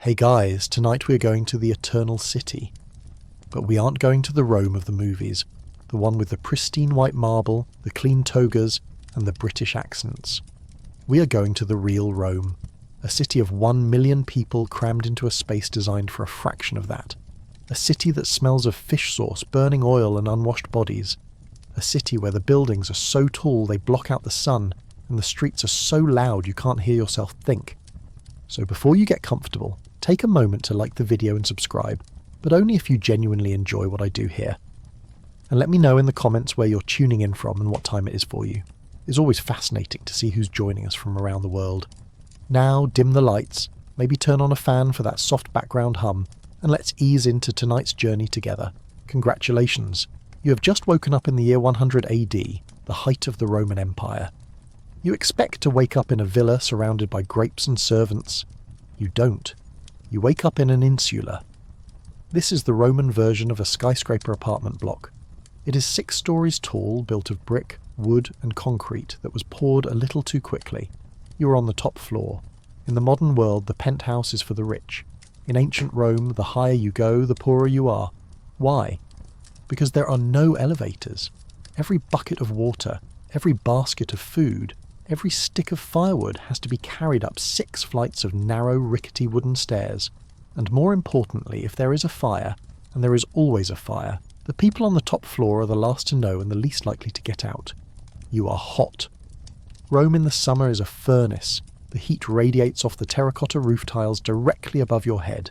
Hey guys, tonight we're going to the Eternal City. But we aren't going to the Rome of the movies, the one with the pristine white marble, the clean togas, and the British accents. We are going to the real Rome, a city of 1 million people crammed into a space designed for a fraction of that. A city that smells of fish sauce, burning oil and unwashed bodies. A city where the buildings are so tall they block out the sun, and the streets are so loud you can't hear yourself think. So before you get comfortable, take a moment to like the video and subscribe, but only if you genuinely enjoy what I do here. And let me know in the comments where you're tuning in from and what time it is for you. It's always fascinating to see who's joining us from around the world. Now dim the lights, maybe turn on a fan for that soft background hum, and let's ease into tonight's journey together. Congratulations! You have just woken up in the year 100 AD, the height of the Roman Empire. You expect to wake up in a villa surrounded by grapes and servants. You don't. You wake up in an insula. This is the Roman version of a skyscraper apartment block. It is 6 stories tall, built of brick, wood and concrete that was poured a little too quickly. You are on the top floor. In the modern world, the penthouse is for the rich. In ancient Rome, the higher you go, the poorer you are. Why? Because there are no elevators. Every bucket of water, every basket of food, every stick of firewood has to be carried up 6 flights of narrow, rickety wooden stairs. And more importantly, if there is a fire, and there is always a fire, the people on the top floor are the last to know and the least likely to get out. You are hot. Rome in the summer is a furnace. The heat radiates off the terracotta roof tiles directly above your head.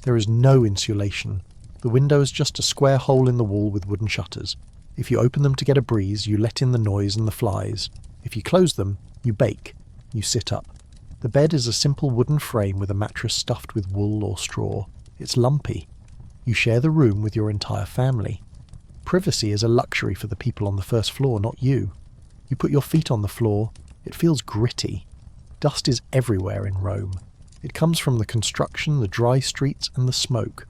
There is no insulation. The window is just a square hole in the wall with wooden shutters. If you open them to get a breeze, you let in the noise and the flies. If you close them, you bake. You sit up. The bed is a simple wooden frame with a mattress stuffed with wool or straw. It's lumpy. You share the room with your entire family. Privacy is a luxury for the people on the first floor, not you. You put your feet on the floor. It feels gritty. Dust is everywhere in Rome. It comes from the construction, the dry streets, and the smoke.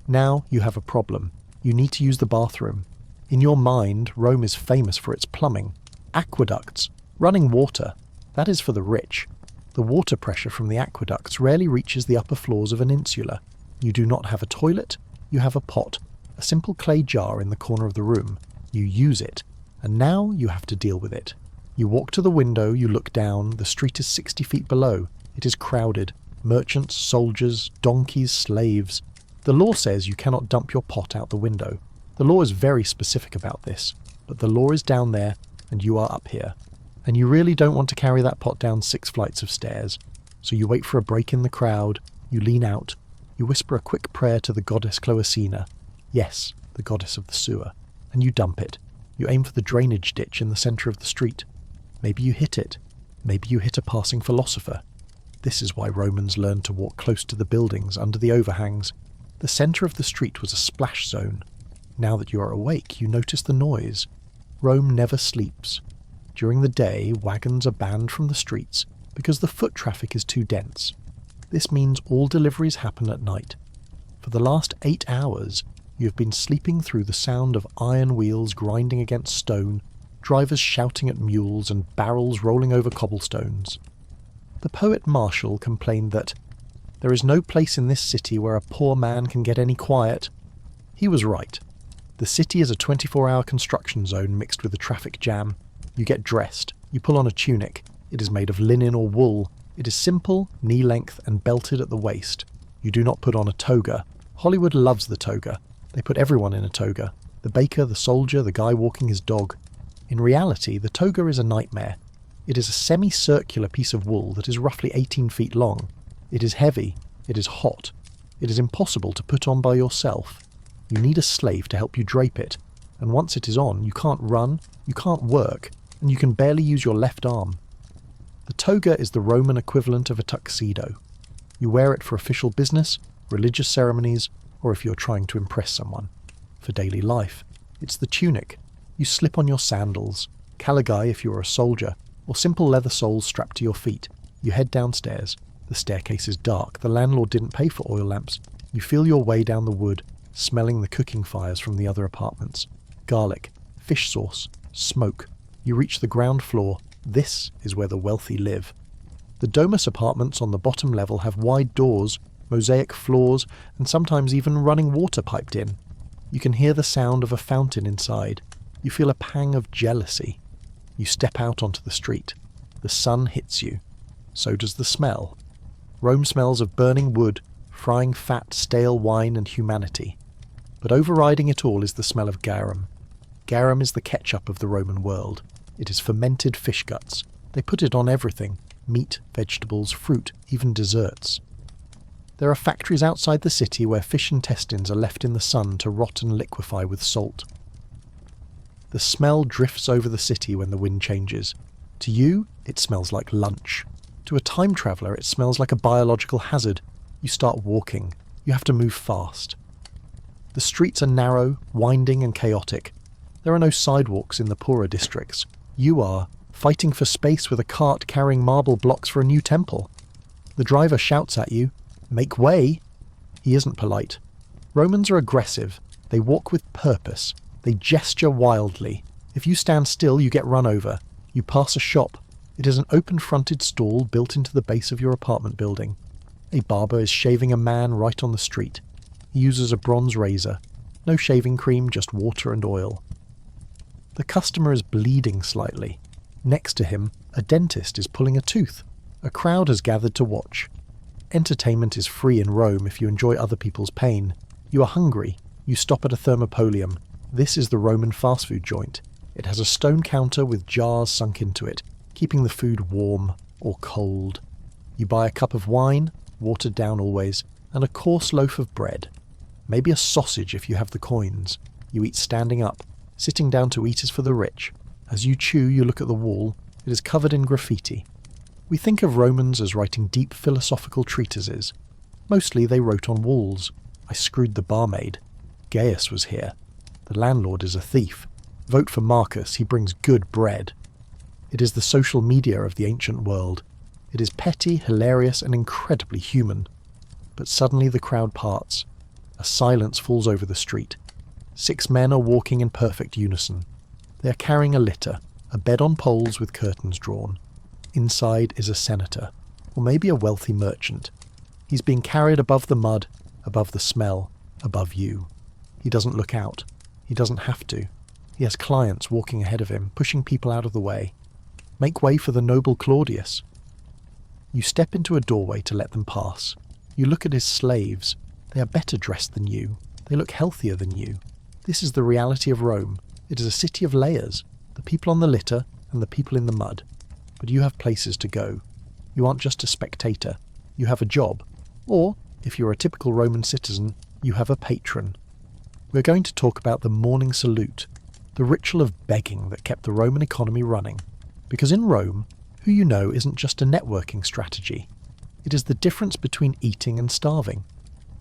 Now you have a problem. You need to use the bathroom. In your mind, Rome is famous for its plumbing. Aqueducts. Running water. That is for the rich. The water pressure from the aqueducts rarely reaches the upper floors of an insula. You do not have a toilet. You have a pot. A simple clay jar in the corner of the room. You use it. And now you have to deal with it. You walk to the window, you look down, the street is 60 feet below. It is crowded. Merchants, soldiers, donkeys, slaves. The law says you cannot dump your pot out the window. The law is very specific about this, but the law is down there and you are up here. And you really don't want to carry that pot down 6 flights of stairs. So you wait for a break in the crowd, you lean out, you whisper a quick prayer to the goddess Cloacina. Yes, the goddess of the sewer. And you dump it. You aim for the drainage ditch in the centre of the street. Maybe you hit it. Maybe you hit a passing philosopher. This is why Romans learned to walk close to the buildings under the overhangs. The centre of the street was a splash zone. Now that you are awake, you notice the noise. Rome never sleeps. During the day, wagons are banned from the streets because the foot traffic is too dense. This means all deliveries happen at night. For the last 8 hours, you have been sleeping through the sound of iron wheels grinding against stone, drivers shouting at mules and barrels rolling over cobblestones. The poet Martial complained that there is no place in this city where a poor man can get any quiet. He was right. The city is a 24-hour construction zone mixed with a traffic jam. You get dressed. You pull on a tunic. It is made of linen or wool. It is simple, knee-length and belted at the waist. You do not put on a toga. Hollywood loves the toga. They put everyone in a toga. The baker, the soldier, the guy walking his dog. In reality, the toga is a nightmare. It is a semicircular piece of wool that is roughly 18 feet long. It is heavy. It is hot. It is impossible to put on by yourself. You need a slave to help you drape it. And once it is on, you can't run, you can't work, and you can barely use your left arm. The toga is the Roman equivalent of a tuxedo. You wear it for official business, religious ceremonies, or if you're trying to impress someone. For daily life, it's the tunic. You slip on your sandals, caligae if you're a soldier, or simple leather soles strapped to your feet. You head downstairs. The staircase is dark. The landlord didn't pay for oil lamps. You feel your way down the wood, smelling the cooking fires from the other apartments. Garlic, fish sauce, smoke. You reach the ground floor. This is where the wealthy live. The Domus apartments on the bottom level have wide doors. mosaic floors, and sometimes even running water piped in. You can hear the sound of a fountain inside. You feel a pang of jealousy. You step out onto the street. The sun hits you. So does the smell. Rome smells of burning wood, frying fat, stale wine, and humanity. But overriding it all is the smell of garum. Garum is the ketchup of the Roman world. It is fermented fish guts. They put it on everything: meat, vegetables, fruit, even desserts. There are factories outside the city where fish intestines are left in the sun to rot and liquefy with salt. The smell drifts over the city when the wind changes. To you, it smells like lunch. To a time traveller, it smells like a biological hazard. You start walking. You have to move fast. The streets are narrow, winding and chaotic. There are no sidewalks in the poorer districts. You are fighting for space with a cart carrying marble blocks for a new temple. The driver shouts at you, "Make way!" He isn't polite. Romans are aggressive. They walk with purpose. They gesture wildly. If you stand still, you get run over. You pass a shop. It is an open-fronted stall built into the base of your apartment building. A barber is shaving a man right on the street. He uses a bronze razor. No shaving cream, just water and oil. The customer is bleeding slightly. Next to him, a dentist is pulling a tooth. A crowd has gathered to watch. Entertainment is free in Rome if you enjoy other people's pain. You are hungry. You stop at a thermopolium. This is the Roman fast food joint. It has a stone counter with jars sunk into it, keeping the food warm or cold. You buy a cup of wine, watered down always, and a coarse loaf of bread. Maybe a sausage if you have the coins. You eat standing up. Sitting down to eat is for the rich. As you chew, you look at the wall. It is covered in graffiti. We think of Romans as writing deep philosophical treatises. Mostly they wrote on walls. I screwed the barmaid. Gaius was here. The landlord is a thief. Vote for Marcus, he brings good bread. It is the social media of the ancient world. It is petty, hilarious, and incredibly human. But suddenly the crowd parts. A silence falls over the street. 6 men are walking in perfect unison. They are carrying a litter, a bed on poles with curtains drawn. Inside is a senator, or maybe a wealthy merchant. He's being carried above the mud, above the smell, above you. He doesn't look out. He doesn't have to. He has clients walking ahead of him, pushing people out of the way. Make way for the noble Claudius. You step into a doorway to let them pass. You look at his slaves. They are better dressed than you. They look healthier than you. This is the reality of Rome. It is a city of layers, the people on the litter and the people in the mud. But you have places to go. You aren't just a spectator. You have a job. Or, if you're a typical Roman citizen, you have a patron. We're going to talk about the morning salute, the ritual of begging that kept the Roman economy running. Because in Rome, who you know isn't just a networking strategy. It is the difference between eating and starving.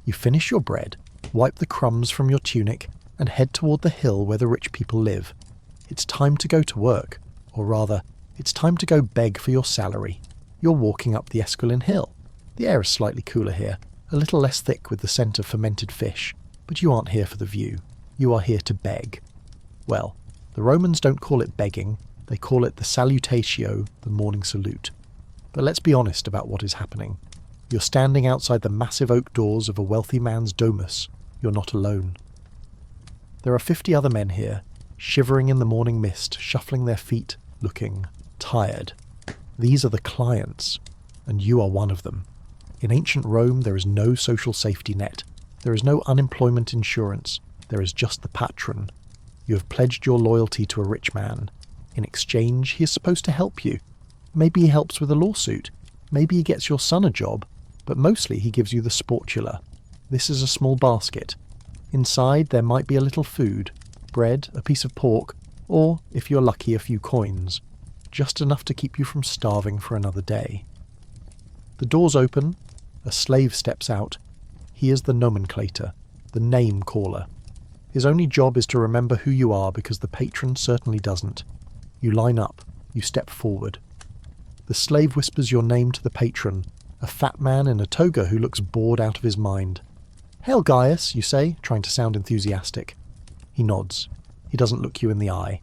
You finish your bread, wipe the crumbs from your tunic, and head toward the hill where the rich people live. It's time to go to work, or rather, it's time to go beg for your salary. You're walking up the Esquiline Hill. The air is slightly cooler here, a little less thick with the scent of fermented fish, but you aren't here for the view. You are here to beg. Well, the Romans don't call it begging, they call it the salutatio, the morning salute. But let's be honest about what is happening. You're standing outside the massive oak doors of a wealthy man's domus. You're not alone. There are 50 other men here, shivering in the morning mist, shuffling their feet, looking tired. These are the clients, and you are one of them. In ancient Rome, there is no social safety net. There is no unemployment insurance. There is just the patron. You have pledged your loyalty to a rich man. In exchange, he is supposed to help you. Maybe he helps with a lawsuit. Maybe he gets your son a job. But mostly he gives you the sportula. This is a small basket. Inside there might be a little food, bread, a piece of pork, or, if you're lucky, a few coins. Just enough to keep you from starving for another day. The doors open. A slave steps out. He is the nomenclator, the name caller. His only job is to remember who you are because the patron certainly doesn't. You line up. You step forward. The slave whispers your name to the patron, a fat man in a toga who looks bored out of his mind. "Hail Gaius," you say, trying to sound enthusiastic. He nods. He doesn't look you in the eye.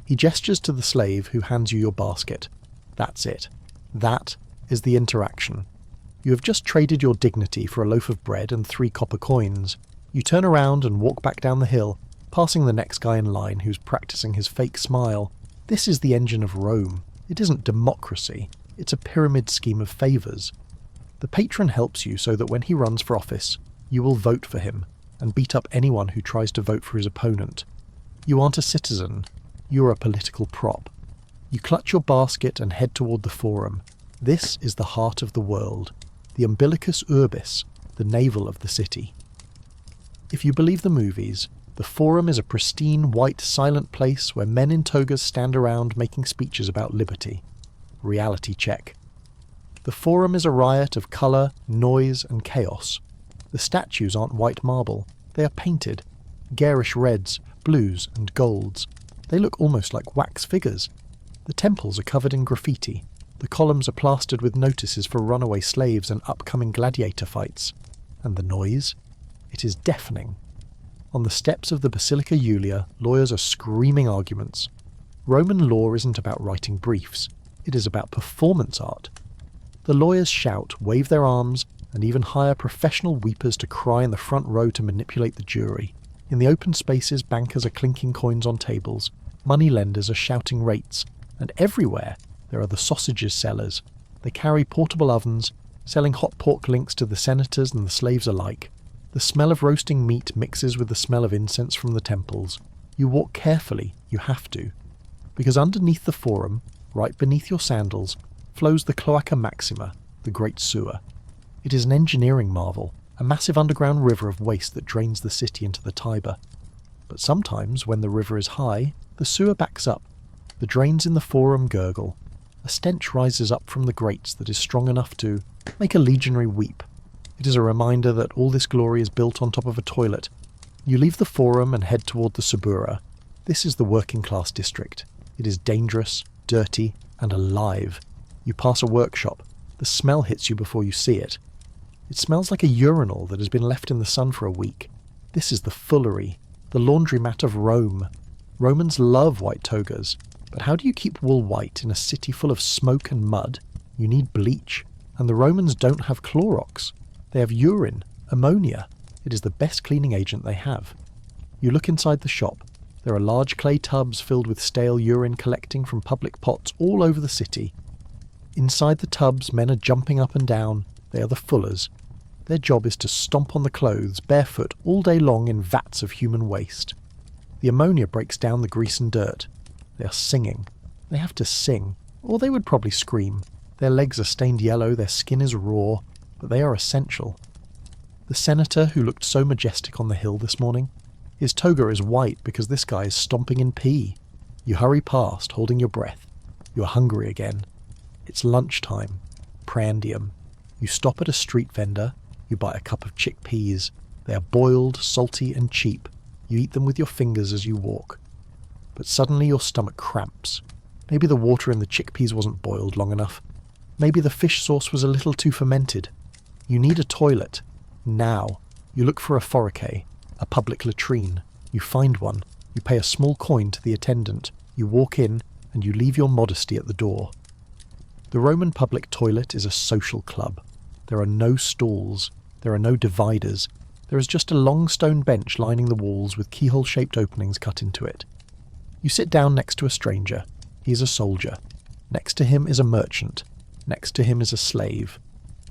He gestures to the slave who hands you your basket. That's it. That is the interaction. You have just traded your dignity for a loaf of bread and 3 copper coins. You turn around and walk back down the hill, passing the next guy in line who's practicing his fake smile. This is the engine of Rome. It isn't democracy. It's a pyramid scheme of favours. The patron helps you so that when he runs for office, you will vote for him and beat up anyone who tries to vote for his opponent. You aren't a citizen. You're a political prop. You clutch your basket and head toward the Forum. This is the heart of the world, the umbilicus urbis, the navel of the city. If you believe the movies, the Forum is a pristine, white, silent place where men in togas stand around making speeches about liberty. Reality check. The Forum is a riot of colour, noise and chaos. The statues aren't white marble. They are painted. Garish reds, blues and golds. They look almost like wax figures. The temples are covered in graffiti. The columns are plastered with notices for runaway slaves and upcoming gladiator fights. And the noise? It is deafening. On the steps of the Basilica Julia, lawyers are screaming arguments. Roman law isn't about writing briefs. It is about performance art. The lawyers shout, wave their arms, and even hire professional weepers to cry in the front row to manipulate the jury. In the open spaces, bankers are clinking coins on tables, money lenders are shouting rates, and everywhere there are the sausages sellers. They carry portable ovens, selling hot pork links to the senators and the slaves alike. The smell of roasting meat mixes with the smell of incense from the temples. You walk carefully, you have to, because underneath the Forum, right beneath your sandals, flows the Cloaca Maxima, the Great Sewer. It is an engineering marvel, a massive underground river of waste that drains the city into the Tiber. But sometimes, when the river is high, the sewer backs up. The drains in the Forum gurgle. A stench rises up from the grates that is strong enough to make a legionary weep. It is a reminder that all this glory is built on top of a toilet. You leave the Forum and head toward the Subura. This is the working class district. It is dangerous, dirty, and alive. You pass a workshop. The smell hits you before you see it. It smells like a urinal that has been left in the sun for a week. This is the fullery, the laundromat of Rome. Romans love white togas, but how do you keep wool white in a city full of smoke and mud? You need bleach, and the Romans don't have Clorox. They have urine, ammonia. It is the best cleaning agent they have. You look inside the shop. There are large clay tubs filled with stale urine collecting from public pots all over the city. Inside the tubs, men are jumping up and down. They are the fullers. Their job is to stomp on the clothes, barefoot, all day long in vats of human waste. The ammonia breaks down the grease and dirt. They are singing. They have to sing, or they would probably scream. Their legs are stained yellow, their skin is raw, but they are essential. The senator who looked so majestic on the hill this morning, his toga is white because this guy is stomping in pee. You hurry past, holding your breath. You are hungry again. It's lunchtime. Prandium. You stop at a street vendor. You buy a cup of chickpeas. They are boiled, salty and cheap. You eat them with your fingers as you walk. But suddenly your stomach cramps. Maybe the water in the chickpeas wasn't boiled long enough. Maybe the fish sauce was a little too fermented. You need a toilet. Now. You look for a foricay, a public latrine. You find one. You pay a small coin to the attendant. You walk in, and you leave your modesty at the door. The Roman public toilet is a social club. There are no stalls. There are no dividers. There is just a long stone bench lining the walls with keyhole-shaped openings cut into it. You sit down next to a stranger. He is a soldier. Next to him is a merchant. Next to him is a slave.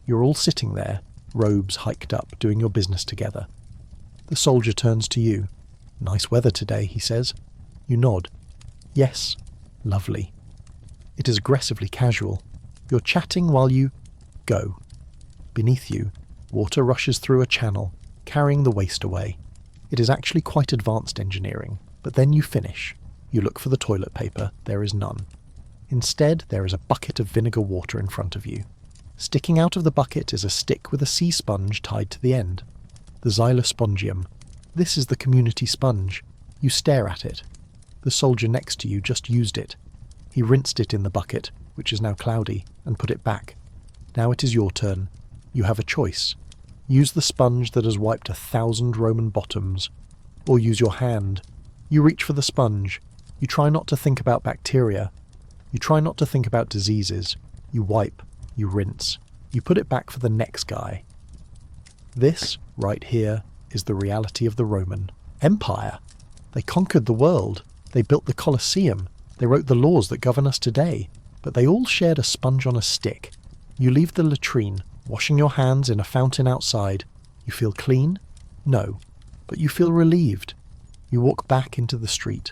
You're all sitting there, robes hiked up, doing your business together. The soldier turns to you. "Nice weather today," he says. You nod. "Yes, lovely." It is aggressively casual. You're chatting while you go. Beneath you, water rushes through a channel, carrying the waste away. It is actually quite advanced engineering, but then you finish. You look for the toilet paper. There is none. Instead, there is a bucket of vinegar water in front of you. Sticking out of the bucket is a stick with a sea sponge tied to the end. The xylospongium. This is the community sponge. You stare at it. The soldier next to you just used it. He rinsed it in the bucket, which is now cloudy, and put it back. Now it is your turn. You have a choice. Use the sponge that has wiped 1,000 Roman bottoms. Or use your hand. You reach for the sponge. You try not to think about bacteria. You try not to think about diseases. You wipe. You rinse. You put it back for the next guy. This, right here, is the reality of the Roman Empire. They conquered the world. They built the Colosseum. They wrote the laws that govern us today. But they all shared a sponge on a stick. You leave the latrine, washing your hands in a fountain outside. You feel clean? No. But you feel relieved. You walk back into the street.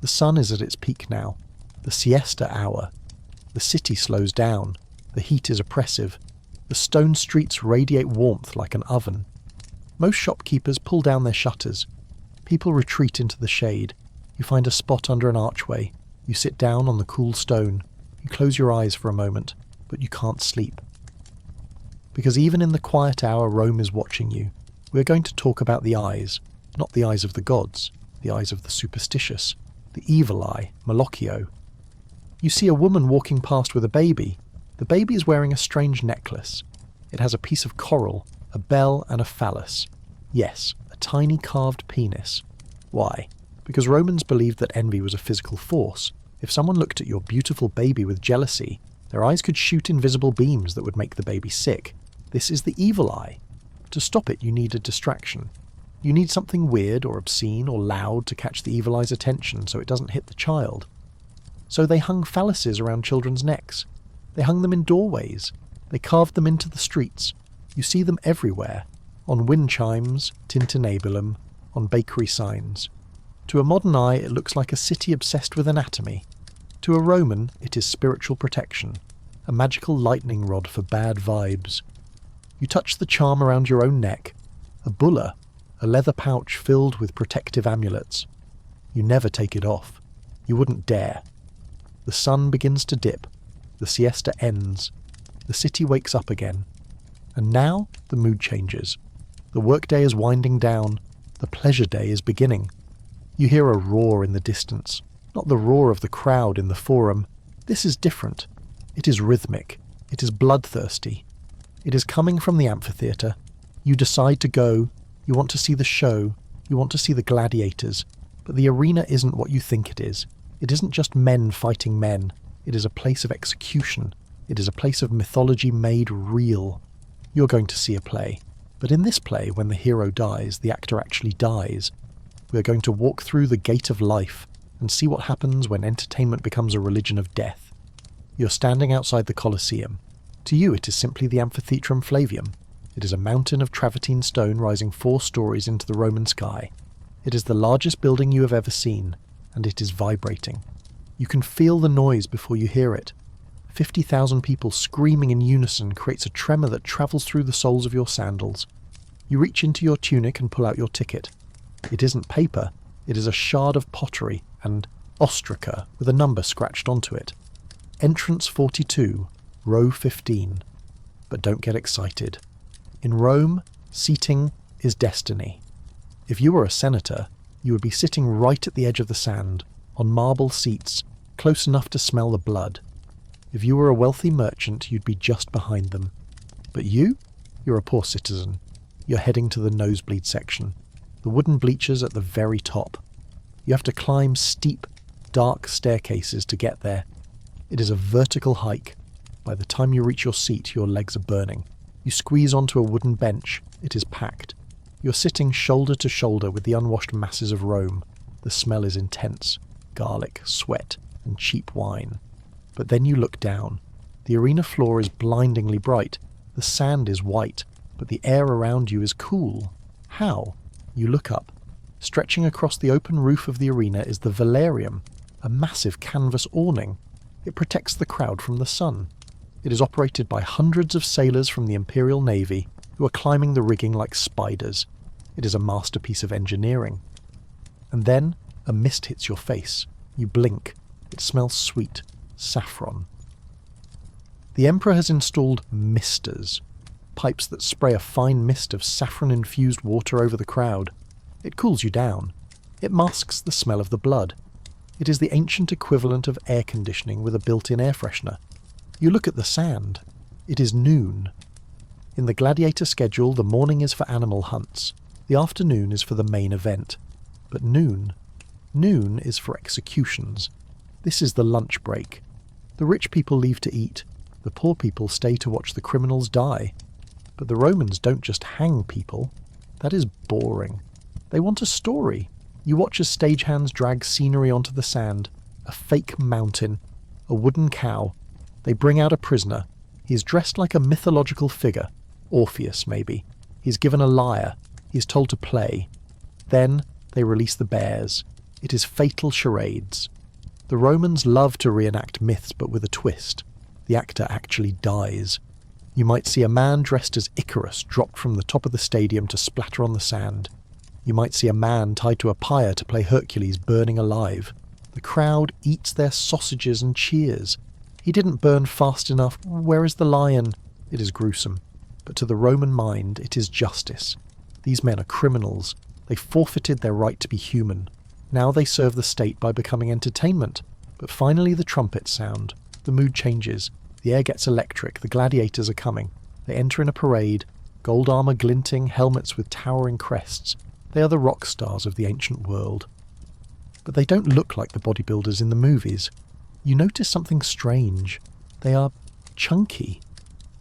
The sun is at its peak now. The siesta hour. The city slows down. The heat is oppressive. The stone streets radiate warmth like an oven. Most shopkeepers pull down their shutters. People retreat into the shade. You find a spot under an archway. You sit down on the cool stone. You close your eyes for a moment, but you can't sleep. Because even in the quiet hour, Rome is watching you. We're going to talk about the eyes, not the eyes of the gods, the eyes of the superstitious, the evil eye, Malocchio. You see a woman walking past with a baby. The baby is wearing a strange necklace. It has a piece of coral, a bell and a phallus. Yes, a tiny carved penis. Why? Because Romans believed that envy was a physical force. If someone looked at your beautiful baby with jealousy, their eyes could shoot invisible beams that would make the baby sick. This is the evil eye. To stop it, you need a distraction. You need something weird or obscene or loud to catch the evil eye's attention so it doesn't hit the child. So they hung phalluses around children's necks. They hung them in doorways. They carved them into the streets. You see them everywhere. On wind chimes, tintinnabulum, on bakery signs. To a modern eye, it looks like a city obsessed with anatomy. To a Roman, it is spiritual protection, a magical lightning rod for bad vibes. You touch the charm around your own neck, a bulla, a leather pouch filled with protective amulets. You never take it off. You wouldn't dare. The sun begins to dip. The siesta ends. The city wakes up again. And now the mood changes. The workday is winding down. The pleasure day is beginning. You hear a roar in the distance, not the roar of the crowd in the forum. This is different. It is rhythmic. It is bloodthirsty. It is coming from the amphitheatre. You decide to go. You want to see the show. You want to see the gladiators. But the arena isn't what you think it is. It isn't just men fighting men. It is a place of execution. It is a place of mythology made real. You're going to see a play. But in this play, when the hero dies, the actor actually dies. We are going to walk through the gate of life and see what happens when entertainment becomes a religion of death. You're standing outside the Colosseum. To you, it is simply the Amphitheatrum Flavium. It is a mountain of travertine stone rising 4 stories into the Roman sky. It is the largest building you have ever seen, and it is vibrating. You can feel the noise before you hear it. 50,000 people screaming in unison creates a tremor that travels through the soles of your sandals. You reach into your tunic and pull out your ticket. It isn't paper, it is a shard of pottery and ostraca with a number scratched onto it. Entrance 42, row 15. But don't get excited. In Rome, seating is destiny. If you were a senator, you would be sitting right at the edge of the sand, on marble seats, close enough to smell the blood. If you were a wealthy merchant, you'd be just behind them. But you're a poor citizen. You're heading to the nosebleed section. The wooden bleachers at the very top. You have to climb steep, dark staircases to get there. It is a vertical hike. By the time you reach your seat, your legs are burning. You squeeze onto a wooden bench. It is packed. You're sitting shoulder to shoulder with the unwashed masses of Rome. The smell is intense. Garlic, sweat, and cheap wine. But then you look down. The arena floor is blindingly bright. The sand is white, but the air around you is cool. How? You look up. Stretching across the open roof of the arena is the velarium, a massive canvas awning. It protects the crowd from the sun. It is operated by hundreds of sailors from the Imperial Navy who are climbing the rigging like spiders. It is a masterpiece of engineering. And then a mist hits your face. You blink. It smells sweet. Saffron. The Emperor has installed misters, pipes that spray a fine mist of saffron-infused water over the crowd. It cools you down. It masks the smell of the blood. It is the ancient equivalent of air conditioning with a built-in air freshener. You look at the sand. It is noon. In the gladiator schedule, the morning is for animal hunts. The afternoon is for the main event. But noon is for executions. This is the lunch break. The rich people leave to eat. The poor people stay to watch the criminals die. But the Romans don't just hang people. That is boring. They want a story. You watch as stagehands drag scenery onto the sand, a fake mountain, a wooden cow. They bring out a prisoner. He is dressed like a mythological figure. Orpheus, maybe. He is given a lyre. He is told to play. Then they release the bears. It is fatal charades. The Romans love to reenact myths, but with a twist. The actor actually dies. You might see a man dressed as Icarus dropped from the top of the stadium to splatter on the sand. You might see a man tied to a pyre to play Hercules burning alive. The crowd eats their sausages and cheers. He didn't burn fast enough. Where is the lion? It is gruesome. But to the Roman mind, it is justice. These men are criminals. They forfeited their right to be human. Now they serve the state by becoming entertainment. But finally the trumpets sound. The mood changes. The air gets electric. The gladiators are coming. They enter in a parade. Gold armour glinting, helmets with towering crests. They are the rock stars of the ancient world. But they don't look like the bodybuilders in the movies. You notice something strange. They are chunky.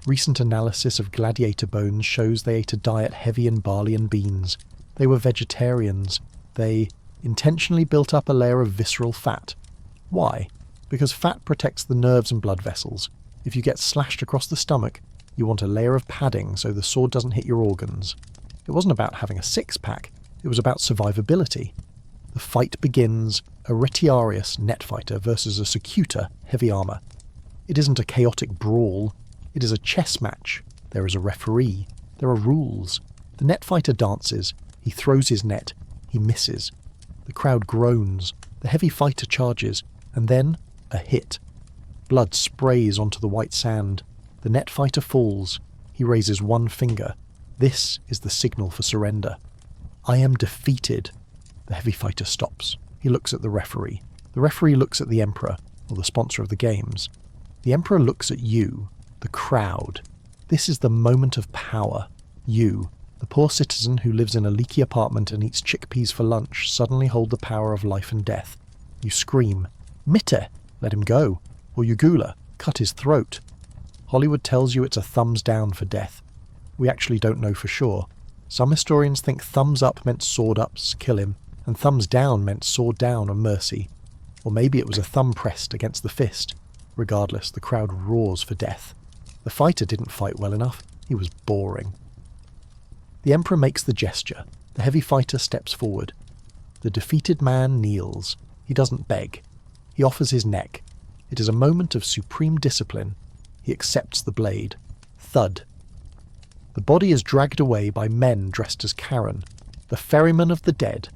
Recent analysis of gladiator bones shows they ate a diet heavy in barley and beans. They were vegetarians. They intentionally built up a layer of visceral fat. Why? Because fat protects the nerves and blood vessels. If you get slashed across the stomach, you want a layer of padding so the sword doesn't hit your organs. It wasn't about having a six-pack. It was about survivability. The fight begins, a retiarius net fighter versus a secutor heavy armour. It isn't a chaotic brawl. It is a chess match. There is a referee. There are rules. The net fighter dances. He throws his net. He misses. The crowd groans. The heavy fighter charges. And then, a hit. Blood sprays onto the white sand. The net fighter falls. He raises one finger. This is the signal for surrender. I am defeated. The heavy fighter stops. He looks at the referee. The referee looks at the emperor, or the sponsor of the games. The emperor looks at you, the crowd. This is the moment of power. You, the poor citizen who lives in a leaky apartment and eats chickpeas for lunch, suddenly hold the power of life and death. You scream, "Mitte! Let him go!" Or Ugula, "Cut his throat!" Hollywood tells you it's a thumbs down for death. We actually don't know for sure. Some historians think thumbs up meant sword ups, kill him, and thumbs down meant sword down or mercy. Or maybe it was a thumb pressed against the fist. Regardless, the crowd roars for death. The fighter didn't fight well enough. He was boring. The emperor makes the gesture. The heavy fighter steps forward. The defeated man kneels. He doesn't beg. He offers his neck. It is a moment of supreme discipline. He accepts the blade. Thud. The body is dragged away by men dressed as Charon, the ferryman of the dead.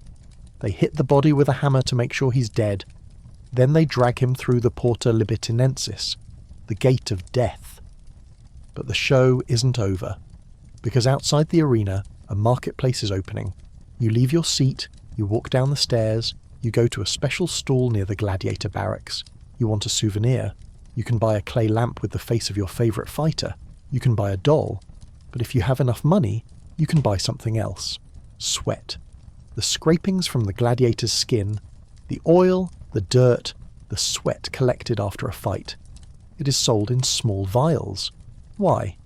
They hit the body with a hammer to make sure he's dead. Then they drag him through the Porta Libitinensis, the gate of death. But the show isn't over, because outside the arena, a marketplace is opening. You leave your seat, you walk down the stairs, you go to a special stall near the gladiator barracks. You want a souvenir. You can buy a clay lamp with the face of your favourite fighter. You can buy a doll. But if you have enough money, you can buy something else. Sweat. The scrapings from the gladiator's skin, the oil, the dirt, the sweat collected after a fight. It is sold in small vials. Why?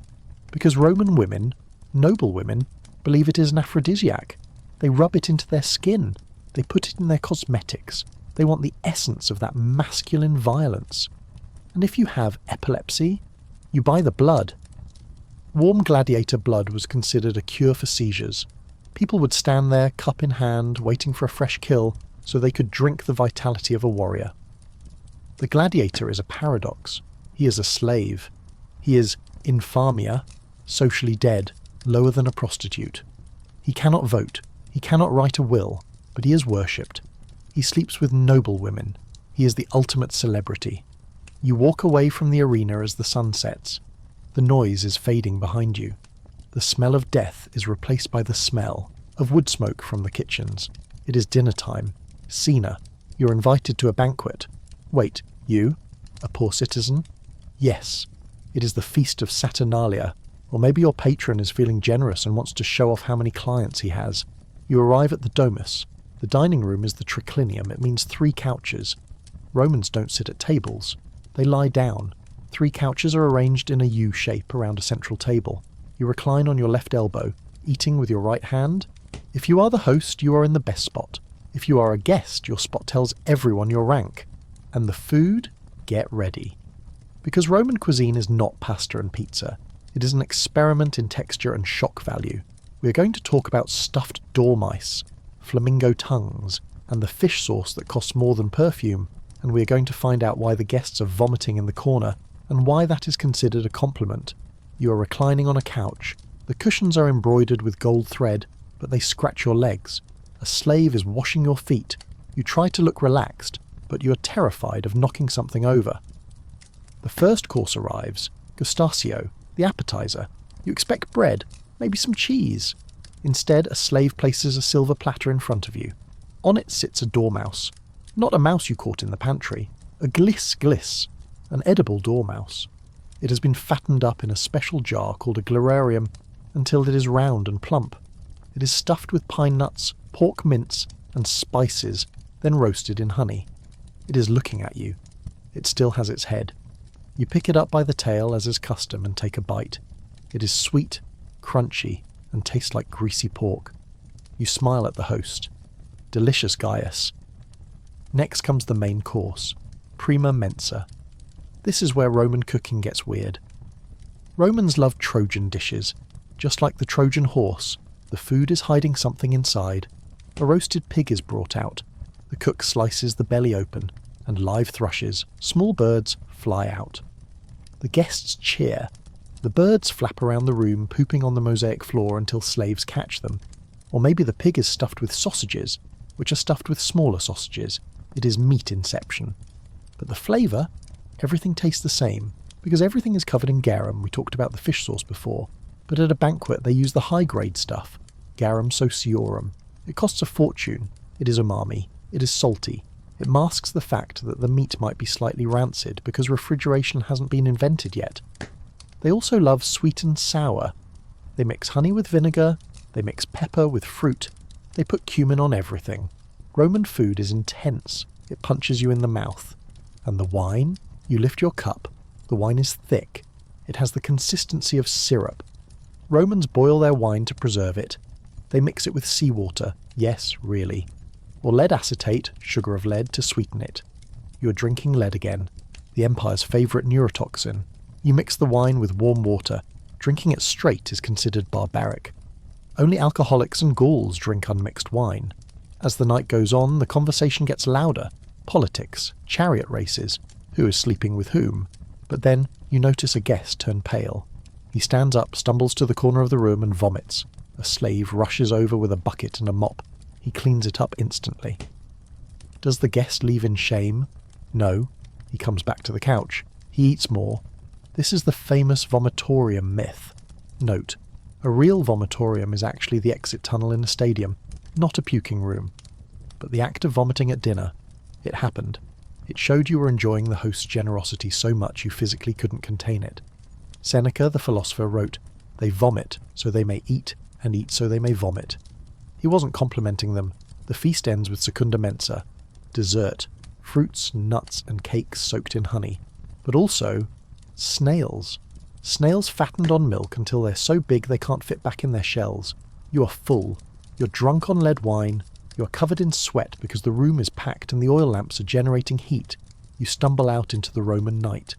Because Roman women, noble women, believe it is an aphrodisiac. They rub it into their skin. They put it in their cosmetics. They want the essence of that masculine violence. And if you have epilepsy, you buy the blood. Warm gladiator blood was considered a cure for seizures. People would stand there, cup in hand, waiting for a fresh kill, so they could drink the vitality of a warrior. The gladiator is a paradox. He is a slave. He is infamia, socially dead, lower than a prostitute. He cannot vote. He cannot write a will, but he is worshipped. He sleeps with noble women. He is the ultimate celebrity. You walk away from the arena as the sun sets. The noise is fading behind you. The smell of death is replaced by the smell of wood smoke from the kitchens. It is dinner time. Cena, you're invited to a banquet. Wait, you? A poor citizen? Yes. It is the feast of Saturnalia. Or maybe your patron is feeling generous and wants to show off how many clients he has. You arrive at the domus. The dining room is the triclinium. It means 3 couches. Romans don't sit at tables. They lie down. 3 couches are arranged in a U shape around a central table. You recline on your left elbow, eating with your right hand. If you are the host, you are in the best spot. If you are a guest, your spot tells everyone your rank. And the food? Get ready. Because Roman cuisine is not pasta and pizza. It is an experiment in texture and shock value. We are going to talk about stuffed dormice, flamingo tongues, and the fish sauce that costs more than perfume, and we are going to find out why the guests are vomiting in the corner, and why that is considered a compliment. You are reclining on a couch. The cushions are embroidered with gold thread, but they scratch your legs. A slave is washing your feet. You try to look relaxed, but you are terrified of knocking something over. The first course arrives, gustaccio, the appetizer. You expect bread, maybe some cheese. Instead, a slave places a silver platter in front of you. On it sits a dormouse. Not a mouse you caught in the pantry, a gliss, an edible dormouse. It has been fattened up in a special jar called a glorarium until it is round and plump. It is stuffed with pine nuts, pork mince, and spices, then roasted in honey. It is looking at you. It still has its head. You pick it up by the tail as is custom and take a bite. It is sweet, crunchy, and tastes like greasy pork. You smile at the host. Delicious Gaius. Next comes the main course, prima mensa. This is where Roman cooking gets weird. Romans love Trojan dishes. Just like the Trojan horse, the food is hiding something inside. A roasted pig is brought out. The cook slices the belly open, and live thrushes, small birds, fly out. The guests cheer. The birds flap around the room, pooping on the mosaic floor until slaves catch them. Or maybe the pig is stuffed with sausages, which are stuffed with smaller sausages. It is meat inception. But the flavour? Everything tastes the same, because everything is covered in garum. We talked about the fish sauce before. But at a banquet they use the high-grade stuff, garum sociorum. It costs a fortune. It is umami. It is salty. It masks the fact that the meat might be slightly rancid because refrigeration hasn't been invented yet. They also love sweet and sour. They mix honey with vinegar. They mix pepper with fruit. They put cumin on everything. Roman food is intense. It punches you in the mouth. And the wine? You lift your cup. The wine is thick. It has the consistency of syrup. Romans boil their wine to preserve it. They mix it with seawater. Yes, really. Or lead acetate, sugar of lead, to sweeten it. You are drinking lead again, the Empire's favourite neurotoxin. You mix the wine with warm water. Drinking it straight is considered barbaric. Only alcoholics and Gauls drink unmixed wine. As the night goes on, the conversation gets louder. Politics, chariot races, who is sleeping with whom. But then you notice a guest turn pale. He stands up, stumbles to the corner of the room and vomits. A slave rushes over with a bucket and a mop. He cleans it up instantly. Does the guest leave in shame? No. He comes back to the couch. He eats more. This is the famous vomitorium myth. Note, a real vomitorium is actually the exit tunnel in a stadium, not a puking room. But the act of vomiting at dinner, it happened. It showed you were enjoying the host's generosity so much you physically couldn't contain it. Seneca, the philosopher, wrote, "They vomit so they may eat, and eat so they may vomit." He wasn't complimenting them. The feast ends with secunda mensa, dessert, fruits, nuts, and cakes soaked in honey. But also, snails. Snails fattened on milk until they're so big they can't fit back in their shells. You are full. You're drunk on lead wine. You are covered in sweat because the room is packed and the oil lamps are generating heat. You stumble out into the Roman night.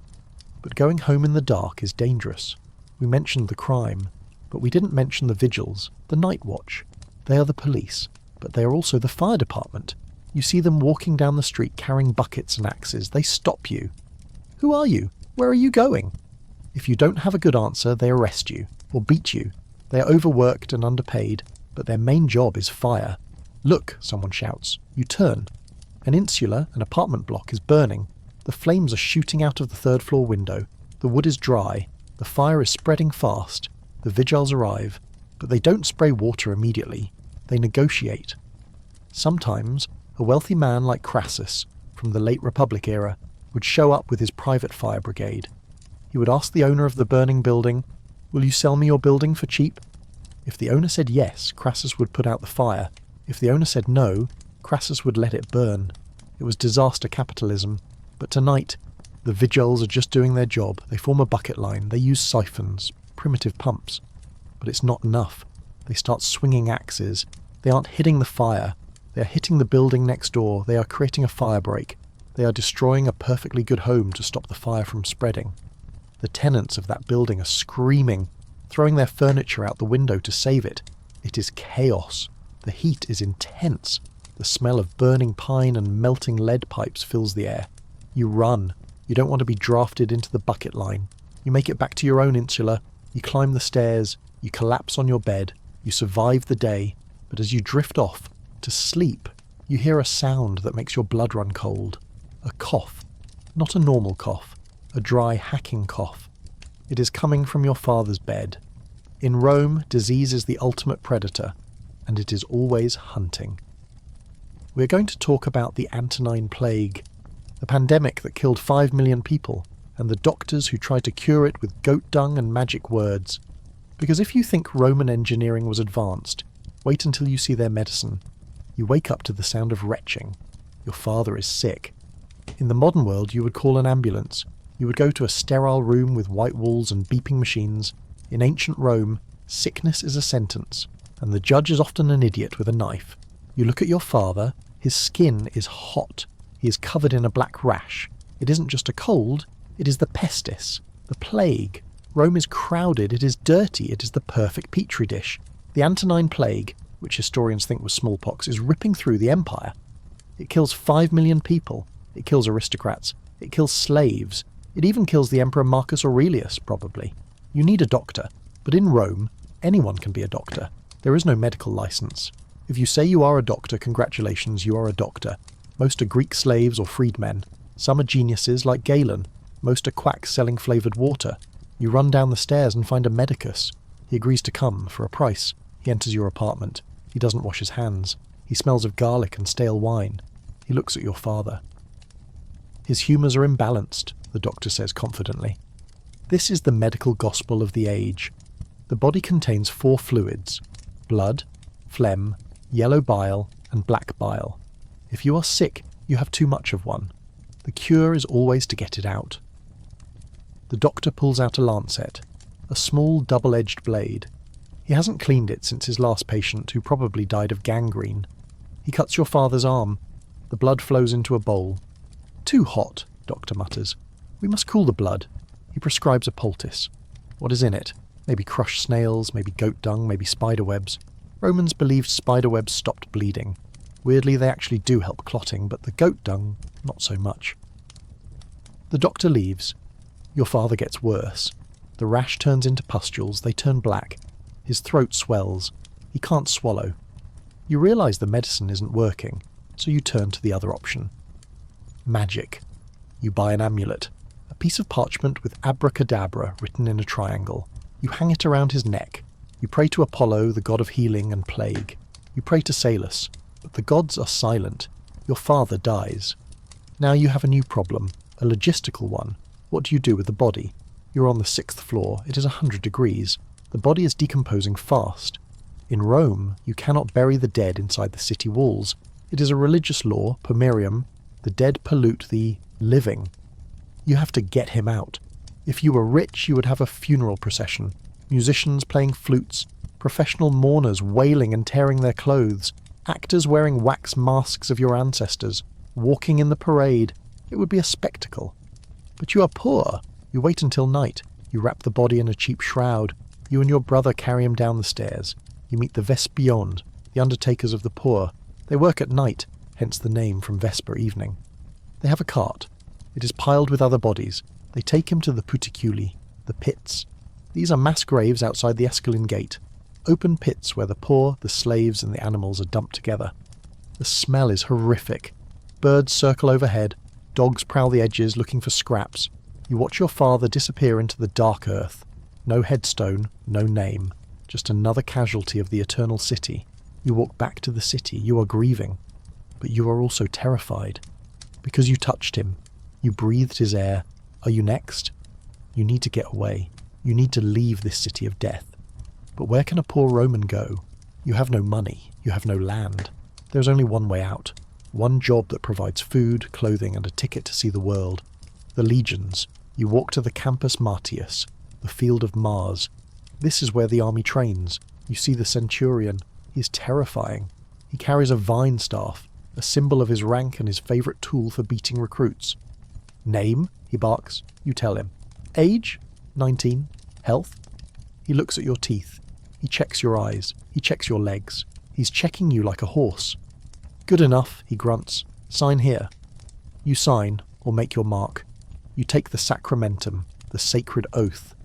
But going home in the dark is dangerous. We mentioned the crime, but we didn't mention the vigils, the night watch. They are the police, but they are also the fire department. You see them walking down the street carrying buckets and axes. They stop you. Who are you? Where are you going? If you don't have a good answer, they arrest you, or beat you. They are overworked and underpaid, but their main job is fire. Look, someone shouts. You turn. An insula, an apartment block, is burning. The flames are shooting out of the third-floor window. The wood is dry. The fire is spreading fast. The vigiles arrive. But they don't spray water immediately. They negotiate. Sometimes, a wealthy man like Crassus, from the late Republic era, would show up with his private fire brigade. He would ask the owner of the burning building, "Will you sell me your building for cheap?" If the owner said yes, Crassus would put out the fire. If the owner said no, Crassus would let it burn. It was disaster capitalism. But tonight, The Vigiles are just doing their job. They form a bucket line. They use siphons, primitive pumps. But it's not enough. They start swinging axes. They aren't hitting the fire. They are hitting the building next door. They are creating a fire break. They are destroying a perfectly good home to stop the fire from spreading. The tenants of that building are screaming, throwing their furniture out the window to save it. It is chaos. The heat is intense. The smell of burning pine and melting lead pipes fills the air. You run. You don't want to be drafted into the bucket line. You make it back to your own insula. You climb the stairs. You collapse on your bed. You survive the day. But as you drift off to sleep, you hear a sound that makes your blood run cold. A cough. Not a normal cough. A dry, hacking cough. It is coming from your father's bed. In Rome, disease is the ultimate predator, and it is always hunting. We are going to talk about the Antonine Plague, the pandemic that killed 5 million people, and the doctors who tried to cure it with goat dung and magic words. Because if you think Roman engineering was advanced, wait until you see their medicine. You wake up to the sound of retching. Your father is sick. In the modern world, you would call an ambulance. You would go to a sterile room with white walls and beeping machines. In ancient Rome, sickness is a sentence, and the judge is often an idiot with a knife. You look at your father, his skin is hot. He is covered in a black rash. It isn't just a cold, it is the pestis, the plague. Rome is crowded, it is dirty, it is the perfect petri dish. The Antonine Plague, which historians think was smallpox, is ripping through the empire. It kills 5 million people. It kills aristocrats. It kills slaves. It even kills the Emperor Marcus Aurelius, probably. You need a doctor, but in Rome, anyone can be a doctor. There is no medical license. If you say you are a doctor, congratulations, you are a doctor. Most are Greek slaves or freedmen. Some are geniuses like Galen. Most are quacks selling flavoured water. You run down the stairs and find a medicus. He agrees to come for a price. He enters your apartment. He doesn't wash his hands. He smells of garlic and stale wine. He looks at your father. His humours are imbalanced, the doctor says confidently. This is the medical gospel of the age. The body contains 4 fluids: blood, phlegm, yellow bile, and black bile. If you are sick, you have too much of one. The cure is always to get it out. The doctor pulls out a lancet, a small double-edged blade. He hasn't cleaned it since his last patient, who probably died of gangrene. He cuts your father's arm. The blood flows into a bowl. Too hot, doctor mutters. We must cool the blood. He prescribes a poultice. What is in it? Maybe crushed snails, maybe goat dung, maybe spider webs. Romans believed spider webs stopped bleeding. Weirdly, they actually do help clotting, but the goat dung, not so much. The doctor leaves. Your father gets worse. The rash turns into pustules, they turn black. His throat swells. He can't swallow. You realise the medicine isn't working, so you turn to the other option. Magic. You buy an amulet. A piece of parchment with abracadabra written in a triangle. You hang it around his neck. You pray to Apollo, the god of healing and plague. You pray to Salus, but the gods are silent. Your father dies. Now you have a new problem, a logistical one. What do you do with the body? You're on the 6th floor. It is 100 degrees. The body is decomposing fast. In Rome, you cannot bury the dead inside the city walls. It is a religious law, pomerium. The dead pollute the living. You have to get him out. If you were rich, you would have a funeral procession. Musicians playing flutes, professional mourners wailing and tearing their clothes, actors wearing wax masks of your ancestors, walking in the parade. It would be a spectacle. But you are poor. You wait until night. You wrap the body in a cheap shroud. You and your brother carry him down the stairs. You meet the Vespions, the undertakers of the poor. They work at night, hence the name from Vesper evening. They have a cart. It is piled with other bodies. They take him to the puticuli, the pits. These are mass graves outside the Escalin Gate. Open pits where the poor, the slaves, and the animals are dumped together. The smell is horrific. Birds circle overhead. Dogs prowl the edges looking for scraps. You watch your father disappear into the dark earth. No headstone, no name. Just another casualty of the eternal city. You walk back to the city. You are grieving. But you are also terrified. Because you touched him. You breathed his air. Are you next? You need to get away. You need to leave this city of death. But where can a poor Roman go? You have no money. You have no land. There is only one way out. One job that provides food, clothing, and a ticket to see the world. The legions. You walk to the Campus Martius, the field of Mars. This is where the army trains. You see the centurion. He is terrifying. He carries a vine staff, a symbol of his rank and his favourite tool for beating recruits. Name, he barks. You tell him. Age? 19. Health? He looks at your teeth. He checks your eyes. He checks your legs. He's checking you like a horse. Good enough, he grunts. Sign here. You sign, or make your mark. You take the sacramentum, the sacred oath.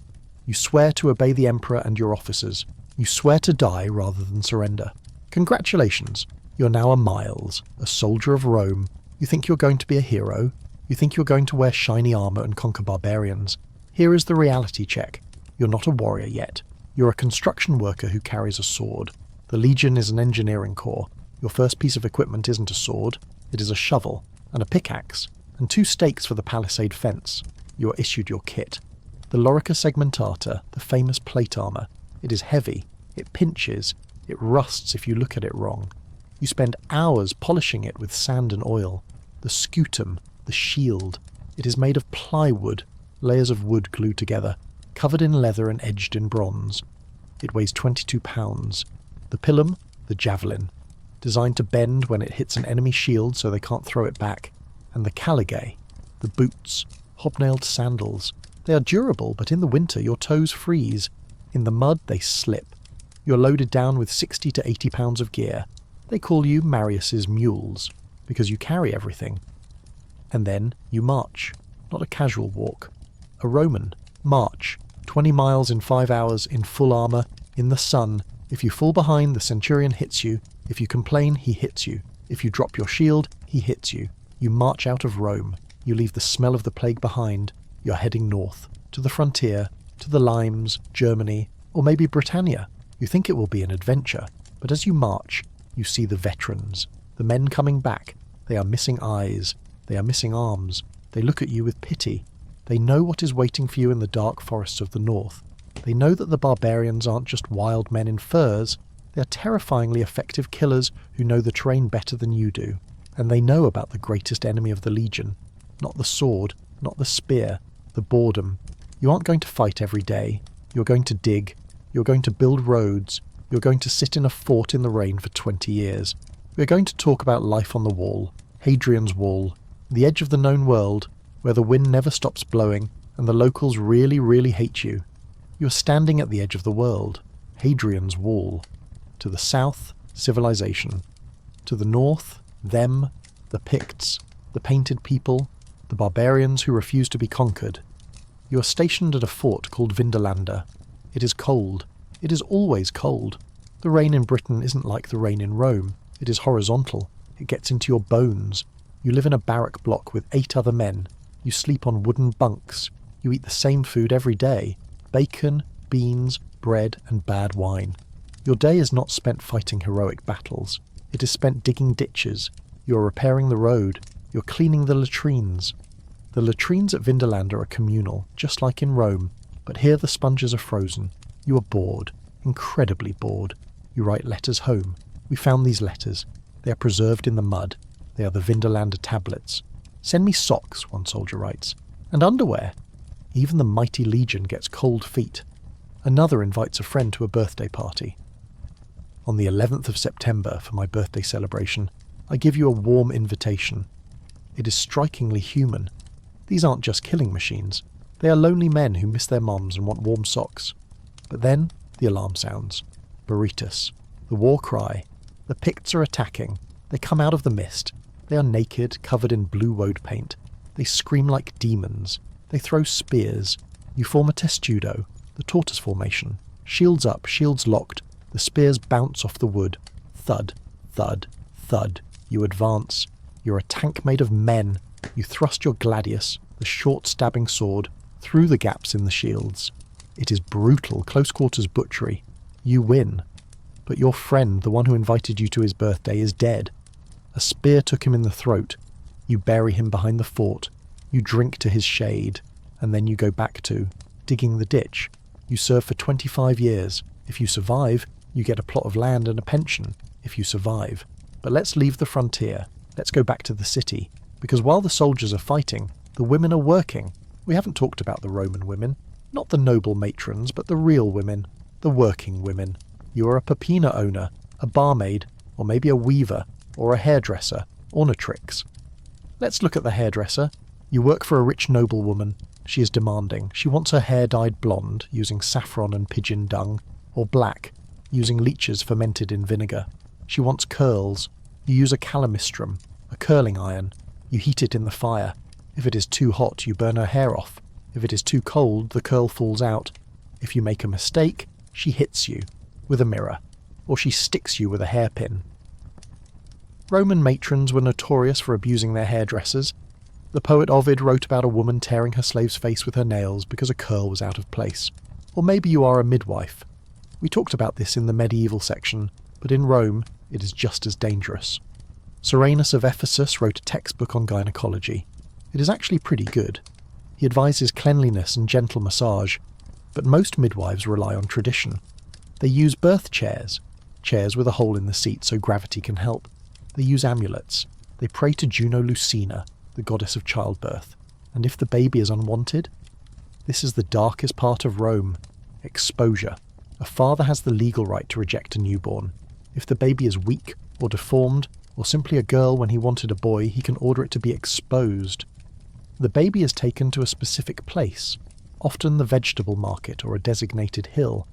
You swear to obey the emperor and your officers. You swear to die rather than surrender. Congratulations, you're now a Miles, a soldier of Rome. You think you're going to be a hero? You think you're going to wear shiny armour and conquer barbarians? Here is the reality check. You're not a warrior yet. You're a construction worker who carries a sword. The Legion is an engineering corps. Your first piece of equipment isn't a sword. It is a shovel, and a pickaxe, and 2 stakes for the palisade fence. You are issued your kit. The Lorica segmentata, the famous plate armour. It is heavy. It pinches. It rusts if you look at it wrong. You spend hours polishing it with sand and oil. The scutum, the shield. It is made of plywood, layers of wood glued together, covered in leather and edged in bronze. It weighs 22 pounds. The pilum, the javelin, designed to bend when it hits an enemy shield so they can't throw it back. And the caligae, the boots, hobnailed sandals. They are durable, but in the winter your toes freeze. In the mud they slip. You're loaded down with 60 to 80 pounds of gear. They call you Marius's mules, because you carry everything. And then you march, not a casual walk. A Roman march, 20 miles in 5 hours, in full armour, in the sun. If you fall behind, the centurion hits you. If you complain, he hits you. If you drop your shield, he hits you. You march out of Rome. You leave the smell of the plague behind. You're heading north, to the frontier, to the limes, Germany, or maybe Britannia. You think it will be an adventure, but as you march, you see the veterans, the men coming back. They are missing eyes. They are missing arms. They look at you with pity. They know what is waiting for you in the dark forests of the north. They know that the barbarians aren't just wild men in furs. They are terrifyingly effective killers who know the terrain better than you do. And they know about the greatest enemy of the Legion. Not the sword, not the spear, the boredom. You aren't going to fight every day. You're going to dig. You're going to build roads. You're going to sit in a fort in the rain for 20 years. We're going to talk about life on the wall, Hadrian's Wall, the edge of the known world, where the wind never stops blowing and the locals really, really hate you. You're standing at the edge of the world, Hadrian's Wall. To the south, civilization. To the north, them, the Picts, the painted people, the barbarians who refuse to be conquered. You are stationed at a fort called Vindolanda. It is cold. It is always cold. The rain in Britain isn't like the rain in Rome. It is horizontal. It gets into your bones. You live in a barrack block with 8 other men. You sleep on wooden bunks. You eat the same food every day. Bacon, beans, bread, and bad wine. Your day is not spent fighting heroic battles. It is spent digging ditches. You are repairing the road. You're cleaning the latrines. The latrines at Vindolanda are communal, just like in Rome, but here the sponges are frozen. You are bored, incredibly bored. You write letters home. We found these letters. They are preserved in the mud. They are the Vindolanda tablets. Send me socks, one soldier writes, and underwear. Even the mighty Legion gets cold feet. Another invites a friend to a birthday party. On the 11th of September, for my birthday celebration, I give you a warm invitation. It is strikingly human. These aren't just killing machines. They are lonely men who miss their moms and want warm socks. But then, the alarm sounds. Berytus. The war cry. The Picts are attacking. They come out of the mist. They are naked, covered in blue woad paint. They scream like demons. They throw spears. You form a testudo, the tortoise formation. Shields up, shields locked. The spears bounce off the wood. Thud, thud, thud. You advance. You're a tank made of men. You thrust your gladius, the short stabbing sword, through the gaps in the shields. It is brutal, close-quarters butchery. You win. But your friend, the one who invited you to his birthday, is dead. A spear took him in the throat. You bury him behind the fort. You drink to his shade. And then you go back to digging the ditch. You serve for 25 years. If you survive, you get a plot of land and a pension. If you survive. But let's leave the frontier. Let's go back to the city. Because while the soldiers are fighting, The women are working. We haven't talked about the Roman women. Not the noble matrons, but the real women. The working women. You are a peppina owner, a barmaid, or maybe a weaver, or a hairdresser, ornatrix. Let's look at the hairdresser. You work for a rich noblewoman. She is demanding. She wants her hair dyed blonde, using saffron and pigeon dung, or black, using leeches fermented in vinegar. She wants curls. You use a calamistrum, a curling iron. You heat it in the fire. If it is too hot, you burn her hair off. If it is too cold, the curl falls out. If you make a mistake, she hits you with a mirror, or she sticks you with a hairpin. Roman matrons were notorious for abusing their hairdressers. The poet Ovid wrote about a woman tearing her slave's face with her nails because a curl was out of place. Or maybe you are a midwife. We talked about this in the medieval section, but in Rome it is just as dangerous. Cyrenus of Ephesus wrote a textbook on gynecology. It is actually pretty good. He advises cleanliness and gentle massage, but most midwives rely on tradition. They use birth chairs with a hole in the seat so gravity can help. They use amulets. They pray to Juno Lucina, the goddess of childbirth. And if the baby is unwanted, this is the darkest part of Rome: exposure. A father has the legal right to reject a newborn. If the baby is weak or deformed, or simply a girl when he wanted a boy, he can order it to be exposed. The baby is taken to a specific place, often the vegetable market or a designated hill,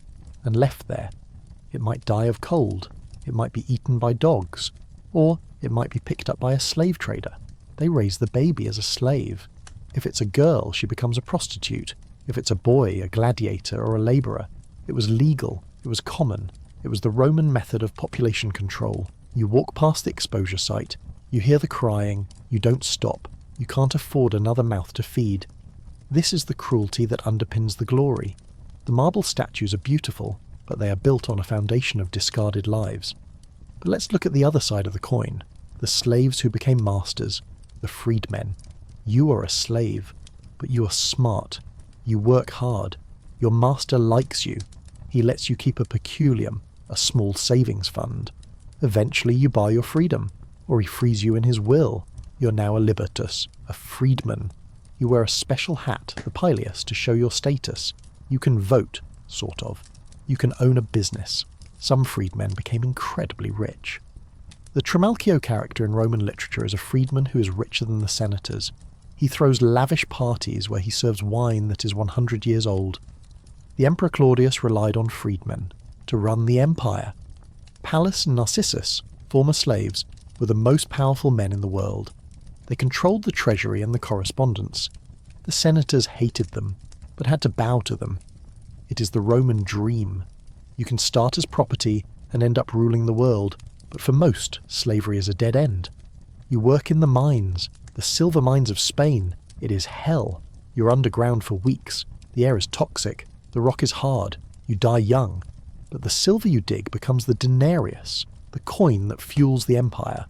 and left there. It might die of cold, it might be eaten by dogs, or it might be picked up by a slave trader. They raise the baby as a slave. If it's a girl, she becomes a prostitute. If it's a boy, a gladiator or a labourer. It was legal, it was common, it was the Roman method of population control. You walk past the exposure site, you hear the crying, you don't stop, you can't afford another mouth to feed. This is the cruelty that underpins the glory. The marble statues are beautiful, but they are built on a foundation of discarded lives. But let's look at the other side of the coin, the slaves who became masters, the freedmen. You are a slave, but you are smart. You work hard. Your master likes you. He lets you keep a peculium, a small savings fund. Eventually you buy your freedom, or he frees you in his will. You're now a libertus, a freedman. You wear a special hat, the pileus, to show your status. You can vote, sort of. You can own a business. Some freedmen became incredibly rich. The Trimalchio character in Roman literature is a freedman who is richer than the senators. He throws lavish parties where he serves wine that is 100 years old. The Emperor Claudius relied on freedmen to run the empire. Pallas and Narcissus, former slaves, were the most powerful men in the world. They controlled the treasury and the correspondence. The senators hated them, but had to bow to them. It is the Roman dream. You can start as property and end up ruling the world, but for most, slavery is a dead end. You work in the mines, the silver mines of Spain. It is hell. You're underground for weeks. The air is toxic. The rock is hard. You die young. But the silver you dig becomes the denarius, the coin that fuels the empire.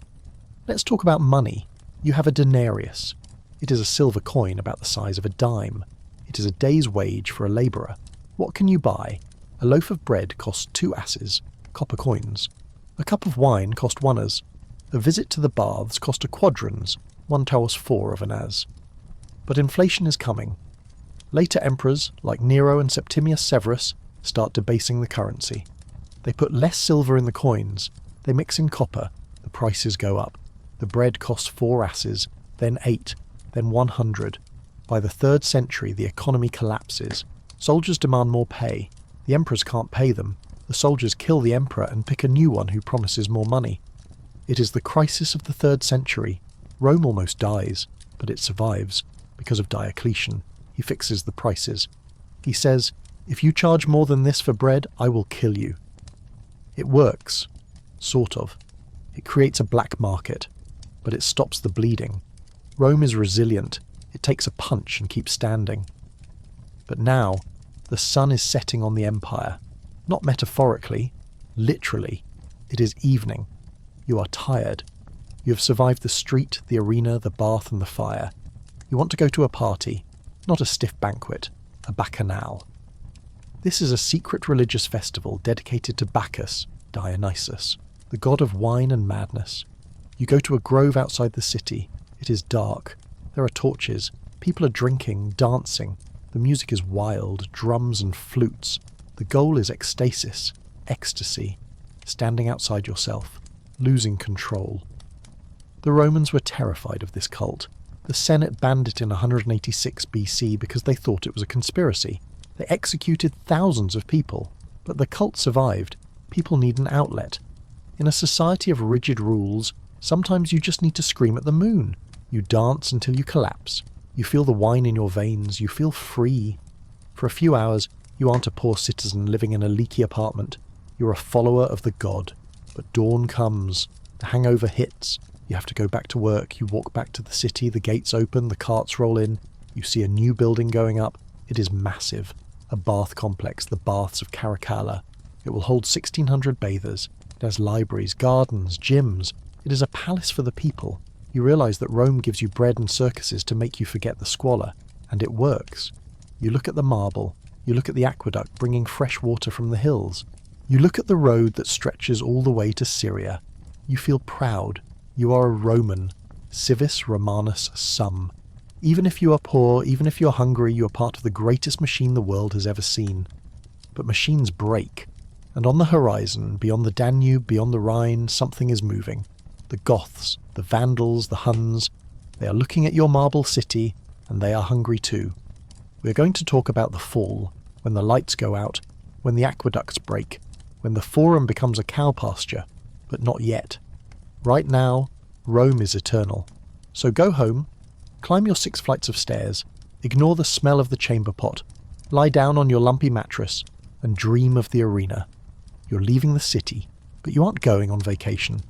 Let's talk about money. You have a denarius. It is a silver coin about the size of a dime. It is a day's wage for a labourer. What can you buy? A loaf of bread costs 2 asses, copper coins. A cup of wine cost 1 as. A visit to the baths cost a quadrans, 1 taus 4 of an as. But inflation is coming. Later emperors, like Nero and Septimius Severus, start debasing the currency. They put less silver in the coins. They mix in copper. The prices go up. The bread costs 4 asses, then 8, then 100. By the 3rd century, the economy collapses. Soldiers demand more pay. The emperors can't pay them. The soldiers kill the emperor and pick a new one who promises more money. It is the crisis of the 3rd century. Rome almost dies, but it survives because of Diocletian. He fixes the prices. He says, "If you charge more than this for bread, I will kill you." It works. Sort of. It creates a black market, but it stops the bleeding. Rome is resilient. It takes a punch and keeps standing. But now, the sun is setting on the empire. Not metaphorically, literally. It is evening. You are tired. You have survived the street, the arena, the bath and the fire. You want to go to a party, not a stiff banquet, a bacchanal. This is a secret religious festival dedicated to Bacchus, Dionysus, the god of wine and madness. You go to a grove outside the city. It is dark. There are torches. People are drinking, dancing. The music is wild, drums and flutes. The goal is ecstasis, ecstasy, standing outside yourself, losing control. The Romans were terrified of this cult. The Senate banned it in 186 BC because they thought it was a conspiracy. They executed thousands of people, but the cult survived. People need an outlet. In a society of rigid rules, sometimes you just need to scream at the moon. You dance until you collapse. You feel the wine in your veins. You feel free. For a few hours, you aren't a poor citizen living in a leaky apartment. You're a follower of the god. But dawn comes. The hangover hits. You have to go back to work. You walk back to the city. The gates open. The carts roll in. You see a new building going up. It is massive. A bath complex, the Baths of Caracalla. It will hold 1,600 bathers. It has libraries, gardens, gyms. It is a palace for the people. You realise that Rome gives you bread and circuses to make you forget the squalor. And it works. You look at the marble. You look at the aqueduct bringing fresh water from the hills. You look at the road that stretches all the way to Syria. You feel proud. You are a Roman. Civis Romanus sum. Even if you are poor, even if you're hungry, you are part of the greatest machine the world has ever seen. But machines break. And on the horizon, beyond the Danube, beyond the Rhine, something is moving. The Goths, the Vandals, the Huns. They are looking at your marble city, and they are hungry too. We are going to talk about the fall, when the lights go out, when the aqueducts break, when the Forum becomes a cow pasture, but not yet. Right now, Rome is eternal. So go home, climb your 6 flights of stairs, ignore the smell of the chamber pot, lie down on your lumpy mattress, and dream of the arena. You're leaving the city, but you aren't going on vacation.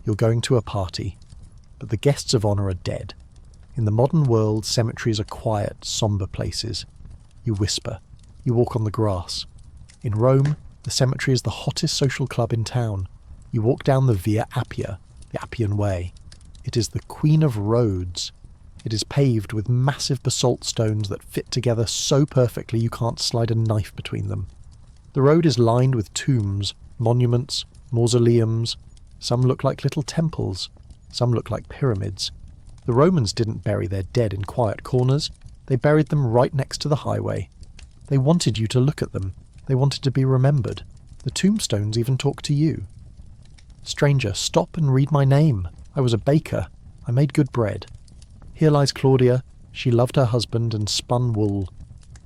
You're going to a party. But the guests of honour are dead. In the modern world, cemeteries are quiet, sombre places. You whisper. You walk on the grass. In Rome, the cemetery is the hottest social club in town. You walk down the Via Appia, the Appian Way. It is the queen of roads. It is paved with massive basalt stones that fit together so perfectly you can't slide a knife between them. The road is lined with tombs, monuments, mausoleums. Some look like little temples. Some look like pyramids. The Romans didn't bury their dead in quiet corners. They buried them right next to the highway. They wanted you to look at them. They wanted to be remembered. The tombstones even talk to you. Stranger, stop and read my name. I was a baker. I made good bread. Here lies Claudia. She loved her husband and spun wool.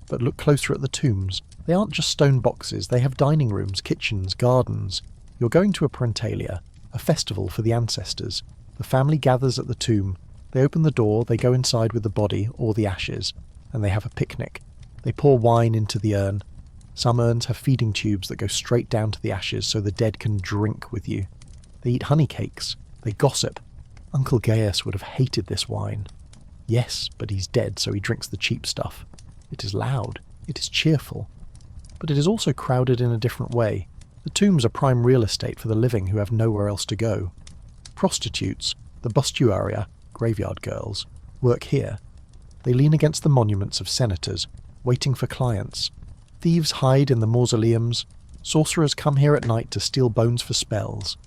But look closer at the tombs. They aren't just stone boxes. They have dining rooms, kitchens, gardens. You're going to a parentalia, a festival for the ancestors. The family gathers at the tomb. They open the door, they go inside with the body or the ashes, and they have a picnic. They pour wine into the urn. Some urns have feeding tubes that go straight down to the ashes so the dead can drink with you. They eat honey cakes. They gossip. Uncle Gaius would have hated this wine. Yes, but he's dead, so he drinks the cheap stuff. It is loud. It is cheerful. But it is also crowded in a different way. The tombs are prime real estate for the living who have nowhere else to go. Prostitutes, the bustuaria, graveyard girls, work here. They lean against the monuments of senators, waiting for clients. Thieves hide in the mausoleums. Sorcerers come here at night to steal bones for spells.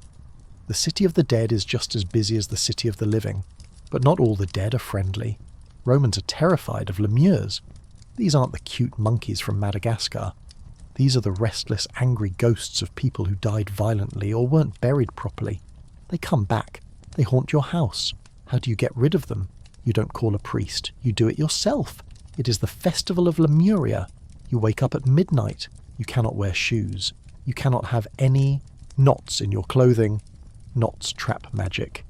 The city of the dead is just as busy as the city of the living, but not all the dead are friendly. Romans are terrified of lemures. These aren't the cute monkeys from Madagascar. These are the restless, angry ghosts of people who died violently or weren't buried properly. They come back. They haunt your house. How do you get rid of them? You don't call a priest. You do it yourself. It is the festival of Lemuria. You wake up at midnight. You cannot wear shoes. You cannot have any knots in your clothing. Knots trap magic.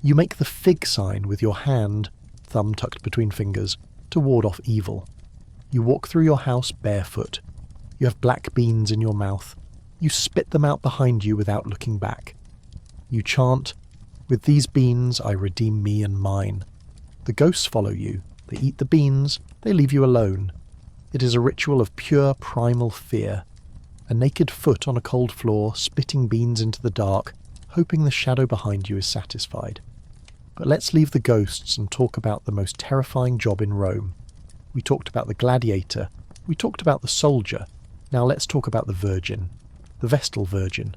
You make the fig sign with your hand, thumb tucked between fingers, to ward off evil. You walk through your house barefoot. You have black beans in your mouth. You spit them out behind you without looking back. You chant, "With these beans I redeem me and mine." The ghosts follow you. They eat the beans. They leave you alone. It is a ritual of pure primal fear. A naked foot on a cold floor, spitting beans into the dark, hoping the shadow behind you is satisfied. But let's leave the ghosts and talk about the most terrifying job in Rome. We talked about the gladiator. We talked about the soldier. Now let's talk about the virgin. The Vestal Virgin.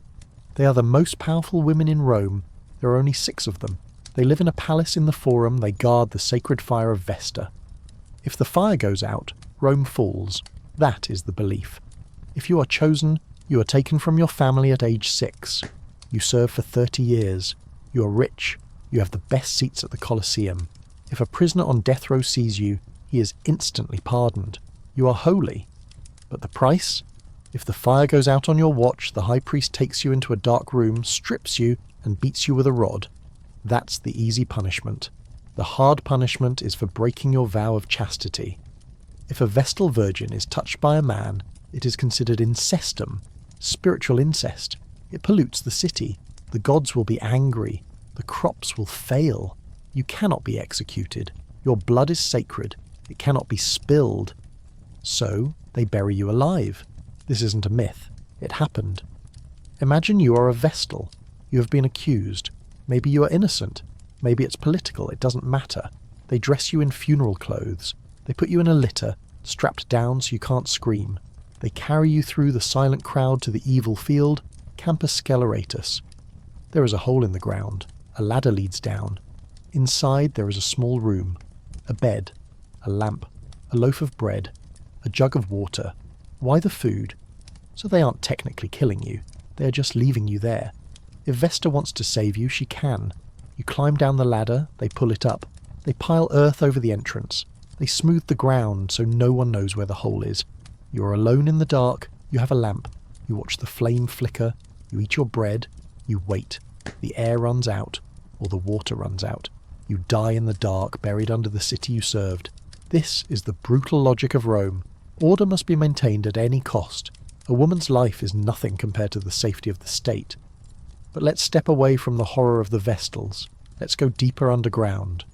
They are the most powerful women in Rome. There are only 6 of them. They live in a palace in the Forum. They guard the sacred fire of Vesta. If the fire goes out, Rome falls. That is the belief. If you are chosen, you are taken from your family at age 6. You serve for 30 years. You are rich. You have the best seats at the Colosseum. If a prisoner on death row sees you, he is instantly pardoned. You are holy. But the price? If the fire goes out on your watch, the high priest takes you into a dark room, strips you, and beats you with a rod. That's the easy punishment. The hard punishment is for breaking your vow of chastity. If a Vestal virgin is touched by a man, it is considered incestum, spiritual incest. It pollutes the city. The gods will be angry. The crops will fail. You cannot be executed. Your blood is sacred. It cannot be spilled. So they bury you alive. This isn't a myth. It happened. Imagine you are a Vestal. You have been accused. Maybe you are innocent. Maybe it's political. It doesn't matter. They dress you in funeral clothes. They put you in a litter, strapped down so you can't scream. They carry you through the silent crowd to the evil field, Campus Scelleratus. There is a hole in the ground. A ladder leads down. Inside there is a small room. A bed. A lamp. A loaf of bread. A jug of water. Why the food? So they aren't technically killing you. They are just leaving you there. If Vesta wants to save you, she can. You climb down the ladder, they pull it up. They pile earth over the entrance. They smooth the ground so no one knows where the hole is. You are alone in the dark. You have a lamp. You watch the flame flicker. You eat your bread. You wait. The air runs out, or the water runs out. You die in the dark, buried under the city you served. This is the brutal logic of Rome. Order must be maintained at any cost. A woman's life is nothing compared to the safety of the state. But let's step away from the horror of the Vestals. Let's go deeper underground.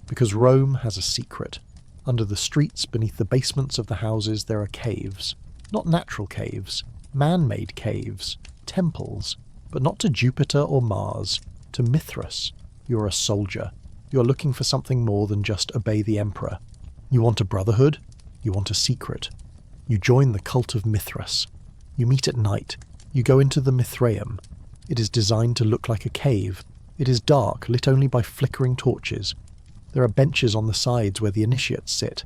Because Rome has a secret. Under the streets, beneath the basements of the houses, there are caves. Not natural caves. Man-made caves. Temples. But not to Jupiter or Mars. To Mithras. You're a soldier. You're looking for something more than just obey the emperor. You want a brotherhood? You want a secret. You join the cult of Mithras. You meet at night. You go into the Mithraeum. It is designed to look like a cave. It is dark, lit only by flickering torches. There are benches on the sides where the initiates sit.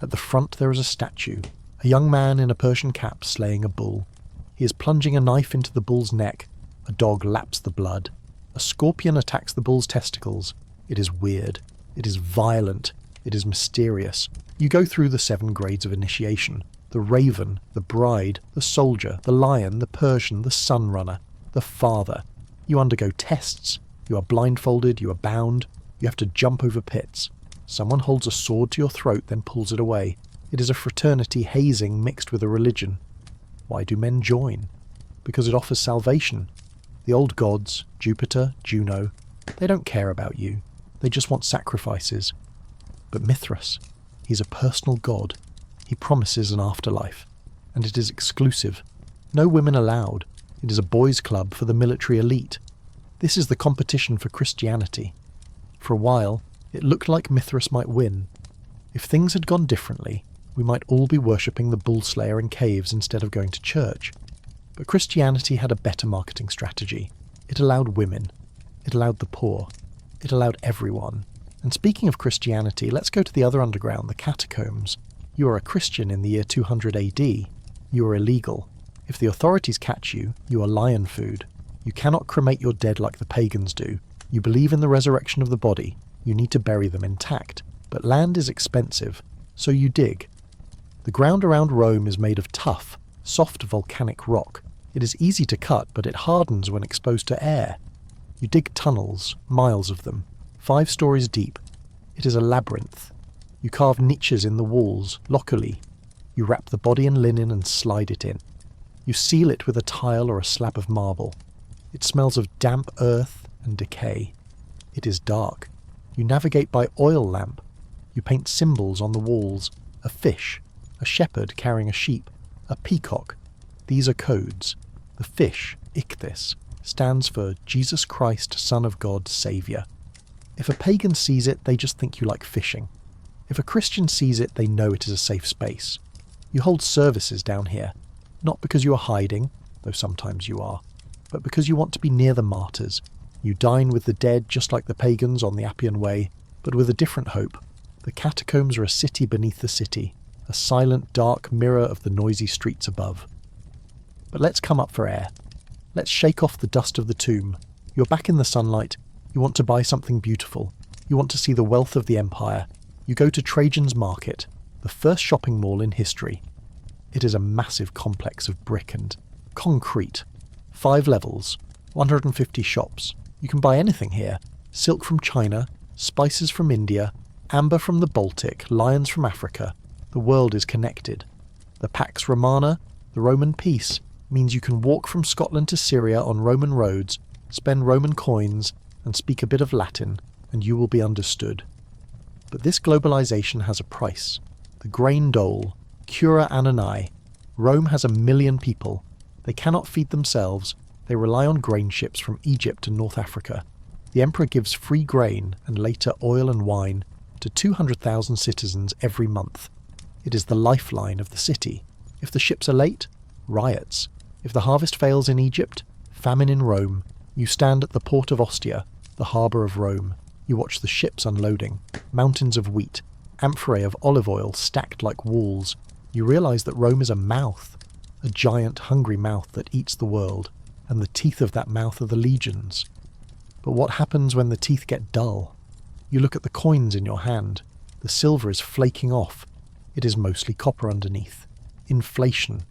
At the front there is a statue, a young man in a Persian cap slaying a bull. He is plunging a knife into the bull's neck. A dog laps the blood. A scorpion attacks the bull's testicles. It is weird. It is violent. It is mysterious. You go through the 7 grades of initiation. The raven, the bride, the soldier, the lion, the Persian, the sunrunner, the father. You undergo tests. You are blindfolded. You are bound. You have to jump over pits. Someone holds a sword to your throat, then pulls it away. It is a fraternity hazing mixed with a religion. Why do men join? Because it offers salvation. The old gods, Jupiter, Juno, they don't care about you. They just want sacrifices. But Mithras, he's a personal god. He promises an afterlife. And it is exclusive. No women allowed. It is a boys' club for the military elite. This is the competition for Christianity. For a while, it looked like Mithras might win. If things had gone differently, we might all be worshipping the bull slayer in caves instead of going to church. But Christianity had a better marketing strategy. It allowed women. It allowed the poor. It allowed everyone. And speaking of Christianity, let's go to the other underground, the catacombs. You are a Christian in the year 200 AD. You are illegal. If the authorities catch you, you are lion food. You cannot cremate your dead like the pagans do. You believe in the resurrection of the body. You need to bury them intact. But land is expensive, so you dig. The ground around Rome is made of tough, soft volcanic rock. It is easy to cut, but it hardens when exposed to air. You dig tunnels, miles of them, 5 stories deep. It is a labyrinth. You carve niches in the walls, locally. You wrap the body in linen and slide it in. You seal it with a tile or a slab of marble. It smells of damp earth and decay. It is dark. You navigate by oil lamp. You paint symbols on the walls. A fish, a shepherd carrying a sheep, a peacock. These are codes. The fish, ichthys, stands for Jesus Christ, Son of God, Saviour. If a pagan sees it, they just think you like fishing. If a Christian sees it, they know it is a safe space. You hold services down here, not because you are hiding, though sometimes you are, but because you want to be near the martyrs. You dine with the dead just like the pagans on the Appian Way, but with a different hope. The catacombs are a city beneath the city, a silent, dark mirror of the noisy streets above. But let's come up for air. Let's shake off the dust of the tomb. You're back in the sunlight. You want to buy something beautiful. You want to see the wealth of the empire. You go to Trajan's Market, the first shopping mall in history. It is a massive complex of brick and concrete. 5 levels, 150 shops. You can buy anything here. Silk from China, spices from India, amber from the Baltic, lions from Africa. The world is connected. The Pax Romana, the Roman peace, means you can walk from Scotland to Syria on Roman roads, spend Roman coins, and speak a bit of Latin, and you will be understood. But this globalization has a price. The grain dole, cura annani. Rome has 1 million people. They cannot feed themselves. They rely on grain ships from Egypt and North Africa. The emperor gives free grain and later oil and wine to 200,000 citizens every month. It is the lifeline of the city. If the ships are late, riots. If the harvest fails in Egypt, famine in Rome. You stand at the port of Ostia, the harbour of Rome. You watch the ships unloading, mountains of wheat, amphorae of olive oil stacked like walls. You realise that Rome is a mouth, a giant hungry mouth that eats the world, and the teeth of that mouth are the legions. But what happens when the teeth get dull? You look at the coins in your hand. The silver is flaking off. It is mostly copper underneath. Inflation.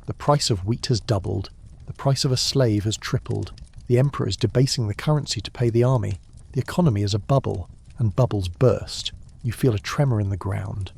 The price of wheat has doubled. The price of a slave has tripled. The emperor is debasing the currency to pay the army. The economy is a bubble, and bubbles burst. You feel a tremor in the ground.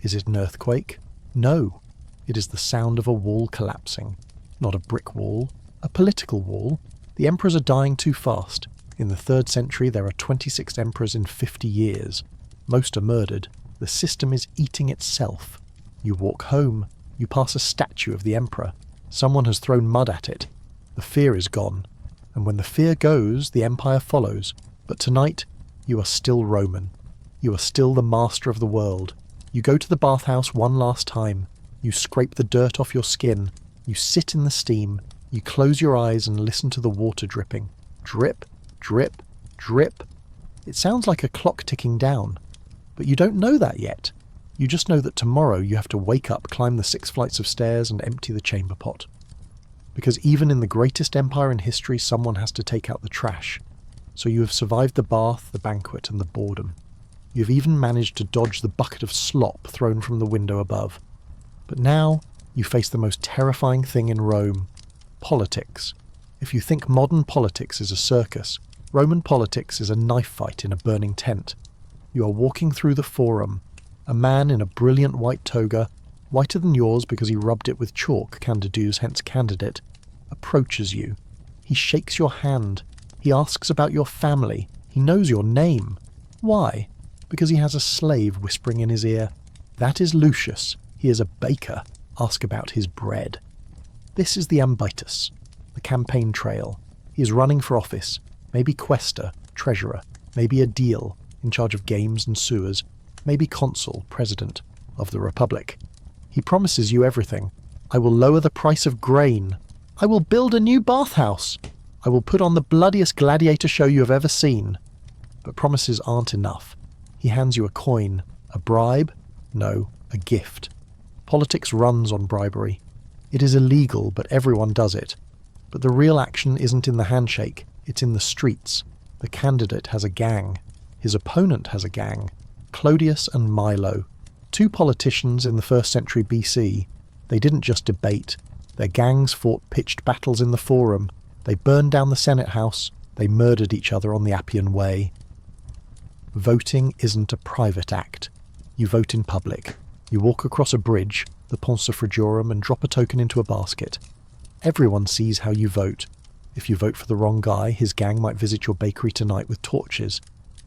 Is it an earthquake? No. It is the sound of a wall collapsing. Not a brick wall, a political wall. The emperors are dying too fast. In the 3rd century there are 26 emperors in 50 years. Most are murdered. The system is eating itself. You walk home. You pass a statue of the emperor. Someone has thrown mud at it. The fear is gone. And when the fear goes, the empire follows. But tonight, you are still Roman. You are still the master of the world. You go to the bathhouse one last time. You scrape the dirt off your skin. You sit in the steam. You close your eyes and listen to the water dripping. Drip, drip, drip. It sounds like a clock ticking down. But you don't know that yet. You just know that tomorrow you have to wake up, climb the 6 flights of stairs and empty the chamber pot. Because even in the greatest empire in history, someone has to take out the trash. So you have survived the bath, the banquet, and the boredom. You have even managed to dodge the bucket of slop thrown from the window above. But now you face the most terrifying thing in Rome: politics. If you think modern politics is a circus, Roman politics is a knife fight in a burning tent. You are walking through the forum. A man in a brilliant white toga, whiter than yours because he rubbed it with chalk, Candidu's hence candidate, approaches you. He shakes your hand. He asks about your family. He knows your name. Why? Because he has a slave whispering in his ear, "That is Lucius. He is a baker. Ask about his bread." This is the ambitus, the campaign trail. He is running for office, maybe quaestor, treasurer, maybe a deal, in charge of games and sewers, maybe consul, president of the Republic. He promises you everything. I will lower the price of grain. I will build a new bathhouse. I will put on the bloodiest gladiator show you have ever seen. But promises aren't enough. He hands you a coin. A bribe? No, a gift. Politics runs on bribery. It is illegal, but everyone does it. But the real action isn't in the handshake. It's in the streets. The candidate has a gang. His opponent has a gang. Clodius and Milo. 2 politicians in the 1st century BC. They didn't just debate. Their gangs fought pitched battles in the forum. They burned down the Senate House. They murdered each other on the Appian Way. Voting isn't a private act. You vote in public. You walk across a bridge, the Pont Suffragorum, and drop a token into a basket. Everyone sees how you vote. If you vote for the wrong guy, his gang might visit your bakery tonight with torches.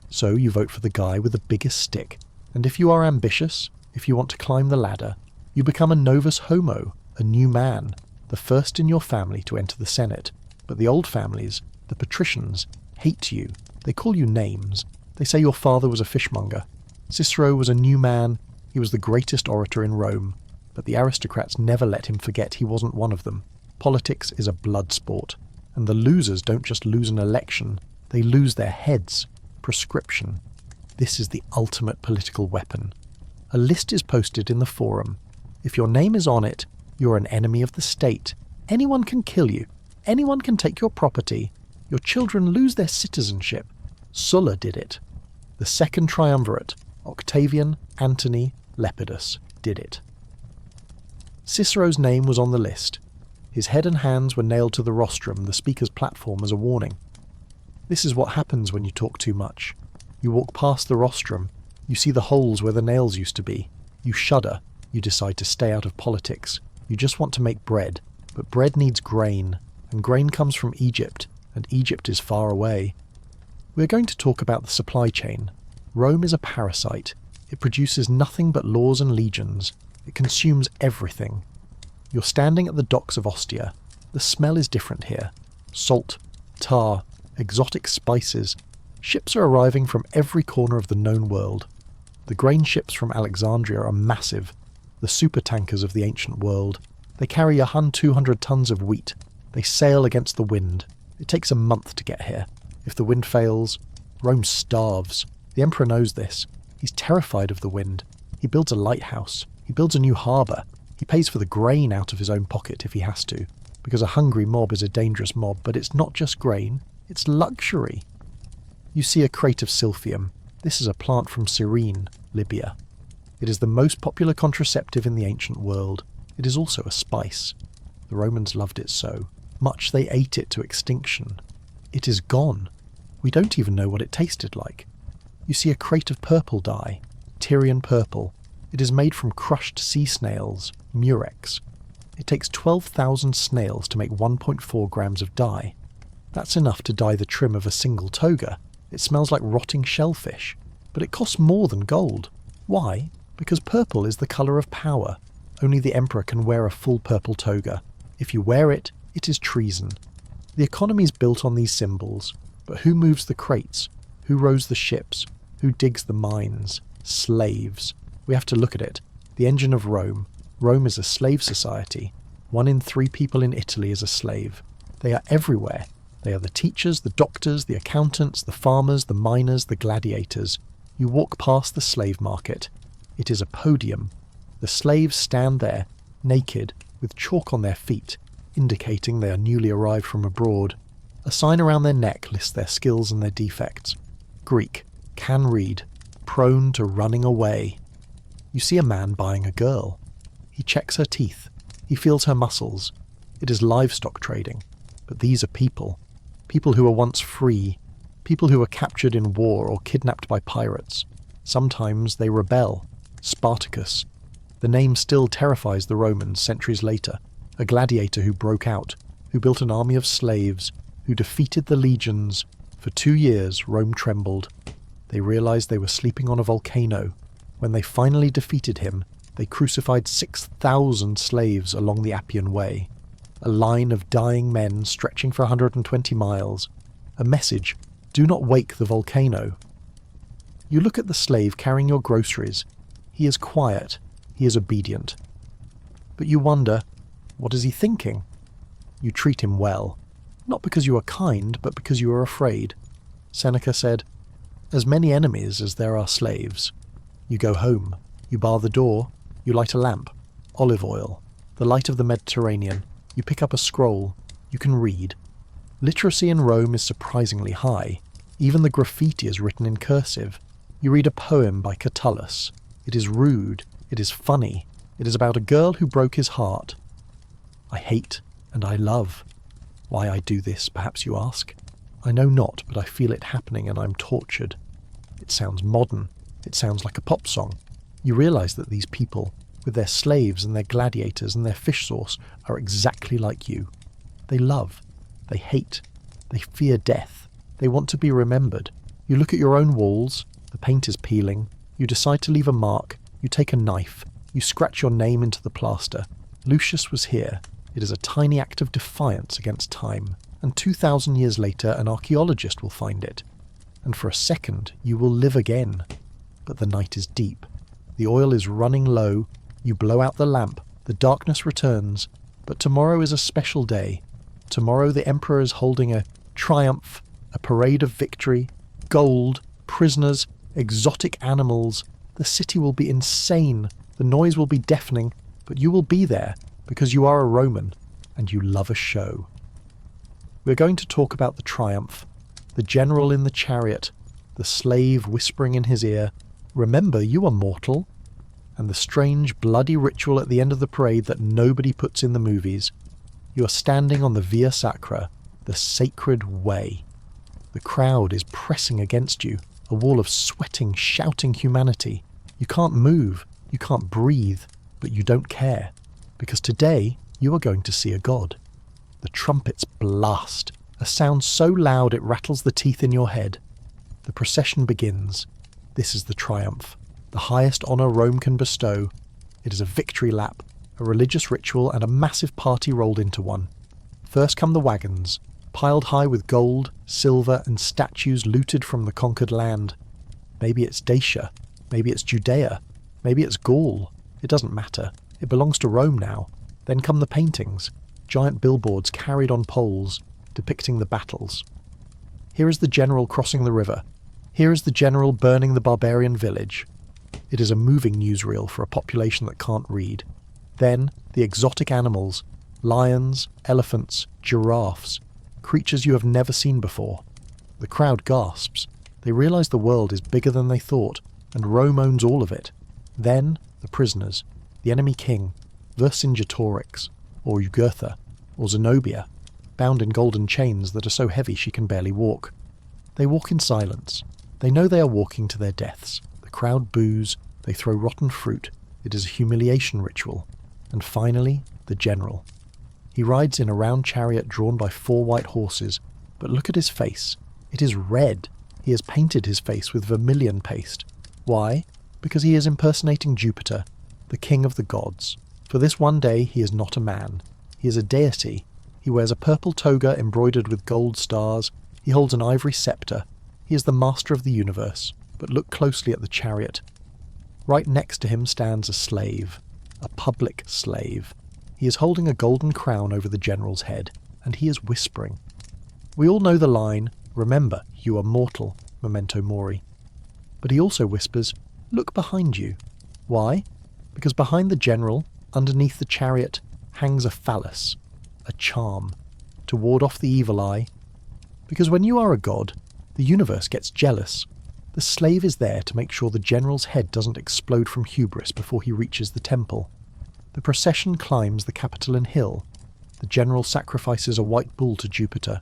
So you vote for the guy with the biggest stick. And if you are ambitious, if you want to climb the ladder, you become a novus homo, a new man, the first in your family to enter the Senate. But the old families, the patricians, hate you. They call you names. They say your father was a fishmonger. Cicero was a new man. He was the greatest orator in Rome. But the aristocrats never let him forget he wasn't one of them. Politics is a blood sport. And the losers don't just lose an election. They lose their heads. Prescription. This is the ultimate political weapon. A list is posted in the forum. If your name is on it, you're an enemy of the state. Anyone can kill you. Anyone can take your property. Your children lose their citizenship. Sulla did it. The second triumvirate, Octavian, Antony, Lepidus, did it. Cicero's name was on the list. His head and hands were nailed to the rostrum, the speaker's platform, as a warning. This is what happens when you talk too much. You walk past the rostrum. You see the holes where the nails used to be. You shudder. You decide to stay out of politics. You just want to make bread. But bread needs grain, and grain comes from Egypt, and Egypt is far away. We're going to talk about the supply chain. Rome is a parasite. It produces nothing but laws and legions. It consumes everything. You're standing at the docks of Ostia. The smell is different here. Salt, tar, exotic spices. Ships are arriving from every corner of the known world. The grain ships from Alexandria are massive. The supertankers of the ancient world. They carry 200 tons of wheat. They sail against the wind. It takes a month to get here. If the wind fails, Rome starves. The emperor knows this. He's terrified of the wind. He builds a lighthouse. He builds a new harbour. He pays for the grain out of his own pocket if he has to, because a hungry mob is a dangerous mob, but it's not just grain, it's luxury. You see a crate of silphium. This is a plant from Cyrene, Libya. It is the most popular contraceptive in the ancient world. It is also a spice. The Romans loved it so much they ate it to extinction. It is gone. We don't even know what it tasted like. You see a crate of purple dye, Tyrian purple. It is made from crushed sea snails, murex. It takes 12,000 snails to make 1.4 grams of dye. That's enough to dye the trim of a single toga. It smells like rotting shellfish, but it costs more than gold. Why? Because purple is the colour of power. Only the emperor can wear a full purple toga. If you wear it, it is treason. The economy is built on these symbols, but who moves the crates? Who rows the ships? Who digs the mines? Slaves. We have to look at it. The engine of Rome. Rome is a slave society. 1 in 3 people in Italy is a slave. They are everywhere. They are the teachers, the doctors, the accountants, the farmers, the miners, the gladiators. You walk past the slave market. It is a podium. The slaves stand there, naked, with chalk on their feet, indicating they are newly arrived from abroad. A sign around their neck lists their skills and their defects. Greek, can read, prone to running away. You see a man buying a girl. He checks her teeth. He feels her muscles. It is livestock trading. But these are people. People who were once free. People who were captured in war or kidnapped by pirates. Sometimes they rebel. Spartacus. The name still terrifies the Romans centuries later. A gladiator who broke out, who built an army of slaves, who defeated the legions. For 2 years, Rome trembled. They realized they were sleeping on a volcano. When they finally defeated him, they crucified 6,000 slaves along the Appian Way. A line of dying men stretching for 120 miles. A message, do not wake the volcano. You look at the slave carrying your groceries. He is quiet. He is obedient. But you wonder, what is he thinking? You treat him well. Not because you are kind, but because you are afraid. Seneca said, as many enemies as there are slaves. You go home. You bar the door. You light a lamp. Olive oil. The light of the Mediterranean. You pick up a scroll. You can read. Literacy in Rome is surprisingly high. Even the graffiti is written in cursive. You read a poem by Catullus. It is rude. It is funny. It is about a girl who broke his heart. I hate and I love. Why I do this, perhaps you ask? I know not, but I feel it happening and I'm tortured. It sounds modern. It sounds like a pop song. You realise that these people, with their slaves and their gladiators and their fish sauce, are exactly like you. They love. They hate. They fear death. They want to be remembered. You look at your own walls. The paint is peeling. You decide to leave a mark. You take a knife. You scratch your name into the plaster. Lucius was here. It is a tiny act of defiance against time. And 2,000 years later, an archaeologist will find it. And for a second, you will live again. But the night is deep. The oil is running low. You blow out the lamp. The darkness returns. But tomorrow is a special day. Tomorrow the emperor is holding a triumph, a parade of victory, gold, prisoners, exotic animals. The city will be insane, the noise will be deafening, but you will be there because you are a Roman and you love a show. We're going to talk about the triumph, the general in the chariot, the slave whispering in his ear, "Remember, you are mortal," and the strange, bloody ritual at the end of the parade that nobody puts in the movies. You are standing on the Via Sacra, the sacred way. The crowd is pressing against you, a wall of sweating, shouting humanity. You can't move, you can't breathe, but you don't care, because today you are going to see a god. The trumpets blast, a sound so loud it rattles the teeth in your head. The procession begins. This is the triumph, the highest honour Rome can bestow. It is a victory lap, a religious ritual and a massive party rolled into one. First come the wagons, piled high with gold, silver and statues looted from the conquered land. Maybe it's Dacia, maybe it's Judea, maybe it's Gaul. It doesn't matter. It belongs to Rome now. Then come the paintings, giant billboards carried on poles, depicting the battles. Here is the general crossing the river. Here is the general burning the barbarian village. It is a moving newsreel for a population that can't read. Then the exotic animals, lions, elephants, giraffes, creatures you have never seen before. The crowd gasps. They realize the world is bigger than they thought, and Rome owns all of it. Then the prisoners, the enemy king, Vercingetorix, or Jugurtha, or Zenobia, bound in golden chains that are so heavy she can barely walk. They walk in silence. They know they are walking to their deaths. The crowd boos, they throw rotten fruit. It is a humiliation ritual. And finally, the general. He rides in a round chariot drawn by 4 white horses, but look at his face. It is red. He has painted his face with vermilion paste. Why? Because he is impersonating Jupiter, the king of the gods. For this one day he is not a man. He is a deity. He wears a purple toga embroidered with gold stars. He holds an ivory scepter. He is the master of the universe. But look closely at the chariot. Right next to him stands a slave, a public slave. He is holding a golden crown over the general's head, and he is whispering. We all know the line, "Remember, you are mortal, memento mori." But he also whispers, "Look behind you." Why? Because behind the general, underneath the chariot, hangs a phallus, a charm, to ward off the evil eye. Because when you are a god, the universe gets jealous. The slave is there to make sure the general's head doesn't explode from hubris before he reaches the temple. The procession climbs the Capitoline Hill. The general sacrifices a white bull to Jupiter.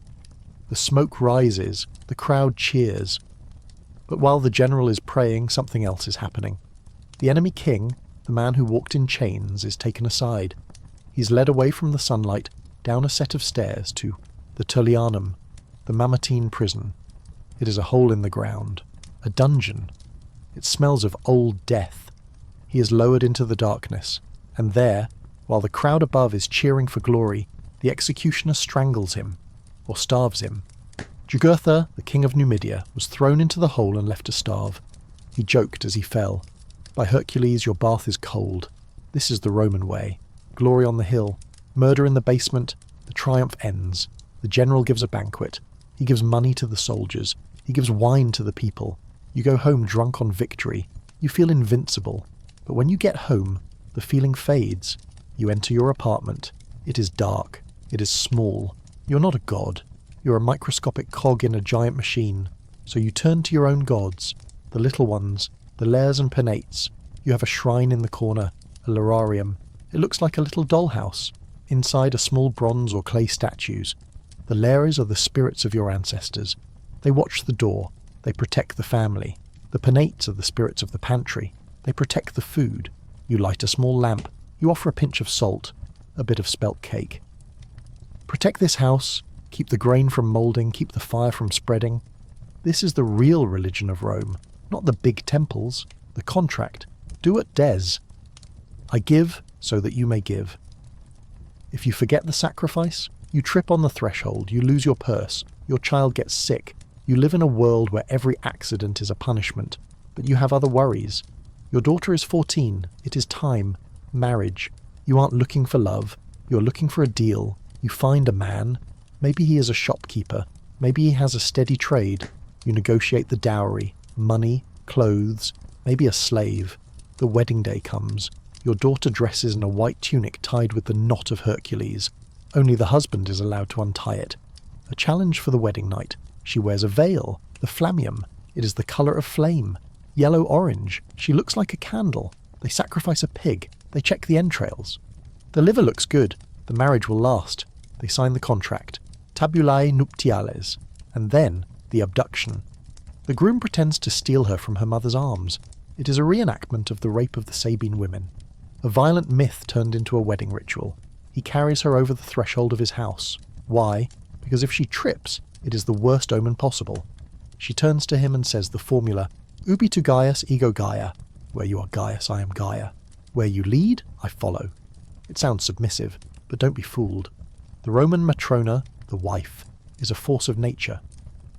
The smoke rises, the crowd cheers. But while the general is praying, something else is happening. The enemy king, the man who walked in chains, is taken aside. He's led away from the sunlight, down a set of stairs to the Tullianum, the Mamertine prison. It is a hole in the ground, a dungeon. It smells of old death. He is lowered into the darkness, and there, while the crowd above is cheering for glory, the executioner strangles him, or starves him. Jugurtha, the king of Numidia, was thrown into the hole and left to starve. He joked as he fell. "By Hercules, your bath is cold. This is the Roman way. Glory on the hill, murder in the basement, the triumph ends. The general gives a banquet. He gives money to the soldiers. He gives wine to the people. You go home drunk on victory. You feel invincible. But when you get home, the feeling fades. You enter your apartment. It is dark. It is small. You're not a god. You're a microscopic cog in a giant machine. So you turn to your own gods, the little ones, the lares and penates. You have a shrine in the corner, a lararium. It looks like a little dollhouse. Inside are small bronze or clay statues. The lares are the spirits of your ancestors. They watch the door. They protect the family. The penates are the spirits of the pantry. They protect the food. You light a small lamp. You offer a pinch of salt, a bit of spelt cake. Protect this house. Keep the grain from moulding. Keep the fire from spreading. This is the real religion of Rome, not the big temples. The contract. Do it des. I give so that you may give. If you forget the sacrifice, you trip on the threshold, you lose your purse, your child gets sick. You live in a world where every accident is a punishment, but you have other worries. Your daughter is 14. It is time. Marriage. You aren't looking for love. You're looking for a deal. You find a man. Maybe he is a shopkeeper. Maybe he has a steady trade. You negotiate the dowry, money, clothes, maybe a slave. The wedding day comes. Your daughter dresses in a white tunic tied with the knot of Hercules. Only the husband is allowed to untie it. A challenge for the wedding night. She wears a veil, the flammium. It is the colour of flame. Yellow-orange. She looks like a candle. They sacrifice a pig. They check the entrails. The liver looks good. The marriage will last. They sign the contract. Tabulae nuptiales. And then, the abduction. The groom pretends to steal her from her mother's arms. It is a reenactment of the rape of the Sabine women. A violent myth turned into a wedding ritual. He carries her over the threshold of his house. Why? Because if she trips, it is the worst omen possible. She turns to him and says the formula, Ubi tu Gaius ego Gaia. Where you are Gaius, I am Gaia. Where you lead, I follow. It sounds submissive, but don't be fooled. The Roman matrona, the wife, is a force of nature.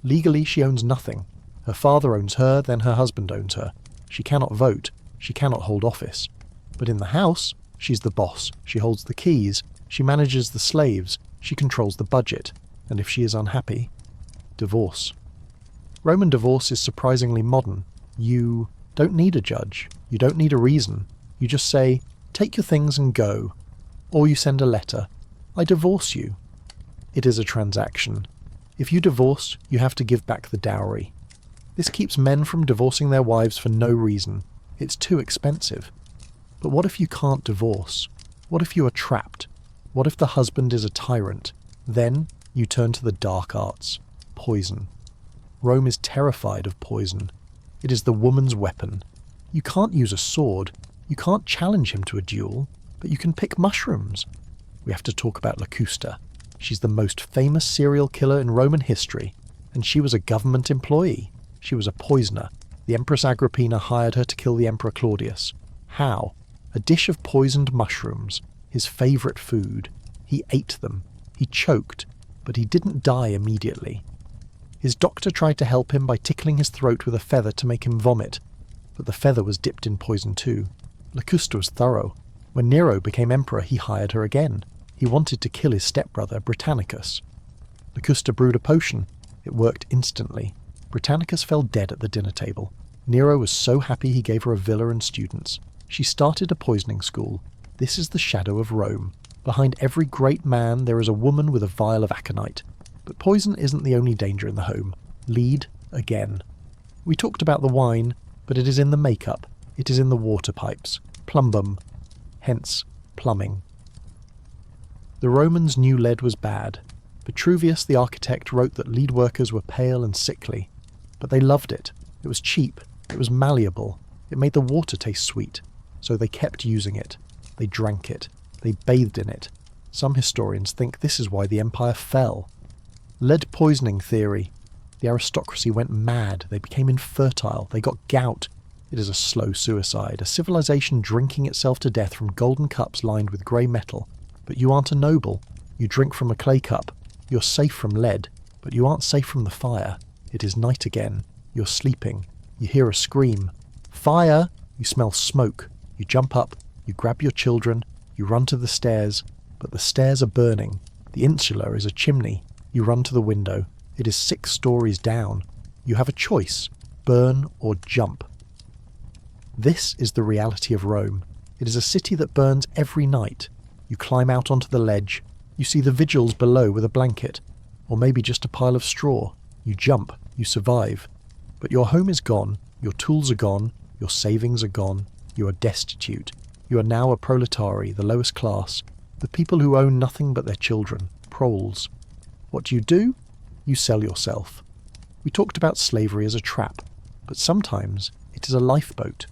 Legally, she owns nothing. Her father owns her, then her husband owns her. She cannot vote. She cannot hold office. But in the house, she's the boss. She holds the keys. She manages the slaves. She controls the budget. And if she is unhappy, divorce. Roman divorce is surprisingly modern. You don't need a judge. You don't need a reason. You just say, take your things and go. Or you send a letter. I divorce you. It is a transaction. If you divorce, you have to give back the dowry. This keeps men from divorcing their wives for no reason. It's too expensive. But what if you can't divorce? What if you are trapped? What if the husband is a tyrant? Then you turn to the dark arts. Poison. Rome is terrified of poison. It is the woman's weapon. You can't use a sword. You can't challenge him to a duel. But you can pick mushrooms. We have to talk about Locusta. She's the most famous serial killer in Roman history. And she was a government employee. She was a poisoner. The Empress Agrippina hired her to kill the Emperor Claudius. How? A dish of poisoned mushrooms. His favourite food. He ate them. He choked. But he didn't die immediately. His doctor tried to help him by tickling his throat with a feather to make him vomit. But the feather was dipped in poison too. Locusta was thorough. When Nero became emperor, he hired her again. He wanted to kill his stepbrother, Britannicus. Locusta brewed a potion. It worked instantly. Britannicus fell dead at the dinner table. Nero was so happy he gave her a villa and students. She started a poisoning school. This is the shadow of Rome. Behind every great man there is a woman with a vial of aconite. But poison isn't the only danger in the home. Lead again. We talked about the wine, but it is in the makeup. It is in the water pipes. Plumbum. Hence, plumbing. The Romans knew lead was bad. Vitruvius, the architect, wrote that lead workers were pale and sickly. But they loved it. It was cheap. It was malleable. It made the water taste sweet. So they kept using it. They drank it. They bathed in it. Some historians think this is why the empire fell. Lead poisoning theory. The aristocracy went mad. They became infertile. They got gout. It is a slow suicide, a civilization drinking itself to death from golden cups lined with grey metal. But you aren't a noble. You drink from a clay cup. You're safe from lead, but you aren't safe from the fire. It is night again. You're sleeping. You hear a scream. Fire! You smell smoke. You jump up. You grab your children. You run to the stairs. But the stairs are burning. The insula is a chimney. You run to the window. It is 6 stories down. You have a choice. Burn or jump. This is the reality of Rome. It is a city that burns every night. You climb out onto the ledge. You see the vigils below with a blanket. Or maybe just a pile of straw. You jump. You survive. But your home is gone. Your tools are gone. Your savings are gone. You are destitute. You are now a proletari, the lowest class. The people who own nothing but their children. Proles. What do? You sell yourself. We talked about slavery as a trap. But sometimes it is a lifeboat.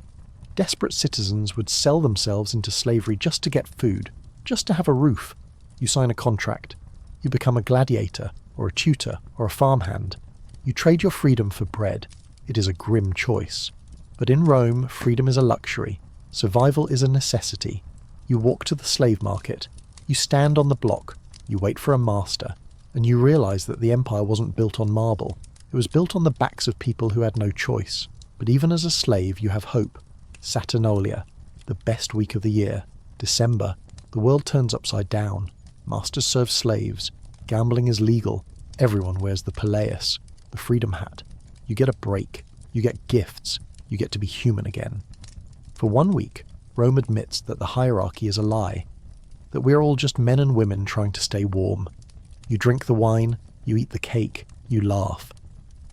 Desperate citizens would sell themselves into slavery just to get food. Just to have a roof. You sign a contract. You become a gladiator, or a tutor, or a farmhand. You trade your freedom for bread. It is a grim choice. But in Rome, freedom is a luxury. Survival is a necessity. You walk to the slave market. You stand on the block. You wait for a master. And you realise that the empire wasn't built on marble. It was built on the backs of people who had no choice. But even as a slave, you have hope. Saturnalia, the best week of the year. December, the world turns upside down. Masters serve slaves. Gambling is legal. Everyone wears the pileus, the freedom hat. You get a break. You get gifts. You get to be human again. For 1 week, Rome admits that the hierarchy is a lie, that we're all just men and women trying to stay warm. You drink the wine, you eat the cake, you laugh.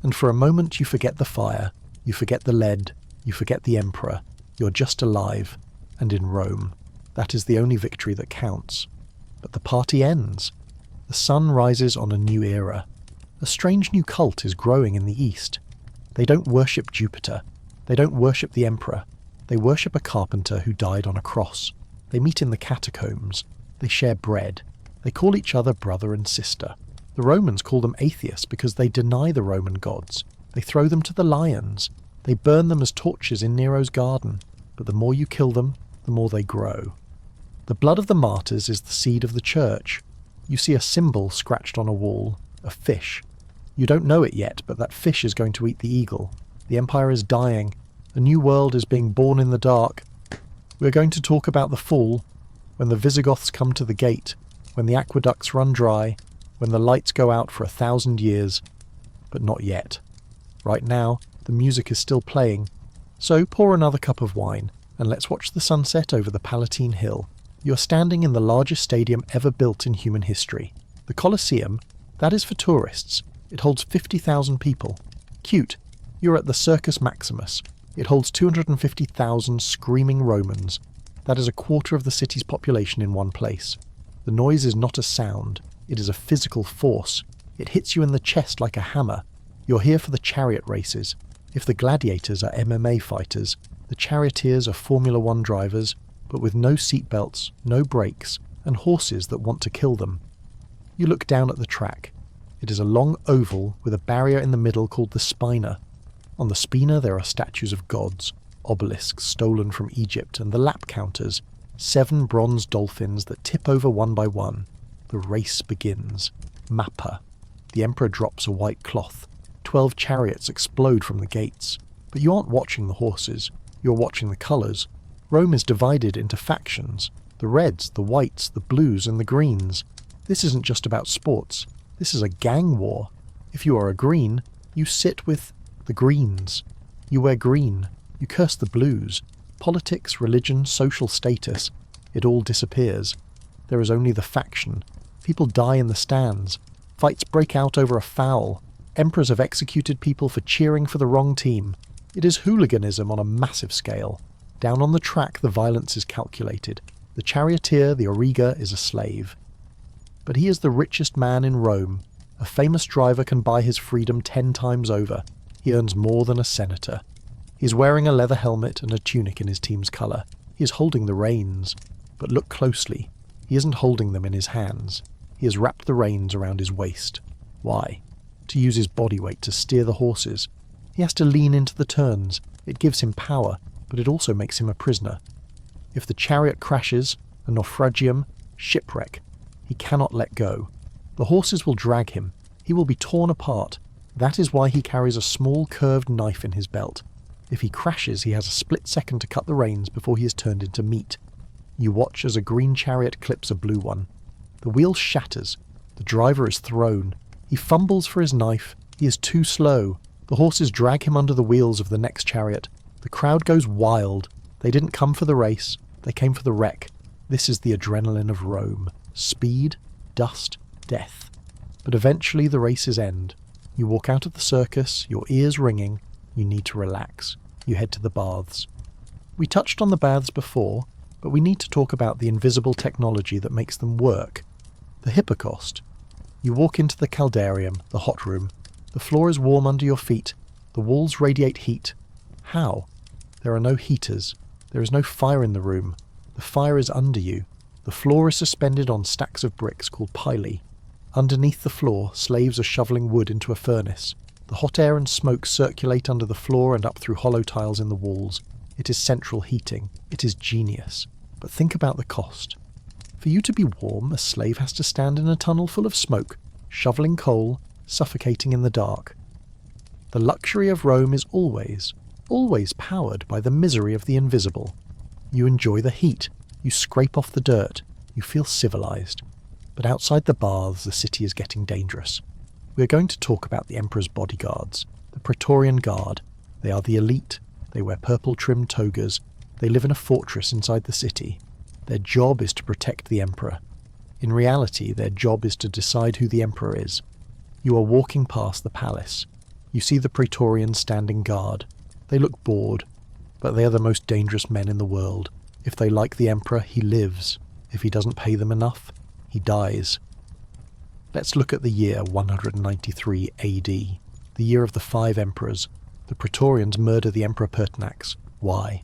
And for a moment you forget the fire, you forget the lead, you forget the emperor. You're just alive, and in Rome. That is the only victory that counts. But the party ends. The sun rises on a new era. A strange new cult is growing in the east. They don't worship Jupiter. They don't worship the emperor. They worship a carpenter who died on a cross. They meet in the catacombs. They share bread. They call each other brother and sister. The Romans call them atheists because they deny the Roman gods. They throw them to the lions. They burn them as torches in Nero's garden. But the more you kill them, the more they grow. The blood of the martyrs is the seed of the church. You see a symbol scratched on a wall, a fish. You don't know it yet, but that fish is going to eat the eagle. The empire is dying. A new world is being born in the dark. We're going to talk about the fall, when the Visigoths come to the gate, when the aqueducts run dry, when the lights go out for 1,000 years. But not yet. Right now, the music is still playing. So pour another cup of wine, and let's watch the sunset over the Palatine Hill. You're standing in the largest stadium ever built in human history. The Colosseum, that is for tourists. It holds 50,000 people. Cute. You're at the Circus Maximus. It holds 250,000 screaming Romans. That is a quarter of the city's population in one place. The noise is not a sound. It is a physical force. It hits you in the chest like a hammer. You're here for the chariot races. If the gladiators are MMA fighters, the charioteers are Formula One drivers, but with no seatbelts, no brakes, and horses that want to kill them. You look down at the track. It is a long oval with a barrier in the middle called the spina. On the spina there are statues of gods, obelisks stolen from Egypt, and the lap counters, 7 bronze dolphins that tip over one by one. The race begins. Mappa. The emperor drops a white cloth. 12 chariots explode from the gates. But you aren't watching the horses. You're watching the colours. Rome is divided into factions. The reds, the whites, the blues, and the greens. This isn't just about sports. This is a gang war. If you are a green, you sit with the greens. You wear green. You curse the blues. Politics, religion, social status. It all disappears. There is only the faction. People die in the stands. Fights break out over a foul. Emperors have executed people for cheering for the wrong team. It is hooliganism on a massive scale. Down on the track, the violence is calculated. The charioteer, the auriga, is a slave. But he is the richest man in Rome. A famous driver can buy his freedom 10 times over. He earns more than a senator. He is wearing a leather helmet and a tunic in his team's colour. He is holding the reins. But look closely. He isn't holding them in his hands. He has wrapped the reins around his waist. Why? To use his body weight to steer the horses. He has to lean into the turns. It gives him power, but it also makes him a prisoner. If the chariot crashes, a naufragium, shipwreck, he cannot let go. The horses will drag him. He will be torn apart. That is why he carries a small curved knife in his belt. If he crashes, he has a split second to cut the reins before he is turned into meat. You watch as a green chariot clips a blue one. The wheel shatters. The driver is thrown. He fumbles for his knife. He is too slow. The horses drag him under the wheels of the next chariot. The crowd goes wild. They didn't come for the race. They came for the wreck. This is the adrenaline of Rome. Speed, dust, death. But eventually the races end. You walk out of the circus, your ears ringing. You need to relax. You head to the baths. We touched on the baths before, but we need to talk about the invisible technology that makes them work. The hippocaust. You walk into the caldarium, the hot room. The floor is warm under your feet. The walls radiate heat. How? There are no heaters. There is no fire in the room. The fire is under you. The floor is suspended on stacks of bricks called pili. Underneath the floor, slaves are shoveling wood into a furnace. The hot air and smoke circulate under the floor and up through hollow tiles in the walls. It is central heating. It is genius. But think about the cost. For you to be warm, a slave has to stand in a tunnel full of smoke, shoveling coal, suffocating in the dark. The luxury of Rome is always powered by the misery of the invisible. You enjoy the heat. You scrape off the dirt. You feel civilized. But outside the baths, the city is getting dangerous. We are going to talk about the emperor's bodyguards, the Praetorian Guard. They are the elite. They wear purple-trimmed togas. They live in a fortress inside the city. Their job is to protect the emperor. In reality, their job is to decide who the emperor is. You are walking past the palace. You see the Praetorians standing guard. They look bored, but they are the most dangerous men in the world. If they like the emperor, he lives. If he doesn't pay them enough, he dies. Let's look at the year 193 AD, the year of the 5 emperors. The Praetorians murder the Emperor Pertinax. Why?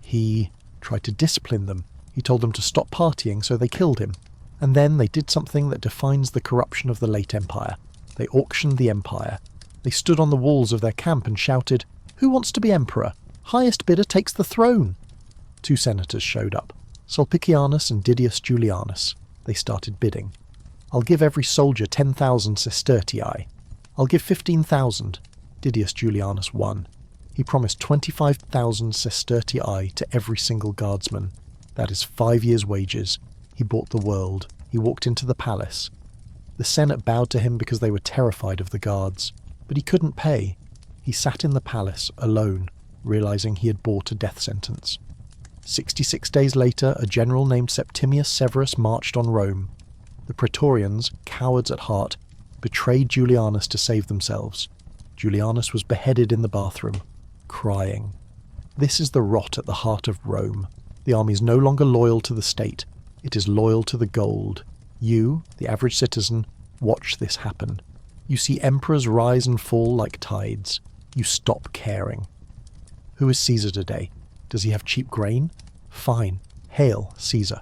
He tried to discipline them. He told them to stop partying, so they killed him. And then they did something that defines the corruption of the late empire. They auctioned the empire. They stood on the walls of their camp and shouted, "Who wants to be emperor? Highest bidder takes the throne." 2 senators showed up, Sulpicianus and Didius Julianus. They started bidding. "I'll give every soldier 10,000 sestertii. I'll give 15,000. Didius Julianus won. He promised 25,000 sestertii to every single guardsman. That is 5 years' wages. He bought the world. He walked into the palace. The Senate bowed to him because they were terrified of the guards. But he couldn't pay. He sat in the palace, alone, realizing he had bought a death sentence. 66 days later, a general named Septimius Severus marched on Rome. The Praetorians, cowards at heart, betrayed Julianus to save themselves. Julianus was beheaded in the bathroom, crying. This is the rot at the heart of Rome. The army is no longer loyal to the state. It is loyal to the gold. You, the average citizen, watch this happen. You see emperors rise and fall like tides. You stop caring. Who is Caesar today? Does he have cheap grain? Fine. Hail, Caesar.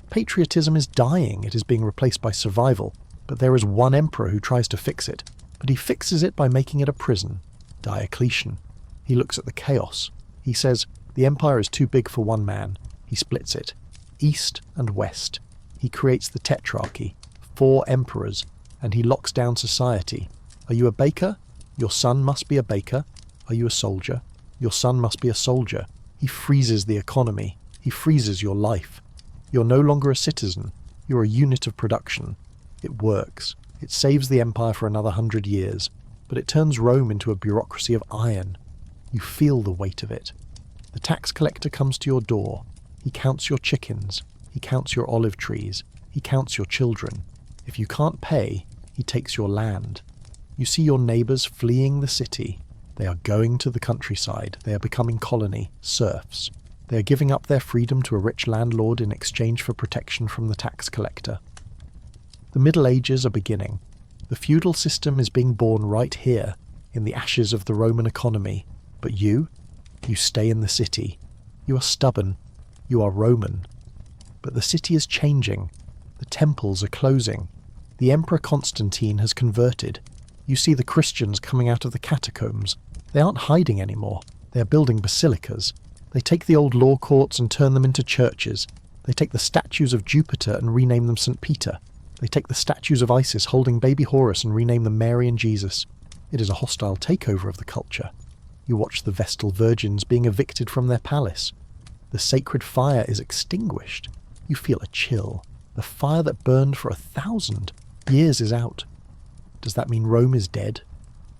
Patriotism is dying. It is being replaced by survival. But there is one emperor who tries to fix it. But he fixes it by making it a prison. Diocletian. He looks at the chaos. He says, the empire is too big for one man. He splits it. East and west. He creates the tetrarchy. 4 emperors. And he locks down society. Are you a baker? Your son must be a baker. Are you a soldier? Your son must be a soldier. He freezes the economy. He freezes your life. You're no longer a citizen. You're a unit of production. It works. It saves the empire for another 100 years. But it turns Rome into a bureaucracy of iron. You feel the weight of it. The tax collector comes to your door. He counts your chickens. He counts your olive trees. He counts your children. If you can't pay, he takes your land. You see your neighbours fleeing the city. They are going to the countryside. They are becoming colony, serfs. They are giving up their freedom to a rich landlord in exchange for protection from the tax collector. The Middle Ages are beginning. The feudal system is being born right here, in the ashes of the Roman economy. But you stay in the city. You are stubborn. You are Roman. But the city is changing. The temples are closing. The Emperor Constantine has converted. You see the Christians coming out of the catacombs. They aren't hiding anymore. They are building basilicas. They take the old law courts and turn them into churches. They take the statues of Jupiter and rename them St. Peter. They take the statues of Isis holding baby Horus and rename them Mary and Jesus. It is a hostile takeover of the culture. You watch the Vestal Virgins being evicted from their palace. The sacred fire is extinguished. You feel a chill. The fire that burned for 1,000 years is out. Does that mean Rome is dead?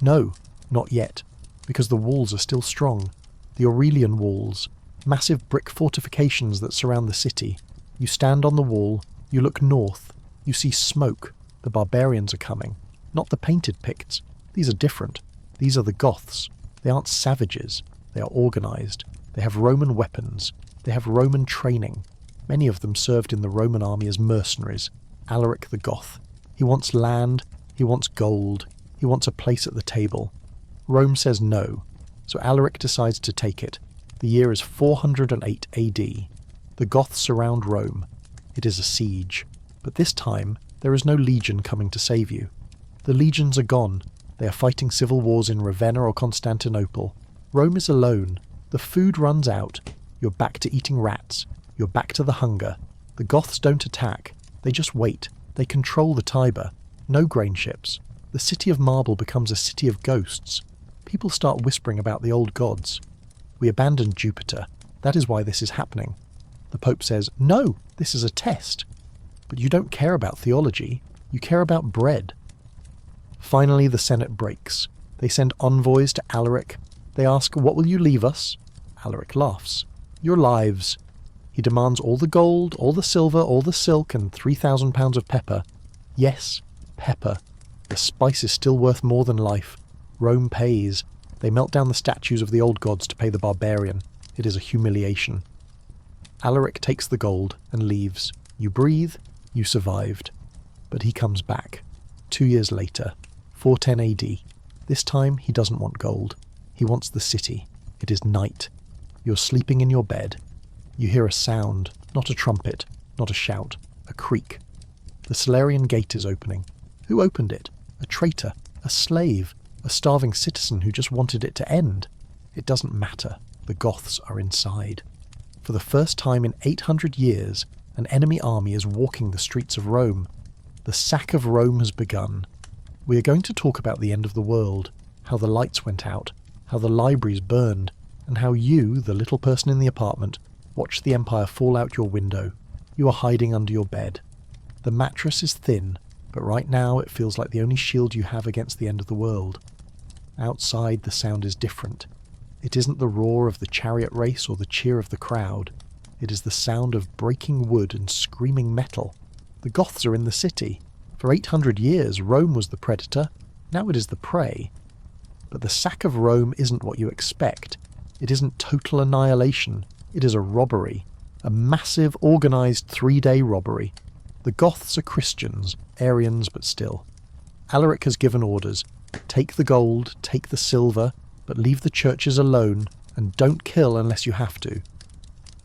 No, not yet, because the walls are still strong. The Aurelian walls, massive brick fortifications that surround the city. You stand on the wall, you look north, you see smoke. The barbarians are coming. Not the painted Picts. These are different. These are the Goths. They aren't savages. They are organised. They have Roman weapons. They have Roman training. Many of them served in the Roman army as mercenaries. Alaric the Goth. He wants land. He wants gold. He wants a place at the table. Rome says no. So Alaric decides to take it. The year is 408 AD. The Goths surround Rome. It is a siege. But this time, there is no legion coming to save you. The legions are gone. They are fighting civil wars in Ravenna or Constantinople. Rome is alone. The food runs out. You're back to eating rats. You're back to the hunger. The Goths don't attack. They just wait. They control the Tiber. No grain ships. The city of marble becomes a city of ghosts. People start whispering about the old gods. We abandoned Jupiter. That is why this is happening. The Pope says, no, this is a test. But you don't care about theology. You care about bread. Finally, the Senate breaks. They send envoys to Alaric. They ask, "What will you leave us?" Alaric laughs. "Your lives." He demands all the gold, all the silver, all the silk, and 3,000 pounds of pepper. Yes, pepper. The spice is still worth more than life. Rome pays. They melt down the statues of the old gods to pay the barbarian. It is a humiliation. Alaric takes the gold and leaves. You breathe, you survived. But he comes back. 2 years later, 410 AD. This time he doesn't want gold. He wants the city. It is night. You're sleeping in your bed. You hear a sound, not a trumpet, not a shout, a creak. The Salarian gate is opening. Who opened it? A traitor, a slave, a starving citizen who just wanted it to end. It doesn't matter. The Goths are inside. For the first time in 800 years, an enemy army is walking the streets of Rome. The sack of Rome has begun. We are going to talk about the end of the world, how the lights went out, how the libraries burned, and how you, the little person in the apartment, watched the Empire fall out your window. You are hiding under your bed. The mattress is thin, but right now it feels like the only shield you have against the end of the world. Outside, the sound is different. It isn't the roar of the chariot race or the cheer of the crowd. It is the sound of breaking wood and screaming metal. The Goths are in the city. For 800 years, Rome was the predator. Now it is the prey. But the sack of Rome isn't what you expect. It isn't total annihilation. It is a robbery. A massive, organised 3-day robbery. The Goths are Christians, Arians but still. Alaric has given orders. Take the gold, take the silver, but leave the churches alone, and don't kill unless you have to.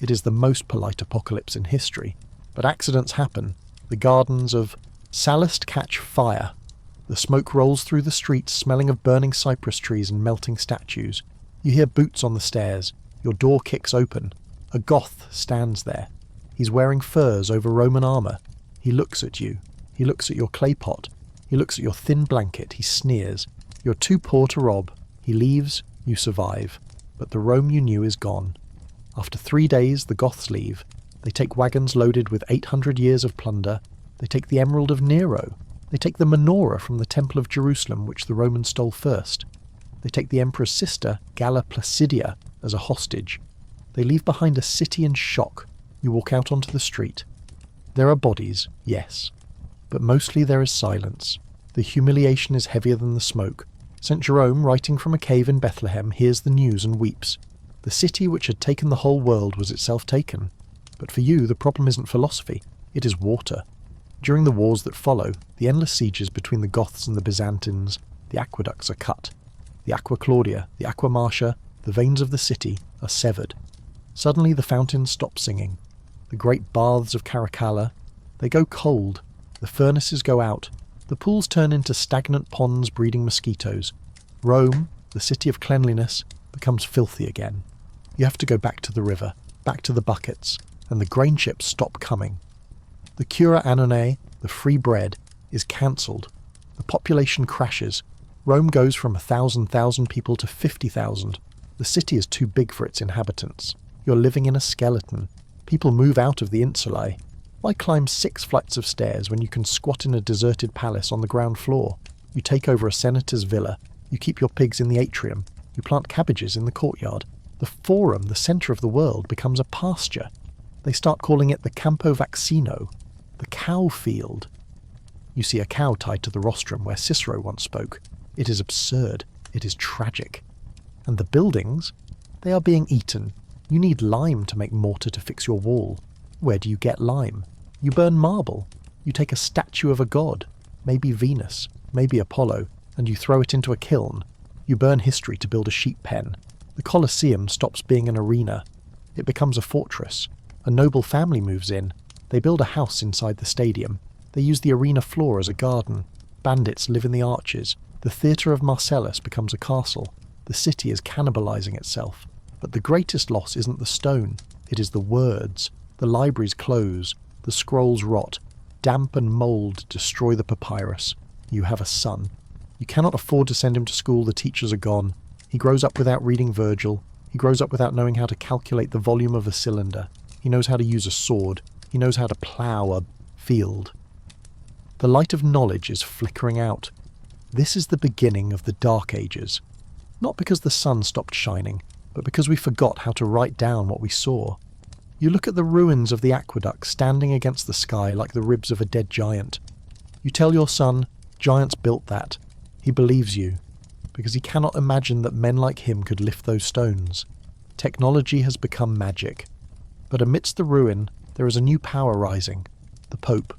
It is the most polite apocalypse in history, but accidents happen. The gardens of Sallust catch fire. The smoke rolls through the streets, smelling of burning cypress trees and melting statues. You hear boots on the stairs. Your door kicks open. A Goth stands there. He's wearing furs over Roman armour. He looks at you. He looks at your clay pot. He looks at your thin blanket. He sneers. You're too poor to rob. He leaves. You survive. But the Rome you knew is gone. After 3 days, the Goths leave. They take wagons loaded with 800 years of plunder. They take the Emerald of Nero. They take the menorah from the Temple of Jerusalem, which the Romans stole first. They take the emperor's sister, Galla Placidia, as a hostage. They leave behind a city in shock. You walk out onto the street. There are bodies, yes. But mostly there is silence. The humiliation is heavier than the smoke. St. Jerome, writing from a cave in Bethlehem, hears the news and weeps. The city which had taken the whole world was itself taken. But for you, the problem isn't philosophy. It is water. During the wars that follow, the endless sieges between the Goths and the Byzantines, the aqueducts are cut. The Aqua Claudia, the Aqua Marcia, the veins of the city are severed. Suddenly the fountains stop singing. The great baths of Caracalla, they go cold. The furnaces go out. The pools turn into stagnant ponds breeding mosquitoes. Rome, the city of cleanliness, becomes filthy again. You have to go back to the river, back to the buckets, and the grain ships stop coming. The cura annonay, the free bread, is cancelled. The population crashes. Rome goes from 1,000 people to 50,000. The city is too big for its inhabitants. You're living in a skeleton. People move out of the insulae. Why climb 6 flights of stairs when you can squat in a deserted palace on the ground floor? You take over a senator's villa. You keep your pigs in the atrium. You plant cabbages in the courtyard. The forum, the centre of the world, becomes a pasture. They start calling it the Campo Vaccino, the cow field. You see a cow tied to the rostrum where Cicero once spoke. It is absurd. It is tragic. And the buildings? They are being eaten. You need lime to make mortar to fix your wall. Where do you get lime? You burn marble. You take a statue of a god, maybe Venus, maybe Apollo, and you throw it into a kiln. You burn history to build a sheep pen. The Colosseum stops being an arena. It becomes a fortress. A noble family moves in. They build a house inside the stadium. They use the arena floor as a garden. Bandits live in the arches. The theatre of Marcellus becomes a castle. The city is cannibalizing itself. But the greatest loss isn't the stone. It is the words. The libraries close. The scrolls rot. Damp and mould destroy the papyrus. You have a son. You cannot afford to send him to school. The teachers are gone. He grows up without reading Virgil. He grows up without knowing how to calculate the volume of a cylinder. He knows how to use a sword. He knows how to plough a field. The light of knowledge is flickering out. This is the beginning of the Dark Ages. Not because the sun stopped shining, but because we forgot how to write down what we saw. You look at the ruins of the aqueduct standing against the sky like the ribs of a dead giant. You tell your son, giants built that. He believes you, because he cannot imagine that men like him could lift those stones. Technology has become magic. But amidst the ruin, there is a new power rising. The Pope.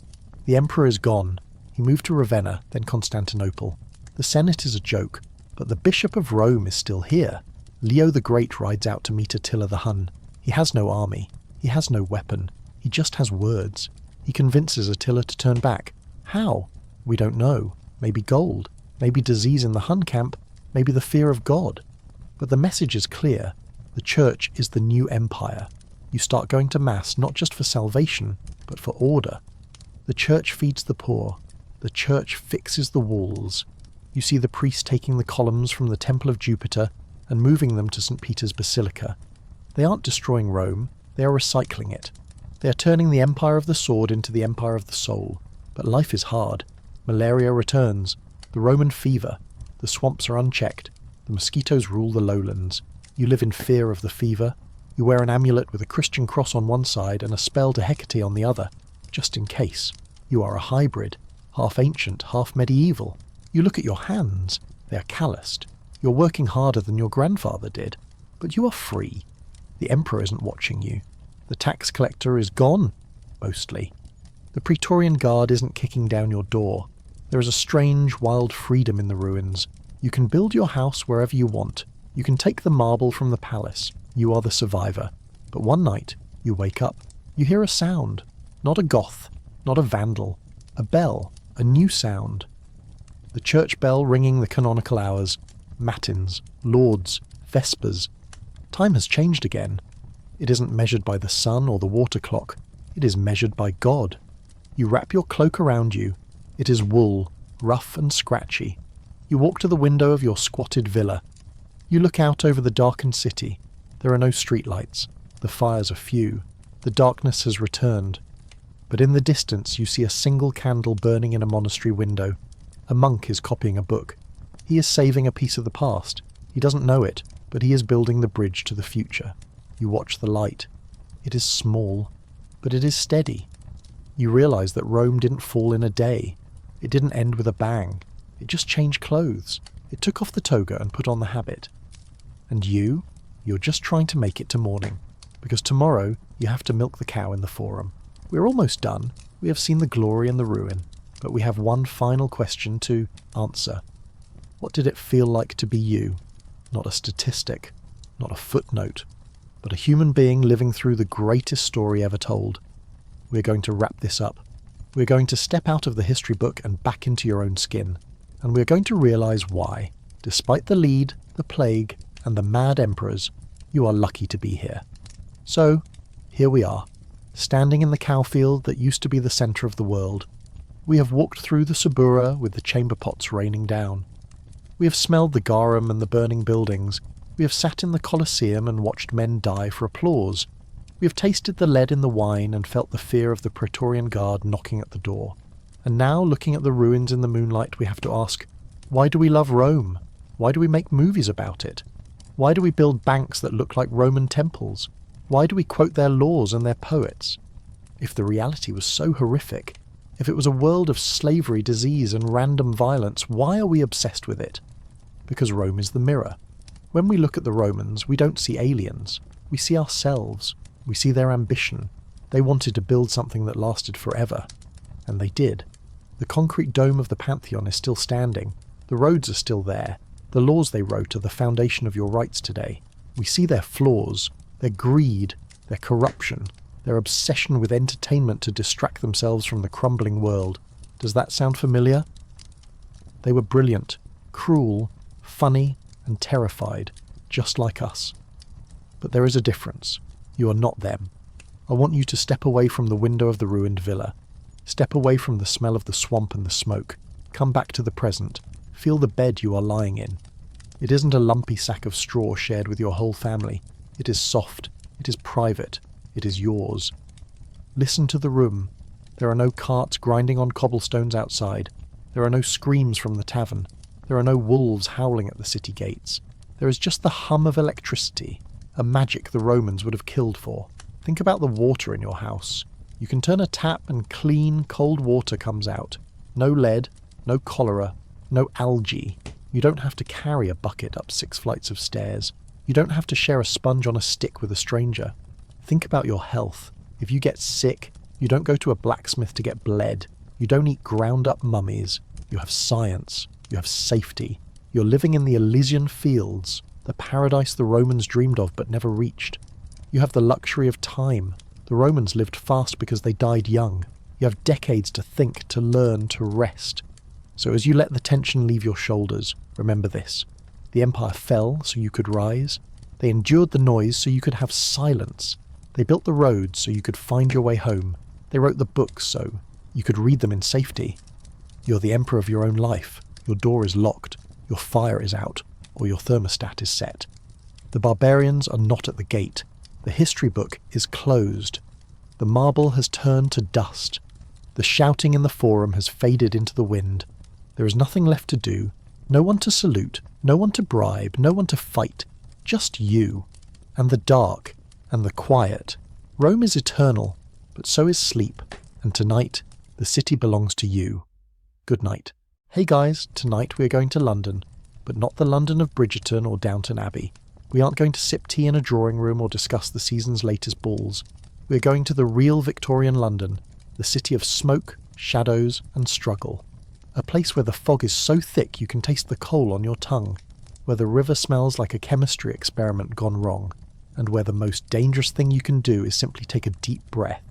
The Emperor is gone. He moved to Ravenna, then Constantinople. The Senate is a joke, but the Bishop of Rome is still here. Leo the Great rides out to meet Attila the Hun. He has no army. He has no weapon. He just has words. He convinces Attila to turn back. How? We don't know. Maybe gold. Maybe disease in the Hun camp. Maybe the fear of God. But the message is clear. The Church is the new empire. You start going to Mass not just for salvation, but for order. The Church feeds the poor. The Church fixes the walls. You see the priest taking the columns from the Temple of Jupiter and moving them to St. Peter's Basilica. They aren't destroying Rome, they are recycling it. They are turning the empire of the sword into the empire of the soul. But life is hard. Malaria returns. The Roman fever. The swamps are unchecked. The mosquitoes rule the lowlands. You live in fear of the fever. You wear an amulet with a Christian cross on one side and a spell to Hecate on the other, just in case. You are a hybrid, half ancient, half medieval. You look at your hands. They are calloused. You're working harder than your grandfather did. But you are free. The emperor isn't watching you. The tax collector is gone, mostly. The Praetorian Guard isn't kicking down your door. There is a strange, wild freedom in the ruins. You can build your house wherever you want. You can take the marble from the palace. You are the survivor. But one night, you wake up. You hear a sound. Not a Goth. Not a Vandal. A bell. A new sound. The church bell ringing the canonical hours. Matins. Lauds. Vespers. Time has changed again. It isn't measured by the sun or the water clock. It is measured by God. You wrap your cloak around you. It is wool, rough and scratchy. You walk to the window of your squatted villa. You look out over the darkened city. There are no streetlights. The fires are few. The darkness has returned. But in the distance you see a single candle burning in a monastery window. A monk is copying a book. He is saving a piece of the past. He doesn't know it, but he is building the bridge to the future. You watch the light. It is small, but it is steady. You realize that Rome didn't fall in a day. It didn't end with a bang. It just changed clothes. It took off the toga and put on the habit. And you're just trying to make it to morning, because tomorrow you have to milk the cow in the forum. We're almost done. We have seen the glory and the ruin, but we have one final question to answer. What did it feel like to be you? Not a statistic, not a footnote, but a human being living through the greatest story ever told. We're going to wrap this up. We're going to step out of the history book and back into your own skin. And we're going to realize why, despite the lead, the plague, and the mad emperors, you are lucky to be here. So, here we are, standing in the cow field that used to be the centre of the world. We have walked through the Subura with the chamber pots raining down. We have smelled the garum and the burning buildings. We have sat in the Colosseum and watched men die for applause. We have tasted the lead in the wine and felt the fear of the Praetorian Guard knocking at the door. And now, looking at the ruins in the moonlight, we have to ask, why do we love Rome? Why do we make movies about it? Why do we build banks that look like Roman temples? Why do we quote their laws and their poets? If the reality was so horrific, if it was a world of slavery, disease, and random violence, why are we obsessed with it? Because Rome is the mirror. When we look at the Romans, we don't see aliens. We see ourselves. We see their ambition. They wanted to build something that lasted forever. And they did. The concrete dome of the Pantheon is still standing. The roads are still there. The laws they wrote are the foundation of your rights today. We see their flaws, their greed, their corruption, their obsession with entertainment to distract themselves from the crumbling world. Does that sound familiar? They were brilliant, cruel, funny, and terrified, just like us. But there is a difference. You are not them. I want you to step away from the window of the ruined villa. Step away from the smell of the swamp and the smoke. Come back to the present. Feel the bed you are lying in. It isn't a lumpy sack of straw shared with your whole family. It is soft. It is private. It is yours. Listen to the room. There are no carts grinding on cobblestones outside. There are no screams from the tavern. There are no wolves howling at the city gates. There is just the hum of electricity, a magic the Romans would have killed for. Think about the water in your house. You can turn a tap and clean, cold water comes out. No lead, no cholera, no algae. You don't have to carry a bucket up 6 flights of stairs. You don't have to share a sponge on a stick with a stranger. Think about your health. If you get sick, you don't go to a blacksmith to get bled. You don't eat ground-up mummies. You have science. You have safety. You're living in the Elysian fields, the paradise the Romans dreamed of but never reached. You have the luxury of time. The Romans lived fast because they died young. You have decades to think, to learn, to rest. So as you let the tension leave your shoulders, remember this. The empire fell so you could rise. They endured the noise so you could have silence. They built the roads so you could find your way home. They wrote the books so you could read them in safety. You're the emperor of your own life. Your door is locked, your fire is out, or your thermostat is set. The barbarians are not at the gate. The history book is closed. The marble has turned to dust. The shouting in the forum has faded into the wind. There is nothing left to do, no one to salute, no one to bribe, no one to fight. Just you, and the dark, and the quiet. Rome is eternal, but so is sleep, and tonight the city belongs to you. Good night. Hey guys, tonight we are going to London, but not the London of Bridgerton or Downton Abbey. We aren't going to sip tea in a drawing room or discuss the season's latest balls. We are going to the real Victorian London, the city of smoke, shadows, and struggle. A place where the fog is so thick you can taste the coal on your tongue, where the river smells like a chemistry experiment gone wrong, and where the most dangerous thing you can do is simply take a deep breath.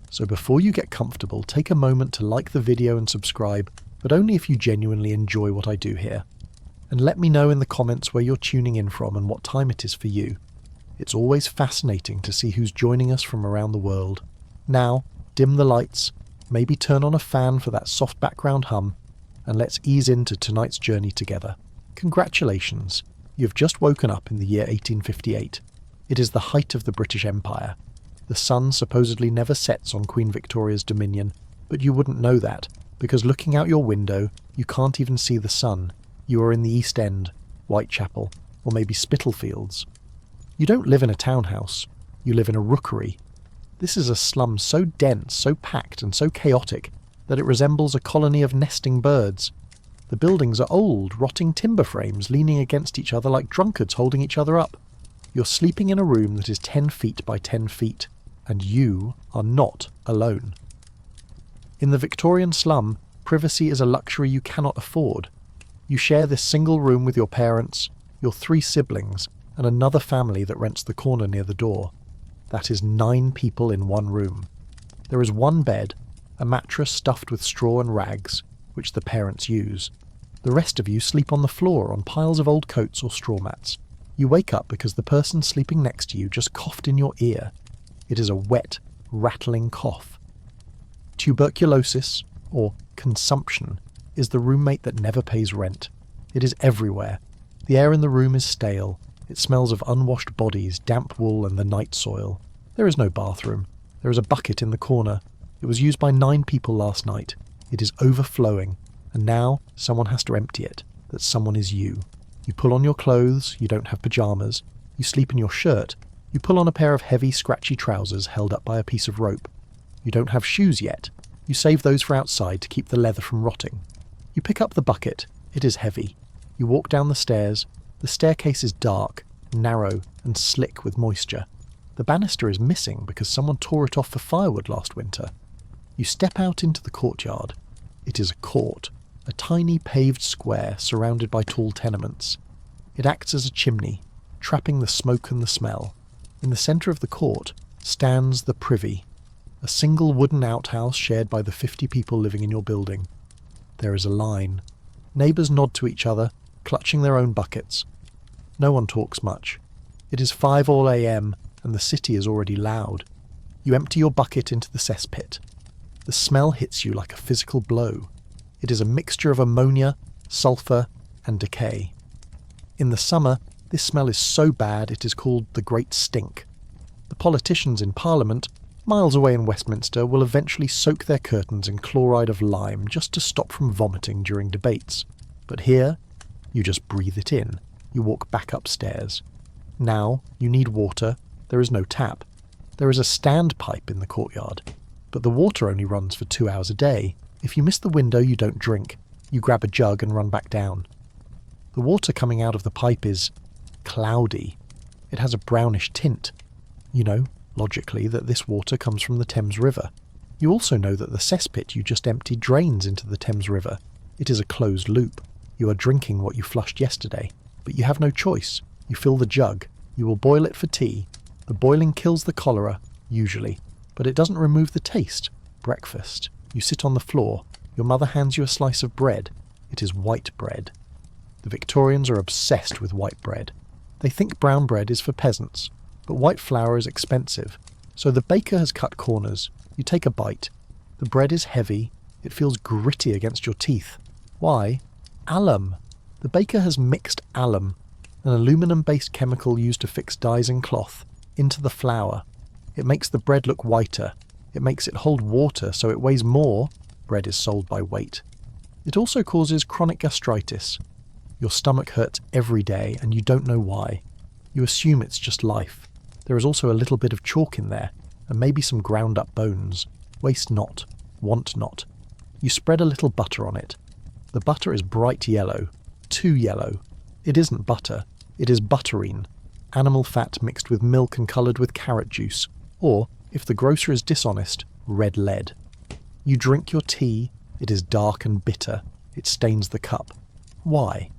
So before you get comfortable, take a moment to like the video and subscribe, but only if you genuinely enjoy what I do here. And let me know in the comments where you're tuning in from and what time it is for you. It's always fascinating to see who's joining us from around the world. Now, dim the lights, maybe turn on a fan for that soft background hum, and let's ease into tonight's journey together. Congratulations, you've just woken up in the year 1858. It is the height of the British Empire. The sun supposedly never sets on Queen Victoria's dominion, but you wouldn't know that, because looking out your window, you can't even see the sun. You are in the East End, Whitechapel, or maybe Spitalfields. You don't live in a townhouse, you live in a rookery. This is a slum so dense, so packed, and so chaotic that it resembles a colony of nesting birds. The buildings are old, rotting timber frames leaning against each other like drunkards holding each other up. You're sleeping in a room that is 10 feet by 10 feet, and you are not alone. In the Victorian slum, privacy is a luxury you cannot afford. You share this single room with your parents, your 3 siblings, and another family that rents the corner near the door. That is 9 people in one room. There is one bed, a mattress stuffed with straw and rags, which the parents use. The rest of you sleep on the floor on piles of old coats or straw mats. You wake up because the person sleeping next to you just coughed in your ear. It is a wet, rattling cough. Tuberculosis, or consumption, is the roommate that never pays rent. It is everywhere. The air in the room is stale. It smells of unwashed bodies, damp wool, and the night soil. There is no bathroom. There is a bucket in the corner. It was used by 9 people last night. It is overflowing, and now someone has to empty it. That someone is you. You pull on your clothes, you don't have pyjamas. You sleep in your shirt. You pull on a pair of heavy, scratchy trousers held up by a piece of rope. You don't have shoes yet. You save those for outside to keep the leather from rotting. You pick up the bucket. It is heavy. You walk down the stairs. The staircase is dark, narrow, and slick with moisture. The banister is missing because someone tore it off for firewood last winter. You step out into the courtyard. It is a court, a tiny paved square surrounded by tall tenements. It acts as a chimney, trapping the smoke and the smell. In the centre of the court stands the privy, a single wooden outhouse shared by the 50 people living in your building. There is a line. Neighbours nod to each other, clutching their own buckets. No one talks much. It is 5 all a.m. and the city is already loud. You empty your bucket into the cesspit. The smell hits you like a physical blow. It is a mixture of ammonia, sulphur, and decay. In the summer, this smell is so bad it is called the Great Stink. The politicians in Parliament, miles away in Westminster, will eventually soak their curtains in chloride of lime just to stop from vomiting during debates. But here, you just breathe it in. You walk back upstairs. Now, you need water. There is no tap. There is a standpipe in the courtyard. But the water only runs for 2 hours a day. If you miss the window, you don't drink. You grab a jug and run back down. The water coming out of the pipe is cloudy. It has a brownish tint. You know, logically, that this water comes from the Thames River. You also know that the cesspit you just emptied drains into the Thames River. It is a closed loop. You are drinking what you flushed yesterday. But you have no choice. You fill the jug. You will boil it for tea. The boiling kills the cholera, usually. But it doesn't remove the taste. Breakfast. You sit on the floor. Your mother hands you a slice of bread. It is white bread. The Victorians are obsessed with white bread. They think brown bread is for peasants. But white flour is expensive. So the baker has cut corners. You take a bite. The bread is heavy. It feels gritty against your teeth. Why? Alum. The baker has mixed alum, an aluminum-based chemical used to fix dyes in cloth, into the flour. It makes the bread look whiter. It makes it hold water so it weighs more. Bread is sold by weight. It also causes chronic gastritis. Your stomach hurts every day and you don't know why. You assume it's just life. There is also a little bit of chalk in there, and maybe some ground up bones. Waste not, want not. You spread a little butter on it. The butter is bright yellow, too yellow. It isn't butter, it is butterine, animal fat mixed with milk and coloured with carrot juice, or, if the grocer is dishonest, red lead. You drink your tea, it is dark and bitter, it stains the cup. Why?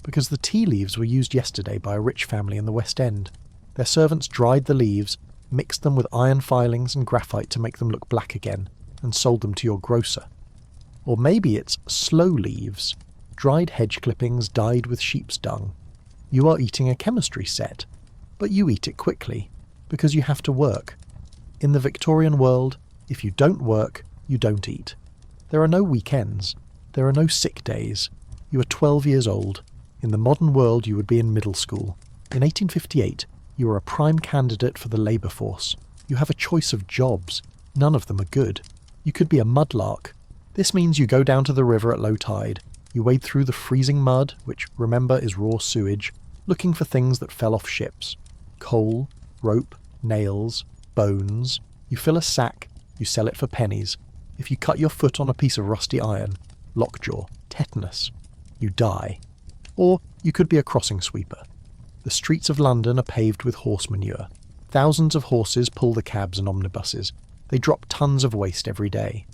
Because the tea leaves were used yesterday by a rich family in the West End. Their servants dried the leaves, mixed them with iron filings and graphite to make them look black again, and sold them to your grocer. Or maybe it's slow leaves, dried hedge clippings dyed with sheep's dung. You are eating a chemistry set, but you eat it quickly, because you have to work. In the Victorian world, if you don't work, you don't eat. There are no weekends. There are no sick days. You are 12 years old. In the modern world, you would be in middle school. In 1858, you are a prime candidate for the labour force. You have a choice of jobs. None of them are good. You could be a mudlark. This means you go down to the river at low tide. You wade through the freezing mud, which, remember, is raw sewage, looking for things that fell off ships. Coal, rope, nails, bones. You fill a sack. You sell it for pennies. If you cut your foot on a piece of rusty iron, lockjaw, tetanus, you die. Or you could be a crossing sweeper. The streets of London are paved with horse manure. Thousands of horses pull the cabs and omnibuses. They drop tons of waste every day.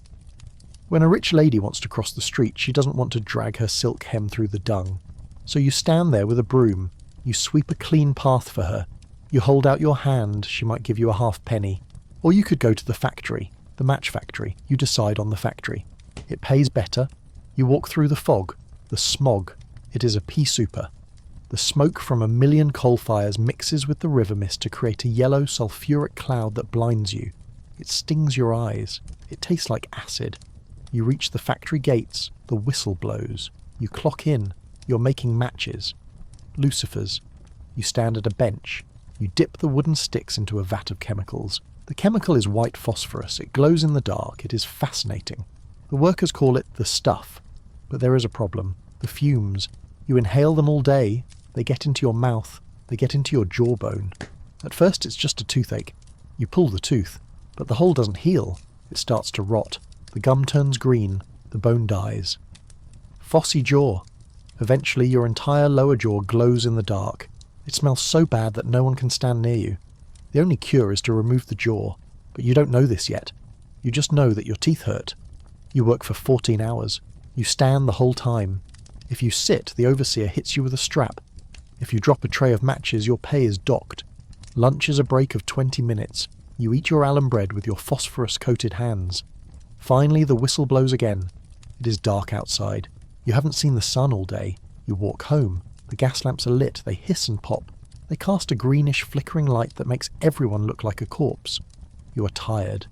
When a rich lady wants to cross the street, she doesn't want to drag her silk hem through the dung. So you stand there with a broom. You sweep a clean path for her. You hold out your hand, she might give you a halfpenny. Or you could go to the factory, the match factory. You decide on the factory. It pays better. You walk through the fog, the smog. It is a pea souper. The smoke from a million coal fires mixes with the river mist to create a yellow sulphuric cloud that blinds you. It stings your eyes. It tastes like acid. You reach the factory gates. The whistle blows. You clock in. You're making matches. Lucifers. You stand at a bench. You dip the wooden sticks into a vat of chemicals. The chemical is white phosphorus. It glows in the dark. It is fascinating. The workers call it the stuff. But there is a problem. The fumes. You inhale them all day. They get into your mouth. They get into your jawbone. At first it's just a toothache. You pull the tooth, but the hole doesn't heal. It starts to rot. The gum turns green. The bone dies. Phossy jaw. Eventually your entire lower jaw glows in the dark. It smells so bad that no one can stand near you. The only cure is to remove the jaw, but you don't know this yet. You just know that your teeth hurt. You work for 14 hours. You stand the whole time. If you sit, the overseer hits you with a strap. If you drop a tray of matches, your pay is docked. Lunch is a break of 20 minutes. You eat your alum bread with your phosphorus-coated hands. Finally, the whistle blows again. It is dark outside. You haven't seen the sun all day. You walk home. The gas lamps are lit. They hiss and pop. They cast a greenish, flickering light that makes everyone look like a corpse. You are tired.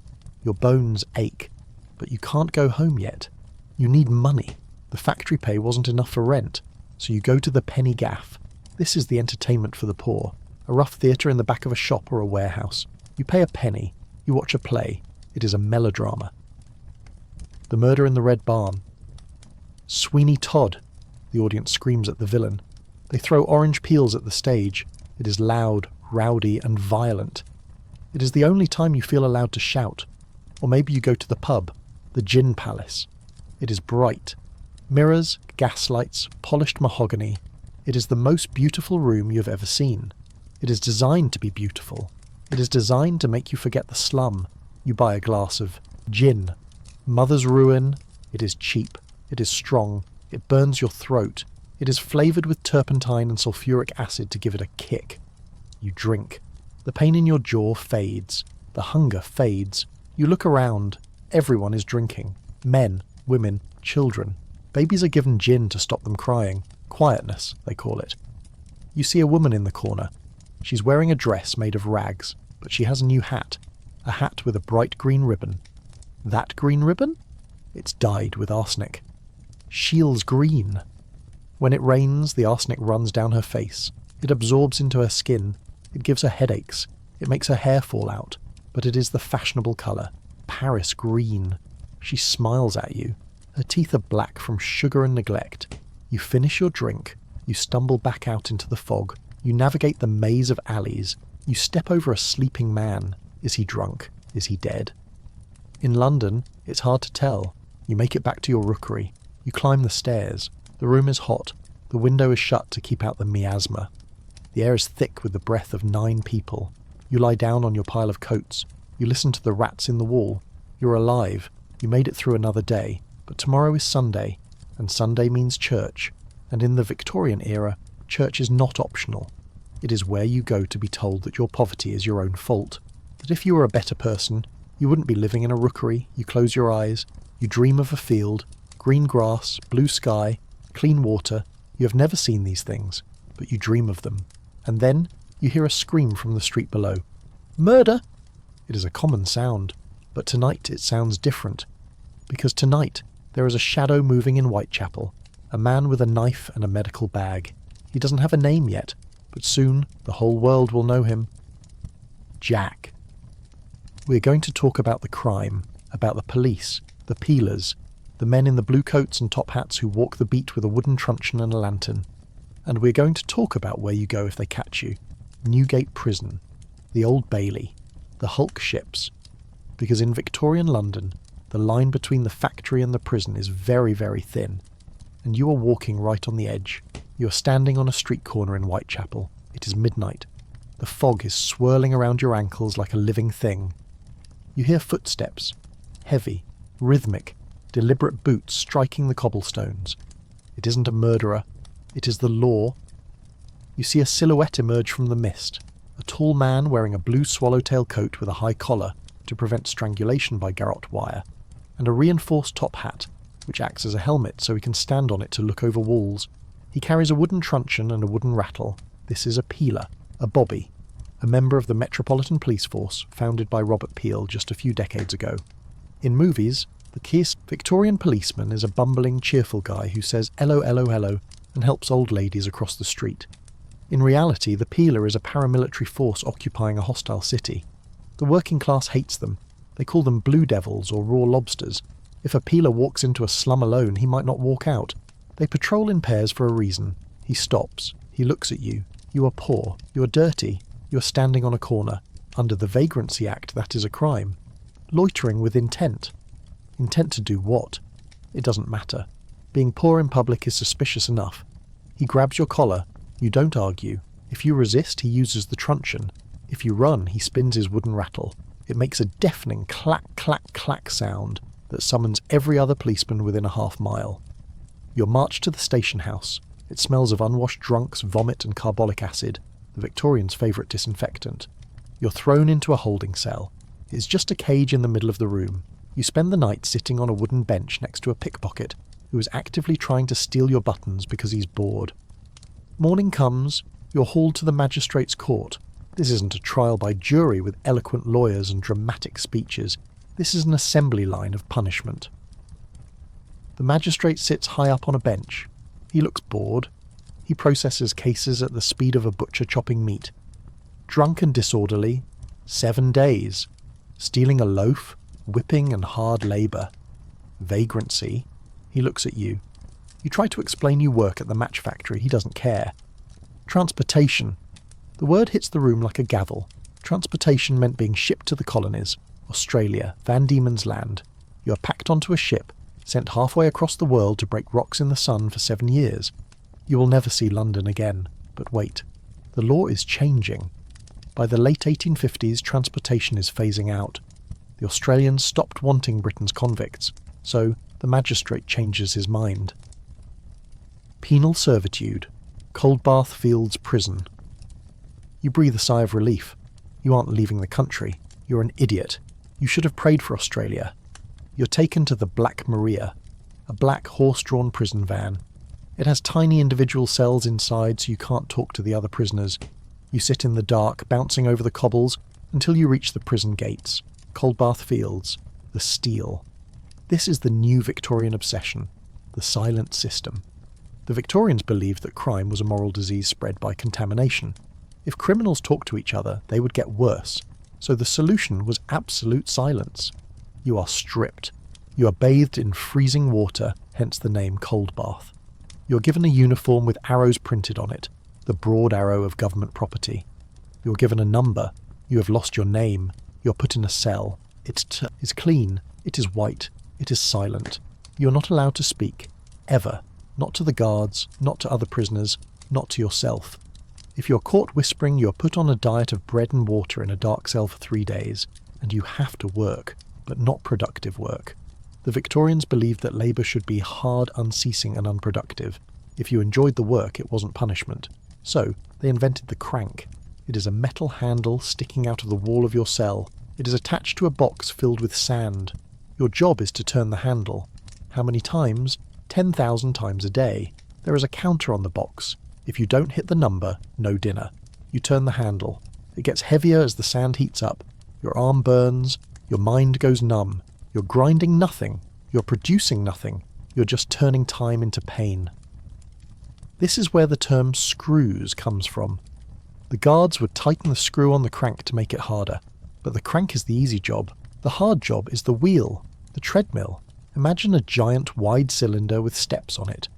Your bones ache. But you can't go home yet. You need money. The factory pay wasn't enough for rent. So you go to the penny gaff. This is the entertainment for the poor. A rough theatre in the back of a shop or a warehouse. You pay a penny. You watch a play. It is a melodrama. The Murder in the Red Barn. Sweeney Todd. The audience screams at the villain. They throw orange peels at the stage. It is loud, rowdy, and violent. It is the only time you feel allowed to shout. Or maybe you go to the pub, the gin palace. It is bright. Mirrors, gaslights, polished mahogany. It is the most beautiful room you have ever seen. It is designed to be beautiful. It is designed to make you forget the slum. You buy a glass of gin. Mother's ruin. It is cheap. It is strong. It burns your throat. It is flavoured with turpentine and sulfuric acid to give it a kick. You drink. The pain in your jaw fades. The hunger fades. You look around. Everyone is drinking. Men, women, children. Babies are given gin to stop them crying. Quietness, they call it. You see a woman in the corner. She's wearing a dress made of rags, but she has a new hat. A hat with a bright green ribbon. That green ribbon? It's dyed with arsenic. Shields green. When it rains, the arsenic runs down her face. It absorbs into her skin. It gives her headaches. It makes her hair fall out. But it is the fashionable colour. Paris green. She smiles at you. Her teeth are black from sugar and neglect. You finish your drink. You stumble back out into the fog. You navigate the maze of alleys. You step over a sleeping man. Is he drunk? Is he dead? In London, it's hard to tell. You make it back to your rookery. You climb the stairs. The room is hot. The window is shut to keep out the miasma. The air is thick with the breath of 9 people. You lie down on your pile of coats. You listen to the rats in the wall. You're alive. You made it through another day. But tomorrow is Sunday, and Sunday means church. And in the Victorian era, church is not optional. It is where you go to be told that your poverty is your own fault. That if you were a better person, you wouldn't be living in a rookery. You close your eyes. You dream of a field, green grass, blue sky, clean water. You have never seen these things, but you dream of them. And then you hear a scream from the street below. Murder! It is a common sound, but tonight it sounds different. Because tonight there is a shadow moving in Whitechapel, a man with a knife and a medical bag. He doesn't have a name yet, but soon the whole world will know him. Jack. We're going to talk about the crime, about the police, the peelers, the men in the blue coats and top hats who walk the beat with a wooden truncheon and a lantern. And we're going to talk about where you go if they catch you. Newgate Prison, the Old Bailey, the Hulk ships. Because in Victorian London, the line between the factory and the prison is very, very thin. And you are walking right on the edge. You are standing on a street corner in Whitechapel. It is midnight. The fog is swirling around your ankles like a living thing. You hear footsteps. Heavy, rhythmic, deliberate boots striking the cobblestones. It isn't a murderer. It is the law. You see a silhouette emerge from the mist. A tall man wearing a blue swallowtail coat with a high collar to prevent strangulation by garrote wire, and a reinforced top hat, which acts as a helmet so he can stand on it to look over walls. He carries a wooden truncheon and a wooden rattle. This is a peeler, a bobby, a member of the Metropolitan Police Force founded by Robert Peel just a few decades ago. In movies, the key Victorian policeman is a bumbling, cheerful guy who says hello, hello, hello, and helps old ladies across the street. In reality, the peeler is a paramilitary force occupying a hostile city. The working class hates them. They call them blue devils or raw lobsters. If a peeler walks into a slum alone, he might not walk out. They patrol in pairs for a reason. He stops. He looks at you. You are poor. You are dirty. You are standing on a corner. Under the Vagrancy Act, that is a crime. Loitering with intent. Intent to do what? It doesn't matter. Being poor in public is suspicious enough. He grabs your collar. You don't argue. If you resist, he uses the truncheon. If you run, he spins his wooden rattle. It makes a deafening clack, clack, clack sound that summons every other policeman within a half mile. You're marched to the station house. It smells of unwashed drunks, vomit and carbolic acid, the Victorians' favourite disinfectant. You're thrown into a holding cell. It's just a cage in the middle of the room. You spend the night sitting on a wooden bench next to a pickpocket who is actively trying to steal your buttons because he's bored. Morning comes. You're hauled to the magistrate's court. This isn't a trial by jury with eloquent lawyers and dramatic speeches. This is an assembly line of punishment. The magistrate sits high up on a bench. He looks bored. He processes cases at the speed of a butcher chopping meat. Drunk and disorderly, 7 days. Stealing a loaf, whipping and hard labour. Vagrancy. He looks at you. You try to explain you work at the match factory. He doesn't care. Transportation. The word hits the room like a gavel. Transportation meant being shipped to the colonies. Australia, Van Diemen's Land. You are packed onto a ship, sent halfway across the world to break rocks in the sun for 7 years. You will never see London again. But wait, the law is changing. By the late 1850s, transportation is phasing out. The Australians stopped wanting Britain's convicts, so the magistrate changes his mind. Penal servitude. Coldbath Fields Prison. You breathe a sigh of relief. You aren't leaving the country. You're an idiot. You should have prayed for Australia. You're taken to the Black Maria, a black horse-drawn prison van. It has tiny individual cells inside so you can't talk to the other prisoners. You sit in the dark, bouncing over the cobbles, until you reach the prison gates. Coldbath Fields. The Steel. This is the new Victorian obsession. The silent system. The Victorians believed that crime was a moral disease spread by contamination. If criminals talked to each other, they would get worse. So the solution was absolute silence. You are stripped. You are bathed in freezing water, hence the name cold bath. You're given a uniform with arrows printed on it, the broad arrow of government property. You're given a number. You have lost your name. You're put in a cell. It is clean. It is white. It is silent. You're not allowed to speak. Ever. Not to the guards, not to other prisoners, not to yourself. If you're caught whispering, you're put on a diet of bread and water in a dark cell for 3 days, and you have to work, but not productive work. The Victorians believed that labour should be hard, unceasing and unproductive. If you enjoyed the work, it wasn't punishment. So, they invented the crank. It is a metal handle sticking out of the wall of your cell. It is attached to a box filled with sand. Your job is to turn the handle. How many times? 10,000 times a day. There is a counter on the box. If you don't hit the number, no dinner. You turn the handle. It gets heavier as the sand heats up. Your arm burns. Your mind goes numb. You're grinding nothing. You're producing nothing. You're just turning time into pain. This is where the term screws comes from. The guards would tighten the screw on the crank to make it harder. But the crank is the easy job. The hard job is the wheel, the treadmill. Imagine a giant wide cylinder with steps on it.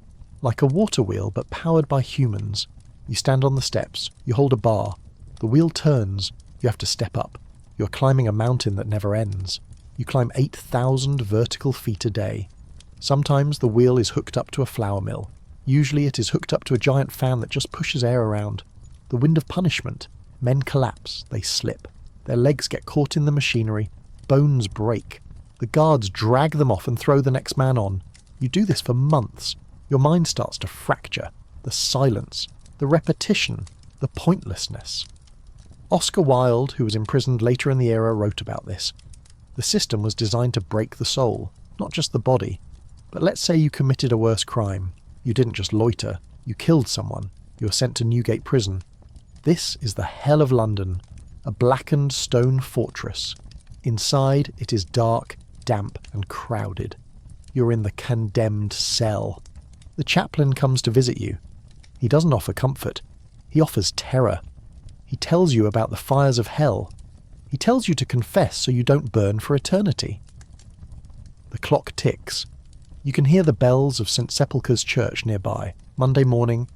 Like a water wheel but powered by humans. You stand on the steps. You hold a bar. The wheel turns. You have to step up. You're climbing a mountain that never ends. You climb 8,000 vertical feet a day. Sometimes the wheel is hooked up to a flour mill. Usually it is hooked up to a giant fan that just pushes air around. The wind of punishment. Men collapse. They slip. Their legs get caught in the machinery. Bones break. The guards drag them off and throw the next man on. You do this for months. Your mind starts to fracture. The silence. The repetition. The pointlessness. Oscar Wilde, who was imprisoned later in the era, wrote about this. The system was designed to break the soul, not just the body. But let's say you committed a worse crime. You didn't just loiter. You killed someone. You were sent to Newgate Prison. This is the hell of London. A blackened stone fortress. Inside, it is dark, damp and crowded. You're in the condemned cell. The chaplain comes to visit you. He doesn't offer comfort. He offers terror. He tells you about the fires of hell. He tells you to confess so you don't burn for eternity. The clock ticks. You can hear the bells of St. Sepulchre's Church nearby. Monday morning,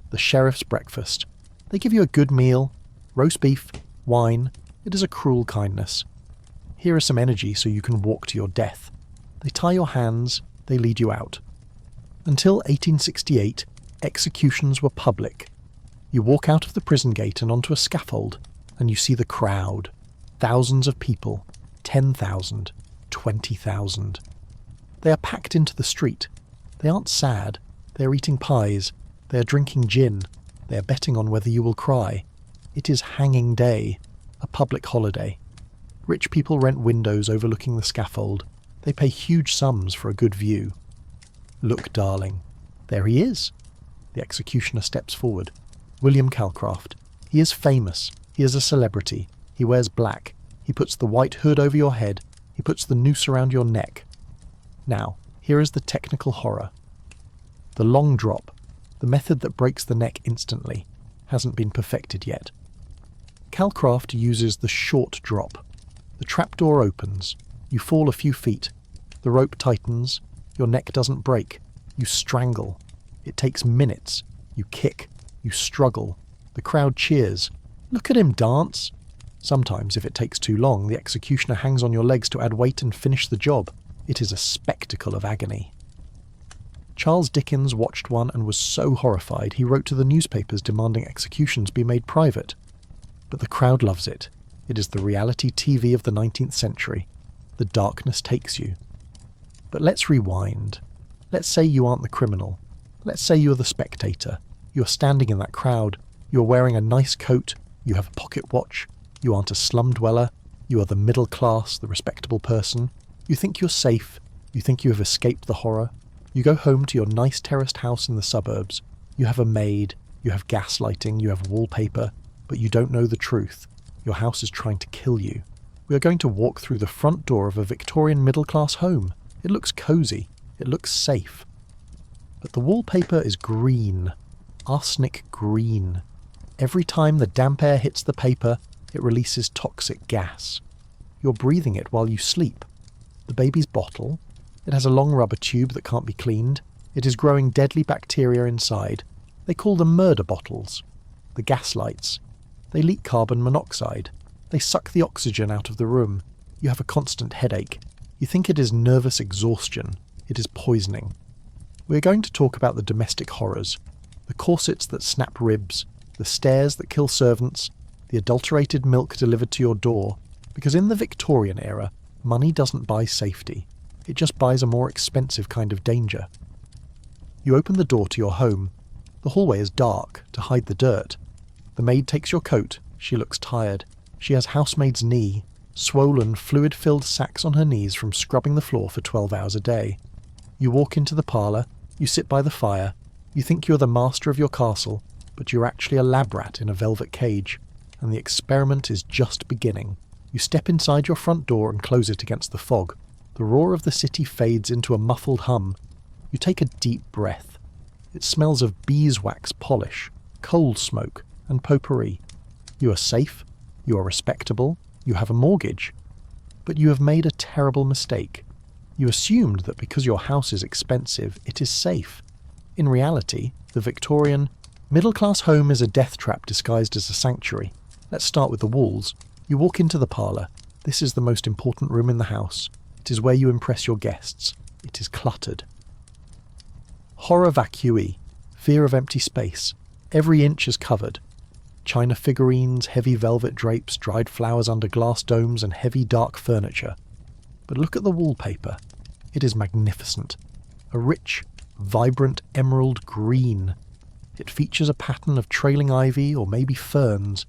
the sheriff's breakfast. They give you a good meal, roast beef, wine. It is a cruel kindness. Here is some energy so you can walk to your death. They tie your hands, they lead you out. Until 1868, executions were public. You walk out of the prison gate and onto a scaffold, and you see the crowd. Thousands of people. 10,000. 20,000. They are packed into the street. They aren't sad. They are eating pies. They are drinking gin. They are betting on whether you will cry. It is hanging day. A public holiday. Rich people rent windows overlooking the scaffold. They pay huge sums for a good view. Look, darling. There he is. The executioner steps forward. William Calcraft. He is famous. He is a celebrity. He wears black. He puts the white hood over your head. He puts the noose around your neck. Now, here is the technical horror. The long drop, the method that breaks the neck instantly, hasn't been perfected yet. Calcraft uses the short drop. The trapdoor opens. You fall a few feet. The rope tightens. Your neck doesn't break. You strangle. It takes minutes. You kick. You struggle. The crowd cheers. Look at him dance! Sometimes, if it takes too long, the executioner hangs on your legs to add weight and finish the job. It is a spectacle of agony. Charles Dickens watched one and was so horrified he wrote to the newspapers demanding executions be made private. But the crowd loves it. It is the reality TV of the 19th century. The darkness takes you. But let's rewind. Let's say you aren't the criminal. Let's say you're the spectator. You're standing in that crowd. You're wearing a nice coat. You have a pocket watch. You aren't a slum dweller. You are the middle class, the respectable person. You think you're safe. You think you have escaped the horror. You go home to your nice terraced house in the suburbs. You have a maid. You have gas lighting. You have wallpaper. But you don't know the truth. Your house is trying to kill you. We are going to walk through the front door of a Victorian middle-class home. It looks cosy. It looks safe. But the wallpaper is green. Arsenic green. Every time the damp air hits the paper, it releases toxic gas. You're breathing it while you sleep. The baby's bottle. It has a long rubber tube that can't be cleaned. It is growing deadly bacteria inside. They call them murder bottles. The gas lights. They leak carbon monoxide. They suck the oxygen out of the room. You have a constant headache. You think it is nervous exhaustion. It is poisoning. We are going to talk about the domestic horrors. The corsets that snap ribs. The stairs that kill servants. The adulterated milk delivered to your door. Because in the Victorian era, money doesn't buy safety. It just buys a more expensive kind of danger. You open the door to your home. The hallway is dark to hide the dirt. The maid takes your coat. She looks tired. She has housemaid's knee, swollen, fluid-filled sacks on her knees from scrubbing the floor for 12 hours a day. You walk into the parlour. You sit by the fire. You think you're the master of your castle, but you're actually a lab rat in a velvet cage, and the experiment is just beginning. You step inside your front door and close it against the fog. The roar of the city fades into a muffled hum. You take a deep breath. It smells of beeswax polish, coal smoke, and potpourri. You are safe. You are respectable. You have a mortgage. But you have made a terrible mistake. You assumed that because your house is expensive, it is safe. In reality, the Victorian, middle-class home is a death trap disguised as a sanctuary. Let's start with the walls. You walk into the parlour. This is the most important room in the house. It is where you impress your guests. It is cluttered. Horror vacui. Fear of empty space. Every inch is covered. China figurines, heavy velvet drapes, dried flowers under glass domes, and heavy dark furniture. But look at the wallpaper. It is magnificent. A rich, vibrant emerald green. It features a pattern of trailing ivy or maybe ferns.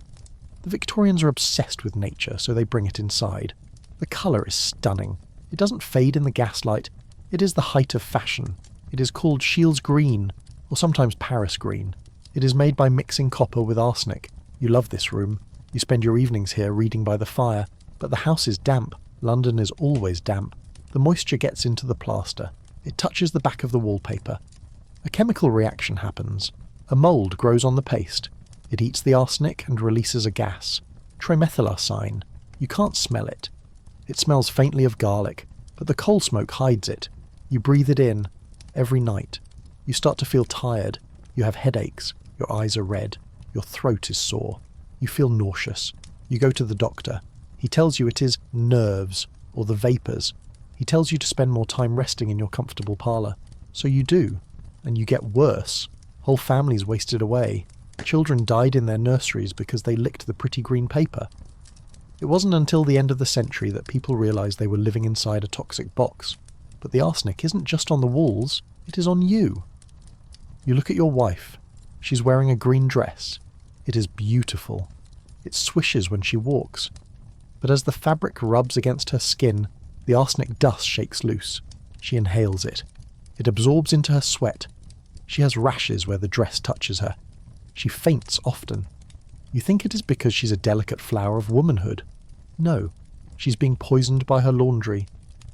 The Victorians are obsessed with nature, so they bring it inside. The colour is stunning. It doesn't fade in the gaslight. It is the height of fashion. It is called Shields green, or sometimes Paris green. It is made by mixing copper with arsenic. You love this room. You spend your evenings here reading by the fire. But the house is damp. London is always damp. The moisture gets into the plaster. It touches the back of the wallpaper. A chemical reaction happens. A mould grows on the paste. It eats the arsenic and releases a gas. Trimethylarcine. You can't smell it. It smells faintly of garlic, but the coal smoke hides it. You breathe it in every night. You start to feel tired. You have headaches. Your eyes are red. Your throat is sore. You feel nauseous. You go to the doctor. He tells you it is nerves or the vapours. He tells you to spend more time resting in your comfortable parlour. So you do, and you get worse. Whole families wasted away. Children died in their nurseries because they licked the pretty green paper. It wasn't until the end of the century that people realised they were living inside a toxic box. But the arsenic isn't just on the walls, it is on you. You look at your wife. She's wearing a green dress. It is beautiful. It swishes when she walks. But as the fabric rubs against her skin, the arsenic dust shakes loose. She inhales it. It absorbs into her sweat. She has rashes where the dress touches her. She faints often. You think it is because she's a delicate flower of womanhood. No, she's being poisoned by her laundry.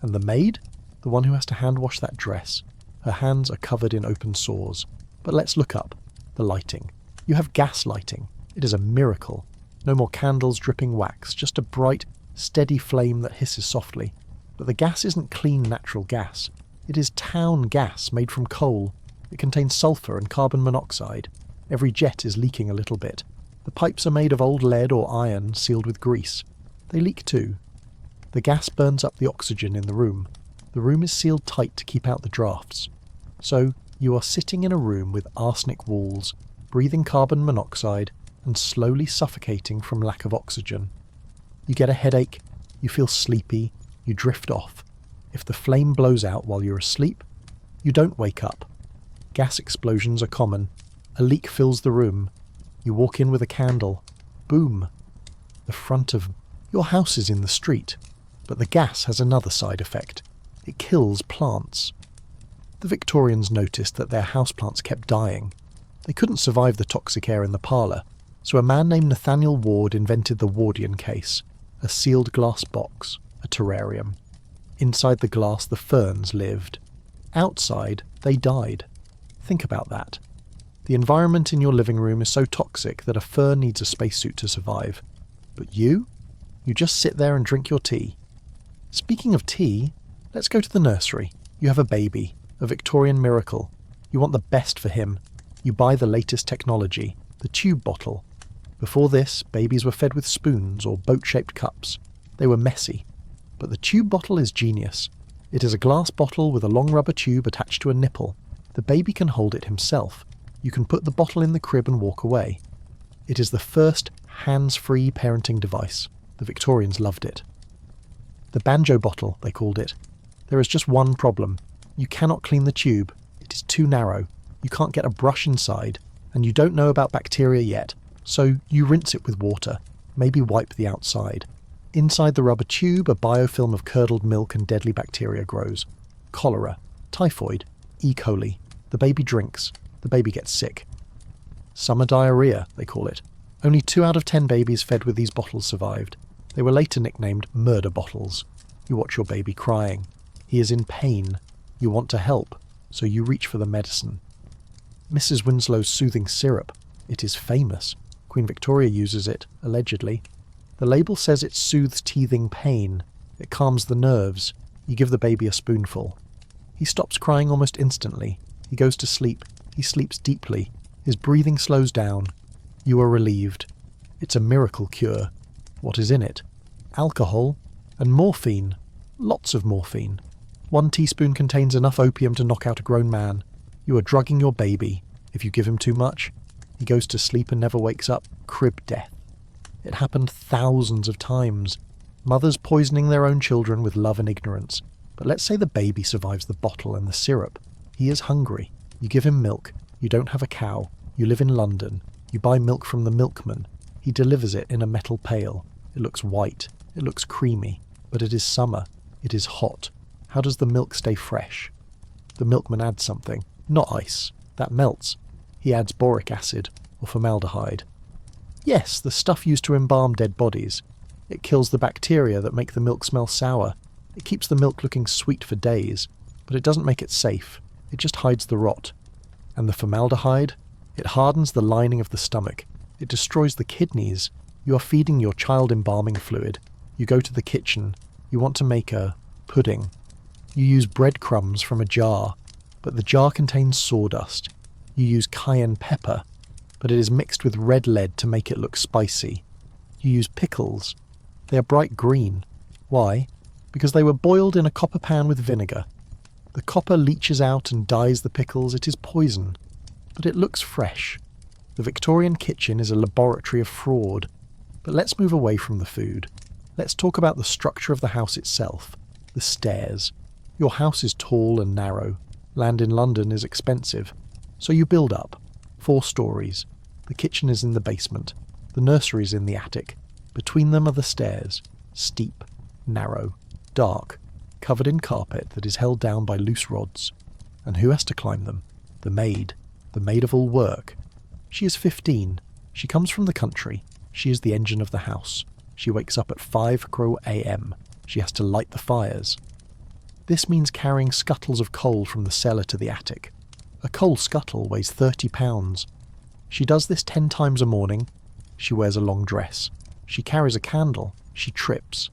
And the maid? The one who has to hand wash that dress. Her hands are covered in open sores. But let's look up. The lighting. You have gas lighting. It is a miracle. No more candles dripping wax, just a bright, steady flame that hisses softly. But the gas isn't clean natural gas. It is town gas made from coal. It contains sulphur and carbon monoxide. Every jet is leaking a little bit. The pipes are made of old lead or iron sealed with grease. They leak too. The gas burns up the oxygen in the room. The room is sealed tight to keep out the drafts. So, you are sitting in a room with arsenic walls, breathing carbon monoxide, and slowly suffocating from lack of oxygen. You get a headache, you feel sleepy, you drift off. If the flame blows out while you're asleep, you don't wake up. Gas explosions are common. A leak fills the room. You walk in with a candle. Boom. The front of your house is in the street. But the gas has another side effect. It kills plants. The Victorians noticed that their houseplants kept dying. They couldn't survive the toxic air in the parlour, so a man named Nathaniel Ward invented the Wardian case, a sealed glass box, a terrarium. Inside the glass the ferns lived. Outside, they died. Think about that. The environment in your living room is so toxic that a fern needs a spacesuit to survive. But you just sit there and drink your tea. Speaking of tea, let's go to the nursery. You have a baby, a Victorian miracle. You want the best for him. You buy the latest technology, the tube bottle. Before this, babies were fed with spoons or boat-shaped cups. They were messy. But the tube bottle is genius. It is a glass bottle with a long rubber tube attached to a nipple. The baby can hold it himself. You can put the bottle in the crib and walk away. It is the first hands-free parenting device. The Victorians loved it. The banjo bottle, they called it. There is just one problem. You cannot clean the tube. It is too narrow. You can't get a brush inside, and you don't know about bacteria yet, so you rinse it with water, maybe wipe the outside. Inside the rubber tube, a biofilm of curdled milk and deadly bacteria grows. Cholera, typhoid, E. coli. The baby drinks. The baby gets sick. Summer diarrhea, they call it. Only 2 out of 10 babies fed with these bottles survived. They were later nicknamed murder bottles. You watch your baby crying. He is in pain. You want to help, so you reach for the medicine. Mrs. Winslow's soothing syrup. It is famous. Queen Victoria uses it, allegedly. The label says it soothes teething pain. It calms the nerves. You give the baby a spoonful. He stops crying almost instantly. He goes to sleep. He sleeps deeply. His breathing slows down. You are relieved. It's a miracle cure. What is in it? Alcohol and morphine. Lots of morphine. 1 teaspoon contains enough opium to knock out a grown man. You are drugging your baby. If you give him too much, he goes to sleep and never wakes up. Crib death. It happened thousands of times. Mothers poisoning their own children with love and ignorance. But let's say the baby survives the bottle and the syrup. He is hungry. You give him milk. You don't have a cow. You live in London. You buy milk from the milkman. He delivers it in a metal pail. It looks white. It looks creamy. But it is summer. It is hot. How does the milk stay fresh? The milkman adds something. Not ice. That melts. He adds boric acid or formaldehyde. Yes, the stuff used to embalm dead bodies. It kills the bacteria that make the milk smell sour. It keeps the milk looking sweet for days. But it doesn't make it safe. It just hides the rot. And the formaldehyde? It hardens the lining of the stomach. It destroys the kidneys. You are feeding your child embalming fluid. You go to the kitchen. You want to make a pudding. You use breadcrumbs from a jar, but the jar contains sawdust. You use cayenne pepper, but it is mixed with red lead to make it look spicy. You use pickles. They are bright green. Why? Because they were boiled in a copper pan with vinegar. The copper leaches out and dyes the pickles. It is poison, but it looks fresh. The Victorian kitchen is a laboratory of fraud. But let's move away from the food. Let's talk about the structure of the house itself. The stairs. Your house is tall and narrow. Land in London is expensive. So you build up. 4 stories. The kitchen is in the basement. The nursery is in the attic. Between them are the stairs. Steep, narrow, dark, covered in carpet that is held down by loose rods. And who has to climb them? The maid of all work. She is 15. She comes from the country. She is the engine of the house. She wakes up at 5 a.m. She has to light the fires. This means carrying scuttles of coal from the cellar to the attic. A coal scuttle weighs 30 pounds. She does this 10 times a morning. She wears a long dress. She carries a candle. She trips.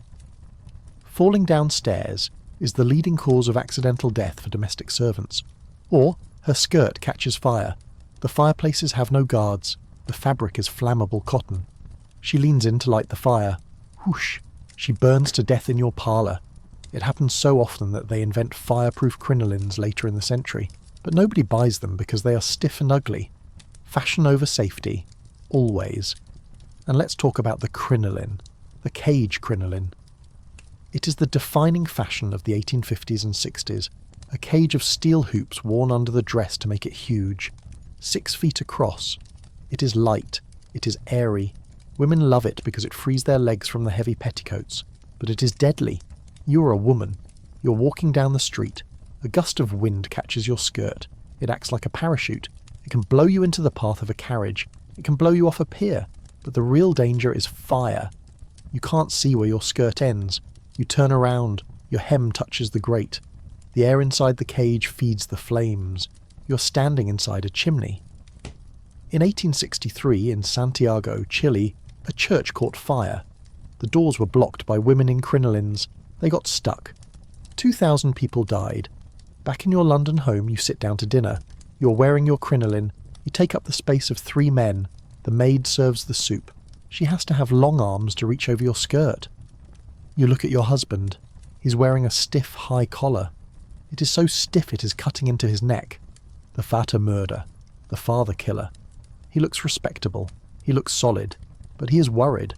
Falling downstairs is the leading cause of accidental death for domestic servants. Or her skirt catches fire. The fireplaces have no guards. The fabric is flammable cotton. She leans in to light the fire. Whoosh! She burns to death in your parlour. It happens so often that they invent fireproof crinolines later in the century, but nobody buys them because they are stiff and ugly. Fashion over safety. Always. And let's talk about the crinoline. The cage crinoline. It is the defining fashion of the 1850s and 60s. A cage of steel hoops worn under the dress to make it huge. 6 feet across. It is light. It is airy. Women love it because it frees their legs from the heavy petticoats. But it is deadly. You are a woman. You're walking down the street. A gust of wind catches your skirt. It acts like a parachute. It can blow you into the path of a carriage. It can blow you off a pier. But the real danger is fire. You can't see where your skirt ends. You turn around. Your hem touches the grate. The air inside the cage feeds the flames. You're standing inside a chimney. In 1863, in Santiago, Chile, a church caught fire. The doors were blocked by women in crinolines. They got stuck. 2,000 people died. Back in your London home, you sit down to dinner. You're wearing your crinoline. You take up the space of 3 men. The maid serves the soup. She has to have long arms to reach over your skirt. You look at your husband. He's wearing a stiff, high collar. It is so stiff it is cutting into his neck. The Vater murder. The father killer. He looks respectable. He looks solid. But he is worried.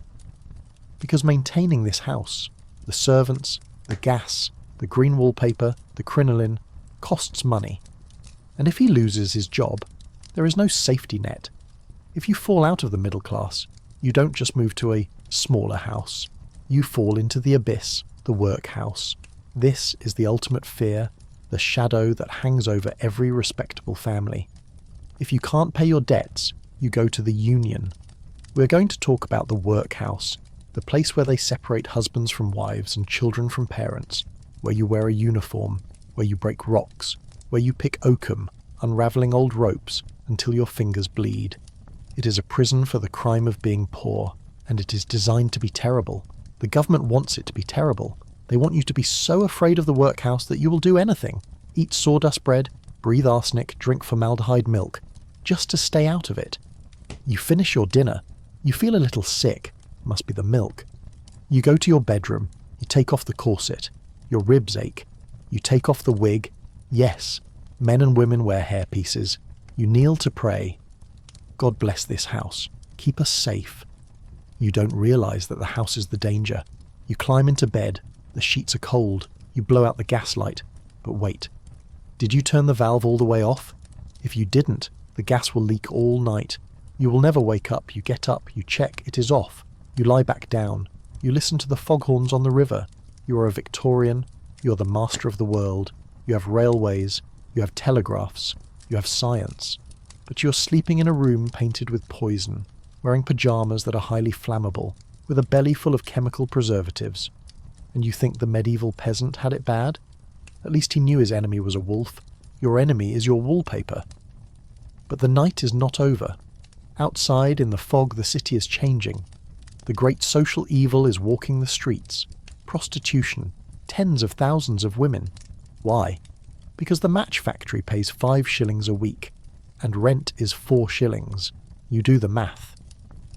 Because maintaining this house, the servants, the gas, the green wallpaper, the crinoline, costs money. And if he loses his job, there is no safety net. If you fall out of the middle class, you don't just move to a smaller house. You fall into the abyss, the workhouse. This is the ultimate fear, the shadow that hangs over every respectable family. If you can't pay your debts, you go to the union. We're going to talk about the workhouse, the place where they separate husbands from wives and children from parents, where you wear a uniform, where you break rocks, where you pick oakum, unravelling old ropes until your fingers bleed. It is a prison for the crime of being poor, and it is designed to be terrible. The government wants it to be terrible. They want you to be so afraid of the workhouse that you will do anything. Eat sawdust bread, breathe arsenic, drink formaldehyde milk, just to stay out of it. You finish your dinner. You feel a little sick. Must be the milk. You go to your bedroom. You take off the corset. Your ribs ache. You take off the wig. Yes, men and women wear hairpieces. You kneel to pray. God bless this house. Keep us safe. You don't realise that the house is the danger. You climb into bed. The sheets are cold. You blow out the gaslight. But wait. Did you turn the valve all the way off? If you didn't, the gas will leak all night. You will never wake up. You get up. You check. It is off. You lie back down. You listen to the foghorns on the river. You are a Victorian. You are the master of the world. You have railways. You have telegraphs. You have science. But you are sleeping in a room painted with poison, wearing pyjamas that are highly flammable, with a belly full of chemical preservatives. And you think the medieval peasant had it bad? At least he knew his enemy was a wolf. Your enemy is your wallpaper. But the night is not over. Outside, in the fog, the city is changing. The great social evil is walking the streets. Prostitution. Tens of thousands of women. Why? Because the match factory pays 5 shillings a week, and rent is 4 shillings. You do the math.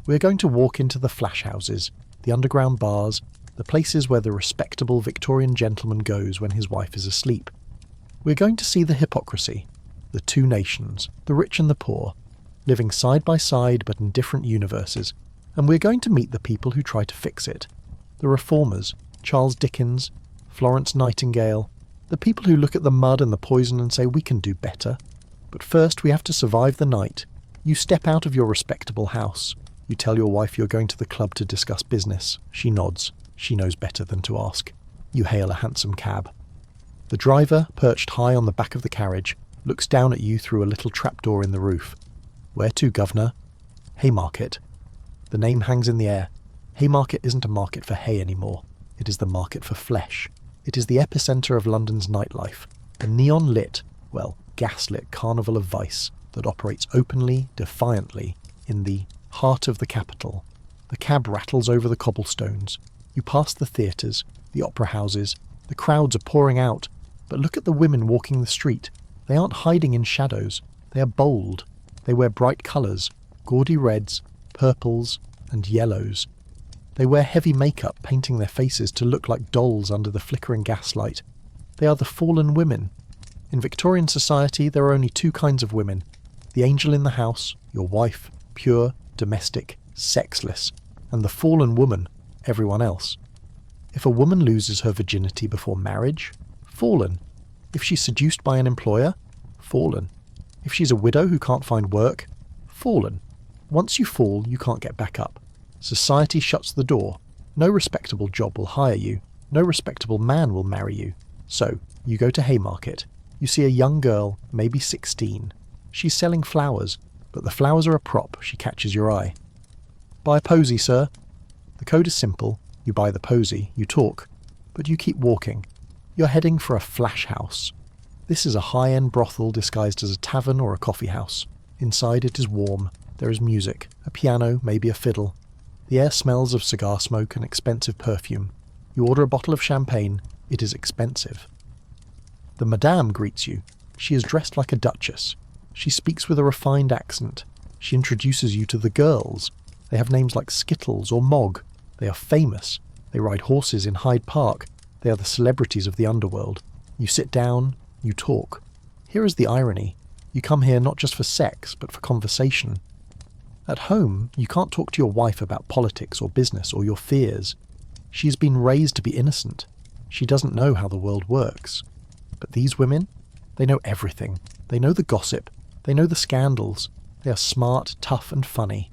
We're going to walk into the flash houses, the underground bars, the places where the respectable Victorian gentleman goes when his wife is asleep. We're going to see the hypocrisy, the two nations, the rich and the poor, living side by side but in different universes, and we're going to meet the people who try to fix it. The reformers, Charles Dickens, Florence Nightingale, the people who look at the mud and the poison and say we can do better. But first we have to survive the night. You step out of your respectable house. You tell your wife you're going to the club to discuss business. She nods. She knows better than to ask. You hail a hansom cab. The driver, perched high on the back of the carriage, looks down at you through a little trapdoor in the roof. Where to, governor? Haymarket. The name hangs in the air. Haymarket isn't a market for hay anymore. It is the market for flesh. It is the epicentre of London's nightlife. A neon-lit, well, gaslit carnival of vice that operates openly, defiantly, in the heart of the capital. The cab rattles over the cobblestones. You pass the theatres, the opera houses. The crowds are pouring out. But look at the women walking the street. They aren't hiding in shadows. They are bold. They wear bright colours, gaudy reds, purples, and yellows. They wear heavy makeup, painting their faces to look like dolls under the flickering gaslight. They are the fallen women. In Victorian society, there are only two kinds of women. The angel in the house, your wife, pure, domestic, sexless, and the fallen woman, everyone else. If a woman loses her virginity before marriage, fallen. If she's seduced by an employer, fallen. If she's a widow who can't find work, fallen. Once you fall, you can't get back up. Society shuts the door. No respectable job will hire you. No respectable man will marry you. So, you go to Haymarket. You see a young girl, maybe 16. She's selling flowers, but the flowers are a prop. She catches your eye. Buy a posy, sir. The code is simple. You buy the posy, you talk, but you keep walking. You're heading for a flash house. This is a high-end brothel disguised as a tavern or a coffee house. Inside it is warm. There is music, a piano, maybe a fiddle. The air smells of cigar smoke and expensive perfume. You order a bottle of champagne. It is expensive. The madame greets you. She is dressed like a duchess. She speaks with a refined accent. She introduces you to the girls. They have names like Skittles or Mog. They are famous. They ride horses in Hyde Park. They are the celebrities of the underworld. You sit down. You talk. Here is the irony. You come here not just for sex, but for conversation. At home, you can't talk to your wife about politics or business or your fears. She has been raised to be innocent. She doesn't know how the world works. But these women, they know everything. They know the gossip. They know the scandals. They are smart, tough, and funny.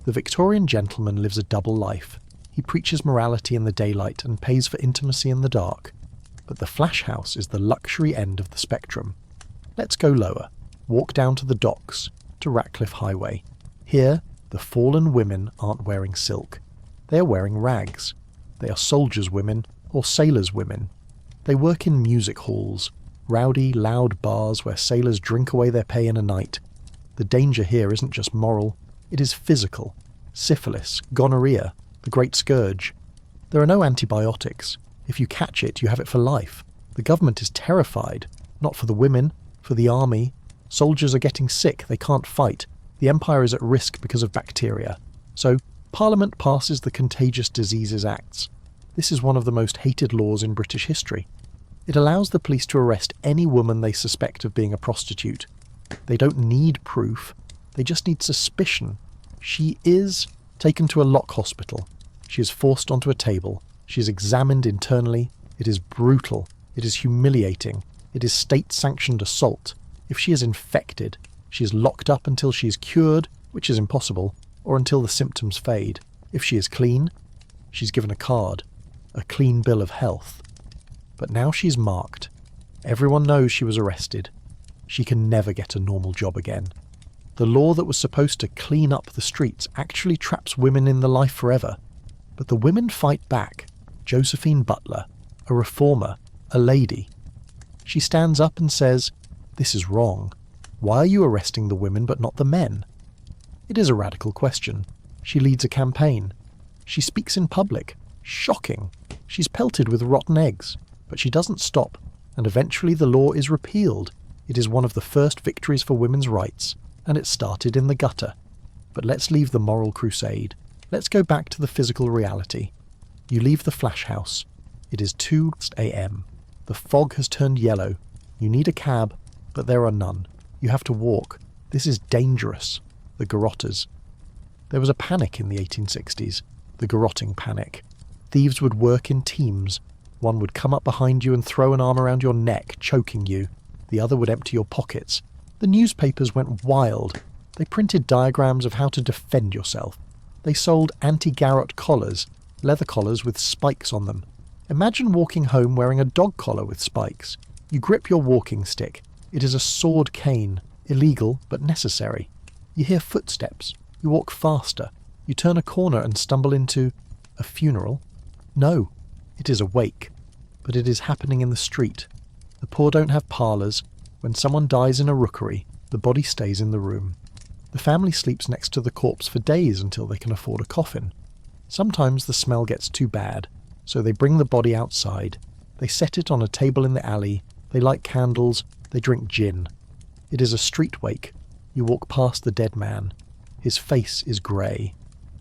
The Victorian gentleman lives a double life. He preaches morality in the daylight and pays for intimacy in the dark. But the flash house is the luxury end of the spectrum. Let's go lower. Walk down to the docks, to Ratcliffe Highway. Here, the fallen women aren't wearing silk. They are wearing rags. They are soldiers' women or sailors' women. They work in music halls, rowdy, loud bars where sailors drink away their pay in a night. The danger here isn't just moral, it is physical. Syphilis, gonorrhea, the great scourge. There are no antibiotics. If you catch it, you have it for life. The government is terrified, not for the women, for the army. Soldiers are getting sick, they can't fight. The empire is at risk because of bacteria. So, Parliament passes the Contagious Diseases Acts. This is one of the most hated laws in British history. It allows the police to arrest any woman they suspect of being a prostitute. They don't need proof, they just need suspicion. She is taken to a lock hospital. She is forced onto a table. She is examined internally. It is brutal. It is humiliating. It is state-sanctioned assault. If she is infected, she is locked up until she is cured, which is impossible, or until the symptoms fade. If she is clean, she's given a card, a clean bill of health. But now she's marked. Everyone knows she was arrested. She can never get a normal job again. The law that was supposed to clean up the streets actually traps women in the life forever. But the women fight back. Josephine Butler, a reformer, a lady. She stands up and says, "This is wrong. Why are you arresting the women but not the men?" It is a radical question. She leads a campaign. She speaks in public. Shocking. She's pelted with rotten eggs. But she doesn't stop, and eventually the law is repealed. It is one of the first victories for women's rights, and it started in the gutter. But let's leave the moral crusade. Let's go back to the physical reality. You leave the flash house. It is 2 a.m. The fog has turned yellow. You need a cab, but there are none. You have to walk. This is dangerous. The garrotters. There was a panic in the 1860s, the garrotting panic. Thieves would work in teams. One would come up behind you and throw an arm around your neck, choking you. The other would empty your pockets. The newspapers went wild. They printed diagrams of how to defend yourself. They sold anti-garrot collars, leather collars with spikes on them. Imagine walking home wearing a dog collar with spikes. You grip your walking stick. It is a sword cane, illegal but necessary. You hear footsteps. You walk faster. You turn a corner and stumble into a funeral. No, it is a wake, but it is happening in the street. The poor don't have parlours. When someone dies in a rookery, the body stays in the room. The family sleeps next to the corpse for days until they can afford a coffin. Sometimes the smell gets too bad, so they bring the body outside. They set it on a table in the alley. They light candles. They drink gin. It is a street wake. You walk past the dead man. His face is grey.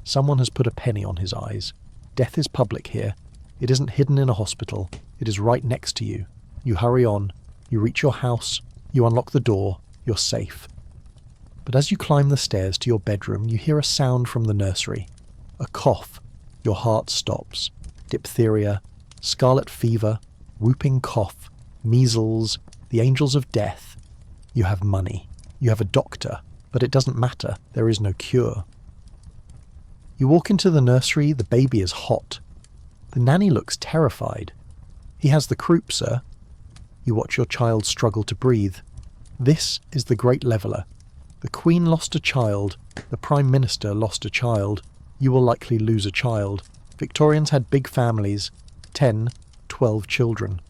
Someone has put a penny on his eyes. Death is public here. It isn't hidden in a hospital. It is right next to you. You hurry on. You reach your house. You unlock the door. You're safe. But as you climb the stairs to your bedroom, you hear a sound from the nursery. A cough. Your heart stops. Diphtheria, scarlet fever, whooping cough, measles, the angels of death. You have money. You have a doctor. But it doesn't matter. There is no cure. You walk into the nursery. The baby is hot. The nanny looks terrified. He has the croup, sir. You watch your child struggle to breathe. This is the great leveller. The Queen lost a child. The Prime Minister lost a child. You will likely lose a child. Victorians had big families. 10, 12 children.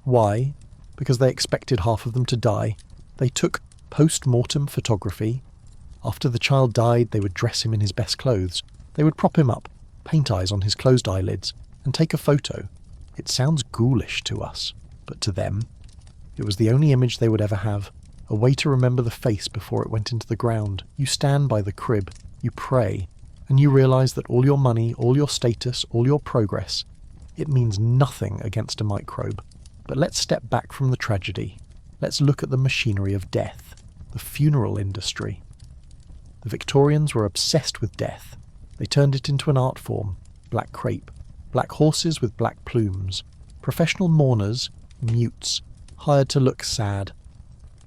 Why? Because they expected half of them to die. They took post-mortem photography. After the child died, they would dress him in his best clothes. They would prop him up, paint eyes on his closed eyelids, and take a photo. It sounds ghoulish to us, but to them, it was the only image they would ever have, a way to remember the face before it went into the ground. You stand by the crib, you pray, and you realise that all your money, all your status, all your progress, it means nothing against a microbe. But let's step back from the tragedy. Let's look at the machinery of death, the funeral industry. The Victorians were obsessed with death. They turned it into an art form, black crape, black horses with black plumes, professional mourners, mutes, hired to look sad.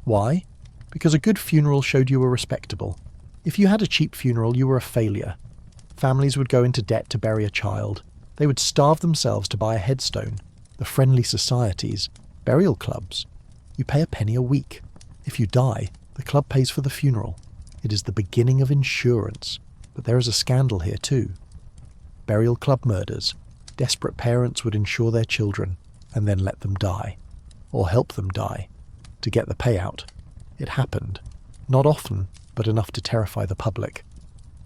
Why? Because a good funeral showed you were respectable. If you had a cheap funeral, you were a failure. Families would go into debt to bury a child. They would starve themselves to buy a headstone. The friendly societies, burial clubs. You pay a penny a week. If you die, the club pays for the funeral. It is the beginning of insurance. But there is a scandal here too. Burial club murders. Desperate parents would insure their children and then let them die. Or help them die. To get the payout. It happened. Not often, but enough to terrify the public.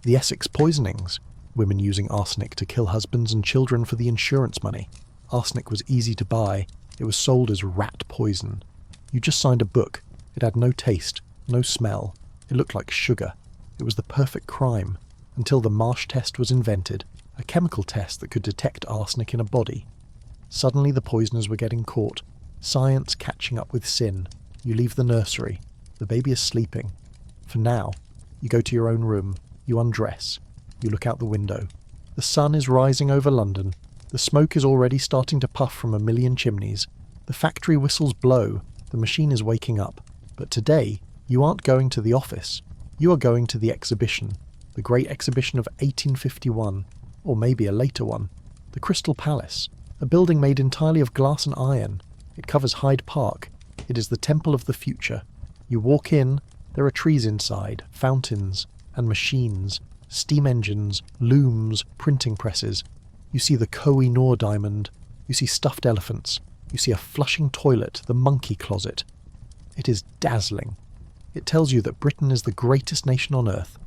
The Essex poisonings. Women using arsenic to kill husbands and children for the insurance money. Arsenic was easy to buy. It was sold as rat poison. You just signed a book. It had no taste, no smell. It looked like sugar. It was the perfect crime. Until the Marsh test was invented, a chemical test that could detect arsenic in a body. Suddenly the poisoners were getting caught. Science catching up with sin. You leave the nursery. The baby is sleeping. For now, you go to your own room. You undress. You look out the window. The sun is rising over London. The smoke is already starting to puff from a million chimneys. The factory whistles blow. The machine is waking up. But today, you aren't going to the office. You are going to the exhibition. The great exhibition of 1851, or maybe a later one. The Crystal Palace, a building made entirely of glass and iron. It covers Hyde Park. It is the temple of the future. You walk in, there are trees inside, fountains, and machines, steam engines, looms, printing presses. You see the Koh-i-Noor diamond. You see stuffed elephants. You see a flushing toilet, the monkey closet. It is dazzling. It tells you that Britain is the greatest nation on earth,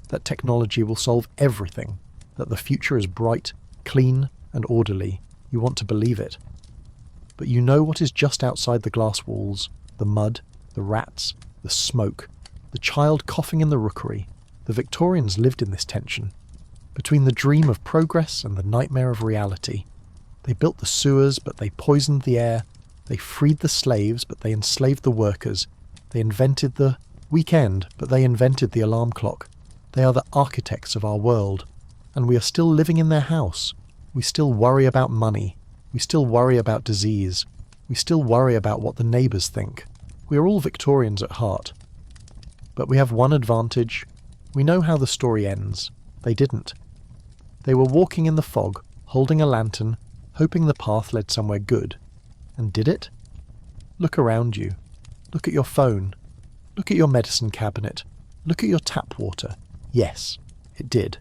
that technology will solve everything, that the future is bright, clean, and orderly. You want to believe it. But you know what is just outside the glass walls, the mud, the rats, the smoke, the child coughing in the rookery. The Victorians lived in this tension, between the dream of progress and the nightmare of reality. They built the sewers, but they poisoned the air. They freed the slaves, but they enslaved the workers. They invented the weekend, but they invented the alarm clock. They are the architects of our world, and we are still living in their house. We still worry about money. We still worry about disease. We still worry about what the neighbours think. We are all Victorians at heart. But we have one advantage. We know how the story ends. They didn't. They were walking in the fog, holding a lantern, hoping the path led somewhere good. And did it? Look around you. Look at your phone. Look at your medicine cabinet. Look at your tap water. Yes, it did.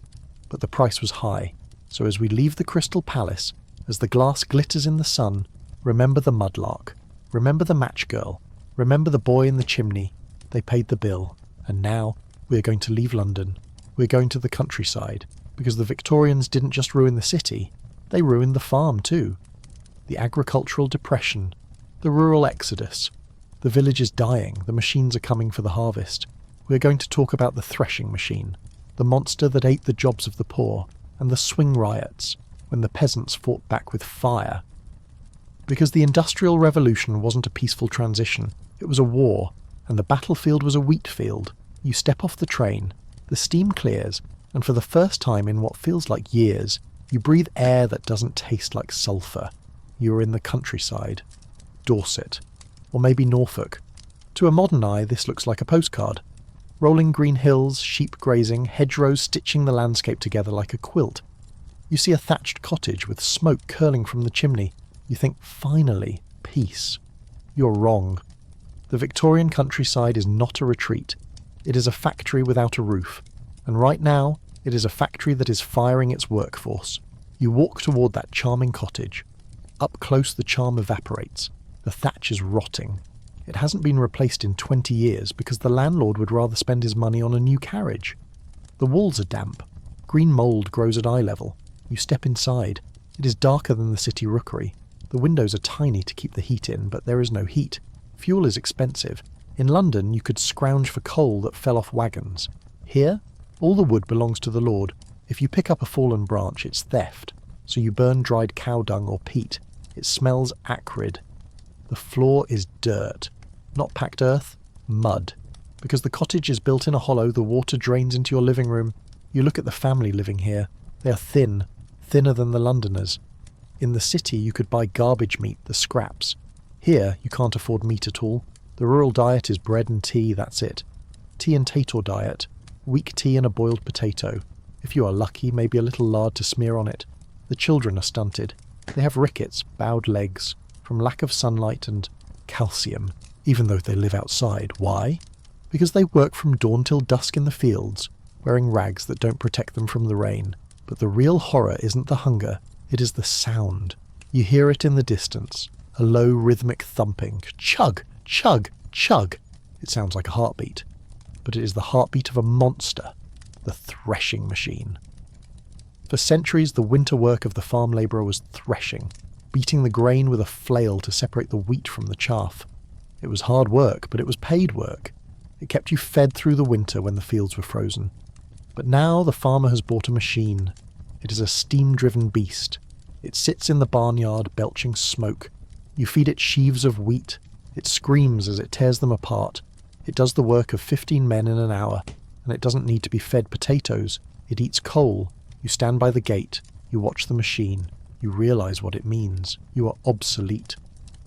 But the price was high. So as we leave the Crystal Palace, as the glass glitters in the sun, remember the mudlark. Remember the match girl. Remember the boy in the chimney. They paid the bill. And now we are going to leave London. We're going to the countryside. Because the Victorians didn't just ruin the city. They ruined the farm too. The agricultural depression. The rural exodus. The village is dying. The machines are coming for the harvest. We're going to talk about the threshing machine, the monster that ate the jobs of the poor, and the swing riots, when the peasants fought back with fire. Because the Industrial Revolution wasn't a peaceful transition, it was a war, and the battlefield was a wheat field. You step off the train, the steam clears, and for the first time in what feels like years, you breathe air that doesn't taste like sulphur. You are in the countryside. Dorset. Or maybe Norfolk. To a modern eye, this looks like a postcard. Rolling green hills, sheep grazing, hedgerows stitching the landscape together like a quilt. You see a thatched cottage with smoke curling from the chimney. You think, finally, peace. You're wrong. The Victorian countryside is not a retreat. It is a factory without a roof. And right now, it is a factory that is firing its workforce. You walk toward that charming cottage. Up close, the charm evaporates. The thatch is rotting. It hasn't been replaced in 20 years because the landlord would rather spend his money on a new carriage. The walls are damp. Green mould grows at eye level. You step inside. It is darker than the city rookery. The windows are tiny to keep the heat in, but there is no heat. Fuel is expensive. In London, you could scrounge for coal that fell off wagons. Here, all the wood belongs to the Lord. If you pick up a fallen branch, it's theft. So you burn dried cow dung or peat. It smells acrid. The floor is dirt. Not packed earth, mud. Because the cottage is built in a hollow, the water drains into your living room. You look at the family living here. They are thin, thinner than the Londoners. In the city, you could buy garbage meat, the scraps. Here, you can't afford meat at all. The rural diet is bread and tea, that's it. Tea and tator diet. Weak tea and a boiled potato. If you are lucky, maybe a little lard to smear on it. The children are stunted. They have rickets, bowed legs, from lack of sunlight and calcium, even though they live outside. Why? Because they work from dawn till dusk in the fields, wearing rags that don't protect them from the rain. But the real horror isn't the hunger, it is the sound. You hear it in the distance, a low rhythmic thumping. Chug, chug, chug. It sounds like a heartbeat. But it is the heartbeat of a monster, the threshing machine. For centuries, the winter work of the farm labourer was threshing, beating the grain with a flail to separate the wheat from the chaff. It was hard work, but it was paid work. It kept you fed through the winter when the fields were frozen. But now the farmer has bought a machine. It is a steam-driven beast. It sits in the barnyard, belching smoke. You feed it sheaves of wheat. It screams as it tears them apart. It does the work of 15 men in an hour, and it doesn't need to be fed potatoes. It eats coal. You stand by the gate. You watch the machine. You realise what it means. You are obsolete.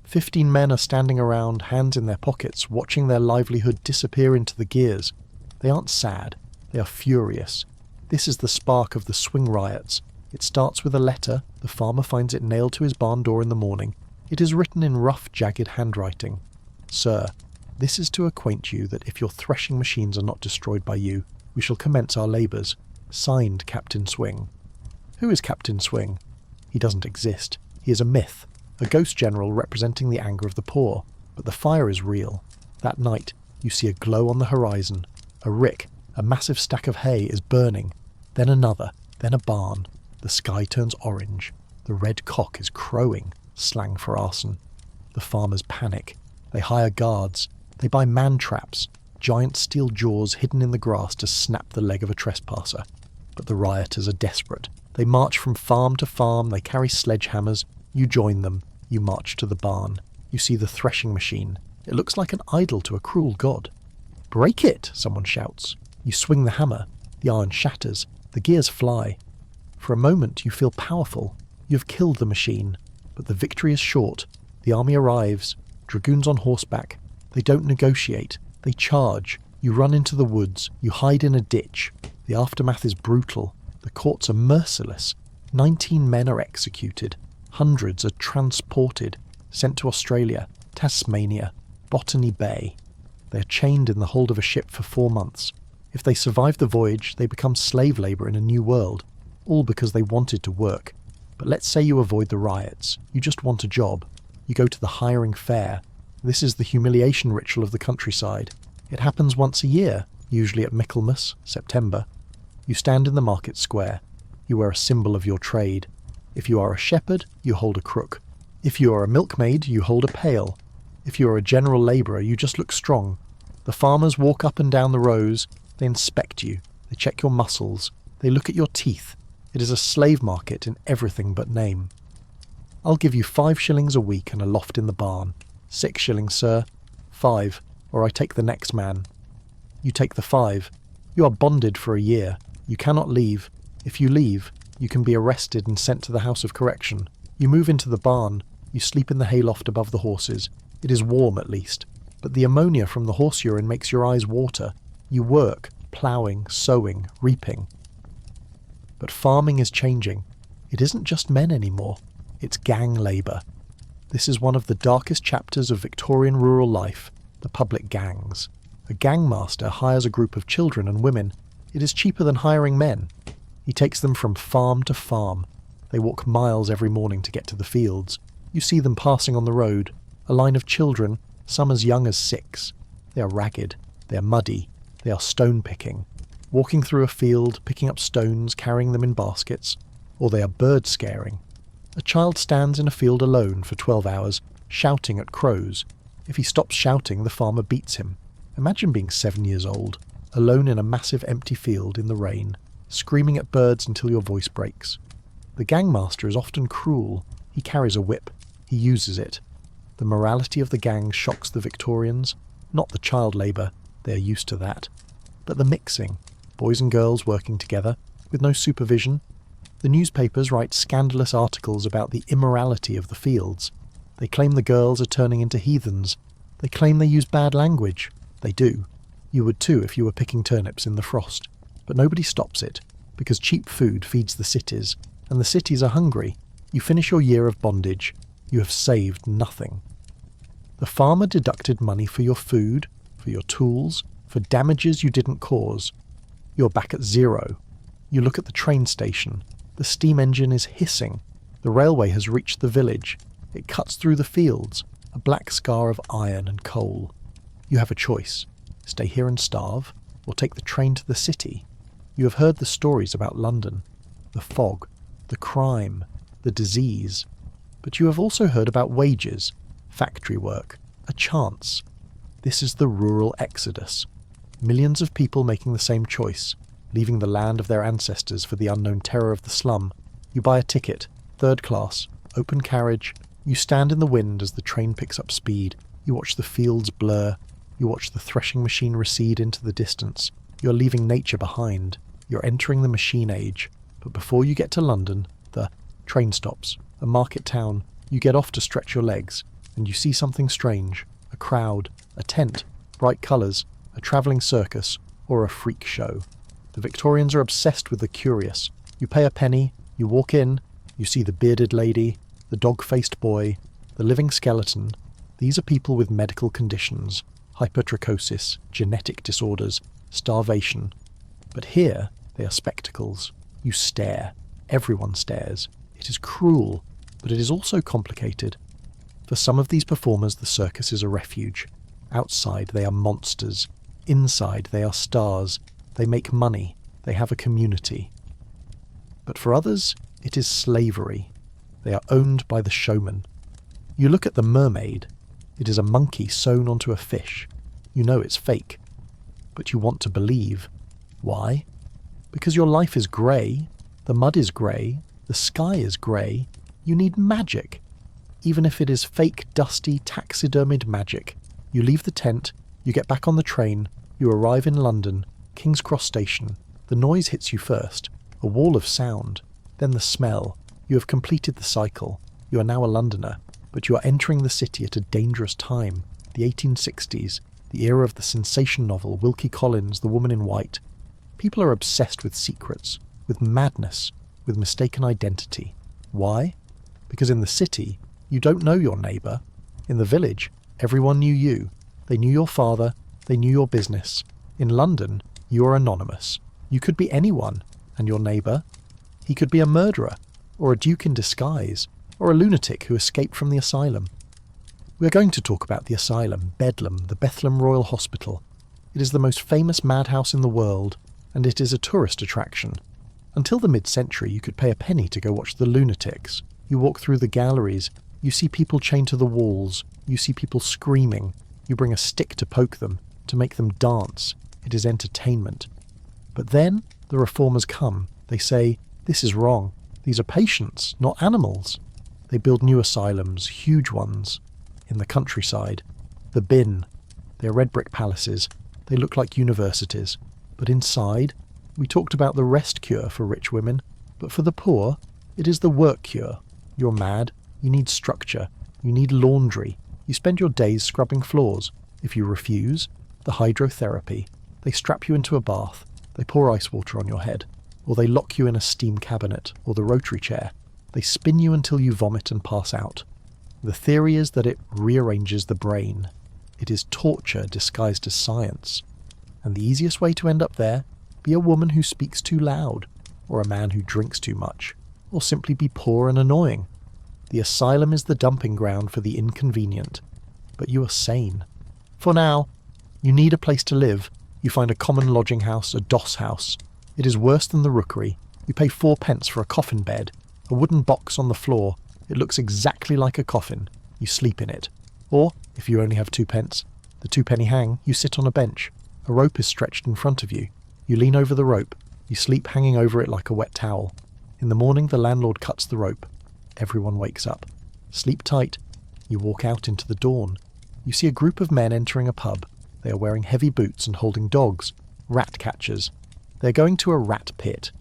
15 men are standing around, hands in their pockets, watching their livelihood disappear into the gears. They aren't sad. They are furious. This is the spark of the swing riots. It starts with a letter. The farmer finds it nailed to his barn door in the morning. It is written in rough, jagged handwriting. Sir, this is to acquaint you that if your threshing machines are not destroyed by you, we shall commence our labours. Signed, Captain Swing. Who is Captain Swing? He doesn't exist. He is a myth, a ghost general representing the anger of the poor. But the fire is real. That night, you see a glow on the horizon. A rick, a massive stack of hay, is burning. Then another, then a barn. The sky turns orange. The red cock is crowing, slang for arson. The farmers panic. They hire guards. They buy man-traps, giant steel jaws hidden in the grass to snap the leg of a trespasser. But the rioters are desperate. They march from farm to farm. They carry sledgehammers. You join them. You march to the barn. You see the threshing machine. It looks like an idol to a cruel god. "Break it!" someone shouts. You swing the hammer. The iron shatters. The gears fly. For a moment you feel powerful. You have killed the machine. But the victory is short. The army arrives. Dragoons on horseback. They don't negotiate. They charge. You run into the woods. You hide in a ditch. The aftermath is brutal. The courts are merciless. 19 men are executed. Hundreds are transported, sent to Australia, Tasmania, Botany Bay. They are chained in the hold of a ship for 4 months. If they survive the voyage, they become slave labour in a new world, all because they wanted to work. But let's say you avoid the riots. You just want a job. You go to the hiring fair. This is the humiliation ritual of the countryside. It happens once a year, usually at Michaelmas, September. You stand in the market square. You wear a symbol of your trade. If you are a shepherd, you hold a crook. If you are a milkmaid, you hold a pail. If you are a general labourer, you just look strong. The farmers walk up and down the rows, they inspect you, they check your muscles, they look at your teeth. It is a slave market in everything but name. I'll give you 5 shillings a week and a loft in the barn. 6 shillings, sir. 5, or I take the next man. You take the 5. You are bonded for a year. You cannot leave. If you leave, you can be arrested and sent to the House of Correction. You move into the barn. You sleep in the hayloft above the horses. It is warm at least, but the ammonia from the horse urine makes your eyes water. You work, ploughing, sowing, reaping. But farming is changing. It isn't just men anymore. It's gang labour. This is one of the darkest chapters of Victorian rural life, the public gangs. A gangmaster hires a group of children and women. It is cheaper than hiring men. He takes them from farm to farm. They walk miles every morning to get to the fields. You see them passing on the road, a line of children, some as young as 6. They are ragged, they are muddy, they are stone-picking, walking through a field, picking up stones, carrying them in baskets, or they are bird-scaring. A child stands in a field alone for 12 hours, shouting at crows. If he stops shouting, the farmer beats him. Imagine being 7 years old, alone in a massive empty field in the rain, screaming at birds until your voice breaks. The gangmaster is often cruel. He carries a whip. He uses it. The morality of the gang shocks the Victorians, not the child labour, they are used to that, but the mixing, boys and girls working together, with no supervision. The newspapers write scandalous articles about the immorality of the fields. They claim the girls are turning into heathens. They claim they use bad language. They do. You would too if you were picking turnips in the frost. But nobody stops it, because cheap food feeds the cities, and the cities are hungry. You finish your year of bondage. You have saved nothing. The farmer deducted money for your food, for your tools, for damages you didn't cause. You're back at zero. You look at the train station. The steam engine is hissing. The railway has reached the village. It cuts through the fields, a black scar of iron and coal. You have a choice. Stay here and starve, or take the train to the city. You have heard the stories about London, the fog, the crime, the disease. But you have also heard about wages, factory work, a chance. This is the rural exodus. Millions of people making the same choice, leaving the land of their ancestors for the unknown terror of the slum. You buy a ticket, 3rd class, open carriage. You stand in the wind as the train picks up speed. You watch the fields blur. You watch the threshing machine recede into the distance. You're leaving nature behind. You're entering the machine age. But before you get to London, the train stops, a market town. You get off to stretch your legs, and you see something strange. A crowd, a tent, bright colours, a travelling circus, or a freak show. The Victorians are obsessed with the curious. You pay a penny, you walk in, you see the bearded lady, the dog-faced boy, the living skeleton. These are people with medical conditions, hypertrichosis, genetic disorders, starvation. But here, they are spectacles. You stare. Everyone stares. It is cruel, but it is also complicated. For some of these performers, the circus is a refuge. Outside, they are monsters. Inside, they are stars. They make money. They have a community. But for others, it is slavery. They are owned by the showman. You look at the mermaid. It is a monkey sewn onto a fish. You know it's fake. But you want to believe. Why? Because your life is grey. The mud is grey. The sky is grey. You need magic. Even if it is fake, dusty, taxidermied magic. You leave the tent. You get back on the train. You arrive in London, King's Cross Station. The noise hits you first. A wall of sound. Then the smell. You have completed the cycle. You are now a Londoner. But you are entering the city at a dangerous time. The 1860s. The era of the sensation novel, Wilkie Collins, The Woman in White. People are obsessed with secrets, with madness, with mistaken identity. Why? Because in the city, you don't know your neighbour. In the village, everyone knew you. They knew your father. They knew your business. In London, you are anonymous. You could be anyone. And your neighbour? He could be a murderer, or a duke in disguise, or a lunatic who escaped from the asylum. We are going to talk about the asylum, Bedlam, the Bethlehem Royal Hospital. It is the most famous madhouse in the world, and it is a tourist attraction. Until the mid-century, you could pay a penny to go watch the lunatics. You walk through the galleries. You see people chained to the walls. You see people screaming. You bring a stick to poke them. to make them dance. It is entertainment. But then the reformers come. They say, this is wrong. These are patients, not animals. They build new asylums, huge ones, in the countryside. The bin. They're red brick palaces. They look like universities. But inside, we talked about the rest cure for rich women, but for the poor, it is the work cure. You're mad. You need structure. You need laundry. You spend your days scrubbing floors. If you refuse, the hydrotherapy. They strap you into a bath. They pour ice water on your head. Or they lock you in a steam cabinet or the rotary chair. They spin you until you vomit and pass out. The theory is that it rearranges the brain. It is torture disguised as science. And the easiest way to end up there, be a woman who speaks too loud, or a man who drinks too much, or simply be poor and annoying. The asylum is the dumping ground for the inconvenient. But you are sane. For now, you need a place to live. You find a common lodging house, a doss house. It is worse than the rookery. You pay 4p for a coffin bed, a wooden box on the floor. It looks exactly like a coffin. You sleep in it. Or, if you only have 2p, the 2-penny hang, you sit on a bench. A rope is stretched in front of you. You lean over the rope. You sleep hanging over it like a wet towel. In the morning, the landlord cuts the rope. Everyone wakes up. Sleep tight. You walk out into the dawn. You see a group of men entering a pub. They are wearing heavy boots and holding dogs. Rat catchers. They're going to a rat pit.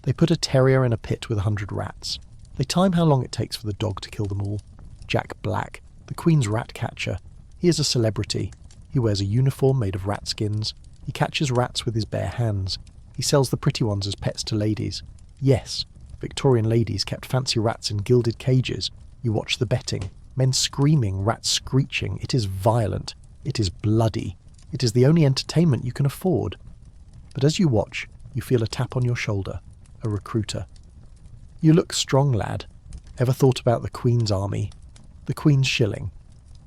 They put a terrier in a pit with 100 rats. They time how long it takes for the dog to kill them all. Jack Black, the Queen's rat catcher. He is a celebrity. He wears a uniform made of rat skins. He catches rats with his bare hands. He sells the pretty ones as pets to ladies. Yes, Victorian ladies kept fancy rats in gilded cages. You watch the betting. Men screaming, rats screeching. It is violent. It is bloody. It is the only entertainment you can afford. But as you watch, you feel a tap on your shoulder. A recruiter. You look strong, lad. Ever thought about the Queen's army? The Queen's shilling.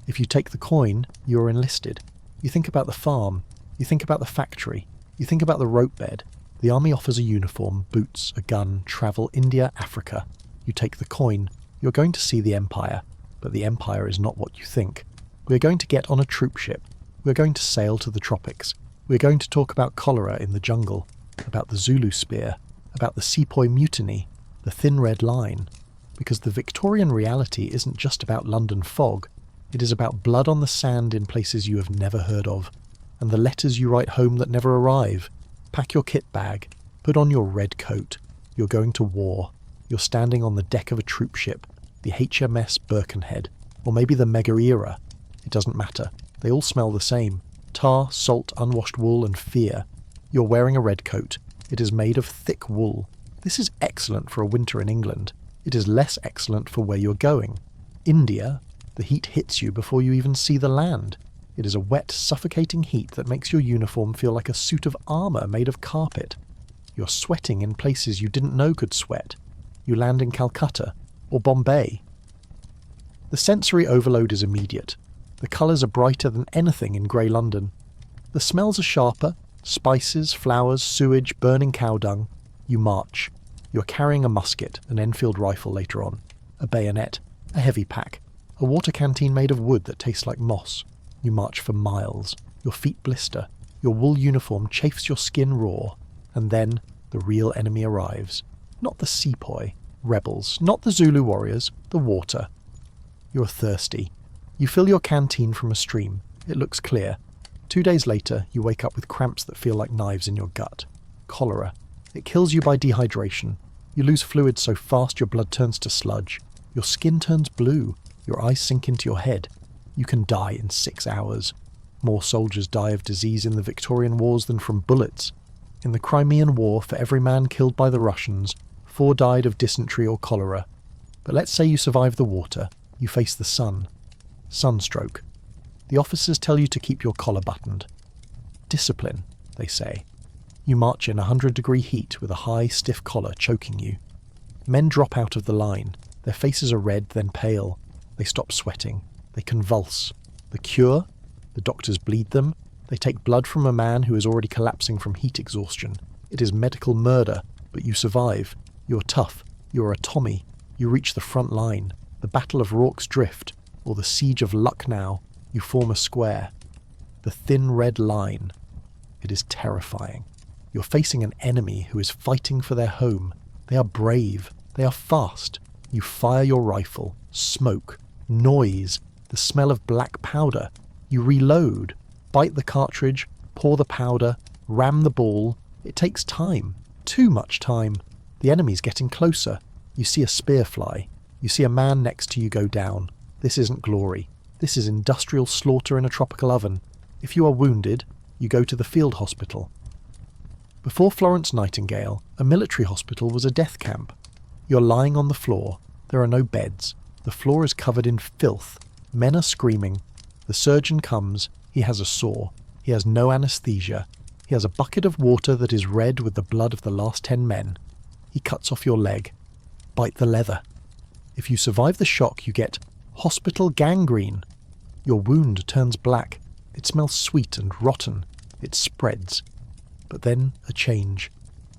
If you take the coin, you are enlisted. You think about the farm. You think about the factory. You think about the rope bed. The army offers a uniform, boots, a gun, travel, India, Africa. You take the coin. You're going to see the Empire. But the Empire is not what you think. We're going to get on a troop ship. We're going to sail to the tropics. We're going to talk about cholera in the jungle, about the Zulu spear, about the sepoy mutiny, the thin red line. Because the Victorian reality isn't just about London fog. It is about blood on the sand in places you have never heard of, and the letters you write home that never arrive. Pack your kit bag. Put on your red coat. You're going to war. You're standing on the deck of a troop ship, the HMS Birkenhead, or maybe the Megaera. It doesn't matter. They all smell the same. Tar, salt, unwashed wool, and fear. You're wearing a red coat. It is made of thick wool. This is excellent for a winter in England. It is less excellent for where you're going. India, the heat hits you before you even see the land. It is a wet, suffocating heat that makes your uniform feel like a suit of armour made of carpet. You're sweating in places you didn't know could sweat. You land in Calcutta or Bombay. The sensory overload is immediate. The colours are brighter than anything in grey London. The smells are sharper. Spices, flowers, sewage, burning cow dung. You march. You're carrying a musket, an Enfield rifle later on, a bayonet, a heavy pack, a water canteen made of wood that tastes like moss. You march for miles. Your feet blister. Your wool uniform chafes your skin raw. And then the real enemy arrives. Not the sepoy, rebels, not the Zulu warriors, the water. You're thirsty. You fill your canteen from a stream. It looks clear. 2 days later, you wake up with cramps that feel like knives in your gut. Cholera. It kills you by dehydration. You lose fluid so fast your blood turns to sludge. Your skin turns blue. Your eyes sink into your head. You can die in 6 hours. More soldiers die of disease in the Victorian Wars than from bullets. In the Crimean War, for every man killed by the Russians, 4 died of dysentery or cholera. But let's say you survive the water. You face the sun. Sunstroke. The officers tell you to keep your collar buttoned. Discipline, they say. You march in 100-degree heat with a high, stiff collar choking you. Men drop out of the line. Their faces are red, then pale. They stop sweating. They convulse. The cure? The doctors bleed them. They take blood from a man who is already collapsing from heat exhaustion. It is medical murder, but you survive. You're tough. You're a Tommy. You reach the front line. The Battle of Rorke's Drift, or the Siege of Lucknow. You form a square. the thin red line. It is terrifying. You're facing an enemy who is fighting for their home. They are brave. They are fast. You fire your rifle. Smoke. Noise. The smell of black powder. You reload. Bite the cartridge. Pour the powder. Ram the ball. It takes time. Too much time. The enemy's getting closer. You see a spear fly. You see a man next to you go down. This isn't glory. This is industrial slaughter in a tropical oven. If you are wounded, you go to the field hospital. Before Florence Nightingale, a military hospital was a death camp. You're lying on the floor. There are no beds. The floor is covered in filth. Men are screaming. The surgeon comes. He has a saw. He has no anaesthesia. He has a bucket of water that is red with the blood of the last 10 men. He cuts off your leg. Bite the leather. If you survive the shock, you get hospital gangrene. Your wound turns black. It smells sweet and rotten. It spreads. But then a change.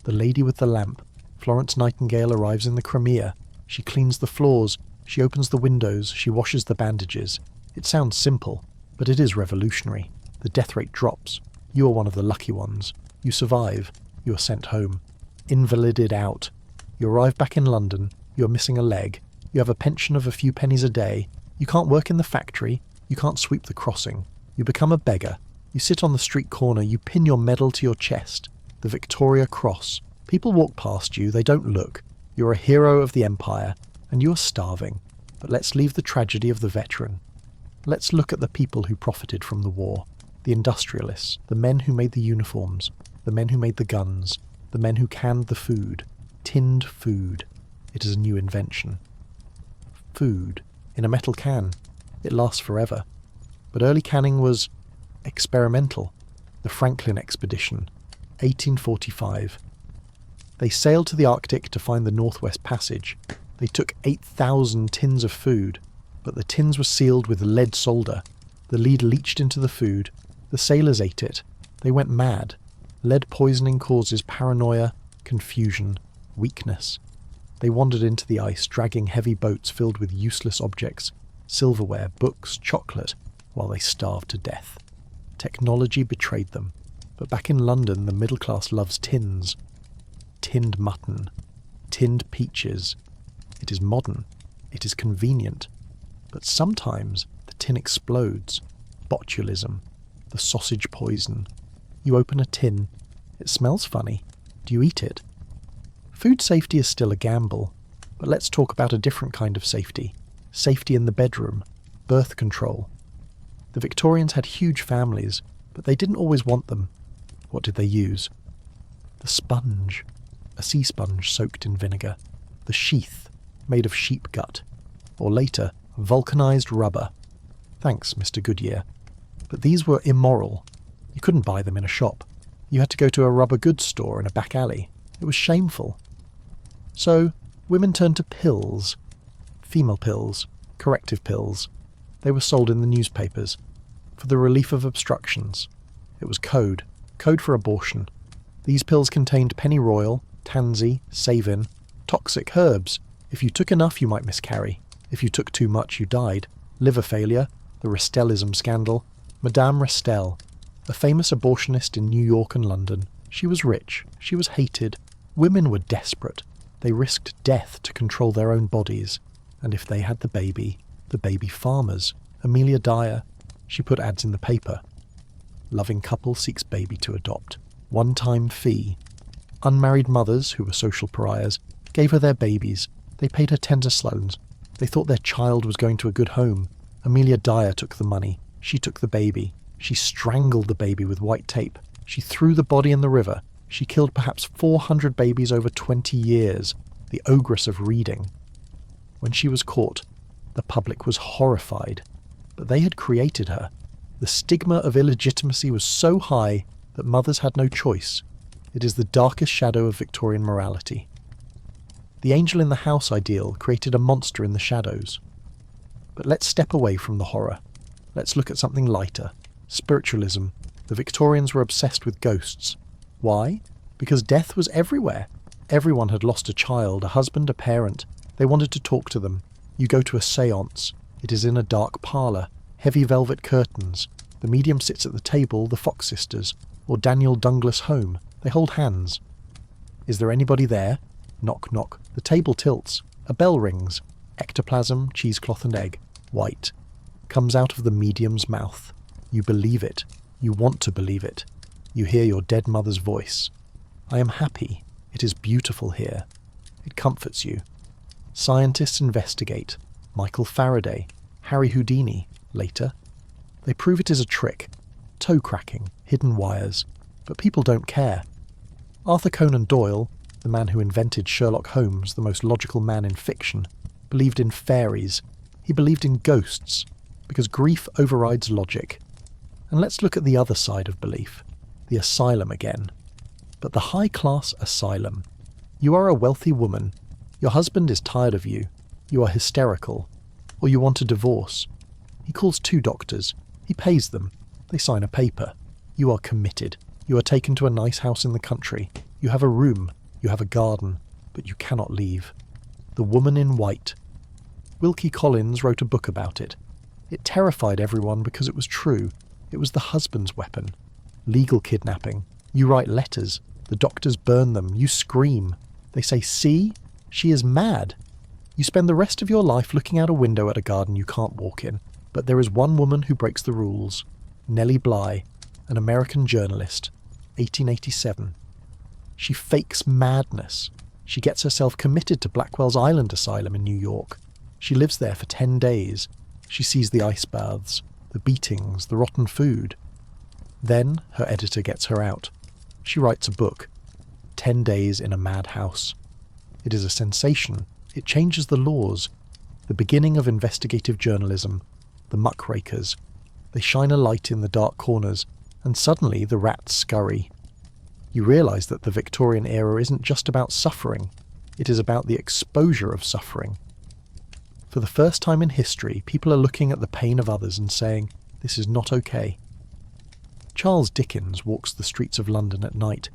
The lady with the lamp. Florence Nightingale arrives in the Crimea. She cleans the floors. She opens the windows. She washes the bandages. It sounds simple, but it is revolutionary. The death rate drops. You are one of the lucky ones. You survive. You are sent home. Invalided out. You arrive back in London. You are missing a leg. You have a pension of a few pennies a day. You can't work in the factory. You can't sweep the crossing. You become a beggar. You sit on the street corner. You pin your medal to your chest. The Victoria Cross. People walk past you. They don't look. You're a hero of the empire. And you are starving. But let's leave the tragedy of the veteran. Let's look at the people who profited from the war. The industrialists. The men who made the uniforms. The men who made the guns. The men who canned the food. Tinned food. It is a new invention. Food. In a metal can. It lasts forever. But early canning was experimental. The Franklin expedition. 1845. They sailed to the Arctic to find the Northwest Passage. They took 8,000 tins of food, but the tins were sealed with lead solder. The lead leached into the food. The sailors ate it. They went mad. Lead poisoning causes paranoia, confusion, weakness. They wandered into the ice, dragging heavy boats filled with useless objects, silverware, books, chocolate, while they starved to death. Technology betrayed them. But back in London, the middle class loves tins. Tinned mutton. Tinned peaches. It is modern. It is convenient. But sometimes the tin explodes. Botulism. The sausage poison. You open a tin. It smells funny. Do you eat it? Food safety is still a gamble. But let's talk about a different kind of safety. Safety in the bedroom. Birth control. The Victorians had huge families, but they didn't always want them. What did they use? The sponge. A sea sponge soaked in vinegar. The sheath, made of sheep gut. Or later, vulcanized rubber. Thanks, Mr. Goodyear. But these were immoral. You couldn't buy them in a shop. You had to go to a rubber goods store in a back alley. It was shameful. So, women turned to pills. Female pills. Corrective pills. They were sold in the newspapers. For the relief of obstructions. It was code. Code for abortion. These pills contained pennyroyal, tansy, savin, toxic herbs. If you took enough, you might miscarry. If you took too much, you died. Liver failure, the Restellism scandal. Madame Restell, a famous abortionist in New York and London. She was rich. She was hated. Women were desperate. They risked death to control their own bodies. And if they had the baby farmers. Amelia Dyer. She put ads in the paper. Loving couple seeks baby to adopt. One-time fee. Unmarried mothers, who were social pariahs, gave her their babies. They paid her tender sloans. They thought their child was going to a good home. Amelia Dyer took the money. She took the baby. She strangled the baby with white tape. She threw the body in the river. She killed perhaps 400 babies over 20 years. The ogress of reading. When she was caught, the public was horrified. But they had created her. The stigma of illegitimacy was so high that mothers had no choice. It is the darkest shadow of Victorian morality. The angel in the house ideal created a monster in the shadows. But let's step away from the horror. Let's look at something lighter. Spiritualism. The Victorians were obsessed with ghosts. Why? Because death was everywhere. Everyone had lost a child, a husband, a parent. They wanted to talk to them. You go to a séance. It is in a dark parlour. Heavy velvet curtains. The medium sits at the table, the Fox sisters, or Daniel Douglas Home. They hold hands. Is there anybody there? Knock, knock. The table tilts. A bell rings. Ectoplasm, cheesecloth and egg. White. Comes out of the medium's mouth. You believe it. You want to believe it. You hear your dead mother's voice. I am happy. It is beautiful here. It comforts you. Scientists investigate. Michael Faraday. Harry Houdini. Later. They prove it is a trick. Toe cracking. Hidden wires. But people don't care. Arthur Conan Doyle, the man who invented Sherlock Holmes, the most logical man in fiction, believed in fairies. He believed in ghosts, because grief overrides logic. And let's look at the other side of belief, the asylum again. But the high-class asylum. You are a wealthy woman. Your husband is tired of you. You are hysterical. Or you want a divorce. He calls 2 doctors. He pays them. They sign a paper. You are committed. You are taken to a nice house in the country. You have a room. You have a garden. But you cannot leave. The Woman in White. Wilkie Collins wrote a book about it. It terrified everyone because it was true. It was the husband's weapon. Legal kidnapping. You write letters. The doctors burn them. You scream. They say, see? She is mad. You spend the rest of your life looking out a window at a garden you can't walk in. But there is one woman who breaks the rules. Nellie Bly, an American journalist, 1887. She fakes madness. She gets herself committed to Blackwell's Island Asylum in New York. She lives there for 10 days. She sees the ice baths, the beatings, the rotten food. Then her editor gets her out. She writes a book, 10 Days in a Madhouse. It is a sensation. It changes the laws. The beginning of investigative journalism. The muckrakers. They shine a light in the dark corners, and suddenly the rats scurry. You realise that the Victorian era isn't just about suffering. It is about the exposure of suffering. For the first time in history, people are looking at the pain of others and saying, this is not okay. Charles Dickens walks the streets of London at night.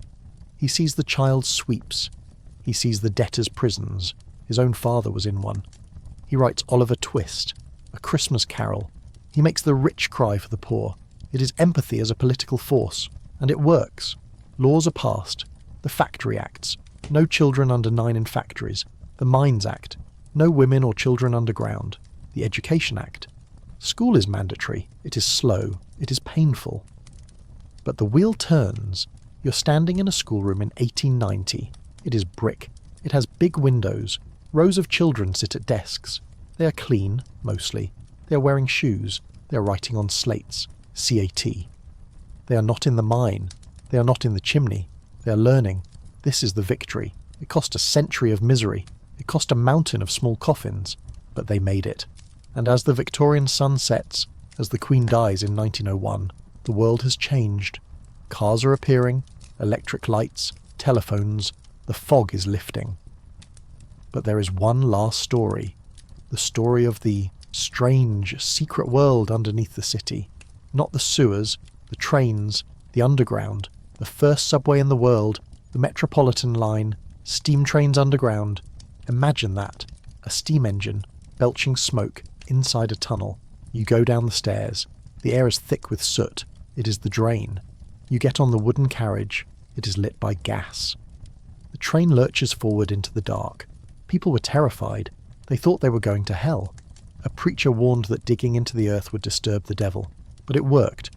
He sees the child's sweeps. He sees the debtors' prisons. His own father was in one. He writes Oliver Twist, A Christmas Carol. He makes the rich cry for the poor. It is empathy as a political force, and it works. Laws are passed. The Factory Acts. No children under 9 in factories. The Mines Act. No women or children underground. The Education Act. School is mandatory. It is slow. It is painful. But the wheel turns. You're standing in a schoolroom in 1890. It is brick. It has big windows. Rows of children sit at desks. They are clean, mostly. They are wearing shoes. They are writing on slates. C-A-T. They are not in the mine. They are not in the chimney. They are learning. This is the victory. It cost a century of misery. It cost a mountain of small coffins. But they made it. And as the Victorian sun sets, as the Queen dies in 1901, the world has changed. Cars are appearing, electric lights, telephones, the fog is lifting. But there is one last story. The story of the strange, secret world underneath the city. Not the sewers, the trains, the underground, the first subway in the world, the Metropolitan line, steam trains underground. Imagine that. A steam engine, belching smoke, inside a tunnel. You go down the stairs. The air is thick with soot. It is the drain. You get on the wooden carriage. It is lit by gas. The train lurches forward into the dark. People were terrified. They thought they were going to hell. A preacher warned that digging into the earth would disturb the devil. But it worked.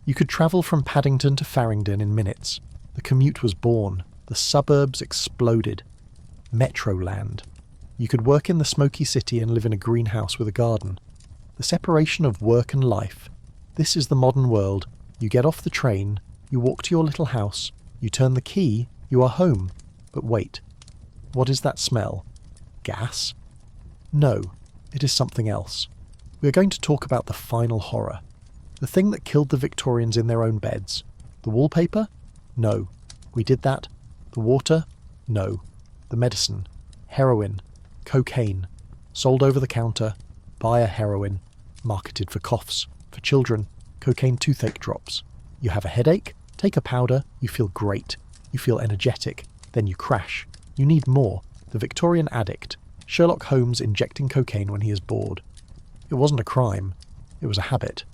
You could travel from Paddington to Farringdon in minutes. The commute was born. The suburbs exploded. Metroland. You could work in the smoky city and live in a greenhouse with a garden. The separation of work and life. This is the modern world. You get off the train, you walk to your little house, you turn the key, you are home. But wait. What is that smell? Gas? No, it is something else. We are going to talk about the final horror. The thing that killed the Victorians in their own beds. The wallpaper? No. We did that. The water? No. The medicine. Heroin. Cocaine. Sold over the counter. Buy a heroin. Marketed for coughs. For children. Cocaine toothache drops. You have a headache? Take a powder. You feel great. You feel energetic. Then you crash. You need more. The Victorian addict. Sherlock Holmes injecting cocaine when he is bored. It wasn't a crime. It was a habit.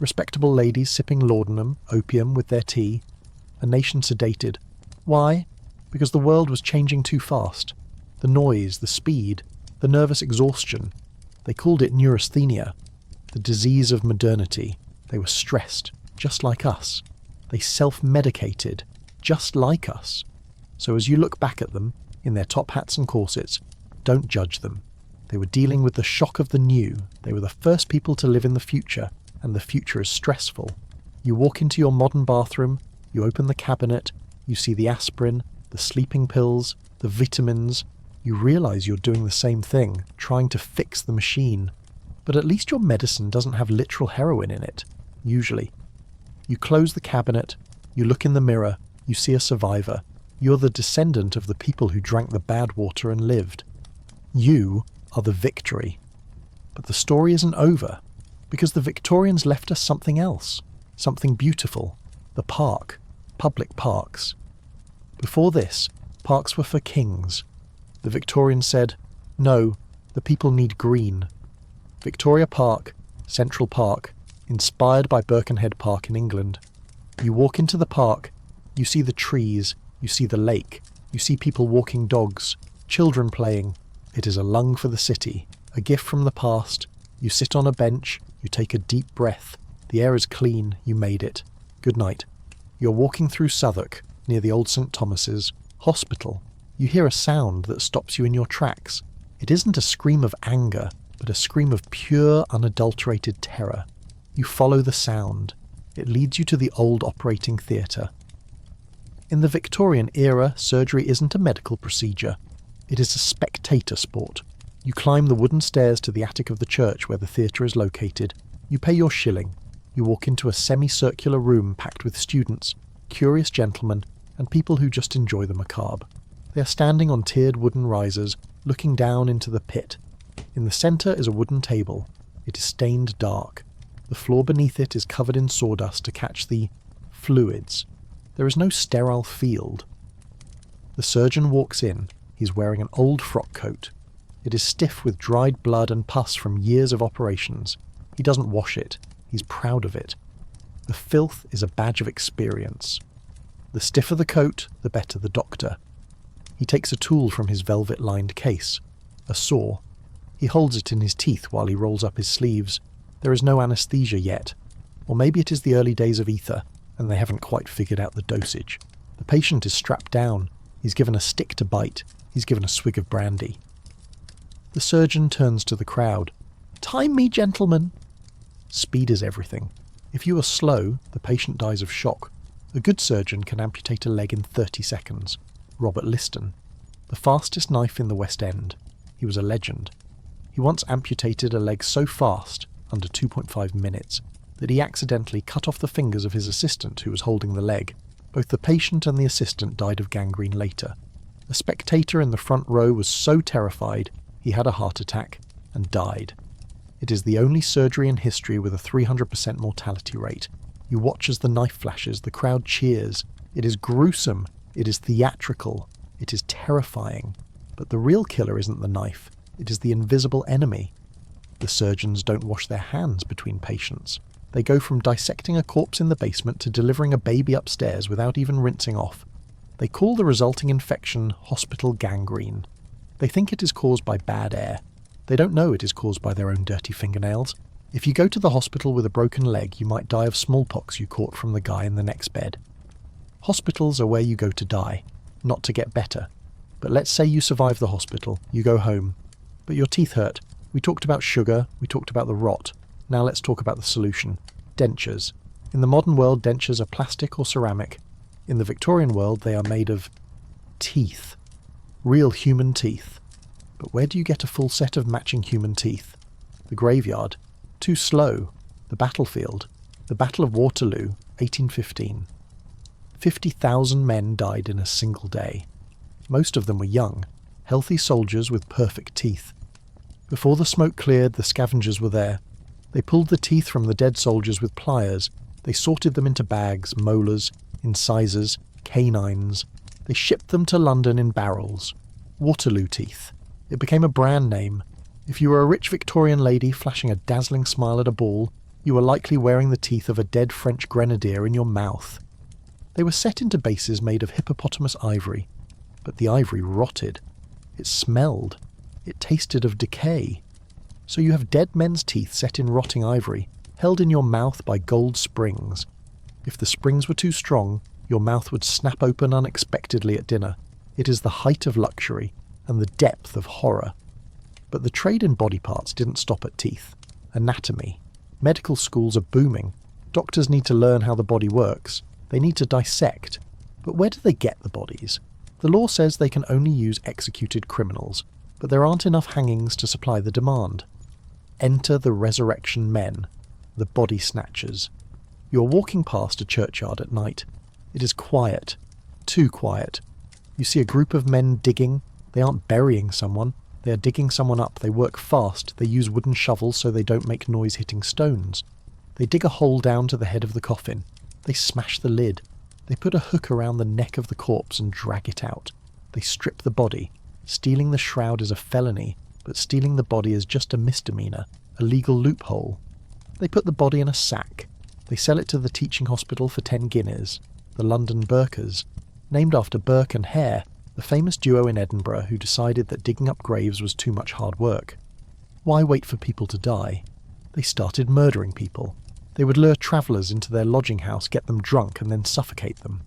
Respectable ladies sipping laudanum, opium with their tea. A nation sedated. Why? Because the world was changing too fast. The noise, the speed, the nervous exhaustion. They called it neurasthenia, the disease of modernity. They were stressed, just like us. They self-medicated, just like us. So as you look back at them, in their top hats and corsets, don't judge them. They were dealing with the shock of the new. They were the first people to live in the future, and the future is stressful. You walk into your modern bathroom, you open the cabinet, you see the aspirin, the sleeping pills, the vitamins. You realise you're doing the same thing, trying to fix the machine. But at least your medicine doesn't have literal heroin in it, usually. You close the cabinet, you look in the mirror, you see a survivor. You're the descendant of the people who drank the bad water and lived. You are the victory. But the story isn't over, because the Victorians left us something else, something beautiful. The park, public parks. Before this, parks were for kings. The Victorians said, no, the people need green. Victoria Park, Central Park, inspired by Birkenhead Park in England. You walk into the park, you see the trees, you see the lake, you see people walking dogs, children playing. It is a lung for the city, a gift from the past. You sit on a bench, you take a deep breath. The air is clean, you made it. Good night. You're walking through Southwark, near the old St. Thomas's Hospital. You hear a sound that stops you in your tracks. It isn't a scream of anger, but a scream of pure, unadulterated terror. You follow the sound. It leads you to the old operating theatre. In the Victorian era, surgery isn't a medical procedure. It is a spectator sport. You climb the wooden stairs to the attic of the church where the theatre is located. You pay your shilling. You walk into a semicircular room packed with students, curious gentlemen, and people who just enjoy the macabre. They are standing on tiered wooden risers, looking down into the pit. In the centre is a wooden table. It is stained dark. The floor beneath it is covered in sawdust to catch the fluids. There is no sterile field. The surgeon walks in. He's wearing an old frock coat. It is stiff with dried blood and pus from years of operations. He doesn't wash it. He's proud of it. The filth is a badge of experience. The stiffer the coat, the better the doctor. He takes a tool from his velvet-lined case, a saw. He holds it in his teeth while he rolls up his sleeves. There is no anaesthesia yet. Or maybe it is the early days of ether, and they haven't quite figured out the dosage. The patient is strapped down. He's given a stick to bite. He's given a swig of brandy. The surgeon turns to the crowd. "Time me, gentlemen." Speed is everything. If you are slow, the patient dies of shock. A good surgeon can amputate a leg in 30 seconds. Robert Liston, the fastest knife in the West End. He was a legend. He once amputated a leg so fast, under 2.5 minutes, that he accidentally cut off the fingers of his assistant who was holding the leg. Both the patient and the assistant died of gangrene later. A spectator in the front row was so terrified he had a heart attack and died. It is the only surgery in history with a 300% mortality rate. You watch as the knife flashes, the crowd cheers. It is gruesome. It is theatrical. It is terrifying. But the real killer isn't the knife. It is the invisible enemy. The surgeons don't wash their hands between patients. They go from dissecting a corpse in the basement to delivering a baby upstairs without even rinsing off. They call the resulting infection hospital gangrene. They think it is caused by bad air. They don't know it is caused by their own dirty fingernails. If you go to the hospital with a broken leg, you might die of smallpox you caught from the guy in the next bed. Hospitals are where you go to die, not to get better. But let's say you survive the hospital, you go home. But your teeth hurt. We talked about sugar, we talked about the rot. Now let's talk about the solution. Dentures. In the modern world, dentures are plastic or ceramic. In the Victorian world, they are made of teeth. Real human teeth. But where do you get a full set of matching human teeth? The graveyard. Too slow. The battlefield. The Battle of Waterloo, 1815. 50,000 men died in a single day. Most of them were young, healthy soldiers with perfect teeth. Before the smoke cleared, the scavengers were there. They pulled the teeth from the dead soldiers with pliers. They sorted them into bags, molars, incisors, canines. They shipped them to London in barrels. Waterloo teeth. It became a brand name. If you were a rich Victorian lady flashing a dazzling smile at a ball, You were likely wearing the teeth of a dead French grenadier in your mouth. They were set into bases made of hippopotamus ivory, but the ivory rotted. It smelled. It tasted of decay. So you have dead men's teeth set in rotting ivory, held in your mouth by gold springs. If the springs were too strong, your mouth would snap open unexpectedly at dinner. It is the height of luxury and the depth of horror. But the trade in body parts didn't stop at teeth. Anatomy. Medical schools are booming. Doctors need to learn how the body works. They need to dissect. But where do they get the bodies? The law says they can only use executed criminals, but there aren't enough hangings to supply the demand. Enter the resurrection men, the body snatchers. You are walking past a churchyard at night. It is quiet. Too quiet. You see a group of men digging. They aren't burying someone. They are digging someone up. They work fast. They use wooden shovels so they don't make noise hitting stones. They dig a hole down to the head of the coffin. They smash the lid. They put a hook around the neck of the corpse and drag it out. They strip the body. Stealing the shroud is a felony, but stealing the body is just a misdemeanor, a legal loophole. They put the body in a sack. They sell it to the teaching hospital for 10 guineas, the London Burkers, named after Burke and Hare, the famous duo in Edinburgh who decided that digging up graves was too much hard work. Why wait for people to die? They started murdering people. They would lure travellers into their lodging house, get them drunk and then suffocate them.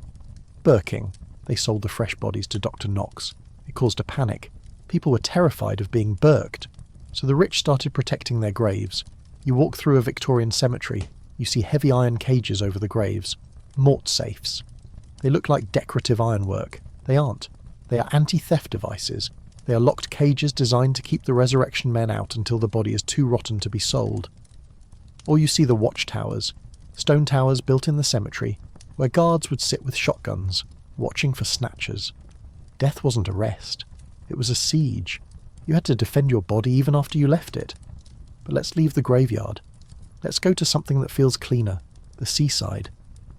Burking. They sold the fresh bodies to Dr. Knox. It caused a panic. People were terrified of being burked. So the rich started protecting their graves. You walk through a Victorian cemetery. You see heavy iron cages over the graves. Mort safes. They look like decorative ironwork. They aren't. They are anti-theft devices. They are locked cages designed to keep the resurrection men out until the body is too rotten to be sold. Or you see the watchtowers. Stone towers built in the cemetery, where guards would sit with shotguns, watching for snatchers. Death wasn't a rest. It was a siege. You had to defend your body even after you left it. But let's leave the graveyard. Let's go to something that feels cleaner, the seaside.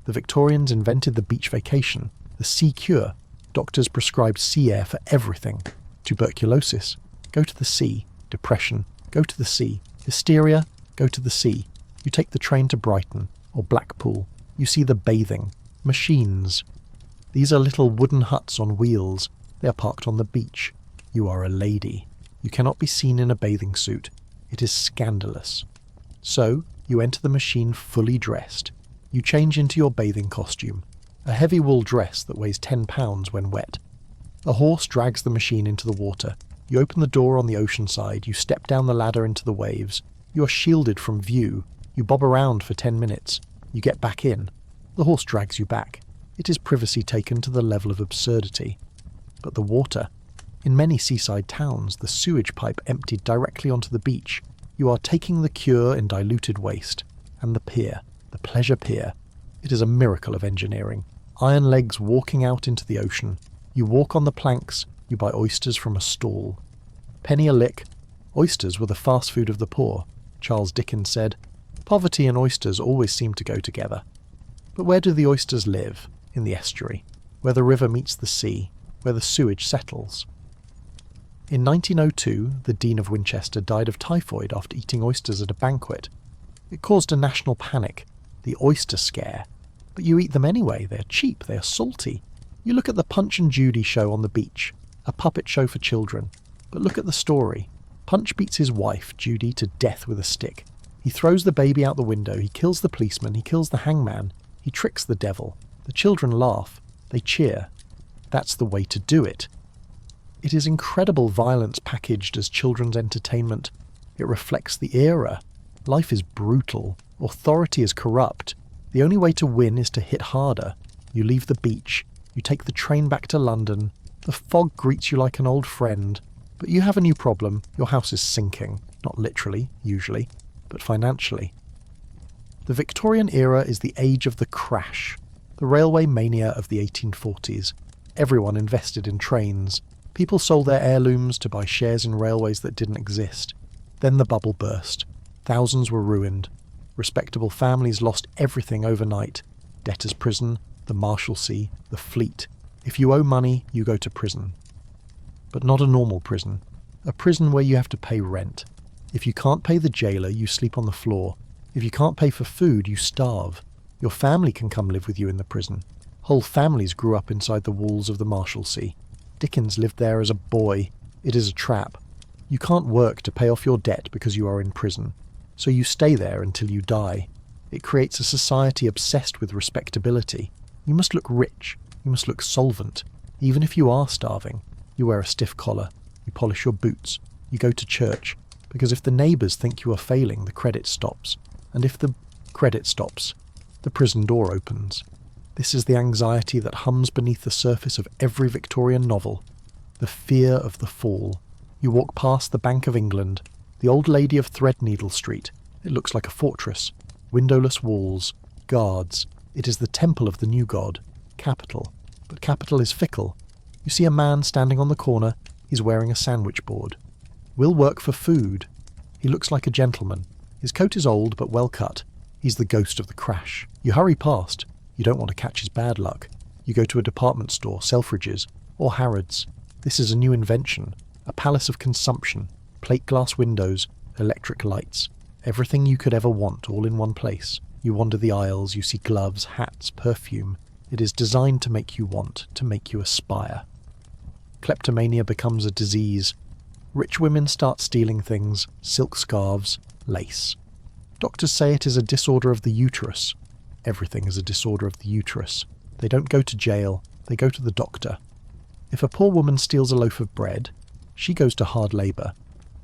The Victorians invented the beach vacation, the sea cure. Doctors prescribed sea air for everything. Tuberculosis, go to the sea. Depression, go to the sea. Hysteria, go to the sea. You take the train to Brighton or Blackpool. You see the bathing. Machines. These are little wooden huts on wheels. They are parked on the beach. You are a lady. You cannot be seen in a bathing suit. It is scandalous. So, you enter the machine fully dressed. You change into your bathing costume, a heavy wool dress that weighs 10 pounds when wet. A horse drags the machine into the water. You open the door on the ocean side. You step down the ladder into the waves. You are shielded from view. You bob around for 10 minutes. You get back in. The horse drags you back. It is privacy taken to the level of absurdity. But the water. In many seaside towns, the sewage pipe emptied directly onto the beach. You are taking the cure in diluted waste. And the pier. The pleasure pier. It is a miracle of engineering. Iron legs walking out into the ocean. You walk on the planks. You buy oysters from a stall. Penny a lick. Oysters were the fast food of the poor. Charles Dickens said, "Poverty and oysters always seem to go together." But where do the oysters live? In the estuary, where the river meets the sea, where the sewage settles. In 1902, the Dean of Winchester died of typhoid after eating oysters at a banquet. It caused a national panic, the oyster scare. But you eat them anyway. They are cheap, they are salty. You look at the Punch and Judy show on the beach, a puppet show for children. But look at the story. Punch beats his wife, Judy, to death with a stick. He throws the baby out the window, he kills the policeman, he kills the hangman, he tricks the devil. The children laugh, they cheer. That's the way to do it. It is incredible violence packaged as children's entertainment. It reflects the era. Life is brutal. Authority is corrupt. The only way to win is to hit harder. You leave the beach. You take the train back to London. The fog greets you like an old friend. But you have a new problem. Your house is sinking. Not literally, usually, but financially. The Victorian era is the age of the crash. The railway mania of the 1840s. Everyone invested in trains. People sold their heirlooms to buy shares in railways that didn't exist. Then the bubble burst. Thousands were ruined. Respectable families lost everything overnight. Debtor's prison, the Marshalsea, the Fleet. If you owe money, you go to prison. But not a normal prison. A prison where you have to pay rent. If you can't pay the jailer, you sleep on the floor. If you can't pay for food, you starve. Your family can come live with you in the prison. Whole families grew up inside the walls of the Marshalsea. Dickens lived there as a boy. It is a trap. You can't work to pay off your debt because you are in prison. So you stay there until you die. It creates a society obsessed with respectability. You must look rich. You must look solvent. Even if you are starving, you wear a stiff collar. You polish your boots. You go to church. Because if the neighbours think you are failing, the credit stops. And if the credit stops, the prison door opens. This is the anxiety that hums beneath the surface of every Victorian novel. The fear of the fall. You walk past the Bank of England, the Old Lady of Threadneedle Street. It looks like a fortress. Windowless walls, guards. It is the temple of the new god, capital. But capital is fickle. You see a man standing on the corner. He's wearing a sandwich board. Will work for food. He looks like a gentleman. His coat is old but well cut. He's the ghost of the crash. You hurry past. You don't want to catch his bad luck. You go to a department store, Selfridges, or Harrods. This is a new invention. A palace of consumption. Plate glass windows, electric lights. Everything you could ever want, all in one place. You wander the aisles, you see gloves, hats, perfume. It is designed to make you want, to make you aspire. Kleptomania becomes a disease. Rich women start stealing things, silk scarves, lace. Doctors say it is a disorder of the uterus. Everything is a disorder of the uterus. They don't go to jail, they go to the doctor. If a poor woman steals a loaf of bread, she goes to hard labour.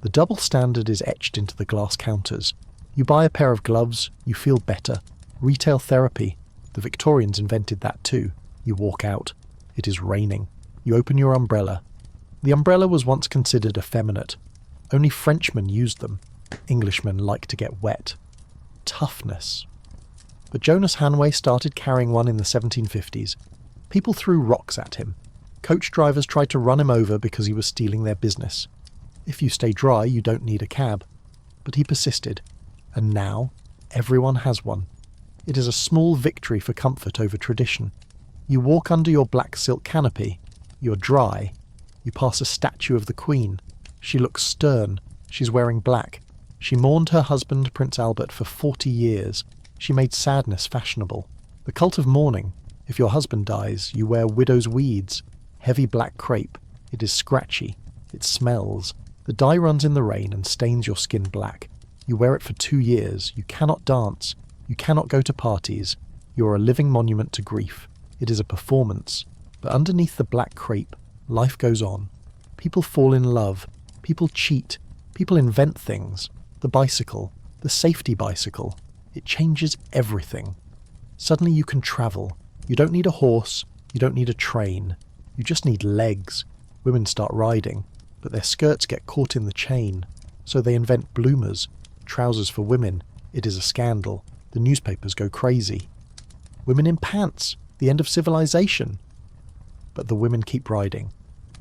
The double standard is etched into the glass counters. You buy a pair of gloves, you feel better. Retail therapy. The Victorians invented that too. You walk out. It is raining. You open your umbrella. The umbrella was once considered effeminate. Only Frenchmen used them. Englishmen like to get wet. Toughness. But Jonas Hanway started carrying one in the 1750s. People threw rocks at him. Coach drivers tried to run him over because he was stealing their business. If you stay dry, you don't need a cab. But he persisted. And now, everyone has one. It is a small victory for comfort over tradition. You walk under your black silk canopy. You're dry. You pass a statue of the Queen. She looks stern. She's wearing black. She mourned her husband, Prince Albert, for 40 years. She made sadness fashionable. The cult of mourning. If your husband dies, you wear widow's weeds. Heavy black crepe. It is scratchy. It smells. The dye runs in the rain and stains your skin black. You wear it for 2 years. You cannot dance. You cannot go to parties. You are a living monument to grief. It is a performance. But underneath the black crepe, life goes on. People fall in love. People cheat. People invent things. The bicycle. The safety bicycle. It changes everything. Suddenly you can travel. You don't need a horse. You don't need a train. You just need legs. Women start riding, but their skirts get caught in the chain. So they invent bloomers. Trousers for women. It is a scandal. The newspapers go crazy. Women in pants. The end of civilization. But the women keep riding.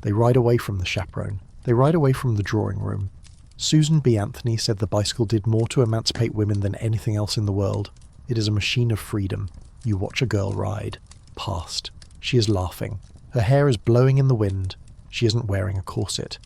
They ride away from the chaperone. They ride away from the drawing room. Susan B. Anthony said the bicycle did more to emancipate women than anything else in the world. It is a machine of freedom. You watch a girl ride. Past. She is laughing. Her hair is blowing in the wind. She isn't wearing a corset.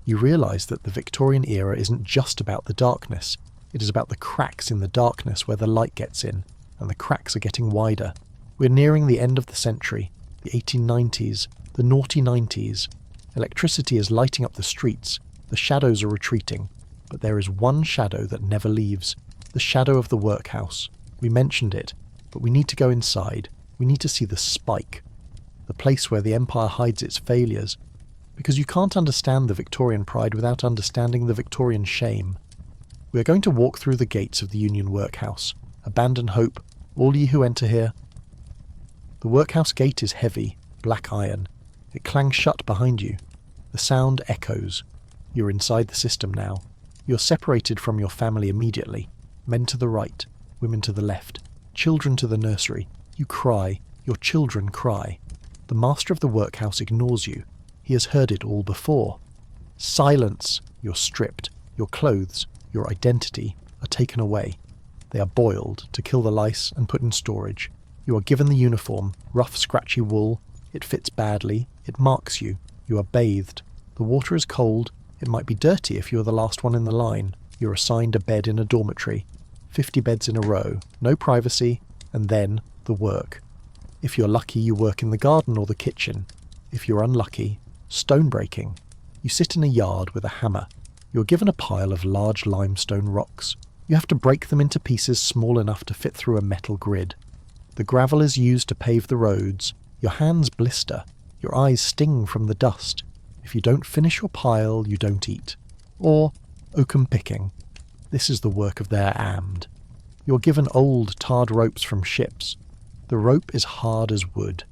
You realise that the Victorian era isn't just about the darkness. It is about the cracks in the darkness where the light gets in, and the cracks are getting wider. We're nearing the end of the century, the 1890s, the naughty 90s. Electricity is lighting up the streets. The shadows are retreating. But there is one shadow that never leaves. The shadow of the workhouse. We mentioned it, but we need to go inside. We need to see the spike. The place where the empire hides its failures. Because you can't understand the Victorian pride without understanding the Victorian shame. We are going to walk through the gates of the Union Workhouse. Abandon hope, all ye who enter here. The workhouse gate is heavy, black iron. It clangs shut behind you. The sound echoes. You're inside the system now. You're separated from your family immediately. Men to the right, women to the left, children to the nursery. You cry. Your children cry. The master of the workhouse ignores you. He has heard it all before. Silence! You're stripped. Your clothes, your identity, are taken away. They are boiled to kill the lice and put in storage. You are given the uniform, rough, scratchy wool. It fits badly. It marks you. You are bathed. The water is cold. It might be dirty if you are the last one in the line. You're assigned a bed in a dormitory. 50 beds in a row, no privacy, and then the work. If you're lucky, you work in the garden or the kitchen. If you're unlucky, stone breaking. You sit in a yard with a hammer. You're given a pile of large limestone rocks. You have to break them into pieces small enough to fit through a metal grid. The gravel is used to pave the roads. Your hands blister. Your eyes sting from the dust. If you don't finish your pile, you don't eat. Or oakum picking. This is the work of their amd. You're given old, tarred ropes from ships. The rope is hard as wood.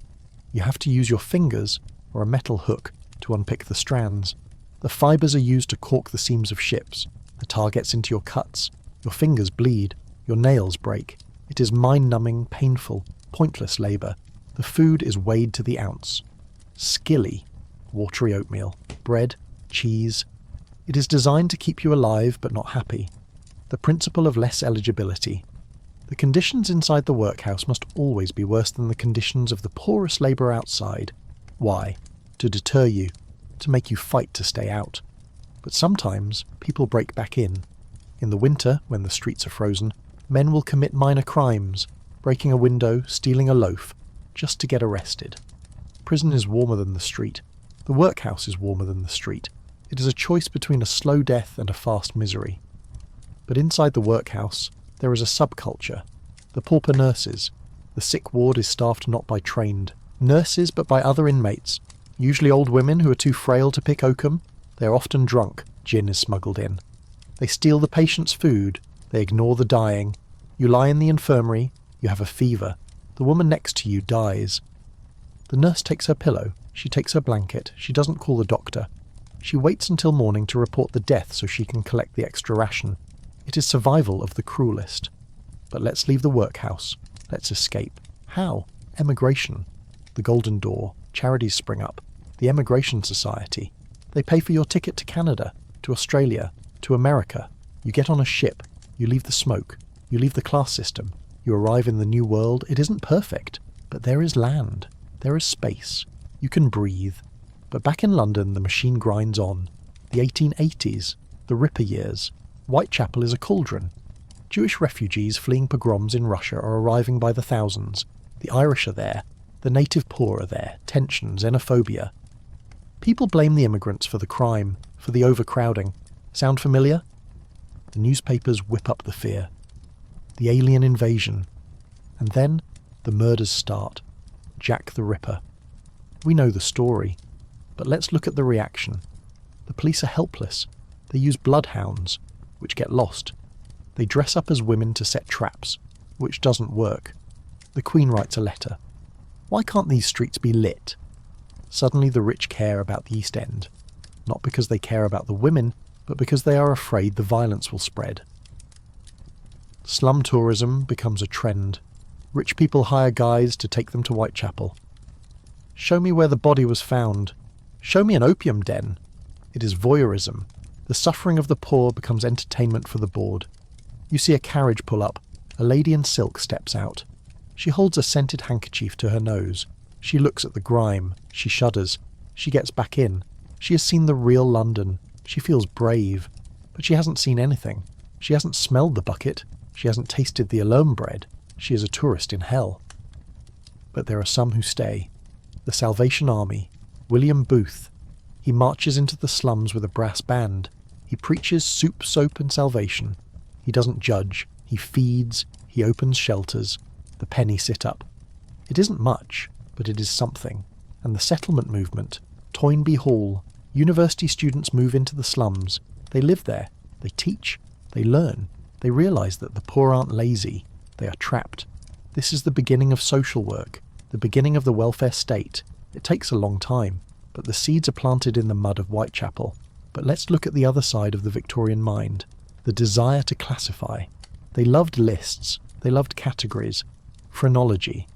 You have to use your fingers or a metal hook to unpick the strands. The fibres are used to caulk the seams of ships. The tar gets into your cuts. Your fingers bleed. Your nails break. It is mind-numbing, painful, pointless labour. The food is weighed to the ounce. Skilly. Watery oatmeal. Bread. Cheese. It is designed to keep you alive but not happy. The principle of less eligibility. The conditions inside the workhouse must always be worse than the conditions of the poorest labour outside. Why? To deter you. To make you fight to stay out. But sometimes people break back in. In the winter, when the streets are frozen, men will commit minor crimes, breaking a window, stealing a loaf, just to get arrested. Prison is warmer than the street. The workhouse is warmer than the street. It is a choice between a slow death and a fast misery. But inside the workhouse, there is a subculture. The pauper nurses. The sick ward is staffed not by trained nurses, but by other inmates. Usually old women who are too frail to pick oakum. They are often drunk. Gin is smuggled in. They steal the patient's food. They ignore the dying. You lie in the infirmary. You have a fever. The woman next to you dies. The nurse takes her pillow. She takes her blanket. She doesn't call the doctor. She waits until morning to report the death so she can collect the extra ration. It is survival of the cruelest. But let's leave the workhouse. Let's escape. How? Emigration. The Golden Door. Charities spring up. The Emigration Society. They pay for your ticket to Canada, to Australia, to America. You get on a ship. You leave the smoke. You leave the class system. You arrive in the new world. It isn't perfect, but there is land. There is space. You can breathe. But back in London, the machine grinds on. The 1880s. The Ripper years. Whitechapel is a cauldron. Jewish refugees fleeing pogroms in Russia are arriving by the thousands. The Irish are there. The native poor are there. Tension, xenophobia. People blame the immigrants for the crime, for the overcrowding. Sound familiar? The newspapers whip up the fear. The alien invasion. And then the murders start. Jack the Ripper. We know the story, but let's look at the reaction. The police are helpless. They use bloodhounds, which get lost. They dress up as women to set traps, which doesn't work. The Queen writes a letter. Why can't these streets be lit? Suddenly the rich care about the East End. Not because they care about the women, but because they are afraid the violence will spread. Slum tourism becomes a trend. Rich people hire guides to take them to Whitechapel. Show me where the body was found. Show me an opium den. It is voyeurism. The suffering of the poor becomes entertainment for the bored. You see a carriage pull up. A lady in silk steps out. She holds a scented handkerchief to her nose. She looks at the grime. She shudders. She gets back in. She has seen the real London. She feels brave. But she hasn't seen anything. She hasn't smelled the bucket. She hasn't tasted the alone bread. She is a tourist in hell. But there are some who stay. The Salvation Army. William Booth. He marches into the slums with a brass band. He preaches soup, soap and salvation. He doesn't judge. He feeds. He opens shelters. The penny sit up. It isn't much, but it is something. And the settlement movement. Toynbee Hall. University students move into the slums. They live there. They teach. They learn. They realise that the poor aren't lazy. They are trapped. This is the beginning of social work. The beginning of the welfare state. It takes a long time, but the seeds are planted in the mud of Whitechapel. But let's look at the other side of the Victorian mind. The desire to classify. They loved lists. They loved categories. Phrenology.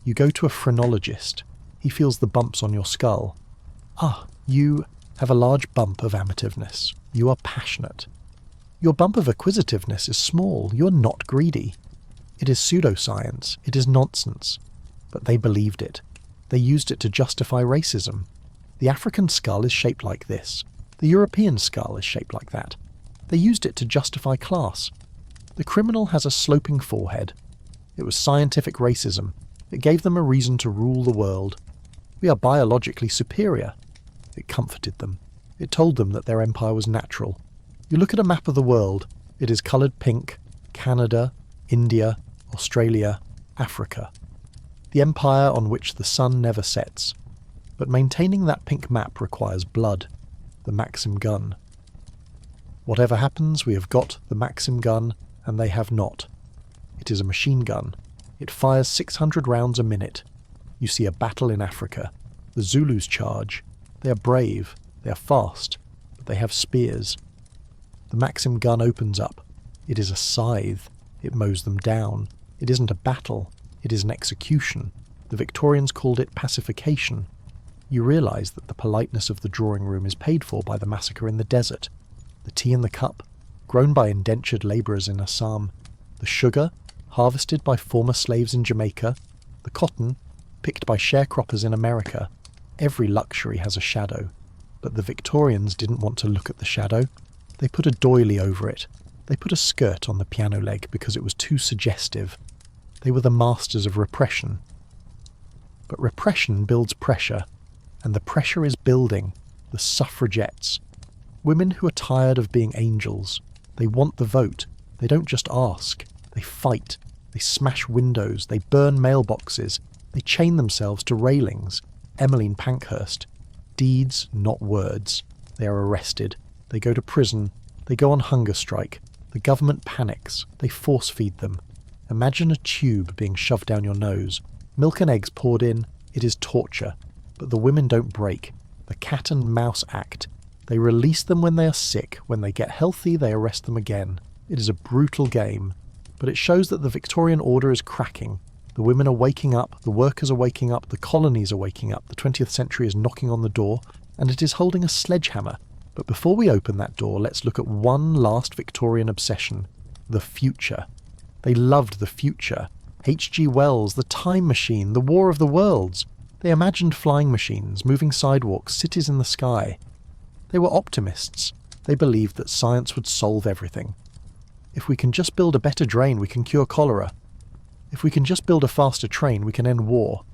You go to a phrenologist. He feels the bumps on your skull. Ah, you have a large bump of amativeness. You are passionate. Your bump of acquisitiveness is small. You are not greedy. It is pseudoscience. It is nonsense. But they believed it. They used it to justify racism. The African skull is shaped like this. The European skull is shaped like that. They used it to justify class. The criminal has a sloping forehead. It was scientific racism. It gave them a reason to rule the world. We are biologically superior. It comforted them. It told them that their empire was natural. You look at a map of the world, it is coloured pink: Canada, India, Australia, Africa. The empire on which the sun never sets. But maintaining that pink map requires blood, the Maxim gun. Whatever happens, we have got the Maxim gun, and they have not. It is a machine gun. It fires 600 rounds a minute. You see a battle in Africa. The Zulus charge. They are brave. They are fast. But they have spears. The Maxim gun opens up. It is a scythe. It mows them down. It isn't a battle. It is an execution. The Victorians called it pacification. You realise that the politeness of the drawing room is paid for by the massacre in the desert. The tea in the cup, grown by indentured labourers in Assam. The sugar, harvested by former slaves in Jamaica. The cotton, picked by sharecroppers in America. Every luxury has a shadow. But the Victorians didn't want to look at the shadow. They put a doily over it. They put a skirt on the piano leg because it was too suggestive. They were the masters of repression. But repression builds pressure. And the pressure is building. The suffragettes. Women who are tired of being angels. They want the vote. They don't just ask. They fight. They smash windows. They burn mailboxes. They chain themselves to railings. Emmeline Pankhurst. Deeds, not words. They are arrested. They go to prison. They go on hunger strike. The government panics. They force feed them. Imagine a tube being shoved down your nose. Milk and eggs poured in. It is torture. But the women don't break. The cat and mouse act. They release them when they are sick. When they get healthy, they arrest them again. It is a brutal game. But it shows that the Victorian order is cracking. The women are waking up, the workers are waking up, the colonies are waking up, the 20th century is knocking on the door, and it is holding a sledgehammer. But before we open that door, let's look at one last Victorian obsession. The future. They loved the future. H.G. Wells, the time machine, the War of the Worlds. They imagined flying machines, moving sidewalks, cities in the sky. They were optimists. They believed that science would solve everything. If we can just build a better drain, we can cure cholera. If we can just build a faster train, we can end war.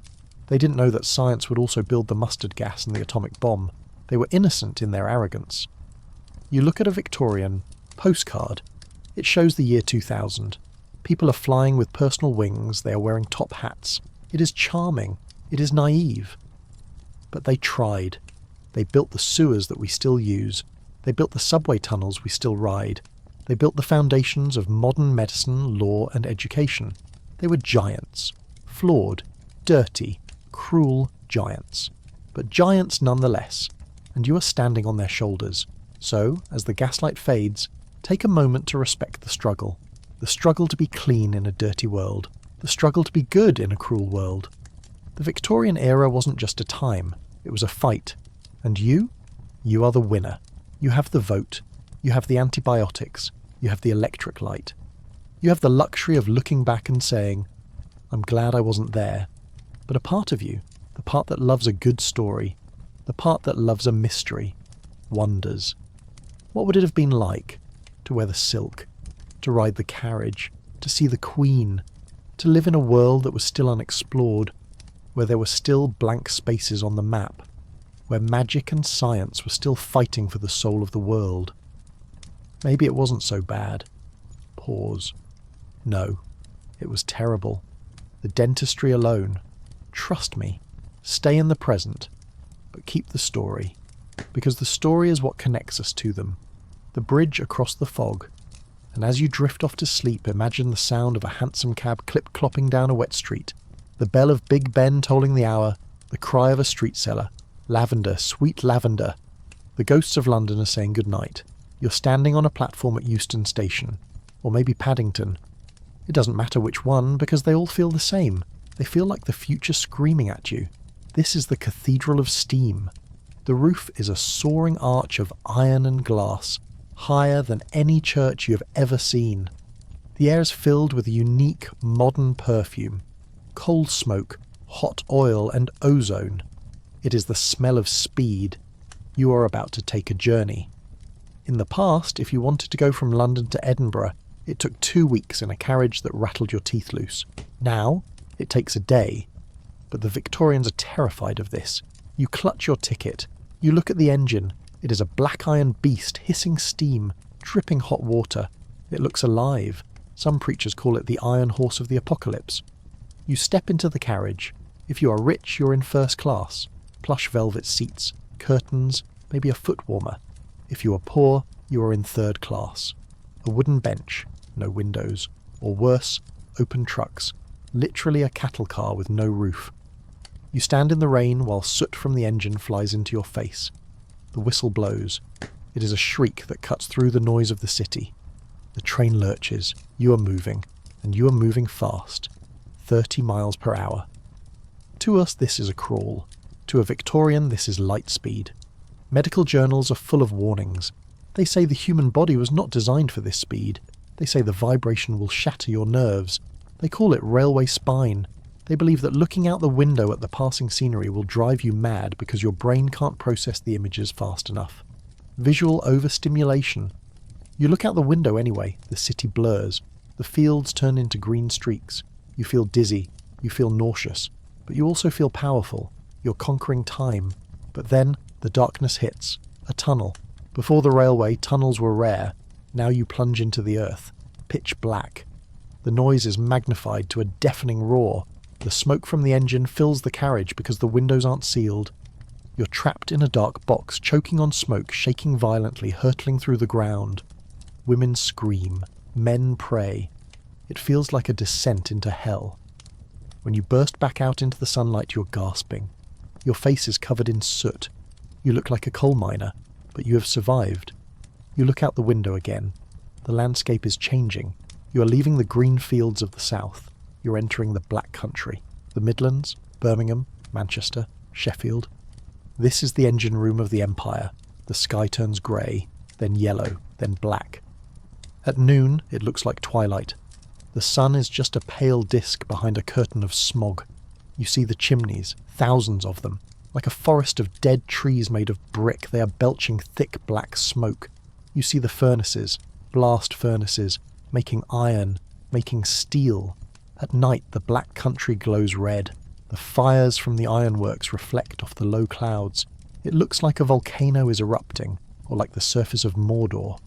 They didn't know that science would also build the mustard gas and the atomic bomb. They were innocent in their arrogance. You look at a Victorian postcard. It shows the year 2000. People are flying with personal wings. They are wearing top hats. It is charming. It is naive. But they tried. They built the sewers that we still use. They built the subway tunnels we still ride. They built the foundations of modern medicine, law, and education. They were giants. Flawed, dirty, cruel giants. But giants nonetheless. And you are standing on their shoulders. So, as the gaslight fades, take a moment to respect the struggle. The struggle to be clean in a dirty world. The struggle to be good in a cruel world. The Victorian era wasn't just a time. It was a fight. And you? You are the winner. You have the vote. You have the antibiotics. You have the electric light. You have the luxury of looking back and saying, I'm glad I wasn't there. But a part of you, the part that loves a good story, the part that loves a mystery, wonders. What would it have been like to wear the silk, to ride the carriage, to see the Queen, to live in a world that was still unexplored, where there were still blank spaces on the map, where magic and science were still fighting for the soul of the world? Maybe it wasn't so bad. Pause. No, it was terrible. The dentistry alone. Trust me. Stay in the present. But keep the story. Because the story is what connects us to them. The bridge across the fog. And as you drift off to sleep, imagine the sound of a hansom cab clip-clopping down a wet street. The bell of Big Ben tolling the hour. The cry of a street seller. Lavender, sweet lavender. The ghosts of London are saying goodnight. You're standing on a platform at Euston Station. Or maybe Paddington. It doesn't matter which one, because they all feel the same. They feel like the future screaming at you. This is the Cathedral of Steam. The roof is a soaring arch of iron and glass, higher than any church you have ever seen. The air is filled with a unique, modern perfume. Coal smoke, hot oil, and ozone. It is the smell of speed. You are about to take a journey. In the past, if you wanted to go from London to Edinburgh, It took 2 weeks in a carriage that rattled your teeth loose. Now, it takes a day. But the Victorians are terrified of this. You clutch your ticket. You look at the engine. It is a black iron beast hissing steam, dripping hot water. It looks alive. Some preachers call it the Iron Horse of the Apocalypse. You step into the carriage. If you are rich, you're in first class. Plush velvet seats, curtains, maybe a foot warmer. If you are poor, you are in third class. A wooden bench, no windows. Or worse, open trucks. Literally a cattle car with no roof. You stand in the rain while soot from the engine flies into your face. The whistle blows. It is a shriek that cuts through the noise of the city. The train lurches. You are moving. And you are moving fast. 30 miles per hour. To us, this is a crawl. To a Victorian, this is light speed. Medical journals are full of warnings. They say the human body was not designed for this speed. They say the vibration will shatter your nerves. They call it railway spine. They believe that looking out the window at the passing scenery will drive you mad because your brain can't process the images fast enough. Visual overstimulation. You look out the window anyway, the city blurs. The fields turn into green streaks. You feel dizzy. You feel nauseous. But you also feel powerful. You're conquering time. But then, the darkness hits. A tunnel. Before the railway, tunnels were rare. Now you plunge into the earth. Pitch black. The noise is magnified to a deafening roar. The smoke from the engine fills the carriage because the windows aren't sealed. You're trapped in a dark box, choking on smoke, shaking violently, hurtling through the ground. Women scream. Men pray. It feels like a descent into hell. When you burst back out into the sunlight, you're gasping. Your face is covered in soot. You look like a coal miner, but you have survived. You look out the window again. The landscape is changing. You are leaving the green fields of the south. You're entering the black country. The Midlands, Birmingham, Manchester, Sheffield. This is the engine room of the Empire. The sky turns grey, then yellow, then black. At noon, it looks like twilight. The sun is just a pale disk behind a curtain of smog. You see the chimneys, thousands of them. Like a forest of dead trees made of brick, they are belching thick black smoke. You see the furnaces, blast furnaces, making iron, making steel. At night, the black country glows red. The fires from the ironworks reflect off the low clouds. It looks like a volcano is erupting, or like the surface of Mordor.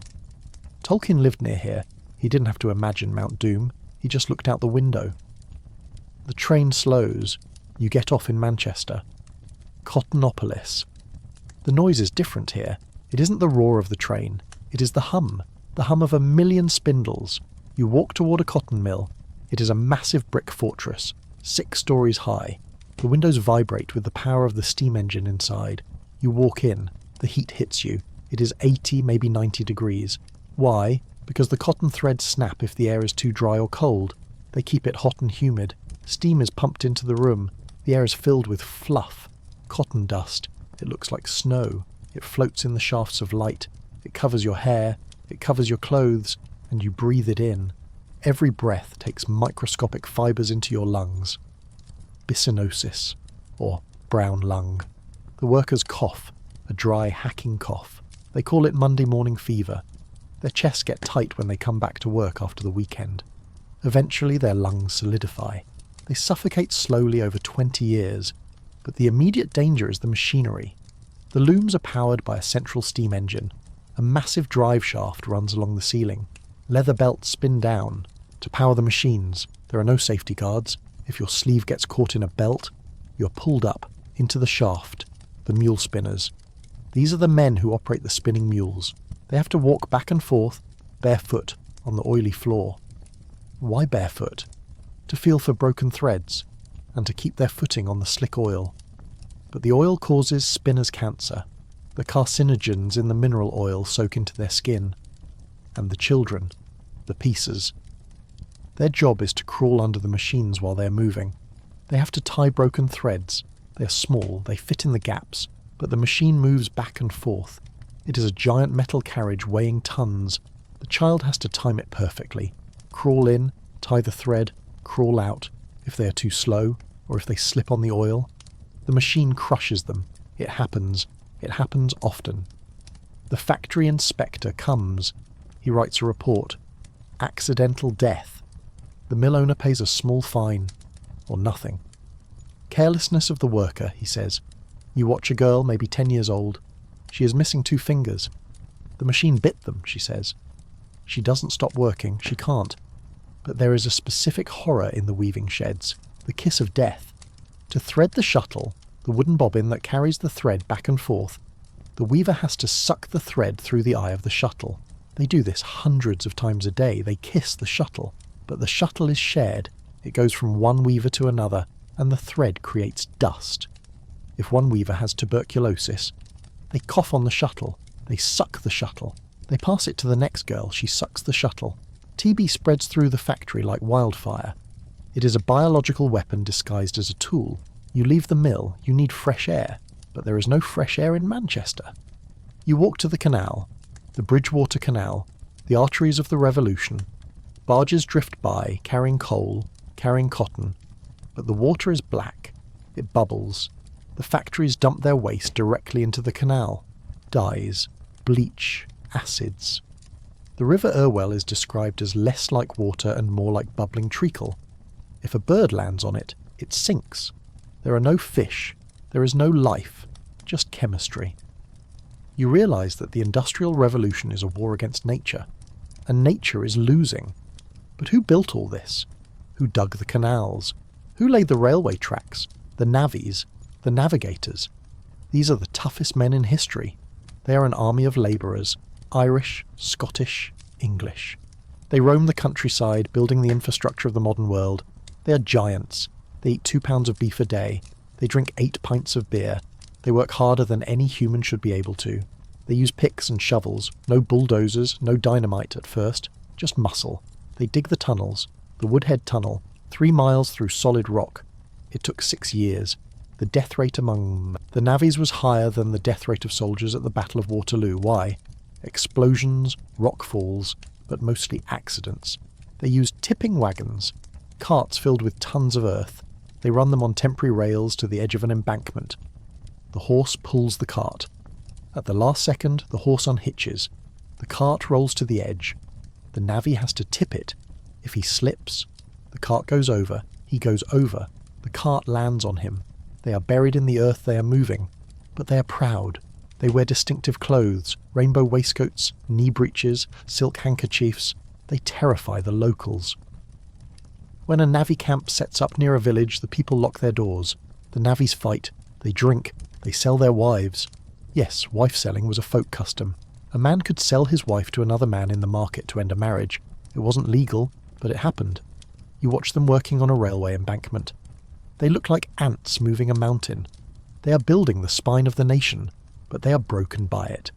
Tolkien lived near here. He didn't have to imagine Mount Doom. He just looked out the window. The train slows. You get off in Manchester. Cottonopolis. The noise is different here. It isn't the roar of the train. It is the hum of 1,000,000 spindles. You walk toward a cotton mill. It is a massive brick fortress, 6 stories high. The windows vibrate with the power of the steam engine inside. You walk in. The heat hits you. It is 80, maybe 90 degrees. Why? Because the cotton threads snap if the air is too dry or cold. They keep it hot and humid. Steam is pumped into the room. The air is filled with fluff. Cotton dust. It looks like snow. It floats in the shafts of light. It covers your hair. It covers your clothes. And you breathe it in. Every breath takes microscopic fibres into your lungs. Byssinosis, or brown lung. The workers cough, a dry, hacking cough. They call it Monday morning fever. Their chests get tight when they come back to work after the weekend. Eventually their lungs solidify. They suffocate slowly over 20 years. But the immediate danger is the machinery. The looms are powered by a central steam engine. A massive drive shaft runs along the ceiling. Leather belts spin down. To power the machines, there are no safety guards. If your sleeve gets caught in a belt, you're pulled up into the shaft, the mule spinners. These are the men who operate the spinning mules. They have to walk back and forth, barefoot, on the oily floor. Why barefoot? To feel for broken threads, and to keep their footing on the slick oil. But the oil causes spinners cancer. The carcinogens in the mineral oil soak into their skin. And the children, the pieces. Their job is to crawl under the machines while they are moving. They have to tie broken threads. They are small, they fit in the gaps, but the machine moves back and forth. It is a giant metal carriage weighing tons. The child has to time it perfectly. Crawl in, tie the thread, crawl out, if they are too slow, or if they slip on the oil. The machine crushes them. It happens. It happens often. The factory inspector comes. He writes a report. Accidental death. The mill owner pays a small fine, or nothing. Carelessness of the worker, he says. You watch a girl, maybe 10 years old. She is missing 2 fingers. The machine bit them, she says. She doesn't stop working, she can't. But there is a specific horror in the weaving sheds, the kiss of death. To thread the shuttle, the wooden bobbin that carries the thread back and forth, the weaver has to suck the thread through the eye of the shuttle. They do this hundreds of times a day. They kiss the shuttle. But the shuttle is shared. It goes from one weaver to another, and the thread creates dust. If one weaver has tuberculosis, they cough on the shuttle. They suck the shuttle. They pass it to the next girl. She sucks the shuttle. TB spreads through the factory like wildfire. It is a biological weapon disguised as a tool. You leave the mill, you need fresh air, but there is no fresh air in Manchester. You walk to the canal, the Bridgewater Canal, the arteries of the Revolution. Barges drift by, carrying coal, carrying cotton, but the water is black. It bubbles. The factories dump their waste directly into the canal. Dyes, bleach, acids. The River Irwell is described as less like water and more like bubbling treacle. If a bird lands on it, it sinks. There are no fish. There is no life, just chemistry. You realise that the Industrial Revolution is a war against nature, and nature is losing. But who built all this? Who dug the canals? Who laid the railway tracks? The navvies? The navigators? These are the toughest men in history. They are an army of labourers, Irish, Scottish, English. They roam the countryside, building the infrastructure of the modern world. They are giants. They eat 2 pounds of beef a day. They drink 8 pints of beer. They work harder than any human should be able to. They use picks and shovels, no bulldozers, no dynamite at first, just muscle. They dig the tunnels, the Woodhead Tunnel, 3 miles through solid rock. It took 6 years. The death rate among the navvies was higher than the death rate of soldiers at the Battle of Waterloo. Why? Explosions, rock falls, but mostly accidents. They used tipping wagons, carts filled with tons of earth. They run them on temporary rails to the edge of an embankment. The horse pulls the cart. At the last second, the horse unhitches. The cart rolls to the edge. The navvy has to tip it. If he slips, the cart goes over. He goes over. The cart lands on him. They are buried in the earth they are moving. But they are proud. They wear distinctive clothes, rainbow waistcoats, knee breeches, silk handkerchiefs. They terrify the locals. When a navvy camp sets up near a village, the people lock their doors. The navvies fight. They drink. They sell their wives. Yes, wife-selling was a folk custom. A man could sell his wife to another man in the market to end a marriage. It wasn't legal, but it happened. You watch them working on a railway embankment. They look like ants moving a mountain. They are building the spine of the nation, but they are broken by it.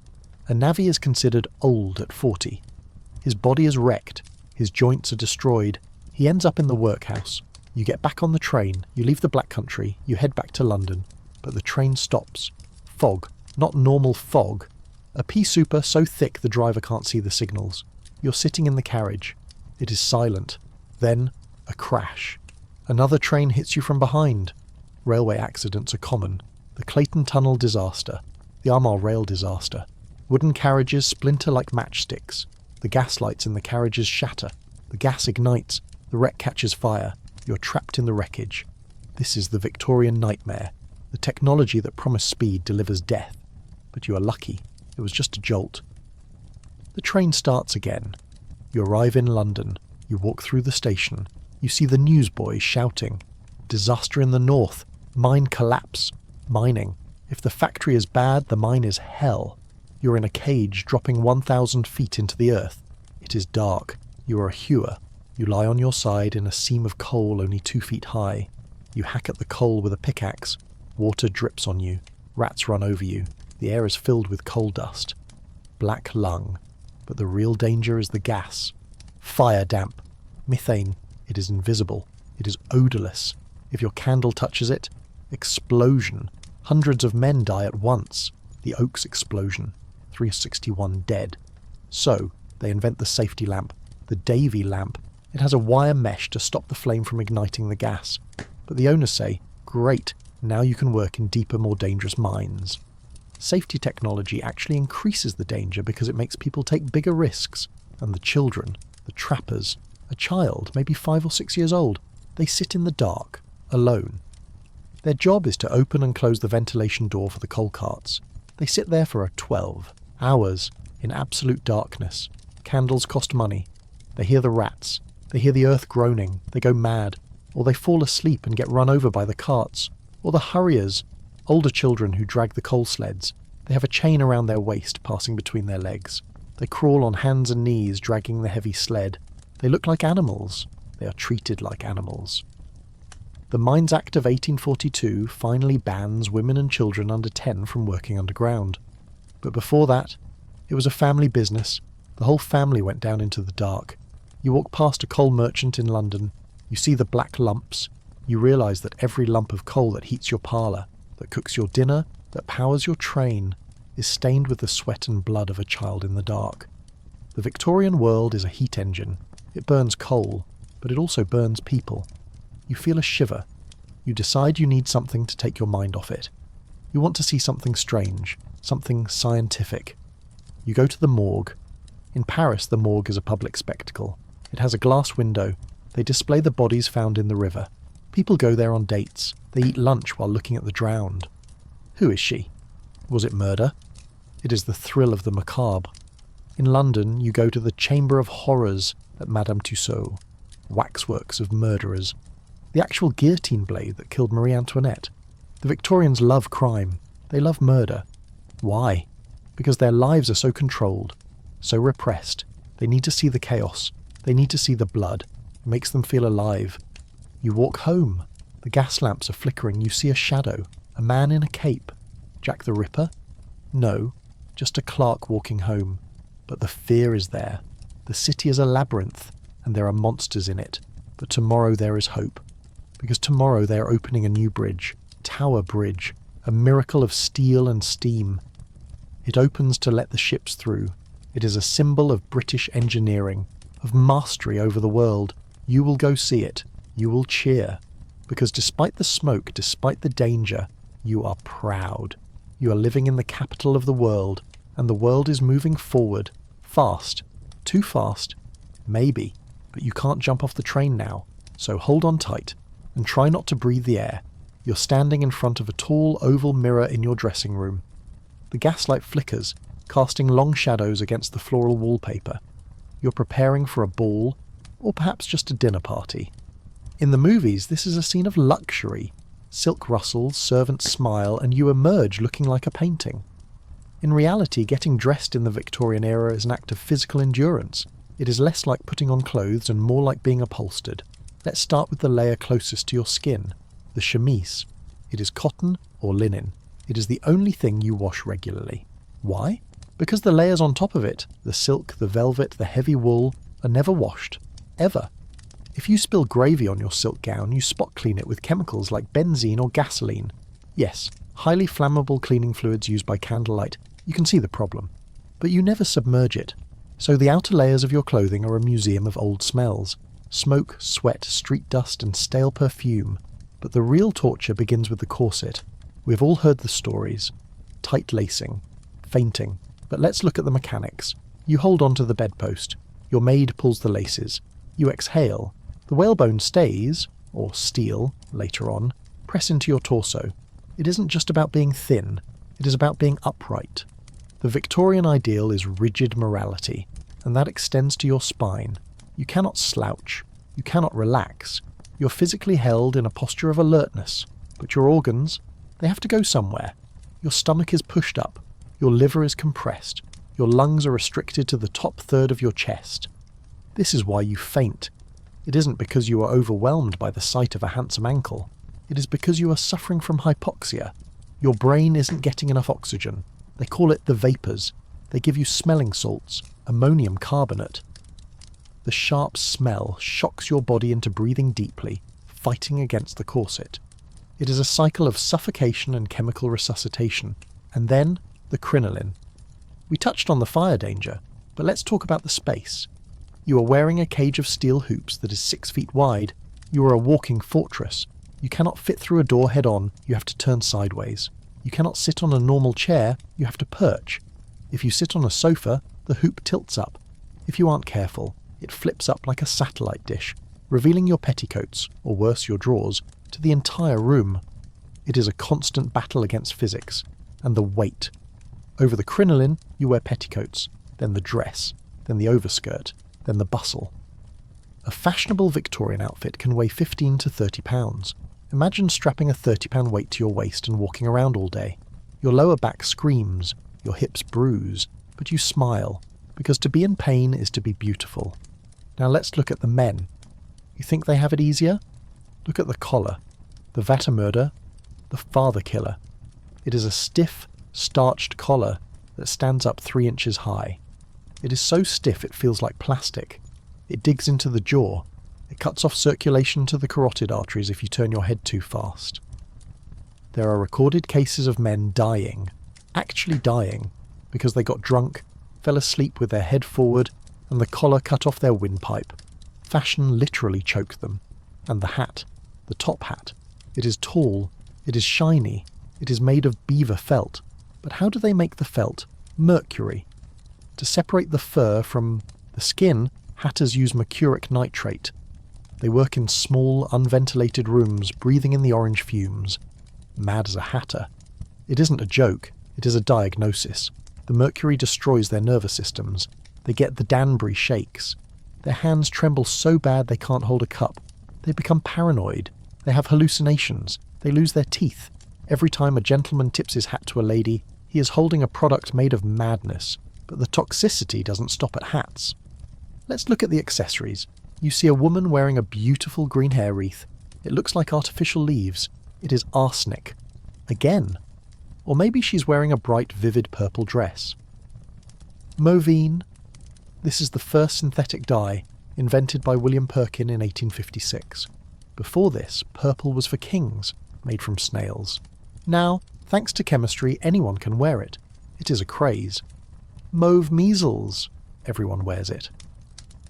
A navvy is considered old at 40. His body is wrecked. His joints are destroyed. He ends up in the workhouse. You get back on the train, you leave the Black Country, you head back to London, but the train stops. Fog, not normal fog. A pea souper so thick the driver can't see the signals. You're sitting in the carriage. It is silent. Then, a crash. Another train hits you from behind. Railway accidents are common. The Clayton Tunnel disaster. The Armagh Rail disaster. Wooden carriages splinter like matchsticks. The gas lights in the carriages shatter. The gas ignites. The wreck catches fire. You're trapped in the wreckage. This is the Victorian nightmare. The technology that promised speed delivers death. But you are lucky. It was just a jolt. The train starts again. You arrive in London. You walk through the station. You see the newsboys shouting. Disaster in the north. Mine collapse. Mining. If the factory is bad, the mine is hell. You're in a cage dropping 1,000 feet into the earth. It is dark. You are a hewer. You lie on your side in a seam of coal only 2 feet high. You hack at the coal with a pickaxe. Water drips on you. Rats run over you. The air is filled with coal dust. Black lung. But the real danger is the gas. Fire damp. Methane. It is invisible. It is odourless. If your candle touches it, explosion. Hundreds of men die at once. The Oaks explosion. 361 dead. So, they invent the safety lamp. The Davy lamp. It has a wire mesh to stop the flame from igniting the gas. But the owners say, great, now you can work in deeper, more dangerous mines. Safety technology actually increases the danger because it makes people take bigger risks. And the children, the trappers, a child, maybe 5 or 6 years old. They sit in the dark, alone. Their job is to open and close the ventilation door for the coal carts. They sit there for 12 hours in absolute darkness. Candles cost money. They hear the rats. They hear the earth groaning. They go mad. Or they fall asleep and get run over by the carts. Or the hurriers, older children who drag the coal sleds. They have a chain around their waist passing between their legs. They crawl on hands and knees dragging the heavy sled. They look like animals. They are treated like animals. The Mines Act of 1842 finally bans women and children under 10 from working underground. But before that, it was a family business. The whole family went down into the dark. You walk past a coal merchant in London, you see the black lumps, you realise that every lump of coal that heats your parlour, that cooks your dinner, that powers your train, is stained with the sweat and blood of a child in the dark. The Victorian world is a heat engine. It burns coal, but it also burns people. You feel a shiver. You decide you need something to take your mind off it. You want to see something strange, something scientific. You go to the morgue. In Paris, the morgue is a public spectacle. It has a glass window. They display the bodies found in the river. People go there on dates. They eat lunch while looking at the drowned. Who is she? Was it murder? It is the thrill of the macabre. In London, you go to the Chamber of Horrors at Madame Tussauds. Waxworks of murderers. The actual guillotine blade that killed Marie Antoinette. The Victorians love crime. They love murder. Why? Because their lives are so controlled, so repressed. They need to see the chaos. They need to see the blood. It makes them feel alive. You walk home. The gas lamps are flickering. You see a shadow. A man in a cape. Jack the Ripper? No, just a clerk walking home. But the fear is there. The city is a labyrinth, and there are monsters in it. But tomorrow there is hope. Because tomorrow they are opening a new bridge. Tower Bridge. A miracle of steel and steam. It opens to let the ships through. It is a symbol of British engineering, of mastery over the world. You will go see it. You will cheer. Because despite the smoke, despite the danger, you are proud. You are living in the capital of the world, and the world is moving forward. Fast. Too fast. Maybe. But you can't jump off the train now. So hold on tight, and try not to breathe the air. You're standing in front of a tall oval mirror in your dressing room. The gaslight flickers, casting long shadows against the floral wallpaper. You're preparing for a ball, or perhaps just a dinner party. In the movies, this is a scene of luxury. Silk rustles, servants smile, and you emerge looking like a painting. In reality, getting dressed in the Victorian era is an act of physical endurance. It is less like putting on clothes and more like being upholstered. Let's start with the layer closest to your skin, the chemise. It is cotton or linen. It is the only thing you wash regularly. Why? Because the layers on top of it, the silk, the velvet, the heavy wool, are never washed. Ever. If you spill gravy on your silk gown, you spot clean it with chemicals like benzene or gasoline. Yes, highly flammable cleaning fluids used by candlelight. You can see the problem. But you never submerge it. So the outer layers of your clothing are a museum of old smells. Smoke, sweat, street dust, and stale perfume. But the real torture begins with the corset. We've all heard the stories. Tight lacing. Fainting. But let's look at the mechanics. You hold on to the bedpost. Your maid pulls the laces. You exhale. The whalebone stays, or steel, later on, press into your torso. It isn't just about being thin. It is about being upright. The Victorian ideal is rigid morality, and that extends to your spine. You cannot slouch. You cannot relax. You're physically held in a posture of alertness, but your organs, they have to go somewhere. Your stomach is pushed up. Your liver is compressed. Your lungs are restricted to the top third of your chest. This is why you faint. It isn't because you are overwhelmed by the sight of a handsome ankle. It is because you are suffering from hypoxia. Your brain isn't getting enough oxygen. They call it the vapours. They give you smelling salts, ammonium carbonate. The sharp smell shocks your body into breathing deeply, fighting against the corset. It is a cycle of suffocation and chemical resuscitation. And then, the crinoline. We touched on the fire danger, but let's talk about the space. You are wearing a cage of steel hoops that is 6 feet wide. You are a walking fortress. You cannot fit through a door head-on, you have to turn sideways. You cannot sit on a normal chair, you have to perch. If you sit on a sofa, the hoop tilts up. If you aren't careful, It flips up like a satellite dish, revealing your petticoats, or worse your drawers, to the entire room. It is a constant battle against physics, and the weight. Over the crinoline, you wear petticoats, then the dress, then the overskirt, then the bustle. A fashionable Victorian outfit can weigh 15 to 30 pounds. Imagine strapping a 30-pound weight to your waist and walking around all day. Your lower back screams, your hips bruise, but you smile, because to be in pain is to be beautiful. Now let's look at the men. You think they have it easier? Look at the collar. The Vatamurder, the father killer. It is a stiff, starched collar that stands up 3 inches high. It is so stiff it feels like plastic. It digs into the jaw. It cuts off circulation to the carotid arteries if you turn your head too fast. There are recorded cases of men dying, actually dying, because they got drunk, fell asleep with their head forward, and the collar cut off their windpipe. Fashion literally choked them. And the hat, the top hat, it is tall, it is shiny, it is made of beaver felt. But how do they make the felt? Mercury. To separate the fur from the skin, hatters use mercuric nitrate. They work in small, unventilated rooms, breathing in the orange fumes. Mad as a hatter. It isn't a joke, it is a diagnosis. The mercury destroys their nervous systems. They get the Danbury shakes. Their hands tremble so bad they can't hold a cup. They become paranoid. They have hallucinations. They lose their teeth. Every time a gentleman tips his hat to a lady, he is holding a product made of madness. But the toxicity doesn't stop at hats. Let's look at the accessories. You see a woman wearing a beautiful green hair wreath. It looks like artificial leaves. It is arsenic. Again. Or maybe she's wearing a bright, vivid purple dress. Movine. This is the first synthetic dye, invented by William Perkin in 1856. Before this, purple was for kings, made from snails. Now, thanks to chemistry, anyone can wear it. It is a craze. Mauve measles. Everyone wears it.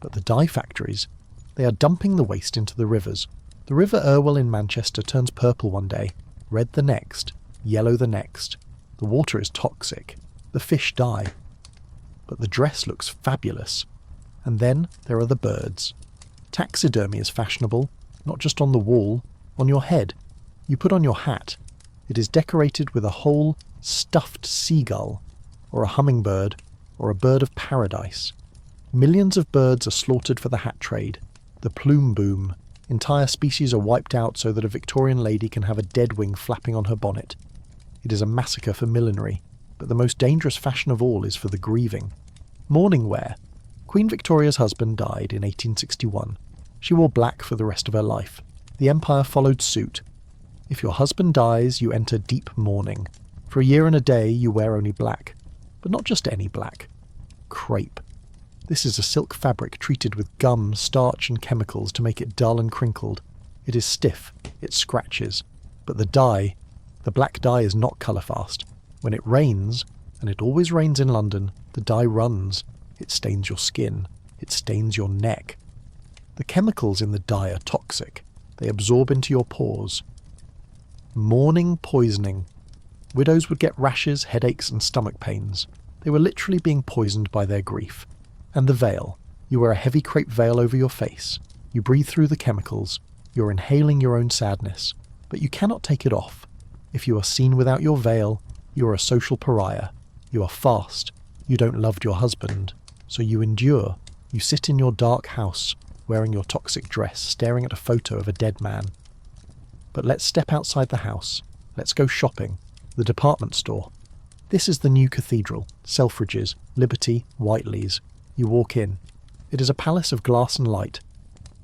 But the dye factories, they are dumping the waste into the rivers. The River Irwell in Manchester turns purple one day, red the next, yellow the next. The water is toxic. The fish die. But the dress looks fabulous. And then there are the birds. Taxidermy is fashionable, not just on the wall, on your head. You put on your hat. It is decorated with a whole stuffed seagull, or a hummingbird, or a bird of paradise. Millions of birds are slaughtered for the hat trade. The plume boom. Entire species are wiped out so that a Victorian lady can have a dead wing flapping on her bonnet. It is a massacre for millinery, but the most dangerous fashion of all is for the grieving. Mourning wear. Queen Victoria's husband died in 1861. She wore black for the rest of her life. The empire followed suit. If your husband dies, you enter deep mourning. For a year and a day, you wear only black. But not just any black. Crepe. This is a silk fabric treated with gum, starch and chemicals to make it dull and crinkled. It is stiff, it scratches. But the dye, the black dye is not colour-fast. When it rains, and it always rains in London, the dye runs. It stains your skin. It stains your neck. The chemicals in the dye are toxic. They absorb into your pores. Mourning poisoning. Widows would get rashes, headaches and stomach pains. They were literally being poisoned by their grief. And the veil. You wear a heavy crepe veil over your face. You breathe through the chemicals. You're inhaling your own sadness. But you cannot take it off. If you are seen without your veil, you are a social pariah. You are fast. You don't love your husband. So you endure. You sit in your dark house, wearing your toxic dress, staring at a photo of a dead man. But let's step outside the house. Let's go shopping. The department store. This is the new cathedral. Selfridges, Liberty, Whiteley's. You walk in. It is a palace of glass and light.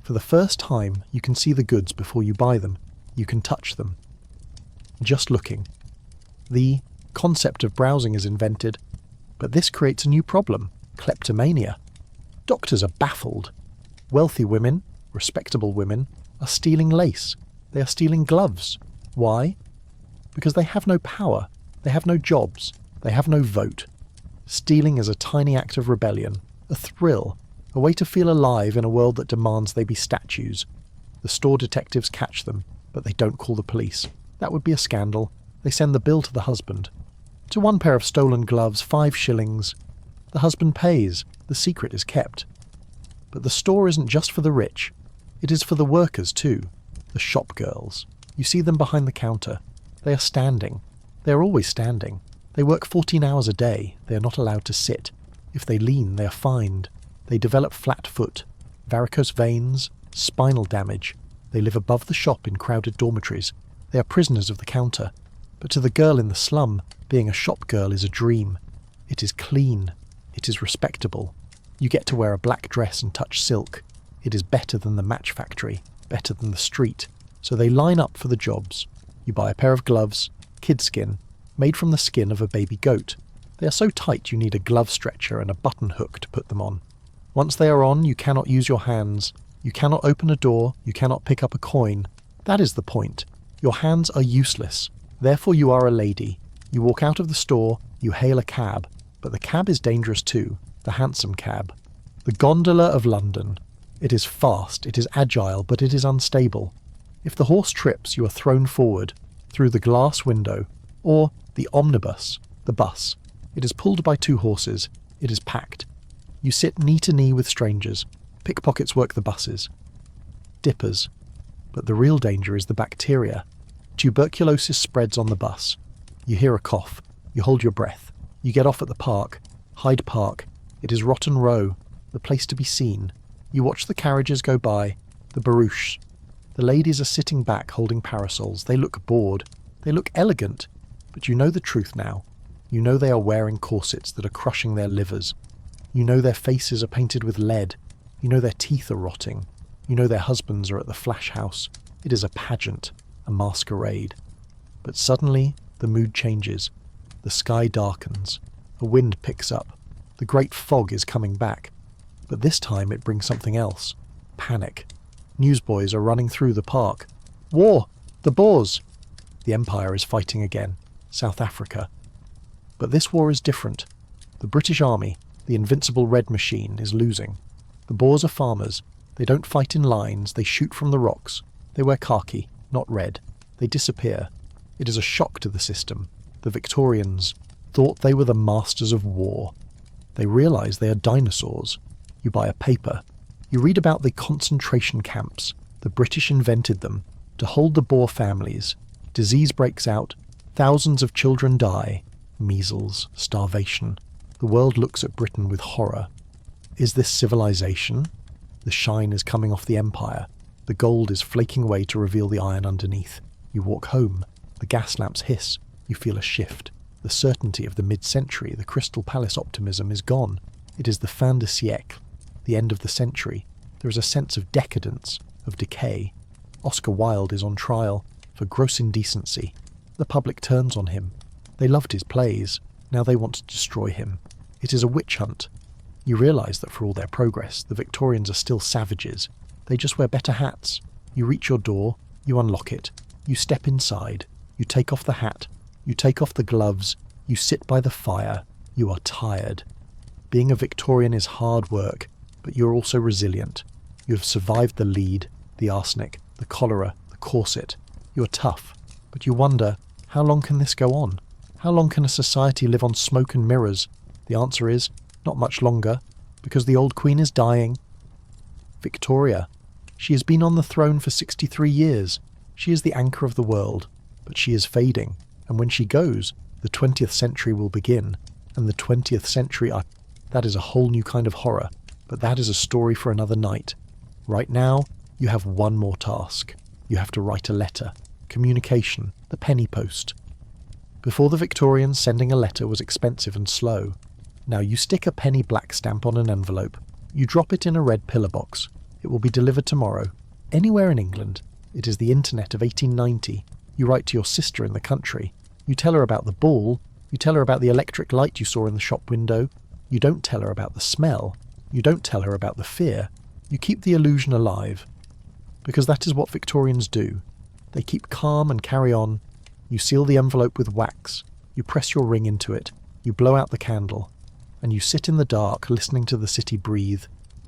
For the first time, you can see the goods before you buy them. You can touch them. Just looking. The concept of browsing is invented, but this creates a new problem: kleptomania. Doctors are baffled. Wealthy women, respectable women, are stealing lace. They are stealing gloves. Why? Because they have no power. They have no jobs. They have no vote. Stealing is a tiny act of rebellion. A thrill, a way to feel alive in a world that demands they be statues. The store detectives catch them, but they don't call the police. That would be a scandal. They send the bill to the husband. To one pair of stolen gloves, 5 shillings. The husband pays. The secret is kept. But the store isn't just for the rich. It is for the workers too, the shop girls. You see them behind the counter. They are standing. They are always standing. They work 14 hours a day. They are not allowed to sit. If they lean, they are fined. They develop flat foot, varicose veins, spinal damage. They live above the shop in crowded dormitories. They are prisoners of the counter. But to the girl in the slum, being a shop girl is a dream. It is clean. It is respectable. You get to wear a black dress and touch silk. It is better than the match factory, better than the street. So they line up for the jobs. You buy a pair of gloves, kid skin, made from the skin of a baby goat. They are so tight you need a glove stretcher and a button hook to put them on. Once they are on, you cannot use your hands. You cannot open a door. You cannot pick up a coin. That is the point. Your hands are useless. Therefore you are a lady. You walk out of the store, you hail a cab. But the cab is dangerous too, the hansom cab. The gondola of London. It is fast, it is agile, but it is unstable. If the horse trips, you are thrown forward, through the glass window, or the omnibus, the bus. It is pulled by 2 horses. It is packed. You sit knee to knee with strangers. Pickpockets work the buses. Dippers. But the real danger is the bacteria. Tuberculosis spreads on the bus. You hear a cough. You hold your breath. You get off at the park. Hyde Park. It is Rotten Row, the place to be seen. You watch the carriages go by, the barouches. The ladies are sitting back holding parasols. They look bored. They look elegant. But you know the truth now. You know they are wearing corsets that are crushing their livers. You know their faces are painted with lead. You know their teeth are rotting. You know their husbands are at the flash house. It is a pageant, a masquerade. But suddenly the mood changes. The sky darkens. A wind picks up. The great fog is coming back. But this time it brings something else. Panic. Newsboys are running through the park. War! The Boers! The Empire is fighting again. South Africa. But this war is different. The British Army, the invincible red machine, is losing. The Boers are farmers. They don't fight in lines. They shoot from the rocks. They wear khaki, not red. They disappear. It is a shock to the system. The Victorians thought they were the masters of war. They realise they are dinosaurs. You buy a paper. You read about the concentration camps. The British invented them to hold the Boer families. Disease breaks out. Thousands of children die. Measles, starvation. The world looks at Britain with horror. Is this civilization? The shine is coming off the empire. The gold is flaking away to reveal the iron underneath. You walk home. The gas lamps hiss. You feel a shift. The certainty of the mid-century, the Crystal Palace optimism is gone. It is the fin de siècle, the end of the century. There is a sense of decadence, of decay. Oscar Wilde is on trial for gross indecency. The public turns on him. They loved his plays. Now they want to destroy him. It is a witch hunt. You realise that for all their progress, the Victorians are still savages. They just wear better hats. You reach your door. You unlock it. You step inside. You take off the hat. You take off the gloves. You sit by the fire. You are tired. Being a Victorian is hard work, but you're also resilient. You have survived the lead, the arsenic, the cholera, the corset. You're tough, but you wonder, how long can this go on? How long can a society live on smoke and mirrors? The answer is, not much longer, because the old queen is dying. Victoria. She has been on the throne for 63 years. She is the anchor of the world, but she is fading, and when she goes, the 20th century will begin, and the 20th century, that is a whole new kind of horror, but that is a story for another night. Right now, you have one more task. You have to write a letter. Communication, the penny post. Before the Victorians, sending a letter was expensive and slow. Now you stick a penny black stamp on an envelope. You drop it in a red pillar box. It will be delivered tomorrow. Anywhere in England. It is the internet of 1890. You write to your sister in the country. You tell her about the ball. You tell her about the electric light you saw in the shop window. You don't tell her about the smell. You don't tell her about the fear. You keep the illusion alive. Because that is what Victorians do. They keep calm and carry on. You seal the envelope with wax. You press your ring into it. You blow out the candle. And you sit in the dark, listening to the city breathe.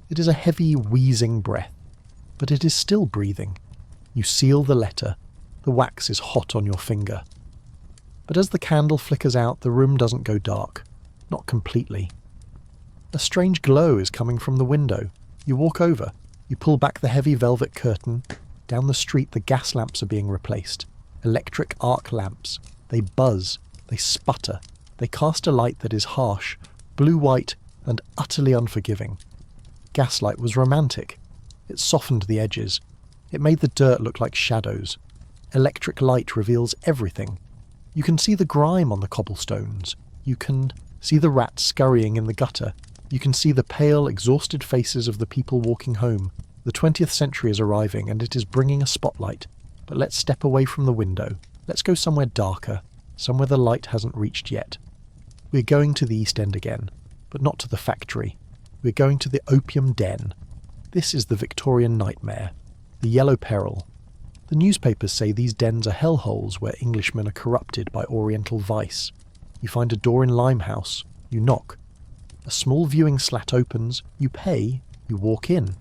It is a heavy, wheezing breath. But it is still breathing. You seal the letter. The wax is hot on your finger. But as the candle flickers out, the room doesn't go dark. Not completely. A strange glow is coming from the window. You walk over. You pull back the heavy velvet curtain. Down the street, the gas lamps are being replaced. Electric arc lamps. They buzz. They sputter. They cast a light that is harsh, blue-white, and utterly unforgiving. Gaslight was romantic. It softened the edges. It made the dirt look like shadows. Electric light reveals everything. You can see the grime on the cobblestones. You can see the rats scurrying in the gutter. You can see the pale, exhausted faces of the people walking home. The 20th century is arriving, and it is bringing a spotlight. But let's step away from the window. Let's go somewhere darker, somewhere the light hasn't reached yet. We're going to the East End again, but not to the factory. We're going to the opium den. This is the Victorian nightmare, the yellow peril. The newspapers say these dens are hellholes where Englishmen are corrupted by Oriental vice. You find a door in Limehouse. You knock. A small viewing slat opens. You pay. You walk in.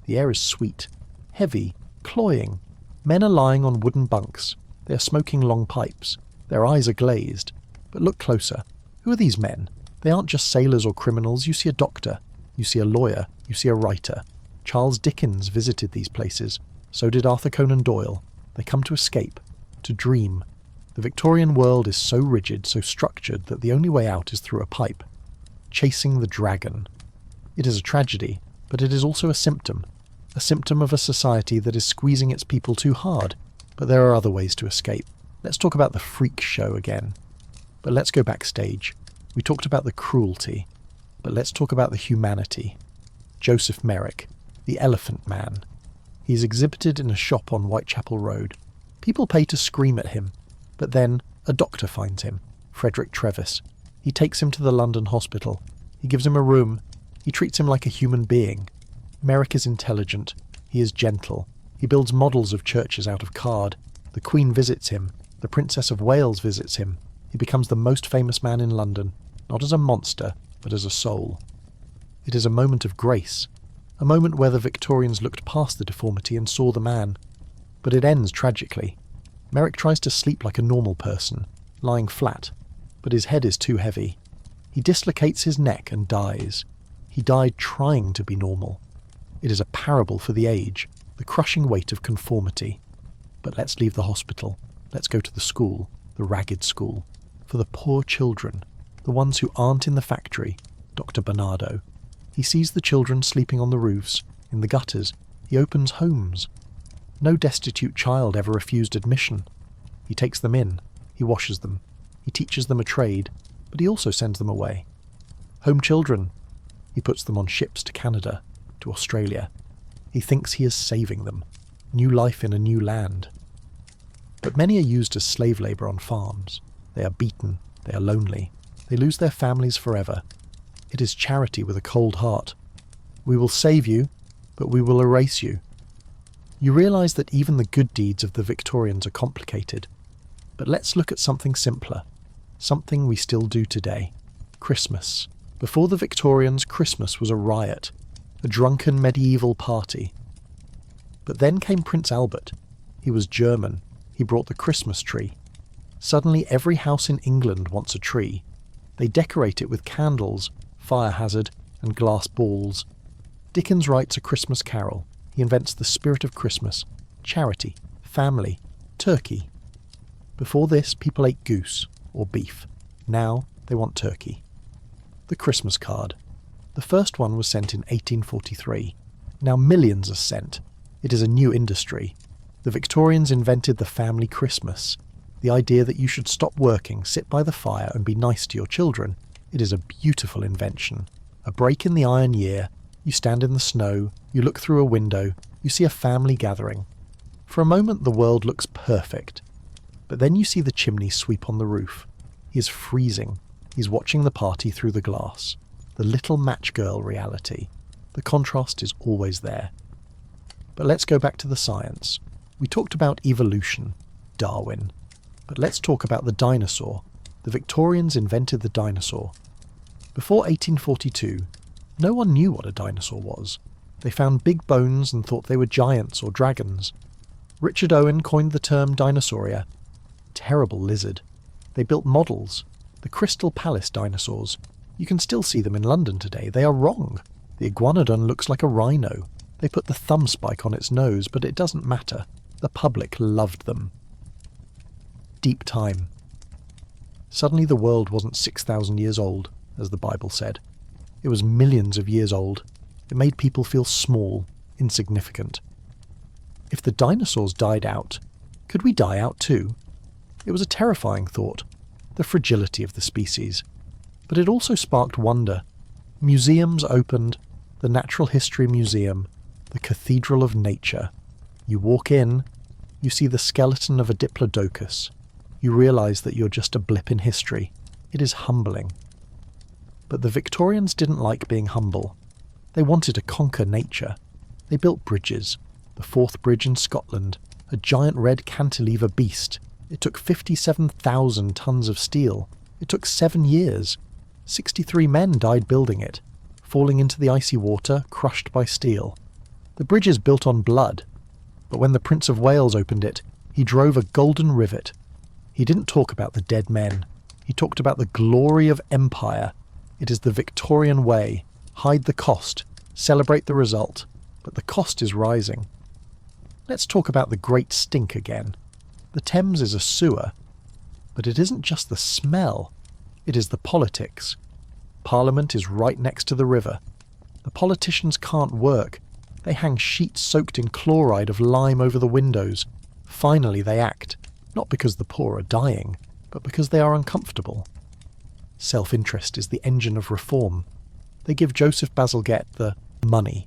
The air is sweet, heavy, cloying. Men are lying on wooden bunks. They are smoking long pipes. Their eyes are glazed. But look closer. Who are these men? They aren't just sailors or criminals. You see a doctor. You see a lawyer. You see a writer. Charles Dickens visited these places. So did Arthur Conan Doyle. They come to escape, to dream. The Victorian world is so rigid, so structured, that the only way out is through a pipe. Chasing the dragon. It is a tragedy, but it is also a symptom of a society that is squeezing its people too hard. But there are other ways to escape. Let's talk about the freak show again. But let's go backstage. We talked about the cruelty, but let's talk about the humanity. Joseph Merrick, the Elephant Man. He is exhibited in a shop on Whitechapel Road. People pay to scream at him, but then a doctor finds him, Frederick Trevis. He takes him to the London hospital. He gives him a room. He treats him like a human being. Merrick is intelligent. He is gentle. He builds models of churches out of card. The Queen visits him. The Princess of Wales visits him. He becomes the most famous man in London, not as a monster, but as a soul. It is a moment of grace. A moment where the Victorians looked past the deformity and saw the man. But it ends tragically. Merrick tries to sleep like a normal person, lying flat, but his head is too heavy. He dislocates his neck and dies. He died trying to be normal. It is a parable for the age, the crushing weight of conformity. But let's leave the hospital. Let's go to the school, the ragged school, for the poor children, the ones who aren't in the factory, Dr. Bernardo. He sees the children sleeping on the roofs, in the gutters. He opens homes. No destitute child ever refused admission. He takes them in. He washes them. He teaches them a trade, but he also sends them away. Home children. He puts them on ships to Canada, to Australia. He thinks he is saving them. New life in a new land. But many are used as slave labour on farms. They are beaten. They are lonely. They lose their families forever. It is charity with a cold heart. We will save you, but we will erase you. You realise that even the good deeds of the Victorians are complicated. But let's look at something simpler. Something we still do today. Christmas. Before the Victorians, Christmas was a riot. A drunken medieval party. But then came Prince Albert. He was German. He brought the Christmas tree. Suddenly every house in England wants a tree. They decorate it with candles, fire hazard, and glass balls. Dickens writes A Christmas Carol. He invents the spirit of Christmas, charity, family, turkey. Before this, people ate goose or beef. Now they want turkey. The Christmas card. The first one was sent in 1843. Now millions are sent. It is a new industry. The Victorians invented the family Christmas. The idea that you should stop working, sit by the fire, and be nice to your children. It is a beautiful invention. A break in the iron year. You stand in the snow. You look through a window. You see a family gathering. For a moment the world looks perfect. But then you see the chimney sweep on the roof. He is freezing. He's watching the party through the glass. The little match girl reality. The contrast is always there. But let's go back to the science. We talked about evolution, Darwin. But let's talk about the dinosaur. The Victorians invented the dinosaur. Before 1842, no one knew what a dinosaur was. They found big bones and thought they were giants or dragons. Richard Owen coined the term dinosauria. Terrible lizard. They built models. The Crystal Palace dinosaurs. You can still see them in London today. They are wrong. The iguanodon looks like a rhino. They put the thumb spike on its nose, but it doesn't matter. The public loved them. Deep time. Suddenly the world wasn't 6,000 years old, as the Bible said. It was millions of years old. It made people feel small, insignificant. If the dinosaurs died out, could we die out too? It was a terrifying thought, the fragility of the species. But it also sparked wonder. Museums opened, the Natural History Museum, the Cathedral of Nature. You walk in, you see the skeleton of a diplodocus. You realise that you're just a blip in history. It is humbling. But the Victorians didn't like being humble. They wanted to conquer nature. They built bridges. The Forth Bridge in Scotland, a giant red cantilever beast. It took 57,000 tons of steel. It took 7 years. 63 men died building it, falling into the icy water, crushed by steel. The bridge is built on blood, but when the Prince of Wales opened it, he drove a golden rivet. He didn't talk about the dead men. He talked about the glory of empire. It is the Victorian way. Hide the cost, celebrate the result, but the cost is rising. Let's talk about the Great Stink again. The Thames is a sewer, but it isn't just the smell, it is the politics. Parliament is right next to the river. The politicians can't work. They hang sheets soaked in chloride of lime over the windows. Finally they act, not because the poor are dying, but because they are uncomfortable. Self-interest is the engine of reform. They give Joseph Bazalgette the money.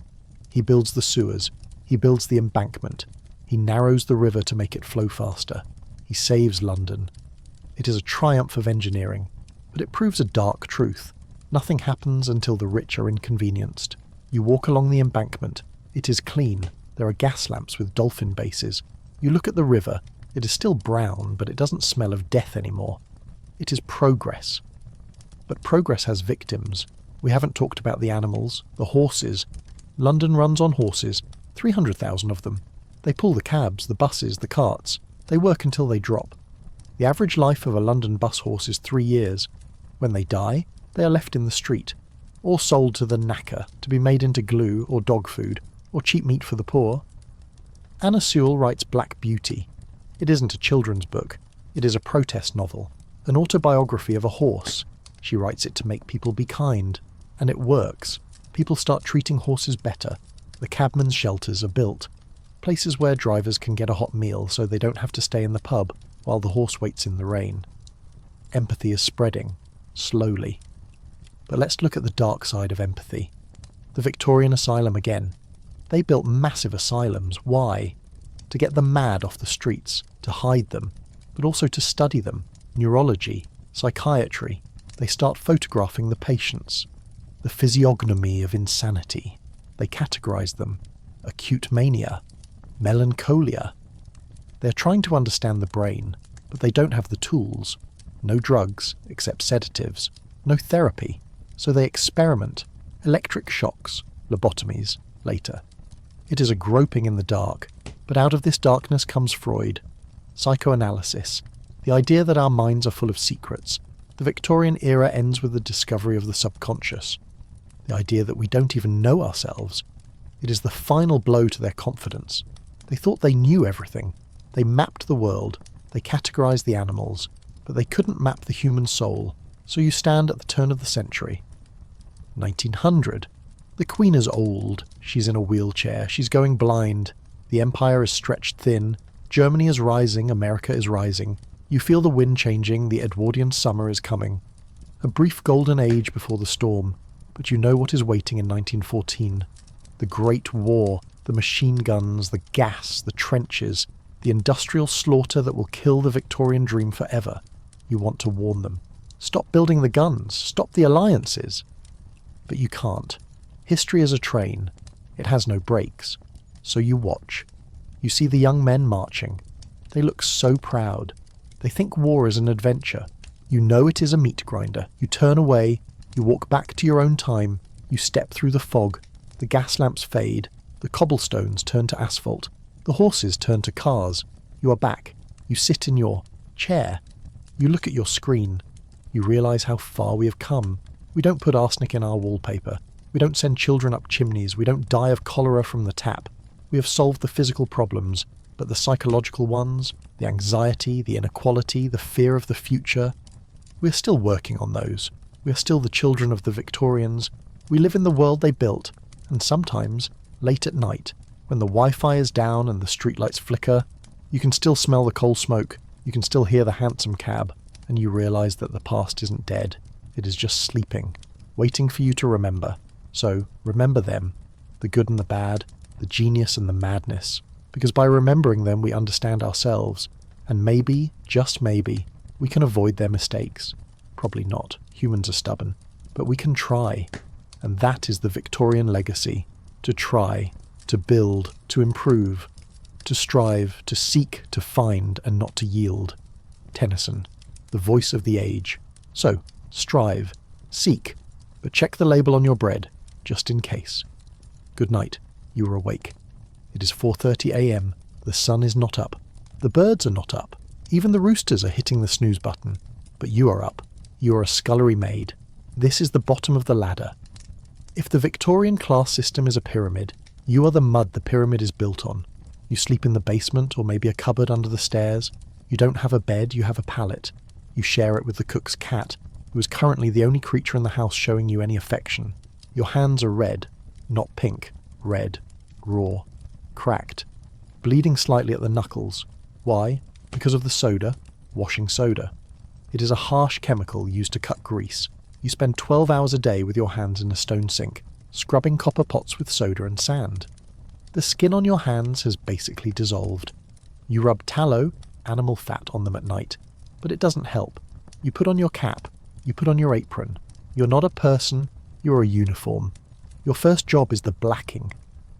He builds the sewers. He builds the embankment. He narrows the river to make it flow faster. He saves London. It is a triumph of engineering, but it proves a dark truth. Nothing happens until the rich are inconvenienced. You walk along the embankment. It is clean. There are gas lamps with dolphin bases. You look at the river. It is still brown, but it doesn't smell of death anymore. It is progress. But progress has victims. We haven't talked about the animals, the horses. London runs on horses, 300,000 of them. They pull the cabs, the buses, the carts. They work until they drop. The average life of a London bus horse is 3 years. When they die, they are left in the street, or sold to the knacker to be made into glue or dog food, or cheap meat for the poor. Anna Sewell writes Black Beauty. It isn't a children's book. It is a protest novel, an autobiography of a horse. She writes it to make people be kind. And it works. People start treating horses better. The cabmen's shelters are built. Places where drivers can get a hot meal so they don't have to stay in the pub while the horse waits in the rain. Empathy is spreading, slowly. But let's look at the dark side of empathy. The Victorian Asylum again. They built massive asylums. Why? To get the mad off the streets, to hide them, but also to study them. Neurology, psychiatry. They start photographing the patients. The physiognomy of insanity. They categorize them. Acute mania. Melancholia. They're trying to understand the brain, but they don't have the tools. No drugs, except sedatives. No therapy. So they experiment. Electric shocks, lobotomies, later. It is a groping in the dark, but out of this darkness comes Freud. Psychoanalysis. The idea that our minds are full of secrets. The Victorian era ends with the discovery of the subconscious. The idea that we don't even know ourselves. It is the final blow to their confidence. They thought they knew everything. They mapped the world. They categorized the animals. But they couldn't map the human soul. So you stand at the turn of the century. 1900. The Queen is old. She's in a wheelchair. She's going blind. The empire is stretched thin. Germany is rising. America is rising. You feel the wind changing. The Edwardian summer is coming. A brief golden age before the storm. But you know what is waiting in 1914. The Great War. The machine guns. The gas. The trenches. The industrial slaughter that will kill the Victorian dream forever. You want to warn them. Stop building the guns. Stop the alliances. But you can't. History is a train. It has no brakes. So you watch. You see the young men marching. They look so proud. They think war is an adventure. You know it is a meat grinder. You turn away. You walk back to your own time. You step through the fog. The gas lamps fade. The cobblestones turn to asphalt. The horses turn to cars. You are back. You sit in your chair. You look at your screen. You realise how far we have come. We don't put arsenic in our wallpaper. We don't send children up chimneys. We don't die of cholera from the tap. We have solved the physical problems, but the psychological ones, the anxiety, the inequality, the fear of the future, we are still working on those. We are still the children of the Victorians. We live in the world they built, and sometimes, late at night, when the Wi-Fi is down and the streetlights flicker, you can still smell the coal smoke, you can still hear the hansom cab, and you realise that the past isn't dead. It is just sleeping, waiting for you to remember. So, remember them, the good and the bad, the genius and the madness, because by remembering them we understand ourselves, and maybe, just maybe, we can avoid their mistakes. Probably not, humans are stubborn, but we can try, and that is the Victorian legacy, to try, to build, to improve, to strive, to seek, to find, and not to yield. Tennyson, the voice of the age. So, strive, seek, but check the label on your bread, just in case. Good night, you are awake. It is 4:30 a.m, the sun is not up, the birds are not up, even the roosters are hitting the snooze button, but you are up. You are a scullery maid. This is the bottom of the ladder. If the Victorian class system is a pyramid, you are the mud the pyramid is built on. You sleep in the basement or maybe a cupboard under the stairs. You don't have a bed, you have a pallet. You share it with the cook's cat, who is currently the only creature in the house showing you any affection. Your hands are red, not pink, red, raw, cracked, bleeding slightly at the knuckles. Why? Because of the soda, washing soda. It is a harsh chemical used to cut grease. You spend 12 hours a day with your hands in a stone sink, scrubbing copper pots with soda and sand. The skin on your hands has basically dissolved. You rub tallow, animal fat, on them at night, but it doesn't help. You put on your cap, you put on your apron. You're not a person, you're a uniform. Your first job is the blacking.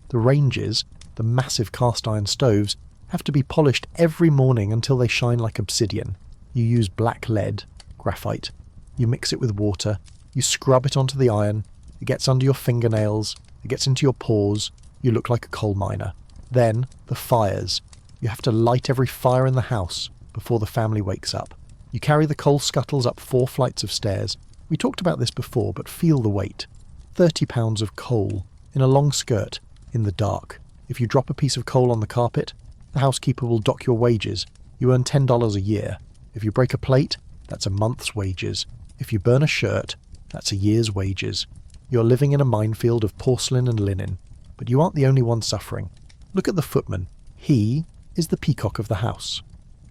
The ranges, the massive cast iron stoves, have to be polished every morning until they shine like obsidian. You use black lead, graphite. You mix it with water, you scrub it onto the iron, it gets under your fingernails, it gets into your pores, you look like a coal miner. Then, the fires. You have to light every fire in the house before the family wakes up. You carry the coal scuttles up 4 flights of stairs. We talked about this before, but feel the weight. 30 pounds of coal, in a long skirt, in the dark. If you drop a piece of coal on the carpet, the housekeeper will dock your wages. You earn $10 a year. If you break a plate, that's a month's wages. If you burn a shirt, that's a year's wages. You're living in a minefield of porcelain and linen. But you aren't the only one suffering. Look at the footman. He is the peacock of the house.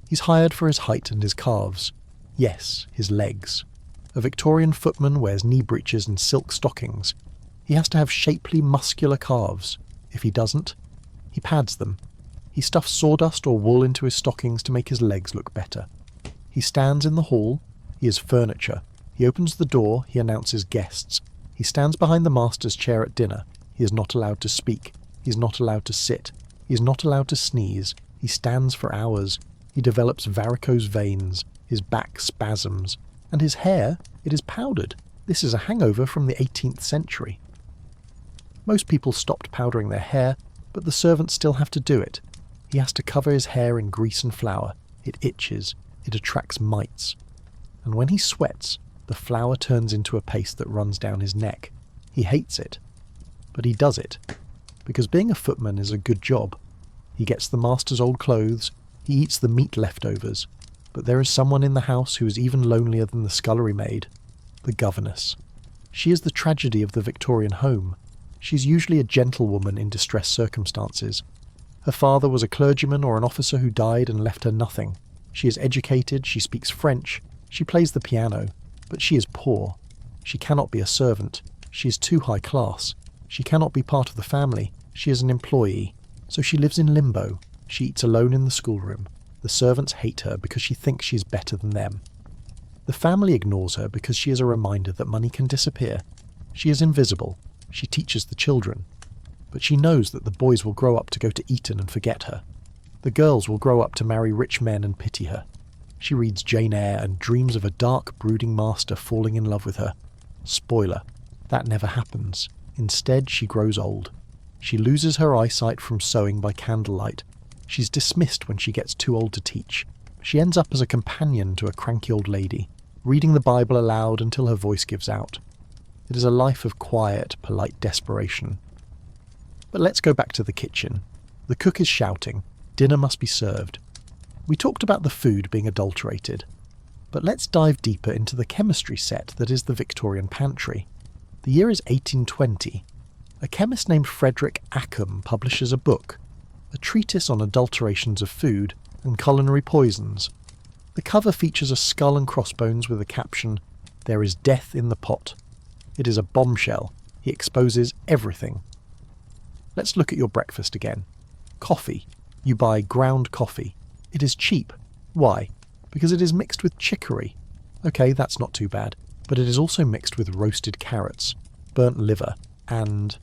He's hired for his height and his calves. Yes, his legs. A Victorian footman wears knee breeches and silk stockings. He has to have shapely, muscular calves. If he doesn't, he pads them. He stuffs sawdust or wool into his stockings to make his legs look better. He stands in the hall. He is furniture. He opens the door. He announces guests. He stands behind the master's chair at dinner. He is not allowed to speak. He is not allowed to sit. He is not allowed to sneeze. He stands for hours. He develops varicose veins. His back spasms. And his hair, it is powdered. This is a hangover from the 18th century. Most people stopped powdering their hair, but the servants still have to do it. He has to cover his hair in grease and flour. It itches. It attracts mites. And when he sweats, the flour turns into a paste that runs down his neck. He hates it. But he does it. Because being a footman is a good job. He gets the master's old clothes. He eats the meat leftovers. But there is someone in the house who is even lonelier than the scullery maid. The governess. She is the tragedy of the Victorian home. She is usually a gentlewoman in distressed circumstances. Her father was a clergyman or an officer who died and left her nothing. She is educated, she speaks French, she plays the piano, but she is poor. She cannot be a servant. She is too high class. She cannot be part of the family. She is an employee. So she lives in limbo. She eats alone in the schoolroom. The servants hate her because she thinks she is better than them. The family ignores her because she is a reminder that money can disappear. She is invisible. She teaches the children. But she knows that the boys will grow up to go to Eton and forget her. The girls will grow up to marry rich men and pity her. She reads Jane Eyre and dreams of a dark, brooding master falling in love with her. Spoiler, that never happens. Instead, she grows old. She loses her eyesight from sewing by candlelight. She's dismissed when she gets too old to teach. She ends up as a companion to a cranky old lady, reading the Bible aloud until her voice gives out. It is a life of quiet, polite desperation. But let's go back to the kitchen. The cook is shouting, dinner must be served. We talked about the food being adulterated. But let's dive deeper into the chemistry set that is the Victorian pantry. The year is 1820. A chemist named Frederick Ackham publishes a book, a treatise on adulterations of food and culinary poisons. The cover features a skull and crossbones with a caption, "There is death in the pot." It is a bombshell. He exposes everything. Let's look at your breakfast again. Coffee. You buy ground coffee. It is cheap. Why? Because it is mixed with chicory. Okay, that's not too bad. But it is also mixed with roasted carrots, burnt liver, and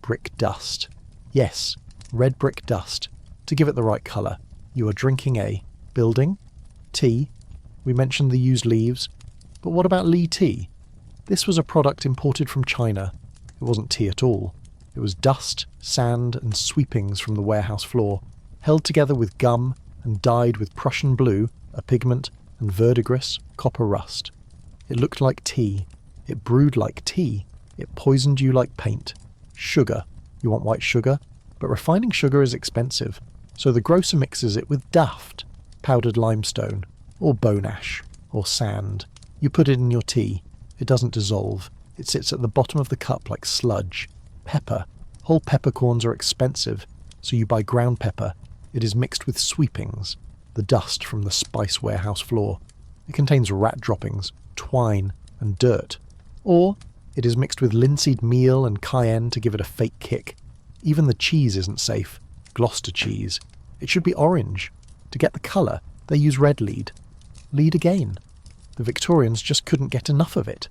brick dust. Yes, red brick dust. To give it the right colour, you are drinking a building, tea. We mentioned the used leaves. But what about Lee tea? This was a product imported from China. It wasn't tea at all. It was dust, sand, and sweepings from the warehouse floor, held together with gum and dyed with Prussian blue, a pigment, and verdigris, copper rust. It looked like tea. It brewed like tea. It poisoned you like paint. Sugar. You want white sugar? But refining sugar is expensive, so the grocer mixes it with duft, powdered limestone, or bone ash, or sand. You put it in your tea. It doesn't dissolve. It sits at the bottom of the cup like sludge. Pepper. Whole peppercorns are expensive, so you buy ground pepper. It is mixed with sweepings, the dust from the spice warehouse floor. It contains rat droppings, twine, and dirt. Or it is mixed with linseed meal and cayenne to give it a fake kick. Even the cheese isn't safe. Gloucester cheese. It should be orange. To get the colour, they use red lead. Lead again. The Victorians just couldn't get enough of it.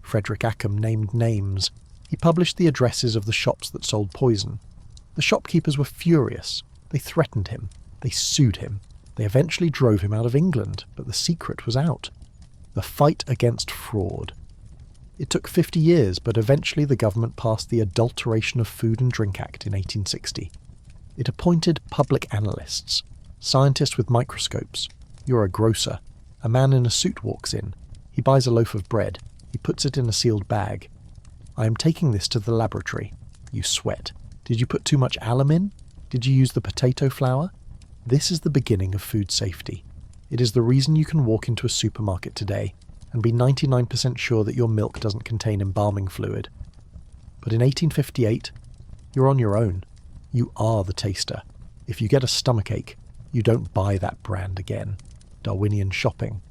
Frederick Ackham named names. He published the addresses of the shops that sold poison. The shopkeepers were furious. They threatened him. They sued him. They eventually drove him out of England, but the secret was out. The fight against fraud. It took 50 years, but eventually the government passed the Adulteration of Food and Drink Act in 1860. It appointed public analysts, scientists with microscopes. You're a grocer. A man in a suit walks in. He buys a loaf of bread. He puts it in a sealed bag. I am taking this to the laboratory. You sweat. Did you put too much alum in? Did you use the potato flour? This is the beginning of food safety. It is the reason you can walk into a supermarket today and be 99% sure that your milk doesn't contain embalming fluid. But in 1858, you're on your own. You are the taster. If you get a stomachache, you don't buy that brand again. Darwinian shopping.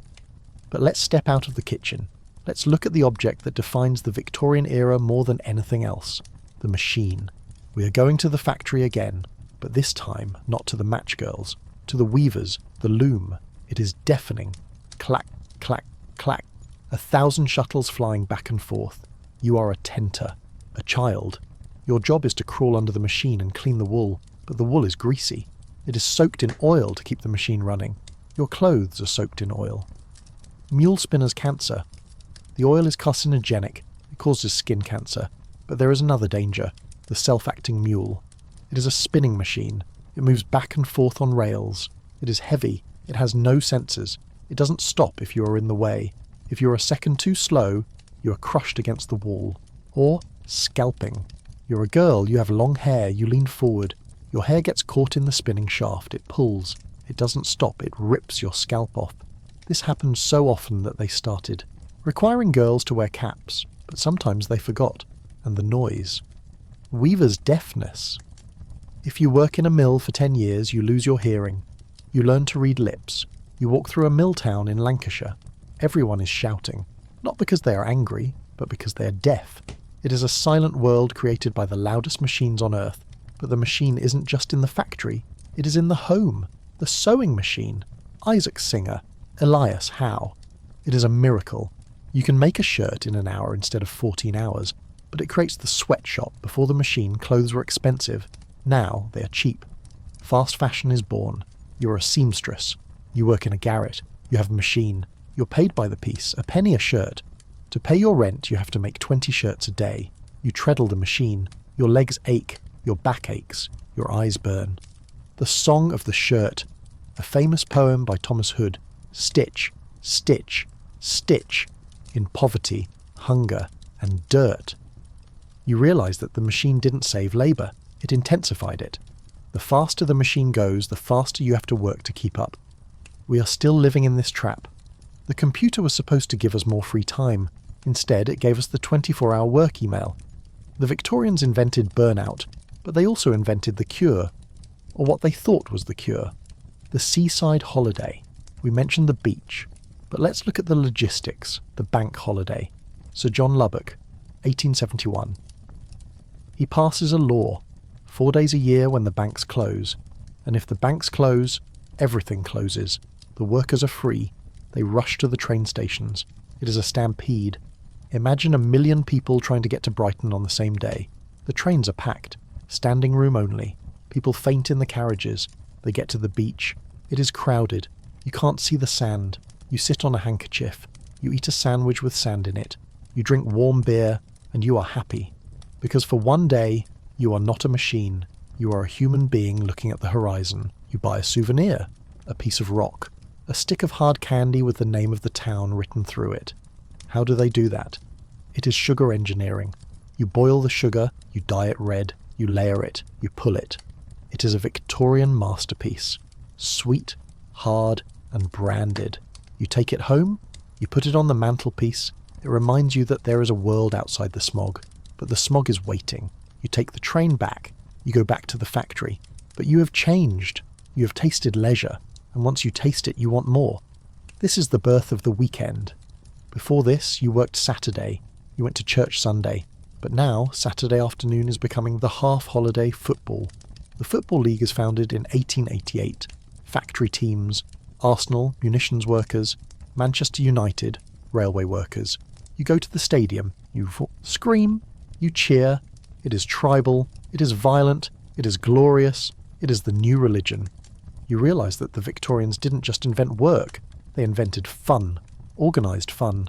But let's step out of the kitchen. Let's look at the object that defines the Victorian era more than anything else. The machine. We are going to the factory again, but this time not to the match girls, to the weavers, the loom. It is deafening. Clack, clack, clack. 1,000 shuttles flying back and forth. You are a tenter, a child. Your job is to crawl under the machine and clean the wool, but the wool is greasy. It is soaked in oil to keep the machine running. Your clothes are soaked in oil. Mule spinner's cancer. The oil is carcinogenic. It causes skin cancer. But there is another danger, the self-acting mule. It is a spinning machine. It moves back and forth on rails. It is heavy. It has no sensors. It doesn't stop if you are in the way. If you are a second too slow, you are crushed against the wall. Or scalping. You're a girl, you have long hair, you lean forward. Your hair gets caught in the spinning shaft. It pulls. It doesn't stop. It rips your scalp off. This happened so often that they started requiring girls to wear caps, but sometimes they forgot. And the noise. Weaver's deafness. If you work in a mill for 10 years, you lose your hearing. You learn to read lips. You walk through a mill town in Lancashire. Everyone is shouting, not because they are angry, but because they are deaf. It is a silent world created by the loudest machines on earth, but the machine isn't just in the factory, it is in the home, the sewing machine. Isaac Singer, Elias Howe. It is a miracle. You can make a shirt in an hour instead of 14 hours, but it creates the sweatshop. Before the machine, clothes were expensive. Now they are cheap. Fast fashion is born. You're a seamstress. You work in a garret. You have a machine. You're paid by the piece, a penny a shirt. To pay your rent, you have to make 20 shirts a day. You treadle the machine. Your legs ache. Your back aches. Your eyes burn. The Song of the Shirt, a famous poem by Thomas Hood. Stitch, stitch, stitch. In poverty, hunger, and dirt. You realise that the machine didn't save labour, it intensified it. The faster the machine goes, the faster you have to work to keep up. We are still living in this trap. The computer was supposed to give us more free time. Instead, it gave us the 24-hour work email. The Victorians invented burnout, but they also invented the cure, or what they thought was the cure. The seaside holiday. We mentioned the beach, but let's look at the logistics, the bank holiday. Sir John Lubbock, 1871. He passes a law, 4 days a year when the banks close, and if the banks close, everything closes. The workers are free. They rush to the train stations. It is a stampede. Imagine 1 million people trying to get to Brighton on the same day. The trains are packed, standing room only. People faint in the carriages. They get to the beach. It is crowded. You can't see the sand. You sit on a handkerchief. You eat a sandwich with sand in it. You drink warm beer, and you are happy. Because for one day, you are not a machine. You are a human being looking at the horizon. You buy a souvenir, a piece of rock, a stick of hard candy with the name of the town written through it. How do they do that? It is sugar engineering. You boil the sugar, you dye it red, you layer it, you pull it. It is a Victorian masterpiece. Sweet, hard, and branded. You take it home, you put it on the mantelpiece. It reminds you that there is a world outside the smog, but the smog is waiting. You take the train back, you go back to the factory, but you have changed. You have tasted leisure, and once you taste it, you want more. This is the birth of the weekend. Before this, you worked Saturday, you went to church Sunday, but now Saturday afternoon is becoming the half-holiday football. The Football League is founded in 1888. Factory teams, Arsenal, munitions workers, Manchester United, railway workers. You go to the stadium, you scream, you cheer. It is tribal, it is violent, it is glorious, it is the new religion. You realise that the Victorians didn't just invent work, they invented fun, organised fun.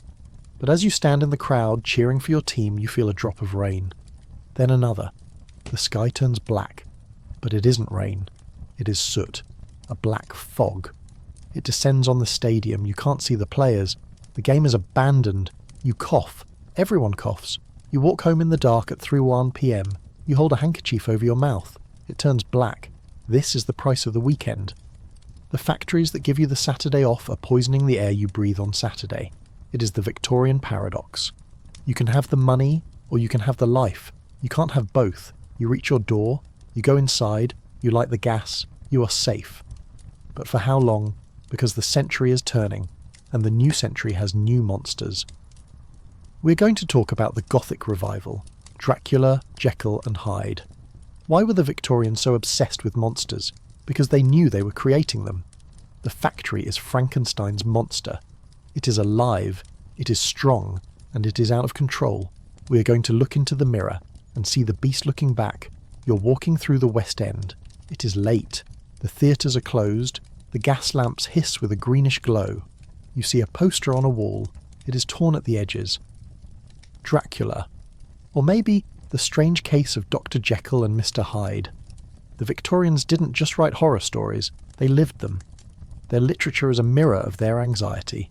But as you stand in the crowd cheering for your team, you feel a drop of rain. Then another. The sky turns black, but it isn't rain. It is soot, a black fog. It descends on the stadium, you can't see the players. The game is abandoned. You cough. Everyone coughs. You walk home in the dark at 3:01 p.m. You hold a handkerchief over your mouth. It turns black. This is the price of the weekend. The factories that give you the Saturday off are poisoning the air you breathe on Saturday. It is the Victorian paradox. You can have the money, or you can have the life. You can't have both. You reach your door, you go inside, you light the gas, you are safe. But for how long? Because the century is turning, and the new century has new monsters. We're going to talk about the Gothic revival, Dracula, Jekyll and Hyde. Why were the Victorians so obsessed with monsters? Because they knew they were creating them. The factory is Frankenstein's monster. It is alive, it is strong, and it is out of control. We are going to look into the mirror and see the beast looking back. You're walking through the West End. It is late. The theatres are closed. The gas lamps hiss with a greenish glow. You see a poster on a wall. It is torn at the edges. Dracula. Or maybe The Strange Case of Dr. Jekyll and Mr. Hyde. The Victorians didn't just write horror stories, they lived them. Their literature is a mirror of their anxiety.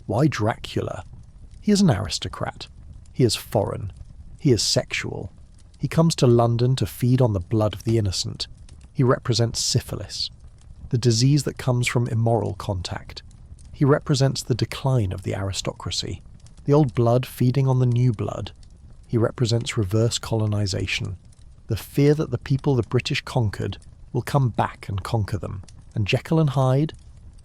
Why Dracula? He is an aristocrat. He is foreign. He is sexual. He comes to London to feed on the blood of the innocent. He represents syphilis, the disease that comes from immoral contact. He represents the decline of the aristocracy, the old blood feeding on the new blood. He represents reverse colonization, the fear that the people the British conquered will come back and conquer them. And Jekyll and Hyde?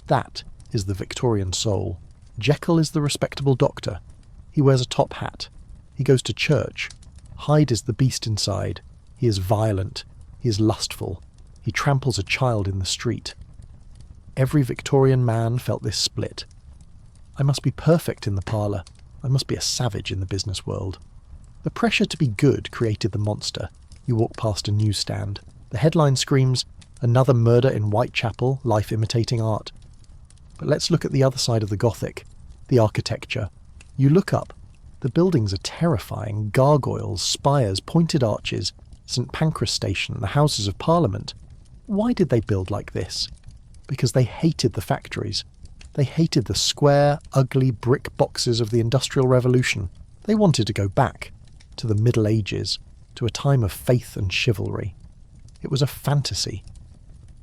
That is the Victorian soul. Jekyll is the respectable doctor. He wears a top hat. He goes to church. Hyde is the beast inside. He is violent. He is lustful. He tramples a child in the street. Every Victorian man felt this split. I must be perfect in the parlour. I must be a savage in the business world. The pressure to be good created the monster. You walk past a newsstand. The headline screams, "Another murder in Whitechapel, life imitating art." But let's look at the other side of the Gothic, the architecture. You look up. The buildings are terrifying. Gargoyles, spires, pointed arches, St Pancras Station, the Houses of Parliament. Why did they build like this? Because they hated the factories. They hated the square, ugly brick boxes of the Industrial Revolution. They wanted to go back, to the Middle Ages, to a time of faith and chivalry. It was a fantasy.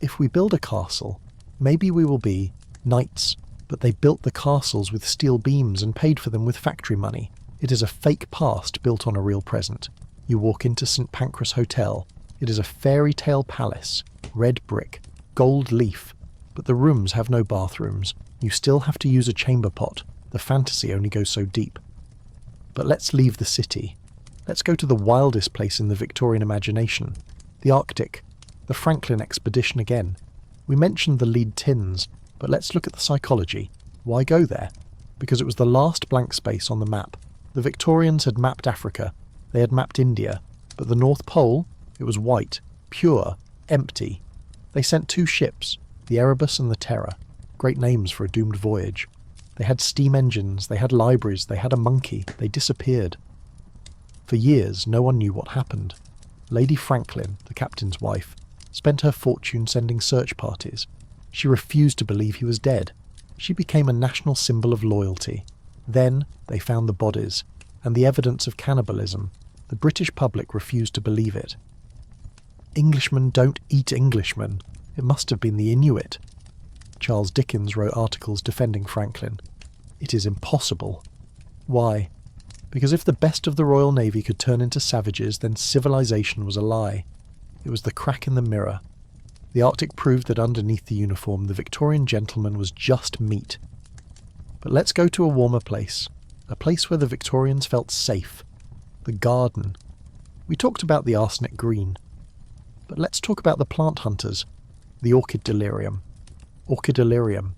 If we build a castle, maybe we will be knights, but they built the castles with steel beams and paid for them with factory money. It is a fake past built on a real present. You walk into St. Pancras Hotel. It is a fairy tale palace, red brick, gold leaf, but the rooms have no bathrooms. You still have to use a chamber pot. The fantasy only goes so deep. But let's leave the city. Let's go to the wildest place in the Victorian imagination, the Arctic, the Franklin expedition again. We mentioned the lead tins, but let's look at the psychology. Why go there? Because it was the last blank space on the map. The Victorians had mapped Africa, they had mapped India, but the North Pole, it was white, pure, empty. They sent 2 ships, the Erebus and the Terror, great names for a doomed voyage. They had steam engines, they had libraries, they had a monkey, they disappeared. For years, no one knew what happened. Lady Franklin, the captain's wife, spent her fortune sending search parties. She refused to believe he was dead. She became a national symbol of loyalty. Then they found the bodies, and the evidence of cannibalism. The British public refused to believe it. Englishmen don't eat Englishmen. It must have been the Inuit. Charles Dickens wrote articles defending Franklin. It is impossible. Why? Because if the best of the Royal Navy could turn into savages, then civilization was a lie. It was the crack in the mirror. The Arctic proved that underneath the uniform, the Victorian gentleman was just meat. But let's go to a warmer place, a place where the Victorians felt safe. The garden. We talked about the arsenic green. But let's talk about the plant hunters, the orchid delirium. Orchidilirium.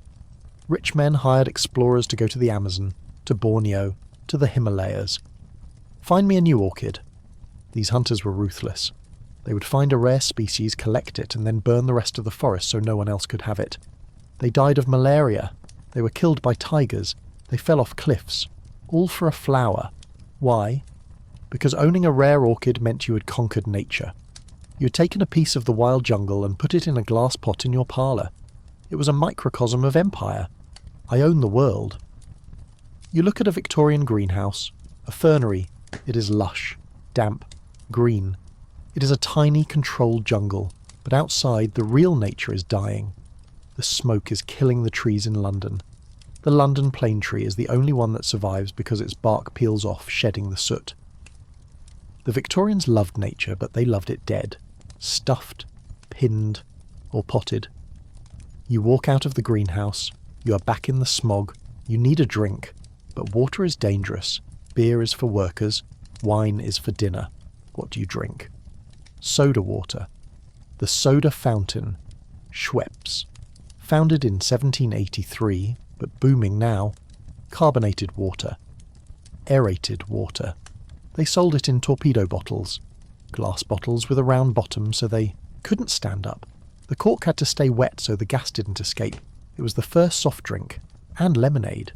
Rich men hired explorers to go to the Amazon, to Borneo, to the Himalayas. Find me a new orchid. These hunters were ruthless. They would find a rare species, collect it, and then burn the rest of the forest so no one else could have it. They died of malaria. They were killed by tigers. They fell off cliffs. All for a flower. Why? Because owning a rare orchid meant you had conquered nature. You had taken a piece of the wild jungle and put it in a glass pot in your parlour. It was a microcosm of empire. I own the world. You look at a Victorian greenhouse, a fernery. It is lush, damp, green. It is a tiny, controlled jungle, but outside the real nature is dying. The smoke is killing the trees in London. The London plane tree is the only one that survives because its bark peels off, shedding the soot. The Victorians loved nature, but they loved it dead, stuffed, pinned, or potted. You walk out of the greenhouse, you are back in the smog, you need a drink, but water is dangerous, beer is for workers, wine is for dinner. What do you drink? Soda water. The soda fountain, Schweppes. Founded in 1783, but booming now. Carbonated water. Aerated water. They sold it in torpedo bottles. Glass bottles with a round bottom so they couldn't stand up. The cork had to stay wet so the gas didn't escape. It was the first soft drink. And lemonade.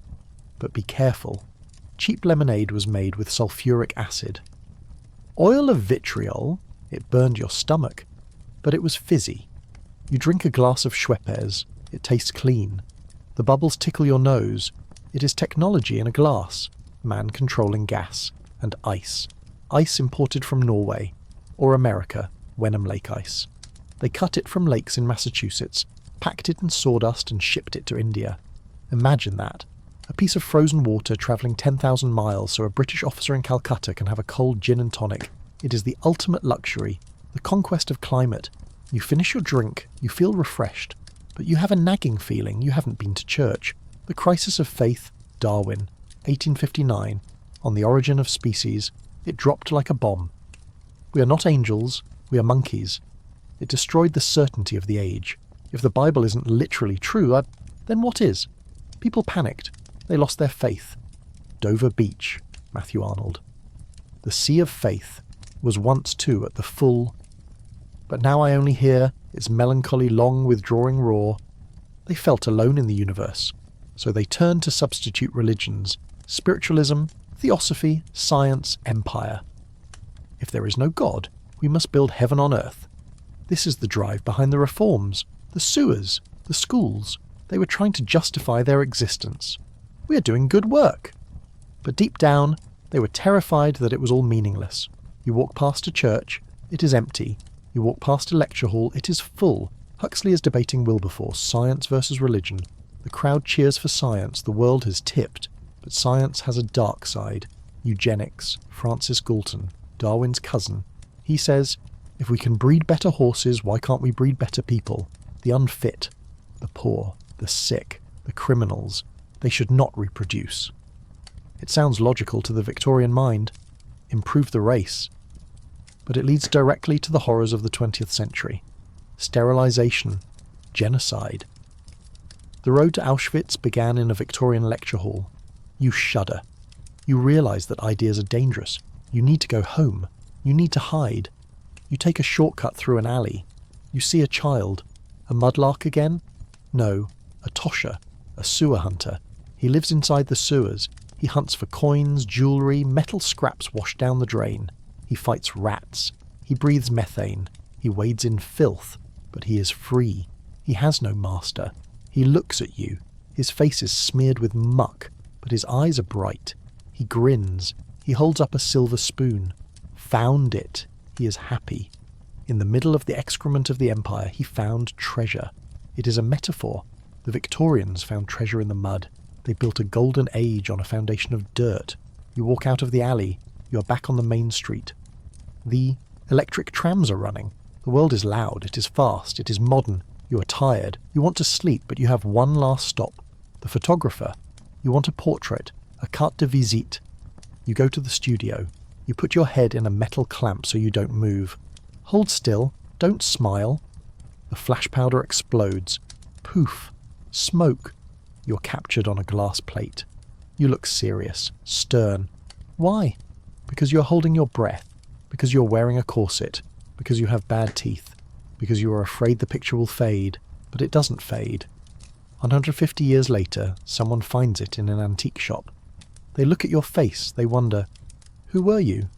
But be careful. Cheap lemonade was made with sulfuric acid. Oil of vitriol, it burned your stomach. But it was fizzy. You drink a glass of Schweppes, it tastes clean. The bubbles tickle your nose. It is technology in a glass. Man controlling gas. And ice. Ice imported from Norway. Or America, Wenham Lake ice. They cut it from lakes in Massachusetts, packed it in sawdust and shipped it to India. Imagine that. A piece of frozen water travelling 10,000 miles so a British officer in Calcutta can have a cold gin and tonic. It is the ultimate luxury, the conquest of climate. You finish your drink, you feel refreshed, but you have a nagging feeling you haven't been to church. The crisis of faith, Darwin, 1859, on the origin of species, it dropped like a bomb. We are not angels, we are monkeys. It destroyed the certainty of the age. If the Bible isn't literally true, then what is? People panicked. They lost their faith. Dover Beach, Matthew Arnold. The sea of faith was once too at the full, but now I only hear its melancholy long withdrawing roar. They felt alone in the universe, so they turned to substitute religions, spiritualism, theosophy, science, empire. If there is no God, we must build heaven on earth. This is the drive behind the reforms, the sewers, the schools. They were trying to justify their existence. We are doing good work. But deep down, They were terrified that it was all meaningless. You walk past a church, it is empty. You walk past a lecture hall, it is full. Huxley is debating Wilberforce, science versus religion. The crowd cheers for science, the world has tipped. But science has a dark side. Eugenics, Francis Galton, Darwin's cousin. He says, if we can breed better horses, why can't we breed better people? The unfit, the poor, the sick, the criminals. They should not reproduce. It sounds logical to the Victorian mind. Improve the race. But it leads directly to the horrors of the 20th century. Sterilization. Genocide. The road to Auschwitz began in a Victorian lecture hall. You shudder. You realise that ideas are dangerous. You need to go home. You need to hide. You take a shortcut through an alley. You see a child. A mudlark again? No, a tosher, a sewer hunter. He lives inside the sewers. He hunts for coins, jewellery, metal scraps washed down the drain. He fights rats. He breathes methane. He wades in filth. But he is free. He has no master. He looks at you. His face is smeared with muck, but his eyes are bright. He grins. He holds up a silver spoon. Found it. He is happy. In the middle of the excrement of the empire, he found treasure. It is a metaphor. The Victorians found treasure in the mud. They built a golden age on a foundation of dirt. You walk out of the alley. You are back on the main street. The electric trams are running. The world is loud. It is fast. It is modern. You are tired. You want to sleep, but you have one last stop. The photographer. You want a portrait, a carte de visite. You go to the studio. You put your head in a metal clamp so you don't move. Hold still. Don't smile. The flash powder explodes. Poof. Smoke. You're captured on a glass plate. You look serious, stern. Why? Because you're holding your breath. Because you're wearing a corset. Because you have bad teeth. Because you are afraid the picture will fade. But it doesn't fade. 150 years later, someone finds it in an antique shop. They look at your face. They wonder, who were you?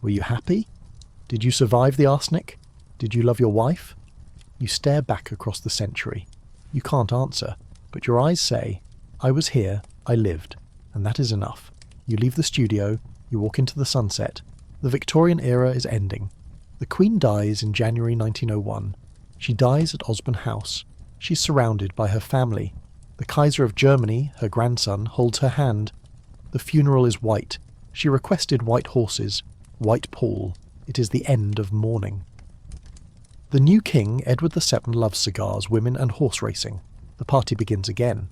Were you happy? Did you survive the arsenic? Did you love your wife? You stare back across the century. You can't answer, but your eyes say, I was here, I lived, and that is enough. You leave the studio, you walk into the sunset. The Victorian era is ending. The Queen dies in January 1901. She dies at Osborne House. She's surrounded by her family. The Kaiser of Germany, her grandson, holds her hand. The funeral is white. She requested white horses, white pall. It is the end of mourning. The new king, Edward VII, loves cigars, women and horse racing. The party begins again.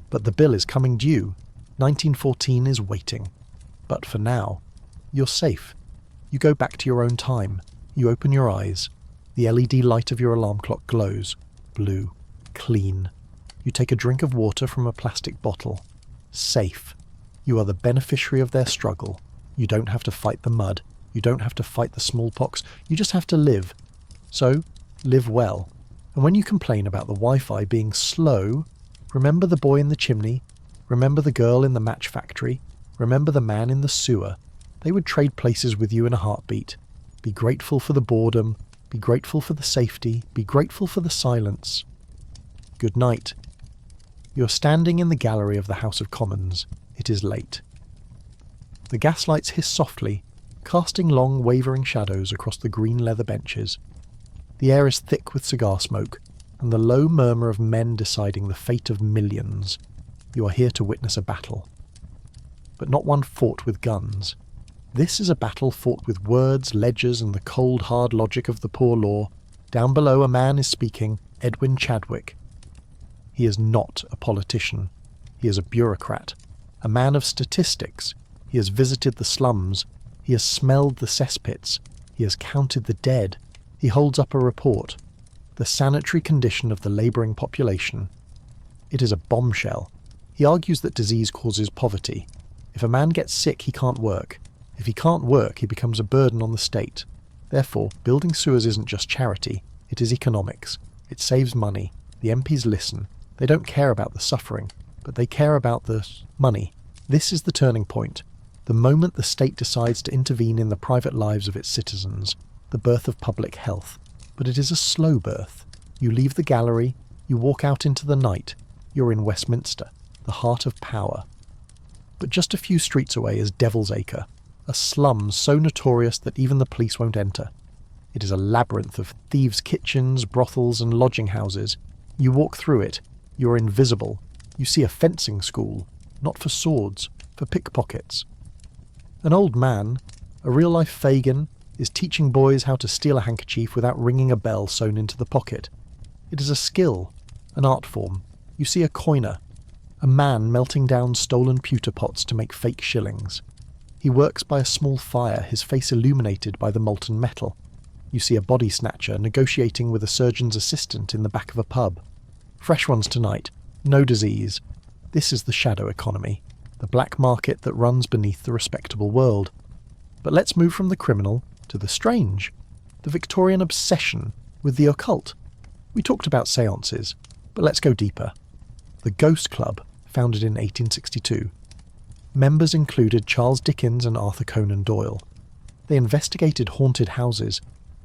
But the bill is coming due. 1914 is waiting. But for now, you're safe. You go back to your own time. You open your eyes. The LED light of your alarm clock glows. Blue. Clean. You take a drink of water from a plastic bottle. Safe. You are the beneficiary of their struggle. You don't have to fight the mud. You don't have to fight the smallpox. You just have to live. So, live well. And when you complain about the Wi-Fi being slow, remember the boy in the chimney. Remember the girl in the match factory. Remember the man in the sewer. They would trade places with you in a heartbeat. Be grateful for the boredom. Be grateful for the safety. Be grateful for the silence. Good night. You're standing in the gallery of the House of Commons. It is late. The gaslights hiss softly, casting long wavering shadows across the green leather benches. The air is thick with cigar smoke, and the low murmur of men deciding the fate of millions. You are here to witness a battle. But not one fought with guns. This is a battle fought with words, ledgers, and the cold, hard logic of the poor law. Down below a man is speaking, Edwin Chadwick. He is not a politician. He is a bureaucrat. A man of statistics. He has visited the slums. He has smelled the cesspits. He has counted the dead. He holds up a report. The sanitary condition of the labouring population. It is a bombshell. He argues that disease causes poverty. If a man gets sick, he can't work. If he can't work, he becomes a burden on the state. Therefore, building sewers isn't just charity. It is economics. It saves money. The MPs listen. They don't care about the suffering, but they care about the money. This is the turning point. The moment the state decides to intervene in the private lives of its citizens. The birth of public health. But it is a slow birth. You leave the gallery. You walk out into the night. You're in Westminster, the heart of power. But just a few streets away is Devil's Acre, a slum so notorious that even the police won't enter. It is a labyrinth of thieves' kitchens, brothels and lodging houses. You walk through it, you are invisible. You see a fencing school, not for swords, for pickpockets. An old man, a real-life Fagin, is teaching boys how to steal a handkerchief without ringing a bell sewn into the pocket. It is a skill, an art form. You see a coiner, a man melting down stolen pewter pots to make fake shillings. He works by a small fire, his face illuminated by the molten metal. You see a body snatcher negotiating with a surgeon's assistant in the back of a pub. Fresh ones tonight, no disease. This is the shadow economy, the black market that runs beneath the respectable world. But let's move from the criminal to the strange, the Victorian obsession with the occult. We talked about seances, but let's go deeper. The Ghost Club, founded in 1862. Members included Charles Dickens and Arthur Conan Doyle. They investigated haunted houses.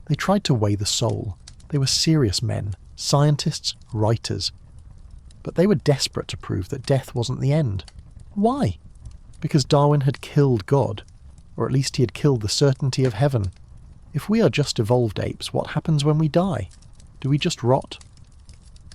They tried to weigh the soul. They were serious men, scientists, writers. But they were desperate to prove that death wasn't the end. Why? Because Darwin had killed God, or at least he had killed the certainty of heaven. If we are just evolved apes, what happens when we die? Do we just rot?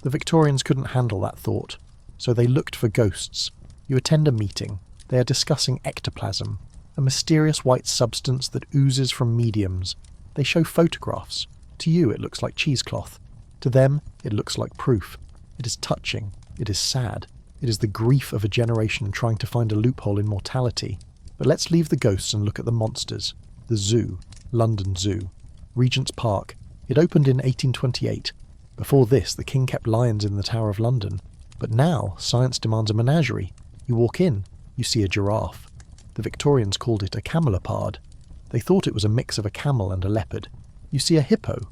The Victorians couldn't handle that thought, so they looked for ghosts. You attend a meeting. They are discussing ectoplasm, a mysterious white substance that oozes from mediums. They show photographs. To you it looks like cheesecloth. To them it looks like proof. It is touching. It is sad. It is the grief of a generation trying to find a loophole in mortality. But let's leave the ghosts and look at the monsters. The zoo, London Zoo. Regent's Park. It opened in 1828. Before this, the king kept lions in the Tower of London. But now, science demands a menagerie. You walk in, you see a giraffe. The Victorians called it a camelopard. They thought it was a mix of a camel and a leopard. You see a hippo.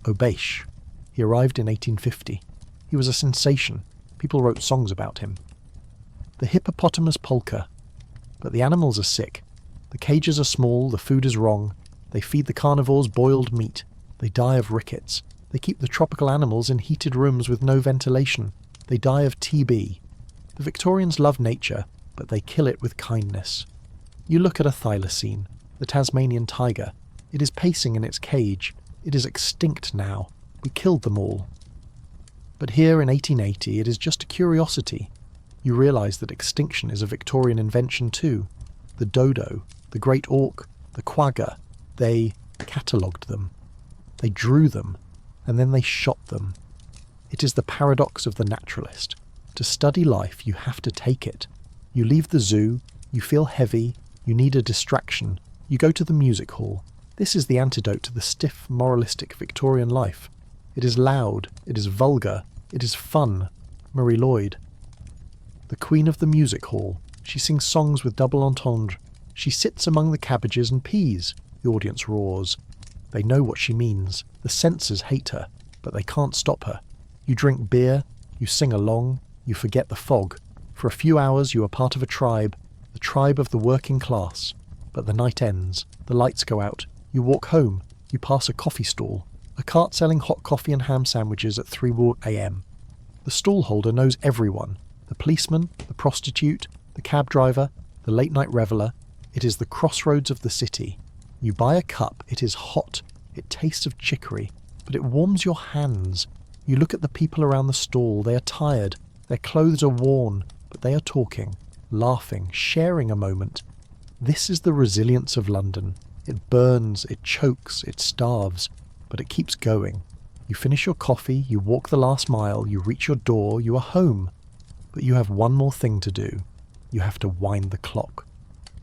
Obeish. He arrived in 1850. He was a sensation. People wrote songs about him. The hippopotamus polka. But the animals are sick. The cages are small, the food is wrong. They feed the carnivores boiled meat. They die of rickets. They keep the tropical animals in heated rooms with no ventilation. They die of TB. The Victorians love nature, but they kill it with kindness. You look at a thylacine, the Tasmanian tiger. It is pacing in its cage. It is extinct now. We killed them all. But here in 1880 it is just a curiosity. You realise that extinction is a Victorian invention too. The dodo, the great auk, the quagga, they catalogued them. They drew them, and then they shot them. It is the paradox of the naturalist. To study life, you have to take it. You leave the zoo, you feel heavy, you need a distraction, you go to the music hall. This is the antidote to the stiff, moralistic Victorian life. It is loud, it is vulgar, it is fun. Marie Lloyd. The queen of the music hall. She sings songs with double entendre. She sits among the cabbages and peas. The audience roars. They know what she means. The censors hate her, but they can't stop her. You drink beer, you sing along, you forget the fog. For a few hours you are part of a tribe, the tribe of the working class. But the night ends, the lights go out, you walk home, you pass a coffee stall, a cart selling hot coffee and ham sandwiches at 3 a.m. The stallholder knows everyone, the policeman, the prostitute, the cab driver, the late-night reveller. It is the crossroads of the city. You buy a cup, it is hot, it tastes of chicory, but it warms your hands. You look at the people around the stall, they are tired, their clothes are worn, but they are talking, laughing, sharing a moment. This is the resilience of London. It burns, it chokes, it starves, but it keeps going. You finish your coffee, you walk the last mile, you reach your door, you are home. But you have one more thing to do. You have to wind the clock.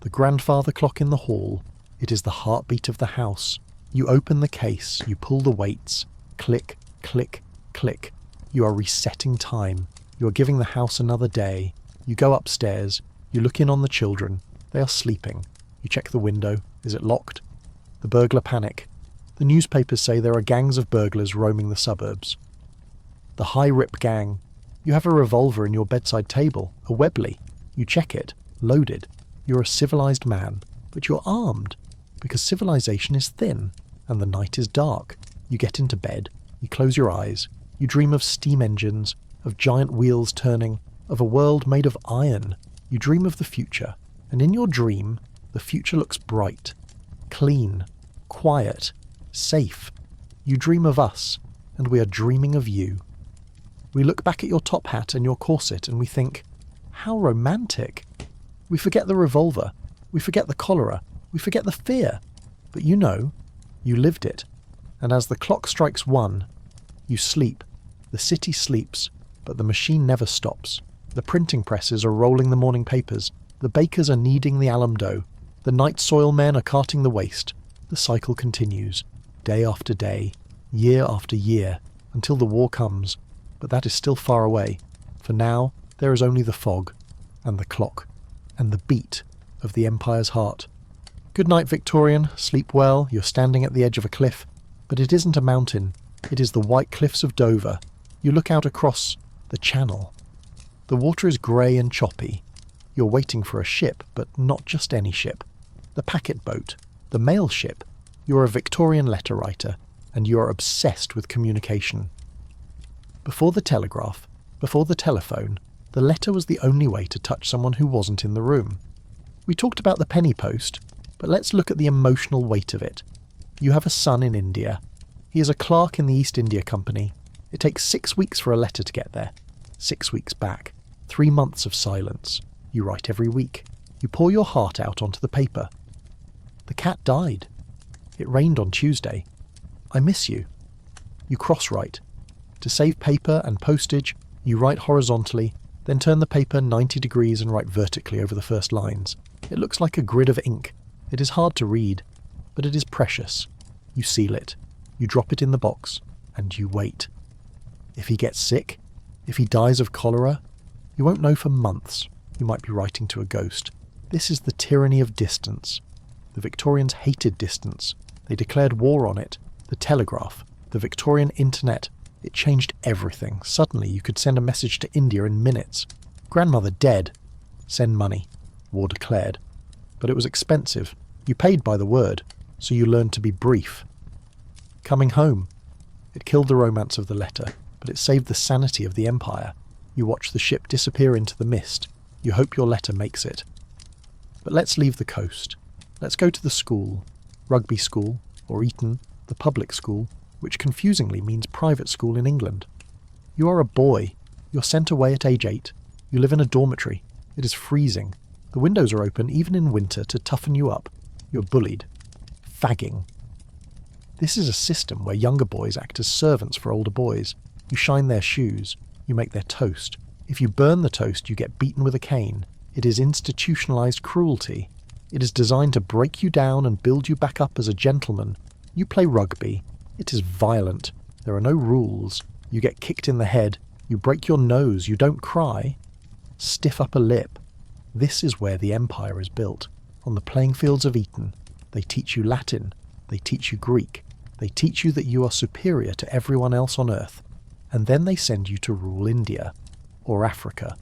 The grandfather clock in the hall. It is the heartbeat of the house. You open the case, you pull the weights. Click, click, click. You are resetting time. You are giving the house another day. You go upstairs. You look in on the children. They are sleeping. You check the window. Is it locked? The burglar panic. The newspapers say there are gangs of burglars roaming the suburbs. The High Rip Gang. You have a revolver in your bedside table, a Webley. You check it, loaded. You're a civilized man, but you're armed, because civilization is thin, and the night is dark. You get into bed, you close your eyes, you dream of steam engines, of giant wheels turning, of a world made of iron. You dream of the future, and in your dream, the future looks bright, clean, quiet, safe. You dream of us, and we are dreaming of you. We look back at your top hat and your corset and we think, how romantic. We forget the revolver, we forget the cholera, we forget the fear. But you know, you lived it. And as the clock strikes 1, you sleep. The city sleeps, but the machine never stops. The printing presses are rolling the morning papers. The bakers are kneading the alum dough. The night soil men are carting the waste. The cycle continues, day after day, year after year, until the war comes. But that is still far away. For now, there is only the fog, and the clock, and the beat of the Empire's heart. Good night, Victorian. Sleep well. You're standing at the edge of a cliff. But it isn't a mountain. It is the white cliffs of Dover. You look out across the channel. The water is grey and choppy. You're waiting for a ship, but not just any ship. The packet boat. The mail ship. You're a Victorian letter writer, and you're obsessed with communication. Before the telegraph, before the telephone, the letter was the only way to touch someone who wasn't in the room. We talked about the penny post, but let's look at the emotional weight of it. You have a son in India. He is a clerk in the East India Company. It takes 6 weeks for a letter to get there. 6 weeks back. 3 months of silence. You write every week. You pour your heart out onto the paper. The cat died. It rained on Tuesday. I miss you. You cross-write. To save paper and postage, you write horizontally, then turn the paper 90 degrees and write vertically over the first lines. It looks like a grid of ink. It is hard to read, but it is precious. You seal it. You drop it in the box, and you wait. If he gets sick, if he dies of cholera, you won't know for months. You might be writing to a ghost. This is the tyranny of distance. The Victorians hated distance. They declared war on it. The telegraph, the Victorian internet, it changed everything. Suddenly you could send a message to India in minutes. Grandmother dead. Send money. War declared. But it was expensive. You paid by the word, so you learned to be brief. Coming home. It killed the romance of the letter, but it saved the sanity of the empire. You watch the ship disappear into the mist. You hope your letter makes it. But let's leave the coast. Let's go to the school. Rugby school, or Eton, the public school, which confusingly means private school in England. You are a boy. You're sent away at age 8. You live in a dormitory. It is freezing. The windows are open even in winter to toughen you up. You're bullied. Fagging. This is a system where younger boys act as servants for older boys. You shine their shoes. You make their toast. If you burn the toast, you get beaten with a cane. It is institutionalized cruelty. It is designed to break you down and build you back up as a gentleman. You play rugby. It is violent. There are no rules. You get kicked in the head. You break your nose. You don't cry. Stiff upper lip. This is where the empire is built. On the playing fields of Eton. They teach you Latin. They teach you Greek. They teach you that you are superior to everyone else on earth. And then they send you to rule India. Or Africa.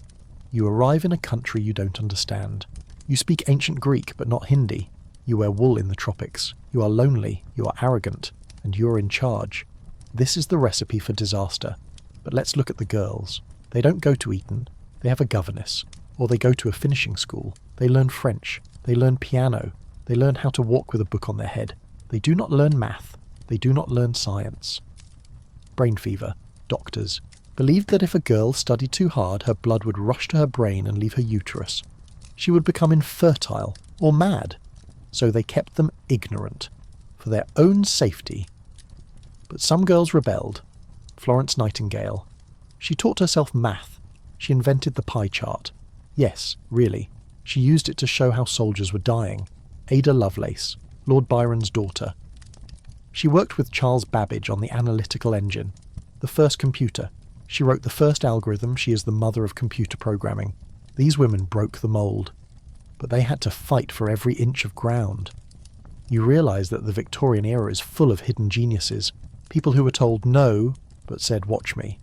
You arrive in a country you don't understand. You speak ancient Greek but not Hindi. You wear wool in the tropics. You are lonely. You are arrogant. And you're in charge. This is the recipe for disaster. But let's look at the girls. They don't go to Eton. They have a governess. Or they go to a finishing school. They learn French. They learn piano. They learn how to walk with a book on their head. They do not learn math. They do not learn science. Brain fever. Doctors believed that if a girl studied too hard, her blood would rush to her brain and leave her uterus. She would become infertile or mad. So they kept them ignorant, for their own safety. But some girls rebelled. Florence Nightingale. She taught herself math. She invented the pie chart. Yes, really. She used it to show how soldiers were dying. Ada Lovelace, Lord Byron's daughter. She worked with Charles Babbage on the analytical engine, the first computer. She wrote the first algorithm. She is the mother of computer programming. These women broke the mould. But they had to fight for every inch of ground. You realise that the Victorian era is full of hidden geniuses, people who were told no, but said, watch me.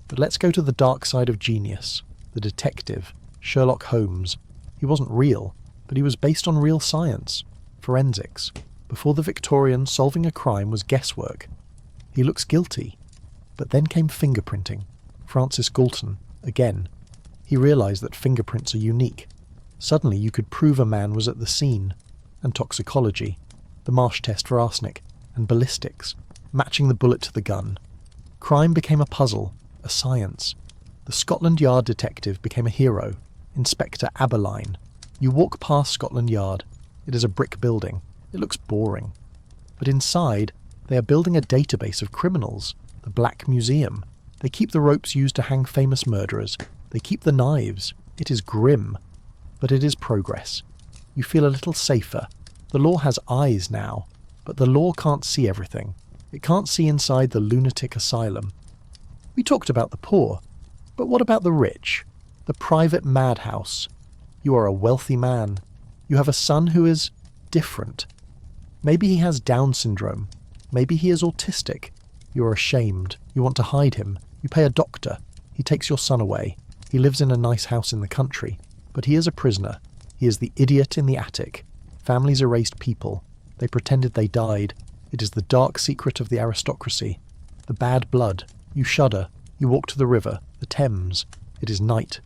But let's go to the dark side of genius, the detective, Sherlock Holmes. He wasn't real, but he was based on real science, forensics. Before the Victorians, solving a crime was guesswork. He looks guilty. But then came fingerprinting. Francis Galton, again. He realised that fingerprints are unique. Suddenly you could prove a man was at the scene. And toxicology, the Marsh test for arsenic, and ballistics, matching the bullet to the gun. Crime became a puzzle, a science. The Scotland Yard detective became a hero, Inspector Aberline. You walk past Scotland Yard. It is a brick building. It looks boring. But inside, they are building a database of criminals, the Black Museum. They keep the ropes used to hang famous murderers. They keep the knives. It is grim. But it is progress. You feel a little safer. The law has eyes now, but the law can't see everything. It can't see inside the lunatic asylum. We talked about the poor, but what about the rich? The private madhouse. You are a wealthy man. You have a son who is different. Maybe he has Down syndrome. Maybe he is autistic. You are ashamed. You want to hide him. You pay a doctor. He takes your son away. He lives in a nice house in the country, but he is a prisoner. He is the idiot in the attic. Families erased people. They pretended they died. It is the dark secret of the aristocracy. The bad blood. You shudder. You walk to the river, the Thames. It is night.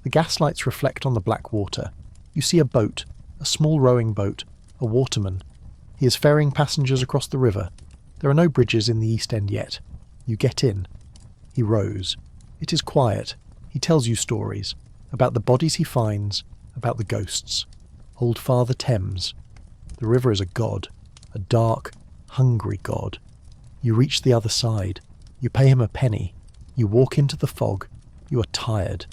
The gaslights reflect on the black water. You see a boat, a small rowing boat, a waterman. He is ferrying passengers across the river. There are no bridges in the East End yet. You get in. He rows. It is quiet. He tells you stories about the bodies he finds, about the ghosts. Old Father Thames. The river is a god, a dark, hungry god. You reach the other side. You pay him a penny. You walk into the fog. You are tired.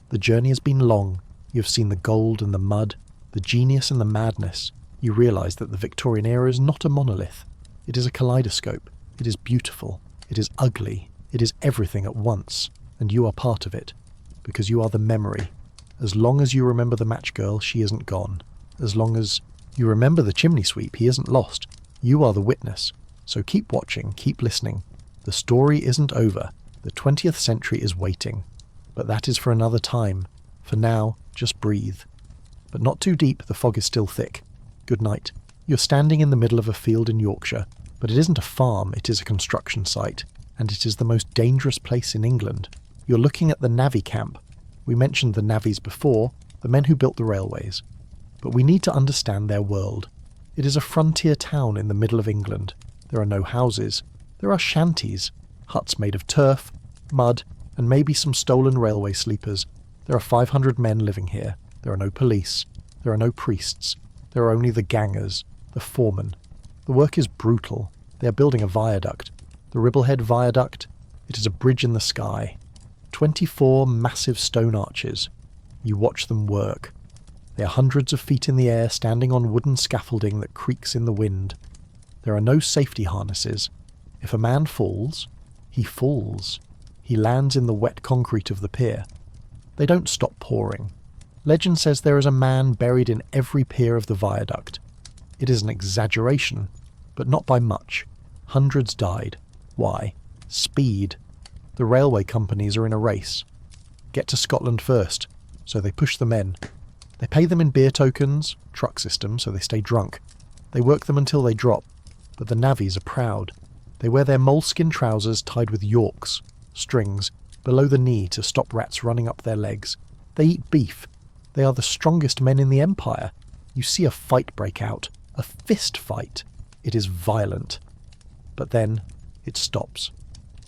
The journey has been long. You have seen the gold and the mud, the genius and the madness. You realise that the Victorian era is not a monolith. It is a kaleidoscope. It is beautiful. It is ugly. It is everything at once. And you are part of it. Because you are the memory. As long as you remember the match girl, she isn't gone. As long as you remember the chimney sweep, he isn't lost. You are the witness. So keep watching, keep listening. The story isn't over. The 20th century is waiting. But that is for another time. For now, just breathe. But not too deep, the fog is still thick. Good night. You're standing in the middle of a field in Yorkshire, but it isn't a farm, it is a construction site, and it is the most dangerous place in England. You're looking at the navvy camp. We mentioned the navvies before, the men who built the railways. But we need to understand their world. It is a frontier town in the middle of England. There are no houses. There are shanties, huts made of turf, mud, and maybe some stolen railway sleepers. There are 500 men living here. There are no police. There are no priests. There are only the gangers, the foremen. The work is brutal. They are building a viaduct. The Ribblehead Viaduct. It is a bridge in the sky. 24 massive stone arches. You watch them work. They are hundreds of feet in the air, standing on wooden scaffolding that creaks in the wind. There are no safety harnesses. If a man falls, he falls. He lands in the wet concrete of the pier. They don't stop pouring. Legend says there is a man buried in every pier of the viaduct. It is an exaggeration, but not by much. Hundreds died. Why? Speed. The railway companies are in a race. Get to Scotland first, so they push the men. They pay them in beer tokens, truck system, so they stay drunk. They work them until they drop, but the navvies are proud. They wear their moleskin trousers tied with Yorks, strings, below the knee to stop rats running up their legs. They eat beef. They are the strongest men in the empire. You see a fight break out, a fist fight. It is violent. But then, it stops.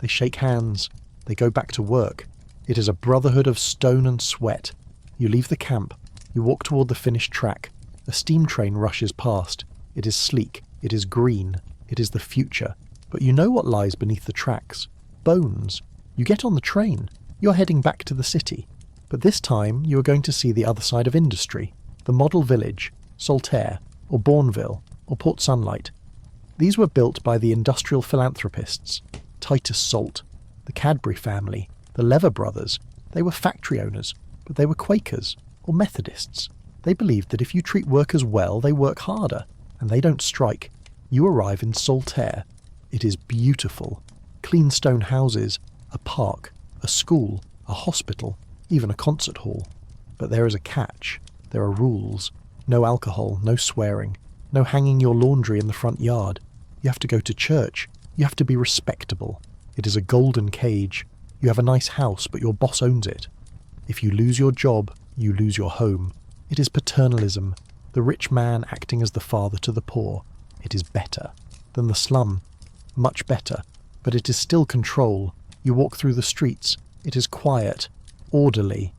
They shake hands. They go back to work. It is a brotherhood of stone and sweat. You leave the camp. You walk toward the finished track. A steam train rushes past. It is sleek. It is green. It is the future. But you know what lies beneath the tracks. Bones. You get on the train. You're heading back to the city. But this time you are going to see the other side of industry. The model village, Saltaire, or Bourneville, or Port Sunlight. These were built by the industrial philanthropists. Titus Salt, the Cadbury family, the Lever brothers. They were factory owners, but they were Quakers, or Methodists. They believed that if you treat workers well, they work harder, and they don't strike. You arrive in Saltaire. It is beautiful. Clean stone houses, a park, a school, a hospital, even a concert hall. But there is a catch. There are rules. No alcohol, no swearing, no hanging your laundry in the front yard. You have to go to church. You have to be respectable. It is a golden cage. You have a nice house, but your boss owns it. If you lose your job, you lose your home. It is paternalism, the rich man acting as the father to the poor. It is better than the slum, much better, but it is still control. You walk through the streets, it is quiet, orderly.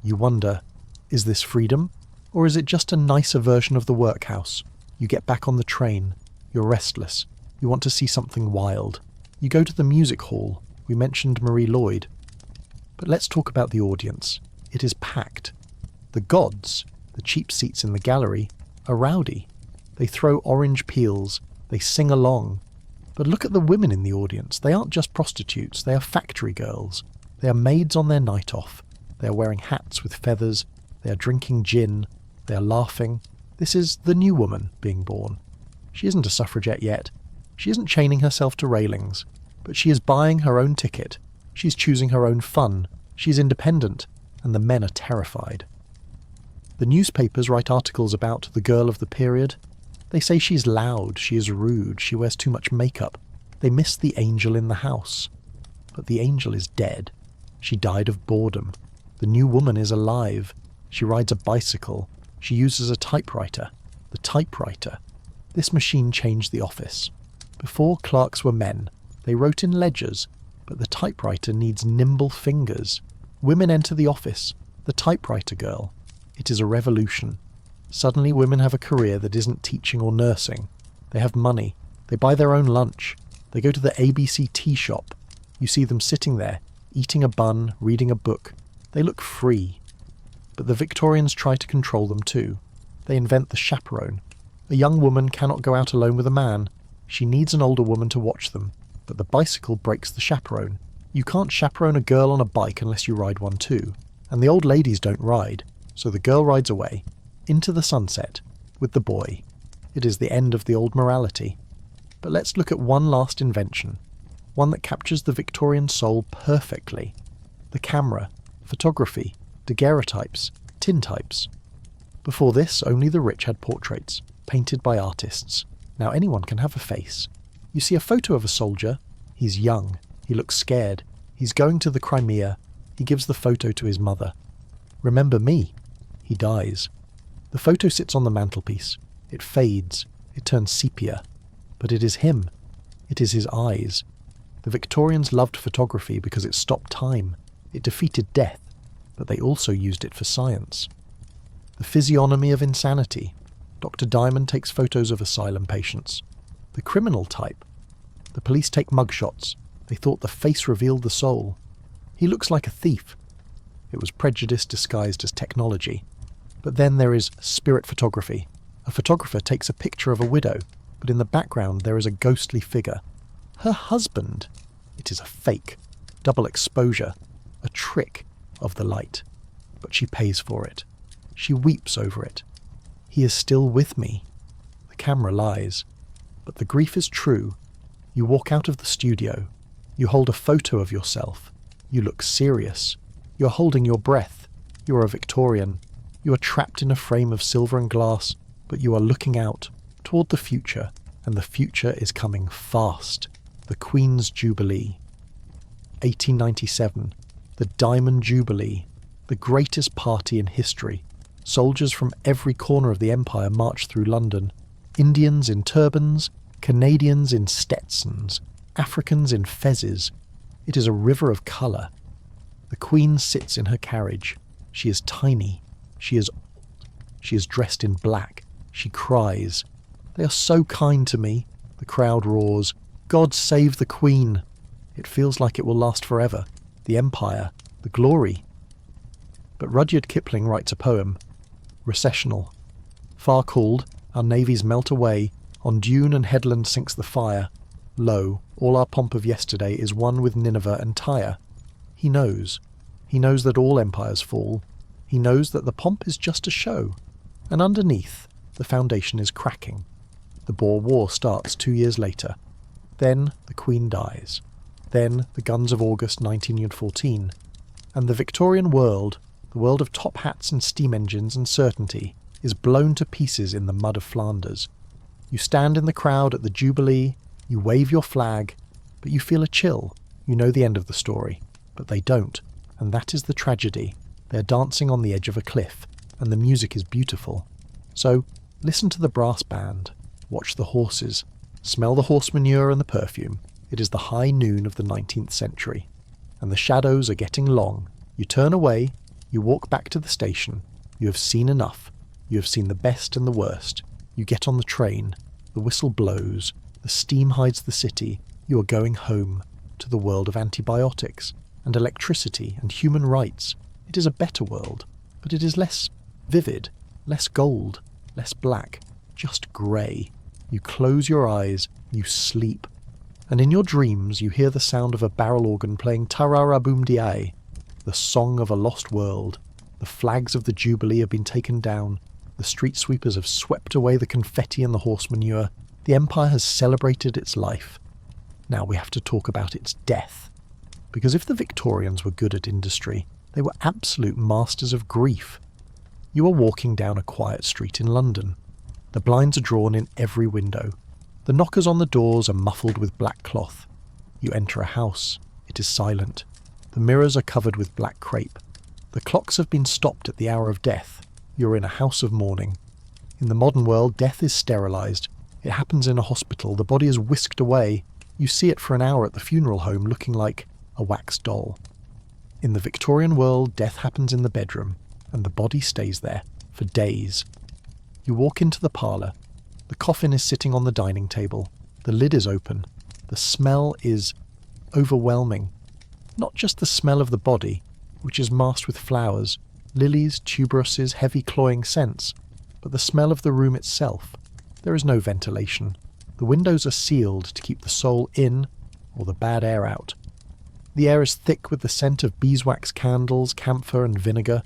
You wonder, is this freedom? Or is it just a nicer version of the workhouse? You get back on the train, you're restless, you want to see something wild. You go to the music hall, we mentioned Marie Lloyd. But let's talk about the audience. It is packed. The gods, the cheap seats in the gallery, are rowdy. They throw orange peels, they sing along. But look at the women in the audience. They aren't just prostitutes, they are factory girls. They are maids on their night off. They are wearing hats with feathers. They are drinking gin. They are laughing. This is the new woman being born. She isn't a suffragette yet. She isn't chaining herself to railings. But she is buying her own ticket. She's choosing her own fun. She's independent. And the men are terrified. The newspapers write articles about the girl of the period. They say she's loud, she is rude, she wears too much makeup. They miss the angel in the house. But the angel is dead. She died of boredom. The new woman is alive. She rides a bicycle. She uses a typewriter. The typewriter. This machine changed the office. Before, clerks were men. They wrote in ledgers, but the typewriter needs nimble fingers. Women enter the office. The typewriter girl. It is a revolution. Suddenly women have a career that isn't teaching or nursing. They have money. They buy their own lunch. They go to the ABC tea shop. You see them sitting there, eating a bun, reading a book. They look free. But the Victorians try to control them too. They invent the chaperone. A young woman cannot go out alone with a man. She needs an older woman to watch them. But the bicycle breaks the chaperone. You can't chaperone a girl on a bike unless you ride one too. And the old ladies don't ride. So the girl rides away, into the sunset, with the boy. It is the end of the old morality. But let's look at one last invention, one that captures the Victorian soul perfectly. The camera, photography, daguerreotypes, tintypes. Before this, only the rich had portraits, painted by artists. Now anyone can have a face. You see a photo of a soldier. He's young. He looks scared. He's going to the Crimea. He gives the photo to his mother. Remember me. He dies. The photo sits on the mantelpiece. It fades. It turns sepia. But it is him. It is his eyes. The Victorians loved photography because it stopped time. It defeated death. But they also used it for science. The physiognomy of insanity. Dr. Diamond takes photos of asylum patients. The criminal type. The police take mugshots. They thought the face revealed the soul. He looks like a thief. It was prejudice disguised as technology. But then there is spirit photography. A photographer takes a picture of a widow, but in the background there is a ghostly figure. Her husband. It is a fake, double exposure, a trick of the light. But she pays for it. She weeps over it. He is still with me. The camera lies. But the grief is true. You walk out of the studio. You hold a photo of yourself. You look serious. You are holding your breath. You are a Victorian. You are trapped in a frame of silver and glass, but you are looking out toward the future, and the future is coming fast. The Queen's Jubilee. 1897. The Diamond Jubilee. The greatest party in history. Soldiers from every corner of the empire march through London. Indians in turbans, Canadians in Stetsons, Africans in fezzes. It is a river of colour. The Queen sits in her carriage. She is tiny. She is old. She is dressed in black. She cries. They are so kind to me. The crowd roars. God save the Queen. It feels like it will last forever. The empire. The glory. But Rudyard Kipling writes a poem. Recessional. Far called, our navies melt away. On dune and headland sinks the fire. Lo, all our pomp of yesterday is one with Nineveh and Tyre. He knows. He knows that all empires fall. He knows that the pomp is just a show. And underneath, the foundation is cracking. The Boer War starts 2 years later. Then the Queen dies. Then the guns of August 1914. And the Victorian world, the world of top hats and steam engines and certainty, is blown to pieces in the mud of Flanders. You stand in the crowd at the Jubilee, you wave your flag, but you feel a chill. You know the end of the story. But they don't. And that is the tragedy. They're dancing on the edge of a cliff. and the music is beautiful. So listen to the brass band, watch the horses, smell the horse manure and the perfume. It is the high noon of the 19th century, and the shadows are getting long. You turn away, you walk back to the station. You have seen enough. You have seen the best and the worst. You get on the train. The whistle blows. The steam hides the city. You are going home, to the world of antibiotics and electricity and human rights. It is a better world, but it is less vivid, less gold, less black, just grey. You close your eyes, you sleep, and in your dreams you hear the sound of a barrel organ playing Tarara Boom Di, the song of a lost world. The flags of the Jubilee have been taken down, the street sweepers have swept away the confetti and the horse manure, the Empire has celebrated its life. Now we have to talk about its death. Because if the Victorians were good at industry, they were absolute masters of grief. You are walking down a quiet street in London. The blinds are drawn in every window. The knockers on the doors are muffled with black cloth. You enter a house. It is silent. The mirrors are covered with black crape. The clocks have been stopped at the hour of death. You are in a house of mourning. In the modern world, death is sterilised. It happens in a hospital. The body is whisked away. You see it for an hour at the funeral home looking like a wax doll. In the Victorian world, death happens in the bedroom, and the body stays there for days. You walk into the parlour. The coffin is sitting on the dining table. The lid is open. The smell is overwhelming. Not just the smell of the body, which is masked with flowers, lilies, tuberuses, heavy cloying scents, but the smell of the room itself. There is no ventilation. The windows are sealed to keep the soul in or the bad air out. The air is thick with the scent of beeswax candles, camphor and vinegar.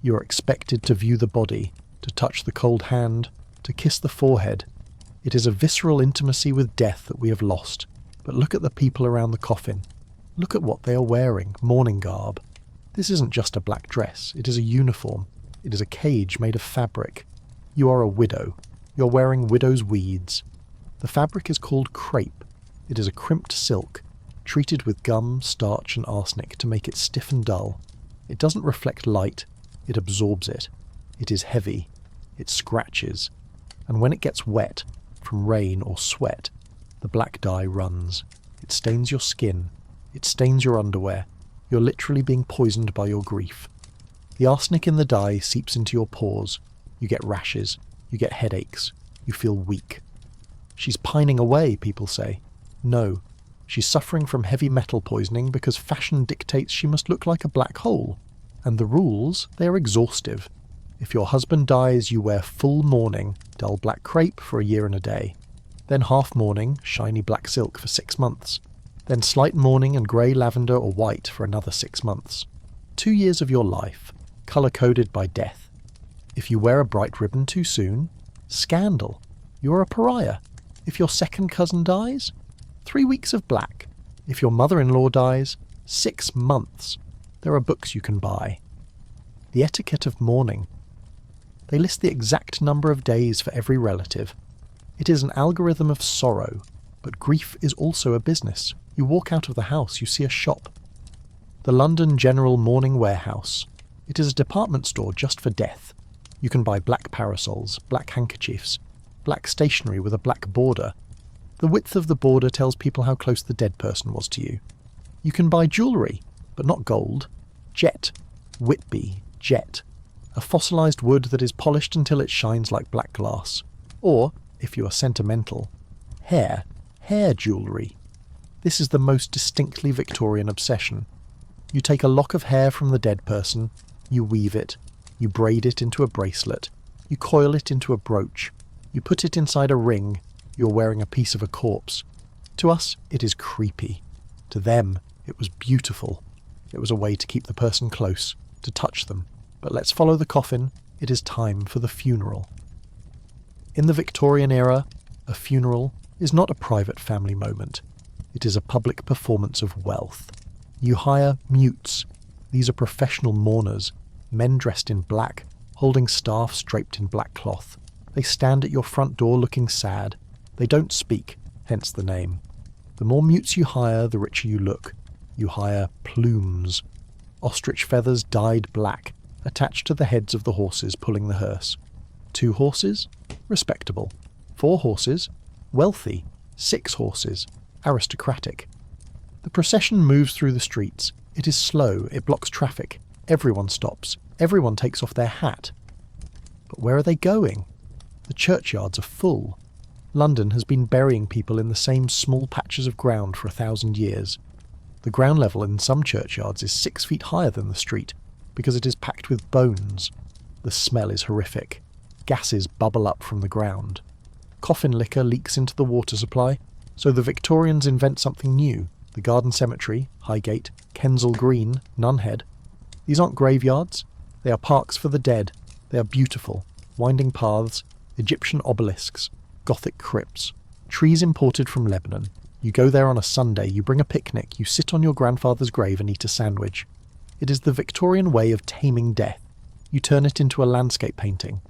You are expected to view the body, to touch the cold hand, to kiss the forehead. It is a visceral intimacy with death that we have lost. But look at the people around the coffin. Look at what they are wearing, mourning garb. This isn't just a black dress, it is a uniform. It is a cage made of fabric. You are a widow. You are wearing widow's weeds. The fabric is called crepe. It is a crimped silk, treated with gum, starch and arsenic to make it stiff and dull. It doesn't reflect light, it absorbs it. It is heavy. It scratches. And when it gets wet, from rain or sweat, the black dye runs. It stains your skin. It stains your underwear. You're literally being poisoned by your grief. The arsenic in the dye seeps into your pores. You get rashes. You get headaches. You feel weak. She's pining away, people say. No. She's suffering from heavy metal poisoning because fashion dictates she must look like a black hole. And the rules, they are exhaustive. If your husband dies, you wear full mourning, dull black crepe for a year and a day. Then half mourning, shiny black silk for 6 months. Then slight mourning and grey lavender or white for another 6 months. 2 years of your life, colour-coded by death. If you wear a bright ribbon too soon, scandal. You are a pariah. If your second cousin dies, 3 weeks of black. If your mother-in-law dies, 6 months. There are books you can buy. The etiquette of mourning. They list the exact number of days for every relative. It is an algorithm of sorrow, but grief is also a business. You walk out of the house, you see a shop. The London General Mourning Warehouse. It is a department store just for death. You can buy black parasols, black handkerchiefs, black stationery with a black border. The width of the border tells people how close the dead person was to you. You can buy jewellery, but not gold. Jet. Whitby. Jet. A fossilised wood that is polished until it shines like black glass. Or, if you are sentimental, hair jewellery. This is the most distinctly Victorian obsession. You take a lock of hair from the dead person, you weave it, you braid it into a bracelet, you coil it into a brooch, you put it inside a ring, you're wearing a piece of a corpse. To us, it is creepy. To them, it was beautiful. It was a way to keep the person close, to touch them. But let's follow the coffin. It is time for the funeral. In the Victorian era, a funeral is not a private family moment. It is a public performance of wealth. You hire mutes. These are professional mourners, men dressed in black, holding staffs draped in black cloth. They stand at your front door looking sad. They don't speak, hence the name. The more mutes you hire, the richer you look. You hire plumes. Ostrich feathers dyed black. attached to the heads of the horses pulling the hearse. 2 horses? Respectable. 4 horses? Wealthy. 6 horses? Aristocratic. The procession moves through the streets. It is slow, it blocks traffic. Everyone stops. Everyone takes off their hat. But where are they going? The churchyards are full. London has been burying people in the same small patches of ground for 1,000 years. The ground level in some churchyards is 6 feet higher than the street, because it is packed with bones. The smell is horrific. Gases bubble up from the ground. Coffin liquor leaks into the water supply, so the Victorians invent something new. The Garden Cemetery, Highgate, Kensal Green, Nunhead. These aren't graveyards. They are parks for the dead. They are beautiful. Winding paths, Egyptian obelisks, Gothic crypts, trees imported from Lebanon. You go there on a Sunday, you bring a picnic, you sit on your grandfather's grave and eat a sandwich. It is the Victorian way of taming death. You turn it into a landscape painting.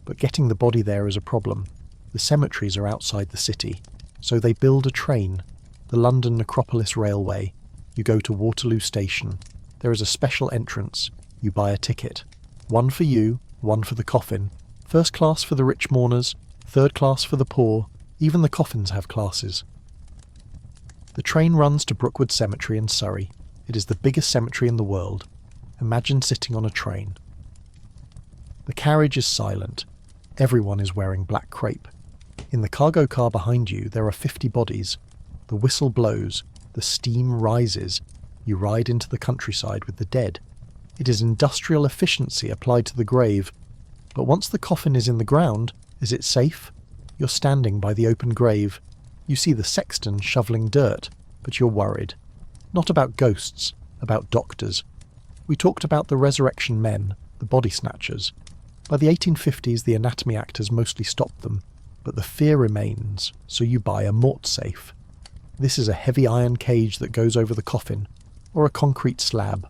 But getting the body there is a problem. The cemeteries are outside the city, so they build a train, the London Necropolis Railway. You go to Waterloo Station. There is a special entrance. You buy a ticket. 1 for you, 1 for the coffin. First class for the rich mourners, 3rd class for the poor. Even the coffins have classes. The train runs to Brookwood Cemetery in Surrey. It is the biggest cemetery in the world. Imagine sitting on a train. The carriage is silent. Everyone is wearing black crepe. In the cargo car behind you, there are 50 bodies. The whistle blows. The steam rises. You ride into the countryside with the dead. It is industrial efficiency applied to the grave. But once the coffin is in the ground, is it safe? You're standing by the open grave. You see the sexton shoveling dirt, but you're worried. Not about ghosts, about doctors. We talked about the resurrection men, the body snatchers. By the 1850s, the anatomy actors mostly stopped them, but the fear remains, so you buy a mort safe. This is a heavy iron cage that goes over the coffin, or a concrete slab,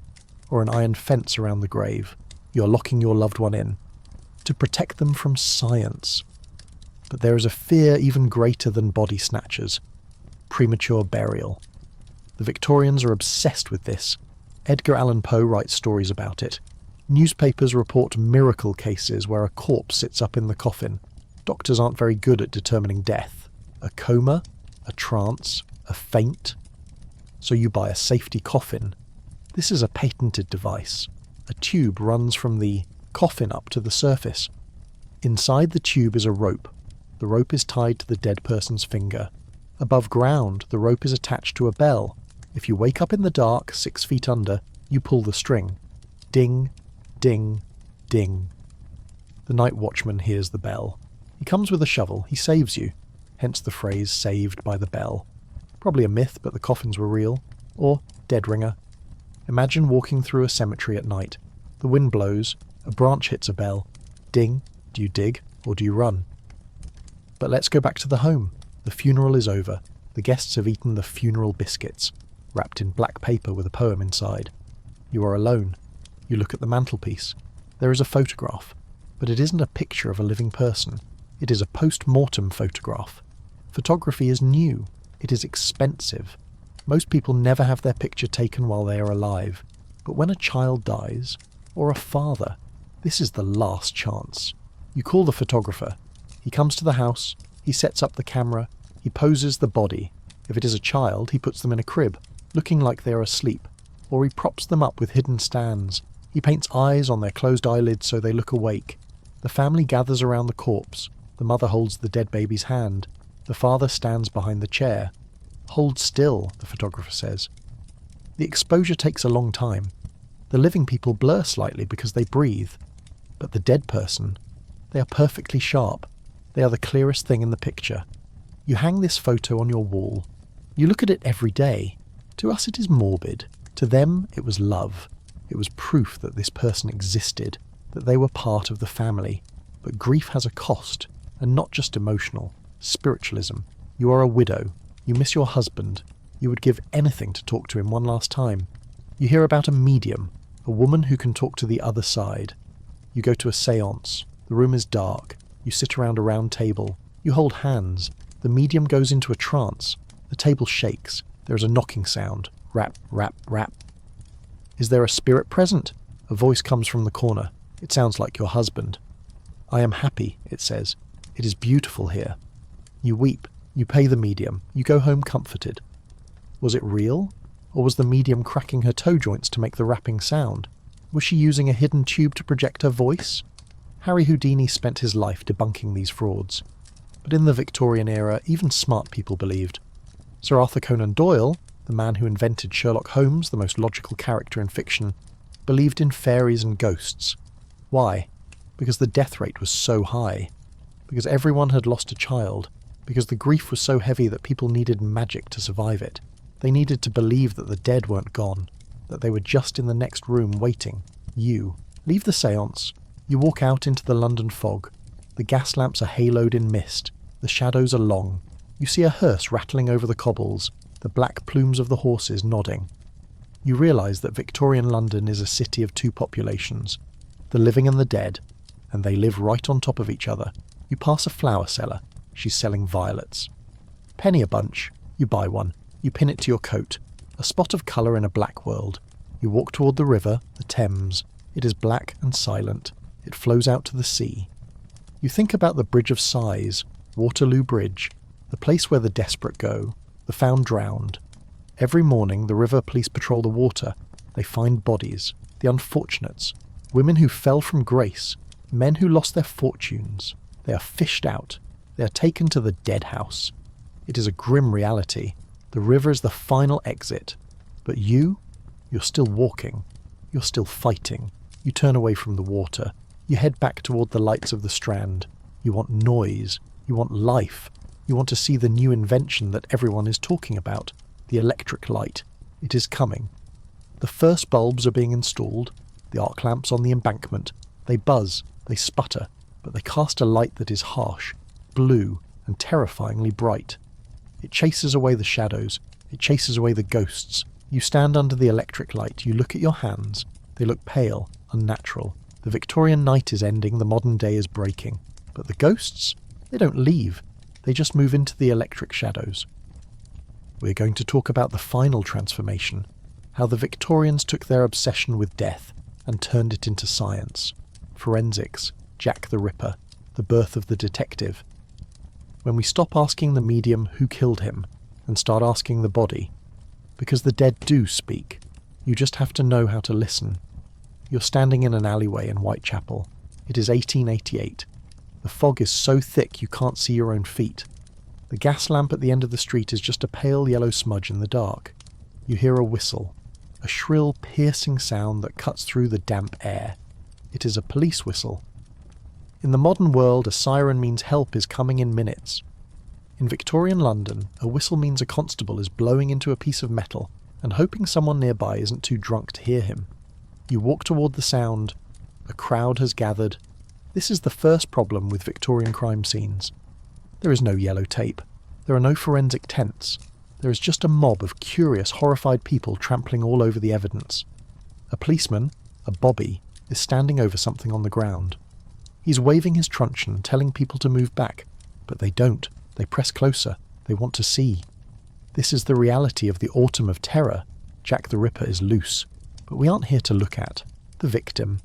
or an iron fence around the grave. You're locking your loved one in, to protect them from science. But there is a fear even greater than body snatchers: premature burial. The Victorians are obsessed with this. Edgar Allan Poe writes stories about it. Newspapers report miracle cases where a corpse sits up in the coffin. Doctors aren't very good at determining death. A coma, a trance, a faint. So you buy a safety coffin. This is a patented device. A tube runs from the coffin up to the surface. Inside the tube is a rope. The rope is tied to the dead person's finger. Above ground, the rope is attached to a bell. If you wake up in the dark, 6 feet under, you pull the string. Ding, ding, ding. The night watchman hears the bell. He comes with a shovel. He saves you. Hence the phrase, saved by the bell. Probably a myth, but the coffins were real. Or dead ringer. Imagine walking through a cemetery at night. The wind blows. A branch hits a bell. Ding. Do you dig, or do you run? But let's go back to the home. The funeral is over. The guests have eaten the funeral biscuits, wrapped in black paper with a poem inside. You are alone. You look at the mantelpiece. There is a photograph, but it isn't a picture of a living person. It is a post-mortem photograph. Photography is new. It is expensive. Most people never have their picture taken while they are alive. But when a child dies, or a father, this is the last chance. You call the photographer. He comes to the house. He sets up the camera. He poses the body. If it is a child, he puts them in a crib, looking like they are asleep. Or he props them up with hidden stands. He paints eyes on their closed eyelids so they look awake. The family gathers around the corpse. The mother holds the dead baby's hand. The father stands behind the chair. Hold still, the photographer says. The exposure takes a long time. The living people blur slightly because they breathe. But the dead person, they are perfectly sharp. They are the clearest thing in the picture. You hang this photo on your wall. You look at it every day. To us it is morbid. To them it was love. It was proof that this person existed, that they were part of the family. But grief has a cost, and not just emotional. Spiritualism. You are a widow. You miss your husband. You would give anything to talk to him one last time. You hear about a medium, a woman who can talk to the other side. You go to a séance. The room is dark. You sit around a round table. You hold hands. The medium goes into a trance. The table shakes. There is a knocking sound. Rap, rap, rap. Is there a spirit present? A voice comes from the corner. It sounds like your husband. "I am happy," it says. "It is beautiful here." You weep. You pay the medium. You go home comforted. Was it real? Or was the medium cracking her toe joints to make the rapping sound? Was she using a hidden tube to project her voice? Harry Houdini spent his life debunking these frauds. But in the Victorian era, even smart people believed. Sir Arthur Conan Doyle, the man who invented Sherlock Holmes, the most logical character in fiction, believed in fairies and ghosts. Why? Because the death rate was so high. Because everyone had lost a child. Because the grief was so heavy that people needed magic to survive it. They needed to believe that the dead weren't gone, that they were just in the next room waiting. You leave the séance. You walk out into the London fog. The gas lamps are haloed in mist. The shadows are long. You see a hearse rattling over the cobbles, the black plumes of the horses nodding. You realise that Victorian London is a city of two populations, the living and the dead, and they live right on top of each other. You pass a flower seller. She's selling violets. Penny a bunch. You buy one. You pin it to your coat. A spot of colour in a black world. You walk toward the river, the Thames. It is black and silent. It flows out to the sea. You think about the Bridge of Sighs, Waterloo Bridge, the place where the desperate go, the found drowned. Every morning the river police patrol the water. They find bodies, the unfortunates, women who fell from grace, men who lost their fortunes. They are fished out. They are taken to the dead house. It is a grim reality. The river is the final exit. But you're still walking. You're still fighting. You turn away from the water. You head back toward the lights of the Strand. You want noise. You want life. You want to see the new invention that everyone is talking about, the electric light. It is coming. The first bulbs are being installed, the arc lamps on the embankment. They buzz, they sputter, but they cast a light that is harsh, blue, and terrifyingly bright. It chases away the shadows. It chases away the ghosts. You stand under the electric light. You look at your hands. They look pale, unnatural. The Victorian night is ending. The modern day is breaking. But the ghosts? They don't leave. They just move into the electric shadows. We're going to talk about the final transformation, how the Victorians took their obsession with death and turned it into science. Forensics, Jack the Ripper, the birth of the detective. When we stop asking the medium who killed him and start asking the body, because the dead do speak, you just have to know how to listen. You're standing in an alleyway in Whitechapel. It is 1888. The fog is so thick you can't see your own feet. The gas lamp at the end of the street is just a pale yellow smudge in the dark. You hear a whistle, a shrill, piercing sound that cuts through the damp air. It is a police whistle. In the modern world, a siren means help is coming in minutes. In Victorian London, a whistle means a constable is blowing into a piece of metal and hoping someone nearby isn't too drunk to hear him. You walk toward the sound. A crowd has gathered. This is the first problem with Victorian crime scenes. There is no yellow tape. There are no forensic tents. There is just a mob of curious, horrified people trampling all over the evidence. A policeman, a bobby, is standing over something on the ground. He's waving his truncheon, telling people to move back, but they don't. They press closer. They want to see. This is the reality of the autumn of terror. Jack the Ripper is loose, but we aren't here to look at the victim.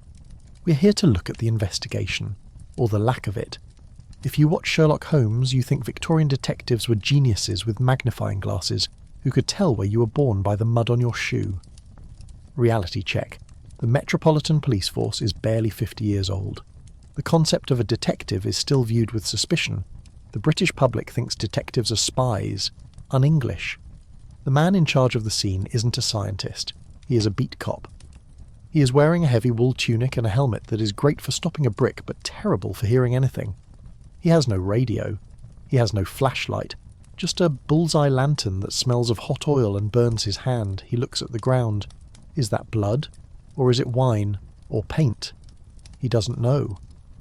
We're here to look at the investigation, or the lack of it. If you watch Sherlock Holmes, you think Victorian detectives were geniuses with magnifying glasses who could tell where you were born by the mud on your shoe. Reality check. The Metropolitan Police Force is barely 50 years old. The concept of a detective is still viewed with suspicion. The British public thinks detectives are spies, un-English. The man in charge of the scene isn't a scientist. He is a beat cop. He is wearing a heavy wool tunic and a helmet that is great for stopping a brick but terrible for hearing anything. He has no radio. He has no flashlight. Just a bullseye lantern that smells of hot oil and burns his hand. He looks at the ground. Is that blood? Or is it wine? Or paint? He doesn't know,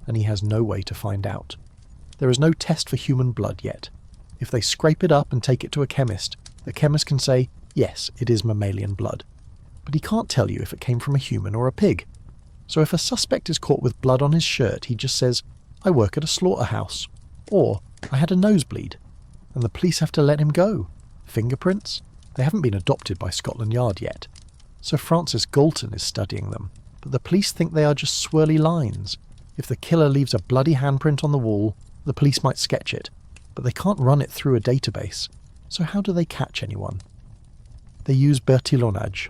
and he has no way to find out. There is no test for human blood yet. If they scrape it up and take it to a chemist, the chemist can say, yes, it is mammalian blood. But he can't tell you if it came from a human or a pig. So if a suspect is caught with blood on his shirt, he just says, I work at a slaughterhouse, or I had a nosebleed, and the police have to let him go. Fingerprints? They haven't been adopted by Scotland Yard yet. Sir Francis Galton is studying them. but the police think they are just swirly lines. If the killer leaves a bloody handprint on the wall, the police might sketch it, but they can't run it through a database. So how do they catch anyone? They use bertillonage.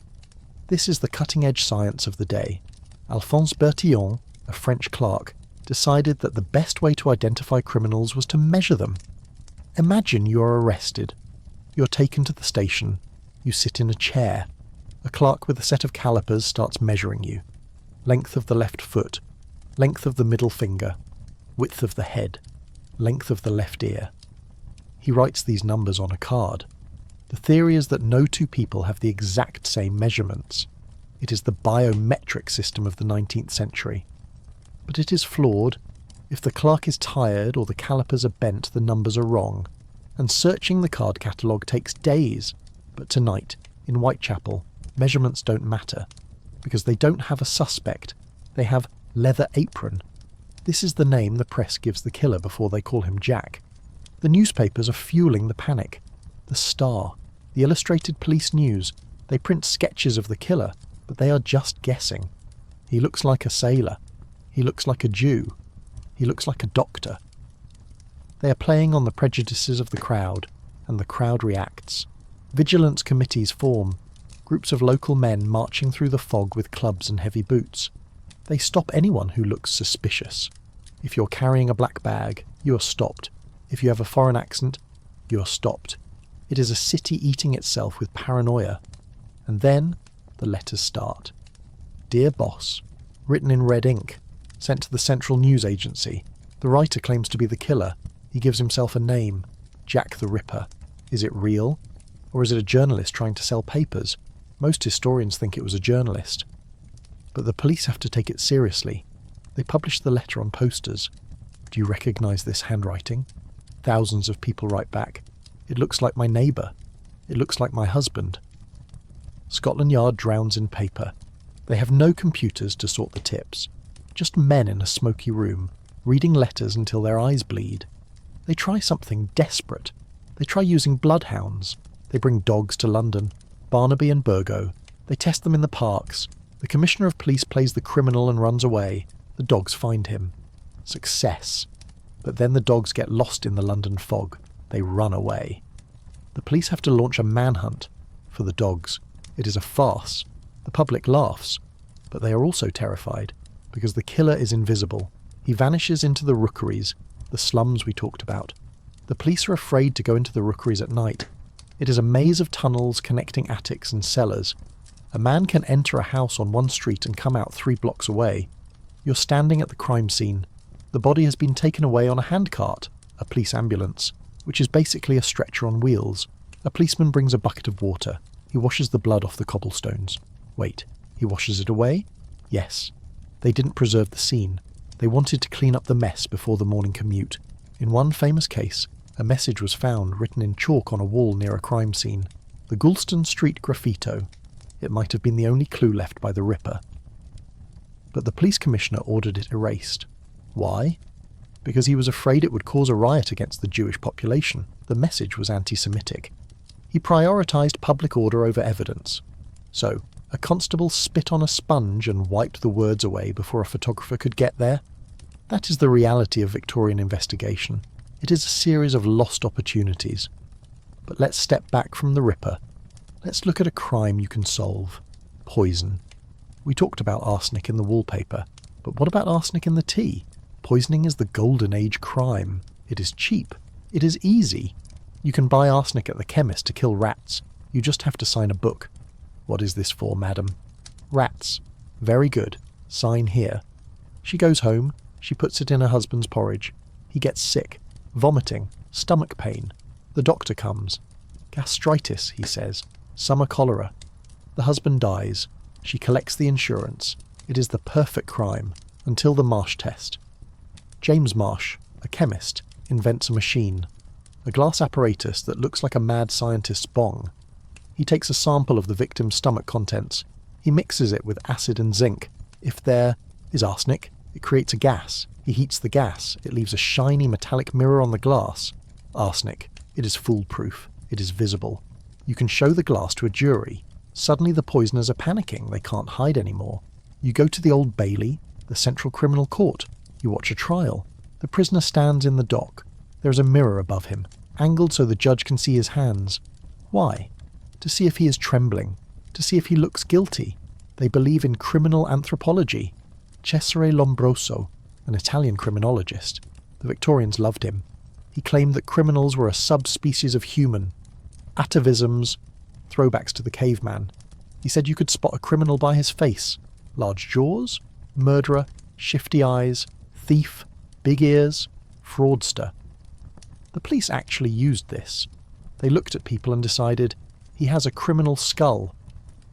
This is the cutting-edge science of the day. Alphonse Bertillon, a French clerk, decided that the best way to identify criminals was to measure them. Imagine you are arrested. You're taken to the station. You sit in a chair. A clerk with a set of calipers starts measuring you. Length of the left foot, length of the middle finger, width of the head, length of the left ear. He writes these numbers on a card. The theory is that no two people have the exact same measurements. It is the biometric system of the 19th century. But it is flawed. If the clerk is tired or the calipers are bent, the numbers are wrong. And searching the card catalogue takes days. But tonight, in Whitechapel, measurements don't matter, because they don't have a suspect. They have Leather Apron. This is the name the press gives the killer before they call him Jack. The newspapers are fueling the panic. The Star, the Illustrated Police News, they print sketches of the killer, but they are just guessing. He looks like a sailor. He looks like a Jew. He looks like a doctor. They are playing on the prejudices of the crowd, and the crowd reacts. Vigilance committees form, groups of local men marching through the fog with clubs and heavy boots. They stop anyone who looks suspicious. If you're carrying a black bag, you are stopped. If you have a foreign accent, you are stopped. It is a city eating itself with paranoia. And then the letters start. Dear Boss, written in red ink, sent to the Central News Agency. The writer claims to be the killer. He gives himself a name, Jack the Ripper. Is it real? Or is it a journalist trying to sell papers? Most historians think it was a journalist. But the police have to take it seriously. They publish the letter on posters. Do you recognise this handwriting? Thousands of people write back. It looks like my neighbour. It looks like my husband. Scotland Yard drowns in paper. They have no computers to sort the tips. Just men in a smoky room, reading letters until their eyes bleed. They try something desperate. They try using bloodhounds. They bring dogs to London, Barnaby and Burgo. They test them in the parks. The Commissioner of Police plays the criminal and runs away. The dogs find him. Success. But then the dogs get lost in the London fog. They run away. The police have to launch a manhunt for the dogs. It is a farce. The public laughs. But they are also terrified, because the killer is invisible. He vanishes into the rookeries, the slums we talked about. The police are afraid to go into the rookeries at night. It is a maze of tunnels connecting attics and cellars. A man can enter a house on one street and come out 3 blocks away. You're standing at the crime scene. The body has been taken away on a handcart, a police ambulance, which is basically a stretcher on wheels. A policeman brings a bucket of water. He washes the blood off the cobblestones. Wait, he washes it away? Yes. They didn't preserve the scene. They wanted to clean up the mess before the morning commute. In one famous case, a message was found written in chalk on a wall near a crime scene. The Goulston Street Graffito. It might have been the only clue left by the Ripper. But the police commissioner ordered it erased. Why? Because he was afraid it would cause a riot against the Jewish population. The message was anti-Semitic. He prioritised public order over evidence. So, a constable spit on a sponge and wiped the words away before a photographer could get there. That is the reality of Victorian investigation. It is a series of lost opportunities. But let's step back from the Ripper. Let's look at a crime you can solve. Poison. We talked about arsenic in the wallpaper, but what about arsenic in the tea? Poisoning is the golden age crime. It is cheap. It is easy. You can buy arsenic at the chemist to kill rats. You just have to sign a book. What is this for, madam? Rats. Very good. Sign here. She goes home. She puts it in her husband's porridge. He gets sick. Vomiting. Stomach pain. The doctor comes. Gastritis, he says. Summer cholera. The husband dies. She collects the insurance. It is the perfect crime, until the Marsh test. James Marsh, a chemist, invents a machine. A glass apparatus that looks like a mad scientist's bong. He takes a sample of the victim's stomach contents. He mixes it with acid and zinc. If there is arsenic, it creates a gas. He heats the gas. It leaves a shiny metallic mirror on the glass. Arsenic. It is foolproof. It is visible. You can show the glass to a jury. Suddenly the poisoners are panicking. They can't hide anymore. You go to the Old Bailey, the Central Criminal Court. You watch a trial. The prisoner stands in the dock. There is a mirror above him, angled so the judge can see his hands. Why? To see if he is trembling, to see if he looks guilty. They believe in criminal anthropology. Cesare Lombroso, an Italian criminologist. The Victorians loved him. He claimed that criminals were a subspecies of human. Atavisms, throwbacks to the caveman. He said you could spot a criminal by his face. Large jaws, murderer, shifty eyes, thief, big ears, fraudster. The police actually used this. They looked at people and decided, he has a criminal skull.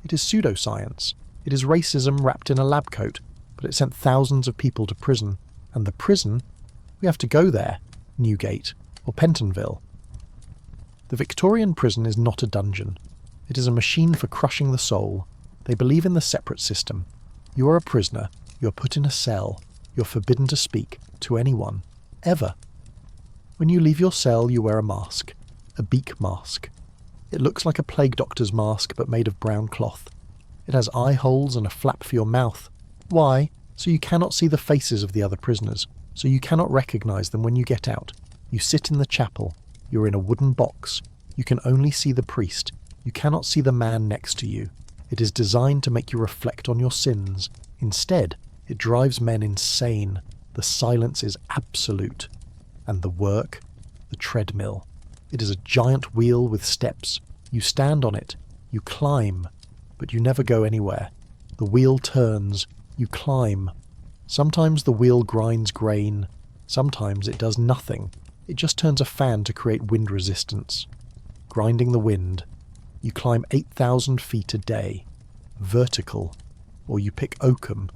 It is pseudoscience. It is racism wrapped in a lab coat, but it sent thousands of people to prison. And the prison? We have to go there, Newgate or Pentonville. The Victorian prison is not a dungeon. It is a machine for crushing the soul. They believe in the separate system. You are a prisoner. You are put in a cell. You are forbidden to speak to anyone, ever. When you leave your cell, you wear a mask, a beak mask. It looks like a plague doctor's mask, but made of brown cloth. It has eye holes and a flap for your mouth. Why? So you cannot see the faces of the other prisoners, so you cannot recognise them when you get out. You sit in the chapel. You're in a wooden box. You can only see the priest. You cannot see the man next to you. It is designed to make you reflect on your sins. Instead, it drives men insane. The silence is absolute. And the work? The treadmill. It is a giant wheel with steps. You stand on it. You climb. But you never go anywhere. The wheel turns. You climb. Sometimes the wheel grinds grain. Sometimes it does nothing. It just turns a fan to create wind resistance. Grinding the wind. You climb 8,000 feet a day. Vertical. Or you pick oakum.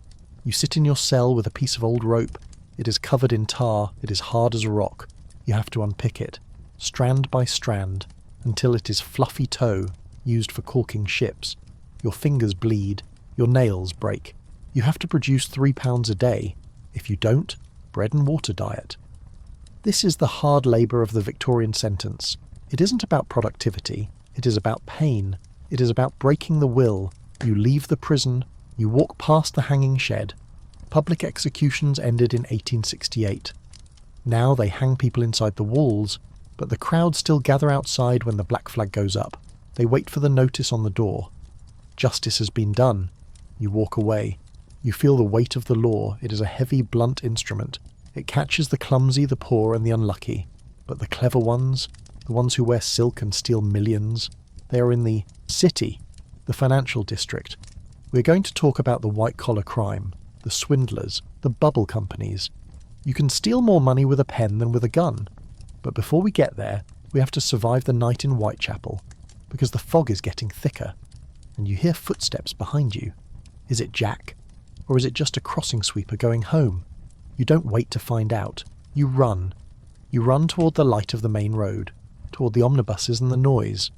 You sit in your cell with a piece of old rope. It is covered in tar. It is hard as a rock. You have to unpick it, strand by strand, until it is fluffy tow, used for caulking ships. Your fingers bleed. Your nails break. You have to produce 3 pounds a day. If you don't, bread and water diet. This is the hard labour of the Victorian sentence. It isn't about productivity. It is about pain. It is about breaking the will. You leave the prison. You walk past the hanging shed. Public executions ended in 1868. Now they hang people inside the walls, but the crowd still gather outside when the black flag goes up. They wait for the notice on the door. Justice has been done. You walk away. You feel the weight of the law. It is a heavy, blunt instrument. It catches the clumsy, the poor, and the unlucky. But the clever ones, the ones who wear silk and steal millions, they are in the city, the financial district. We're going to talk about the white-collar crime, the swindlers, the bubble companies. You can steal more money with a pen than with a gun. But before we get there, we have to survive the night in Whitechapel, because the fog is getting thicker, and you hear footsteps behind you. Is it Jack? Or is it just a crossing sweeper going home? You don't wait to find out. You run. You run toward the light of the main road, toward the omnibuses and the noise.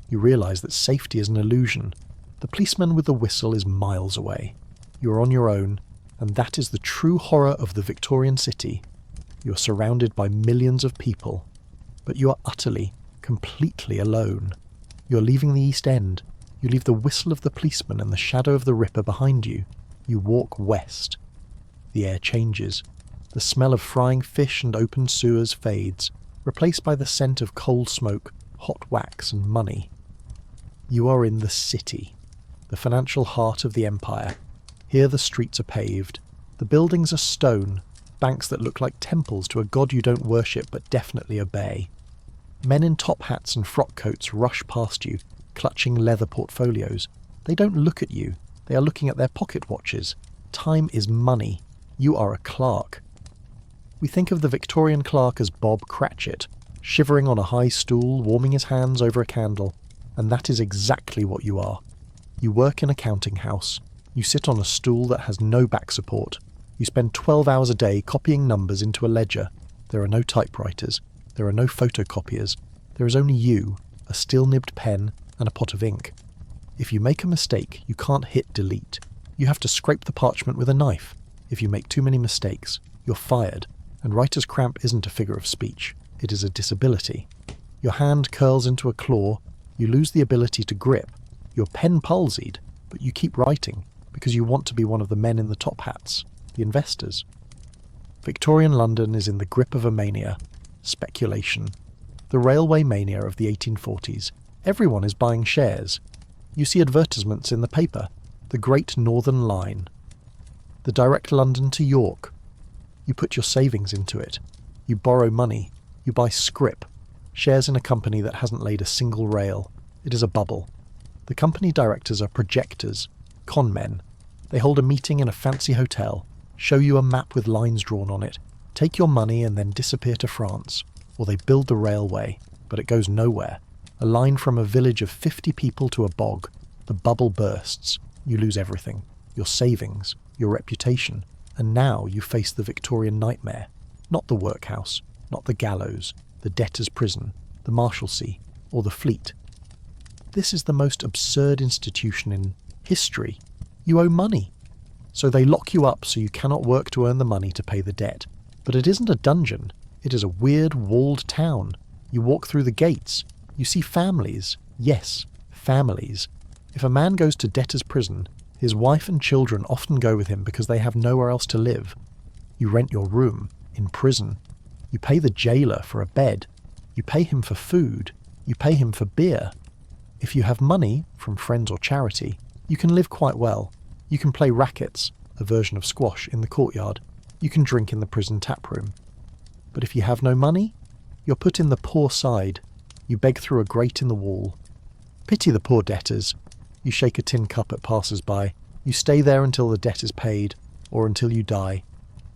You realise that safety is an illusion. The policeman with the whistle is miles away. You are on your own, and that is the true horror of the Victorian city. You are surrounded by millions of people, but you are utterly, completely alone. You are leaving the East End. You leave the whistle of the policeman and the shadow of the Ripper behind you. You walk west. The air changes. The smell of frying fish and open sewers fades, replaced by the scent of coal smoke, hot wax and money. You are in the city, the financial heart of the empire. Here the streets are paved. The buildings are stone, banks that look like temples to a god you don't worship but definitely obey. Men in top hats and frock coats rush past you, clutching leather portfolios. They don't look at you. They are looking at their pocket watches. Time is money. You are a clerk. We think of the Victorian clerk as Bob Cratchit, shivering on a high stool, warming his hands over a candle. And that is exactly what you are. You work in a counting house. You sit on a stool that has no back support. You spend 12 hours a day copying numbers into a ledger. There are no typewriters. There are no photocopiers. There is only you, a steel-nibbed pen, and a pot of ink. If you make a mistake, you can't hit delete. You have to scrape the parchment with a knife. If you make too many mistakes, you're fired. And writer's cramp isn't a figure of speech. It is a disability. Your hand curls into a claw. You lose the ability to grip. Your pen palsied, but you keep writing, because you want to be one of the men in the top hats, the investors. Victorian London is in the grip of a mania, speculation. The railway mania of the 1840s. Everyone is buying shares. You see advertisements in the paper. The Great Northern Line. The direct London to York. You put your savings into it. You borrow money. You buy scrip. Shares in a company that hasn't laid a single rail. It is a bubble. The company directors are projectors, con men. They hold a meeting in a fancy hotel, show you a map with lines drawn on it, take your money and then disappear to France. Or they build the railway, but it goes nowhere. A line from a village of 50 people to a bog. The bubble bursts. You lose everything. Your savings, your reputation. And now you face the Victorian nightmare. Not the workhouse, not the gallows, the debtor's prison, the Marshalsea, or the Fleet. This is the most absurd institution in history. You owe money. So they lock you up so you cannot work to earn the money to pay the debt. But it isn't a dungeon. It is a weird walled town. You walk through the gates. You see families. Yes, families. If a man goes to debtor's prison, his wife and children often go with him because they have nowhere else to live. You rent your room in prison. You pay the jailer for a bed. You pay him for food. You pay him for beer. If you have money, from friends or charity, you can live quite well. You can play rackets, a version of squash, in the courtyard. You can drink in the prison tap room. But if you have no money, you're put in the poor side. You beg through a grate in the wall. Pity the poor debtors. You shake a tin cup at passers-by. You stay there until the debt is paid, or until you die.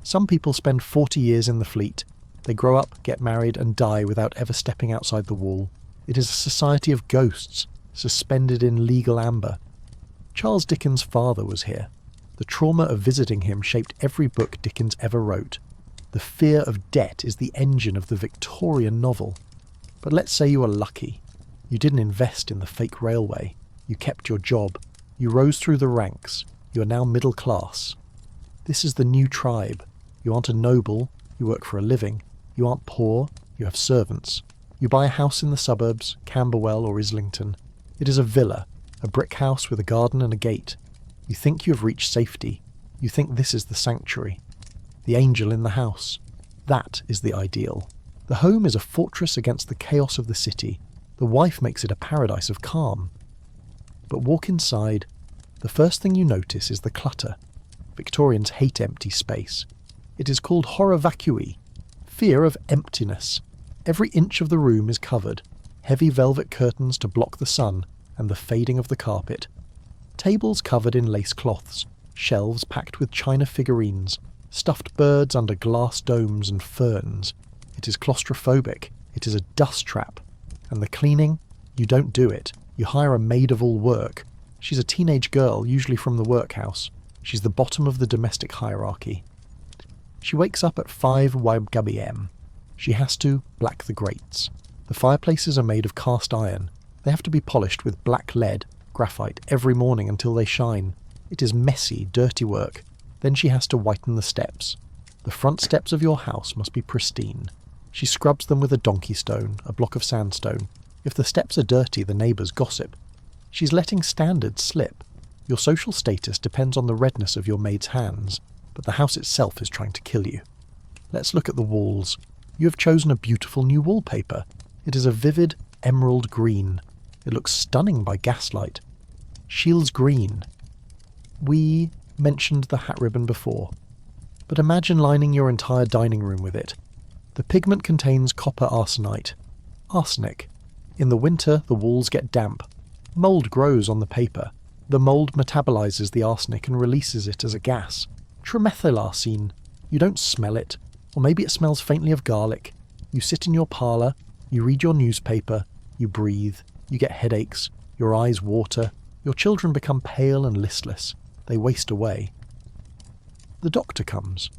Some people spend 40 years in the Fleet. They grow up, get married, and die without ever stepping outside the wall. It is a society of ghosts, suspended in legal amber. Charles Dickens' father was here. The trauma of visiting him shaped every book Dickens ever wrote. The fear of debt is the engine of the Victorian novel. But let's say you are lucky. You didn't invest in the fake railway. You kept your job. You rose through the ranks. You are now middle class. This is the new tribe. You aren't a noble. You work for a living. You aren't poor. You have servants. You buy a house in the suburbs, Camberwell or Islington. It is a villa, a brick house with a garden and a gate. You think you have reached safety. You think this is the sanctuary. The angel in the house. That is the ideal. The home is a fortress against the chaos of the city. The wife makes it a paradise of calm. But walk inside. The first thing you notice is the clutter. Victorians hate empty space. It is called horror vacui, fear of emptiness. Every inch of the room is covered. Heavy velvet curtains to block the sun and the fading of the carpet. Tables covered in lace cloths. Shelves packed with china figurines. Stuffed birds under glass domes and ferns. It is claustrophobic. It is a dust trap. And the cleaning? You don't do it. You hire a maid-of-all-work. She's a teenage girl, usually from the workhouse. She's the bottom of the domestic hierarchy. She wakes up at 5 YGM. She has to black the grates. The fireplaces are made of cast iron. They have to be polished with black lead, graphite, every morning until they shine. It is messy, dirty work. Then she has to whiten the steps. The front steps of your house must be pristine. She scrubs them with a donkey stone, a block of sandstone. If the steps are dirty, the neighbours gossip. She's letting standards slip. Your social status depends on the redness of your maid's hands, but the house itself is trying to kill you. Let's look at the walls. You have chosen a beautiful new wallpaper. It is a vivid emerald green. It looks stunning by gaslight. Shields green. We mentioned the hat ribbon before, but imagine lining your entire dining room with it. The pigment contains copper arsenite. Arsenic. In the winter, the walls get damp. Mould grows on the paper. The mould metabolizes the arsenic and releases it as a gas. Trimethylarsine. You don't smell it. Or maybe it smells faintly of garlic. You sit in your parlour. You read your newspaper. You breathe. You get headaches. Your eyes water. Your children become pale and listless. They waste away. The doctor comes.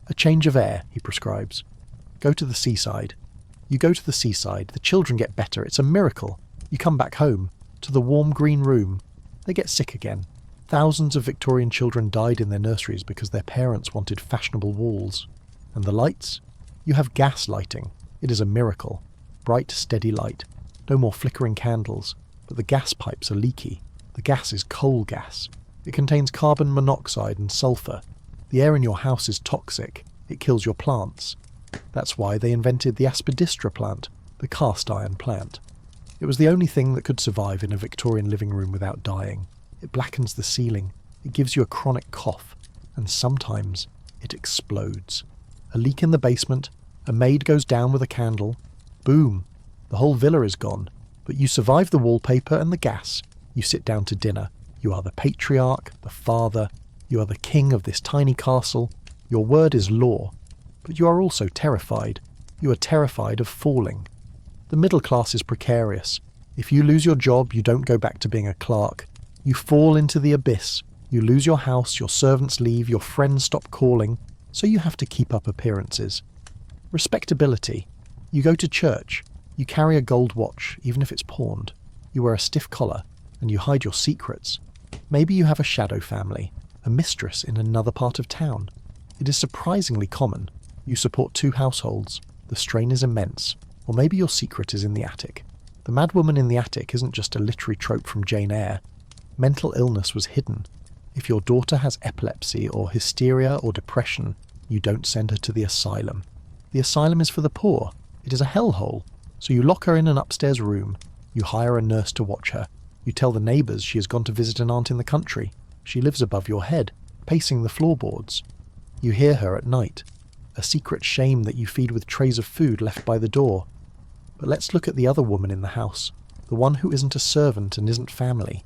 A change of air, he prescribes. Go to the seaside. You go to the seaside. The children get better. It's a miracle. You come back home, to the warm green room. They get sick again. Thousands of Victorian children died in their nurseries because their parents wanted fashionable walls. And the lights? You have gas lighting. It is a miracle. Bright, steady light. No more flickering candles. But the gas pipes are leaky. The gas is coal gas. It contains carbon monoxide and sulfur. The air in your house is toxic. It kills your plants. That's why they invented the aspidistra plant, the cast iron plant. It was the only thing that could survive in a Victorian living room without dying. It blackens the ceiling. It gives you a chronic cough. And sometimes it explodes. A leak in the basement. A maid goes down with a candle. Boom. The whole villa is gone. But you survive the wallpaper and the gas. You sit down to dinner. You are the patriarch, the father. You are the king of this tiny castle. Your word is law. But you are also terrified. You are terrified of falling. The middle class is precarious. If you lose your job, you don't go back to being a clerk. You fall into the abyss. You lose your house, your servants leave, your friends stop calling, so you have to keep up appearances. Respectability. You go to church. You carry a gold watch, even if it's pawned. You wear a stiff collar, and you hide your secrets. Maybe you have a shadow family, a mistress in another part of town. It is surprisingly common. You support 2 households. The strain is immense. Or maybe your secret is in the attic. The madwoman in the attic isn't just a literary trope from Jane Eyre. Mental illness was hidden. If your daughter has epilepsy or hysteria or depression, you don't send her to the asylum. The asylum is for the poor. It is a hellhole. So you lock her in an upstairs room. You hire a nurse to watch her. You tell the neighbours she has gone to visit an aunt in the country. She lives above your head, pacing the floorboards. You hear her at night. A secret shame that you feed with trays of food left by the door. But let's look at the other woman in the house. The one who isn't a servant and isn't family.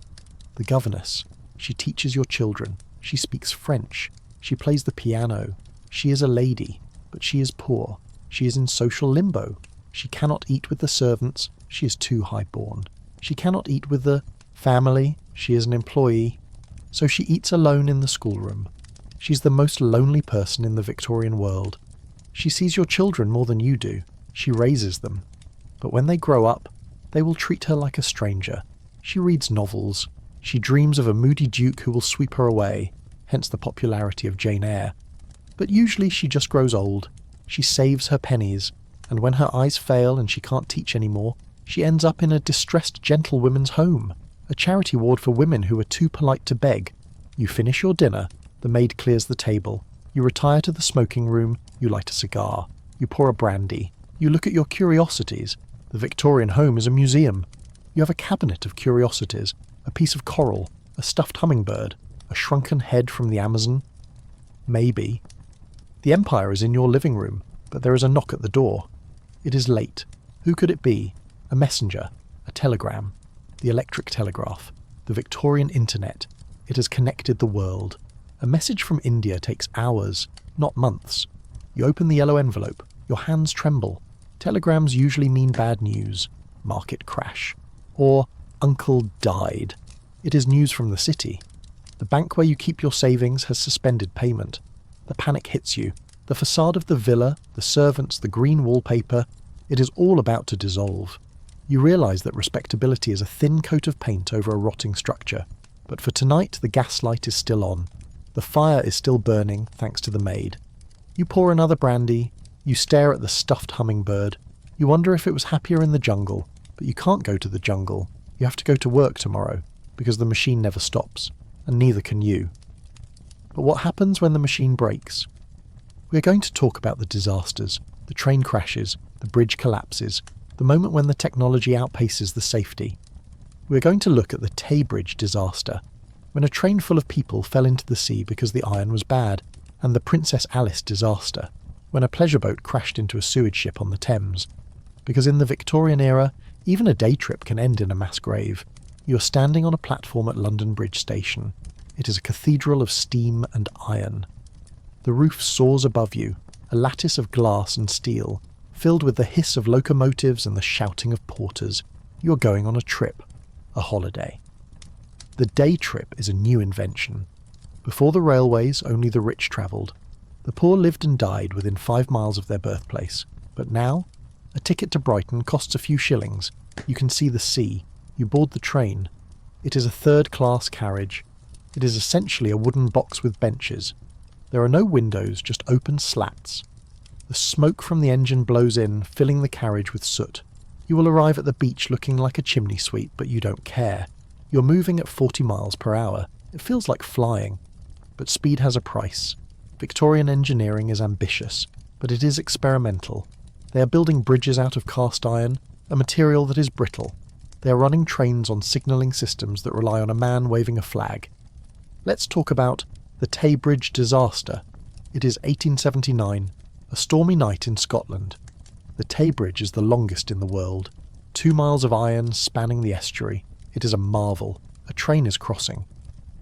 The governess. She teaches your children. She speaks French. She plays the piano. She is a lady, but she is poor. She is in social limbo. She cannot eat with the servants. She is too high-born. She cannot eat with the family. She is an employee. So she eats alone in the schoolroom. She's the most lonely person in the Victorian world. She sees your children more than you do. She raises them. But when they grow up, they will treat her like a stranger. She reads novels. She dreams of a moody duke who will sweep her away, hence the popularity of Jane Eyre. But usually she just grows old. She saves her pennies, and when her eyes fail and she can't teach anymore, she ends up in a distressed gentlewomen's home, a charity ward for women who are too polite to beg. You finish your dinner, the maid clears the table, you retire to the smoking room, you light a cigar, you pour a brandy, you look at your curiosities. The Victorian home is a museum. You have a cabinet of curiosities, a piece of coral, a stuffed hummingbird, a shrunken head from the Amazon. Maybe. The Empire is in your living room, but there is a knock at the door. It is late. Who could it be? A messenger, a telegram, the electric telegraph, the Victorian internet. It has connected the world. A message from India takes hours, not months. You open the yellow envelope. Your hands tremble. Telegrams usually mean bad news. Market crash. Or uncle died. It is news from the city. The bank where you keep your savings has suspended payment. The panic hits you. The facade of the villa, the servants, the green wallpaper, it is all about to dissolve. You realise that respectability is a thin coat of paint over a rotting structure. But for tonight, the gaslight is still on. The fire is still burning, thanks to the maid. You pour another brandy. You stare at the stuffed hummingbird. You wonder if it was happier in the jungle. But you can't go to the jungle. You have to go to work tomorrow, because the machine never stops. And neither can you. But what happens when the machine breaks? We are going to talk about the disasters, the train crashes, the bridge collapses, the moment when the technology outpaces the safety. We are going to look at the Tay Bridge disaster, when a train full of people fell into the sea because the iron was bad, and the Princess Alice disaster, when a pleasure boat crashed into a sewage ship on the Thames. Because in the Victorian era, even a day trip can end in a mass grave. You are standing on a platform at London Bridge Station. It is a cathedral of steam and iron. The roof soars above you, a lattice of glass and steel, filled with the hiss of locomotives and the shouting of porters. You are going on a trip, a holiday. The day trip is a new invention. Before the railways, only the rich travelled. The poor lived and died within 5 miles of their birthplace. But now, a ticket to Brighton costs a few shillings. You can see the sea. You board the train. It is a third-class carriage. It is essentially a wooden box with benches. There are no windows, just open slats. The smoke from the engine blows in, filling the carriage with soot. You will arrive at the beach looking like a chimney sweep, but you don't care. You're moving at 40 miles per hour. It feels like flying, but speed has a price. Victorian engineering is ambitious, but it is experimental. They are building bridges out of cast iron, a material that is brittle. They are running trains on signalling systems that rely on a man waving a flag. Let's talk about the Tay Bridge disaster. It is 1879, a stormy night in Scotland. The Tay Bridge is the longest in the world. 2 miles of iron spanning the estuary. It is a marvel. A train is crossing.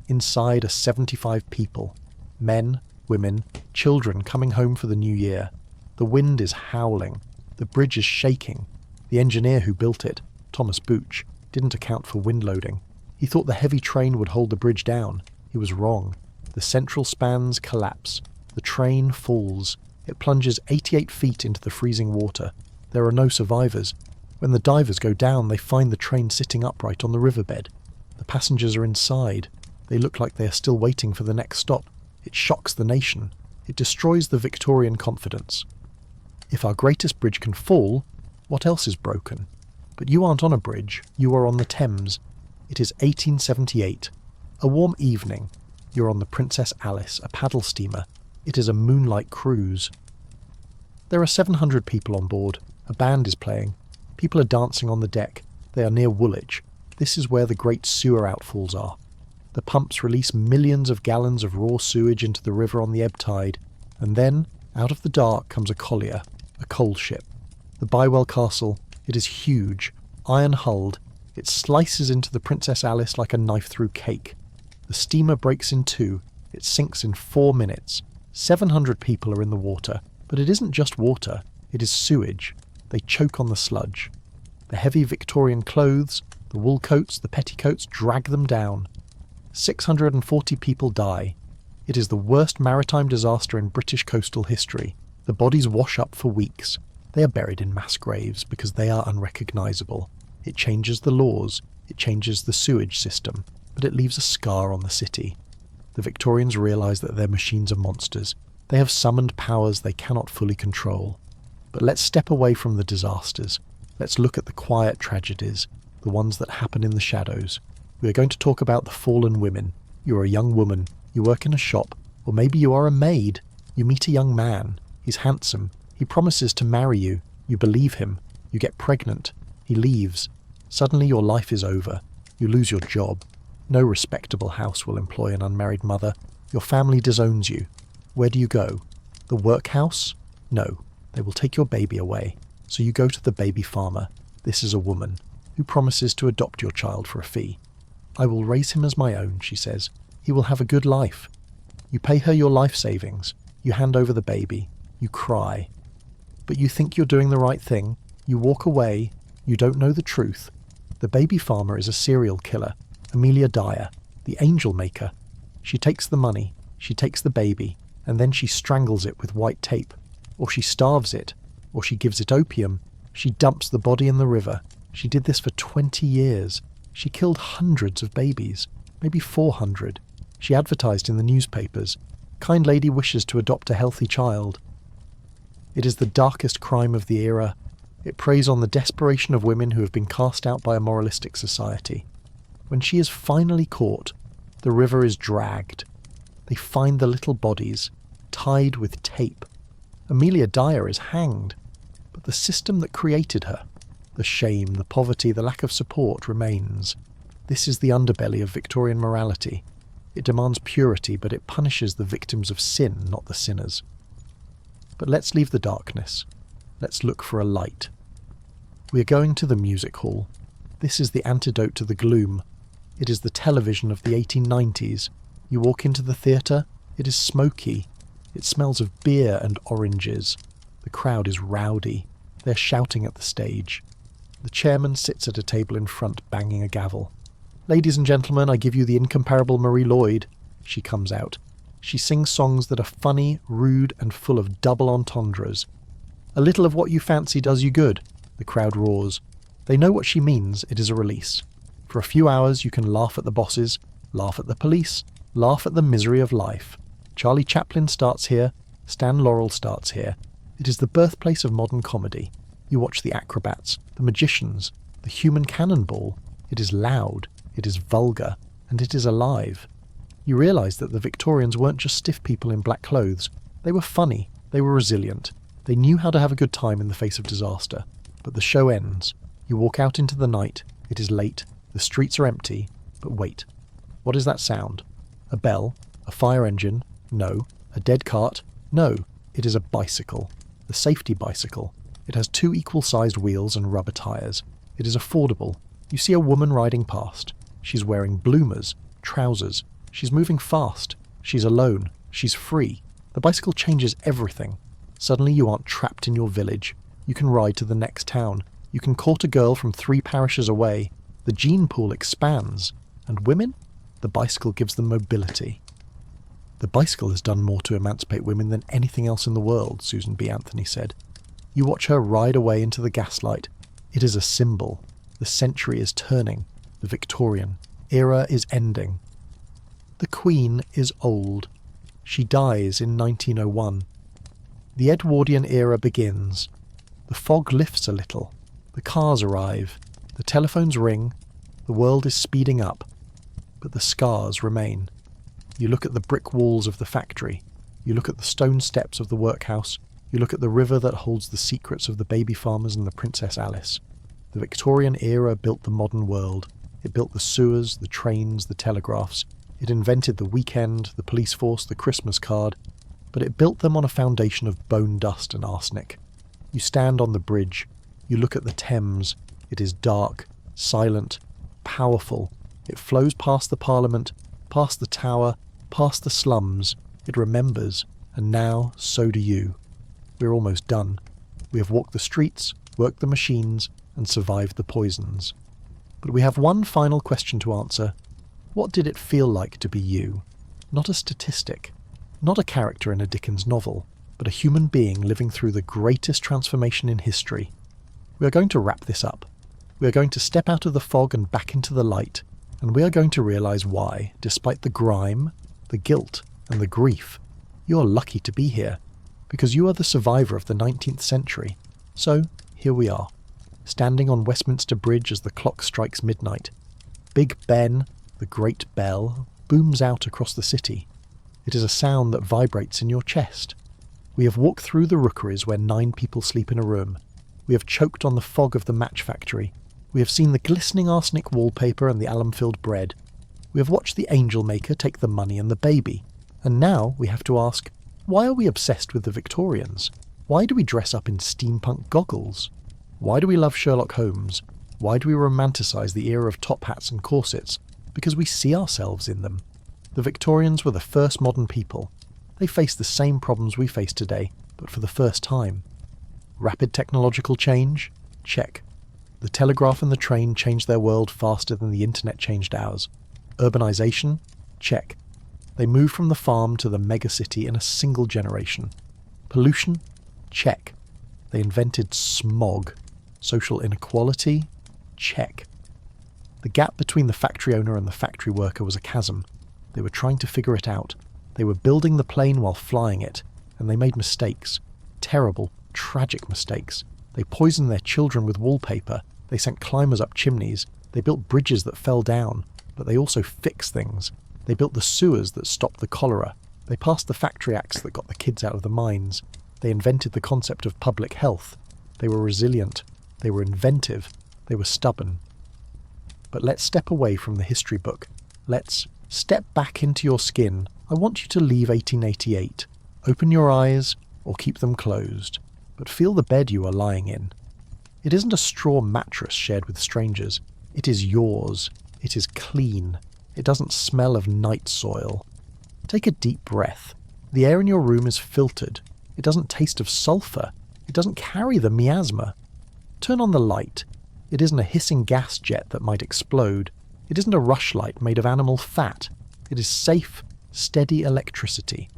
Inside are 75 people. Men, women, children coming home for the new year. The wind is howling. The bridge is shaking. The engineer who built it, Thomas Booch, didn't account for wind loading. He thought the heavy train would hold the bridge down. He was wrong. The central spans collapse. The train falls. It plunges 88 feet into the freezing water. There are no survivors. When the divers go down, they find the train sitting upright on the riverbed. The passengers are inside. They look like they are still waiting for the next stop. It shocks the nation. It destroys the Victorian confidence. If our greatest bridge can fall, what else is broken? But you aren't on a bridge. You are on the Thames. It is 1878. A warm evening. You're on the Princess Alice, a paddle steamer. It is a moonlight cruise. There are 700 people on board. A band is playing. People are dancing on the deck. They are near Woolwich. This is where the great sewer outfalls are. The pumps release millions of gallons of raw sewage into the river on the ebb tide, and then, out of the dark, comes a collier, a coal ship. The Bywell Castle, it is huge, iron-hulled. It slices into the Princess Alice like a knife through cake. The steamer breaks in two. It sinks in 4 minutes. 700 people are in the water, but it isn't just water, it is sewage. They choke on the sludge. The heavy Victorian clothes, the wool coats, the petticoats drag them down. 640 people die. It is the worst maritime disaster in British coastal history. The bodies wash up for weeks. They are buried in mass graves because they are unrecognisable. It changes the laws, it changes the sewage system, but it leaves a scar on the city. The Victorians realise that their machines are monsters. They have summoned powers they cannot fully control. But let's step away from the disasters. Let's look at the quiet tragedies, the ones that happen in the shadows. We are going to talk about the fallen women. You are a young woman. You work in a shop. Or maybe you are a maid. You meet a young man. He's handsome. He promises to marry you. You believe him. You get pregnant. He leaves. Suddenly your life is over. You lose your job. No respectable house will employ an unmarried mother. Your family disowns you. Where do you go? The workhouse? No. They will take your baby away. So you go to the baby farmer. This is a woman who promises to adopt your child for a fee. I will raise him as my own, she says. He will have a good life. You pay her your life savings. You hand over the baby. You cry. But you think you're doing the right thing. You walk away. You don't know the truth. The baby farmer is a serial killer. Amelia Dyer, the angel maker. She takes the money. She takes the baby. And then she strangles it with white tape. Or she starves it. Or she gives it opium. She dumps the body in the river. She did this for 20 years. She killed hundreds of babies, maybe 400. She advertised in the newspapers. Kind lady wishes to adopt a healthy child. It is the darkest crime of the era. It preys on the desperation of women who have been cast out by a moralistic society. When she is finally caught, the river is dragged. They find the little bodies, tied with tape. Amelia Dyer is hanged. But the system that created her, the shame, the poverty, the lack of support remains. This is the underbelly of Victorian morality. It demands purity, but it punishes the victims of sin, not the sinners. But let's leave the darkness. Let's look for a light. We are going to the music hall. This is the antidote to the gloom. It is the television of the 1890s. You walk into the theatre, it is smoky. It smells of beer and oranges. The crowd is rowdy. They're shouting at the stage. The chairman sits at a table in front, banging a gavel. Ladies and gentlemen, I give you the incomparable Marie Lloyd. She comes out. She sings songs that are funny, rude, and full of double entendres. A little of what you fancy does you good. The crowd roars. They know what she means. It is a release. For a few hours you can laugh at the bosses, laugh at the police, laugh at the misery of life. Charlie Chaplin starts here. Stan Laurel starts here. It is the birthplace of modern comedy. You watch the acrobats, the magicians, the human cannonball. It is loud, it is vulgar, and it is alive. You realise that the Victorians weren't just stiff people in black clothes. They were funny, they were resilient, they knew how to have a good time in the face of disaster. But the show ends. You walk out into the night, it is late, the streets are empty, but wait. What is that sound? A bell? A fire engine? No. A dead cart? No. It is a bicycle. The safety bicycle. It has 2 equal-sized wheels and rubber tyres. It is affordable. You see a woman riding past. She's wearing bloomers, trousers. She's moving fast. She's alone. She's free. The bicycle changes everything. Suddenly you aren't trapped in your village. You can ride to the next town. You can court a girl from 3 parishes away. The gene pool expands. And women? The bicycle gives them mobility. The bicycle has done more to emancipate women than anything else in the world, Susan B. Anthony said. You watch her ride away into the gaslight. It is a symbol. The century is turning. The Victorian era is ending. The Queen is old. She dies in 1901. The Edwardian era begins. The fog lifts a little. The cars arrive. The telephones ring. The world is speeding up. But the scars remain. You look at the brick walls of the factory. You look at the stone steps of the workhouse. You look at the river that holds the secrets of the baby farmers and the Princess Alice. The Victorian era built the modern world. It built the sewers, the trains, the telegraphs. It invented the weekend, the police force, the Christmas card. But it built them on a foundation of bone dust and arsenic. You stand on the bridge. You look at the Thames. It is dark, silent, powerful. It flows past the Parliament, past the Tower, past the slums. It remembers, and now so do you. We're almost done. We have walked the streets, worked the machines, and survived the poisons. But we have one final question to answer. What did it feel like to be you? Not a statistic, not a character in a Dickens novel, but a human being living through the greatest transformation in history. We are going to wrap this up. We are going to step out of the fog and back into the light, and we are going to realise why, despite the grime, the guilt, and the grief, you are lucky to be here, because you are the survivor of the 19th century. So, here we are, standing on Westminster Bridge as the clock strikes midnight. Big Ben, the great bell, booms out across the city. It is a sound that vibrates in your chest. We have walked through the rookeries where 9 people sleep in a room. We have choked on the fog of the match factory. We have seen the glistening arsenic wallpaper and the alum-filled bread. We have watched the angel maker take the money and the baby. And now we have to ask, why are we obsessed with the Victorians? Why do we dress up in steampunk goggles? Why do we love Sherlock Holmes? Why do we romanticise the era of top hats and corsets? Because we see ourselves in them. The Victorians were the first modern people. They faced the same problems we face today, but for the first time. Rapid technological change? Check. The telegraph and the train changed their world faster than the internet changed ours. Urbanisation? Check. They moved from the farm to the megacity in a single generation. Pollution? Check. They invented smog. Social inequality? Check. The gap between the factory owner and the factory worker was a chasm. They were trying to figure it out. They were building the plane while flying it, and they made mistakes. Terrible, tragic mistakes. They poisoned their children with wallpaper. They sent climbers up chimneys. They built bridges that fell down, but they also fixed things. They built the sewers that stopped the cholera. They passed the factory acts that got the kids out of the mines. They invented the concept of public health. They were resilient. They were inventive. They were stubborn. But let's step away from the history book. Let's step back into your skin. I want you to leave 1888. Open your eyes, or keep them closed. But feel the bed you are lying in. It isn't a straw mattress shared with strangers. It is yours. It is clean. It doesn't smell of night soil. Take a deep breath. The air in your room is filtered. It doesn't taste of sulphur. It doesn't carry the miasma. Turn on the light. It isn't a hissing gas jet that might explode. It isn't a rushlight made of animal fat. It is safe, steady electricity.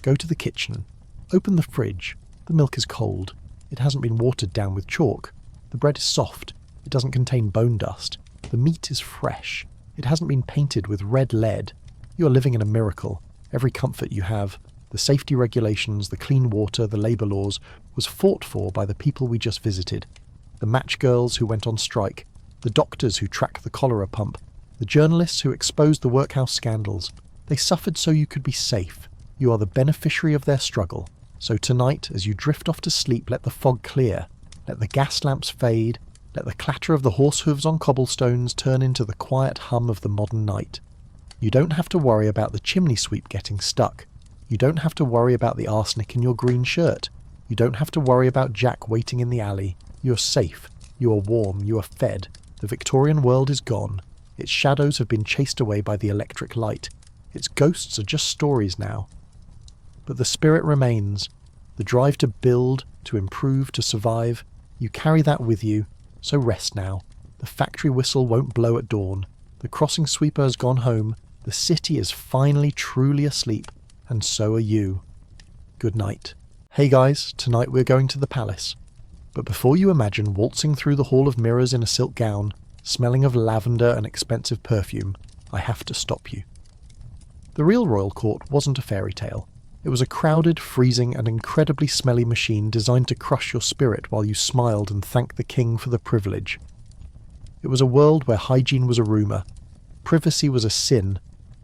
Go to the kitchen. Open the fridge. The milk is cold. It hasn't been watered down with chalk. The bread is soft. It doesn't contain bone dust. The meat is fresh. It hasn't been painted with red lead. You are living in a miracle. Every comfort you have, the safety regulations, the clean water, the labour laws, was fought for by the people we just visited. The match girls who went on strike, the doctors who tracked the cholera pump, the journalists who exposed the workhouse scandals, They suffered so you could be safe. You are the beneficiary of their struggle. So tonight, as you drift off to sleep, let the fog clear. Let the gas lamps fade. Let the clatter of the horse hooves on cobblestones turn into the quiet hum of the modern night. You don't have to worry about the chimney sweep getting stuck. You don't have to worry about the arsenic in your green shirt. You don't have to worry about Jack waiting in the alley. You are safe. You are warm. You are fed. The Victorian world is gone. Its shadows have been chased away by the electric light. Its ghosts are just stories now. But the spirit remains. The drive to build, to improve, to survive. You carry that with you. So rest now. The factory whistle won't blow at dawn. The crossing sweeper has gone home. The city is finally truly asleep. And so are you. Good night. Hey guys, tonight we're going to the palace. But before you imagine waltzing through the hall of mirrors in a silk gown, smelling of lavender and expensive perfume, I have to stop you. The real royal court wasn't a fairy tale. It was a crowded, freezing and incredibly smelly machine designed to crush your spirit while you smiled and thanked the king for the privilege. It was a world where hygiene was a rumour, privacy was a sin,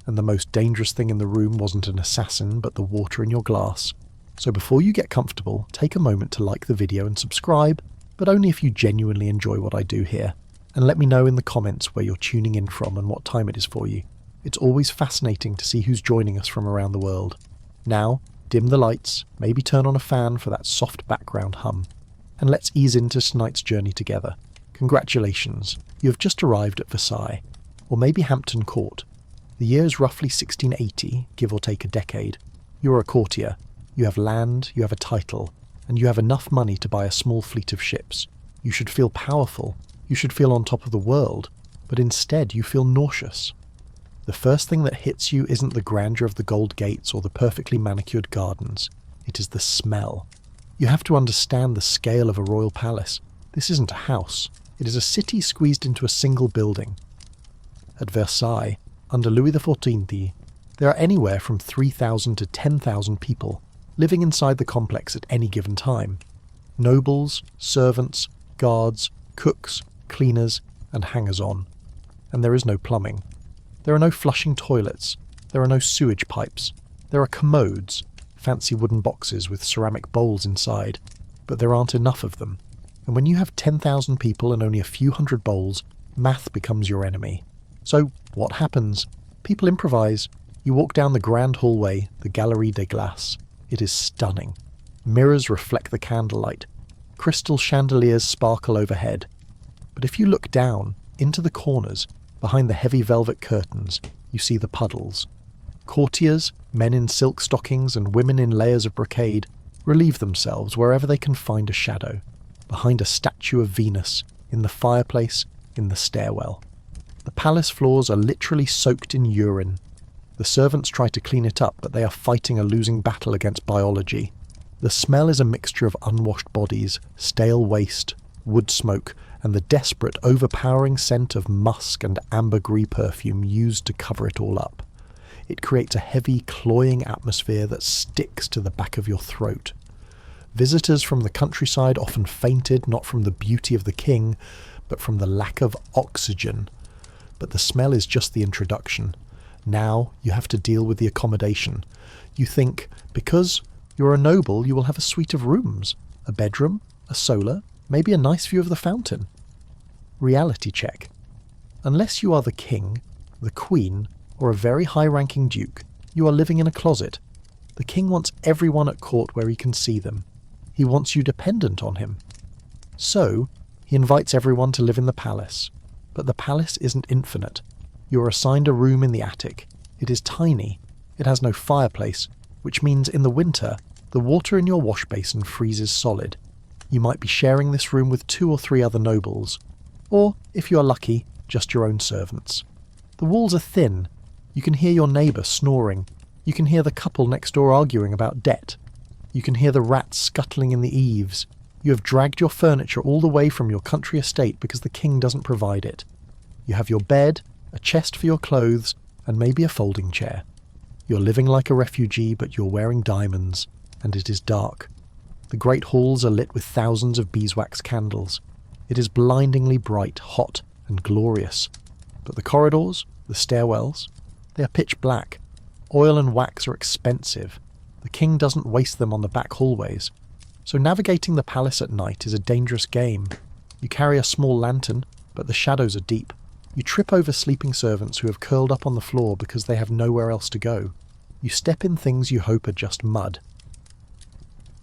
and the most dangerous thing in the room wasn't an assassin but the water in your glass. So before you get comfortable, take a moment to like the video and subscribe, but only if you genuinely enjoy what I do here. And let me know in the comments where you're tuning in from and what time it is for you. It's always fascinating to see who's joining us from around the world. Now, dim the lights, maybe turn on a fan for that soft background hum. And let's ease into tonight's journey together. Congratulations, you have just arrived at Versailles, or maybe Hampton Court. The year is roughly 1680, give or take a decade. You're a courtier. You have land, you have a title, and you have enough money to buy a small fleet of ships. You should feel powerful, you should feel on top of the world, but instead you feel nauseous. The first thing that hits you isn't the grandeur of the gold gates or the perfectly manicured gardens. It is the smell. You have to understand the scale of a royal palace. This isn't a house. It is a city squeezed into a single building. At Versailles, under Louis XIV, there are anywhere from 3,000 to 10,000 people living inside the complex at any given time. Nobles, servants, guards, cooks, cleaners, and hangers-on. And there is no plumbing. There are no flushing toilets. There are no sewage pipes. There are commodes, fancy wooden boxes with ceramic bowls inside, but there aren't enough of them. And when you have 10,000 people and only a few hundred bowls, math becomes your enemy. So what happens? People improvise. You walk down the grand hallway, the Galerie des Glaces. It is stunning. Mirrors reflect the candlelight. Crystal chandeliers sparkle overhead. But if you look down, into the corners, behind the heavy velvet curtains, you see the puddles. Courtiers, men in silk stockings and women in layers of brocade, relieve themselves wherever they can find a shadow. Behind a statue of Venus, in the fireplace, in the stairwell. The palace floors are literally soaked in urine. The servants try to clean it up, but they are fighting a losing battle against biology. The smell is a mixture of unwashed bodies, stale waste, wood smoke, and the desperate, overpowering scent of musk and ambergris perfume used to cover it all up. It creates a heavy, cloying atmosphere that sticks to the back of your throat. Visitors from the countryside often fainted not from the beauty of the king, but from the lack of oxygen. But the smell is just the introduction. Now you have to deal with the accommodation. You think, because you're a noble, you will have a suite of rooms, a bedroom, a solar, maybe a nice view of the fountain. Reality check. Unless you are the king, the queen, or a very high-ranking duke, you are living in a closet. The king wants everyone at court where he can see them. He wants you dependent on him. So, he invites everyone to live in the palace. But the palace isn't infinite. You are assigned a room in the attic. It is tiny. It has no fireplace, which means in the winter, the water in your wash basin freezes solid. You might be sharing this room with 2 or 3 other nobles. Or, if you are lucky, just your own servants. The walls are thin. You can hear your neighbour snoring. You can hear the couple next door arguing about debt. You can hear the rats scuttling in the eaves. You have dragged your furniture all the way from your country estate because the king doesn't provide it. You have your bed, a chest for your clothes, and maybe a folding chair. You're living like a refugee, but you're wearing diamonds, and it is dark. The great halls are lit with thousands of beeswax candles. It is blindingly bright, hot, and glorious. But the corridors, the stairwells, they are pitch black. Oil and wax are expensive. The king doesn't waste them on the back hallways. So navigating the palace at night is a dangerous game. You carry a small lantern, but the shadows are deep. You trip over sleeping servants who have curled up on the floor because they have nowhere else to go. You step in things you hope are just mud.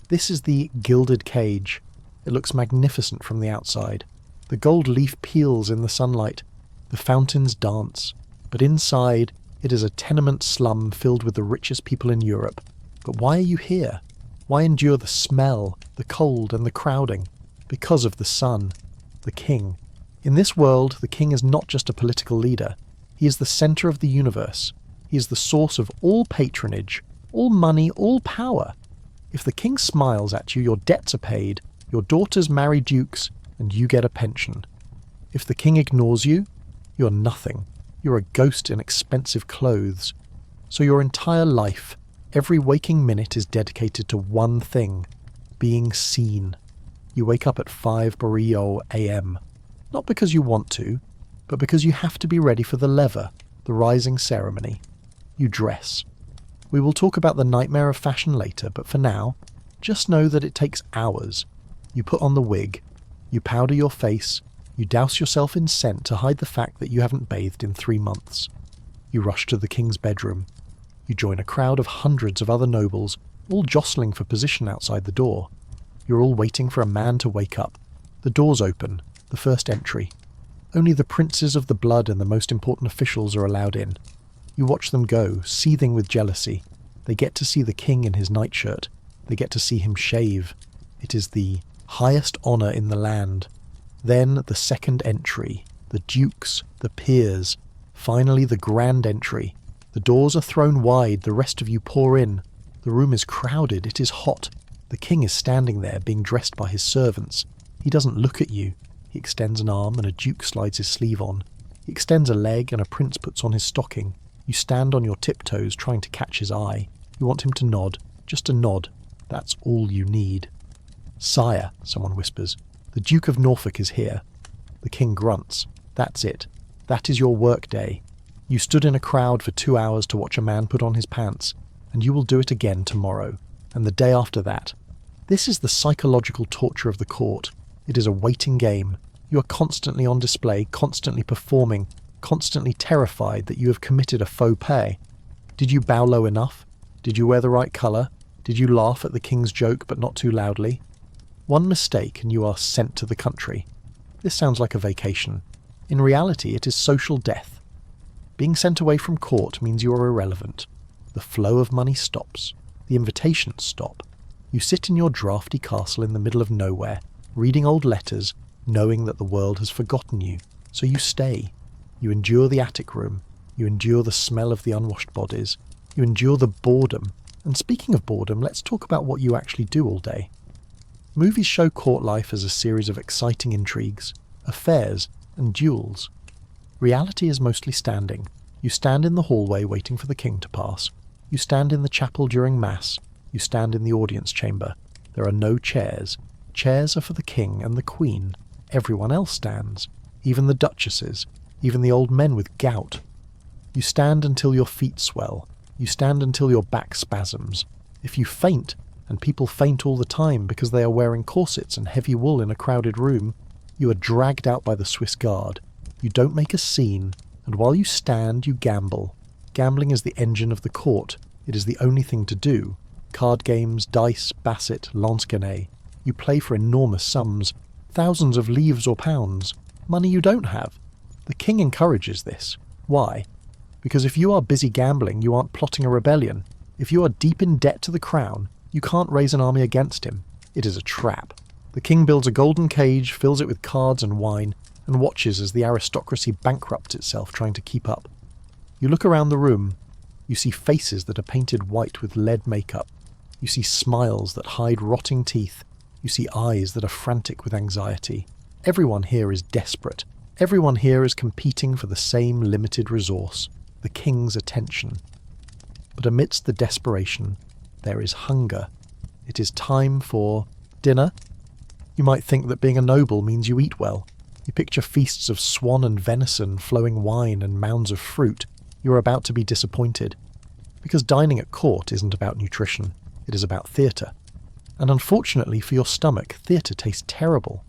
This is the gilded cage. It looks magnificent from the outside. The gold leaf peels in the sunlight. The fountains dance. But inside, it is a tenement slum filled with the richest people in Europe. But why are you here? Why endure the smell, the cold, and the crowding? Because of the sun, the king. In this world, the king is not just a political leader. He is the centre of the universe. He is the source of all patronage, all money, all power. If the king smiles at you, your debts are paid, your daughters marry dukes, and you get a pension. If the king ignores you, you're nothing. You're a ghost in expensive clothes. So your entire life, every waking minute is dedicated to one thing, being seen. You wake up at 5:00 a.m. Not because you want to, but because you have to be ready for the lever, the rising ceremony. You dress. We will talk about the nightmare of fashion later, but for now, just know that it takes hours. You put on the wig, you powder your face, you douse yourself in scent to hide the fact that you haven't bathed in 3 months. You rush to the king's bedroom. You join a crowd of hundreds of other nobles, all jostling for position outside the door. You're all waiting for a man to wake up. The doors open, the first entry. Only the princes of the blood and the most important officials are allowed in. You watch them go, seething with jealousy. They get to see the king in his nightshirt. They get to see him shave. It is the highest honour in the land. Then the second entry, the dukes, the peers. Finally the grand entry. The doors are thrown wide, the rest of you pour in. The room is crowded, it is hot. The king is standing there, being dressed by his servants. He doesn't look at you. He extends an arm and a duke slides his sleeve on. He extends a leg and a prince puts on his stocking. You stand on your tiptoes trying to catch his eye. You want him to nod, just a nod. That's all you need. "Sire," someone whispers, "the Duke of Norfolk is here." The king grunts. That's it. That is your work day. You stood in a crowd for 2 hours to watch a man put on his pants, and you will do it again tomorrow, and the day after that. This is the psychological torture of the court. It is a waiting game. You are constantly on display, constantly performing, constantly terrified that you have committed a faux pas. Did you bow low enough? Did you wear the right colour? Did you laugh at the king's joke but not too loudly? One mistake and you are sent to the country. This sounds like a vacation. In reality, it is social death. Being sent away from court means you are irrelevant. The flow of money stops. The invitations stop. You sit in your drafty castle in the middle of nowhere, reading old letters, knowing that the world has forgotten you. So you stay. You endure the attic room. You endure the smell of the unwashed bodies. You endure the boredom. And speaking of boredom, let's talk about what you actually do all day. Movies show court life as a series of exciting intrigues, affairs, and duels. Reality is mostly standing. You stand in the hallway waiting for the king to pass. You stand in the chapel during mass. You stand in the audience chamber. There are no chairs. Chairs are for the king and the queen. Everyone else stands. Even the duchesses. Even the old men with gout. You stand until your feet swell. You stand until your back spasms. If you faint, and people faint all the time because they are wearing corsets and heavy wool in a crowded room, you are dragged out by the Swiss guard. You don't make a scene, and while you stand, you gamble. Gambling is the engine of the court. It is the only thing to do. Card games, dice, basset, lansquenet. You play for enormous sums, thousands of livres or pounds, money you don't have. The king encourages this. Why? Because if you are busy gambling, you aren't plotting a rebellion. If you are deep in debt to the crown, you can't raise an army against him. It is a trap. The king builds a golden cage, fills it with cards and wine, and watches as the aristocracy bankrupts itself trying to keep up. You look around the room. You see faces that are painted white with lead makeup. You see smiles that hide rotting teeth. You see eyes that are frantic with anxiety. Everyone here is desperate. Everyone here is competing for the same limited resource, the king's attention. But amidst the desperation, there is hunger. It is time for dinner. You might think that being a noble means you eat well. You picture feasts of swan and venison, flowing wine and mounds of fruit. You are about to be disappointed. Because dining at court isn't about nutrition, it is about theatre. And unfortunately for your stomach, theatre tastes terrible.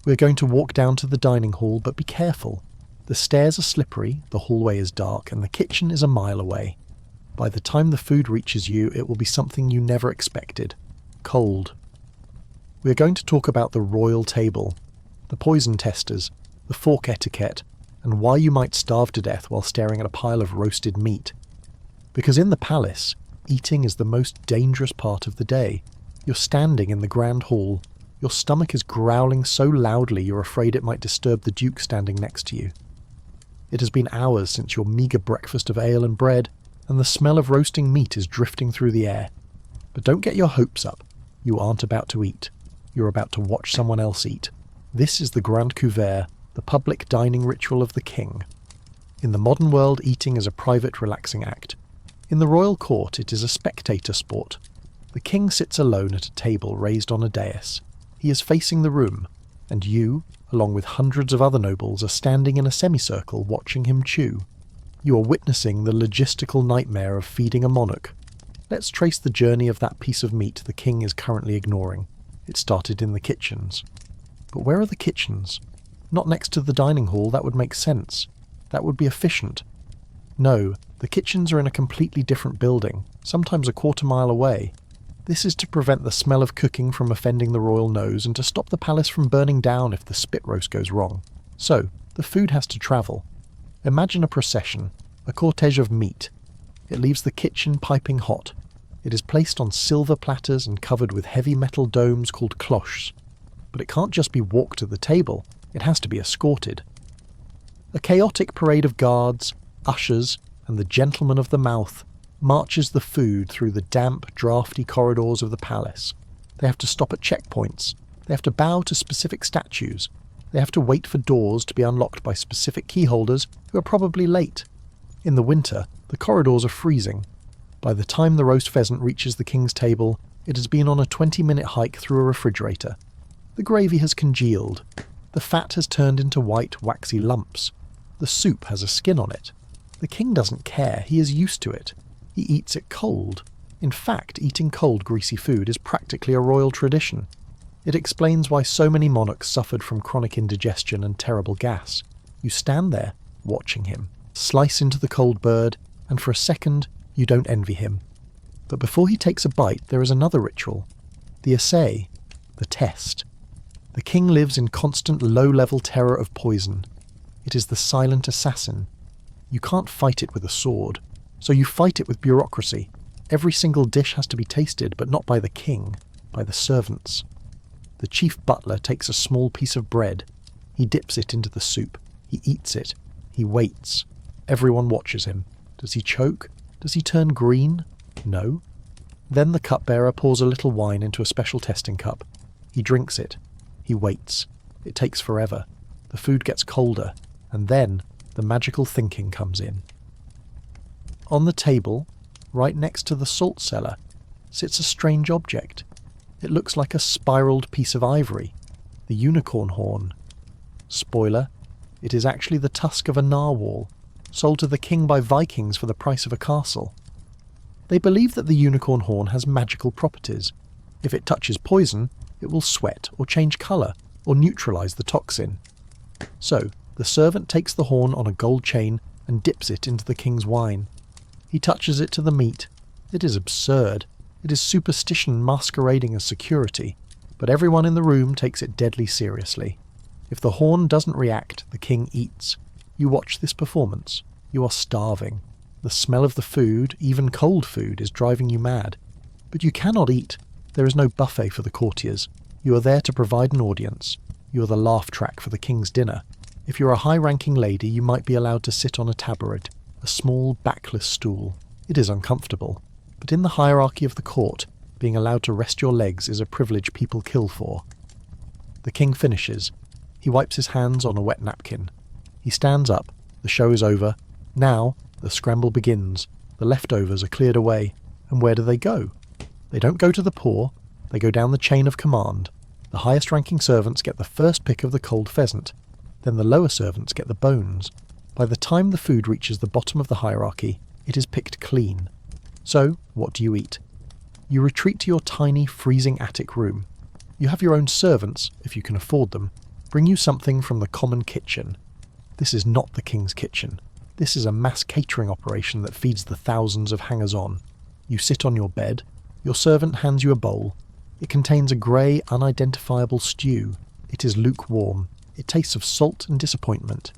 We're going to walk down to the dining hall, but be careful. The stairs are slippery, the hallway is dark, and the kitchen is a mile away. By the time the food reaches you, it will be something you never expected. Cold. We are going to talk about the royal table, the poison testers, the fork etiquette, and why you might starve to death while staring at a pile of roasted meat. Because in the palace, eating is the most dangerous part of the day. You're standing in the grand hall. Your stomach is growling so loudly you're afraid it might disturb the duke standing next to you. It has been hours since your meagre breakfast of ale and bread, and the smell of roasting meat is drifting through the air. But don't get your hopes up. You aren't about to eat. You're about to watch someone else eat. This is the grand couvert, the public dining ritual of the king. In the modern world, eating is a private, relaxing act. In the royal court, it is a spectator sport. The king sits alone at a table raised on a dais. He is facing the room, and you, along with hundreds of other nobles, are standing in a semicircle watching him chew. You are witnessing the logistical nightmare of feeding a monarch. Let's trace the journey of that piece of meat the king is currently ignoring. It started in the kitchens. But where are the kitchens? Not next to the dining hall, that would make sense. That would be efficient. No, the kitchens are in a completely different building, sometimes a quarter-mile away. This is to prevent the smell of cooking from offending the royal nose and to stop the palace from burning down if the spit roast goes wrong. So, the food has to travel. Imagine a procession, a cortege of meat. It leaves the kitchen piping hot. It is placed on silver platters and covered with heavy metal domes called cloches. But it can't just be walked to the table, it has to be escorted. A chaotic parade of guards, ushers, and the gentleman of the mouth marches the food through the damp, draughty corridors of the palace. They have to stop at checkpoints. They have to bow to specific statues. They have to wait for doors to be unlocked by specific key holders who are probably late. In the winter, the corridors are freezing. By the time the roast pheasant reaches the king's table, it has been on a 20-minute hike through a refrigerator. The gravy has congealed. The fat has turned into white, waxy lumps. The soup has a skin on it. The king doesn't care, he is used to it. He eats it cold. In fact, eating cold, greasy food is practically a royal tradition. It explains why so many monarchs suffered from chronic indigestion and terrible gas. You stand there, watching him, slice into the cold bird, and for a second, you don't envy him. But before he takes a bite, there is another ritual. The assay. The test. The king lives in constant low-level terror of poison. It is the silent assassin. You can't fight it with a sword, so you fight it with bureaucracy. Every single dish has to be tasted, but not by the king, by the servants. The chief butler takes a small piece of bread. He dips it into the soup. He eats it. He waits. Everyone watches him. Does he choke? Does he turn green? No. Then the cupbearer pours a little wine into a special testing cup. He drinks it. He waits. It takes forever. The food gets colder, and then the magical thinking comes in. On the table, right next to the salt cellar, sits a strange object. It looks like a spiraled piece of ivory, the unicorn horn. Spoiler, it is actually the tusk of a narwhal, sold to the king by Vikings for the price of a castle. They believe that the unicorn horn has magical properties. If it touches poison, it will sweat or change colour or neutralise the toxin. So, the servant takes the horn on a gold chain and dips it into the king's wine. He touches it to the meat. It is absurd. It is superstition masquerading as security, but everyone in the room takes it deadly seriously. If the horn doesn't react, the king eats. You watch this performance. You are starving. The smell of the food, even cold food, is driving you mad. But you cannot eat. There is no buffet for the courtiers. You are there to provide an audience. You are the laugh track for the king's dinner. If you're a high-ranking lady, you might be allowed to sit on a tabouret, a small, backless stool. It is uncomfortable. But in the hierarchy of the court, being allowed to rest your legs is a privilege people kill for. The king finishes. He wipes his hands on a wet napkin. He stands up. The show is over. Now, the scramble begins. The leftovers are cleared away. And where do they go? They don't go to the poor. They go down the chain of command. The highest-ranking servants get the first pick of the cold pheasant. Then the lower servants get the bones. By the time the food reaches the bottom of the hierarchy, it is picked clean. So, what do you eat? You retreat to your tiny, freezing attic room. You have your own servants, if you can afford them, bring you something from the common kitchen. This is not the king's kitchen. This is a mass catering operation that feeds the thousands of hangers-on. You sit on your bed. Your servant hands you a bowl. It contains a grey, unidentifiable stew. It is lukewarm. It tastes of salt and disappointment.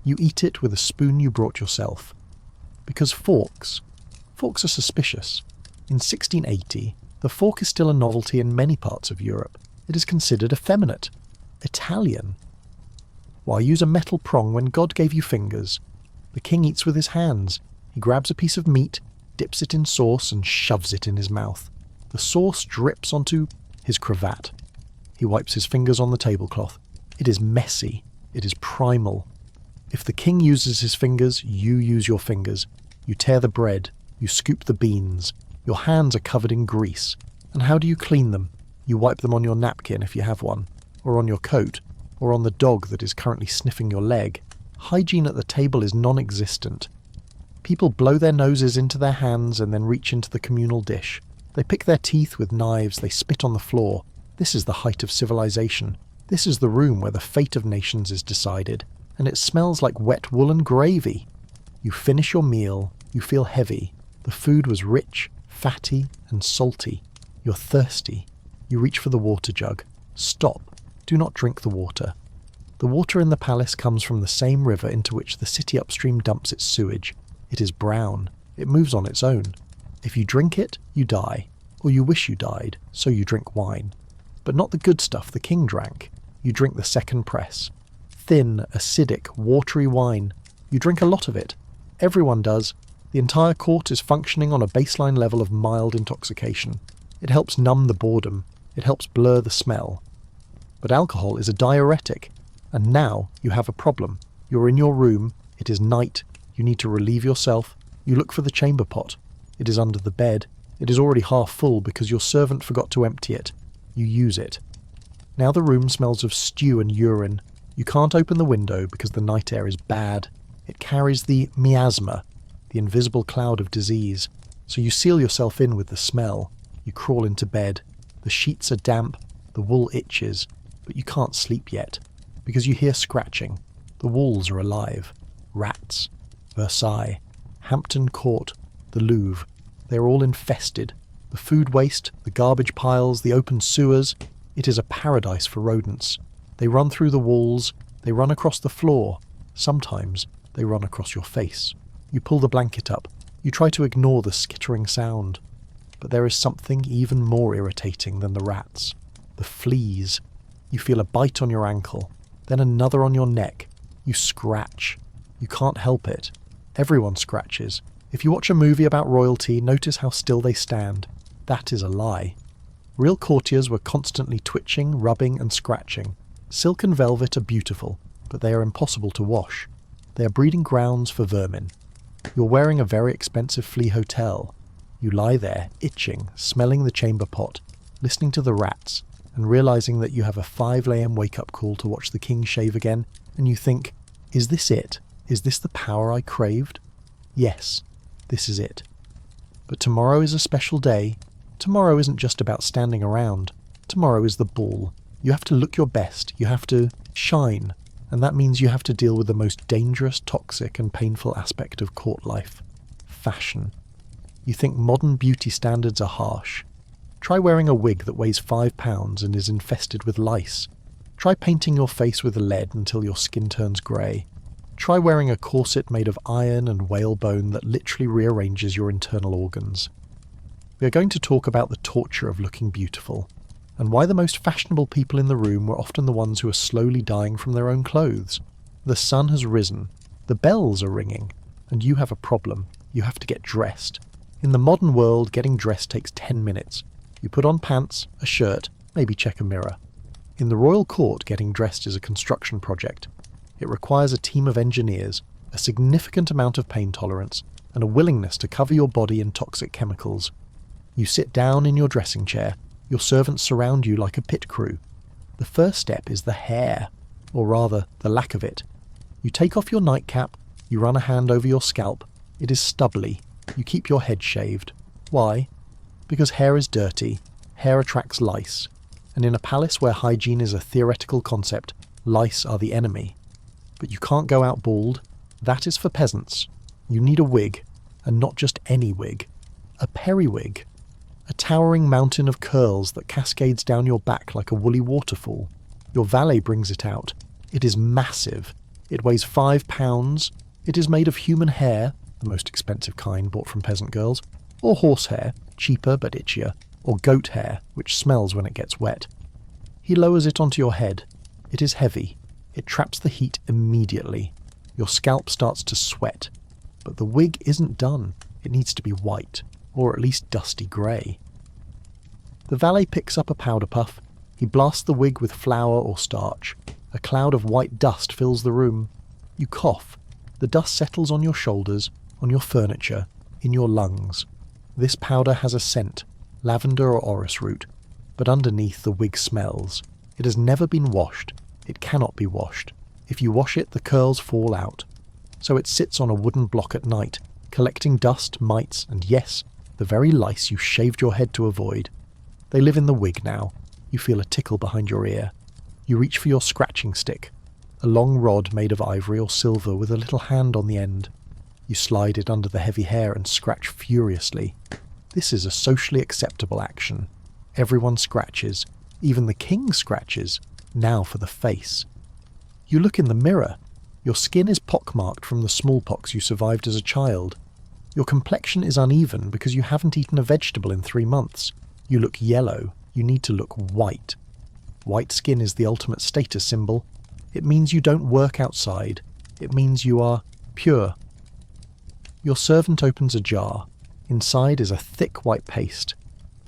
You eat it with a spoon you brought yourself. Because forks are suspicious. In 1680, the fork is still a novelty in many parts of Europe. It is considered effeminate. Italian. Why use a metal prong when God gave you fingers? The king eats with his hands. He grabs a piece of meat, dips it in sauce and shoves it in his mouth. The sauce drips onto his cravat. He wipes his fingers on the tablecloth. It is messy. It is primal. If the king uses his fingers, you use your fingers. You tear the bread. You scoop the beans. Your hands are covered in grease. And how do you clean them? You wipe them on your napkin if you have one, or on your coat, or on the dog that is currently sniffing your leg. Hygiene at the table is non-existent. People blow their noses into their hands and then reach into the communal dish. They pick their teeth with knives, they spit on the floor. This is the height of civilization. This is the room where the fate of nations is decided, and it smells like wet woolen gravy. You finish your meal, you feel heavy. The food was rich, fatty, and salty. You're thirsty. You reach for the water jug. Stop. Do not drink the water. The water in the palace comes from the same river into which the city upstream dumps its sewage. It is brown. It moves on its own. If you drink it, you die. Or you wish you died, so you drink wine. But not the good stuff the king drank. You drink the second press. Thin, acidic, watery wine. You drink a lot of it. Everyone does. The entire court is functioning on a baseline level of mild intoxication. It helps numb the boredom. It helps blur the smell. But alcohol is a diuretic. And now you have a problem. You're in your room. It is night. You need to relieve yourself. You look for the chamber pot. It is under the bed. It is already half full because your servant forgot to empty it. You use it. Now the room smells of stew and urine. You can't open the window because the night air is bad. It carries the miasma, the invisible cloud of disease. So you seal yourself in with the smell. You crawl into bed. The sheets are damp. The wool itches. But you can't sleep yet because you hear scratching. The walls are alive. Rats. Versailles. Hampton Court. The Louvre. They are all infested. The food waste, the garbage piles, the open sewers. It is a paradise for rodents. They run through the walls. They run across the floor. Sometimes they run across your face. You pull the blanket up. You try to ignore the skittering sound. But there is something even more irritating than the rats. The fleas. You feel a bite on your ankle, then another on your neck. You scratch. You can't help it. Everyone scratches. If you watch a movie about royalty, notice how still they stand. That is a lie. Real courtiers were constantly twitching, rubbing, and scratching. Silk and velvet are beautiful, but they are impossible to wash. They are breeding grounds for vermin. You're wearing a very expensive flea hotel. You lie there, itching, smelling the chamber pot, listening to the rats, and realizing that you have a 5 a.m. wake-up call to watch the king shave again, and you think, is this it? Is this the power I craved? Yes, this is it. But tomorrow is a special day. Tomorrow isn't just about standing around. Tomorrow is the ball. You have to look your best. You have to shine. And that means you have to deal with the most dangerous, toxic, and painful aspect of court life. Fashion. You think modern beauty standards are harsh. Try wearing a wig that weighs 5 pounds and is infested with lice. Try painting your face with lead until your skin turns grey. Try wearing a corset made of iron and whalebone that literally rearranges your internal organs. We are going to talk about the torture of looking beautiful, and why the most fashionable people in the room were often the ones who are slowly dying from their own clothes. The sun has risen, the bells are ringing, and you have a problem. You have to get dressed. In the modern world, getting dressed takes 10 minutes. You put on pants, a shirt, maybe check a mirror. In the royal court, getting dressed is a construction project. It requires a team of engineers, a significant amount of pain tolerance, and a willingness to cover your body in toxic chemicals. You sit down in your dressing chair. Your servants surround you like a pit crew. The first step is the hair, or rather, the lack of it. You take off your nightcap, you run a hand over your scalp. It is stubbly. You keep your head shaved. Why? Because hair is dirty, hair attracts lice, and in a palace where hygiene is a theoretical concept, lice are the enemy. But you can't go out bald. That is for peasants. You need a wig, and not just any wig. A periwig. A towering mountain of curls that cascades down your back like a woolly waterfall. Your valet brings it out. It is massive. It weighs 5 pounds. It is made of human hair, the most expensive kind bought from peasant girls, or horsehair, cheaper but itchier, or goat hair, which smells when it gets wet. He lowers it onto your head. It is heavy. It traps the heat immediately. Your scalp starts to sweat. But the wig isn't done. It needs to be white, or at least dusty grey. The valet picks up a powder puff. He blasts the wig with flour or starch. A cloud of white dust fills the room. You cough. The dust settles on your shoulders, on your furniture, in your lungs. This powder has a scent, lavender or orris root, but underneath the wig smells. It has never been washed. It cannot be washed. If you wash it, the curls fall out. So it sits on a wooden block at night, collecting dust, mites, and yes, the very lice you shaved your head to avoid. They live in the wig now. You feel a tickle behind your ear. You reach for your scratching stick, a long rod made of ivory or silver with a little hand on the end. You slide it under the heavy hair and scratch furiously. This is a socially acceptable action. Everyone scratches. Even the king scratches. Now for the face. You look in the mirror. Your skin is pockmarked from the smallpox you survived as a child. Your complexion is uneven because you haven't eaten a vegetable in 3 months. You look yellow. You need to look white. White skin is the ultimate status symbol. It means you don't work outside. It means you are pure. Your servant opens a jar. Inside is a thick white paste.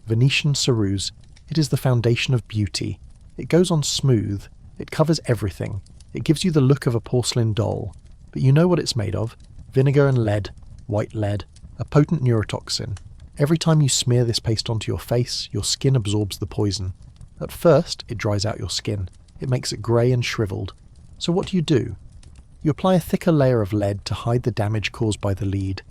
Venetian ceruse. It is the foundation of beauty. It goes on smooth. It covers everything. It gives you the look of a porcelain doll. But you know what it's made of. Vinegar and lead. White lead. A potent neurotoxin. Every time you smear this paste onto your face, your skin absorbs the poison. At first, it dries out your skin. It makes it grey and shriveled. So what do? You apply a thicker layer of lead to hide the damage caused by the lead.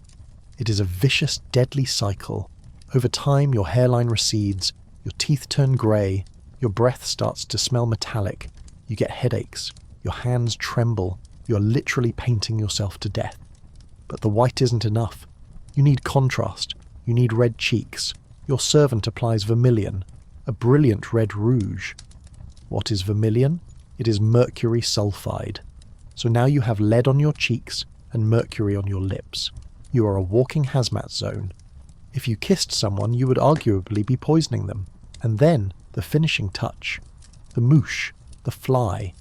It is a vicious, deadly cycle. Over time, your hairline recedes, your teeth turn grey, your breath starts to smell metallic, you get headaches, your hands tremble, you're literally painting yourself to death. But the white isn't enough. You need contrast. You need red cheeks. Your servant applies vermilion, a brilliant red rouge. What is vermilion? It is mercury sulfide. So now you have lead on your cheeks and mercury on your lips. You are a walking hazmat zone. If you kissed someone, you would arguably be poisoning them. And then, the finishing touch. The mouche, the fly.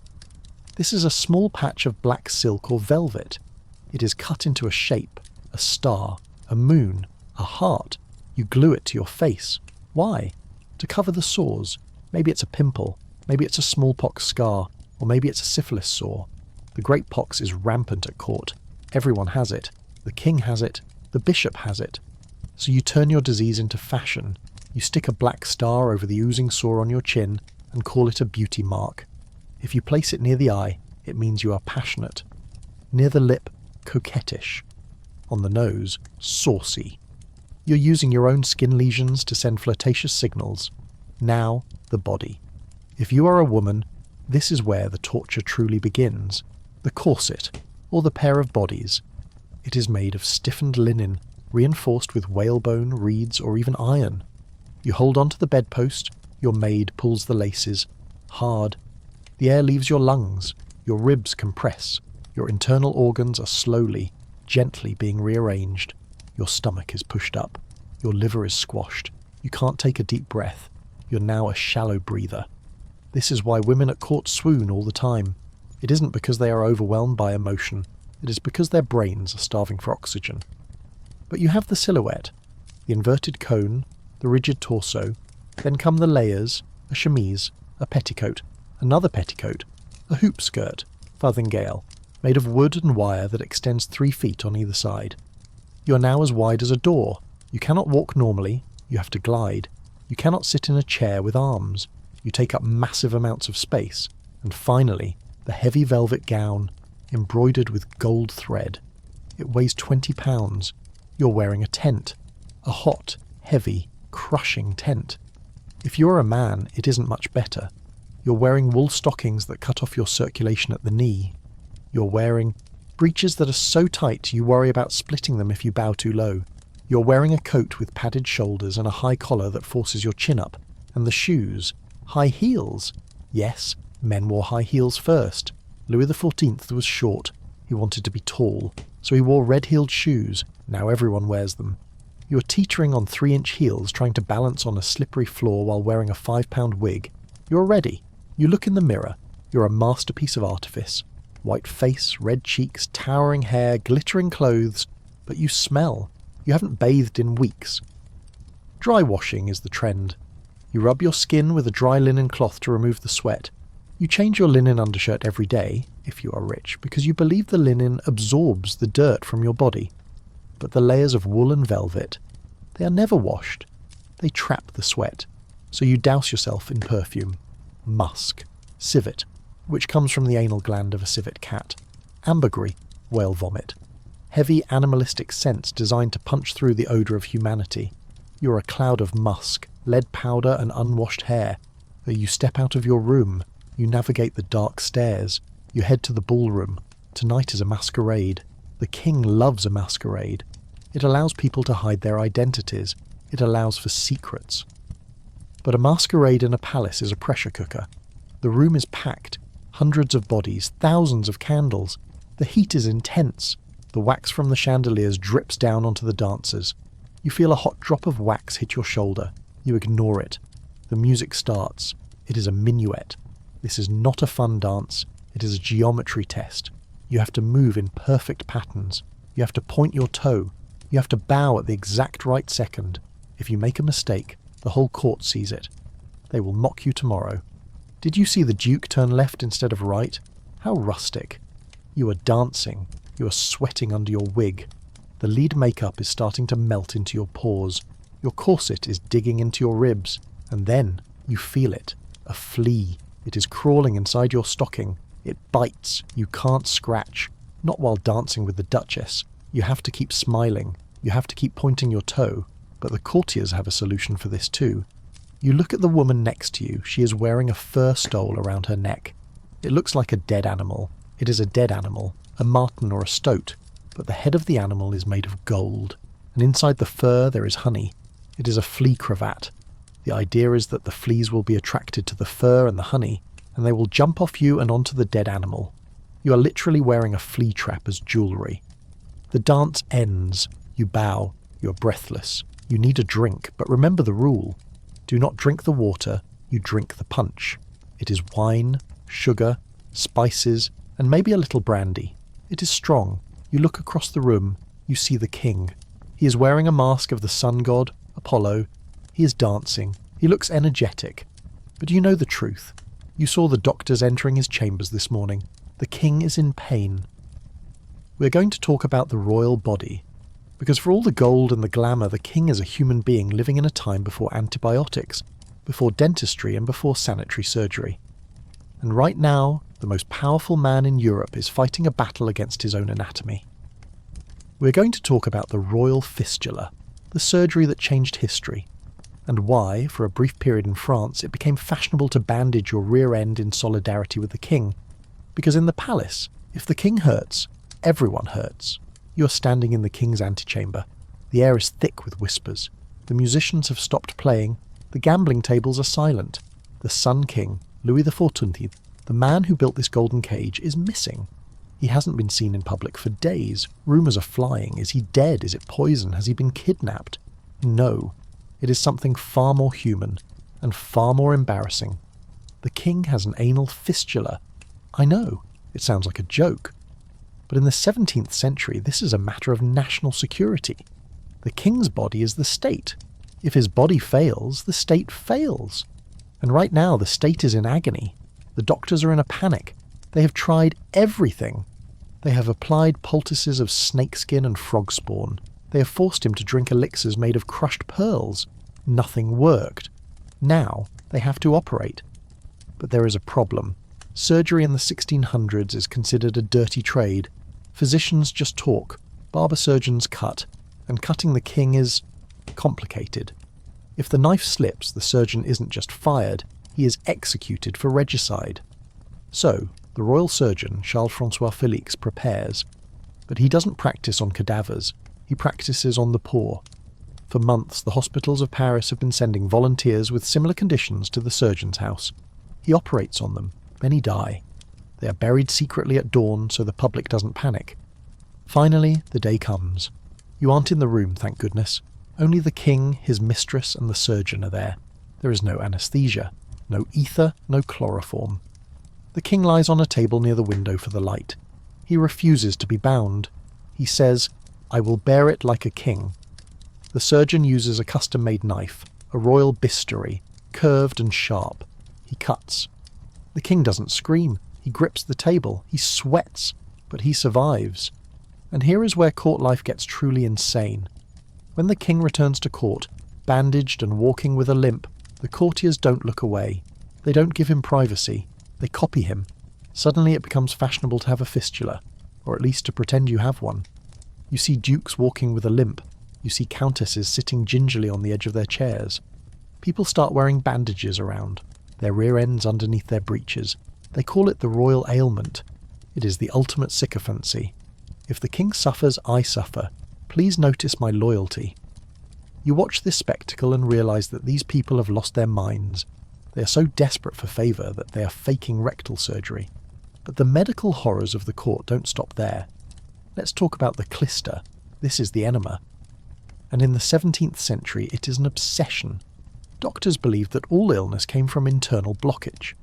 This is a small patch of black silk or velvet. It is cut into a shape, a star, a moon, a heart. You glue it to your face. Why? To cover the sores. Maybe it's a pimple. Maybe it's a smallpox scar. Or maybe it's a syphilis sore. The great pox is rampant at court. Everyone has it. The king has it. The bishop has it. So you turn your disease into fashion. You stick a black star over the oozing sore on your chin and call it a beauty mark. If you place it near the eye, it means you are passionate. Near the lip, coquettish. On the nose, saucy. You're using your own skin lesions to send flirtatious signals. Now, the body. If you are a woman, this is where the torture truly begins. The corset, or the pair of bodies. It is made of stiffened linen, reinforced with whalebone, reeds, or even iron. You hold onto the bedpost, your maid pulls the laces. Hard. The air leaves your lungs, your ribs compress, your internal organs are slowly, gently being rearranged. Your stomach is pushed up, your liver is squashed. You can't take a deep breath. You're now a shallow breather. This is why women at court swoon all the time. It isn't because they are overwhelmed by emotion. It is because their brains are starving for oxygen. But you have the silhouette, the inverted cone, the rigid torso, then come the layers, a chemise, a petticoat, another petticoat, a hoop skirt, farthingale, made of wood and wire that extends 3 feet on either side. You are now as wide as a door. You cannot walk normally, you have to glide. You cannot sit in a chair with arms. You take up massive amounts of space. And finally, the heavy velvet gown, embroidered with gold thread. It weighs 20 pounds. You're wearing a tent. A hot, heavy, crushing tent. If you're a man, it isn't much better. You're wearing wool stockings that cut off your circulation at the knee. You're wearing breeches that are so tight you worry about splitting them if you bow too low. You're wearing a coat with padded shoulders and a high collar that forces your chin up. And the shoes, high heels. Yes, men wore high heels first. Louis XIV was short. He wanted to be tall, so he wore red-heeled shoes. Now everyone wears them. You're teetering on 3-inch heels trying to balance on a slippery floor while wearing a 5-pound wig. You're ready. You look in the mirror. You're a masterpiece of artifice. White face, red cheeks, towering hair, glittering clothes. But you smell. You haven't bathed in weeks. Dry washing is the trend. You rub your skin with a dry linen cloth to remove the sweat. You change your linen undershirt every day, if you are rich, because you believe the linen absorbs the dirt from your body. But the layers of wool and velvet, they are never washed. They trap the sweat. So you douse yourself in perfume. Musk. Civet, which comes from the anal gland of a civet cat. Ambergris, whale vomit. Heavy animalistic scents designed to punch through the odour of humanity. You're a cloud of musk, lead powder and unwashed hair. You step out of your room. You navigate the dark stairs. You head to the ballroom. Tonight is a masquerade. The king loves a masquerade. It allows people to hide their identities. It allows for secrets. But a masquerade in a palace is a pressure cooker. The room is packed. Hundreds of bodies, thousands of candles. The heat is intense. The wax from the chandeliers drips down onto the dancers. You feel a hot drop of wax hit your shoulder. You ignore it. The music starts. It is a minuet. This is not a fun dance. It is a geometry test. You have to move in perfect patterns. You have to point your toe. You have to bow at the exact right second. If you make a mistake, the whole court sees it. They will mock you tomorrow. Did you see the Duke turn left instead of right? How rustic. You are dancing. You are sweating under your wig. The lead makeup is starting to melt into your pores. Your corset is digging into your ribs. And then you feel it. A flea. It is crawling inside your stocking. It bites. You can't scratch. Not while dancing with the Duchess. You have to keep smiling. You have to keep pointing your toe. But the courtiers have a solution for this too. You look at the woman next to you. She is wearing a fur stole around her neck. It looks like a dead animal. It is a dead animal, a marten or a stoat. But the head of the animal is made of gold. And inside the fur there is honey. It is a flea cravat. The idea is that the fleas will be attracted to the fur and the honey, and they will jump off you and onto the dead animal. You are literally wearing a flea trap as jewellery. The dance ends. You bow. You are breathless. You need a drink, but remember the rule. Do not drink the water, you drink the punch. It is wine, sugar, spices, and maybe a little brandy. It is strong. You look across the room. You see the king. He is wearing a mask of the sun god, Apollo. He is dancing. He looks energetic. But you know the truth. You saw the doctors entering his chambers this morning. The king is in pain. We're going to talk about the royal body. Because for all the gold and the glamour, the king is a human being living in a time before antibiotics, before dentistry and before sanitary surgery. And right now, the most powerful man in Europe is fighting a battle against his own anatomy. We're going to talk about the royal fistula, the surgery that changed history, and why, for a brief period in France, it became fashionable to bandage your rear end in solidarity with the king. Because in the palace, if the king hurts, everyone hurts. You are standing in the king's antechamber. The air is thick with whispers. The musicians have stopped playing. The gambling tables are silent. The Sun King, Louis XIV, the man who built this golden cage, is missing. He hasn't been seen in public for days. Rumours are flying. Is he dead? Is it poison? Has he been kidnapped? No. It is something far more human and far more embarrassing. The king has an anal fistula. I know, it sounds like a joke. But in the 17th century, this is a matter of national security. The king's body is the state. If his body fails, the state fails. And right now, the state is in agony. The doctors are in a panic. They have tried everything. They have applied poultices of snakeskin and frog spawn. They have forced him to drink elixirs made of crushed pearls. Nothing worked. Now, they have to operate. But there is a problem. Surgery in the 1600s is considered a dirty trade. Physicians just talk. Barber surgeons cut. And cutting the king is complicated. If the knife slips, the surgeon isn't just fired, he is executed for regicide. So, the royal surgeon, Charles-François Félix, prepares. But he doesn't practice on cadavers, he practices on the poor. For months, the hospitals of Paris have been sending volunteers with similar conditions to the surgeon's house. He operates on them. Many die. They are buried secretly at dawn so the public doesn't panic. Finally, the day comes. You aren't in the room, thank goodness. Only the king, his mistress, and the surgeon are there. There is no anaesthesia, no ether, no chloroform. The king lies on a table near the window for the light. He refuses to be bound. He says, "I will bear it like a king." The surgeon uses a custom-made knife, a royal bistoury, curved and sharp. He cuts. The king doesn't scream. He grips the table. He sweats. But he survives. And here is where court life gets truly insane. When the king returns to court, bandaged and walking with a limp, the courtiers don't look away. They don't give him privacy. They copy him. Suddenly it becomes fashionable to have a fistula, or at least to pretend you have one. You see dukes walking with a limp. You see countesses sitting gingerly on the edge of their chairs. People start wearing bandages around, their rear ends underneath their breeches. They call it the royal ailment. It is the ultimate sycophancy. If the king suffers, I suffer. Please notice my loyalty. You watch this spectacle and realise that these people have lost their minds. They are so desperate for favour that they are faking rectal surgery. But the medical horrors of the court don't stop there. Let's talk about the clyster. This is the enema. And in the 17th century it is an obsession. Doctors believed that all illness came from internal blockage.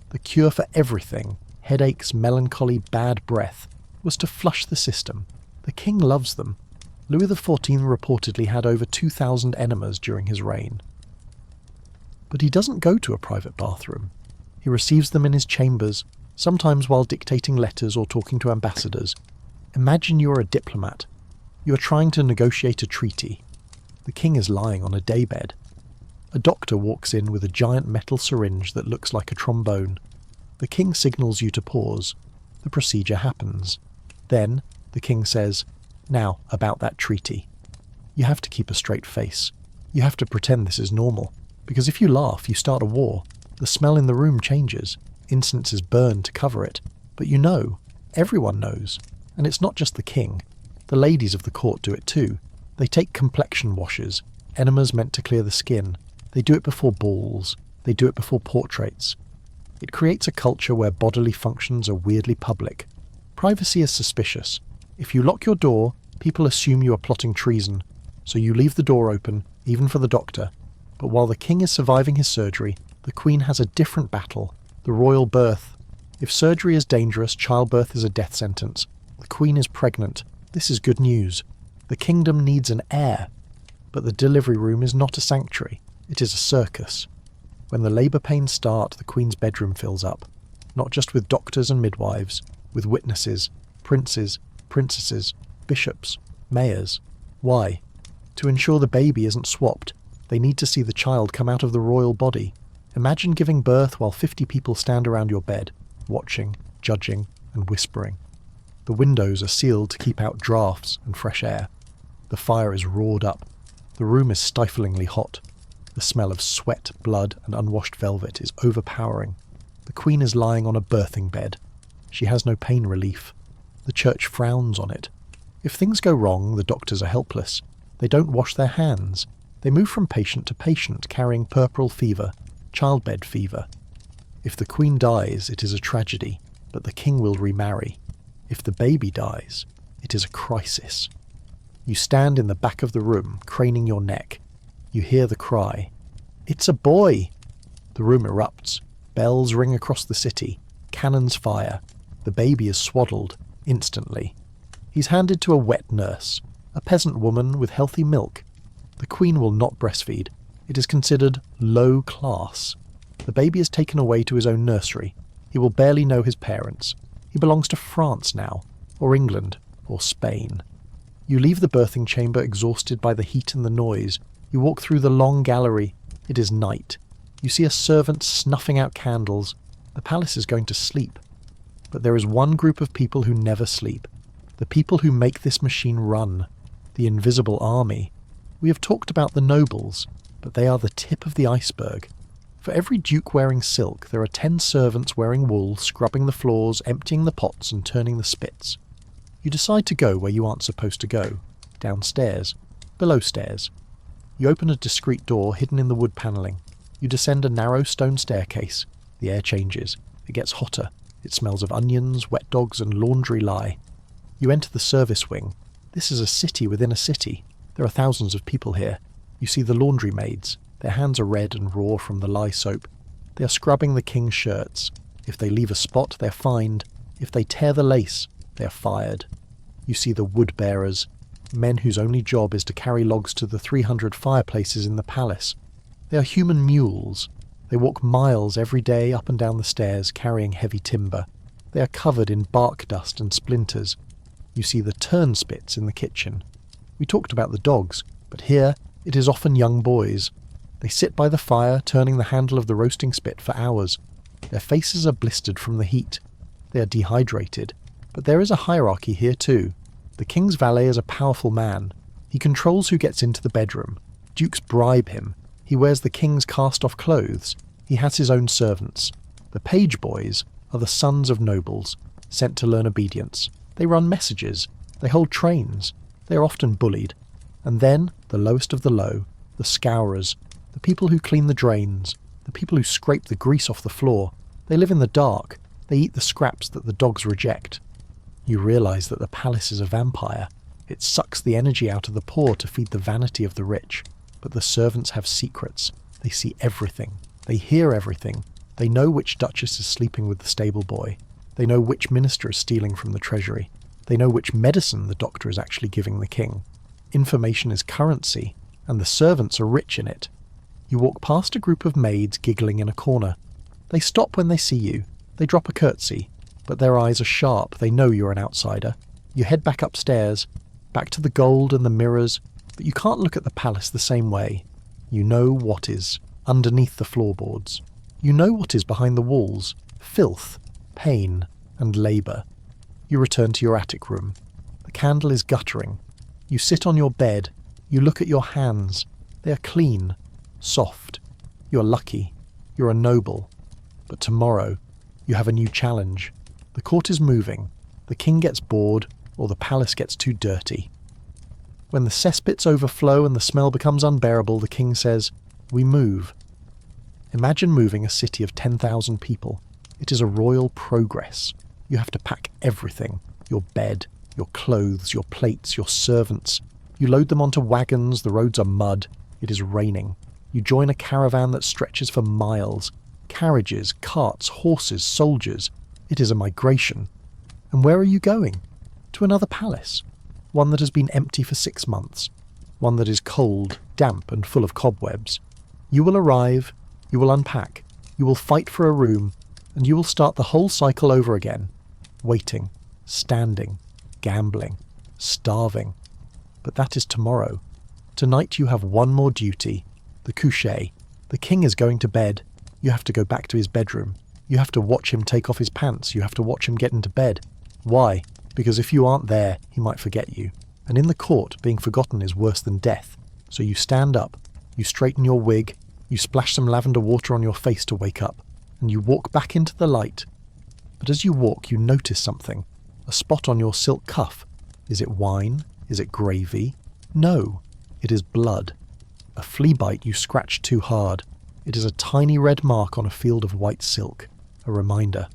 The cure for everything, headaches, melancholy, bad breath, was to flush the system. The king loves them. Louis XIV reportedly had over 2,000 enemas during his reign. But he doesn't go to a private bathroom. He receives them in his chambers, sometimes while dictating letters or talking to ambassadors. Imagine you are a diplomat. You are trying to negotiate a treaty. The king is lying on a daybed. A doctor walks in with a giant metal syringe that looks like a trombone. The king signals you to pause. The procedure happens. Then, the king says, "Now, about that treaty." You have to keep a straight face. You have to pretend this is normal. Because if you laugh, you start a war. The smell in the room changes. Incense is burned to cover it. But you know. Everyone knows. And it's not just the king. The ladies of the court do it too. They take complexion washes, enemas meant to clear the skin. They do it before balls. They do it before portraits. It creates a culture where bodily functions are weirdly public. Privacy is suspicious. If you lock your door, people assume you are plotting treason. So you leave the door open, even for the doctor. But while the king is surviving his surgery, the queen has a different battle, the royal birth. If surgery is dangerous, childbirth is a death sentence. The queen is pregnant. This is good news. The kingdom needs an heir. But the delivery room is not a sanctuary. It is a circus. When the labour pains start, the queen's bedroom fills up. Not just with doctors and midwives, with witnesses, princes, princesses, bishops, mayors. Why? To ensure the baby isn't swapped. They need to see the child come out of the royal body. Imagine giving birth while 50 people stand around your bed, watching, judging, and whispering. The windows are sealed to keep out drafts and fresh air. The fire is roared up. The room is stiflingly hot. The smell of sweat, blood, and unwashed velvet is overpowering. The queen is lying on a birthing bed. She has no pain relief. The church frowns on it. If things go wrong, the doctors are helpless. They don't wash their hands. They move from patient to patient, carrying puerperal fever, childbed fever. If the queen dies, it is a tragedy, but the king will remarry. If the baby dies, it is a crisis. You stand in the back of the room, craning your neck. You hear the cry. "It's a boy!" The room erupts. Bells ring across the city. Cannons fire. The baby is swaddled, instantly. He's handed to a wet nurse, a peasant woman with healthy milk. The queen will not breastfeed. It is considered low class. The baby is taken away to his own nursery. He will barely know his parents. He belongs to France now, or England, or Spain. You leave the birthing chamber exhausted by the heat and the noise. You walk through the long gallery. It is night. You see a servant snuffing out candles. The palace is going to sleep. But there is one group of people who never sleep. The people who make this machine run. The invisible army. We have talked about the nobles, but they are the tip of the iceberg. For every duke wearing silk, there are 10 servants wearing wool, scrubbing the floors, emptying the pots and turning the spits. You decide to go where you aren't supposed to go. Downstairs. Below stairs. You open a discreet door hidden in the wood panelling. You descend a narrow stone staircase. The air changes. It gets hotter. It smells of onions, wet dogs and laundry lye. You enter the service wing. This is a city within a city. There are thousands of people here. You see the laundry maids. Their hands are red and raw from the lye soap. They are scrubbing the king's shirts. If they leave a spot, they're fined. If they tear the lace, they are fired. You see the wood bearers, men whose only job is to carry logs to the 300 fireplaces in the palace. They are human mules. They walk miles every day up and down the stairs carrying heavy timber. They are covered in bark dust and splinters. You see the turnspits in the kitchen. We talked about the dogs, but here it is often young boys. They sit by the fire, turning the handle of the roasting spit for hours. Their faces are blistered from the heat. They are dehydrated. But there is a hierarchy here too. The king's valet is a powerful man. He controls who gets into the bedroom. Dukes bribe him. He wears the king's cast-off clothes. He has his own servants. The page boys are the sons of nobles, sent to learn obedience. They run messages. They hold trains. They are often bullied. And then, the lowest of the low, the scourers, the people who clean the drains, the people who scrape the grease off the floor. They live in the dark. They eat the scraps that the dogs reject. You realise that the palace is a vampire. It sucks the energy out of the poor to feed the vanity of the rich. But the servants have secrets. They see everything. They hear everything. They know which duchess is sleeping with the stable boy. They know which minister is stealing from the treasury. They know which medicine the doctor is actually giving the king. Information is currency, and the servants are rich in it. You walk past a group of maids giggling in a corner. They stop when they see you. They drop a curtsy, but their eyes are sharp. They know you're an outsider. You head back upstairs, back to the gold and the mirrors, but you can't look at the palace the same way. You know what is underneath the floorboards. You know what is behind the walls. Filth, pain, and labour. You return to your attic room. The candle is guttering. You sit on your bed. You look at your hands. They are clean, soft. You are lucky. You're a noble. But tomorrow, you have a new challenge. The court is moving. The king gets bored, or the palace gets too dirty. When the cesspits overflow and the smell becomes unbearable, the king says, "We move." Imagine moving a city of 10,000 people. It is a royal progress. You have to pack everything. Your bed, your clothes, your plates, your servants. You load them onto wagons, the roads are mud. It is raining. You join a caravan that stretches for miles. Carriages, carts, horses, soldiers. It is a migration. And where are you going? To another palace. One that has been empty for 6 months. One that is cold, damp, and full of cobwebs. You will arrive, you will unpack, you will fight for a room, and you will start the whole cycle over again. Waiting, standing, gambling, starving. But that is tomorrow. Tonight you have one more duty. The coucher. The king is going to bed. You have to go back to his bedroom. You have to watch him take off his pants. You have to watch him get into bed. Why? Because if you aren't there, he might forget you. And in the court, being forgotten is worse than death. So you stand up, you straighten your wig, you splash some lavender water on your face to wake up, and you walk back into the light. But as you walk, you notice something. A spot on your silk cuff. Is it wine? Is it gravy? No, it is blood. A flea bite you scratch too hard. It is a tiny red mark on a field of white silk. A reminder.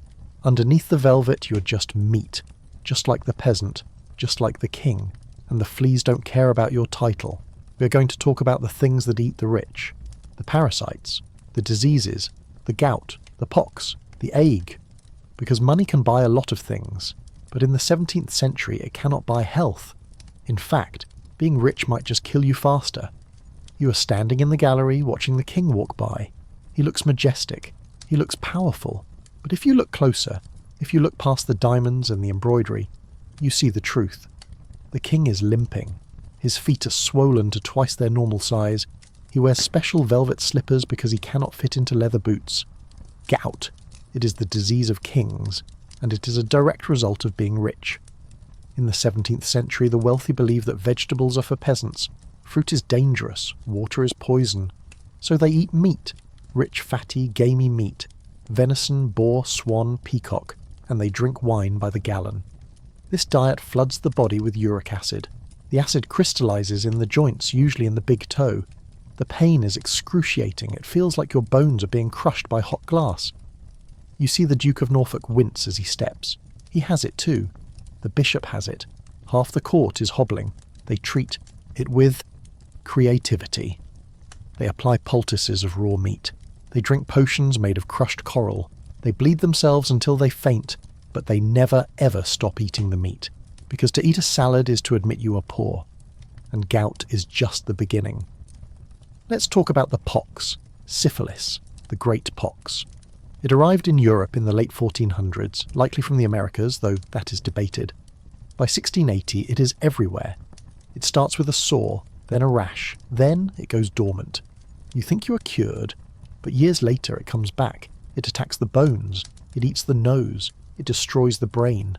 Underneath the velvet, you are just meat. Just like the peasant, just like the king, and the fleas don't care about your title. We are going to talk about the things that eat the rich, the parasites, the diseases, the gout, the pox, the ague. Because money can buy a lot of things, but in the 17th century it cannot buy health. In fact, being rich might just kill you faster. You are standing in the gallery watching the king walk by. He looks majestic. He looks powerful. But if you look closer, if you look past the diamonds and the embroidery, you see the truth. The king is limping. His feet are swollen to twice their normal size. He wears special velvet slippers because he cannot fit into leather boots. Gout. It is the disease of kings, and it is a direct result of being rich. In the 17th century, the wealthy believe that vegetables are for peasants, Fruit is dangerous, water is poison. So they eat meat, rich, fatty, gamey meat, venison, boar, swan, peacock, and they drink wine by the gallon. This diet floods the body with uric acid. The acid crystallizes in the joints, usually in the big toe. The pain is excruciating. It feels like your bones are being crushed by hot glass. You see the Duke of Norfolk wince as he steps. He has it too. The bishop has it. Half the court is hobbling. They treat it with creativity. They apply poultices of raw meat. They drink potions made of crushed coral. They bleed themselves until they faint, but they never ever stop eating the meat, because to eat a salad is to admit you are poor, and gout is just the beginning. Let's talk about the pox, syphilis, the Great Pox. It arrived in Europe in the late 1400s, likely from the Americas, though that is debated. By 1680 it is everywhere. It starts with a sore, then a rash, then it goes dormant. You think you are cured, but years later it comes back. It attacks the bones, it eats the nose, it destroys the brain.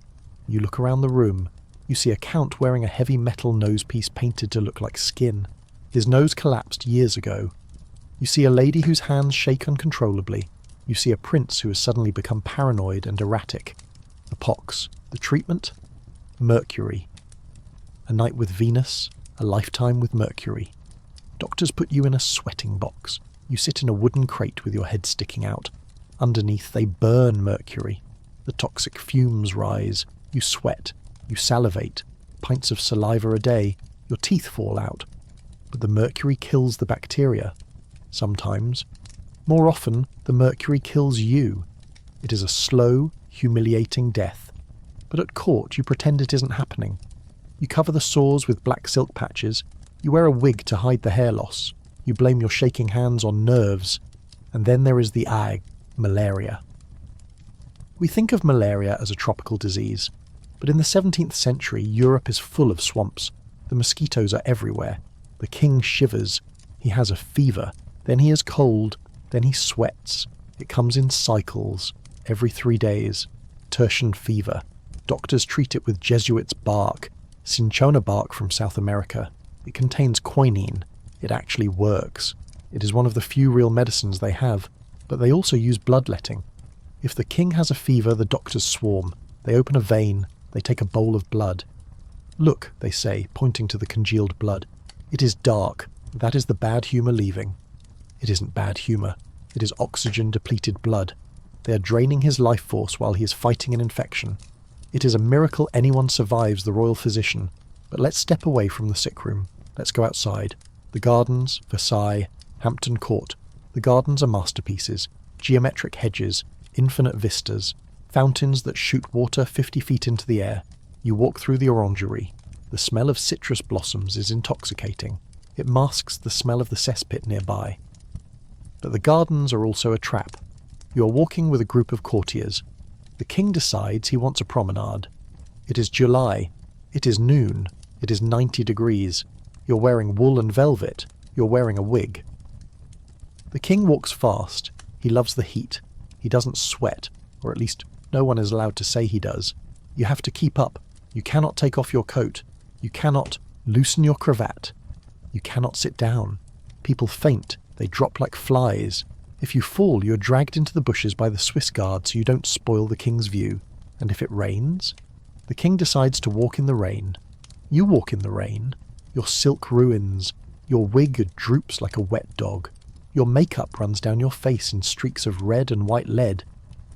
You look around the room, you see a count wearing a heavy metal nosepiece painted to look like skin. His nose collapsed years ago. You see a lady whose hands shake uncontrollably. You see a prince who has suddenly become paranoid and erratic. The pox. The treatment? Mercury. A night with Venus, a lifetime with Mercury. Doctors put you in a sweating box. You sit in a wooden crate with your head sticking out. Underneath they burn mercury. The toxic fumes rise. You sweat. You salivate. Pints of saliva a day. Your teeth fall out. But the mercury kills the bacteria. Sometimes. More often, the mercury kills you. It is a slow, humiliating death. But at court you pretend it isn't happening. You cover the sores with black silk patches. You wear a wig to hide the hair loss. You blame your shaking hands on nerves. And then there is the malaria. We think of malaria as a tropical disease. But in the 17th century, Europe is full of swamps. The mosquitoes are everywhere. The king shivers. He has a fever. Then he is cold. Then he sweats. It comes in cycles, every 3 days. Tertian fever. Doctors treat it with Jesuits' bark, cinchona bark from South America. It contains quinine. It actually works. It is one of the few real medicines they have, but they also use bloodletting. If the king has a fever, the doctors swarm. They open a vein. They take a bowl of blood. Look, they say, pointing to the congealed blood. It is dark. That is the bad humour leaving. It isn't bad humour. It is oxygen-depleted blood. They are draining his life force while he is fighting an infection. It is a miracle anyone survives the royal physician. But let's step away from the sick room. Let's go outside. The gardens, Versailles, Hampton Court. The gardens are masterpieces. Geometric hedges, infinite vistas, fountains that shoot water 50 feet into the air. You walk through the orangery. The smell of citrus blossoms is intoxicating. It masks the smell of the cesspit nearby. But the gardens are also a trap. You are walking with a group of courtiers. The king decides he wants a promenade. It is July. It is noon. It is 90 degrees. You're wearing wool and velvet. You're wearing a wig. The king walks fast. He loves the heat. He doesn't sweat, or at least no one is allowed to say he does. You have to keep up. You cannot take off your coat. You cannot loosen your cravat. You cannot sit down. People faint. They drop like flies. If you fall, you're dragged into the bushes by the Swiss guard so you don't spoil the king's view. And if it rains? The king decides to walk in the rain. You walk in the rain. Your silk ruins. Your wig droops like a wet dog. Your makeup runs down your face in streaks of red and white lead.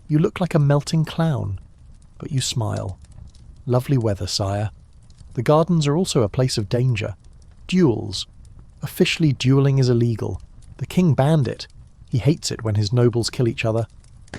You look like a melting clown. But you smile. Lovely weather, sire. The gardens are also a place of danger. Duels. Officially, duelling is illegal. The king banned it. He hates it when his nobles kill each other.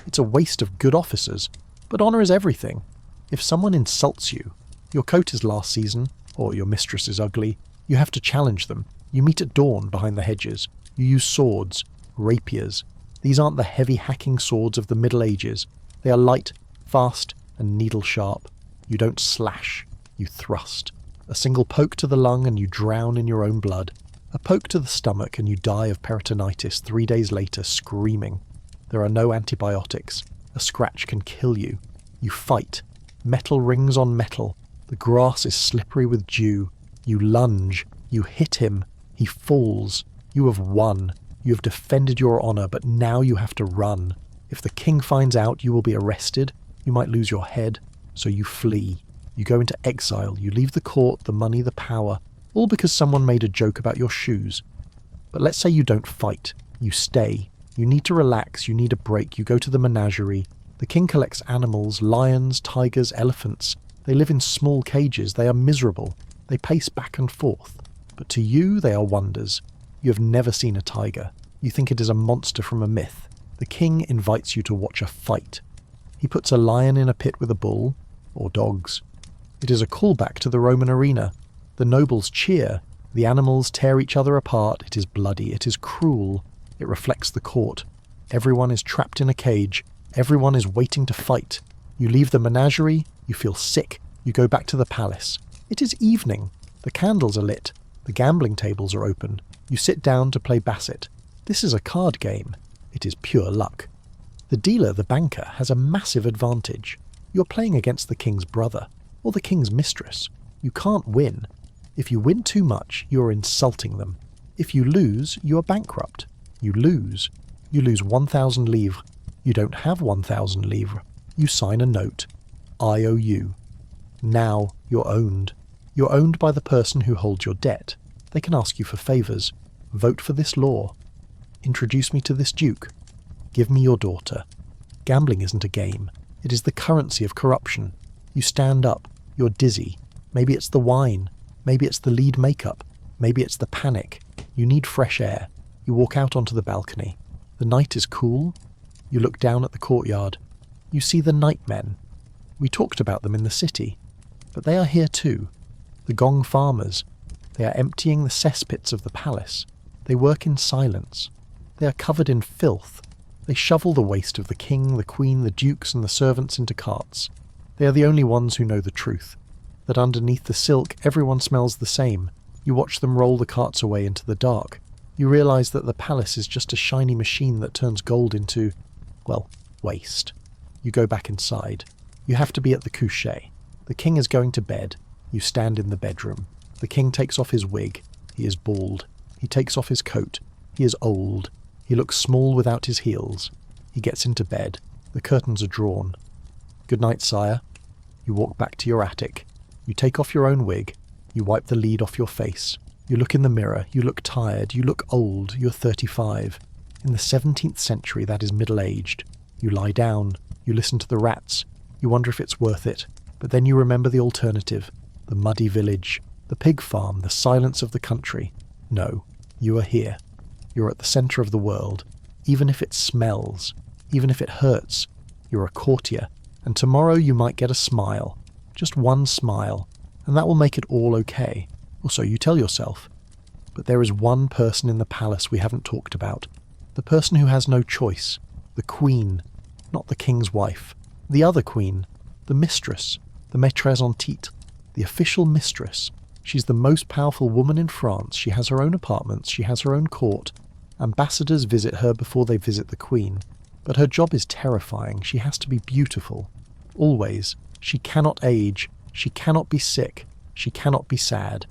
It's a waste of good officers. But honour is everything. If someone insults you, your coat is last season, or your mistress is ugly, you have to challenge them. You meet at dawn behind the hedges. You use swords, rapiers. These aren't the heavy hacking swords of the Middle Ages. They are light, fast, and needle-sharp. You don't slash, you thrust. A single poke to the lung and you drown in your own blood. A poke to the stomach and you die of peritonitis 3 days later, screaming. There are no antibiotics. A scratch can kill you. You fight. Metal rings on metal. The grass is slippery with dew. You lunge. You hit him. He falls. You have won. You have defended your honor, but now you have to run. If the king finds out, you will be arrested. You might lose your head. So you flee. You go into exile. You leave the court, the money, the power, all because someone made a joke about your shoes. But let's say you don't fight. You stay. You need to relax. You need a break. You go to the menagerie. The king collects animals, lions, tigers, elephants. They live in small cages. They are miserable. They pace back and forth. But to you, they are wonders. You have never seen a tiger. You think it is a monster from a myth. The king invites you to watch a fight. He puts a lion in a pit with a bull, or dogs. It is a callback to the Roman arena. The nobles cheer. The animals tear each other apart. It is bloody. It is cruel. It reflects the court. Everyone is trapped in a cage. Everyone is waiting to fight. You leave the menagerie. You feel sick. You go back to the palace. It is evening. The candles are lit. The gambling tables are open. You sit down to play basset. This is a card game. It is pure luck. The dealer, the banker, has a massive advantage. You're playing against the king's brother, or the king's mistress. You can't win. If you win too much, you are insulting them. If you lose, you are bankrupt. You lose. You lose 1,000 livres. You don't have 1,000 livres. You sign a note. I owe you. Now you're owned. You're owned by the person who holds your debt. They can ask you for favours. Vote for this law. Introduce me to this duke. Give me your daughter. Gambling isn't a game. It is the currency of corruption. You stand up. You're dizzy. Maybe it's the wine. Maybe it's the lead makeup. Maybe it's the panic. You need fresh air. You walk out onto the balcony. The night is cool. You look down at the courtyard. You see the nightmen. We talked about them in the city. But they are here too. The gong farmers. They are emptying the cesspits of the palace. They work in silence. They are covered in filth. They shovel the waste of the king, the queen, the dukes and the servants into carts. They are the only ones who know the truth. That underneath the silk everyone smells the same. You watch them roll the carts away into the dark. You realise that the palace is just a shiny machine that turns gold into, well, waste. You go back inside. You have to be at the coucher. The king is going to bed. You stand in the bedroom. The king takes off his wig. He is bald. He takes off his coat. He is old. He looks small without his heels. He gets into bed. The curtains are drawn. Good night, sire. You walk back to your attic. You take off your own wig. You wipe the lead off your face. You look in the mirror. You look tired. You look old. You're 35. In the 17th century, that is middle-aged. You lie down. You listen to the rats. You wonder if it's worth it. But then you remember the alternative. The muddy village. The pig farm. The silence of the country. No. You are here. You're at the centre of the world. Even if it smells. Even if it hurts. You're a courtier. And tomorrow you might get a smile. Just one smile. And that will make it all okay. Or so you tell yourself. But there is one person in the palace we haven't talked about. The person who has no choice. The queen. Not the king's wife. The other queen. The mistress. The maîtresse en titre. The official mistress. She's the most powerful woman in France. She has her own apartments. She has her own court. Ambassadors visit her before they visit the queen. But her job is terrifying. She has to be beautiful. Always. She cannot age. She cannot be sick. She cannot be sad.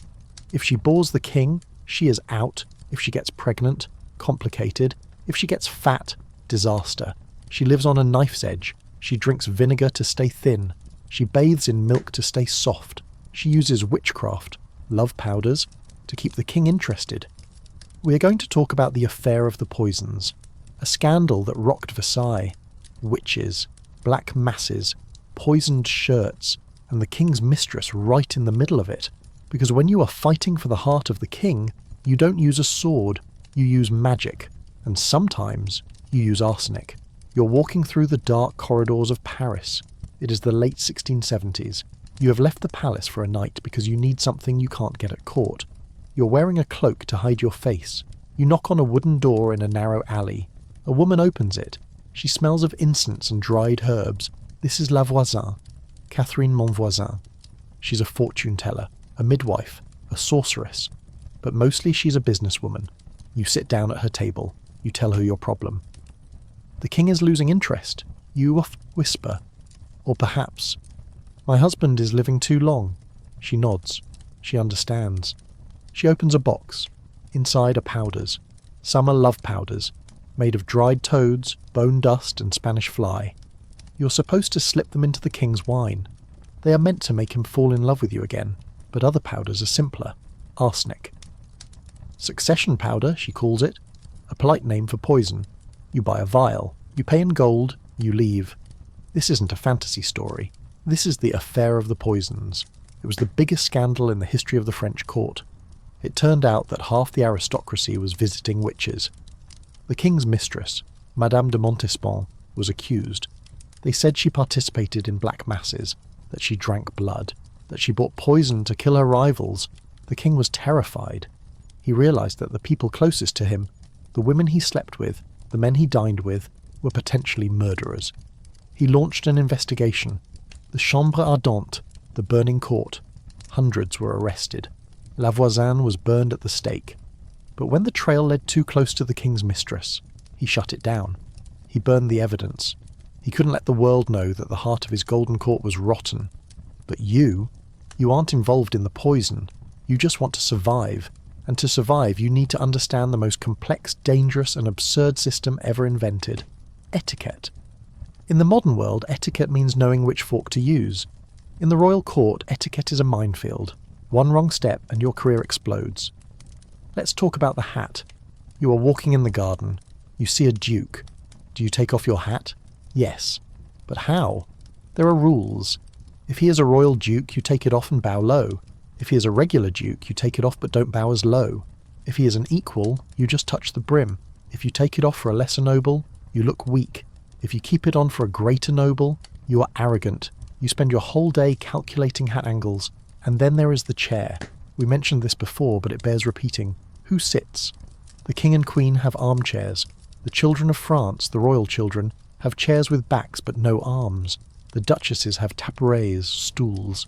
If she bores the king, she is out. If she gets pregnant, complicated. If she gets fat, disaster. She lives on a knife's edge. She drinks vinegar to stay thin. She bathes in milk to stay soft. She uses witchcraft, love powders, to keep the king interested. We are going to talk about the affair of the poisons, a scandal that rocked Versailles. Witches, black masses, poisoned shirts, and the king's mistress right in the middle of it. Because when you are fighting for the heart of the king, you don't use a sword, you use magic, and sometimes you use arsenic. You're walking through the dark corridors of Paris. It is the late 1670s. You have left the palace for a night because you need something you can't get at court. You're wearing a cloak to hide your face. You knock on a wooden door in a narrow alley. A woman opens it. She smells of incense and dried herbs. This is La Voisin, Catherine Monvoisin. She's a fortune teller, a midwife, a sorceress. But mostly she's a businesswoman. You sit down at her table. You tell her your problem. The king is losing interest. You whisper. Or perhaps, my husband is living too long. She nods. She understands. She opens a box. Inside are powders. Some are love powders, made of dried toads, bone dust and Spanish fly. You're supposed to slip them into the king's wine. They are meant to make him fall in love with you again, but other powders are simpler. Arsenic. Succession powder, she calls it, a polite name for poison. You buy a vial, you pay in gold, you leave. This isn't a fantasy story. This is the affair of the poisons. It was the biggest scandal in the history of the French court. It turned out that half the aristocracy was visiting witches. The king's mistress, Madame de Montespan, was accused. They said she participated in black masses, that she drank blood, that she bought poison to kill her rivals. The king was terrified. He realized that the people closest to him, the women he slept with, the men he dined with, were potentially murderers. He launched an investigation. The Chambre Ardente, the burning court. Hundreds were arrested. La Voisin was burned at the stake. But when the trail led too close to the king's mistress, he shut it down. He burned the evidence. He couldn't let the world know that the heart of his golden court was rotten. But you aren't involved in the poison. You just want to survive. And to survive, you need to understand the most complex, dangerous and absurd system ever invented. Etiquette. In the modern world, etiquette means knowing which fork to use. In the royal court, etiquette is a minefield. One wrong step and your career explodes. Let's talk about the hat. You are walking in the garden. You see a duke. Do you take off your hat? Yes. But how? There are rules. If he is a royal duke, you take it off and bow low. If he is a regular duke, you take it off but don't bow as low. If he is an equal, you just touch the brim. If you take it off for a lesser noble, you look weak. If you keep it on for a greater noble, you are arrogant. You spend your whole day calculating hat angles. And then there is the chair. We mentioned this before, but it bears repeating. Who sits? The king and queen have armchairs. The children of France, the royal children, have chairs with backs but no arms. The duchesses have tabourets, stools.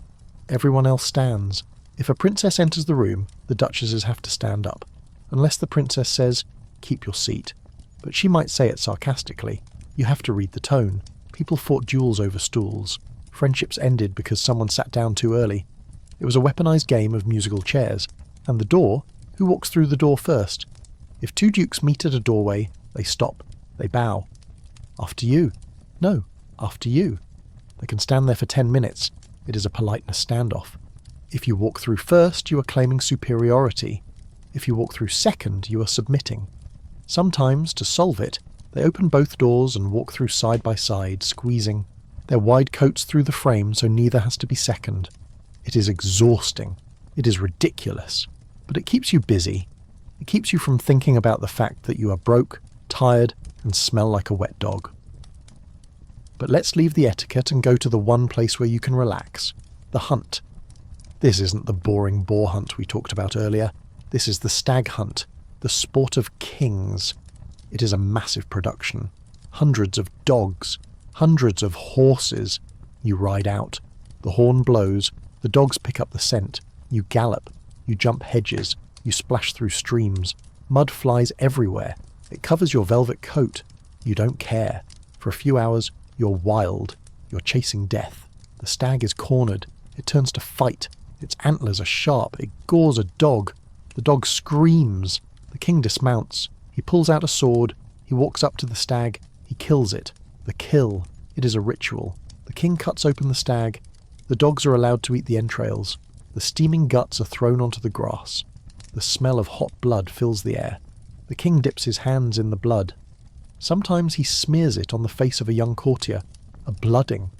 Everyone else stands. If a princess enters the room, the duchesses have to stand up. Unless the princess says, keep your seat. But she might say it sarcastically. You have to read the tone. People fought duels over stools. Friendships ended because someone sat down too early. It was a weaponized game of musical chairs. And the door? Who walks through the door first? If two dukes meet at a doorway, they stop. They bow. After you. No, after you. They can stand there for 10 minutes. It is a politeness standoff. If you walk through first, you are claiming superiority. If you walk through second, you are submitting. Sometimes, to solve it, they open both doors and walk through side by side, squeezing. Their wide coats through the frame so neither has to be second. It is exhausting. It is ridiculous. But it keeps you busy. It keeps you from thinking about the fact that you are broke, tired, and smell like a wet dog. But let's leave the etiquette and go to the one place where you can relax. The hunt. This isn't the boring boar hunt we talked about earlier. This is the stag hunt, the sport of kings. It is a massive production. Hundreds of dogs, hundreds of horses. You ride out. The horn blows. The dogs pick up the scent. You gallop. You jump hedges. You splash through streams. Mud flies everywhere. It covers your velvet coat. You don't care. For a few hours, you're wild. You're chasing death. The stag is cornered. It turns to fight. Its antlers are sharp. It gores a dog. The dog screams. The king dismounts. He pulls out a sword. He walks up to the stag. He kills it. The kill. It is a ritual. The king cuts open the stag. The dogs are allowed to eat the entrails. The steaming guts are thrown onto the grass. The smell of hot blood fills the air. The king dips his hands in the blood. Sometimes he smears it on the face of a young courtier. A blooding.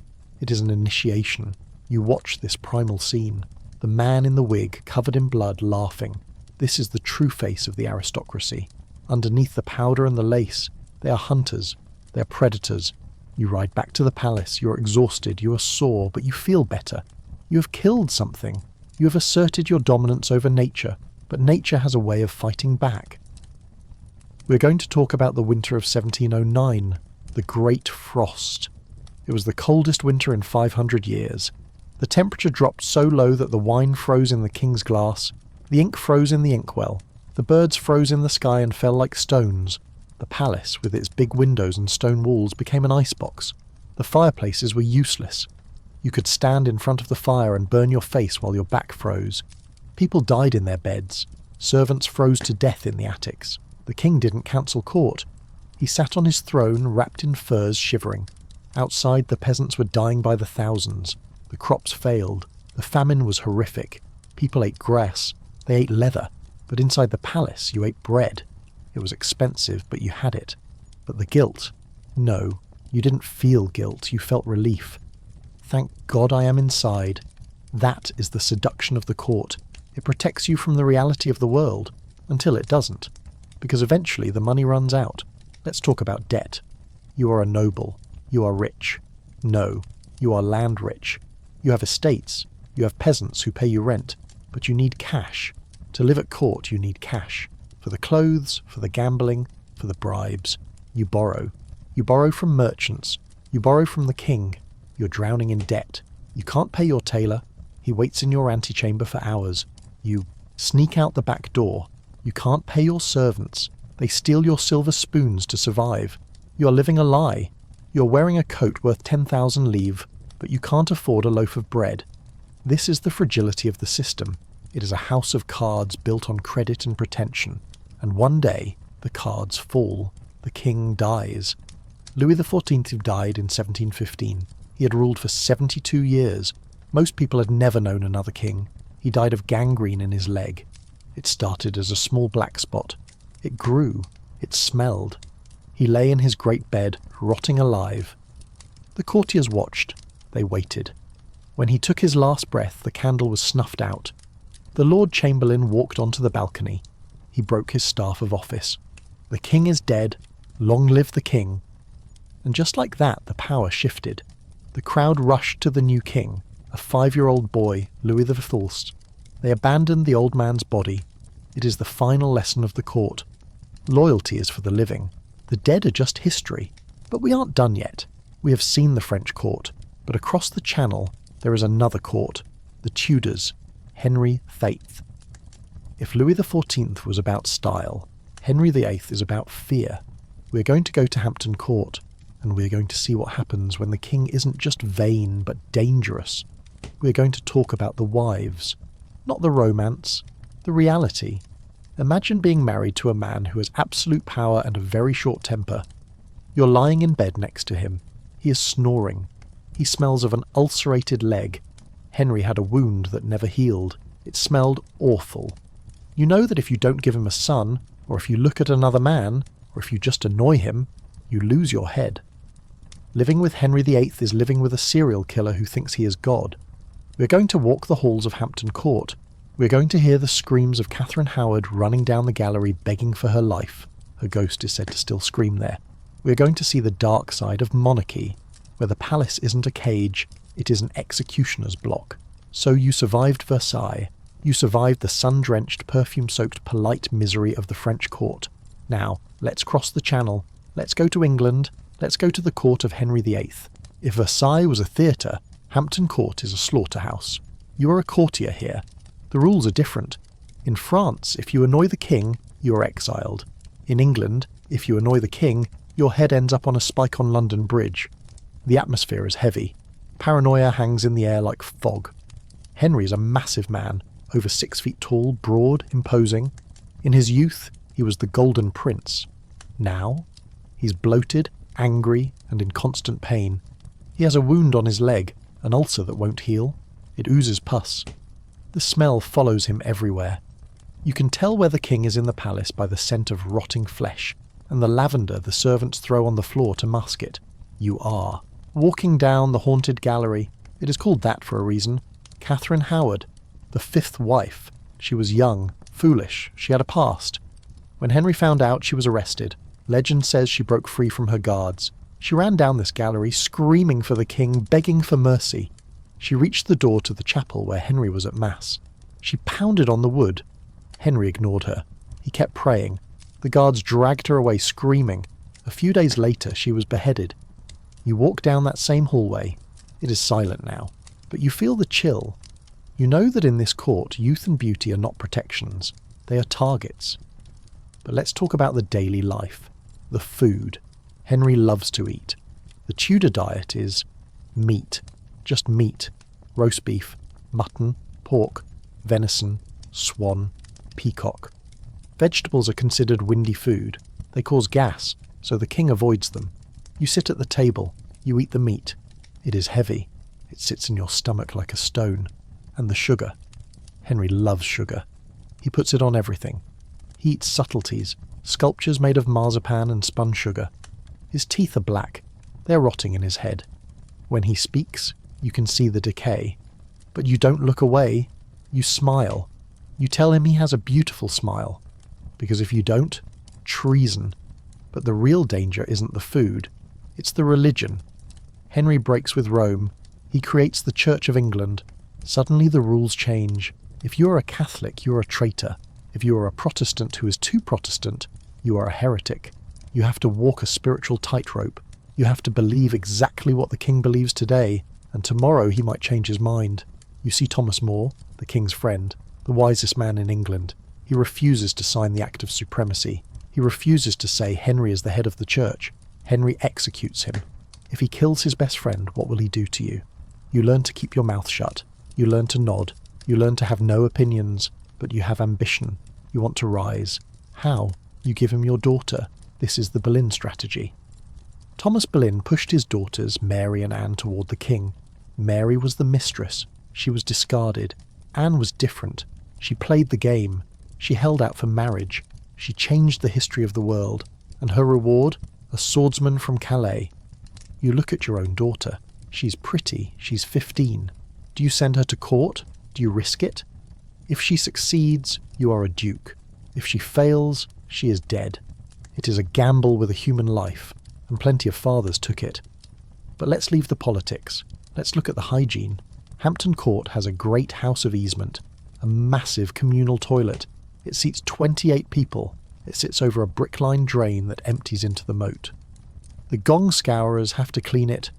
It is an initiation. You watch this primal scene. The man in the wig, covered in blood, laughing. This is the true face of the aristocracy. Underneath the powder and the lace, they are hunters. They are predators. You ride back to the palace. You are exhausted. You are sore, but you feel better. You have killed something. You have asserted your dominance over nature, but nature has a way of fighting back. We're going to talk about the winter of 1709, the Great Frost. It was the coldest winter in 500 years. The temperature dropped so low that the wine froze in the king's glass, the ink froze in the inkwell, the birds froze in the sky and fell like stones. The palace, with its big windows and stone walls, became an icebox. The fireplaces were useless. You could stand in front of the fire and burn your face while your back froze. People died in their beds. Servants froze to death in the attics. The king didn't cancel court. He sat on his throne, wrapped in furs, shivering. Outside, the peasants were dying by the thousands. The crops failed. The famine was horrific. People ate grass. They ate leather. But inside the palace, you ate bread. It was expensive, but you had it. But the guilt? No, you didn't feel guilt. You felt relief. Thank God I am inside. That is the seduction of the court. It protects you from the reality of the world, until it doesn't. Because eventually the money runs out. Let's talk about debt. You are a noble. You are rich. No, you are land rich. You have estates. You have peasants who pay you rent. But you need cash. To live at court, you need cash. For the clothes, for the gambling, for the bribes. You borrow. You borrow from merchants. You borrow from the king. You're drowning in debt. You can't pay your tailor. He waits in your antechamber for hours. You sneak out the back door. You can't pay your servants. They steal your silver spoons to survive. You are living a lie. You're wearing a coat worth 10,000 livres, but you can't afford a loaf of bread. This is the fragility of the system. It is a house of cards built on credit and pretension. And one day, the cards fall. The king dies. Louis XIV died in 1715. He had ruled for 72 years. Most people had never known another king. He died of gangrene in his leg. It started as a small black spot. It grew. It smelled. He lay in his great bed, rotting alive. The courtiers watched. They waited. When he took his last breath, the candle was snuffed out. The Lord Chamberlain walked onto the balcony. He broke his staff of office. The king is dead. Long live the king. And just like that, the power shifted. The crowd rushed to the new king, a 5-year-old boy, Louis XIV. They abandoned the old man's body. It is the final lesson of the court. Loyalty is for the living. The dead are just history. But we aren't done yet. We have seen the French court. But across the channel, there is another court. The Tudors. Henry VIII. If Louis XIV was about style, Henry VIII is about fear. We are going to go to Hampton Court, and we are going to see what happens when the king isn't just vain, but dangerous. We are going to talk about the wives. Not the romance, the reality. Imagine being married to a man who has absolute power and a very short temper. You're lying in bed next to him. He is snoring. He smells of an ulcerated leg. Henry had a wound that never healed. It smelled awful. You know that if you don't give him a son, or if you look at another man, or if you just annoy him, you lose your head. Living with Henry VIII is living with a serial killer who thinks he is God. We're going to walk the halls of Hampton Court. We're going to hear the screams of Catherine Howard running down the gallery begging for her life. Her ghost is said to still scream there. We're going to see the dark side of monarchy, where the palace isn't a cage, it is an executioner's block. So you survived Versailles. You survived the sun-drenched, perfume-soaked, polite misery of the French court. Now, let's cross the channel. Let's go to England. Let's go to the court of Henry VIII. If Versailles was a theatre, Hampton Court is a slaughterhouse. You are a courtier here. The rules are different. In France, if you annoy the king, you are exiled. In England, if you annoy the king, your head ends up on a spike on London Bridge. The atmosphere is heavy. Paranoia hangs in the air like fog. Henry is a massive man, over 6 feet tall, broad, imposing. In his youth, he was the Golden Prince. Now, he's bloated, angry, and in constant pain. He has a wound on his leg, an ulcer that won't heal. It oozes pus. The smell follows him everywhere. You can tell where the king is in the palace by the scent of rotting flesh, and the lavender the servants throw on the floor to mask it. You are. Walking down the haunted gallery, it is called that for a reason, Catherine Howard, the 5th wife. She was young, foolish, she had a past. When Henry found out, she was arrested. Legend says she broke free from her guards. She ran down this gallery, screaming for the king, begging for mercy. She reached the door to the chapel where Henry was at mass. She pounded on the wood. Henry ignored her. He kept praying. The guards dragged her away, screaming. A few days later, she was beheaded. You walk down that same hallway. It is silent now, but you feel the chill. You know that in this court, youth and beauty are not protections. They are targets. But let's talk about the daily life. The food. Henry loves to eat. The Tudor diet is meat. Just meat. Roast beef, mutton, pork, venison, swan. peacock. Vegetables are considered windy food. They cause gas, so the king avoids them. You sit at the table. You eat the meat. It is heavy. It sits in your stomach like a stone. And the sugar. Henry loves sugar. He puts it on everything. He eats subtleties, sculptures made of marzipan and spun sugar. His teeth are black. They're rotting in his head. When he speaks, you can see the decay. But you don't look away. You smile. You tell him he has a beautiful smile. Because if you don't, treason. But the real danger isn't the food. It's the religion. Henry breaks with Rome. He creates the Church of England. Suddenly the rules change. If you are a Catholic, you are a traitor. If you are a Protestant who is too Protestant, you are a heretic. You have to walk a spiritual tightrope. You have to believe exactly what the king believes today, and tomorrow he might change his mind. You see Thomas More, the king's friend, the wisest man in England. He refuses to sign the Act of Supremacy. He refuses to say Henry is the head of the church. Henry executes him. If he kills his best friend, what will he do to you? You learn to keep your mouth shut. You learn to nod. You learn to have no opinions, but you have ambition. You want to rise. How? You give him your daughter. This is the Boleyn strategy. Thomas Boleyn pushed his daughters, Mary and Anne, toward the king. Mary was the mistress. She was discarded. Anne was different. She played the game. She held out for marriage. She changed the history of the world. And her reward? A swordsman from Calais. You look at your own daughter. She's pretty. She's 15. Do you send her to court? Do you risk it? If she succeeds, you are a duke. If she fails, she is dead. It is a gamble with a human life, and plenty of fathers took it. But let's leave the politics. Let's look at the hygiene. Hampton Court has a great house of easement, a massive communal toilet. It seats 28 people. It sits over a brick-lined drain that empties into the moat. The gong scourers have to clean it.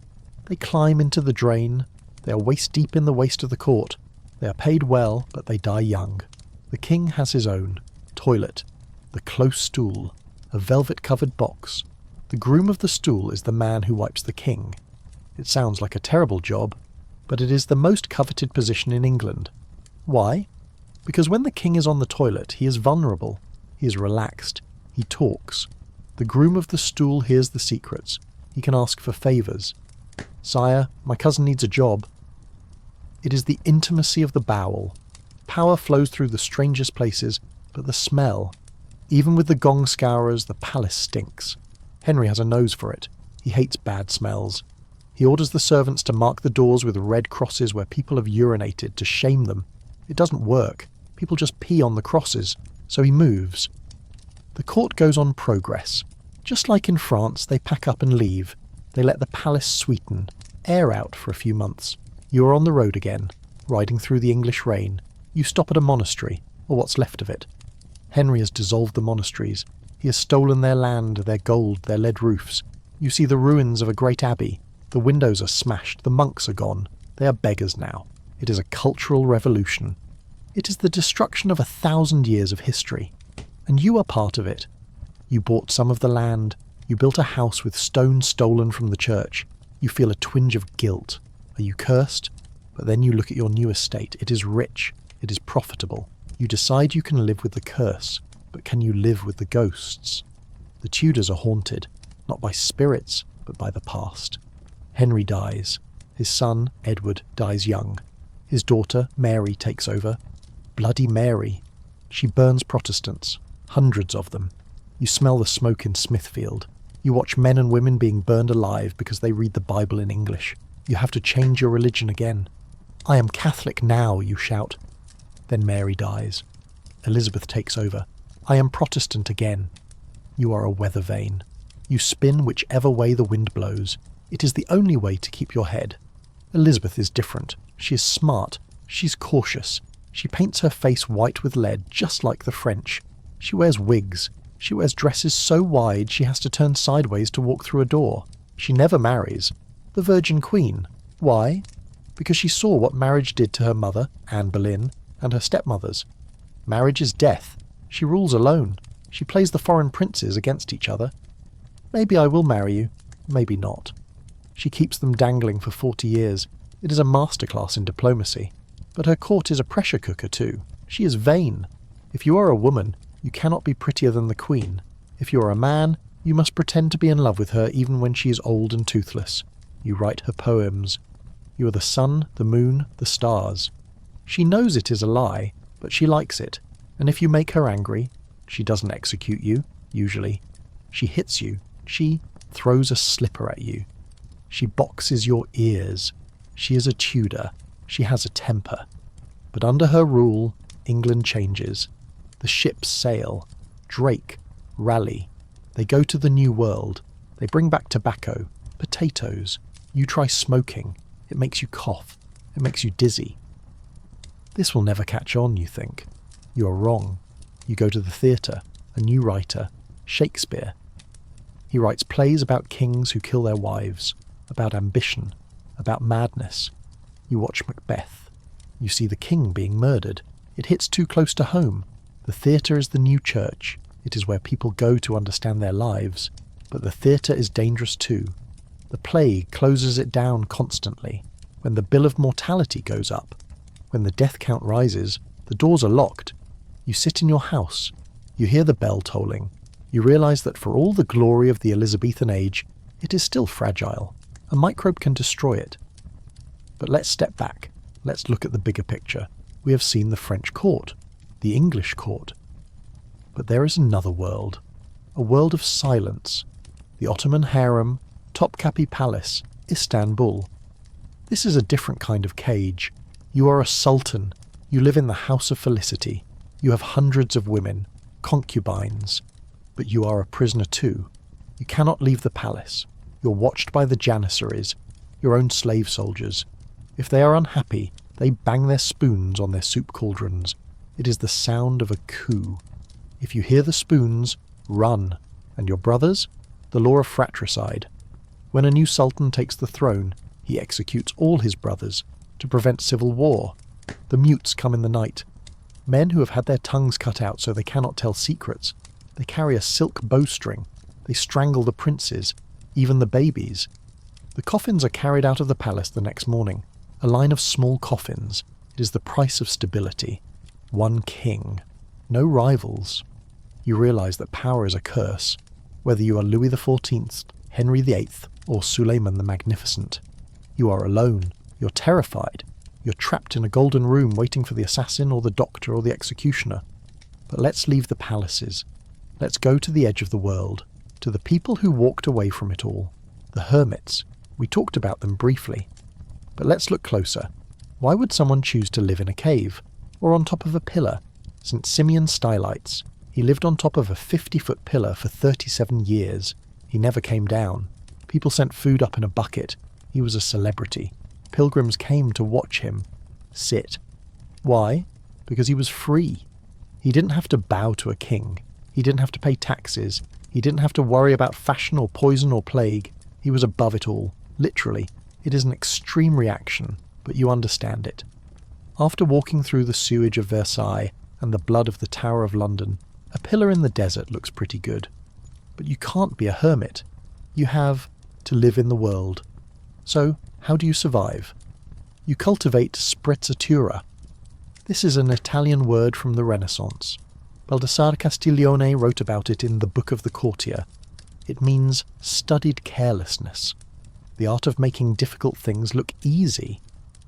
They climb into the drain. They are waist-deep in the waste of the court. They are paid well, but they die young. The king has his own toilet, the close stool, a velvet-covered box. The groom of the stool is the man who wipes the king. It sounds like a terrible job, but it is the most coveted position in England. Why? Because when the king is on the toilet, he is vulnerable. He is relaxed. He talks. The groom of the stool hears the secrets. He can ask for favours. Sire, my cousin needs a job. It is the intimacy of the bowel. Power flows through the strangest places, but the smell. Even with the gong scourers, the palace stinks. Henry has a nose for it. He hates bad smells. He orders the servants to mark the doors with red crosses where people have urinated to shame them. It doesn't work. People just pee on the crosses. So he moves. The court goes on progress. Just like in France, they pack up and leave. They let the palace sweeten, air out for a few months. You are on the road again, riding through the English rain. You stop at a monastery, or what's left of it. Henry has dissolved the monasteries. He has stolen their land, their gold, their lead roofs. You see the ruins of a great abbey. The windows are smashed, the monks are gone. They are beggars now. It is a cultural revolution. It is the destruction of 1,000 years of history. And you are part of it. You bought some of the land. You built a house with stone stolen from the church. You feel a twinge of guilt. Are you cursed? But then you look at your new estate. It is rich. It is profitable. You decide you can live with the curse. But can you live with the ghosts? The Tudors are haunted, not by spirits, but by the past. Henry dies. His son, Edward, dies young. His daughter, Mary, takes over. Bloody Mary. She burns Protestants. Hundreds of them. You smell the smoke in Smithfield. You watch men and women being burned alive because they read the Bible in English. You have to change your religion again. I am Catholic now, you shout. Then Mary dies. Elizabeth takes over. I am Protestant again. You are a weather vane. You spin whichever way the wind blows. It is the only way to keep your head. Elizabeth is different. She is smart. She's cautious. She paints her face white with lead, just like the French. She wears wigs. She wears dresses so wide she has to turn sideways to walk through a door. She never marries. The Virgin Queen. Why? Because she saw what marriage did to her mother, Anne Boleyn, and her stepmothers. Marriage is death. She rules alone. She plays the foreign princes against each other. Maybe I will marry you. Maybe not. She keeps them dangling for 40 years. It is a masterclass in diplomacy. But her court is a pressure cooker too. She is vain. If you are a woman, you cannot be prettier than the queen. If you are a man, you must pretend to be in love with her even when she is old and toothless. You write her poems. You are the sun, the moon, the stars. She knows it is a lie, but she likes it. And if you make her angry, she doesn't execute you, usually. She hits you. She throws a slipper at you. She boxes your ears. She is a Tudor. She has a temper. But under her rule, England changes. The ships sail. Drake, Raleigh. They go to the New World. They bring back tobacco, potatoes. You try smoking. It makes you cough. It makes you dizzy. This will never catch on, you think. You are wrong. You go to the theatre. A new writer, Shakespeare. He writes plays about kings who kill their wives, about ambition, about madness. You watch Macbeth. You see the king being murdered. It hits too close to home. The theatre is the new church. It is where people go to understand their lives. But the theatre is dangerous too. The plague closes it down constantly. When the bill of mortality goes up, when the death count rises, the doors are locked. You sit in your house. You hear the bell tolling. You realise that for all the glory of the Elizabethan age, it is still fragile. A microbe can destroy it. But let's step back. Let's look at the bigger picture. We have seen the French court, the English court. But there is another world. A world of silence. The Ottoman harem, Topkapi Palace, Istanbul. This is a different kind of cage. You are a sultan. You live in the house of felicity. You have hundreds of women, concubines. But you are a prisoner too. You cannot leave the palace. You're watched by the janissaries, your own slave soldiers. If they are unhappy, they bang their spoons on their soup cauldrons. It is the sound of a coup. If you hear the spoons, run. And your brothers? The law of fratricide. When a new sultan takes the throne, he executes all his brothers to prevent civil war. The mutes come in the night. Men who have had their tongues cut out so they cannot tell secrets. They carry a silk bowstring. They strangle the princes, even the babies. The coffins are carried out of the palace the next morning. A line of small coffins. It is the price of stability. One king. No rivals. You realise that power is a curse, whether you are Louis XIV, Henry VIII, or Suleiman the Magnificent. You are alone. You're terrified. You're trapped in a golden room waiting for the assassin or the doctor or the executioner. But let's leave the palaces. Let's go to the edge of the world, to the people who walked away from it all. The hermits. We talked about them briefly. But let's look closer. Why would someone choose to live in a cave? Or on top of a pillar? St. Simeon Stylites. He lived on top of a 50-foot pillar for 37 years. He never came down. People sent food up in a bucket. He was a celebrity. Pilgrims came to watch him sit. Why? Because he was free. He didn't have to bow to a king. He didn't have to pay taxes. He didn't have to worry about fashion or poison or plague. He was above it all. Literally. It is an extreme reaction, but you understand it. After walking through the sewage of Versailles and the blood of the Tower of London, a pillar in the desert looks pretty good. But you can't be a hermit. You have to live in the world. So, how do you survive? You cultivate sprezzatura. This is an Italian word from the Renaissance. Baldassare Castiglione wrote about it in The Book of the Courtier. It means studied carelessness. The art of making difficult things look easy.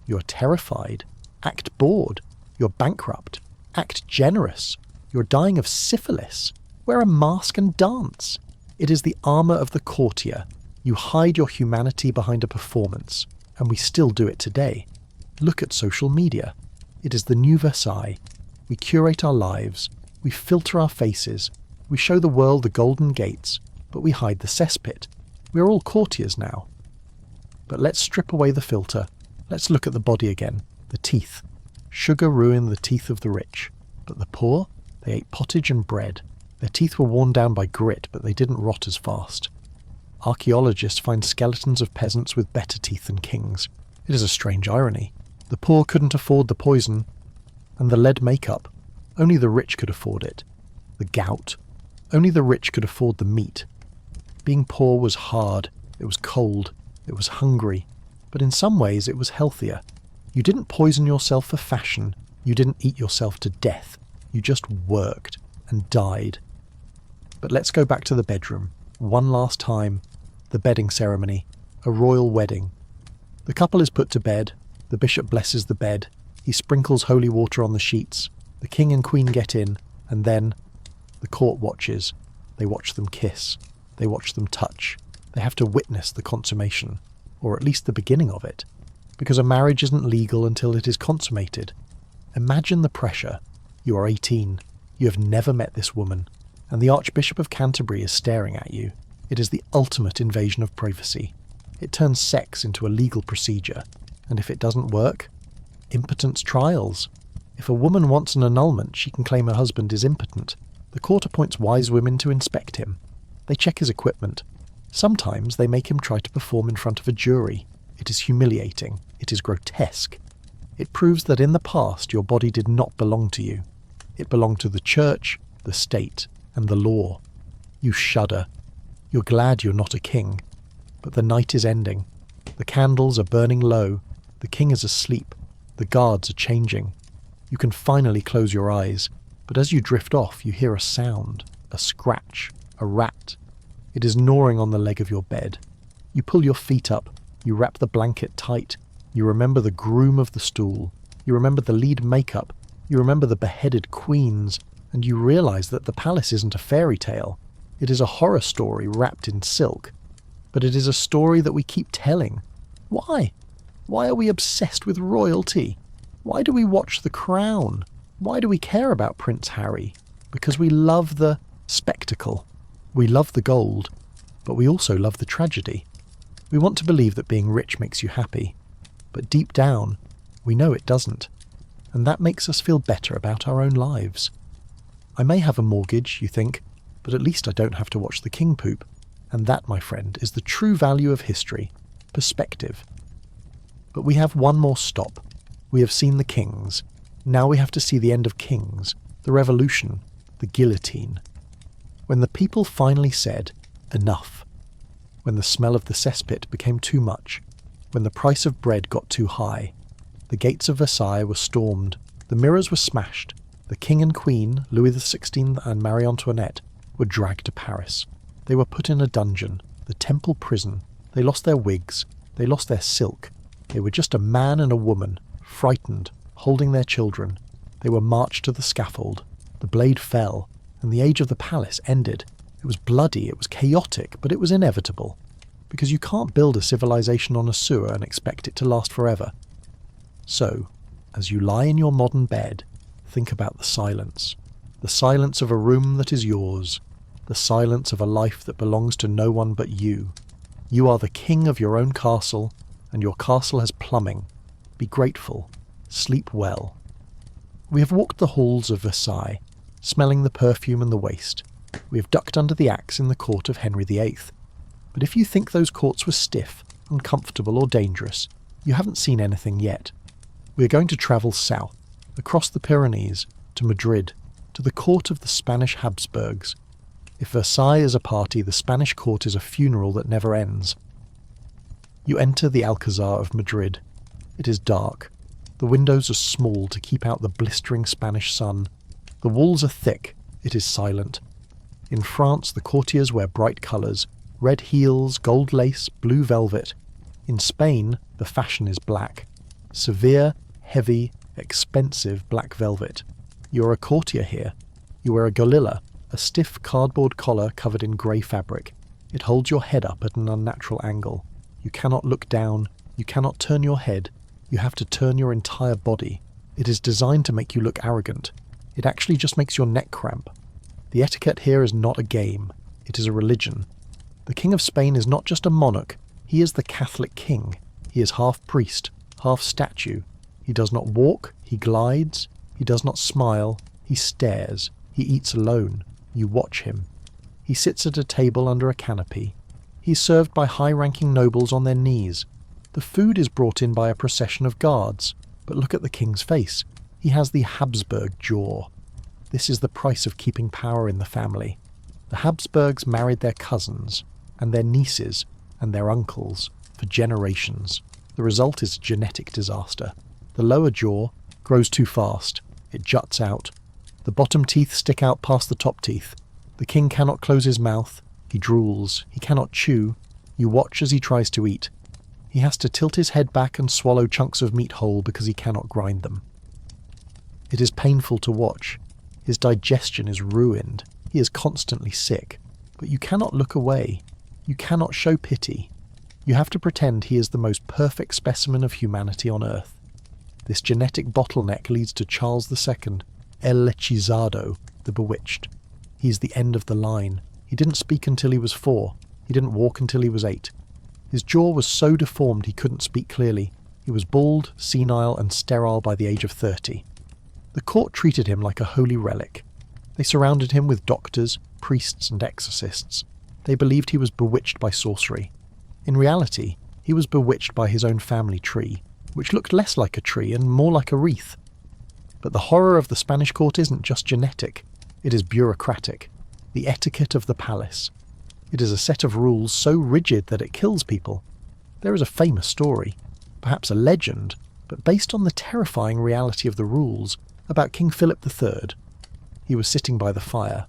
You're terrified. Act bored. You're bankrupt. Act generous. You're dying of syphilis. Wear a mask and dance. It is the armour of the courtier. You hide your humanity behind a performance, and we still do it today. Look at social media. It is the new Versailles. We curate our lives. We filter our faces. We show the world the golden gates, but we hide the cesspit. We are all courtiers now. But let's strip away the filter. Let's look at the body again. The teeth. Sugar ruined the teeth of the rich. But the poor? They ate pottage and bread. Their teeth were worn down by grit, but they didn't rot as fast. Archaeologists find skeletons of peasants with better teeth than kings. It is a strange irony. The poor couldn't afford the poison, and the lead makeup. Only the rich could afford it. The gout. Only the rich could afford the meat. Being poor was hard. It was cold. It was hungry. But in some ways it was healthier. You didn't poison yourself for fashion. You didn't eat yourself to death. You just worked and died. But let's go back to the bedroom. One last time. The bedding ceremony. A royal wedding. The couple is put to bed. The bishop blesses the bed. He sprinkles holy water on the sheets. The king and queen get in, and then the court watches. They watch them kiss. They watch them touch. They have to witness the consummation, or at least the beginning of it, because a marriage isn't legal until it is consummated. Imagine the pressure. You are 18. You have never met this woman, and the Archbishop of Canterbury is staring at you. It is the ultimate invasion of privacy. It turns sex into a legal procedure, and if it doesn't work, impotence trials. If a woman wants an annulment, she can claim her husband is impotent. The court appoints wise women to inspect him. They check his equipment. Sometimes they make him try to perform in front of a jury. It is humiliating. It is grotesque. It proves that in the past your body did not belong to you. It belonged to the church, the state, and the law. You shudder. You're glad you're not a king. But the night is ending. The candles are burning low. The king is asleep. The guards are changing. You can finally close your eyes. But as you drift off, you hear a sound, a scratch, a rat. It is gnawing on the leg of your bed. You pull your feet up. You wrap the blanket tight. You remember the groom of the stool. You remember the lead makeup. You remember the beheaded queens. And you realize that the palace isn't a fairy tale. It is a horror story wrapped in silk. But it is a story that we keep telling. Why? Why are we obsessed with royalty? Why do we watch The Crown? Why do we care about Prince Harry? Because we love the spectacle. We love the gold, but we also love the tragedy. We want to believe that being rich makes you happy, but deep down, we know it doesn't, and that makes us feel better about our own lives. I may have a mortgage, you think, but at least I don't have to watch the king poop, and that, my friend, is the true value of history, perspective. But we have one more stop. We have seen the kings. Now we have to see the end of kings, the revolution, the guillotine. When the people finally said, enough. When the smell of the cesspit became too much. When the price of bread got too high. The gates of Versailles were stormed. The mirrors were smashed. The king and queen, Louis XVI and Marie Antoinette, were dragged to Paris. They were put in a dungeon, the Temple prison. They lost their wigs. They lost their silk. They were just a man and a woman, frightened, holding their children. They were marched to the scaffold. The blade fell, and the age of the palace ended. It was bloody, it was chaotic, but it was inevitable. Because you can't build a civilization on a sewer and expect it to last forever. So, as you lie in your modern bed, think about the silence. The silence of a room that is yours. The silence of a life that belongs to no one but you. You are the king of your own castle, and your castle has plumbing. Be grateful. Sleep well. We have walked the halls of Versailles, smelling the perfume and the waste. We have ducked under the axe in the court of Henry VIII. But if you think those courts were stiff, uncomfortable or dangerous, you haven't seen anything yet. We are going to travel south, across the Pyrenees, to Madrid, to the court of the Spanish Habsburgs. If Versailles is a party, the Spanish court is a funeral that never ends. You enter the Alcazar of Madrid. It is dark. The windows are small to keep out the blistering Spanish sun. The walls are thick. It is silent. In France, the courtiers wear bright colours, red heels, gold lace, blue velvet. In Spain, the fashion is black. Severe, heavy, expensive black velvet. You are a courtier here. You wear a golilla, a stiff cardboard collar covered in grey fabric. It holds your head up at an unnatural angle. You cannot look down. You cannot turn your head. You have to turn your entire body. It is designed to make you look arrogant. It actually just makes your neck cramp. The etiquette here is not a game. It is a religion. The King of Spain is not just a monarch. He is the Catholic king. He is half priest, half statue. He does not walk. He glides. He does not smile. He stares. He eats alone. You watch him. He sits at a table under a canopy. He is served by high-ranking nobles on their knees. The food is brought in by a procession of guards. But look at the king's face. He has the Habsburg jaw. This is the price of keeping power in the family. The Habsburgs married their cousins, and their nieces, and their uncles, for generations. The result is genetic disaster. The lower jaw grows too fast. It juts out. The bottom teeth stick out past the top teeth. The king cannot close his mouth. He drools. He cannot chew. You watch as he tries to eat. He has to tilt his head back and swallow chunks of meat whole because he cannot grind them. It is painful to watch. His digestion is ruined. He is constantly sick. But you cannot look away. You cannot show pity. You have to pretend he is the most perfect specimen of humanity on earth. This genetic bottleneck leads to Charles II, El Hechizado, the bewitched. He is the end of the line. He didn't speak until he was 4. He didn't walk until he was 8. His jaw was so deformed he couldn't speak clearly. He was bald, senile, and sterile by the age of 30. The court treated him like a holy relic. They surrounded him with doctors, priests, and exorcists. They believed he was bewitched by sorcery. In reality, he was bewitched by his own family tree, which looked less like a tree and more like a wreath. But the horror of the Spanish court isn't just genetic, it is bureaucratic, the etiquette of the palace. It is a set of rules so rigid that it kills people. There is a famous story, perhaps a legend, but based on the terrifying reality of the rules, about King Philip III. He was sitting by the fire.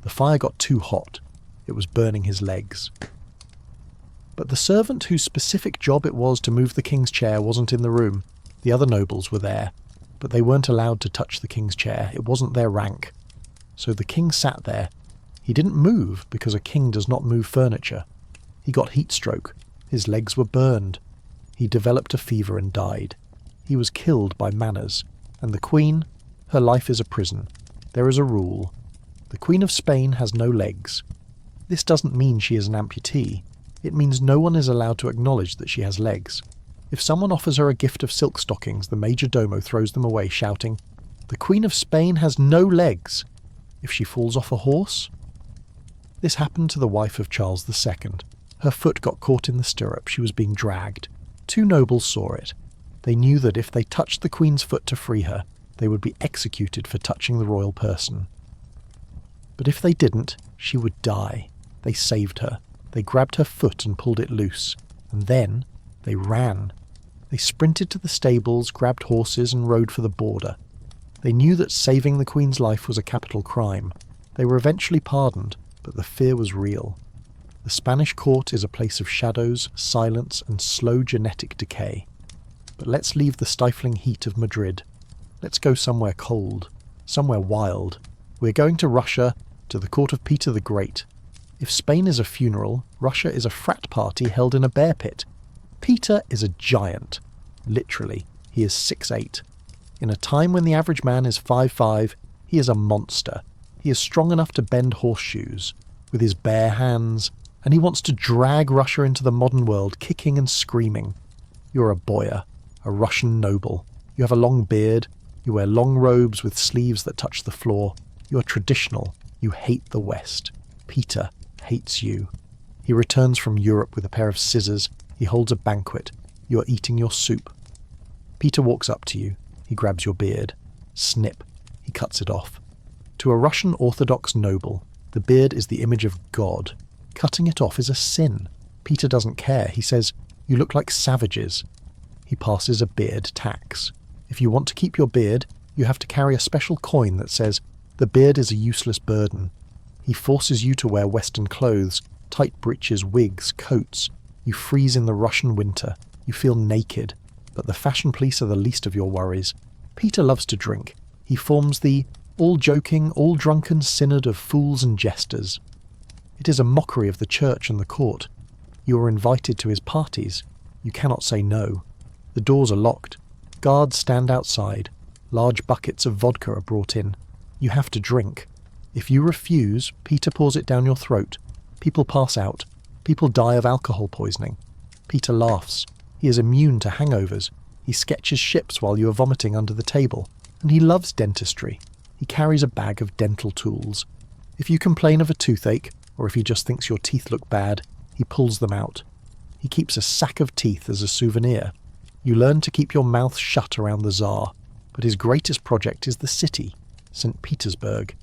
The fire got too hot. It was burning his legs. But the servant whose specific job it was to move the king's chair wasn't in the room. The other nobles were there, but they weren't allowed to touch the king's chair. It wasn't their rank. So the king sat there. He didn't move because a king does not move furniture. He got heat stroke. His legs were burned. He developed a fever and died. He was killed by manners. And the queen, her life is a prison. There is a rule. The Queen of Spain has no legs. This doesn't mean she is an amputee. It means no one is allowed to acknowledge that she has legs. If someone offers her a gift of silk stockings, the major domo throws them away, shouting, "The Queen of Spain has no legs!" If she falls off a horse? This happened to the wife of Charles II. Her foot got caught in the stirrup. She was being dragged. 2 nobles saw it. They knew that if they touched the Queen's foot to free her, they would be executed for touching the royal person. But if they didn't, she would die. They saved her. They grabbed her foot and pulled it loose. And then they ran. They sprinted to the stables, grabbed horses, and rode for the border. They knew that saving the Queen's life was a capital crime. They were eventually pardoned, but the fear was real. The Spanish court is a place of shadows, silence, and slow genetic decay. But let's leave the stifling heat of Madrid. Let's go somewhere cold, somewhere wild. We're going to Russia, to the court of Peter the Great. If Spain is a funeral, Russia is a frat party held in a bear pit. Peter is a giant. Literally, he is 6'8". In a time when the average man is 5'5", he is a monster. He is strong enough to bend horseshoes with his bare hands, and he wants to drag Russia into the modern world, kicking and screaming. You're a boyar, a Russian noble. You have a long beard. You wear long robes with sleeves that touch the floor. You are traditional. You hate the West. Peter hates you. He returns from Europe with a pair of scissors. He holds a banquet. You are eating your soup. Peter walks up to you. He grabs your beard. Snip. He cuts it off. To a Russian Orthodox noble, the beard is the image of God. Cutting it off is a sin. Peter doesn't care. He says, "You look like savages." He passes a beard tax. If you want to keep your beard, you have to carry a special coin that says, "The beard is a useless burden." He forces you to wear Western clothes, tight breeches, wigs, coats. You freeze in the Russian winter. You feel naked. But the fashion police are the least of your worries. Peter loves to drink. He forms the all-joking, all-drunken synod of fools and jesters. It is a mockery of the church and the court. You are invited to his parties. You cannot say no. The doors are locked. Guards stand outside. Large buckets of vodka are brought in. You have to drink. If you refuse, Peter pours it down your throat. People pass out. People die of alcohol poisoning. Peter laughs. He is immune to hangovers. He sketches ships while you are vomiting under the table. And he loves dentistry. He carries a bag of dental tools. If you complain of a toothache, or if he just thinks your teeth look bad, he pulls them out. He keeps a sack of teeth as a souvenir. You learn to keep your mouth shut around the Tsar, but his greatest project is the city, St. Petersburg.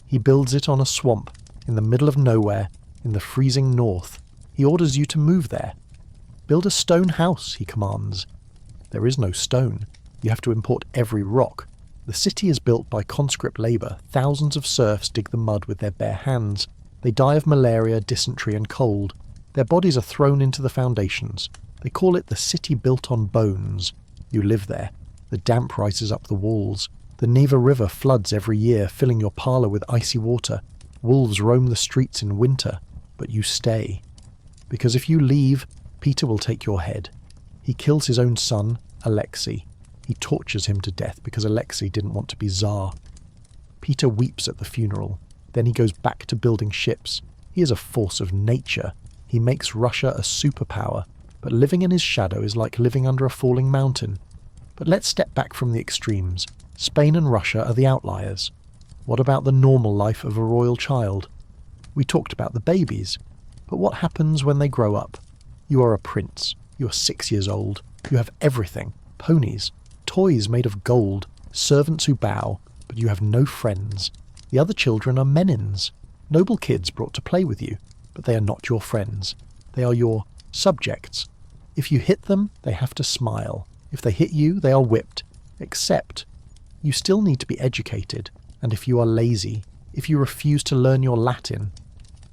He builds it on a swamp, in the middle of nowhere, in the freezing north. He orders you to move there. Build a stone house, he commands. There is no stone. You have to import every rock. The city is built by conscript labour. Thousands of serfs dig the mud with their bare hands. They die of malaria, dysentery and cold. Their bodies are thrown into the foundations. They call it the city built on bones. You live there. The damp rises up the walls. The Neva River floods every year, filling your parlour with icy water. Wolves roam the streets in winter, but you stay. Because if you leave, Peter will take your head. He kills his own son, Alexei. He tortures him to death because Alexei didn't want to be Tsar. Peter weeps at the funeral. Then he goes back to building ships. He is a force of nature. He makes Russia a superpower, but living in his shadow is like living under a falling mountain. But let's step back from the extremes. Spain and Russia are the outliers. What about the normal life of a royal child? We talked about the babies, but what happens when they grow up? You are a prince. You are 6 years old. You have everything. Ponies, toys made of gold, servants who bow, but you have no friends. The other children are menins, noble kids brought to play with you, but they are not your friends. They are your subjects. If you hit them, they have to smile. If they hit you, they are whipped. Except, you still need to be educated, and if you are lazy, if you refuse to learn your Latin,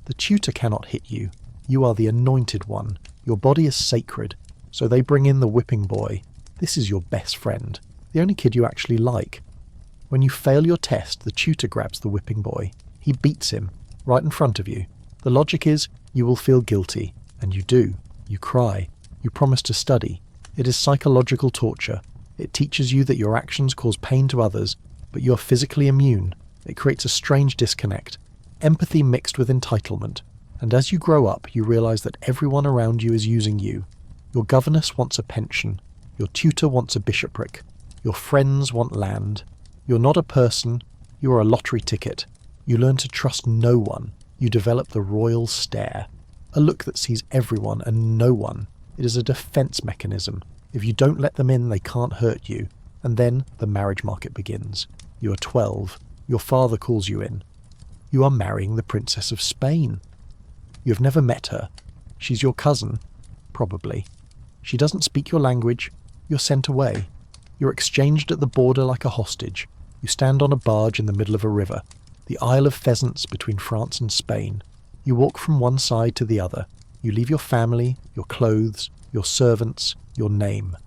the tutor cannot hit you. You are the anointed one. Your body is sacred, so they bring in the whipping boy. This is your best friend, the only kid you actually like. When you fail your test, the tutor grabs the whipping boy. He beats him, right in front of you. The logic is, you will feel guilty, and you do. You cry. You promise to study. It is psychological torture. It teaches you that your actions cause pain to others, but you are physically immune. It creates a strange disconnect. Empathy mixed with entitlement. And as you grow up, you realise that everyone around you is using you. Your governess wants a pension. Your tutor wants a bishopric. Your friends want land. You're not a person. You are a lottery ticket. You learn to trust no one. You develop the royal stare. A look that sees everyone and no one. It is a defence mechanism. If you don't let them in, they can't hurt you. And then the marriage market begins. You are 12. Your father calls you in. You are marrying the Princess of Spain. You have never met her. She's your cousin. Probably. She doesn't speak your language. You're sent away. You're exchanged at the border like a hostage. You stand on a barge in the middle of a river. The Isle of Pheasants between France and Spain. You walk from one side to the other. You leave your family, your clothes, your servants, your name.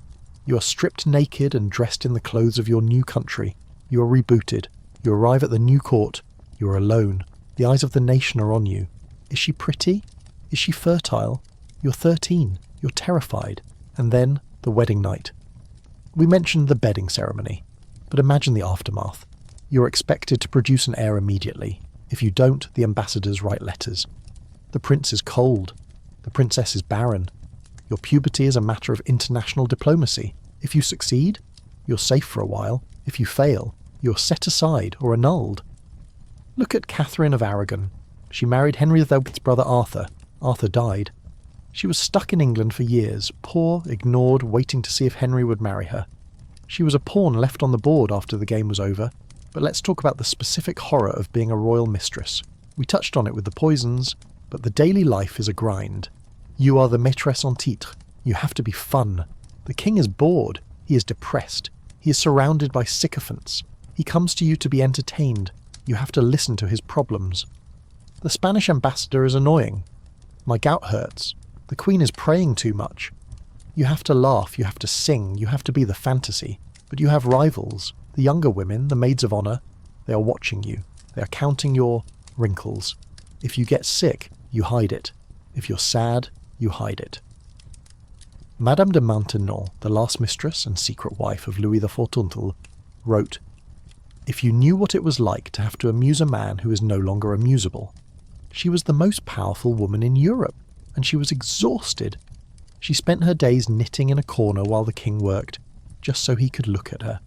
You are stripped naked and dressed in the clothes of your new country. You are rebooted. You arrive at the new court. You are alone. The eyes of the nation are on you. Is she pretty? Is she fertile? You're 13. You're terrified. And then, the wedding night. We mentioned the bedding ceremony, but imagine the aftermath. You're expected to produce an heir immediately. If you don't, the ambassadors write letters. The prince is cold. The princess is barren. Your puberty is a matter of international diplomacy. If you succeed, you're safe for a while. If you fail, you're set aside or annulled. Look at Catherine of Aragon. She married Henry VIII's brother Arthur. Arthur died. She was stuck in England for years, poor, ignored, waiting to see if Henry would marry her. She was a pawn left on the board after the game was over. But let's talk about the specific horror of being a royal mistress. We touched on it with the poisons, but the daily life is a grind. You are the maîtresse en titre. You have to be fun. The king is bored. He is depressed. He is surrounded by sycophants. He comes to you to be entertained. You have to listen to his problems. The Spanish ambassador is annoying. My gout hurts. The queen is praying too much. You have to laugh, you have to sing, you have to be the fantasy. But you have rivals. The younger women, the maids of honour, they are watching you. They are counting your wrinkles. If you get sick, you hide it. If you're sad, you hide it. Madame de Maintenon, the last mistress and secret wife of Louis XIV, wrote, "If you knew what it was like to have to amuse a man who is no longer amusable. She was the most powerful woman in Europe, and she was exhausted. She spent her days knitting in a corner while the king worked, just so he could look at her.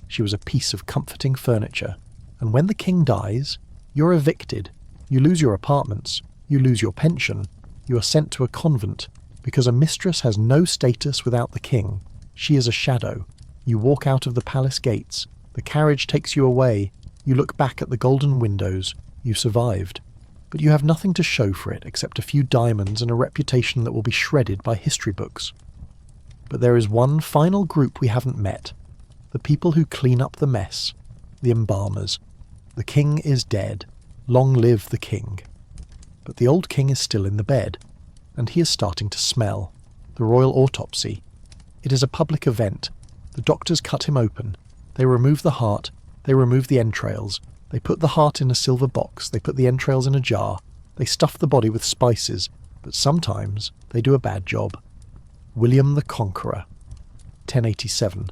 She was a piece of comforting furniture. And when the king dies, you're evicted. You lose your apartments. You lose your pension. You are sent to a convent, because a mistress has no status without the king. She is a shadow. You walk out of the palace gates. The carriage takes you away. You look back at the golden windows. You survived. But you have nothing to show for it except a few diamonds and a reputation that will be shredded by history books. But there is one final group we haven't met. The people who clean up the mess. the embalmers. The king is dead. Long live the king. But the old king is still in the bed, and he is starting to smell. The royal autopsy. It is a public event. The doctors cut him open. They remove the heart. They remove the entrails. They put the heart in a silver box. They put the entrails in a jar. They stuff the body with spices, but sometimes they do a bad job. William the Conqueror. 1087.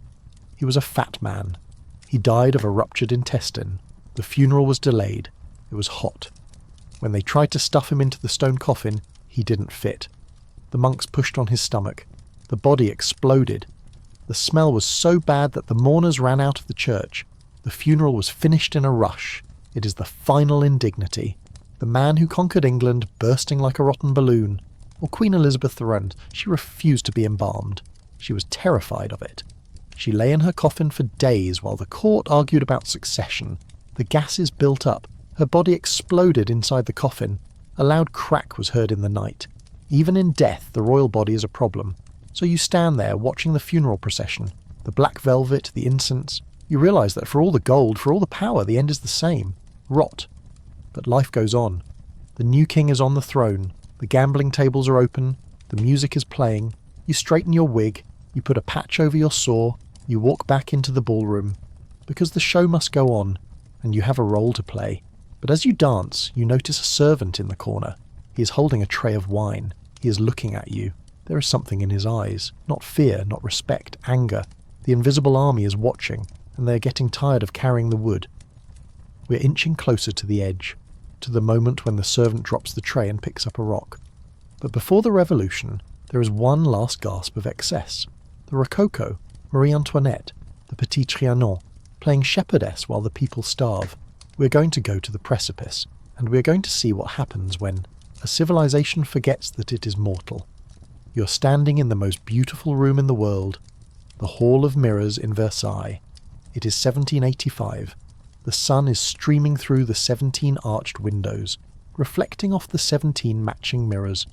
He was a fat man. He died of a ruptured intestine. The funeral was delayed. It was hot. When they tried to stuff him into the stone coffin, he didn't fit. The monks pushed on his stomach. The body exploded. The smell was so bad that the mourners ran out of the church. The funeral was finished in a rush. It is the final indignity. The man who conquered England bursting like a rotten balloon. Or Queen Elizabeth II, she refused to be embalmed. She was terrified of it. She lay in her coffin for days while the court argued about succession. The gases built up. Her body exploded inside the coffin. A loud crack was heard in the night. Even in death, the royal body is a problem. So you stand there watching the funeral procession. The black velvet, the incense. You realise that for all the gold, for all the power, the end is the same. Rot. But life goes on. The new king is on the throne. The gambling tables are open. The music is playing. You straighten your wig. You put a patch over your sore. You walk back into the ballroom. Because the show must go on, and you have a role to play. But as you dance, you notice a servant in the corner. He is holding a tray of wine. He is looking at you. There is something in his eyes. Not fear, not respect, anger. The invisible army is watching, and they are getting tired of carrying the wood. We're inching closer to the edge, to the moment when the servant drops the tray and picks up a rock. But before the revolution, there is one last gasp of excess. The Rococo, Marie Antoinette, the Petit Trianon, playing shepherdess while the people starve. We're going to go to the precipice, and we're going to see what happens when a civilization forgets that it is mortal. You're standing in the most beautiful room in the world, the Hall of Mirrors in Versailles. It is 1785. The sun is streaming through the 17 arched windows, reflecting off the 17 matching mirrors.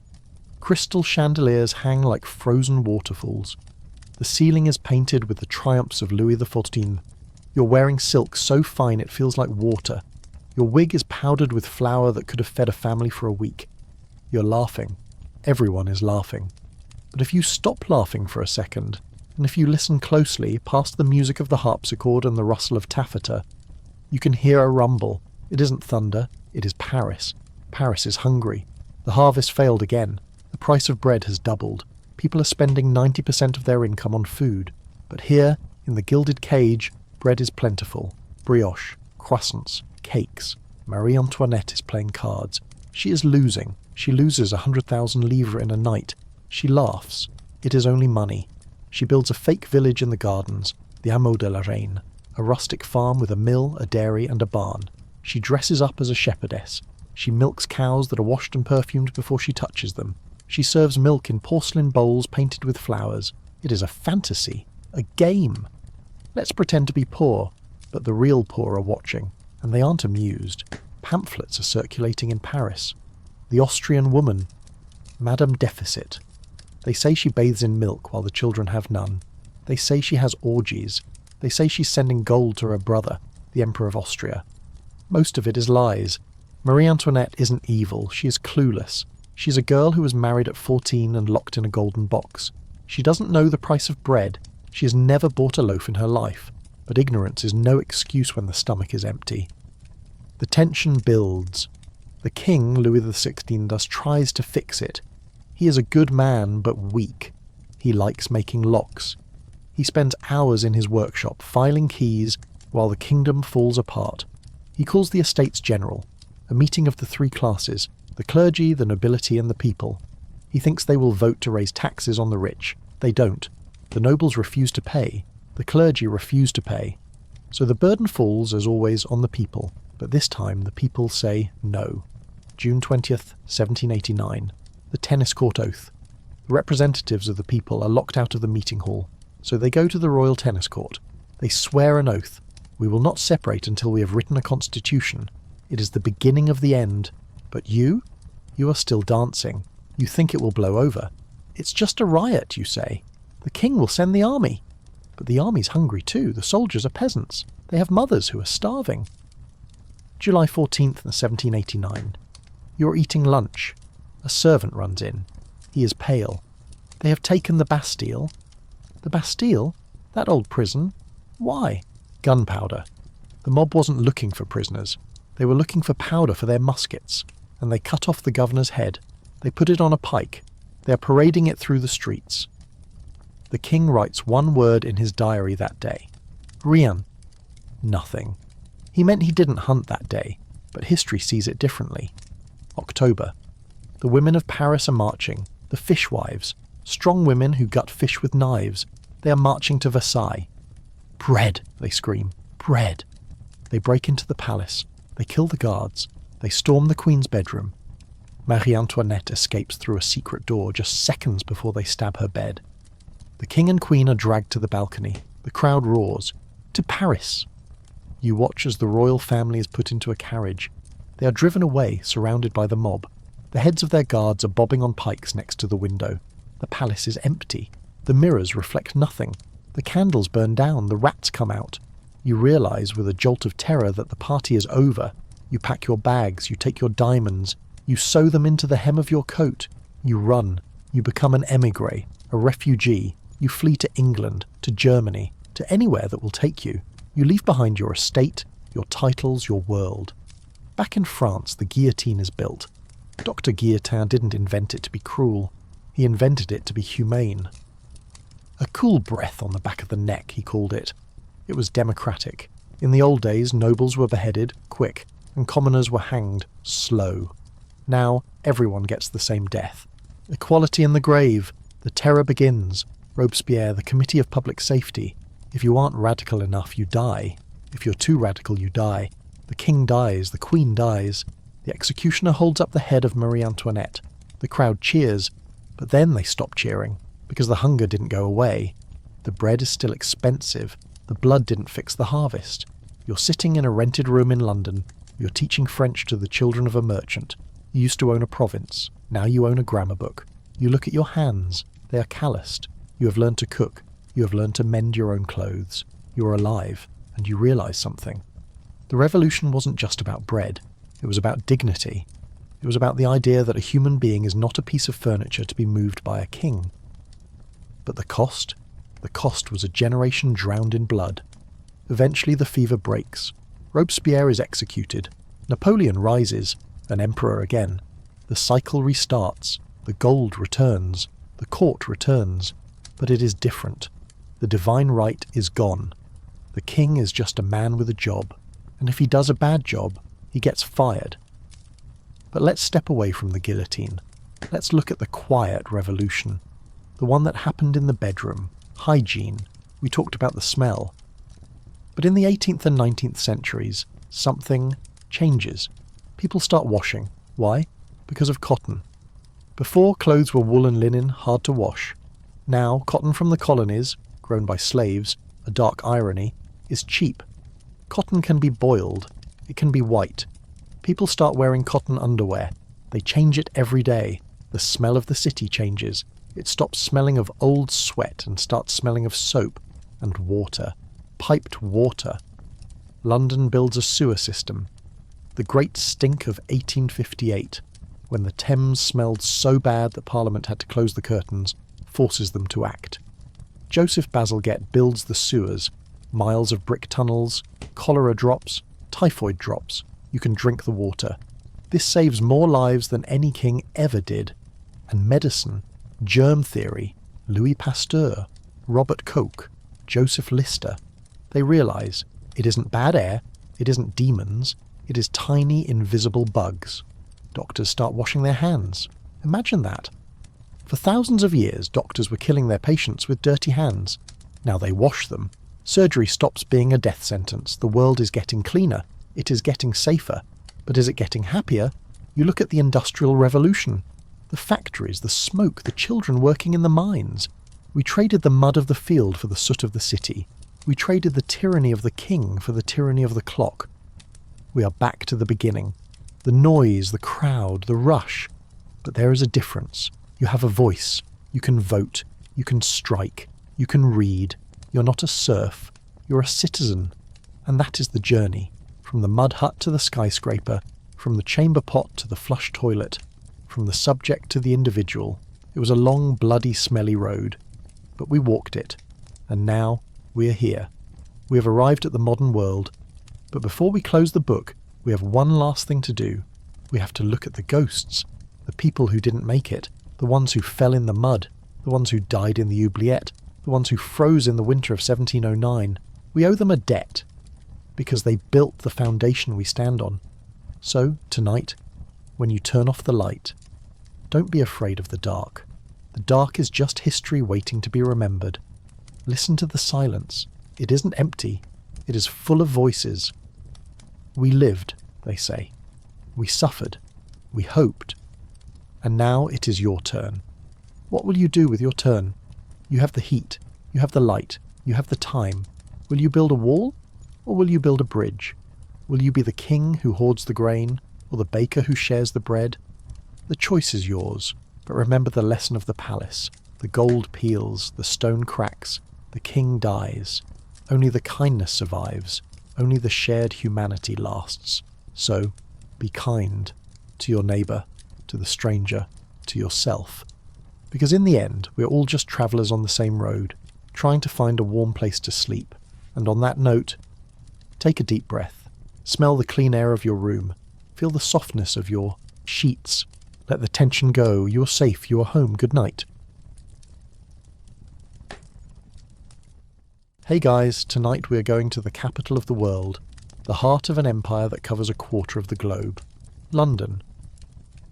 Crystal chandeliers hang like frozen waterfalls. The ceiling is painted with the triumphs of Louis XIV. You're wearing silk so fine it feels like water. Your wig is powdered with flour that could have fed a family for a week. You're laughing. Everyone is laughing. But if you stop laughing for a second, and if you listen closely past the music of the harpsichord and the rustle of taffeta, you can hear a rumble. It isn't thunder, it is Paris. Paris is hungry. The harvest failed again. The price of bread has doubled. People are spending 90% of their income on food. But here, in the gilded cage, bread is plentiful. Brioche, croissants, cakes. Marie Antoinette is playing cards. She is losing. She loses 100,000 livres in a night. She laughs. It is only money. She builds a fake village in the gardens, the Hameau de la Reine, a rustic farm with a mill, a dairy and a barn. She dresses up as a shepherdess. She milks cows that are washed and perfumed before she touches them. She serves milk in porcelain bowls painted with flowers. It is a fantasy, a game. Let's pretend to be poor, but the real poor are watching, and they aren't amused. Pamphlets are circulating in Paris. The Austrian woman, Madame Deficit. They say she bathes in milk while the children have none. They say she has orgies. They say she's sending gold to her brother, the Emperor of Austria. Most of it is lies. Marie Antoinette isn't evil, she is clueless. She's a girl who was married at 14 and locked in a golden box. She doesn't know the price of bread. She has never bought a loaf in her life. But ignorance is no excuse when the stomach is empty. The tension builds. The king, Louis XVI, tries to fix it. He is a good man, but weak. He likes making locks. He spends hours in his workshop filing keys while the kingdom falls apart. He calls the Estates General, a meeting of the three classes, the clergy, the nobility and the people. He thinks they will vote to raise taxes on the rich. They don't. The nobles refuse to pay. The clergy refuse to pay. So the burden falls, as always, on the people. But this time the people say no. June 20th, 1789. The tennis court oath. The representatives of the people are locked out of the meeting hall, so they go to the royal tennis court. They swear an oath. We will not separate until we have written a constitution. It is the beginning of the end. But you? You are still dancing. You think it will blow over. It's just a riot, you say. The king will send the army. But the army's hungry too. The soldiers are peasants. They have mothers who are starving. July 14th, 1789. You're eating lunch. A servant runs in. He is pale. They have taken the Bastille. The Bastille? That old prison? Why? Gunpowder. The mob wasn't looking for prisoners. They were looking for powder for their muskets, and they cut off the governor's head. They put it on a pike. They are parading it through the streets. The king writes one word in his diary that day. Rien. Nothing. He meant he didn't hunt that day, but history sees it differently. October. The women of Paris are marching, the fishwives, strong women who gut fish with knives. They are marching to Versailles. Bread, they scream. Bread. They break into the palace. They kill the guards. They storm the Queen's bedroom. Marie Antoinette escapes through a secret door just seconds before they stab her bed. The King and Queen are dragged to the balcony. The crowd roars. To Paris! You watch as the royal family is put into a carriage. They are driven away, surrounded by the mob. The heads of their guards are bobbing on pikes next to the window. The palace is empty. The mirrors reflect nothing. The candles burn down. The rats come out. You realise with a jolt of terror that the party is over. You pack your bags. You take your diamonds. You sew them into the hem of your coat. You run. You become an émigré, a refugee. You flee to England, to Germany, to anywhere that will take you. You leave behind your estate, your titles, your world. Back in France, the guillotine is built. Dr. Guillotin didn't invent it to be cruel. He invented it to be humane. A cool breath on the back of the neck, he called it. It was democratic. In the old days, nobles were beheaded, quick, and commoners were hanged, slow. Now, everyone gets the same death. Equality in the grave. The terror begins. Robespierre, the Committee of Public Safety. If you aren't radical enough, you die. If you're too radical, you die. The king dies. The queen dies. The executioner holds up the head of Marie Antoinette. The crowd cheers, but then they stop cheering, because the hunger didn't go away. The bread is still expensive. The blood didn't fix the harvest. You're sitting in a rented room in London. You're teaching French to the children of a merchant. You used to own a province. Now you own a grammar book. You look at your hands. They are calloused. You have learned to cook. You have learned to mend your own clothes. You are alive, and you realise something. The revolution wasn't just about bread. It was about dignity. It was about the idea that a human being is not a piece of furniture to be moved by a king. But the cost? The cost was a generation drowned in blood. Eventually the fever breaks. Robespierre is executed. Napoleon rises, an emperor again. The cycle restarts. The gold returns. The court returns. But it is different. The divine right is gone. The king is just a man with a job. And if he does a bad job, he gets fired. But let's step away from the guillotine. Let's look at the quiet revolution. The one that happened in the bedroom. Hygiene. We talked about the smell. But in the 18th and 19th centuries, something changes. People start washing. Why? Because of cotton. Before, clothes were wool and linen, hard to wash. Now, cotton from the colonies, grown by slaves, a dark irony, is cheap. Cotton can be boiled. It can be white. People start wearing cotton underwear. They change it every day. The smell of the city changes. It stops smelling of old sweat and starts smelling of soap and water. Piped water. London builds a sewer system. The great stink of 1858, when the Thames smelled so bad that Parliament had to close the curtains, forces them to act. Joseph Bazalgette builds the sewers, miles of brick tunnels, cholera drops, typhoid drops. You can drink the water. This saves more lives than any king ever did. And medicine, germ theory, Louis Pasteur, Robert Koch, Joseph Lister. They realise it isn't bad air, it isn't demons, it is tiny invisible bugs. Doctors start washing their hands. Imagine that. For thousands of years, doctors were killing their patients with dirty hands. Now they wash them. Surgery stops being a death sentence. The world is getting cleaner. It is getting safer. But is it getting happier? You look at the Industrial Revolution. The factories, the smoke, the children working in the mines. We traded the mud of the field for the soot of the city. We traded the tyranny of the king for the tyranny of the clock. We are back to the beginning. The noise, the crowd, the rush. But there is a difference. You have a voice. You can vote. You can strike. You can read. You're not a serf, you're a citizen. And that is the journey, from the mud hut to the skyscraper, from the chamber pot to the flush toilet, from the subject to the individual. It was a long, bloody, smelly road, but we walked it, and now we are here. We have arrived at the modern world, but before we close the book, we have one last thing to do. We have to look at the ghosts, the people who didn't make it, the ones who fell in the mud, the ones who died in the oubliette, the ones who froze in the winter of 1709. We owe them a debt, because they built the foundation we stand on. So, tonight, when you turn off the light, don't be afraid of the dark. The dark is just history waiting to be remembered. Listen to the silence. It isn't empty. It is full of voices. We lived, they say. We suffered. We hoped. And now it is your turn. What will you do with your turn? You have the heat. You have the light. You have the time. Will you build a wall? Or will you build a bridge? Will you be the king who hoards the grain, or the baker who shares the bread? The choice is yours, but remember the lesson of the palace. The gold peels, the stone cracks, the king dies. Only the kindness survives, only the shared humanity lasts. So, be kind to your neighbour, to the stranger, to yourself. Because in the end, we're all just travellers on the same road, trying to find a warm place to sleep. And on that note, take a deep breath. Smell the clean air of your room. Feel the softness of your sheets. Let the tension go. You're safe. You are home. Good night. Hey guys, tonight we are going to the capital of the world, the heart of an empire that covers a quarter of the globe. London.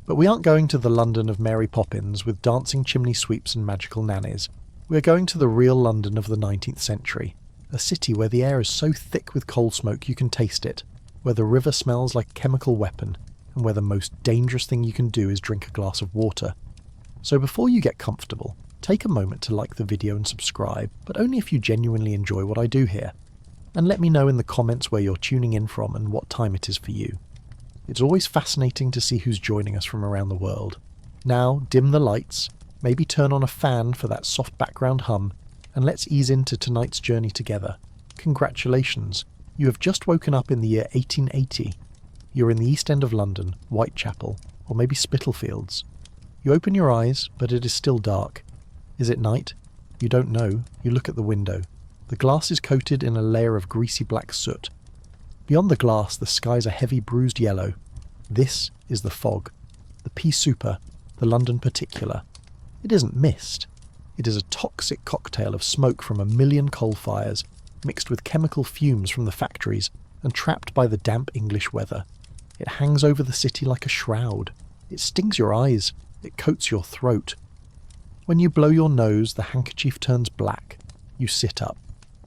But we aren't going to the London of Mary Poppins with dancing chimney sweeps and magical nannies. We are going to the real London of the 19th century. A city where the air is so thick with coal smoke you can taste it, where the river smells like a chemical weapon, and where the most dangerous thing you can do is drink a glass of water. So before you get comfortable, take a moment to like the video and subscribe, but only if you genuinely enjoy what I do here. And let me know in the comments where you're tuning in from and what time it is for you. It's always fascinating to see who's joining us from around the world. Now, dim the lights, maybe turn on a fan for that soft background hum, and let's ease into tonight's journey together. Congratulations, you have just woken up in the year 1880. You're in the East End of London, Whitechapel, or maybe Spitalfields. You open your eyes, but it is still dark. Is it night? You don't know. You look at the window. The glass is coated in a layer of greasy black soot. Beyond the glass, the skies are heavy bruised yellow. This is the fog. The pea super, the London particular. It isn't mist. It is a toxic cocktail of smoke from a million coal fires, mixed with chemical fumes from the factories and trapped by the damp English weather. It hangs over the city like a shroud. It stings your eyes. It coats your throat. When you blow your nose, the handkerchief turns black. You sit up.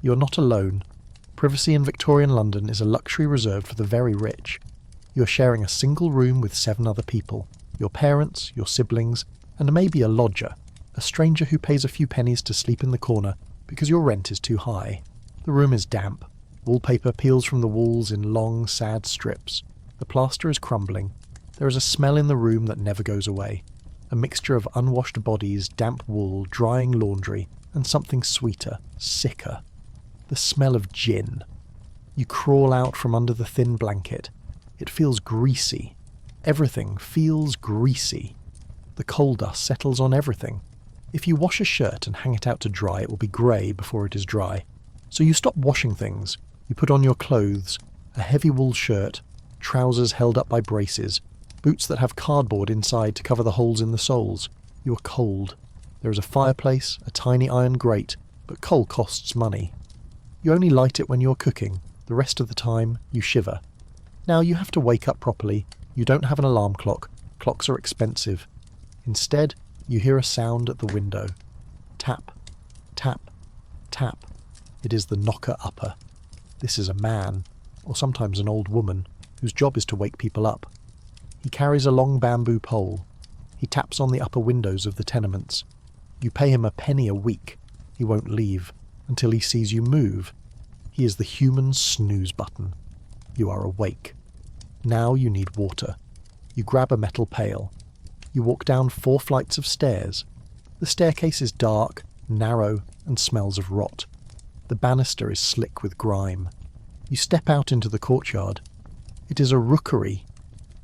You are not alone. Privacy in Victorian London is a luxury reserved for the very rich. You are sharing a single room with 7 other people. Your parents, your siblings, and maybe a lodger. A stranger who pays a few pennies to sleep in the corner because your rent is too high. The room is damp. Wallpaper peels from the walls in long, sad strips. The plaster is crumbling. There is a smell in the room that never goes away. A mixture of unwashed bodies, damp wool, drying laundry, and something sweeter, sicker. The smell of gin. You crawl out from under the thin blanket. It feels greasy. Everything feels greasy. The coal dust settles on everything. If you wash a shirt and hang it out to dry, it will be grey before it is dry. So you stop washing things. You put on your clothes, a heavy wool shirt, trousers held up by braces, boots that have cardboard inside to cover the holes in the soles. You are cold. There is a fireplace, a tiny iron grate, but coal costs money. You only light it when you're cooking. The rest of the time, you shiver. Now you have to wake up properly. You don't have an alarm clock. Clocks are expensive. Instead, you hear a sound at the window. Tap, tap, tap. It is the knocker-upper. This is a man, or sometimes an old woman, whose job is to wake people up. He carries a long bamboo pole. He taps on the upper windows of the tenements. You pay him a penny a week. He won't leave until he sees you move. He is the human snooze button. You are awake. Now you need water. You grab a metal pail. You walk down 4 flights of stairs. The staircase is dark, narrow, and smells of rot. The banister is slick with grime. You step out into the courtyard. It is a rookery,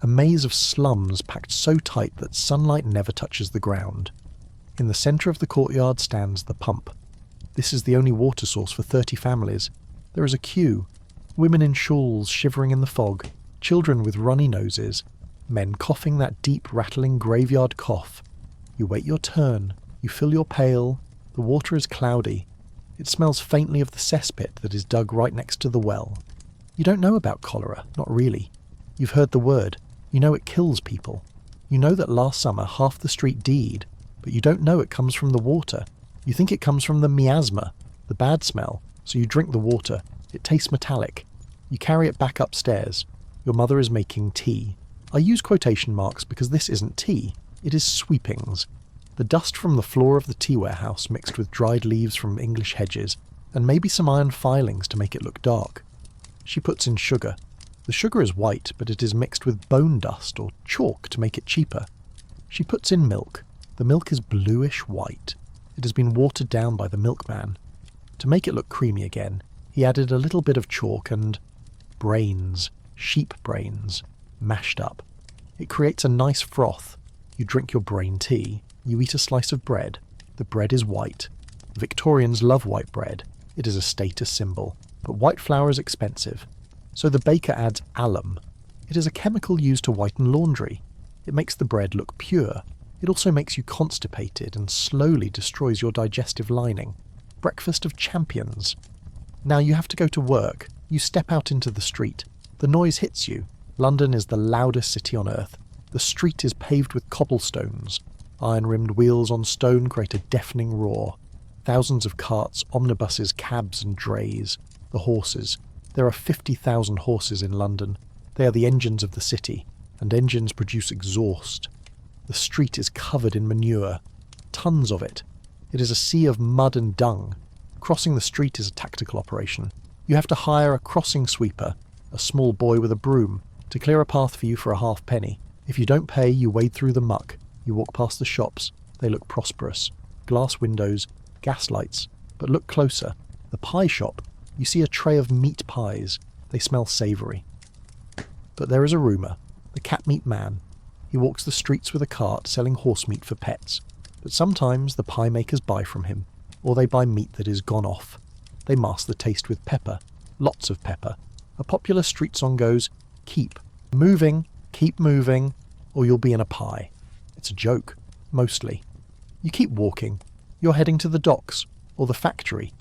a maze of slums packed so tight that sunlight never touches the ground. In the centre of the courtyard stands the pump. This is the only water source for 30 families. There is a queue. Women in shawls shivering in the fog, children with runny noses, men coughing that deep, rattling graveyard cough. You wait your turn. You fill your pail. The water is cloudy. It smells faintly of the cesspit that is dug right next to the well. You don't know about cholera, not really. You've heard the word. You know it kills people. You know that last summer half the street died, but you don't know it comes from the water. You think it comes from the miasma, the bad smell, so you drink the water. It tastes metallic. You carry it back upstairs. Your mother is making tea. I use quotation marks because this isn't tea. It is sweepings. The dust from the floor of the tea warehouse mixed with dried leaves from English hedges, and maybe some iron filings to make it look dark. She puts in sugar. The sugar is white, but it is mixed with bone dust or chalk to make it cheaper. She puts in milk. The milk is bluish white. It has been watered down by the milkman. To make it look creamy again, he added a little bit of chalk and brains, sheep brains, mashed up. It creates a nice froth. You drink your brain tea. You eat a slice of bread. The bread is white. Victorians love white bread. It is a status symbol. But white flour is expensive. So the baker adds alum. It is a chemical used to whiten laundry. It makes the bread look pure. It also makes you constipated and slowly destroys your digestive lining. Breakfast of champions. Now you have to go to work. You step out into the street. The noise hits you. London is the loudest city on earth. The street is paved with cobblestones. Iron-rimmed wheels on stone create a deafening roar. Thousands of carts, omnibuses, cabs and drays. The horses. There are 50,000 horses in London. They are the engines of the city, and engines produce exhaust. The street is covered in manure. Tons of it. It is a sea of mud and dung. Crossing the street is a tactical operation. You have to hire a crossing sweeper, a small boy with a broom, to clear a path for you for a halfpenny. If you don't pay, you wade through the muck. You walk past the shops. They look prosperous. Glass windows, gas lights. But look closer. The pie shop. You see a tray of meat pies. They smell savoury. But there is a rumour. The cat meat man. He walks the streets with a cart selling horse meat for pets. But sometimes the pie makers buy from him. Or they buy meat that is gone off. They mask the taste with pepper. Lots of pepper. A popular street song goes, keep moving, or you'll be in a pie. It's a joke, mostly. You keep walking. You're heading to the docks, or the factory.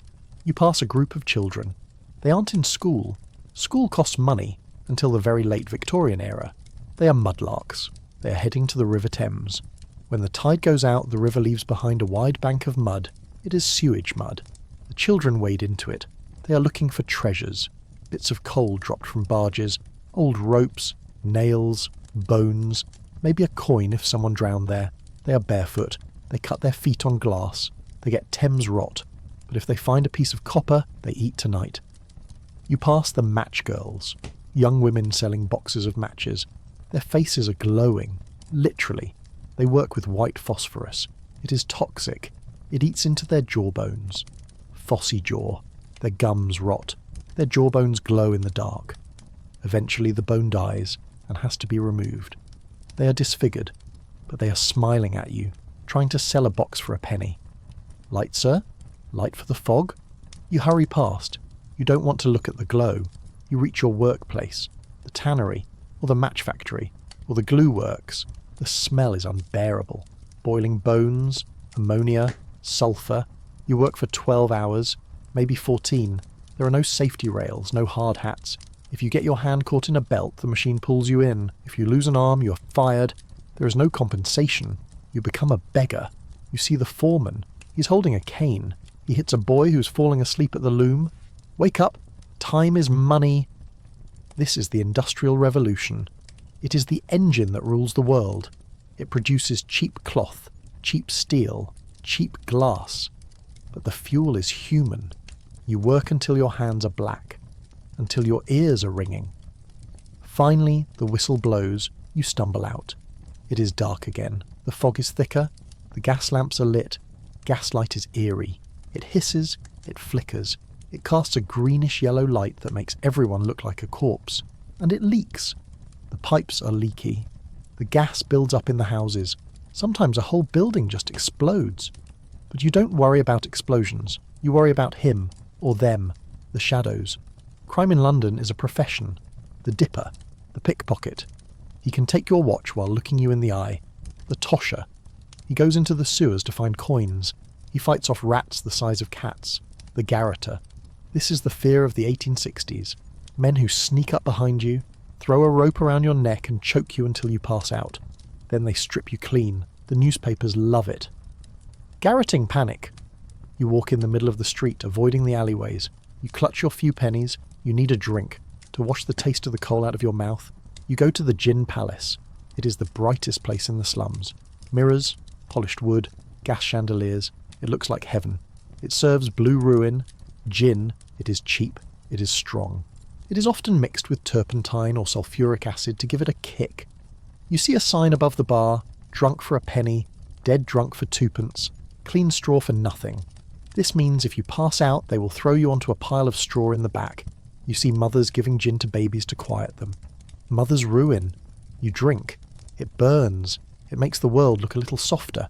You pass a group of children. They aren't in school. School costs money, until the very late Victorian era. They are mudlarks. They are heading to the River Thames. When the tide goes out, the river leaves behind a wide bank of mud. It is sewage mud. The children wade into it. They are looking for treasures. Bits of coal dropped from barges, old ropes, nails, bones, maybe a coin if someone drowned there. They are barefoot. They cut their feet on glass. They get Thames rot. But if they find a piece of copper, they eat tonight. You pass the match girls, young women selling boxes of matches. Their faces are glowing, literally. They work with white phosphorus. It is toxic. It eats into their jawbones. Phossy jaw. Their gums rot. Their jawbones glow in the dark. Eventually the bone dies and has to be removed. They are disfigured, but they are smiling at you, trying to sell a box for a penny. Light, sir? Light for the fog? You hurry past. You don't want to look at the glow. You reach your workplace, the tannery, or the match factory, or the glue works. The smell is unbearable. Boiling bones, ammonia, sulphur. You work for 12 hours, maybe 14. There are no safety rails, no hard hats. If you get your hand caught in a belt, the machine pulls you in. If you lose an arm, you're fired. There is no compensation. You become a beggar. You see the foreman. He's holding a cane. He hits a boy who's falling asleep at the loom. Wake up. Time is money. This is the Industrial Revolution. It is the engine that rules the world. It produces cheap cloth, cheap steel, cheap glass. But the fuel is human. You work until your hands are black, until your ears are ringing. Finally, the whistle blows. You stumble out. It is dark again. The fog is thicker. The gas lamps are lit. Gaslight is eerie. It hisses. It flickers. It casts a greenish-yellow light that makes everyone look like a corpse. And it leaks. The pipes are leaky. The gas builds up in the houses. Sometimes a whole building just explodes. But you don't worry about explosions. You worry about him, or them, the shadows. Crime in London is a profession. The dipper, the pickpocket. He can take your watch while looking you in the eye. The tosher. He goes into the sewers to find coins. He fights off rats the size of cats. The garroter. This is the fear of the 1860s. Men who sneak up behind you, throw a rope around your neck and choke you until you pass out. Then they strip you clean. The newspapers love it. Garroting panic. You walk in the middle of the street, avoiding the alleyways. You clutch your few pennies. You need a drink. To wash the taste of the coal out of your mouth, you go to the Gin Palace. It is the brightest place in the slums. Mirrors, polished wood, gas chandeliers. It looks like heaven. It serves blue ruin, gin. It is cheap. It is strong. It is often mixed with turpentine or sulfuric acid to give it a kick. You see a sign above the bar, drunk for a penny, dead drunk for twopence, clean straw for nothing. This means if you pass out, they will throw you onto a pile of straw in the back. You see mothers giving gin to babies to quiet them. Mothers ruin. You drink. It burns. It makes the world look a little softer.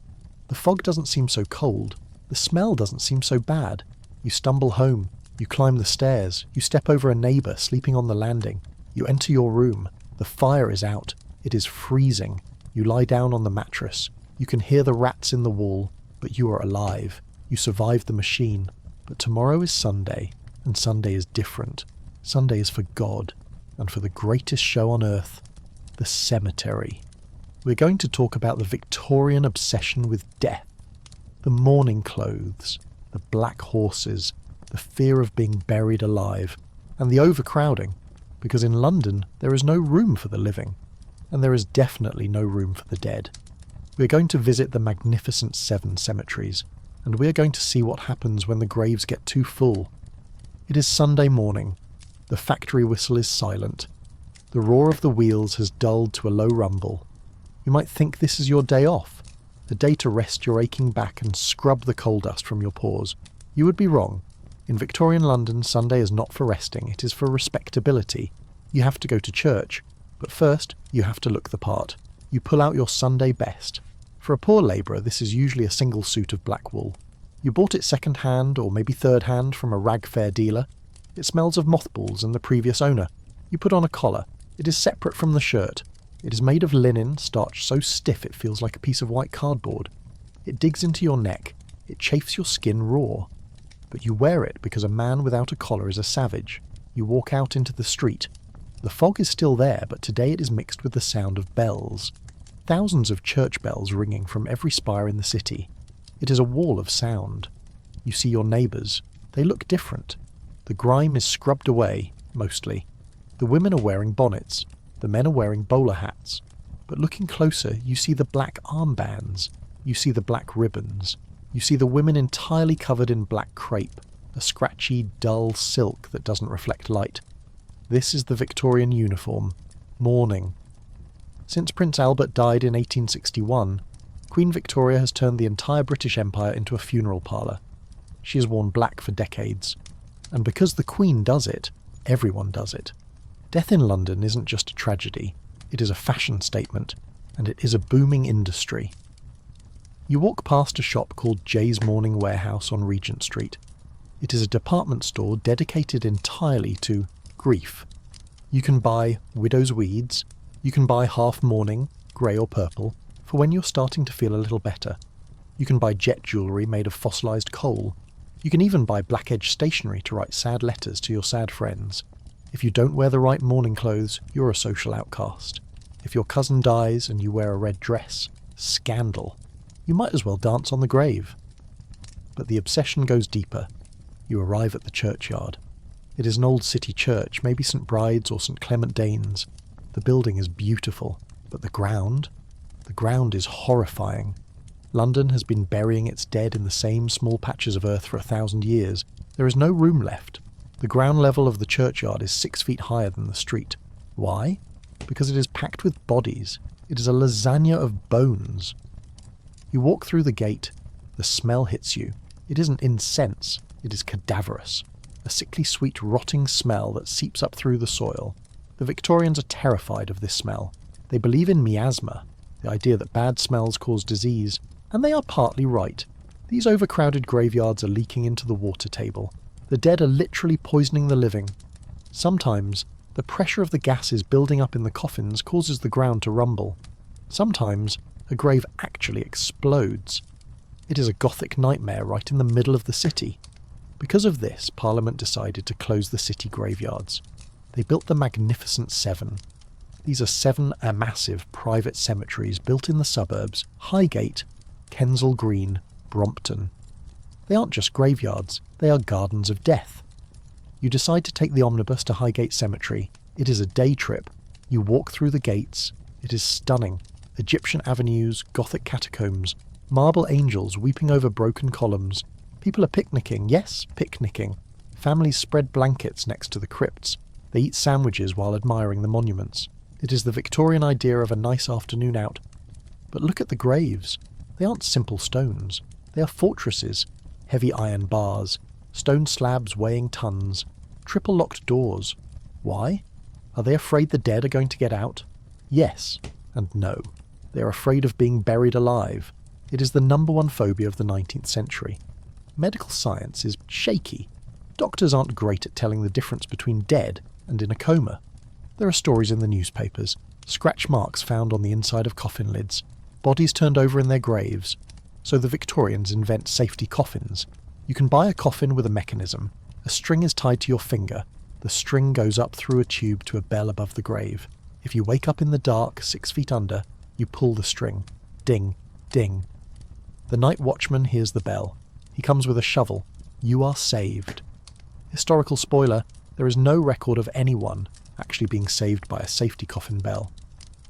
The fog doesn't seem so cold. The smell doesn't seem so bad. You stumble home. You climb the stairs. You step over a neighbour sleeping on the landing. You enter your room. The fire is out. It is freezing. You lie down on the mattress. You can hear the rats in the wall, but you are alive. You survived the machine. But tomorrow is Sunday, and Sunday is different. Sunday is for God, and for the greatest show on earth, the cemetery. We're going to talk about the Victorian obsession with death, the mourning clothes, the black horses, the fear of being buried alive, and the overcrowding, because in London there is no room for the living, and there is definitely no room for the dead. We're going to visit the magnificent 7 cemeteries, and we're going to see what happens when the graves get too full. It is Sunday morning. The factory whistle is silent. The roar of the wheels has dulled to a low rumble. You might think this is your day off, a day to rest your aching back and scrub the coal dust from your pores. You would be wrong. In Victorian London, Sunday is not for resting, it is for respectability. You have to go to church, but first you have to look the part. You pull out your Sunday best. For a poor labourer, this is usually a single suit of black wool. You bought it second-hand or maybe third-hand from a rag fair dealer. It smells of mothballs and the previous owner. You put on a collar. It is separate from the shirt. It is made of linen, starched so stiff it feels like a piece of white cardboard. It digs into your neck. It chafes your skin raw. But you wear it because a man without a collar is a savage. You walk out into the street. The fog is still there, but today it is mixed with the sound of bells. Thousands of church bells ringing from every spire in the city. It is a wall of sound. You see your neighbours. They look different. The grime is scrubbed away, mostly. The women are wearing bonnets. The men are wearing bowler hats. But looking closer, you see the black armbands. You see the black ribbons. You see the women entirely covered in black crepe, a scratchy, dull silk that doesn't reflect light. This is the Victorian uniform. Mourning. Since Prince Albert died in 1861, Queen Victoria has turned the entire British Empire into a funeral parlour. She has worn black for decades. And because the Queen does it, everyone does it. Death in London isn't just a tragedy. It is a fashion statement, and it is a booming industry. You walk past a shop called Jay's Morning Warehouse on Regent Street. It is a department store dedicated entirely to grief. You can buy widow's weeds. You can buy half mourning, grey or purple, for when you're starting to feel a little better. You can buy jet jewellery made of fossilised coal. You can even buy black-edged stationery to write sad letters to your sad friends. If you don't wear the right mourning clothes, you're a social outcast. If your cousin dies and you wear a red dress, scandal. You might as well dance on the grave. But the obsession goes deeper. You arrive at the churchyard. It is an old city church, maybe St Bride's or St Clement Danes. The building is beautiful, but the ground is horrifying. London has been burying its dead in the same small patches of earth for 1,000 years. There is no room left. The ground level of the churchyard is 6 feet higher than the street. Why? Because it is packed with bodies. It is a lasagna of bones. You walk through the gate. The smell hits you. It isn't incense. It is cadaverous. a sickly sweet rotting smell that seeps up through the soil. The Victorians are terrified of this smell. They believe in miasma, the idea that bad smells cause disease, and they are partly right. These overcrowded graveyards are leaking into the water table. The dead are literally poisoning the living. Sometimes, the pressure of the gases building up in the coffins causes the ground to rumble. Sometimes, a grave actually explodes. It is a Gothic nightmare right in the middle of the city. Because of this, Parliament decided to close the city graveyards. They built the Magnificent Seven. These are 7 massive private cemeteries built in the suburbs: Highgate, Kensal Green, Brompton. They aren't just graveyards, they are gardens of death. You decide to take the omnibus to Highgate Cemetery. It is a day trip. You walk through the gates. It is stunning. Egyptian avenues, Gothic catacombs, marble angels weeping over broken columns. People are picnicking, yes, picnicking. Families spread blankets next to the crypts. They eat sandwiches while admiring the monuments. It is the Victorian idea of a nice afternoon out. But look at the graves. They aren't simple stones. They are fortresses. Heavy iron bars, stone slabs weighing tons, triple-locked doors. Why? Are they afraid the dead are going to get out? Yes, and no. They are afraid of being buried alive. It is the #1 phobia of the 19th century. Medical science is shaky. Doctors aren't great at telling the difference between dead and in a coma. There are stories in the newspapers, scratch marks found on the inside of coffin lids, bodies turned over in their graves. So the Victorians invent safety coffins. You can buy a coffin with a mechanism. A string is tied to your finger. The string goes up through a tube to a bell above the grave. If you wake up in the dark, 6 feet under, you pull the string. Ding, ding. The night watchman hears the bell. He comes with a shovel. You are saved. Historical spoiler, there is no record of anyone actually being saved by a safety coffin bell.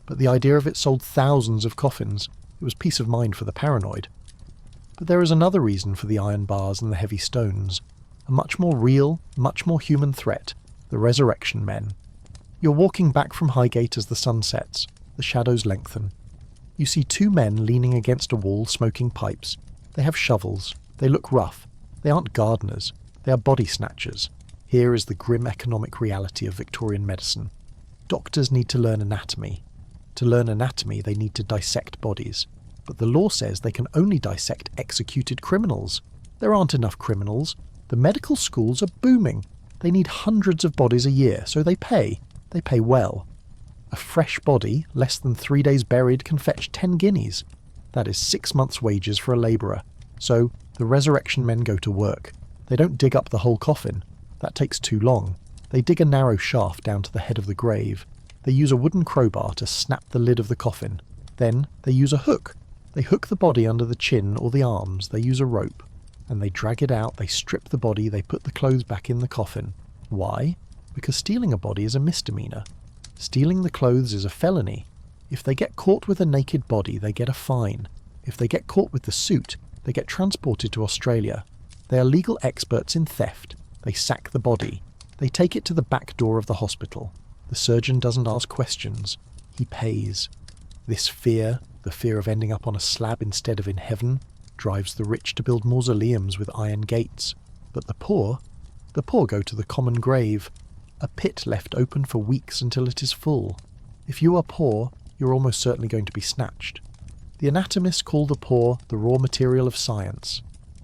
But the idea of it sold thousands of coffins. It was peace of mind for the paranoid. But there is another reason for the iron bars and the heavy stones. A much more real, much more human threat. The resurrection men. You're walking back from Highgate as the sun sets. The shadows lengthen. You see 2 men leaning against a wall smoking pipes. They have shovels. They look rough. They aren't gardeners. They are body snatchers. Here is the grim economic reality of Victorian medicine. Doctors need to learn anatomy. To learn anatomy, they need to dissect bodies. But the law says they can only dissect executed criminals. There aren't enough criminals. The medical schools are booming. They need hundreds of bodies a year, so they pay. They pay well. A fresh body, less than 3 days buried, can fetch 10 guineas. That is 6 months' wages for a labourer. So the resurrection men go to work. They don't dig up the whole coffin. That takes too long. They dig a narrow shaft down to the head of the grave. They use a wooden crowbar to snap the lid of the coffin. Then they use a hook. They hook the body under the chin or the arms. They use a rope. And they drag it out, they strip the body, they put the clothes back in the coffin. Why? Because stealing a body is a misdemeanour. Stealing the clothes is a felony. If they get caught with a naked body, they get a fine. If they get caught with the suit, they get transported to Australia. They are legal experts in theft. They sack the body. They take it to the back door of the hospital. The surgeon doesn't ask questions. He pays. This fear, the fear of ending up on a slab instead of in heaven, drives the rich to build mausoleums with iron gates. But the poor go to the common grave, a pit left open for weeks until it is full. If you are poor, you're almost certainly going to be snatched. The anatomists call the poor the raw material of science.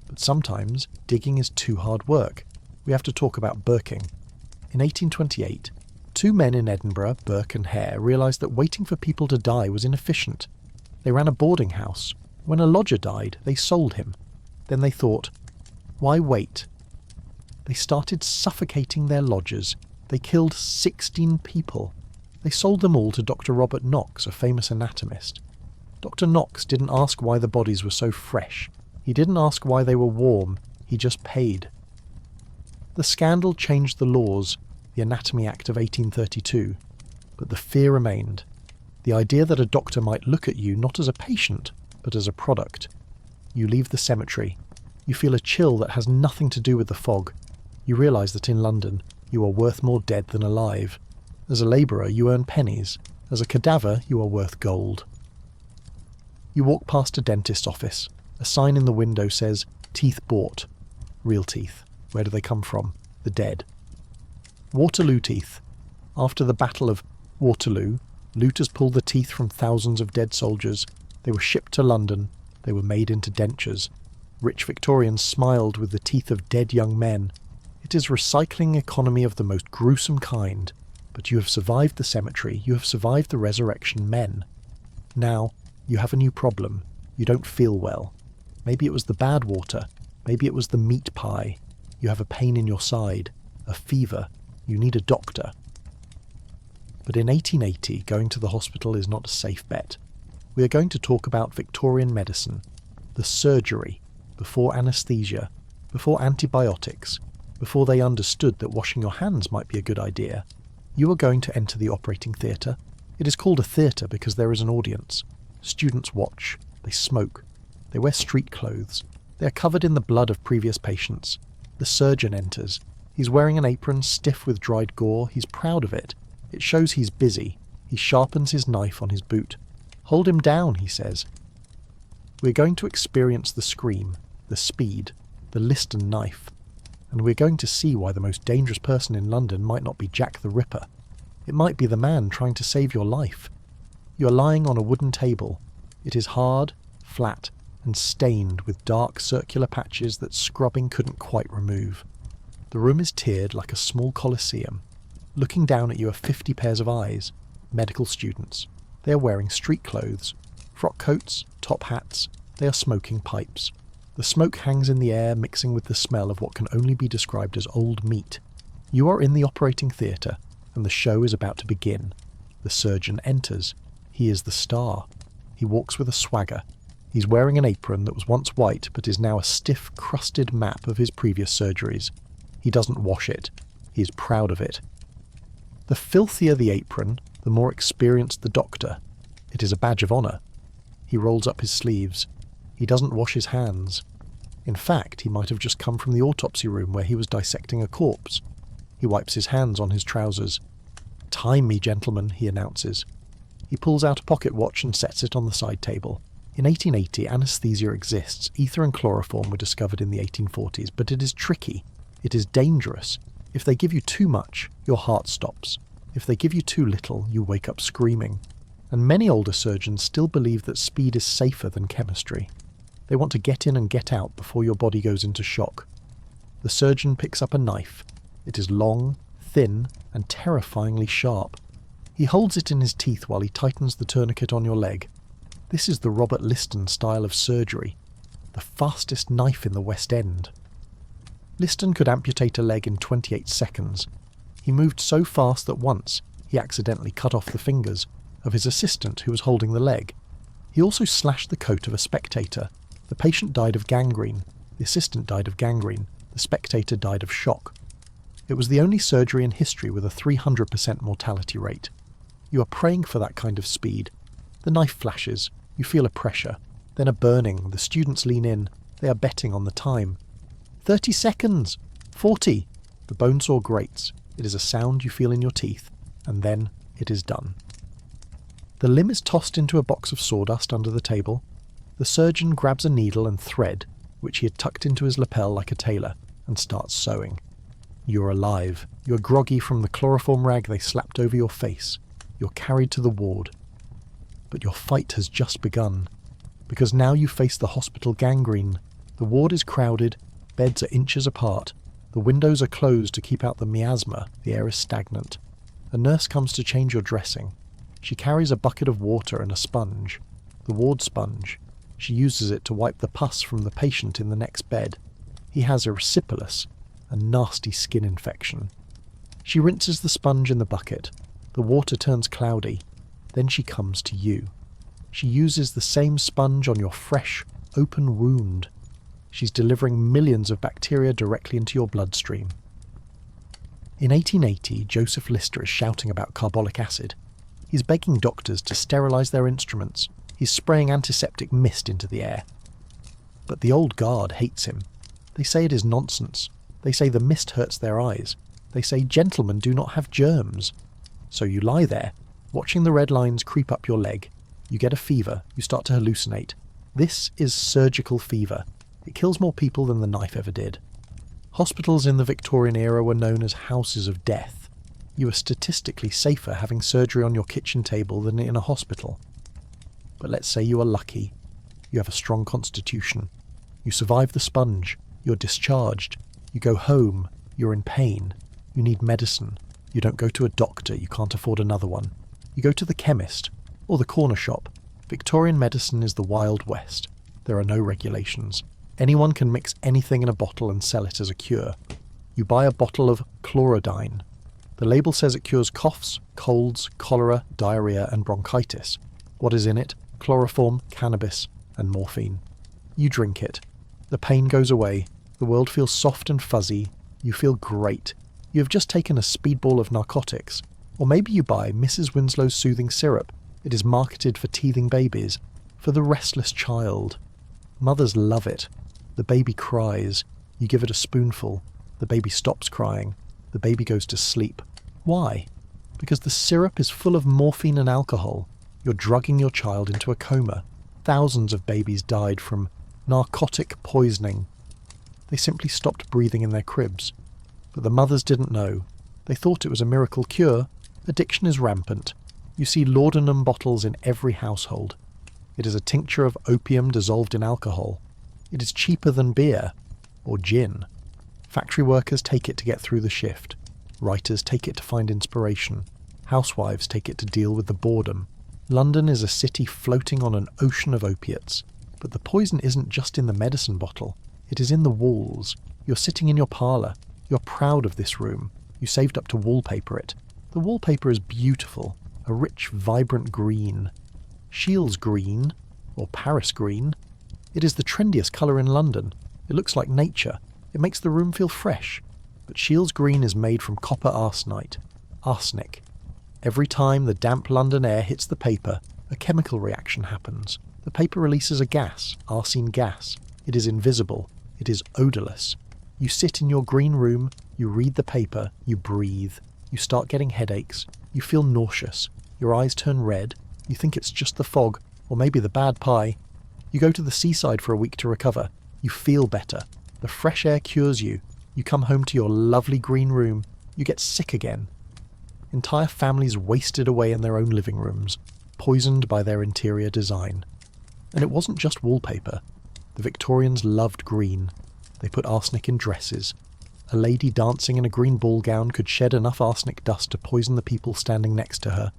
But sometimes digging is too hard work. We have to talk about Birking. In 1828, 2 men in Edinburgh, Burke and Hare, realised that waiting for people to die was inefficient. They ran a boarding house. When a lodger died, they sold him. Then they thought, why wait? They started suffocating their lodgers. They killed 16 people. They sold them all to Dr. Robert Knox, a famous anatomist. Dr. Knox didn't ask why the bodies were so fresh. He didn't ask why they were warm. He just paid. The scandal changed the laws, the Anatomy Act of 1832, but the fear remained. The idea that a doctor might look at you not as a patient, but as a product. You leave the cemetery. You feel a chill that has nothing to do with the fog. You realise that in London, you are worth more dead than alive. As a labourer, you earn pennies. As a cadaver, you are worth gold. You walk past a dentist's office. A sign in the window says, teeth bought. Real teeth. Where do they come from? the dead. Waterloo teeth. After the Battle of Waterloo, looters pulled the teeth from thousands of dead soldiers. They were shipped to London. They were made into dentures. Rich Victorians smiled with the teeth of dead young men. It is recycling economy of the most gruesome kind, but you have survived the cemetery, you have survived the resurrection men. Now, you have a new problem. You don't feel well. Maybe it was the bad water. Maybe it was the meat pie. You have a pain in your side, a fever. You need a doctor. But in 1880, going to the hospital is not a safe bet. We are going to talk about Victorian medicine, the surgery, before anaesthesia, before antibiotics, before they understood that washing your hands might be a good idea. You are going to enter the operating theatre. It is called a theatre because there is an audience. Students watch. They smoke. They wear street clothes. They are covered in the blood of previous patients. The surgeon enters. He's wearing an apron stiff with dried gore. He's proud of it. It shows he's busy. He sharpens his knife on his boot. "Hold him down," he says. We're going to experience the scream, the speed, the Liston knife. And we're going to see why the most dangerous person in London might not be Jack the Ripper. It might be the man trying to save your life. You are lying on a wooden table. It is hard, flat, and stained with dark circular patches that scrubbing couldn't quite remove. The room is tiered like a small coliseum. Looking down at you are 50 pairs of eyes, medical students. They are wearing street clothes, frock coats, top hats. They are smoking pipes. The smoke hangs in the air, mixing with the smell of what can only be described as old meat. You are in the operating theatre, and the show is about to begin. The surgeon enters. He is the star. He walks with a swagger. He's wearing an apron that was once white but is now a stiff, crusted map of his previous surgeries. He doesn't wash it. He is proud of it. The filthier the apron, the more experienced the doctor. It is a badge of honour. He rolls up his sleeves. He doesn't wash his hands. In fact, he might have just come from the autopsy room where he was dissecting a corpse. He wipes his hands on his trousers. "Time me, gentlemen," he announces. He pulls out a pocket watch and sets it on the side table. In 1880, anaesthesia exists. Ether and chloroform were discovered in the 1840s, but it is tricky. It is dangerous. If they give you too much, your heart stops. If they give you too little, you wake up screaming. And many older surgeons still believe that speed is safer than chemistry. They want to get in and get out before your body goes into shock. The surgeon picks up a knife. It is long, thin, and terrifyingly sharp. He holds it in his teeth while he tightens the tourniquet on your leg. This is the Robert Liston style of surgery. The fastest knife in the West End. Liston could amputate a leg in 28 seconds. He moved so fast that once he accidentally cut off the fingers of his assistant who was holding the leg. He also slashed the coat of a spectator. The patient died of gangrene. The assistant died of gangrene. The spectator died of shock. It was the only surgery in history with a 300% mortality rate. You are praying for that kind of speed. The knife flashes. You feel a pressure. Then a burning. The students lean in. They are betting on the time. 30 seconds! 40! The bone saw grates. It is a sound you feel in your teeth. And then it is done. The limb is tossed into a box of sawdust under the table. The surgeon grabs a needle and thread, which he had tucked into his lapel like a tailor, and starts sewing. You're alive. You're groggy from the chloroform rag they slapped over your face. You're carried to the ward. But your fight has just begun, because now you face the hospital gangrene. The ward is crowded, beds are inches apart, the windows are closed to keep out the miasma, the air is stagnant. A nurse comes to change your dressing. She carries a bucket of water and a sponge, the ward sponge. She uses it to wipe the pus from the patient in the next bed. He has erysipelas, a nasty skin infection. She rinses the sponge in the bucket. The water turns cloudy. Then she comes to you. She uses the same sponge on your fresh, open wound. She's delivering millions of bacteria directly into your bloodstream. In 1880, Joseph Lister is shouting about carbolic acid. He's begging doctors to sterilise their instruments. He's spraying antiseptic mist into the air. But the old guard hates him. They say it is nonsense. They say the mist hurts their eyes. They say gentlemen do not have germs. So you lie there, watching the red lines creep up your leg. You get a fever. You start to hallucinate. This is surgical fever. It kills more people than the knife ever did. Hospitals in the Victorian era were known as houses of death. You were statistically safer having surgery on your kitchen table than in a hospital. But let's say you are lucky. You have a strong constitution. You survive the sponge. You're discharged. You go home. You're in pain. You need medicine. You don't go to a doctor. You can't afford another one. You go to the chemist or the corner shop. Victorian medicine is the Wild West. There are no regulations. Anyone can mix anything in a bottle and sell it as a cure. You buy a bottle of chlorodyne. The label says it cures coughs, colds, cholera, diarrhea and bronchitis. What is in it? Chloroform, cannabis and morphine. You drink it. The pain goes away. The world feels soft and fuzzy. You feel great. You have just taken a speedball of narcotics. Or maybe you buy Mrs. Winslow's soothing syrup. It is marketed for teething babies, for the restless child. Mothers love it. The baby cries. You give it a spoonful. The baby stops crying. The baby goes to sleep. Why? Because the syrup is full of morphine and alcohol. You're drugging your child into a coma. Thousands of babies died from narcotic poisoning. They simply stopped breathing in their cribs. But the mothers didn't know. They thought it was a miracle cure. Addiction is rampant. You see laudanum bottles in every household. It is a tincture of opium dissolved in alcohol. It is cheaper than beer or gin. Factory workers take it to get through the shift. Writers take it to find inspiration. Housewives take it to deal with the boredom. London is a city floating on an ocean of opiates. But the poison isn't just in the medicine bottle. It is in the walls. You're sitting in your parlour. You're proud of this room. You saved up to wallpaper it. The wallpaper is beautiful. A rich, vibrant green. Shields green, or Paris green. It is the trendiest colour in London. It looks like nature. It makes the room feel fresh. But Shields green is made from copper arsenite. Arsenic. Every time the damp London air hits the paper, a chemical reaction happens. The paper releases a gas, arsine gas. It is invisible. It is odourless. You sit in your green room, you read the paper, you breathe. You start getting headaches. You feel nauseous. Your eyes turn red. You think it's just the fog, or maybe the bad pie. You go to the seaside for a week to recover. You feel better. The fresh air cures you. You come home to your lovely green room. You get sick again. Entire families wasted away in their own living rooms, poisoned by their interior design. And it wasn't just wallpaper. The Victorians loved green. They put arsenic in dresses. A lady dancing in a green ball gown could shed enough arsenic dust to poison the people standing next to her.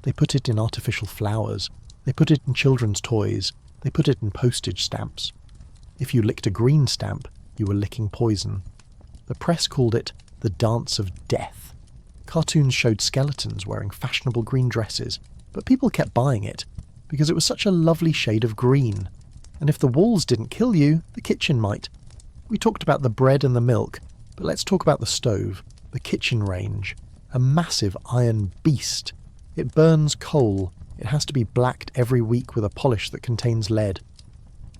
They put it in artificial flowers. They put it in children's toys. They put it in postage stamps. If you licked a green stamp, you were licking poison. The press called it the dance of death. Cartoons showed skeletons wearing fashionable green dresses, but people kept buying it because it was such a lovely shade of green. And if the walls didn't kill you, the kitchen might. We talked about the bread and the milk, but let's talk about the stove, the kitchen range. A massive iron beast. It burns coal. It has to be blacked every week with a polish that contains lead.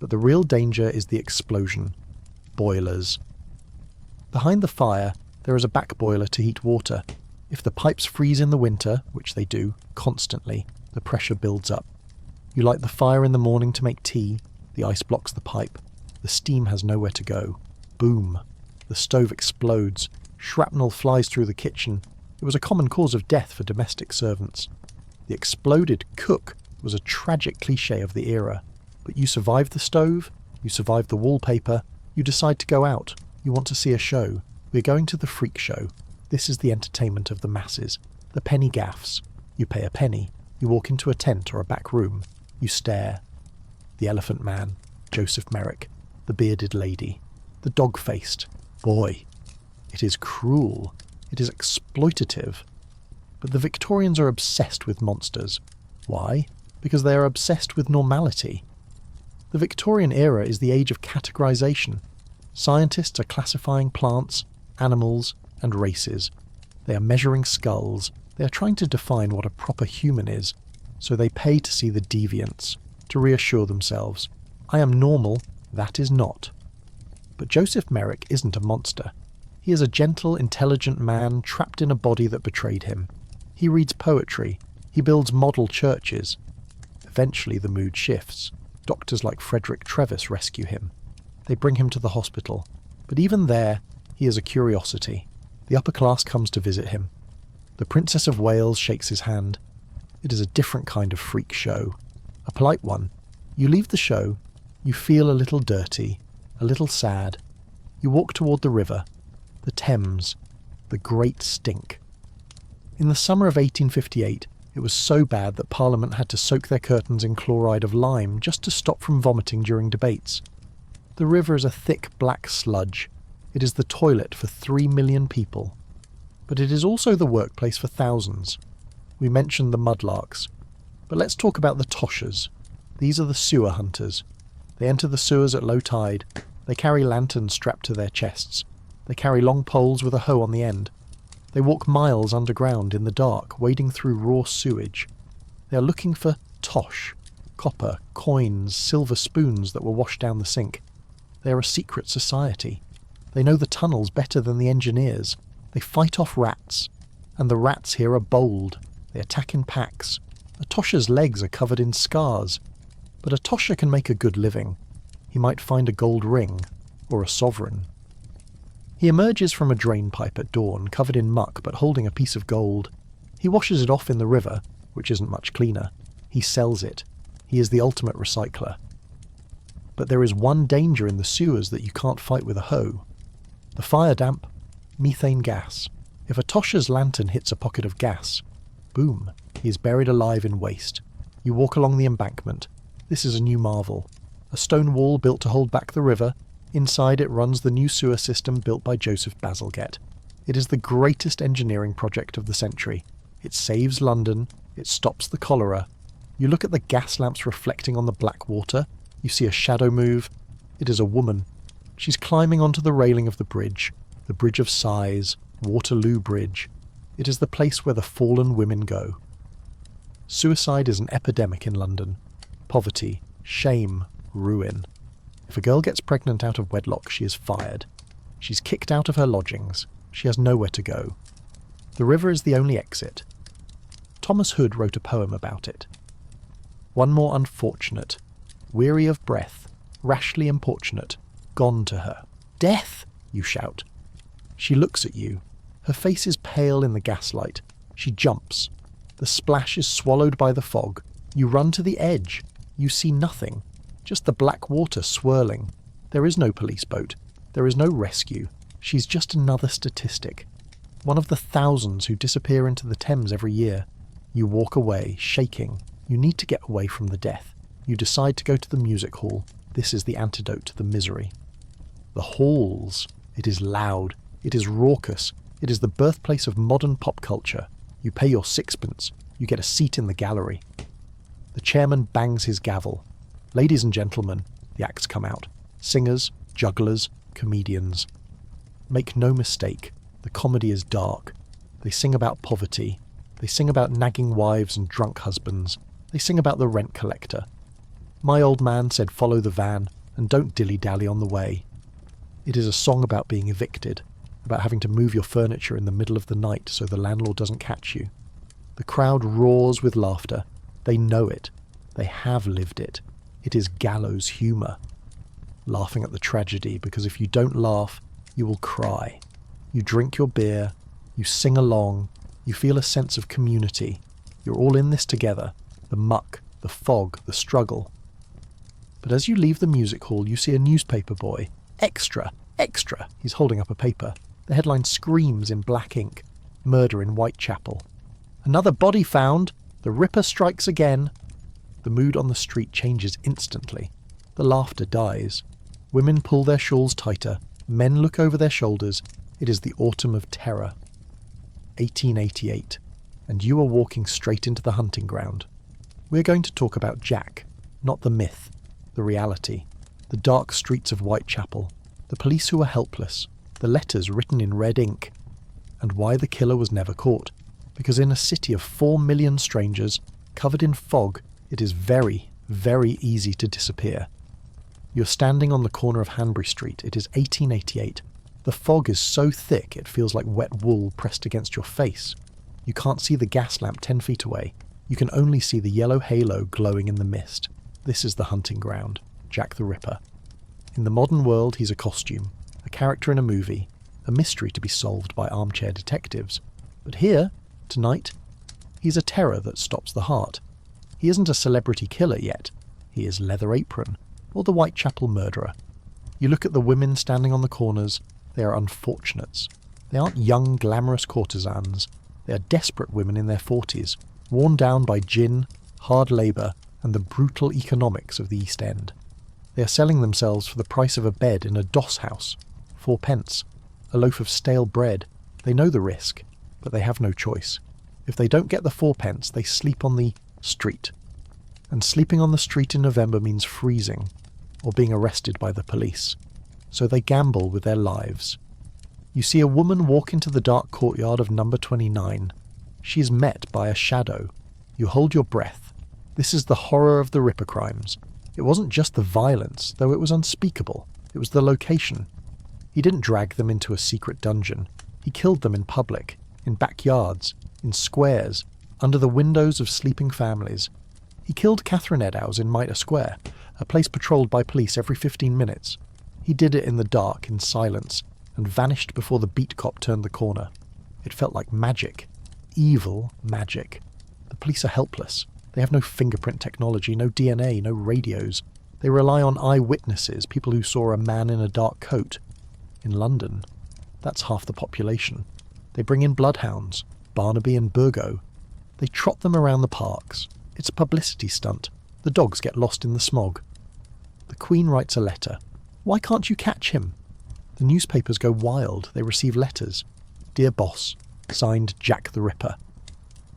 But the real danger is the explosion. Boilers. Behind the fire, there is a back boiler to heat water. If the pipes freeze in the winter, which they do, constantly, the pressure builds up. You light the fire in the morning to make tea. The ice blocks the pipe. The steam has nowhere to go. Boom. The stove explodes. Shrapnel flies through the kitchen. It was a common cause of death for domestic servants. The exploded cook was a tragic cliché of the era. But you survived the stove, you survived the wallpaper, you decide to go out, you want to see a show. We're going to the freak show. This is the entertainment of the masses. The penny gaffs. You pay a penny. You walk into a tent or a back room. You stare. The Elephant Man. Joseph Merrick. The Bearded Lady. The Dog-Faced. Boy, it is cruel. It is exploitative. But the Victorians are obsessed with monsters. Why? Because they are obsessed with normality. The Victorian era is the age of categorization. Scientists are classifying plants, animals, and races. They are measuring skulls. They are trying to define what a proper human is. So they pay to see the deviants, to reassure themselves. I am normal, that is not. But Joseph Merrick isn't a monster. He is a gentle, intelligent man trapped in a body that betrayed him. He reads poetry. He builds model churches. Eventually the mood shifts. Doctors like Frederick Trevis rescue him. They bring him to the hospital. But even there, He is a curiosity. The upper class comes to visit him. The Princess of Wales shakes his hand. It is a different kind of freak show. A polite one. You leave the show. You feel a little dirty, a little sad. You walk toward the river, the Thames, the Great Stink. In the summer of 1858, it was so bad that Parliament had to soak their curtains in chloride of lime just to stop from vomiting during debates. The river is a thick black sludge. It is the toilet for 3 million people. But it is also the workplace for thousands. We mentioned the mudlarks. But let's talk about the toshers. These are the sewer hunters. They enter the sewers at low tide. They carry lanterns strapped to their chests. They carry long poles with a hoe on the end. They walk miles underground in the dark, wading through raw sewage. They are looking for tosh, copper, coins, silver spoons that were washed down the sink. They are a secret society. They know the tunnels better than the engineers. They fight off rats. And the rats here are bold. They attack in packs. A tosher's legs are covered in scars. But a tosher can make a good living. He might find a gold ring, or a sovereign. He emerges from a drain pipe at dawn, covered in muck but holding a piece of gold. He washes it off in the river, which isn't much cleaner. He sells it. He is the ultimate recycler. But there is one danger in the sewers that you can't fight with a hoe. The fire damp, methane gas. If a tosher's lantern hits a pocket of gas, boom, he is buried alive in waste. You walk along the embankment. This is a new marvel. A stone wall built to hold back the river. Inside it runs the new sewer system built by Joseph Bazalgette. It is the greatest engineering project of the century. It saves London. It stops the cholera. You look at the gas lamps reflecting on the black water. You see a shadow move. It is a woman. She's climbing onto the railing of the Bridge of Sighs, Waterloo Bridge. It is the place where the fallen women go. Suicide is an epidemic in London. Poverty, shame, ruin. If a girl gets pregnant out of wedlock, she is fired. She's kicked out of her lodgings. She has nowhere to go. The river is the only exit. Thomas Hood wrote a poem about it. One more unfortunate, weary of breath, rashly importunate, gone to her. Death! You shout. She looks at you. Her face is pale in the gaslight. She jumps. The splash is swallowed by the fog. You run to the edge. You see nothing. Just the black water swirling. There is no police boat. There is no rescue. She's just another statistic. One of the thousands who disappear into the Thames every year. You walk away, shaking. You need to get away from the death. You decide to go to the music hall. This is the antidote to the misery. The halls. It is loud. It is raucous. It is the birthplace of modern pop culture. You pay your sixpence. You get a seat in the gallery. The chairman bangs his gavel. Ladies and gentlemen, the acts come out. Singers, jugglers, comedians. Make no mistake, the comedy is dark. They sing about poverty. They sing about nagging wives and drunk husbands. They sing about the rent collector. My old man said follow the van and don't dilly-dally on the way. It is a song about being evicted, about having to move your furniture in the middle of the night so the landlord doesn't catch you. The crowd roars with laughter. They know it. They have lived it. It is gallows humour. Laughing at the tragedy, because if you don't laugh, you will cry. You drink your beer, you sing along, you feel a sense of community. You're all in this together. The muck, the fog, the struggle. But as you leave the music hall, you see a newspaper boy. Extra! Extra! He's holding up a paper. The headline screams in black ink. Murder in Whitechapel. Another body found! The Ripper strikes again! The mood on the street changes instantly. The laughter dies. Women pull their shawls tighter. Men look over their shoulders. It is the autumn of terror. 1888. And you are walking straight into the hunting ground. We're going to talk about Jack, not the myth, the reality. The dark streets of Whitechapel. The police who were helpless. The letters written in red ink. And why the killer was never caught. Because in a city of 4 million strangers, covered in fog, it is very, very easy to disappear. You're standing on the corner of Hanbury Street. It is 1888. The fog is so thick it feels like wet wool pressed against your face. You can't see the gas lamp 10 feet away. You can only see the yellow halo glowing in the mist. This is the hunting ground. Jack the Ripper. In the modern world, he's a costume, a character in a movie, a mystery to be solved by armchair detectives. But here, tonight, he's a terror that stops the heart. He isn't a celebrity killer yet. He is Leather Apron, or the Whitechapel murderer. You look at the women standing on the corners, they are unfortunates. They aren't young, glamorous courtesans. They are desperate women in their 40s, worn down by gin, hard labour, and the brutal economics of the East End. They are selling themselves for the price of a bed in a doss house, 4p, a loaf of stale bread. They know the risk, but they have no choice. If they don't get the 4p, they sleep on the street. And sleeping on the street in November means freezing, or being arrested by the police. So they gamble with their lives. You see a woman walk into the dark courtyard of number 29. She is met by a shadow. You hold your breath. This is the horror of the Ripper crimes. It wasn't just the violence, though it was unspeakable. It was the location. He didn't drag them into a secret dungeon. He killed them in public, in backyards, in squares, under the windows of sleeping families. He killed Catherine Eddowes in Mitre Square, a place patrolled by police every 15 minutes. He did it in the dark, in silence, and vanished before the beat cop turned the corner. It felt like magic. Evil magic. The police are helpless. They have no fingerprint technology, no DNA, no radios. They rely on eyewitnesses, people who saw a man in a dark coat. In London, that's half the population. They bring in bloodhounds, Barnaby and Burgo. They trot them around the parks. It's a publicity stunt. The dogs get lost in the smog. The Queen writes a letter. Why can't you catch him? The newspapers go wild. They receive letters. Dear Boss, signed Jack the Ripper.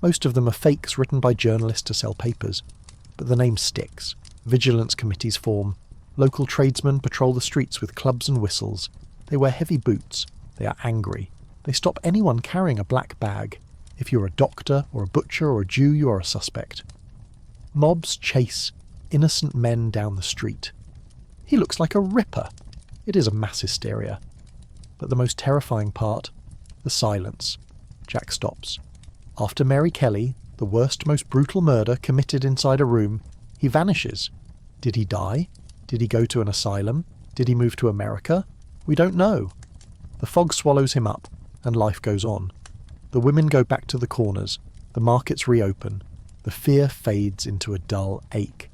Most of them are fakes written by journalists to sell papers. But the name sticks. Vigilance committees form. Local tradesmen patrol the streets with clubs and whistles. They wear heavy boots. They are angry. They stop anyone carrying a black bag. If you're a doctor or a butcher or a Jew, you are a suspect. Mobs chase innocent men down the street. He looks like a ripper. It is a mass hysteria. But the most terrifying part, the silence. Jack stops. After Mary Kelly, the worst, most brutal murder committed inside a room, he vanishes. Did he die? Did he go to an asylum? Did he move to America? We don't know. The fog swallows him up, and life goes on. The women go back to the corners. The markets reopen. The fear fades into a dull ache.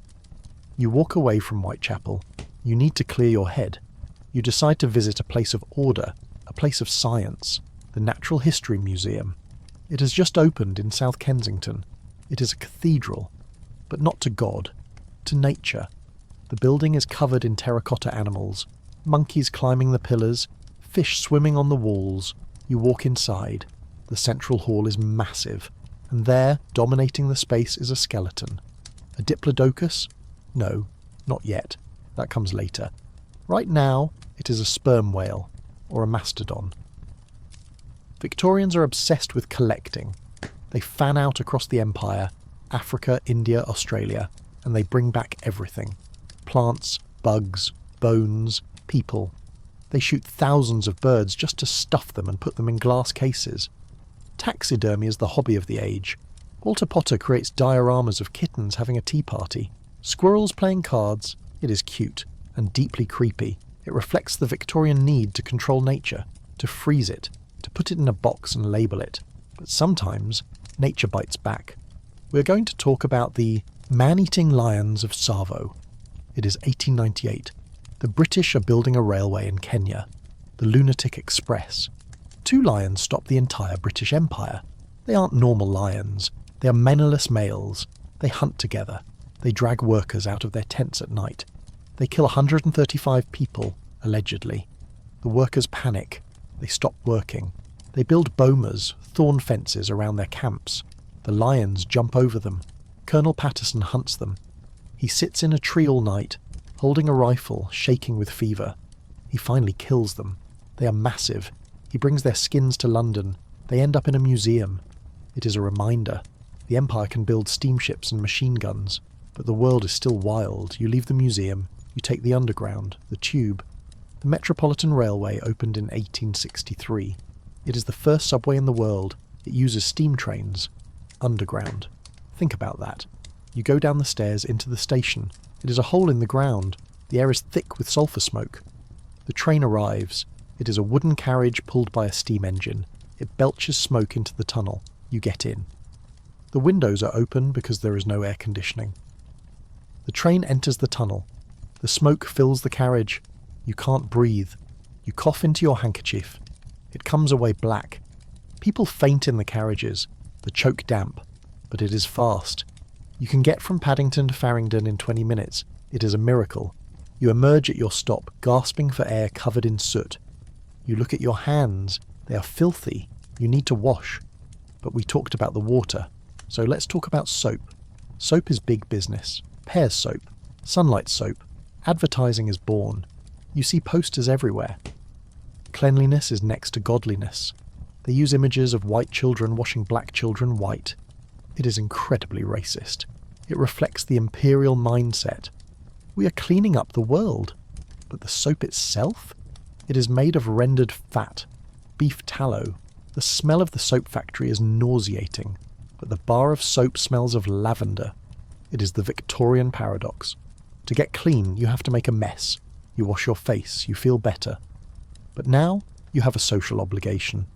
You walk away from Whitechapel. You need to clear your head. You decide to visit a place of order, a place of science, the Natural History Museum. It has just opened in South Kensington. It is a cathedral, but not to God, to nature. The building is covered in terracotta animals, monkeys climbing the pillars, fish swimming on the walls. You walk inside. The central hall is massive, and there, dominating the space, is a skeleton. A diplodocus? No, not yet. That comes later. Right now, it is a sperm whale, or a mastodon. Victorians are obsessed with collecting. They fan out across the empire, Africa, India, Australia, and they bring back everything. Plants, bugs, bones, people. They shoot thousands of birds just to stuff them and put them in glass cases. Taxidermy is the hobby of the age. Walter Potter creates dioramas of kittens having a tea party. Squirrels playing cards. It is cute and deeply creepy. It reflects the Victorian need to control nature, to freeze it, to put it in a box and label it. But sometimes, nature bites back. We're going to talk about the man-eating lions of Tsavo. It is 1898. The British are building a railway in Kenya, the Lunatic Express. 2 lions stop the entire British Empire. They aren't normal lions. They are mannerless males. They hunt together. They drag workers out of their tents at night. They kill 135 people, allegedly. The workers panic. They stop working. They build bomas, thorn fences around their camps. The lions jump over them. Colonel Patterson hunts them. He sits in a tree all night, holding a rifle, shaking with fever. He finally kills them. They are massive. He brings their skins to London. They end up in a museum. It is a reminder. The Empire can build steamships and machine guns, but the world is still wild. You leave the museum. You take the Underground, the Tube. The Metropolitan Railway opened in 1863. It is the first subway in the world. It uses steam trains. Underground. Think about that. You go down the stairs into the station. It is a hole in the ground. The air is thick with sulphur smoke. The train arrives. It is a wooden carriage pulled by a steam engine. It belches smoke into the tunnel. You get in. The windows are open because there is no air conditioning. The train enters the tunnel. The smoke fills the carriage. You can't breathe. You cough into your handkerchief. It comes away black. People faint in the carriages. The choke damp. But it is fast. You can get from Paddington to Farringdon in 20 minutes. It is a miracle. You emerge at your stop, gasping for air covered in soot. You look at your hands. They are filthy. You need to wash. But we talked about the water. So let's talk about soap. Soap is big business. Pears soap. Sunlight soap. Advertising is born. You see posters everywhere. Cleanliness is next to godliness. They use images of white children washing black children white. It is incredibly racist. It reflects the imperial mindset. We are cleaning up the world. But the soap itself? It is made of rendered fat. Beef tallow. The smell of the soap factory is nauseating. But the bar of soap smells of lavender. It is the Victorian paradox. To get clean, you have to make a mess. You wash your face, you feel better. But now, you have a social obligation.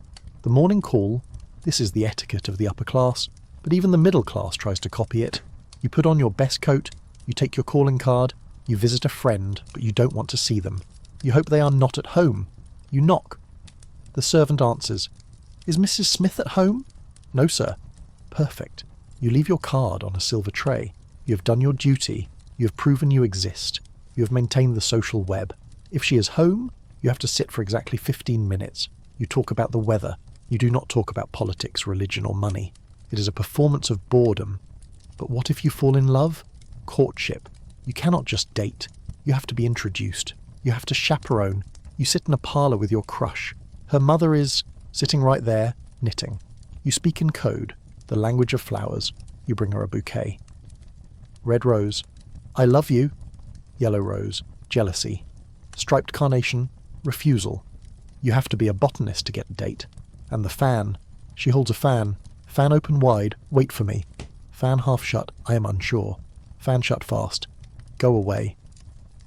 The morning call, this is the etiquette of the upper class, but even the middle class tries to copy it. You put on your best coat, you take your calling card, you visit a friend, but you don't want to see them. You hope they are not at home. You knock. The servant answers, "Is Mrs. Smith at home?" "No, sir." Perfect. You leave your card on a silver tray. You have done your duty. You have proven you exist. You have maintained the social web. If she is home, you have to sit for exactly 15 minutes. You talk about the weather. You do not talk about politics, religion, or money. It is a performance of boredom. But what if you fall in love? Courtship. You cannot just date. You have to be introduced. You have to chaperone. You sit in a parlour with your crush. Her mother is sitting right there, knitting. You speak in code, the language of flowers. You bring her a bouquet. Red rose. I love you. Yellow rose. Jealousy. Striped carnation. Refusal. You have to be a botanist to get a date. And the fan. She holds a fan. Fan open wide. Wait for me. Fan half shut. I am unsure. Fan shut fast. Go away.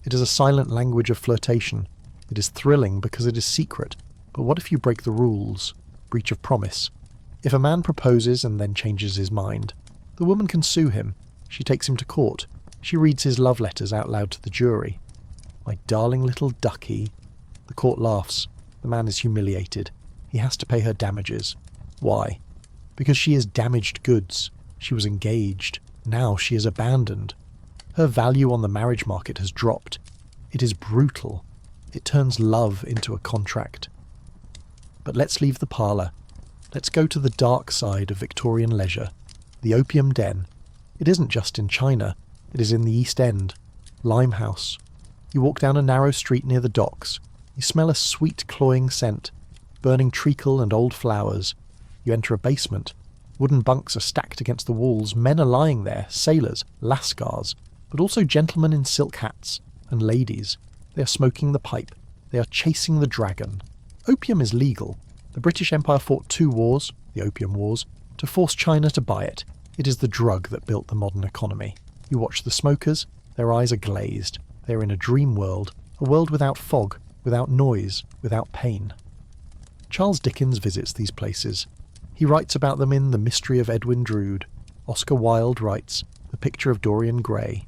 It is a silent language of flirtation. It is thrilling because it is secret. But what if you break the rules? Breach of promise. If a man proposes and then changes his mind, the woman can sue him. She takes him to court. She reads his love letters out loud to the jury. My darling little ducky. The court laughs. The man is humiliated. He has to pay her damages. Why? Because she is damaged goods. She was engaged. Now she is abandoned. Her value on the marriage market has dropped. It is brutal. It turns love into a contract. But let's leave the parlour. Let's go to the dark side of Victorian leisure. The opium den. It isn't just in China. It is in the East End. Limehouse. You walk down a narrow street near the docks. You smell a sweet cloying scent. Burning treacle and old flowers. You enter a basement. Wooden bunks are stacked against the walls. Men are lying there. Sailors. Lascars. But also gentlemen in silk hats. And ladies. They are smoking the pipe. They are chasing the dragon. Opium is legal. The British Empire fought 2 wars, the Opium Wars, to force China to buy it. It is the drug that built the modern economy. You watch the smokers. Their eyes are glazed. They are in a dream world. A world without fog, without noise, without pain. Charles Dickens visits these places. He writes about them in The Mystery of Edwin Drood. Oscar Wilde writes The Picture of Dorian Gray.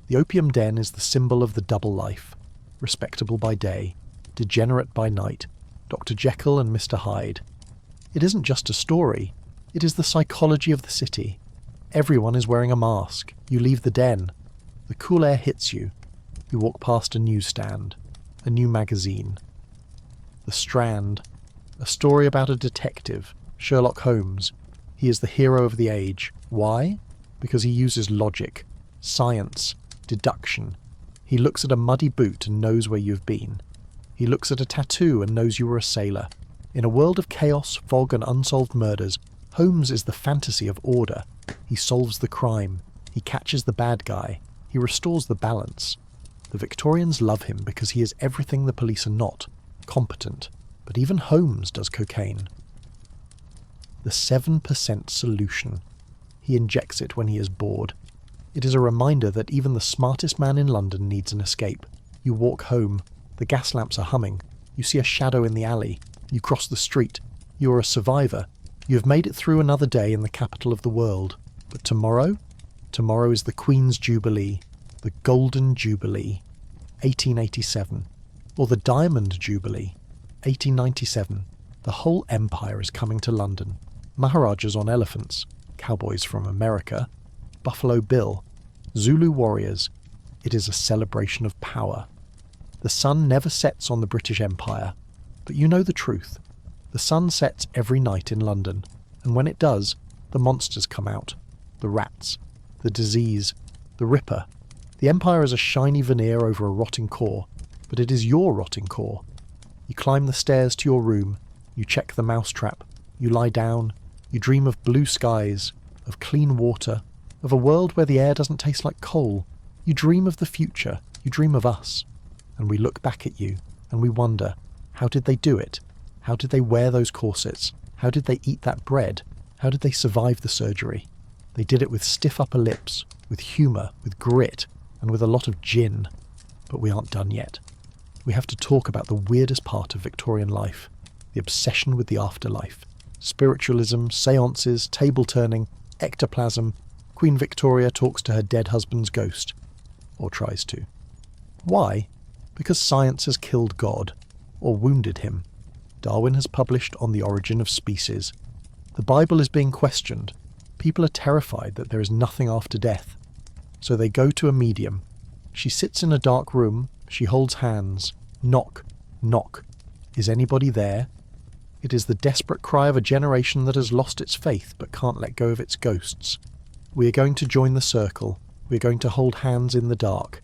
The opium den is the symbol of the double life. Respectable by day, degenerate by night. Dr. Jekyll and Mr. Hyde. It isn't just a story. It is the psychology of the city. Everyone is wearing a mask. You leave the den. The cool air hits you. You walk past a newsstand. A new magazine. The Strand. A story about a detective, Sherlock Holmes. He is the hero of the age. Why? Because he uses logic, science, deduction. He looks at a muddy boot and knows where you've been. He looks at a tattoo and knows you were a sailor. In a world of chaos, fog and unsolved murders, Holmes is the fantasy of order. He solves the crime. He catches the bad guy. He restores the balance. The Victorians love him because he is everything the police are not. Competent. But even Holmes does cocaine. The 7% solution. He injects it when he is bored. It is a reminder that even the smartest man in London needs an escape. You walk home. The gas lamps are humming. You see a shadow in the alley. You cross the street. You are a survivor. You have made it through another day in the capital of the world. But tomorrow? Tomorrow is the Queen's Jubilee. The Golden Jubilee. 1887. Or the Diamond Jubilee. 1897. The whole empire is coming to London. Maharajas on elephants. Cowboys from America. Buffalo Bill. Zulu warriors. It is a celebration of power. The sun never sets on the British Empire. But you know the truth. The sun sets every night in London. And when it does, the monsters come out. The rats. The disease. The Ripper. The empire is a shiny veneer over a rotting core. But it is your rotting core. You climb the stairs to your room. You check the mousetrap. You lie down. You dream of blue skies. Of clean water. Of a world where the air doesn't taste like coal. You dream of the future. You dream of us. And we look back at you. And we wonder, how did they do it? How did they wear those corsets? How did they eat that bread? How did they survive the surgery? They did it with stiff upper lips, with humour, with grit, and with a lot of gin. But we aren't done yet. We have to talk about the weirdest part of Victorian life, the obsession with the afterlife. Spiritualism, seances, table-turning, ectoplasm. Queen Victoria talks to her dead husband's ghost. Or tries to. Why? Because science has killed God, or wounded him. Darwin has published On the Origin of Species. The Bible is being questioned. People are terrified that there is nothing after death. So they go to a medium. She sits in a dark room. She holds hands. Knock, knock. Is anybody there? It is the desperate cry of a generation that has lost its faith but can't let go of its ghosts. We are going to join the circle. We are going to hold hands in the dark.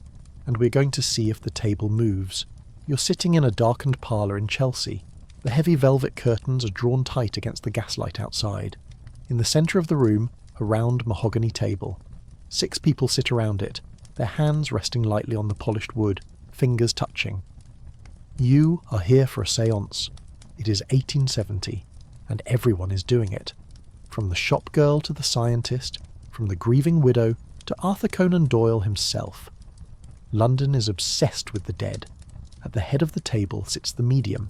And we are going to see if the table moves. You're sitting in a darkened parlour in Chelsea. The heavy velvet curtains are drawn tight against the gaslight outside. In the centre of the room, a round mahogany table. 6 people sit around it, their hands resting lightly on the polished wood, fingers touching. You are here for a séance. It is 1870, and everyone is doing it. From the shop girl to the scientist, from the grieving widow to Arthur Conan Doyle himself. London is obsessed with the dead. At the head of the table sits the medium.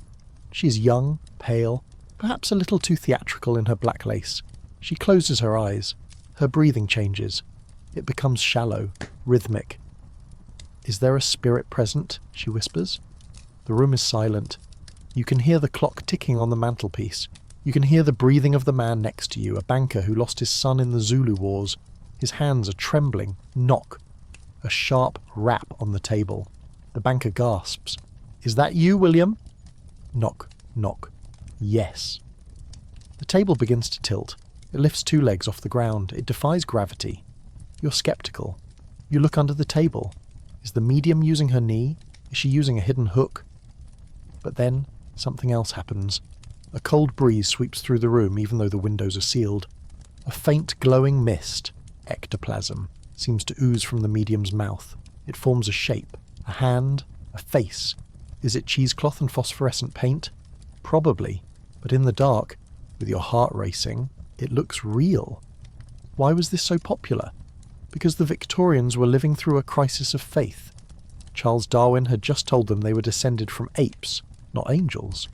She is young, pale, perhaps a little too theatrical in her black lace. She closes her eyes. Her breathing changes. It becomes shallow, rhythmic. "Is there a spirit present?" she whispers. The room is silent. You can hear the clock ticking on the mantelpiece. You can hear the breathing of the man next to you, a banker who lost his son in the Zulu Wars. His hands are trembling. Knock. A sharp rap on the table. The banker gasps. "Is that you, William?" Knock, knock. Yes. The table begins to tilt. It lifts 2 legs off the ground. It defies gravity. You're sceptical. You look under the table. Is the medium using her knee? Is she using a hidden hook? But then, something else happens. A cold breeze sweeps through the room even though the windows are sealed. A faint glowing mist, ectoplasm, seems to ooze from the medium's mouth. It forms a shape, a hand, a face. Is it cheesecloth and phosphorescent paint? Probably, but in the dark, with your heart racing, it looks real. Why was this so popular? Because the Victorians were living through a crisis of faith. Charles Darwin had just told them they were descended from apes, not angels.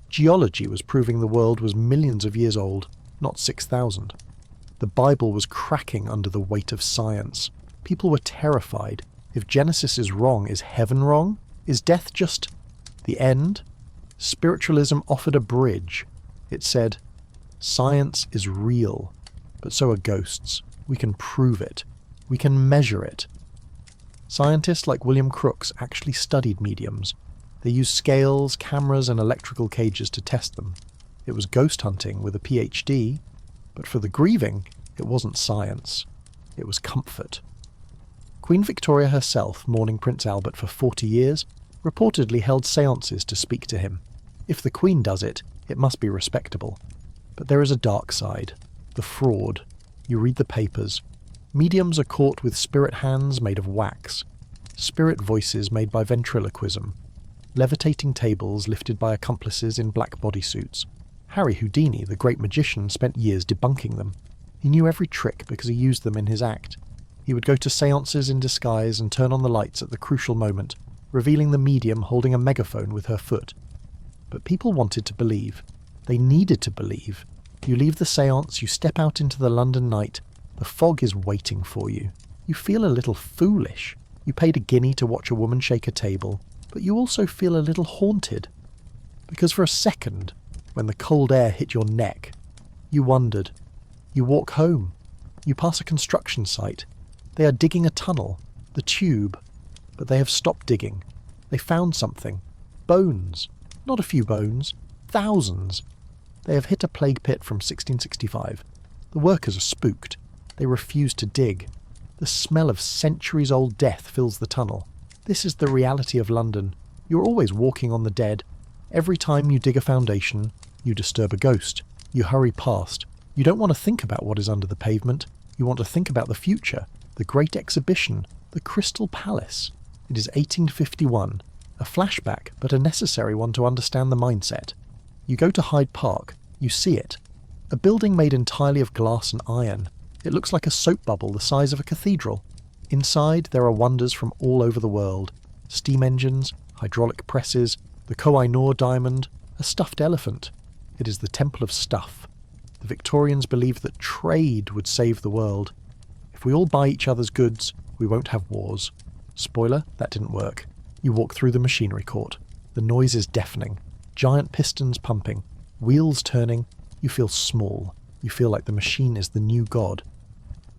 Geology was proving the world was millions of years old, not 6,000. The Bible was cracking under the weight of science. People were terrified. If Genesis is wrong, is heaven wrong? Is death just the end? Spiritualism offered a bridge. It said, science is real, but so are ghosts. We can prove it. We can measure it. Scientists like William Crookes actually studied mediums. They used scales, cameras, and electrical cages to test them. It was ghost hunting with a PhD, but for the grieving, it wasn't science. It was comfort. Queen Victoria herself, mourning Prince Albert for 40 years, reportedly held séances to speak to him. If the Queen does it, it must be respectable. But there is a dark side. The fraud. You read the papers. Mediums are caught with spirit hands made of wax. Spirit voices made by ventriloquism. Levitating tables lifted by accomplices in black bodysuits. Harry Houdini, the great magician, spent years debunking them. He knew every trick because he used them in his act. He would go to séances in disguise and turn on the lights at the crucial moment, revealing the medium holding a megaphone with her foot. But people wanted to believe. They needed to believe. You leave the séance, you step out into the London night. The fog is waiting for you. You feel a little foolish. You paid a guinea to watch a woman shake a table, but you also feel a little haunted. Because for a second, when the cold air hit your neck, you wondered. You walk home. You pass a construction site. They are digging a tunnel, the tube, but they have stopped digging. They found something. Bones. Not a few bones. Thousands. They have hit a plague pit from 1665. The workers are spooked. They refuse to dig. The smell of centuries-old death fills the tunnel. This is the reality of London. You're always walking on the dead. Every time you dig a foundation, you disturb a ghost. You hurry past. You don't want to think about what is under the pavement. You want to think about the future, the Great Exhibition, the Crystal Palace. It is 1851, a flashback, but a necessary one to understand the mindset. You go to Hyde Park. You see it. A building made entirely of glass and iron. It looks like a soap bubble the size of a cathedral. Inside, there are wonders from all over the world. Steam engines, hydraulic presses, the Koh-i-Noor diamond, a stuffed elephant. It is the Temple of Stuff. The Victorians believed that trade would save the world. If we all buy each other's goods, we won't have wars. Spoiler, that didn't work. You walk through the machinery court. The noise is deafening. Giant pistons pumping. Wheels turning. You feel small. You feel like the machine is the new god.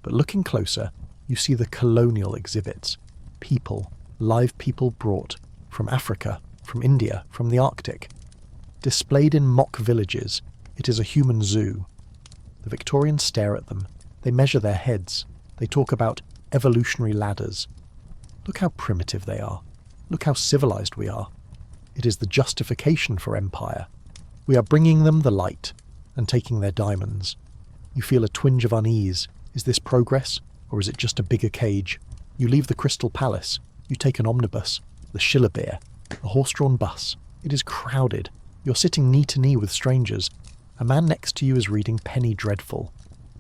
But looking closer, you see the colonial exhibits. People, live people brought from Africa, from India, from the Arctic. Displayed in mock villages, it is a human zoo. The Victorians stare at them. They measure their heads. They talk about evolutionary ladders. Look how primitive they are. Look how civilized we are. It is the justification for empire. We are bringing them the light and taking their diamonds. You feel a twinge of unease. Is this progress, or is it just a bigger cage? You leave the Crystal Palace. You take an omnibus, the Schillerbeer, a horse-drawn bus. It is crowded. You're sitting knee to knee with strangers. A man next to you is reading Penny Dreadful.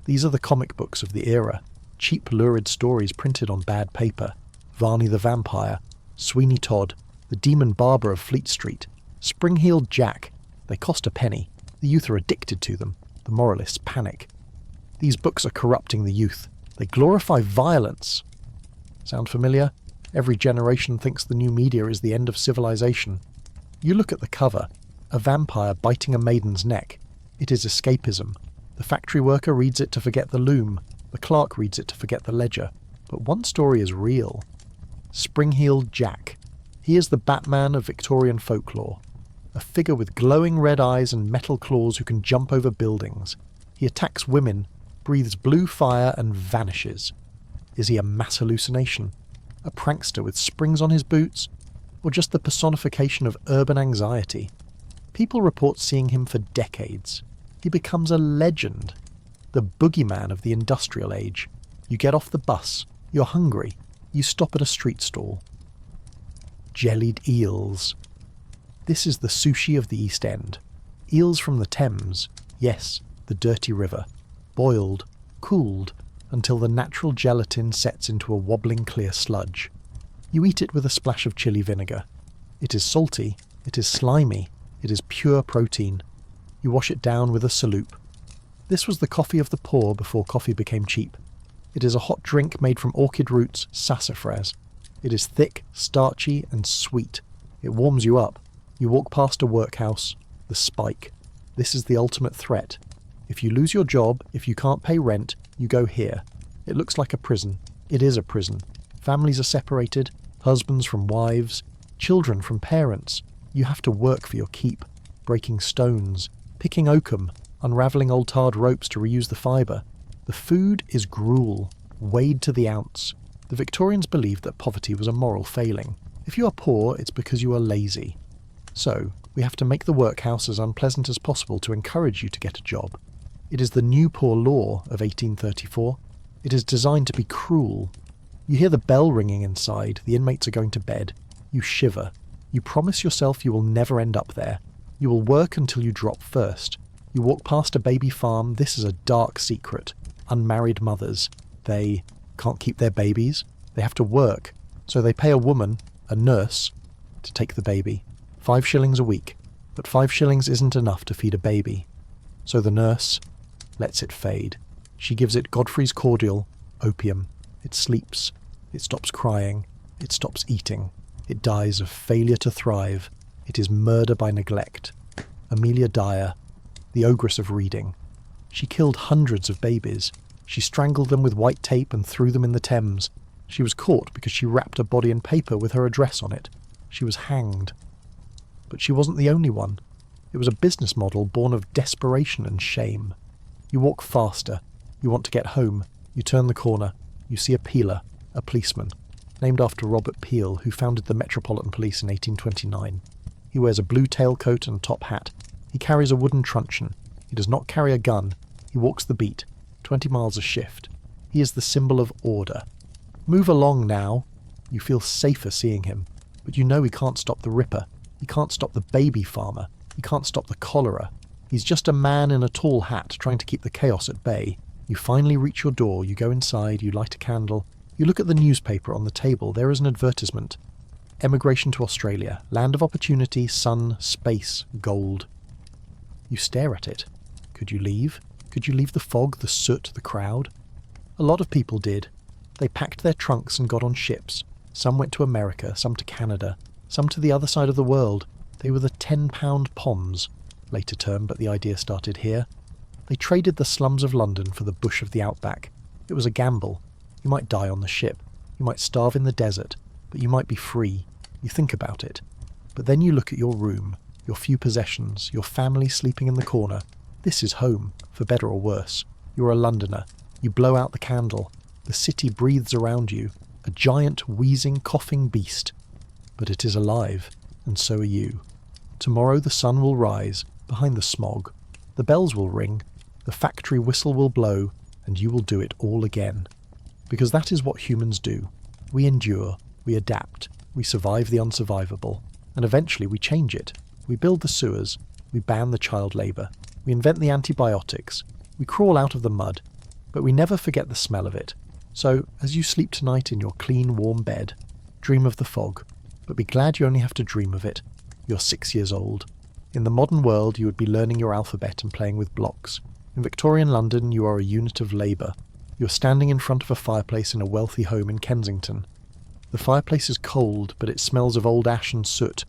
These are the comic books of the era. Cheap, lurid stories printed on bad paper. Varney the Vampire, Sweeney Todd, the Demon Barber of Fleet Street, Spring-Heeled Jack. They cost a penny. The youth are addicted to them. The moralists panic. These books are corrupting the youth. They glorify violence. Sound familiar? Every generation thinks the new media is the end of civilization. You look at the cover. A vampire biting a maiden's neck. It is escapism. The factory worker reads it to forget the loom. The clerk reads it to forget the ledger. But one story is real. Spring-Heeled Jack. He is the Batman of Victorian folklore. A figure with glowing red eyes and metal claws who can jump over buildings. He attacks women, breathes blue fire and vanishes. Is he a mass hallucination? A prankster with springs on his boots? Or just the personification of urban anxiety? People report seeing him for decades. He becomes a legend. The boogeyman of the industrial age. You get off the bus. You're hungry. You stop at a street stall. Jellied eels. This is the sushi of the East End. Eels from the Thames. Yes, the dirty river. Boiled, cooled, until the natural gelatin sets into a wobbling clear sludge. You eat it with a splash of chili vinegar. It is salty. It is slimy. It is pure protein. You wash it down with a saloop. This was the coffee of the poor before coffee became cheap. It is a hot drink made from orchid roots, sassafras. It is thick, starchy, and sweet. It warms you up. You walk past a workhouse, the Spike. This is the ultimate threat. If you lose your job, if you can't pay rent, you go here. It looks like a prison. It is a prison. Families are separated, husbands from wives, children from parents. You have to work for your keep, breaking stones, picking oakum, unravelling old tarred ropes to reuse the fibre. The food is gruel, weighed to the ounce. The Victorians believed that poverty was a moral failing. If you are poor, it's because you are lazy. So, we have to make the workhouse as unpleasant as possible to encourage you to get a job. It is the New Poor Law of 1834. It is designed to be cruel. You hear the bell ringing inside, the inmates are going to bed. You shiver. You promise yourself you will never end up there. You will work until you drop first. You walk past a baby farm. This is a dark secret. Unmarried mothers. They can't keep their babies. They have to work. So they pay a woman, a nurse, to take the baby. 5 shillings a week. But 5 shillings isn't enough to feed a baby. So the nurse lets it fade. She gives it Godfrey's cordial, opium. It sleeps. It stops crying. It stops eating. It dies of failure to thrive. It is murder by neglect. Amelia Dyer, the ogress of reading. She killed hundreds of babies. She strangled them with white tape and threw them in the Thames. She was caught because she wrapped a body in paper with her address on it. She was hanged. But she wasn't the only one. It was a business model born of desperation and shame. You walk faster. You want to get home. You turn the corner. You see a peeler, a policeman, named after Robert Peel, who founded the Metropolitan Police in 1829. He wears a blue tailcoat and top hat. He carries a wooden truncheon. He does not carry a gun. He walks the beat, 20 miles a shift. He is the symbol of order. Move along now. You feel safer seeing him, but you know he can't stop the Ripper. He can't stop the baby farmer. He can't stop the cholera. He's just a man in a tall hat trying to keep the chaos at bay. You finally reach your door. You go inside. You light a candle. You look at the newspaper on the table. There is an advertisement. Emigration to Australia. Land of opportunity, sun, space, gold. You stare at it. Could you leave? Could you leave the fog, the soot, the crowd? A lot of people did. They packed their trunks and got on ships. Some went to America, some to Canada, some to the other side of the world. They were the 10-pound Poms, later term, but the idea started here. They traded the slums of London for the bush of the outback. It was a gamble. You might die on the ship. You might starve in the desert, but you might be free. You think about it. But then you look at your room, your few possessions, your family sleeping in the corner. This is home, for better or worse. You're a Londoner. You blow out the candle. The city breathes around you, a giant, wheezing, coughing beast. But it is alive, and so are you. Tomorrow the sun will rise, behind the smog. The bells will ring, the factory whistle will blow, and you will do it all again. Because that is what humans do. We endure, we adapt, we survive the unsurvivable, and eventually we change it. We build the sewers, we ban the child labour, we invent the antibiotics, we crawl out of the mud, but we never forget the smell of it. So, as you sleep tonight in your clean, warm bed, dream of the fog, but be glad you only have to dream of it. You're 6 years old. In the modern world, you would be learning your alphabet and playing with blocks. In Victorian London, you are a unit of labour. You're standing in front of a fireplace in a wealthy home in Kensington. The fireplace is cold, but it smells of old ash and soot.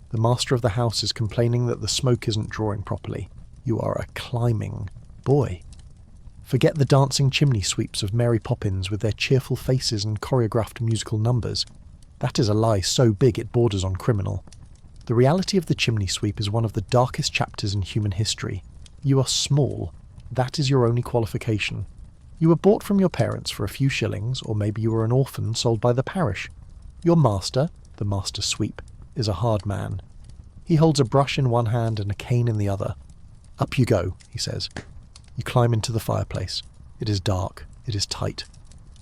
The master of the house is complaining that the smoke isn't drawing properly. You are a climbing boy. Forget the dancing chimney sweeps of Mary Poppins with their cheerful faces and choreographed musical numbers. That is a lie so big it borders on criminal. The reality of the chimney sweep is one of the darkest chapters in human history. You are small. That is your only qualification. You were bought from your parents for a few shillings, or maybe you were an orphan sold by the parish. Your master, the master sweep, is a hard man. He holds a brush in one hand and a cane in the other. Up you go, he says. You climb into the fireplace. It is dark. It is tight.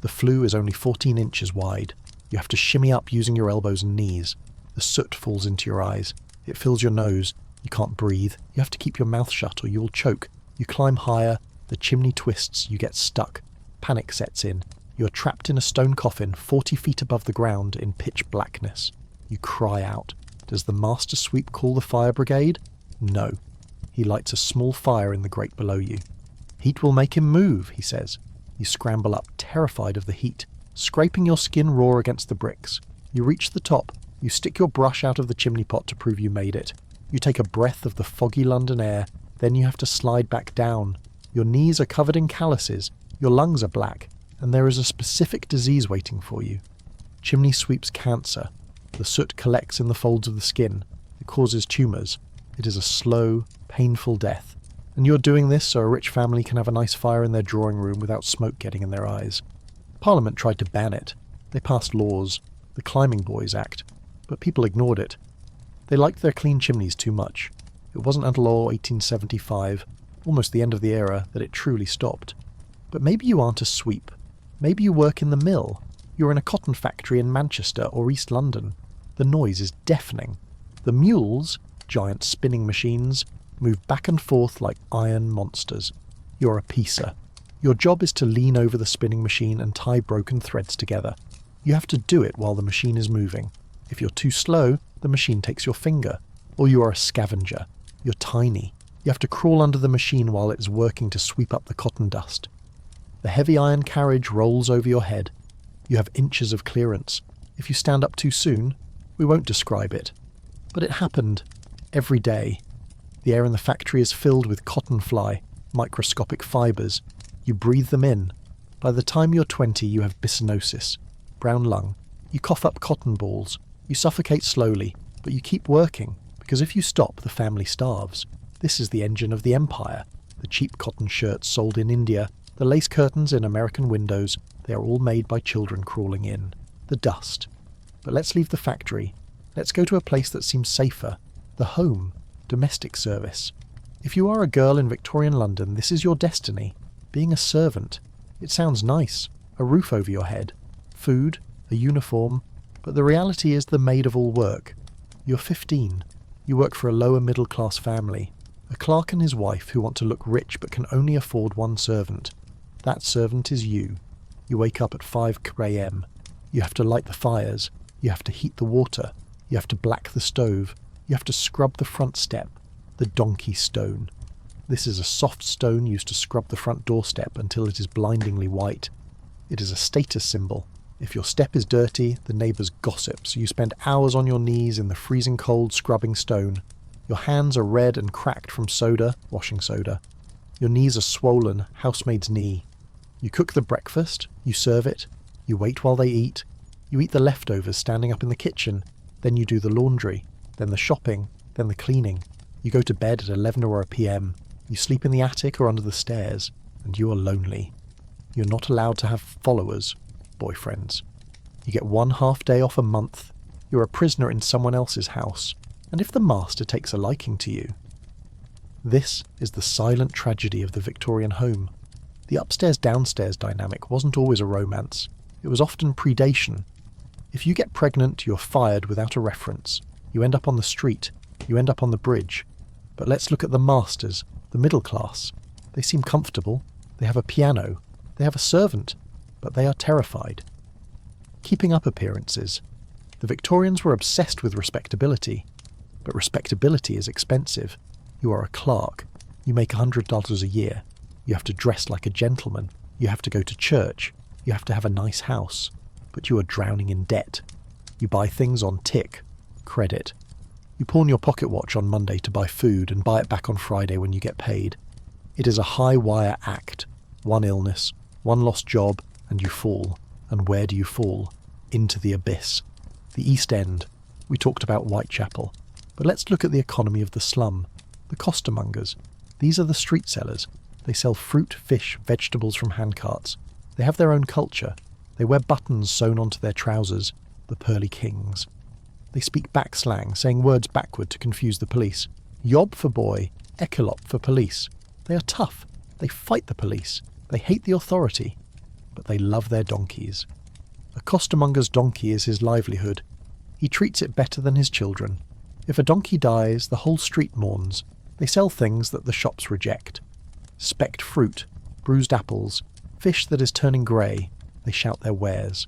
The flue is only 14 inches wide. You have to shimmy up using your elbows and knees. The soot falls into your eyes. It fills your nose. You can't breathe. You have to keep your mouth shut or you will choke. You climb higher. The chimney twists. You get stuck. Panic sets in. You are trapped in a stone coffin 40 feet above the ground in pitch blackness. You cry out. Does the master sweep call the fire brigade? No. He lights a small fire in the grate below you. Heat will make him move, he says. You scramble up, terrified of the heat, scraping your skin raw against the bricks. You reach the top. You stick your brush out of the chimney pot to prove you made it. You take a breath of the foggy London air, then you have to slide back down. Your knees are covered in calluses, your lungs are black, and there is a specific disease waiting for you. Chimney sweep's cancer. The soot collects in the folds of the skin. It causes tumours. It is a slow, painful death. And you're doing this so a rich family can have a nice fire in their drawing room without smoke getting in their eyes. Parliament tried to ban it. They passed laws, the Climbing Boys Act, but people ignored it. They liked their clean chimneys too much. It wasn't until 1875, almost the end of the era, that it truly stopped. But maybe you aren't a sweep. Maybe you work in the mill. You're in a cotton factory in Manchester or East London. The noise is deafening. The mules, giant spinning machines, move back and forth like iron monsters. You're a piecer. Your job is to lean over the spinning machine and tie broken threads together. You have to do it while the machine is moving. If you're too slow, the machine takes your finger. Or you are a scavenger. You're tiny. You have to crawl under the machine while it is working to sweep up the cotton dust. The heavy iron carriage rolls over your head. You have inches of clearance. If you stand up too soon, we won't describe it. But it happened. Every day. The air in the factory is filled with cotton fly, microscopic fibres. You breathe them in. By the time you're 20, you have byssinosis, brown lung. You cough up cotton balls. You suffocate slowly, but you keep working, because if you stop, the family starves. This is the engine of the empire. The cheap cotton shirts sold in India, the lace curtains in American windows, they are all made by children crawling in. The dust. But let's leave the factory. Let's go to a place that seems safer. The home. Domestic service. If you are a girl in Victorian London, this is your destiny. Being a servant. It sounds nice. A roof over your head. Food. A uniform. But the reality is the maid of all work. You're 15. You work for a lower middle class family. A clerk and his wife who want to look rich but can only afford one servant. That servant is you. You wake up at 5 a.m. You have to light the fires. You have to heat the water. You have to black the stove. You have to scrub the front step. The donkey stone. This is a soft stone used to scrub the front doorstep until it is blindingly white. It is a status symbol. If your step is dirty, the neighbours gossip, so you spend hours on your knees in the freezing cold scrubbing stone. Your hands are red and cracked from soda, washing soda. Your knees are swollen, housemaid's knee. You cook the breakfast, you serve it, you wait while they eat, you eat the leftovers standing up in the kitchen, then you do the laundry, then the shopping, then the cleaning. You go to bed at 11 or a PM, you sleep in the attic or under the stairs, and you are lonely. You're not allowed to have followers, boyfriends. You get 1 half day off a month. You're a prisoner in someone else's house. And if the master takes a liking to you. This is the silent tragedy of the Victorian home. The upstairs-downstairs dynamic wasn't always a romance. It was often predation. If you get pregnant, you're fired without a reference. You end up on the street. You end up on the bridge. But let's look at the masters, the middle class. They seem comfortable. They have a piano. They have a servant. But they are terrified. Keeping up appearances. The Victorians were obsessed with respectability. But respectability is expensive. You are a clerk. You make $100 a year. You have to dress like a gentleman. You have to go to church. You have to have a nice house. But you are drowning in debt. You buy things on tick, credit. You pawn your pocket watch on Monday to buy food and buy it back on Friday when you get paid. It is a high-wire act. One illness, one lost job, and you fall. And where do you fall? Into the abyss. The East End. We talked about Whitechapel. But let's look at the economy of the slum. The costermongers. These are the street sellers. They sell fruit, fish, vegetables from handcarts. They have their own culture. They wear buttons sewn onto their trousers. The pearly kings. They speak back slang, saying words backward to confuse the police. Yob for boy, ekelop for police. They are tough. They fight the police. They hate the authority. But they love their donkeys. A costermonger's donkey is his livelihood. He treats it better than his children. If a donkey dies, the whole street mourns. They sell things that the shops reject. Specked fruit, bruised apples, fish that is turning grey. They shout their wares.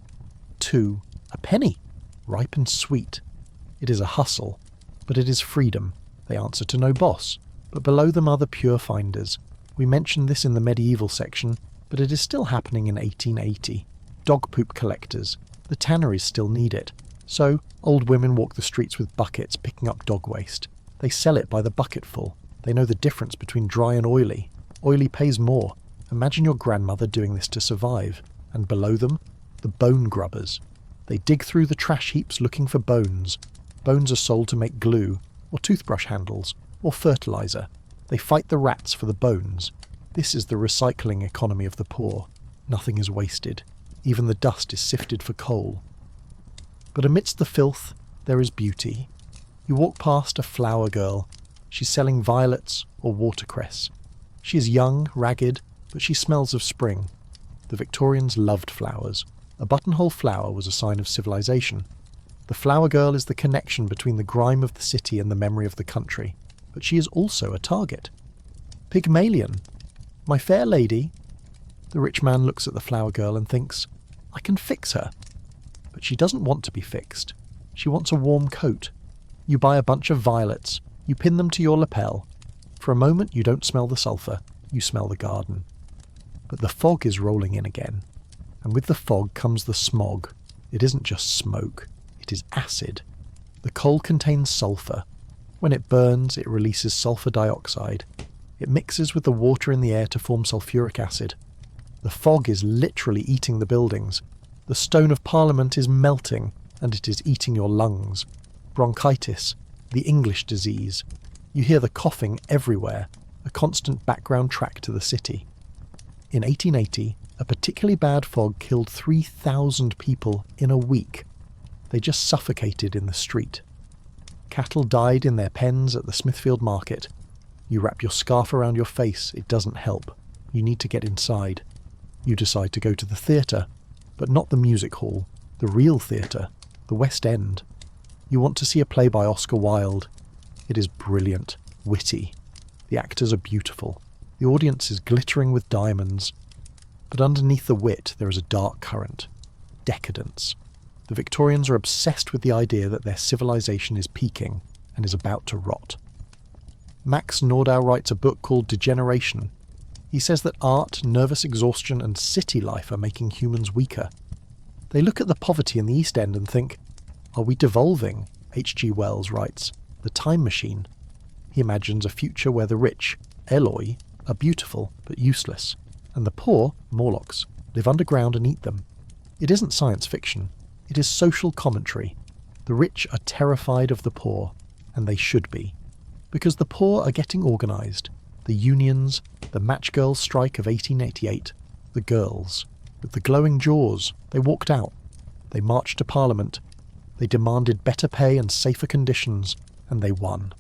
2. A penny, ripe and sweet. It is a hustle, but it is freedom. They answer to no boss, but below them are the pure finders. We mentioned this in the medieval section, but it is still happening in 1880. Dog poop collectors. The tanneries still need it. So, old women walk the streets with buckets picking up dog waste. They sell it by the bucketful. They know the difference between dry and oily. Oily pays more. Imagine your grandmother doing this to survive. And below them, the bone grubbers. They dig through the trash heaps looking for bones. Bones are sold to make glue, or toothbrush handles, or fertilizer. They fight the rats for the bones. This is the recycling economy of the poor. Nothing is wasted. Even the dust is sifted for coal. But amidst the filth, there is beauty. You walk past a flower girl. She's selling violets or watercress. She is young, ragged, but she smells of spring. The Victorians loved flowers. A buttonhole flower was a sign of civilization. The flower girl is the connection between the grime of the city and the memory of the country, but she is also a target. Pygmalion. My fair lady. The rich man looks at the flower girl and thinks, I can fix her. But she doesn't want to be fixed. She wants a warm coat. You buy a bunch of violets. You pin them to your lapel. For a moment you don't smell the sulphur, you smell the garden. But the fog is rolling in again, and with the fog comes the smog. It isn't just smoke, it is acid. The coal contains sulphur. When it burns, it releases sulphur dioxide. It mixes with the water in the air to form sulphuric acid. The fog is literally eating the buildings. The stone of Parliament is melting, and it is eating your lungs. Bronchitis, the English disease. You hear the coughing everywhere, a constant background track to the city. In 1880, a particularly bad fog killed 3,000 people in a week. They just suffocated in the street. Cattle died in their pens at the Smithfield market. You wrap your scarf around your face, it doesn't help. You need to get inside. You decide to go to the theatre, but not the music hall, the real theatre, the West End. You want to see a play by Oscar Wilde. It is brilliant, witty. The actors are beautiful. The audience is glittering with diamonds. But underneath the wit there is a dark current. Decadence. The Victorians are obsessed with the idea that their civilization is peaking and is about to rot. Max Nordau writes a book called Degeneration. He says that art, nervous exhaustion and city life are making humans weaker. They look at the poverty in the East End and think, are we devolving? H.G. Wells writes, The Time Machine. He imagines a future where the rich, Eloi, are beautiful but useless, and the poor, Morlocks, live underground and eat them. It isn't science fiction. It is social commentary. The rich are terrified of the poor, and they should be. Because the poor are getting organised. The unions, the match girls' strike of 1888, the girls. With the glowing jaws, they walked out. They marched to Parliament. They demanded better pay and safer conditions, and they won.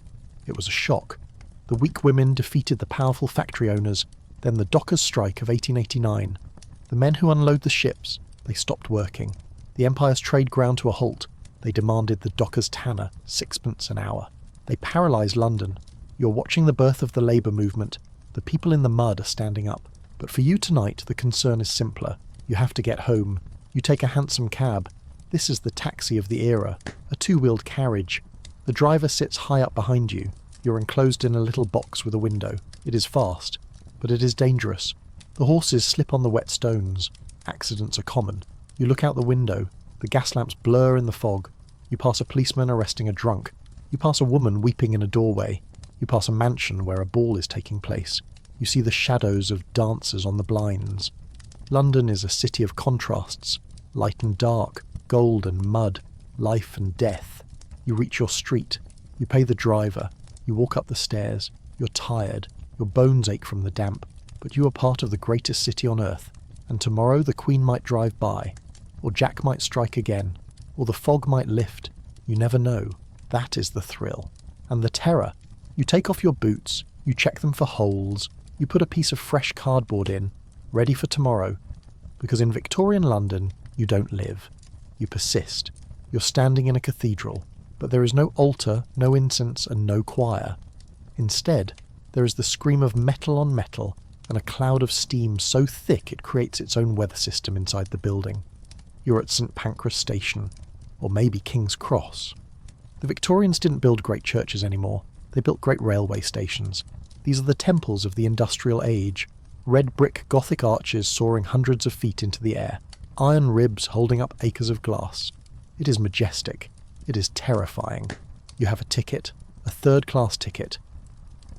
It was a shock. The weak women defeated the powerful factory owners, then the dockers' strike of 1889. The men who unload the ships, they stopped working. The Empire's trade ground to a halt. They demanded the dockers' tanner, 6pence an hour. They paralysed London. You're watching the birth of the labour movement. The people in the mud are standing up. But for you tonight, the concern is simpler. You have to get home. You take a hansom cab. This is the taxi of the era, a two-wheeled carriage. The driver sits high up behind you. You're enclosed in a little box with a window. It is fast, but it is dangerous. The horses slip on the wet stones. Accidents are common. You look out the window. The gas lamps blur in the fog. You pass a policeman arresting a drunk. You pass a woman weeping in a doorway. You pass a mansion where a ball is taking place. You see the shadows of dancers on the blinds. London is a city of contrasts, light and dark, gold and mud, life and death. You reach your street. You pay the driver. You walk up the stairs. You're tired. Your bones ache from the damp. But you are part of the greatest city on earth. And tomorrow the Queen might drive by. Or Jack might strike again. Or the fog might lift. You never know. That is the thrill. And the terror. You take off your boots. You check them for holes. You put a piece of fresh cardboard in, ready for tomorrow. Because in Victorian London, you don't live. You persist. You're standing in a cathedral. But there is no altar, no incense, and no choir. Instead, there is the scream of metal on metal and a cloud of steam so thick it creates its own weather system inside the building. You're at St Pancras Station, or maybe King's Cross. The Victorians didn't build great churches anymore. They built great railway stations. These are the temples of the industrial age. Red brick Gothic arches soaring hundreds of feet into the air. Iron ribs holding up acres of glass. It is majestic. It is terrifying. You have a ticket, a third-class ticket.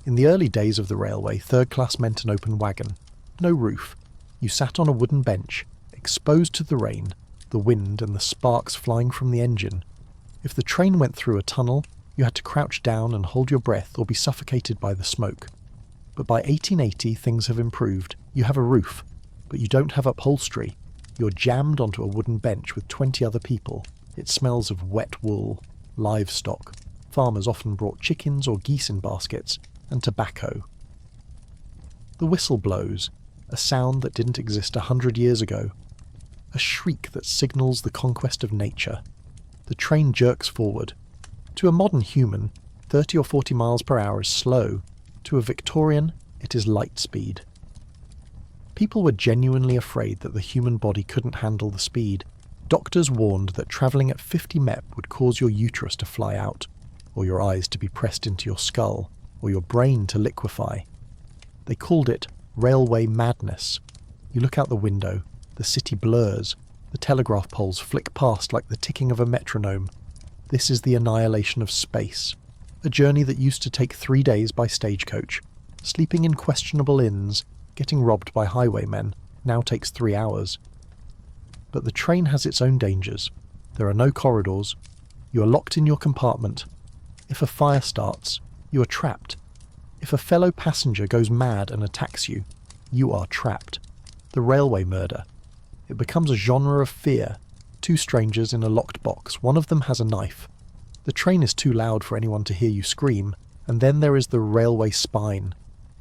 In the early days of the railway, third class meant an open wagon. No roof. You sat on a wooden bench, exposed to the rain, the wind and the sparks flying from the engine. If the train went through a tunnel, you had to crouch down and hold your breath or be suffocated by the smoke. But by 1880 things have improved. You have a roof, but you don't have upholstery. You're jammed onto a wooden bench with 20 other people. It smells of wet wool, livestock. Farmers often brought chickens or geese in baskets, and tobacco. The whistle blows, a sound that didn't exist 100 years ago. A shriek that signals the conquest of nature. The train jerks forward. To a modern human, 30 or 40 miles per hour is slow. To a Victorian, it is light speed. People were genuinely afraid that the human body couldn't handle the speed. Doctors warned that travelling at 50 mep would cause your uterus to fly out, or your eyes to be pressed into your skull, or your brain to liquefy. They called it railway madness. You look out the window, the city blurs, the telegraph poles flick past like the ticking of a metronome. This is the annihilation of space, a journey that used to take 3 days by stagecoach. Sleeping in questionable inns, getting robbed by highwaymen, now takes 3 hours. But the train has its own dangers. There are no corridors. You are locked in your compartment. If a fire starts, you are trapped. If a fellow passenger goes mad and attacks you, you are trapped. The railway murder. It becomes a genre of fear. 2 strangers in a locked box. One of them has a knife. The train is too loud for anyone to hear you scream, and then there is the railway spine.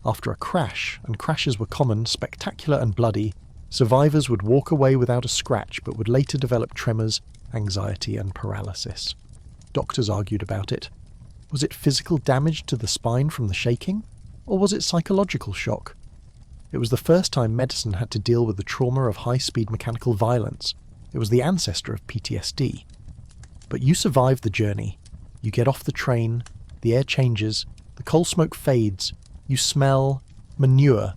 After a crash, and crashes were common, spectacular and bloody, survivors would walk away without a scratch but would later develop tremors, anxiety and paralysis. Doctors argued about it. Was it physical damage to the spine from the shaking, or was it psychological shock? It was the first time medicine had to deal with the trauma of high-speed mechanical violence. It was the ancestor of PTSD. But you survive the journey. You get off the train, the air changes, the coal smoke fades, you smell manure.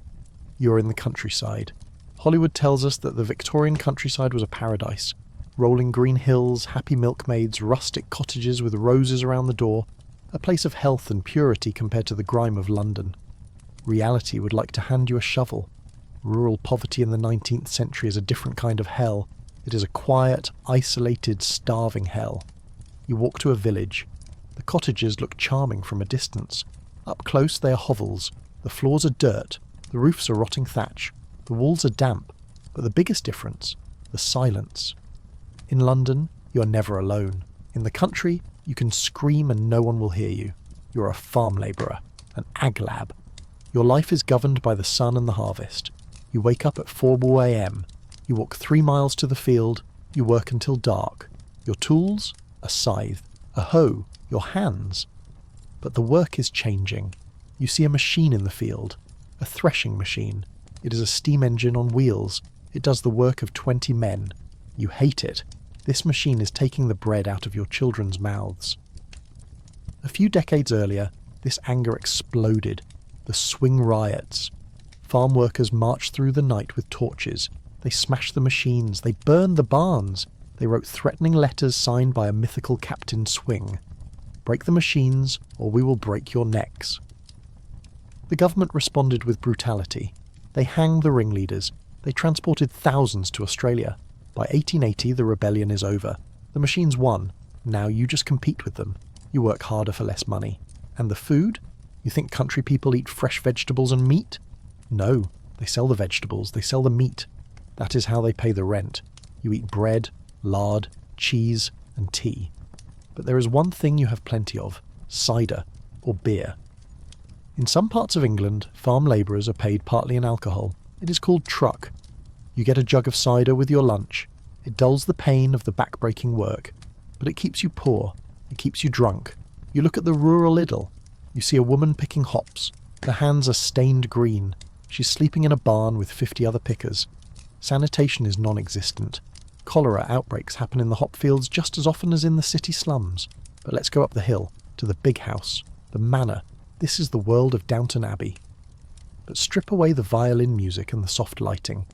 You're in the countryside. Hollywood tells us that the Victorian countryside was a paradise. Rolling green hills, happy milkmaids, rustic cottages with roses around the door, a place of health and purity compared to the grime of London. Reality would like to hand you a shovel. Rural poverty in the 19th century is a different kind of hell. It is a quiet, isolated, starving hell. You walk to a village. The cottages look charming from a distance. Up close they are hovels. The floors are dirt. The roofs are rotting thatch. The walls are damp. But the biggest difference, the silence. In London, you are never alone. In the country, you can scream and no one will hear you. You are a farm labourer, an ag lab. Your life is governed by the sun and the harvest. You wake up at 4 a.m. You walk 3 miles to the field. You work until dark. Your tools? A scythe. A hoe. Your hands. But the work is changing. You see a machine in the field. A threshing machine. It is a steam engine on wheels. It does the work of 20 men. You hate it. This machine is taking the bread out of your children's mouths. A few decades earlier, this anger exploded. The swing riots. Farm workers marched through the night with torches. They smashed the machines. They burned the barns. They wrote threatening letters signed by a mythical Captain Swing. Break the machines, or we will break your necks. The government responded with brutality. They hanged the ringleaders. They transported thousands to Australia. By 1880, the rebellion is over. The machines won. Now you just compete with them. You work harder for less money. And the food? You think country people eat fresh vegetables and meat? No, they sell the vegetables, they sell the meat. That is how they pay the rent. You eat bread, lard, cheese, and tea. But there is one thing you have plenty of: cider, or beer. In some parts of England, farm labourers are paid partly in alcohol. It is called truck. You get a jug of cider with your lunch. It dulls the pain of the back-breaking work, but it keeps you poor. It keeps you drunk. You look at the rural idyll. You see a woman picking hops. Her hands are stained green. She's sleeping in a barn with 50 other pickers. Sanitation is non-existent. Cholera outbreaks happen in the hop fields just as often as in the city slums. But let's go up the hill, to the big house, the manor. This is the world of Downton Abbey. But strip away the violin music and the soft lighting.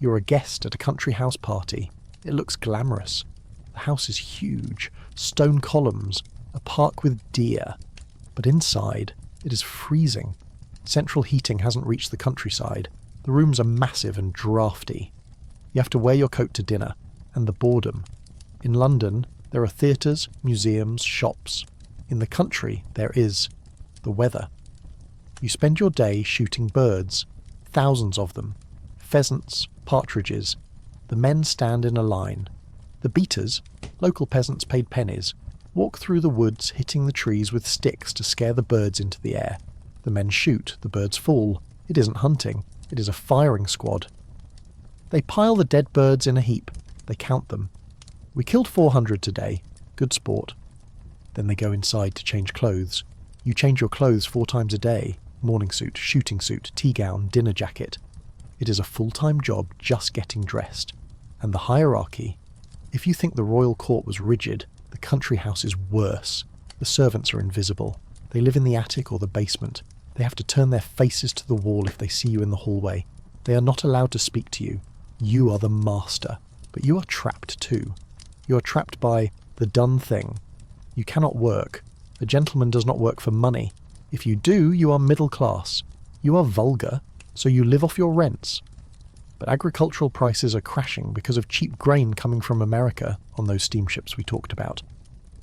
You're a guest at a country house party. It looks glamorous. The house is huge, stone columns, a park with deer. But inside, it is freezing. Central heating hasn't reached the countryside. The rooms are massive and drafty. You have to wear your coat to dinner, and the boredom. In London, there are theatres, museums, shops. In the country, there is the weather. You spend your day shooting birds, thousands of them, pheasants, partridges. The men stand in a line. The beaters, local peasants paid pennies, walk through the woods hitting the trees with sticks to scare the birds into the air. The men shoot, the birds fall. It isn't hunting, it is a firing squad. They pile the dead birds in a heap. They count them. We killed 400 today. Good sport. Then they go inside to change clothes. You change your clothes 4 times a day. Morning suit, shooting suit, tea gown, dinner jacket. It is a full-time job just getting dressed. And the hierarchy. If you think the royal court was rigid, the country house is worse. The servants are invisible. They live in the attic or the basement. They have to turn their faces to the wall if they see you in the hallway. They are not allowed to speak to you. You are the master, but you are trapped too. You are trapped by the done thing. You cannot work. A gentleman does not work for money. If you do, you are middle class. You are vulgar, so you live off your rents. But agricultural prices are crashing because of cheap grain coming from America on those steamships we talked about.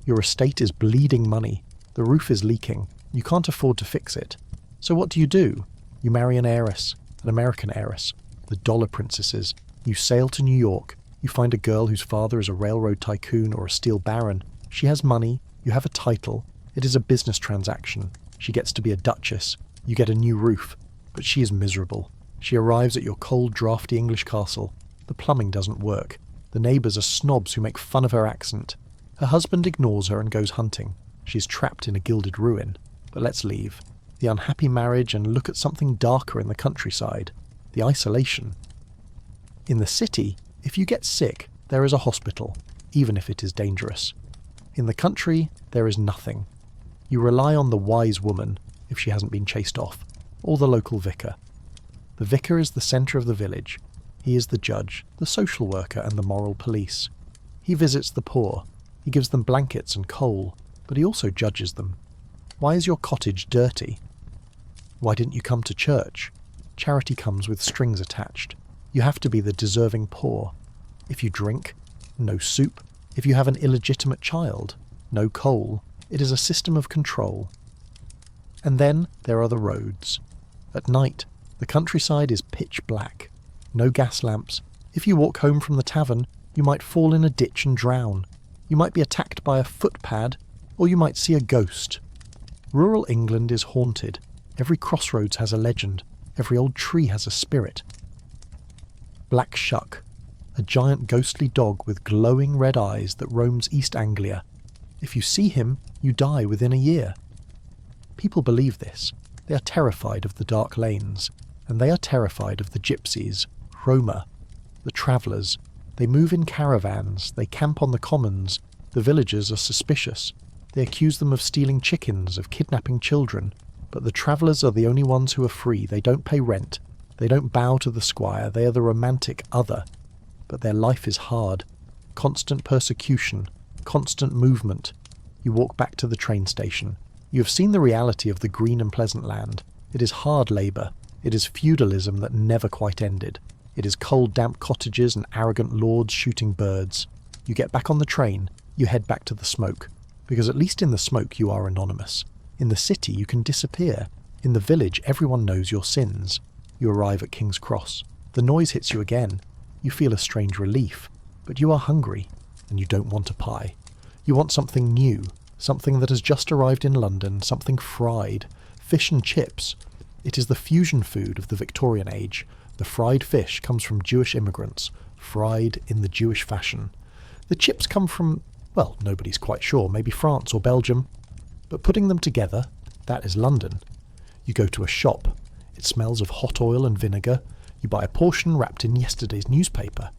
Your estate is bleeding money. The roof is leaking. You can't afford to fix it. So what do? You marry an heiress, an American heiress, the dollar princesses. You sail to New York. You find a girl whose father is a railroad tycoon or a steel baron. She has money. You have a title. It is a business transaction. She gets to be a duchess. You get a new roof. But she is miserable. She arrives at your cold, drafty English castle. The plumbing doesn't work. The neighbours are snobs who make fun of her accent. Her husband ignores her and goes hunting. She is trapped in a gilded ruin. But let's leave. The unhappy marriage and look at something darker in the countryside. The isolation. In the city, if you get sick, there is a hospital, even if it is dangerous. In the country, there is nothing. You rely on the wise woman, if she hasn't been chased off, or the local vicar. The vicar is the centre of the village. He is the judge, the social worker, and the moral police. He visits the poor. He gives them blankets and coal, but he also judges them. Why is your cottage dirty? Why didn't you come to church? Charity comes with strings attached. You have to be the deserving poor. If you drink, no soup. If you have an illegitimate child, no coal. It is a system of control. And then there are the roads. At night, the countryside is pitch black. No gas lamps. If you walk home from the tavern, you might fall in a ditch and drown. You might be attacked by a footpad, or you might see a ghost. Rural England is haunted. Every crossroads has a legend. Every old tree has a spirit. Black Shuck, a giant ghostly dog with glowing red eyes that roams East Anglia. If you see him, you die within a year. People believe this. They are terrified of the dark lanes, and they are terrified of the gypsies, Roma, the travellers. They move in caravans, they camp on the commons. The villagers are suspicious. They accuse them of stealing chickens, of kidnapping children. But the travellers are the only ones who are free. They don't pay rent. They don't bow to the squire. They are the romantic other. But their life is hard. Constant persecution. Constant movement. You walk back to the train station. You have seen the reality of the green and pleasant land. It is hard labour. It is feudalism that never quite ended. It is cold, damp cottages and arrogant lords shooting birds. You get back on the train. You head back to the smoke. Because at least in the smoke you are anonymous. In the city you can disappear. In the village everyone knows your sins. You arrive at King's Cross. The noise hits you again. You feel a strange relief. But you are hungry, and you don't want a pie. You want something new, something that has just arrived in London, something fried. Fish and chips. It is the fusion food of the Victorian age. The fried fish comes from Jewish immigrants, fried in the Jewish fashion. The chips come from, well, nobody's quite sure, maybe France or Belgium. But putting them together, that is London. You go to a shop. It smells of hot oil and vinegar. You buy a portion wrapped in yesterday's newspaper.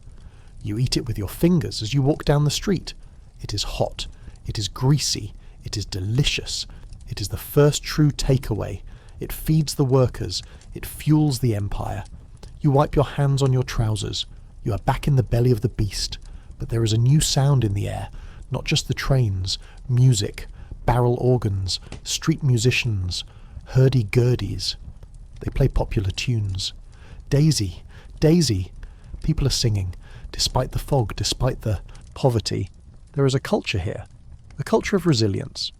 You eat it with your fingers as you walk down the street. It is hot. It is greasy. It is delicious. It is the first true takeaway. It feeds the workers. It fuels the empire. You wipe your hands on your trousers. You are back in the belly of the beast. But there is a new sound in the air. Not just the trains. Music. Barrel organs. Street musicians. Hurdy-gurdies. They play popular tunes. Daisy, Daisy. People are singing. Despite the fog, despite the poverty. There is a culture here. A culture of resilience.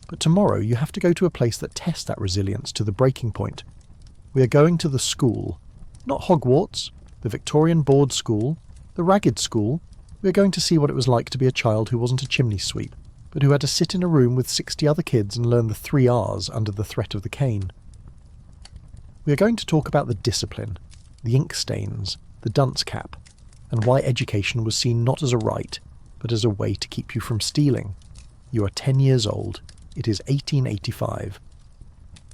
But tomorrow you have to go to a place that tests that resilience to the breaking point. We are going to the school. Not Hogwarts, the Victorian board school, the ragged school. We are going to see what it was like to be a child who wasn't a chimney sweep, but who had to sit in a room with 60 other kids and learn the 3 R's under the threat of the cane. We are going to talk about the discipline, the ink stains, the dunce cap, and why education was seen not as a right, but as a way to keep you from stealing. You are 10 years old. It is 1885.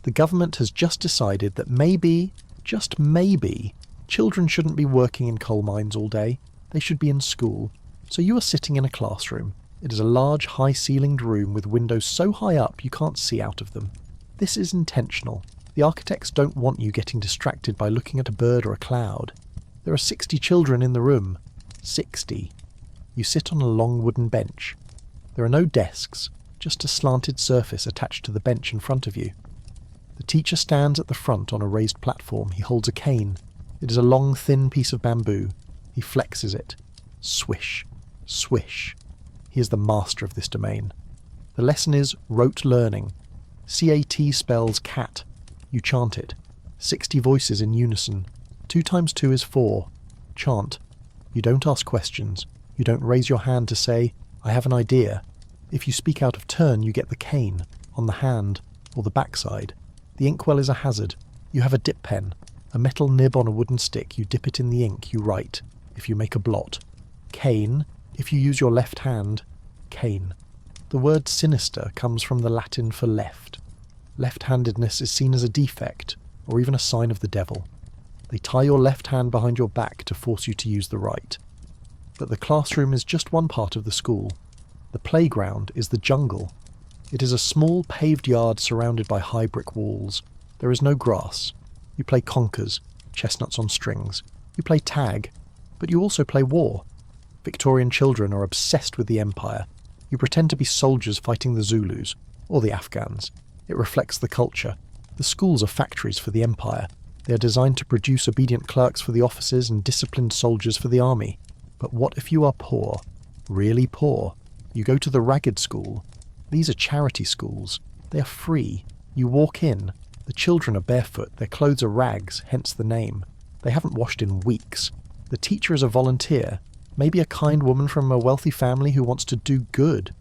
The government has just decided that maybe, just maybe, children shouldn't be working in coal mines all day. They should be in school. So you are sitting in a classroom. It is a large, high-ceilinged room with windows so high up you can't see out of them. This is intentional. The architects don't want you getting distracted by looking at a bird or a cloud. There are 60 children in the room. 60. You sit on a long wooden bench. There are no desks, just a slanted surface attached to the bench in front of you. The teacher stands at the front on a raised platform. He holds a cane. It is a long, thin piece of bamboo. He flexes it. Swish. Swish. He is the master of this domain. The lesson is rote learning. CAT spells cat. You chant it. 60 voices in unison. 2 times 2 is 4. Chant. You don't ask questions. You don't raise your hand to say, I have an idea. If you speak out of turn, you get the cane, on the hand, or the backside. The inkwell is a hazard. You have a dip pen. A metal nib on a wooden stick. You dip it in the ink. You write. If you make a blot. Cane. If you use your left hand. Cane. The word sinister comes from the Latin for left. Left-handedness is seen as a defect, or even a sign of the devil. They tie your left hand behind your back to force you to use the right. But the classroom is just one part of the school. The playground is the jungle. It is a small paved yard surrounded by high brick walls. There is no grass. You play conkers, chestnuts on strings. You play tag, but you also play war. Victorian children are obsessed with the empire. You pretend to be soldiers fighting the Zulus, or the Afghans. It reflects the culture. The schools are factories for the empire. They are designed to produce obedient clerks for the officers and disciplined soldiers for the army. But what if you are poor? Really poor? You go to the ragged school. These are charity schools. They are free. You walk in. The children are barefoot. Their clothes are rags, hence the name. They haven't washed in weeks. The teacher is a volunteer, maybe a kind woman from a wealthy family who wants to do good.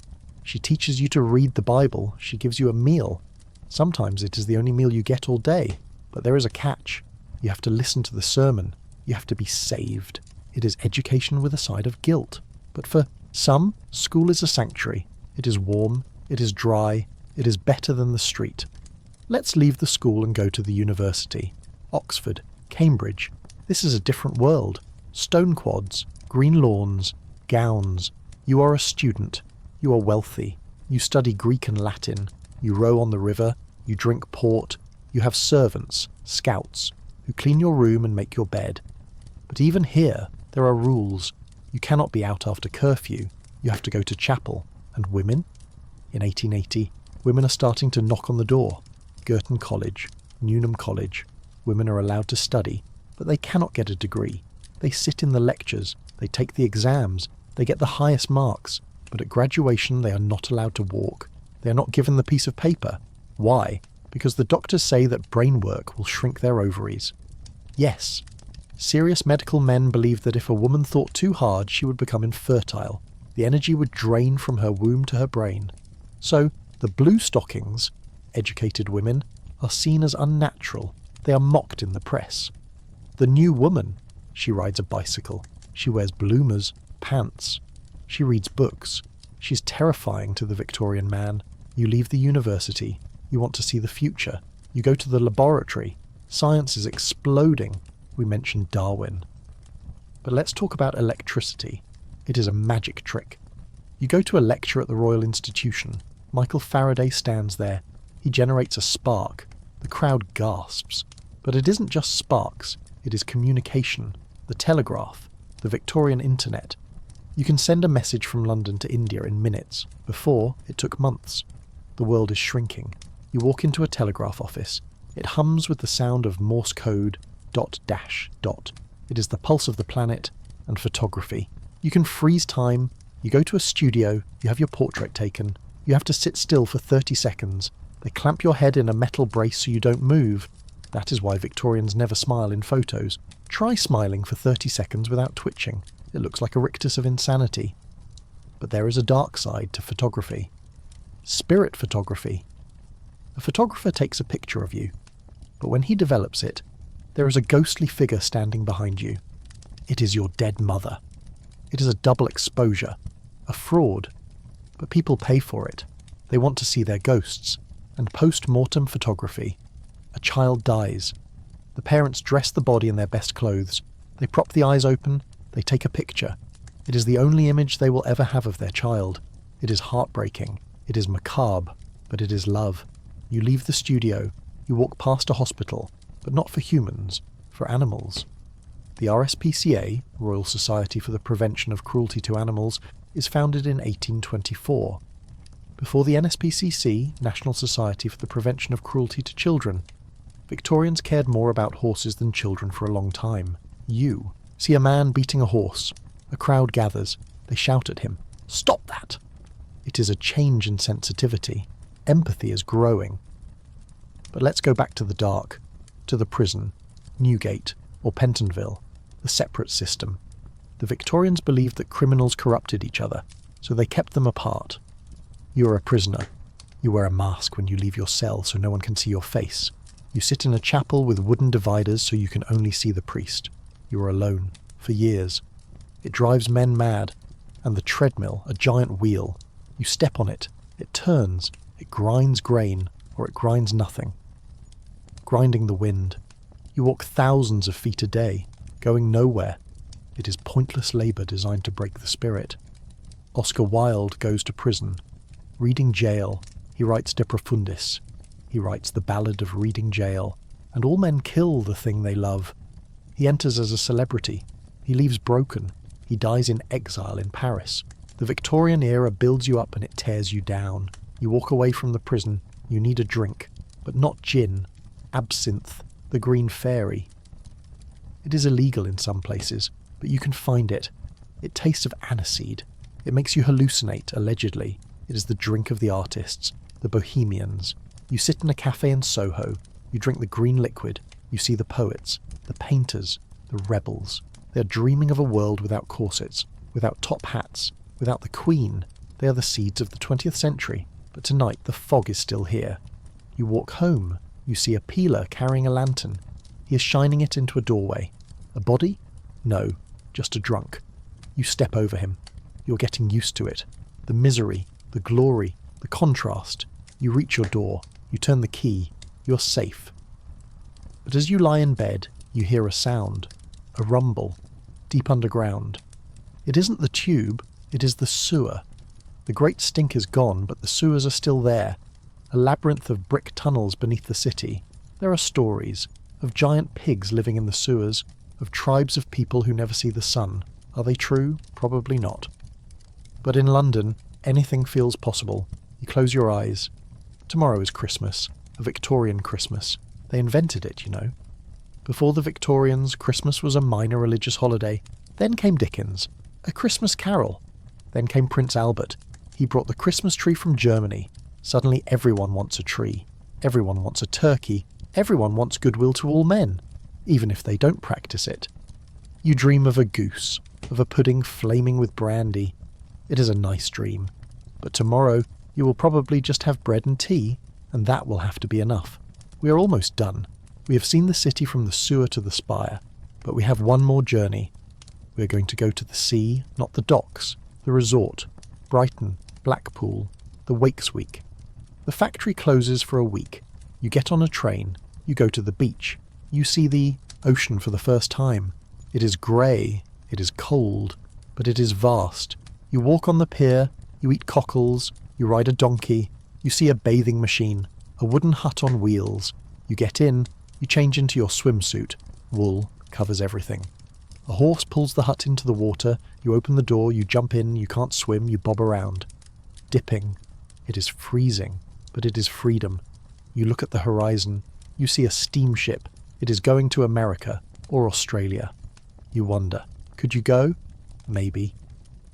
She teaches you to read the Bible. She gives you a meal. Sometimes it is the only meal you get all day. But there is a catch. You have to listen to the sermon. You have to be saved. It is education with a side of guilt. But for some, school is a sanctuary. It is warm. It is dry. It is better than the street. Let's leave the school and go to the university. Oxford, Cambridge. This is a different world. Stone quads, green lawns, gowns. You are a student. You are wealthy. You study Greek and Latin. You row on the river. You drink port. You have servants, scouts, who clean your room and make your bed. But even here, there are rules. You cannot be out after curfew. You have to go to chapel. And women? In 1880, women are starting to knock on the door. Girton College, Newnham College. Women are allowed to study, but they cannot get a degree. They sit in the lectures. They take the exams. They get the highest marks. But at graduation, they are not allowed to walk. They are not given the piece of paper. Why? Because the doctors say that brain work will shrink their ovaries. Yes, serious medical men believed that if a woman thought too hard, she would become infertile. The energy would drain from her womb to her brain. So, the blue stockings, educated women, are seen as unnatural. They are mocked in the press. The new woman, she rides a bicycle. She wears bloomers, pants. She reads books. She's terrifying to the Victorian man. You leave the university. You want to see the future. You go to the laboratory. Science is exploding. We mentioned Darwin. But let's talk about electricity. It is a magic trick. You go to a lecture at the Royal Institution. Michael Faraday stands there. He generates a spark. The crowd gasps. But it isn't just sparks. It is communication. The telegraph. The Victorian internet. You can send a message from London to India in minutes. Before, it took months. The world is shrinking. You walk into a telegraph office. It hums with the sound of Morse code, ... It is the pulse of the planet, and photography. You can freeze time. You go to a studio. You have your portrait taken. You have to sit still for 30 seconds. They clamp your head in a metal brace so you don't move. That is why Victorians never smile in photos. Try smiling for 30 seconds without twitching. It looks like a rictus of insanity. But there is a dark side to photography. Spirit photography. A photographer takes a picture of you, but when he develops it, there is a ghostly figure standing behind you. It is your dead mother. It is a double exposure, a fraud, but people pay for it. They want to see their ghosts, and post-mortem photography. A child dies. The parents dress the body in their best clothes. They prop the eyes open. They take a picture. It is the only image they will ever have of their child. It is heartbreaking. It is macabre. But it is love. You leave the studio. You walk past a hospital. But not for humans. For animals. The RSPCA, Royal Society for the Prevention of Cruelty to Animals, is founded in 1824. Before the NSPCC, National Society for the Prevention of Cruelty to Children, Victorians cared more about horses than children for a long time. You see a man beating a horse. A crowd gathers. They shout at him. Stop that! It is a change in sensitivity. Empathy is growing. But let's go back to the dark, to the prison, Newgate, or Pentonville, the separate system. The Victorians believed that criminals corrupted each other, so they kept them apart. You are a prisoner. You wear a mask when you leave your cell so no one can see your face. You sit in a chapel with wooden dividers so you can only see the priest. You are alone, for years. It drives men mad. And the treadmill, a giant wheel. You step on it. It turns. It grinds grain, or it grinds nothing. Grinding the wind. You walk thousands of feet a day, going nowhere. It is pointless labour designed to break the spirit. Oscar Wilde goes to prison. Reading Jail, he writes De Profundis. He writes the ballad of Reading Jail, and all men kill the thing they love. He enters as a celebrity. He leaves broken. He dies in exile in Paris. The Victorian era builds you up and it tears you down. You walk away from the prison. You need a drink, but not gin. Absinthe, the green fairy. It is illegal in some places, but you can find it. It tastes of aniseed. It makes you hallucinate, allegedly. It is the drink of the artists, the bohemians. You sit in a cafe in Soho. You drink the green liquid. You see the poets, the painters, the rebels. They are dreaming of a world without corsets, without top hats, without the Queen. They are the seeds of the 20th century. But tonight the fog is still here. You walk home. You see a peeler carrying a lantern. He is shining it into a doorway. A body? No, just a drunk. You step over him. You're getting used to it. The misery, the glory, the contrast. You reach your door. You turn the key. You're safe. But as you lie in bed, you hear a sound. A rumble. Deep underground. It isn't the tube. It is the sewer. The great stink is gone, but the sewers are still there. A labyrinth of brick tunnels beneath the city. There are stories of giant pigs living in the sewers, of tribes of people who never see the sun. Are they true? Probably not. But in London, anything feels possible. You close your eyes. Tomorrow is Christmas, a Victorian Christmas. They invented it, you know. Before the Victorians, Christmas was a minor religious holiday. Then came Dickens, A Christmas Carol. Then came Prince Albert. He brought the Christmas tree from Germany. Suddenly everyone wants a tree. Everyone wants a turkey. Everyone wants goodwill to all men, even if they don't practice it. You dream of a goose, of a pudding flaming with brandy. It is a nice dream. But tomorrow you will probably just have bread and tea, and that will have to be enough. We are almost done. We have seen the city from the sewer to the spire, but we have one more journey. We are going to go to the sea, not the docks, the resort, Brighton, Blackpool, the Wakes Week. The factory closes for a week. You get on a train. You go to the beach. You see the ocean for the first time. It is grey. It is cold. But it is vast. You walk on the pier. You eat cockles. You ride a donkey. You see a bathing machine. A wooden hut on wheels. You get in. You change into your swimsuit. Wool covers everything. A horse pulls the hut into the water. You open the door. You jump in. You can't swim. You bob around. Dipping. It is freezing. But it is freedom. You look at the horizon. You see a steamship. It is going to America or Australia. You wonder, could you go? Maybe.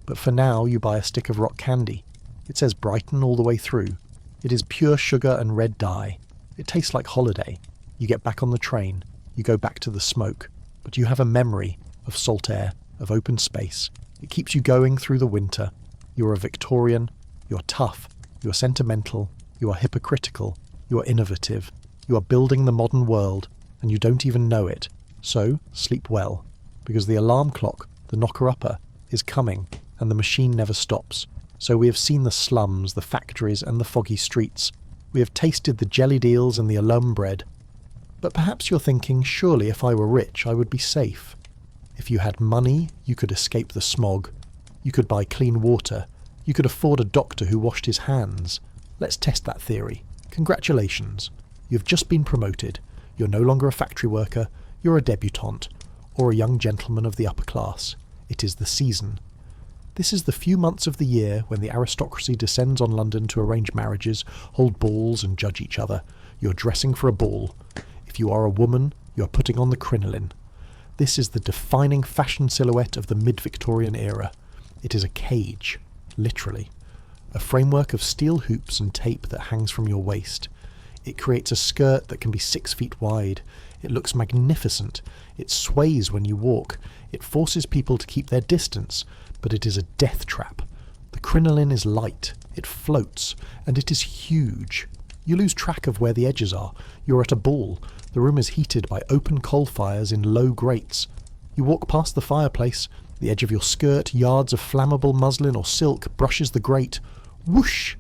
But for now you buy a stick of rock candy. It says Brighton all the way through. It is pure sugar and red dye. It tastes like holiday. You get back on the train. You go back to the smoke. But you have a memory of salt air, of open space. It keeps you going through the winter. You're a Victorian. You're tough. You're sentimental. You are hypocritical. You are innovative. You are building the modern world, and you don't even know it. So, sleep well, because the alarm clock, the knocker-upper, is coming, and the machine never stops. So we have seen the slums, the factories, and the foggy streets. We have tasted the jellied eels and the alum bread. But perhaps you're thinking, surely if I were rich, I would be safe. If you had money, you could escape the smog. You could buy clean water. You could afford a doctor who washed his hands. Let's test that theory. Congratulations. You've just been promoted. You're no longer a factory worker, you're a debutante, or a young gentleman of the upper class. It is the season. This is the few months of the year when the aristocracy descends on London to arrange marriages, hold balls and judge each other. You're dressing for a ball. If you are a woman, you're putting on the crinoline. This is the defining fashion silhouette of the mid-Victorian era. It is a cage, literally. A framework of steel hoops and tape that hangs from your waist. It creates a skirt that can be 6 feet wide. It looks magnificent. It sways when you walk. It forces people to keep their distance, but it is a death trap. The crinoline is light. It floats, and it is huge. You lose track of where the edges are. You're at a ball. The room is heated by open coal fires in low grates. You walk past the fireplace. The edge of your skirt, yards of flammable muslin or silk, brushes the grate. Whoosh!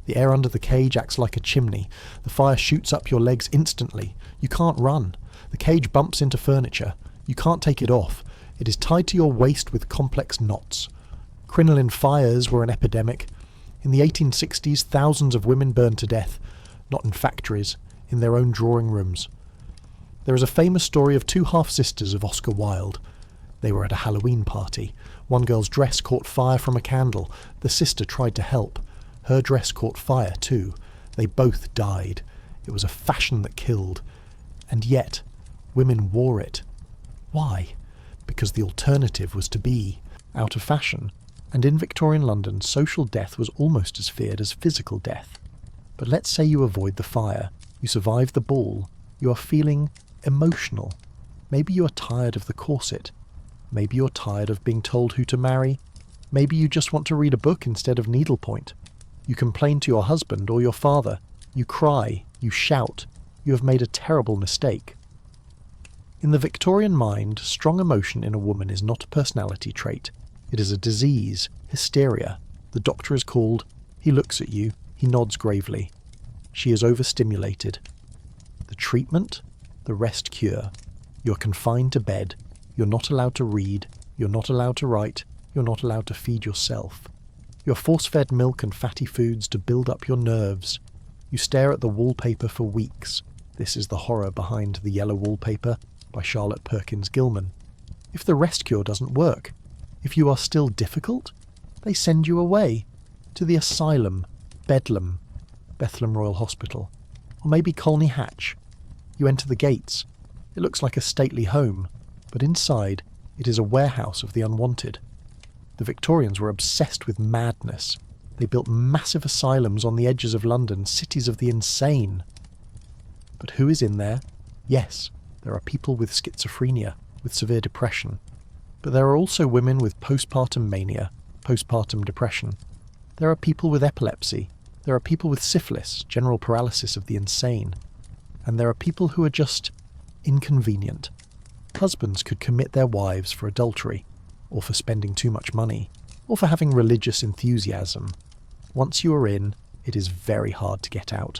The air under the cage acts like a chimney. The fire shoots up your legs instantly. You can't run. The cage bumps into furniture. You can't take it off. It is tied to your waist with complex knots. Crinoline fires were an epidemic. In the 1860s, thousands of women burned to death, not in factories, in their own drawing rooms. There is a famous story of two half-sisters of Oscar Wilde. They were at a Halloween party. One girl's dress caught fire from a candle. The sister tried to help. Her dress caught fire too. They both died. It was a fashion that killed. And yet, women wore it. Why? Because the alternative was to be out of fashion. And in Victorian London, social death was almost as feared as physical death. But let's say you avoid the fire. You survive the ball. You are feeling emotional. Maybe you are tired of the corset. Maybe you're tired of being told who to marry. Maybe you just want to read a book instead of needlepoint. You complain to your husband or your father. You cry. You shout. You have made a terrible mistake. In the Victorian mind, strong emotion in a woman is not a personality trait. It is a disease, hysteria. The doctor is called. He looks at you. He nods gravely. She is overstimulated. The treatment? The rest cure. You're confined to bed. You're not allowed to read. You're not allowed to write. You're not allowed to feed yourself. You're force-fed milk and fatty foods to build up your nerves. You stare at the wallpaper for weeks. This is the horror behind The Yellow Wallpaper by Charlotte Perkins Gilman. If the rest cure doesn't work, if you are still difficult, they send you away to the asylum, Bedlam, Bethlehem Royal Hospital, or maybe Colney Hatch. You enter the gates. It looks like a stately home, but inside it is a warehouse of the unwanted. The Victorians were obsessed with madness. They built massive asylums on the edges of London, cities of the insane. But who is in there? Yes, there are people with schizophrenia, with severe depression. But there are also women with postpartum mania, postpartum depression. There are people with epilepsy. There are people with syphilis, general paralysis of the insane. And there are people who are just inconvenient. Husbands could commit their wives for adultery, or for spending too much money, or for having religious enthusiasm. Once you are in, it is very hard to get out.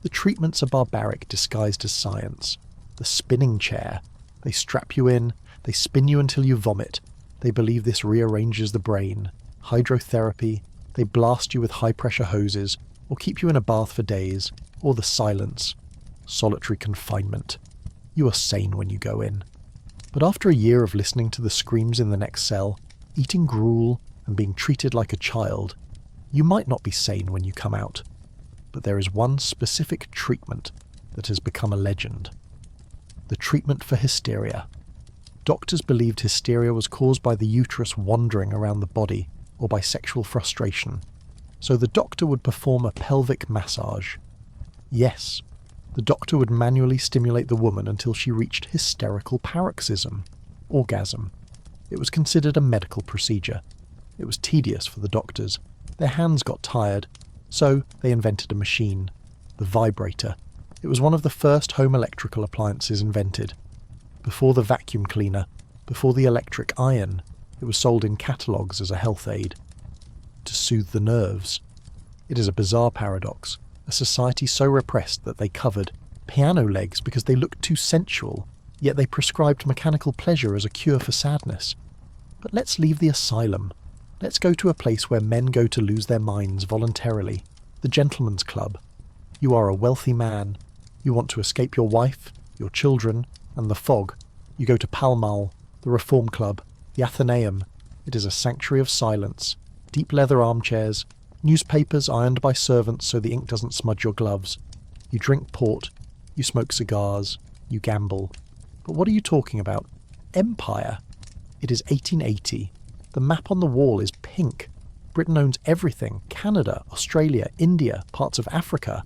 The treatments are barbaric disguised as science. The spinning chair. They strap you in, they spin you until you vomit. They believe this rearranges the brain. Hydrotherapy. They blast you with high-pressure hoses, or keep you in a bath for days, or the silence. Solitary confinement. You are sane when you go in. But after a year of listening to the screams in the next cell, eating gruel, and being treated like a child, you might not be sane when you come out. But there is one specific treatment that has become a legend. The treatment for hysteria. Doctors believed hysteria was caused by the uterus wandering around the body, or by sexual frustration. So the doctor would perform a pelvic massage. Yes, the doctor would manually stimulate the woman until she reached hysterical paroxysm, orgasm. It was considered a medical procedure. It was tedious for the doctors. Their hands got tired, so they invented a machine, the vibrator. It was one of the first home electrical appliances invented. Before the vacuum cleaner, before the electric iron, it was sold in catalogues as a health aid. To soothe the nerves. It is a bizarre paradox. A society so repressed that they covered piano legs because they looked too sensual, yet they prescribed mechanical pleasure as a cure for sadness. But let's leave the asylum. Let's go to a place where men go to lose their minds voluntarily, the gentleman's club. You are a wealthy man. You want to escape your wife, your children, and the fog. You go to Pall Mall, the Reform Club, the Athenaeum. It is a sanctuary of silence, deep leather armchairs, newspapers ironed by servants so the ink doesn't smudge your gloves. You drink port, you smoke cigars, you gamble. But what are you talking about? Empire. It is 1880. The map on the wall is pink. Britain owns everything. Canada, Australia, India, parts of Africa.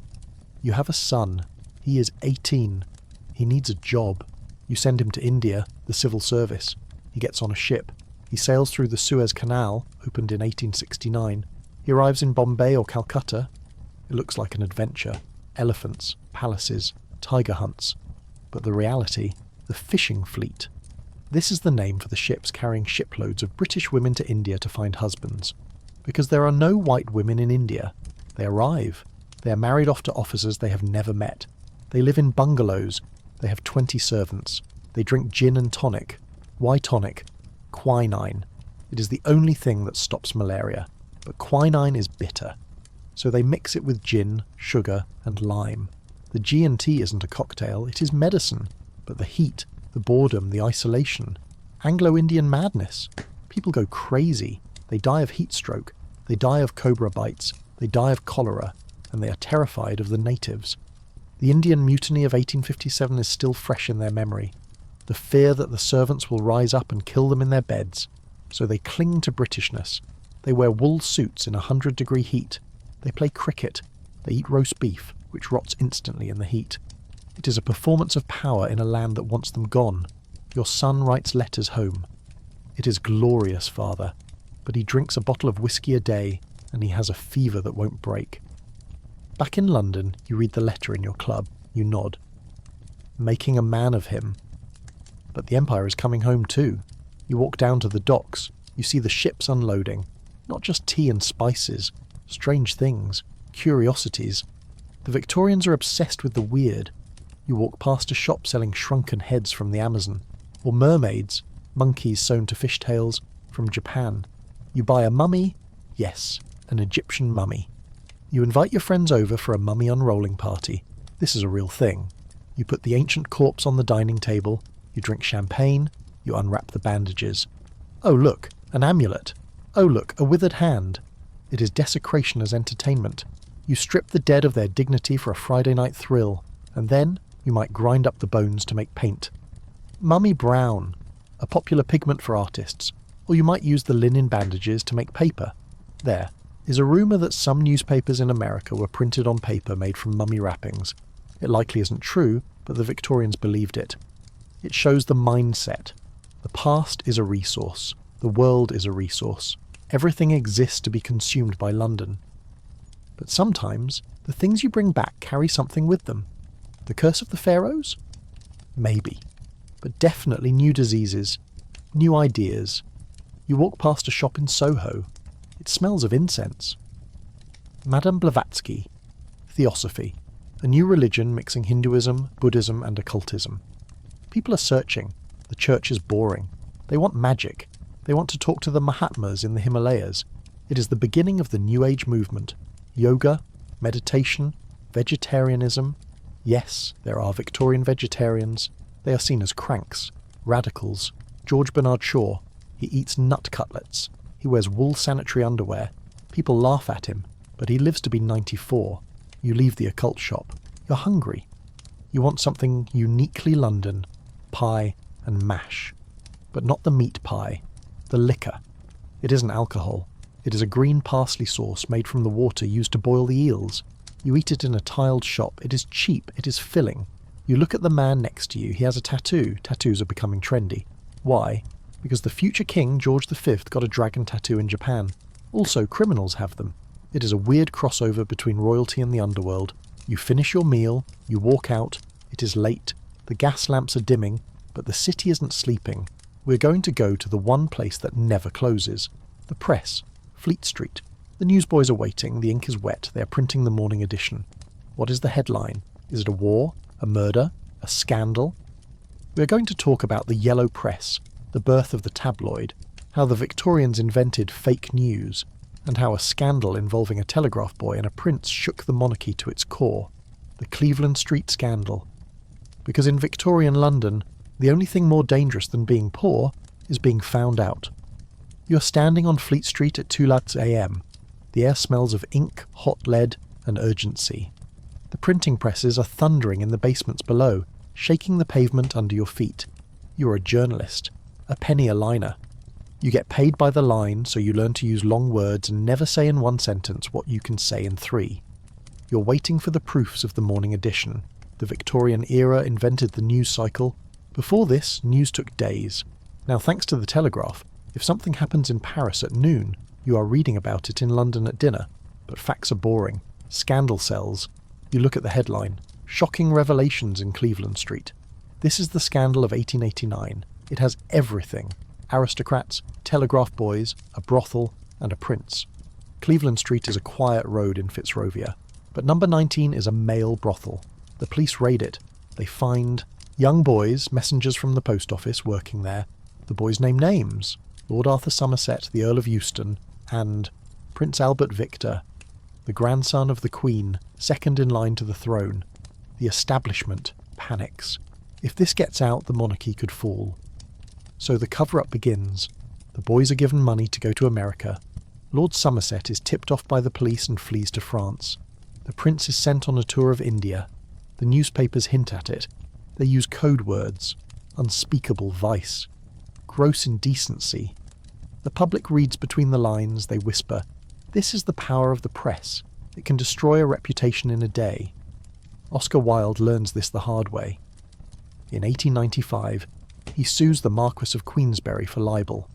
You have a son. He is 18. He needs a job. You send him to India, the civil service. He gets on a ship. He sails through the Suez Canal, opened in 1869. He arrives in Bombay or Calcutta. It looks like an adventure. Elephants, palaces, tiger hunts. But the reality, the fishing fleet. This is the name for the ships carrying shiploads of British women to India to find husbands. Because there are no white women in India. They arrive. They are married off to officers they have never met. They live in bungalows. They have 20 servants. They drink gin and tonic. Why tonic? Quinine. It is the only thing that stops malaria. But quinine is bitter. So they mix it with gin, sugar, and lime. The G&T isn't a cocktail, it is medicine. But the heat, the boredom, the isolation. Anglo-Indian madness. People go crazy. They die of heat stroke. They die of cobra bites. They die of cholera. And they are terrified of the natives. The Indian Mutiny of 1857 is still fresh in their memory. The fear that the servants will rise up and kill them in their beds. So they cling to Britishness. They wear wool suits in 100-degree heat. They play cricket. They eat roast beef, which rots instantly in the heat. It is a performance of power in a land that wants them gone. Your son writes letters home. It is glorious, father. But he drinks a bottle of whiskey a day, and he has a fever that won't break. Back in London, you read the letter in your club. You nod. Making a man of him. But the Empire is coming home too. You walk down to the docks. You see the ships unloading. Not just tea and spices. Strange things. Curiosities. The Victorians are obsessed with the weird. You walk past a shop selling shrunken heads from the Amazon. Or mermaids, monkeys sewn to fishtails, from Japan. You buy a mummy. Yes, an Egyptian mummy. You invite your friends over for a mummy unrolling party. This is a real thing. You put the ancient corpse on the dining table. You drink champagne. You unwrap the bandages. Oh look, an amulet. Oh look, a withered hand. It is desecration as entertainment. You strip the dead of their dignity for a Friday night thrill, and then you might grind up the bones to make paint. Mummy brown, a popular pigment for artists, or you might use the linen bandages to make paper. There is a rumour that some newspapers in America were printed on paper made from mummy wrappings. It likely isn't true, but the Victorians believed it. It shows the mindset. The past is a resource. The world is a resource. Everything exists to be consumed by London. But sometimes, the things you bring back carry something with them. The curse of the pharaohs? Maybe. But definitely new diseases, new ideas. You walk past a shop in Soho. It smells of incense. Madame Blavatsky. Theosophy. A new religion mixing Hinduism, Buddhism and occultism. People are searching. The church is boring. They want magic. They want to talk to the Mahatmas in the Himalayas. It is the beginning of the New Age movement. Yoga, meditation, vegetarianism. Yes, there are Victorian vegetarians. They are seen as cranks, radicals. George Bernard Shaw. He eats nut cutlets. He wears wool sanitary underwear. People laugh at him, but he lives to be 94. You leave the occult shop. You're hungry. You want something uniquely London. Pie and mash. But not the meat pie. The liquor. It isn't alcohol. It is a green parsley sauce made from the water used to boil the eels. You eat it in a tiled shop. It is cheap. It is filling. You look at the man next to you. He has a tattoo. Tattoos are becoming trendy. Why? Because the future king, George V, got a dragon tattoo in Japan. Also, criminals have them. It is a weird crossover between royalty and the underworld. You finish your meal. You walk out. It is late. The gas lamps are dimming, but the city isn't sleeping. We're going to go to the one place that never closes. The press. Fleet Street. The newsboys are waiting. The ink is wet. They are printing the morning edition. What is the headline? Is it a war? A murder? A scandal? We are going to talk about the yellow press, the birth of the tabloid, how the Victorians invented fake news, and how a scandal involving a telegraph boy and a prince shook the monarchy to its core, the Cleveland Street scandal. Because in Victorian London, the only thing more dangerous than being poor is being found out. You're standing on Fleet Street at 2 a.m. The air smells of ink, hot lead, and urgency. The printing presses are thundering in the basements below, shaking the pavement under your feet. You're a journalist, a penny a liner. You get paid by the line, so you learn to use long words and never say in one sentence what you can say in 3. You're waiting for the proofs of the morning edition. The Victorian era invented the news cycle. Before this, news took days. Now, thanks to the telegraph, if something happens in Paris at noon, you are reading about it in London at dinner. But facts are boring. Scandal sells. You look at the headline. Shocking revelations in Cleveland Street. This is the scandal of 1889. It has everything. Aristocrats, telegraph boys, a brothel, and a prince. Cleveland Street is a quiet road in Fitzrovia. But number 19 is a male brothel. The police raid it. They find young boys, messengers from the post office, working there. The boys name names. Lord Arthur Somerset, the Earl of Euston, and Prince Albert Victor, the grandson of the Queen, second in line to the throne. The establishment panics. If this gets out, the monarchy could fall. So the cover-up begins. The boys are given money to go to America. Lord Somerset is tipped off by the police and flees to France. The prince is sent on a tour of India. The newspapers hint at it. They use code words. Unspeakable vice. Gross indecency. The public reads between the lines, they whisper, "This is the power of the press. It can destroy a reputation in a day." Oscar Wilde learns this the hard way. In 1895, he sues the Marquess of Queensberry for libel.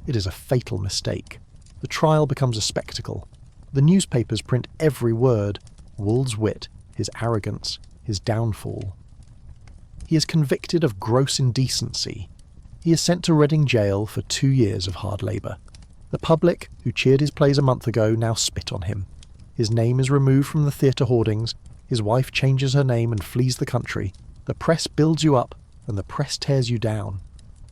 It is a fatal mistake. The trial becomes a spectacle. The newspapers print every word, Wooll's wit, his arrogance, his downfall. He is convicted of gross indecency. He is sent to Reading jail for 2 years of hard labour. The public, who cheered his plays a month ago, now spit on him. His name is removed from the theatre hoardings. His wife changes her name and flees the country. The press builds you up, and the press tears you down.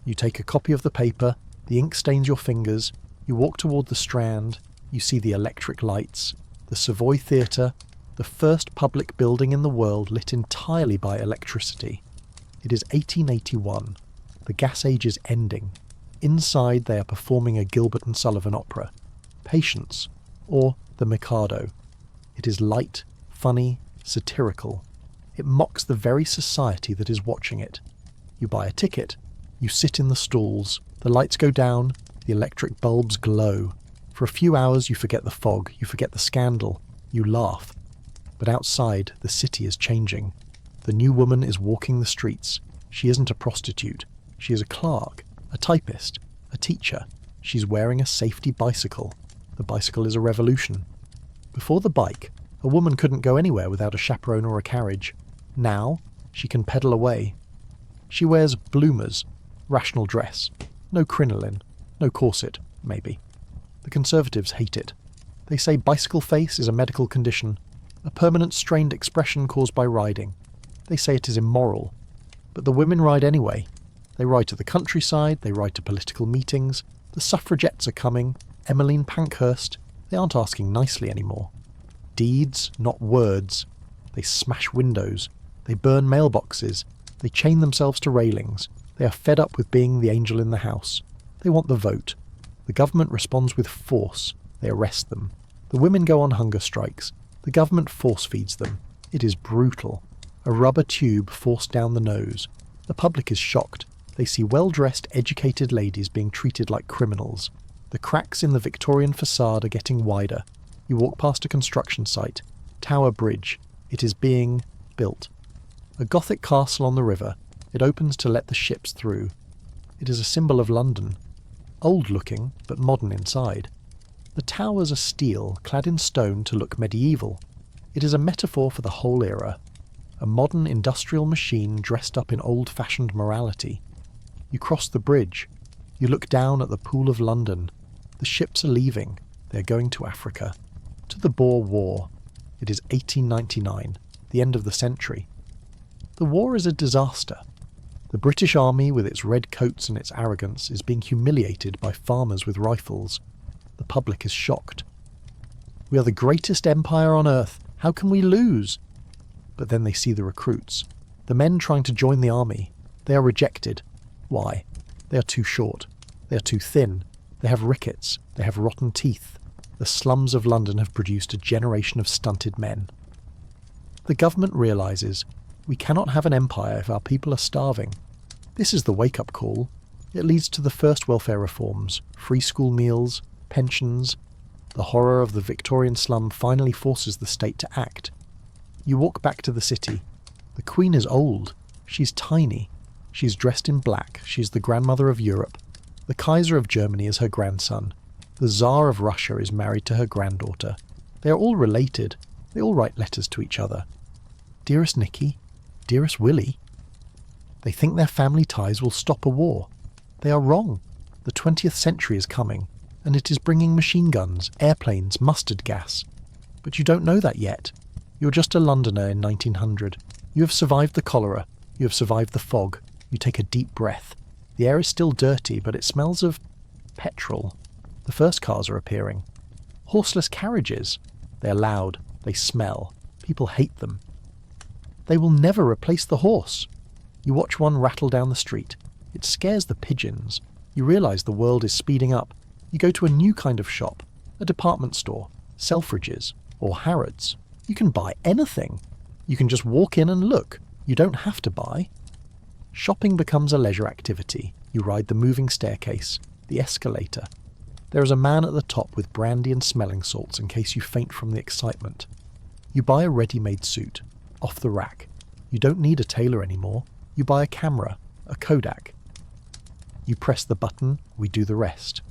You take a copy of the paper, the ink stains your fingers, you walk toward the Strand, you see the electric lights, the Savoy Theatre, the first public building in the world lit entirely by electricity. It is 1881. The gas age is ending. Inside they are performing a Gilbert and Sullivan opera, Patience, or The Mikado. It is light, funny, satirical. It mocks the very society that is watching it. You buy a ticket, you sit in the stalls, the lights go down, the electric bulbs glow. For a few hours you forget the fog, you forget the scandal, you laugh. But outside, the city is changing. The new woman is walking the streets. She isn't a prostitute. She is a clerk, a typist, a teacher. She's wearing a safety bicycle. The bicycle is a revolution. Before the bike, a woman couldn't go anywhere without a chaperone or a carriage. Now, she can pedal away. She wears bloomers, rational dress, no crinoline, no corset, maybe. The Conservatives hate it. They say bicycle face is a medical condition, a permanent strained expression caused by riding. They say it is immoral. But the women ride anyway. They ride to the countryside, they ride to political meetings. The suffragettes are coming. Emmeline Pankhurst. They aren't asking nicely anymore. Deeds, not words. They smash windows. They burn mailboxes. They chain themselves to railings. They are fed up with being the angel in the house. They want the vote. The government responds with force. They arrest them. The women go on hunger strikes. The government force feeds them. It is brutal. A rubber tube forced down the nose. The public is shocked. They see well-dressed, educated ladies being treated like criminals. The cracks in the Victorian facade are getting wider. You walk past a construction site. Tower Bridge. It is being built. A Gothic castle on the river. It opens to let the ships through. It is a symbol of London. Old-looking, but modern inside. The towers are steel, clad in stone to look medieval. It is a metaphor for the whole era. A modern industrial machine dressed up in old-fashioned morality. You cross the bridge. You look down at the Pool of London. The ships are leaving. They are going to Africa. To the Boer War. It is 1899, the end of the century. The war is a disaster. The British Army, with its red coats and its arrogance, is being humiliated by farmers with rifles. The public is shocked. We are the greatest empire on earth. How can we lose? But then they see the recruits. The men trying to join the army. They are rejected. Why? They are too short. They are too thin. They have rickets. They have rotten teeth. The slums of London have produced a generation of stunted men. The government realises we cannot have an empire if our people are starving. This is the wake-up call. It leads to the first welfare reforms, free school meals, pensions. The horror of the Victorian slum finally forces the state to act. You walk back to the city. The Queen is old. She's tiny. She's dressed in black. She's the grandmother of Europe. The Kaiser of Germany is her grandson. The Tsar of Russia is married to her granddaughter. They are all related. They all write letters to each other. Dearest Nicky, dearest Willie. They think their family ties will stop a war. They are wrong. The 20th century is coming, and it is bringing machine guns, airplanes, mustard gas. But you don't know that yet. You're just a Londoner in 1900. You have survived the cholera. You have survived the fog. You take a deep breath. The air is still dirty, but it smells of petrol. The first cars are appearing. Horseless carriages. They are loud. They smell. People hate them. They will never replace the horse. You watch one rattle down the street. It scares the pigeons. You realise the world is speeding up. You go to a new kind of shop, a department store, Selfridges, or Harrods. You can buy anything. You can just walk in and look. You don't have to buy. Shopping becomes a leisure activity. You ride the moving staircase, the escalator. There is a man at the top with brandy and smelling salts in case you faint from the excitement. You buy a ready-made suit, off the rack. You don't need a tailor anymore. You buy a camera, a Kodak. You press the button, we do the rest.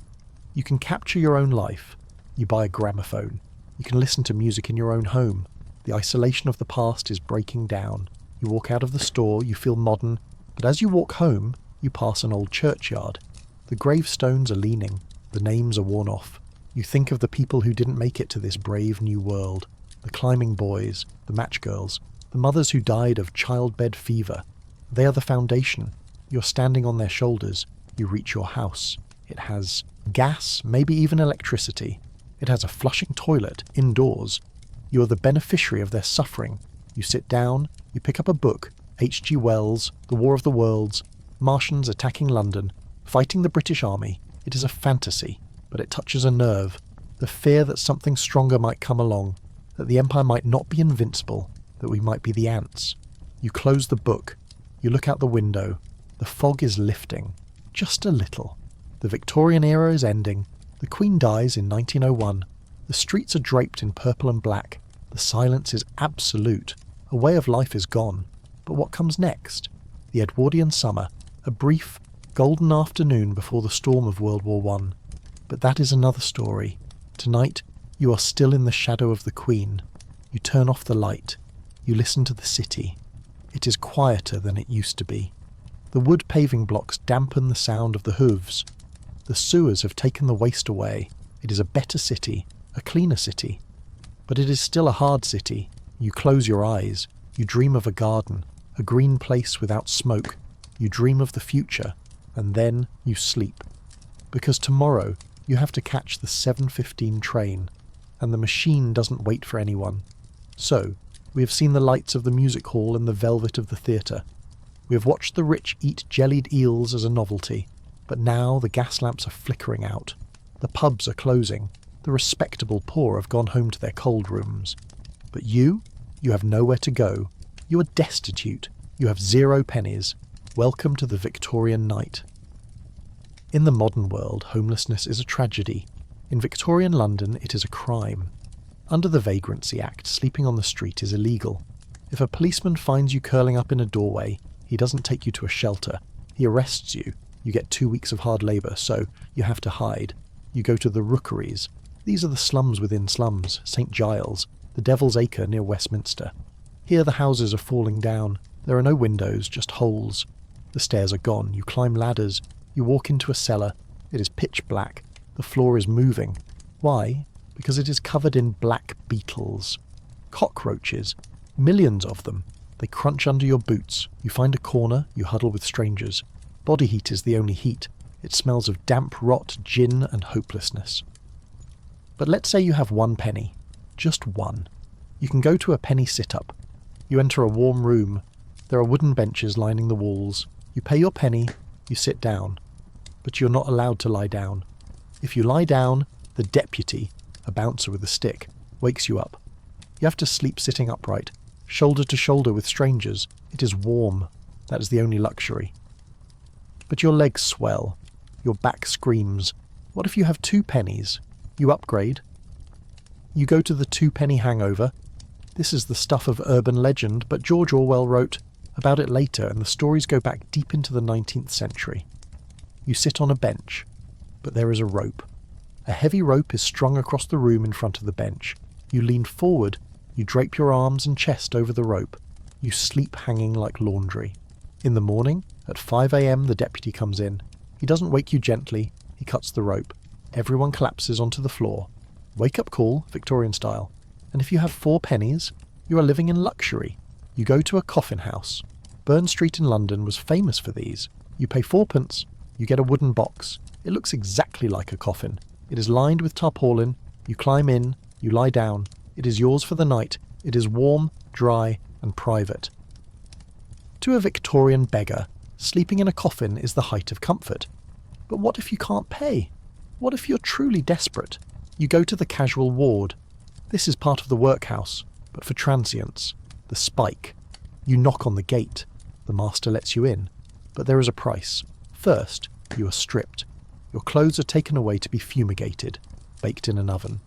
You can capture your own life. You buy a gramophone. You can listen to music in your own home. The isolation of the past is breaking down. You walk out of the store, you feel modern, but as you walk home, you pass an old churchyard. The gravestones are leaning. The names are worn off. You think of the people who didn't make it to this brave new world. The climbing boys, the match girls, the mothers who died of childbed fever. They are the foundation. You're standing on their shoulders. You reach your house. It has gas, maybe even electricity. It has a flushing toilet indoors. You are the beneficiary of their suffering. You sit down, you pick up a book, H.G. Wells, The War of the Worlds, Martians attacking London, fighting the British Army. It is a fantasy, but it touches a nerve. The fear that something stronger might come along, that the Empire might not be invincible, that we might be the ants. You close the book. You look out the window. The fog is lifting. Just a little. The Victorian era is ending. The Queen dies in 1901. The streets are draped in purple and black. The silence is absolute. A way of life is gone. But what comes next? The Edwardian summer. A brief, golden afternoon before the storm of World War I. But that is another story. Tonight, you are still in the shadow of the Queen. You turn off the light. You listen to the city. It is quieter than it used to be. The wood paving blocks dampen the sound of the hooves. The sewers have taken the waste away. It is a better city, a cleaner city. But it is still a hard city. You close your eyes. You dream of a garden, a green place without smoke. You dream of the future, and then you sleep. Because tomorrow you have to catch the 7:15 train, and the machine doesn't wait for anyone. So, we have seen the lights of the music hall and the velvet of the theatre. We have watched the rich eat jellied eels as a novelty, but now the gas lamps are flickering out. The pubs are closing. The respectable poor have gone home to their cold rooms. But you have nowhere to go. You are destitute. You have 0 pennies. Welcome to the Victorian night. In the modern world, homelessness is a tragedy. In Victorian London, it is a crime. Under the Vagrancy Act, sleeping on the street is illegal. If a policeman finds you curling up in a doorway, he doesn't take you to a shelter. He arrests you. You get 2 weeks of hard labour, so you have to hide. You go to the rookeries. These are the slums within slums, St. Giles, the Devil's Acre near Westminster. Here the houses are falling down. There are no windows, just holes. The stairs are gone. You climb ladders. You walk into a cellar. It is pitch black. The floor is moving. Why? Because it is covered in black beetles. Cockroaches. Millions of them. They crunch under your boots. You find a corner, you huddle with strangers. Body heat is the only heat. It smells of damp rot, gin and hopelessness. But let's say you have 1 penny. Just one. You can go to a penny sit-up. You enter a warm room. There are wooden benches lining the walls. You pay your penny, you sit down. But you're not allowed to lie down. If you lie down, the deputy, a bouncer with a stick, wakes you up. You have to sleep sitting upright, shoulder to shoulder with strangers. It is warm. That is the only luxury. But your legs swell. Your back screams. What if you have 2 pennies? You upgrade. You go to the 2-penny hangover. This is the stuff of urban legend, but George Orwell wrote about it later, and the stories go back deep into the 19th century. You sit on a bench, but there is a rope. A heavy rope is strung across the room in front of the bench. You lean forward, you drape your arms and chest over the rope. You sleep hanging like laundry. In the morning, at 5 a.m, the deputy comes in. He doesn't wake you gently, he cuts the rope. Everyone collapses onto the floor. Wake-up call, Victorian style. And if you have 4 pennies, you are living in luxury. You go to a coffin house. Burn Street in London was famous for these. You pay 4p, you get a wooden box. It looks exactly like a coffin. It is lined with tarpaulin. You climb in, you lie down. It is yours for the night. It is warm, dry, and private. To a Victorian beggar, sleeping in a coffin is the height of comfort. But what if you can't pay? What if you're truly desperate? You go to the casual ward. This is part of the workhouse, but for transients. The spike. You knock on the gate. The master lets you in. But there is a price. First, you are stripped. Your clothes are taken away to be fumigated, baked in an oven.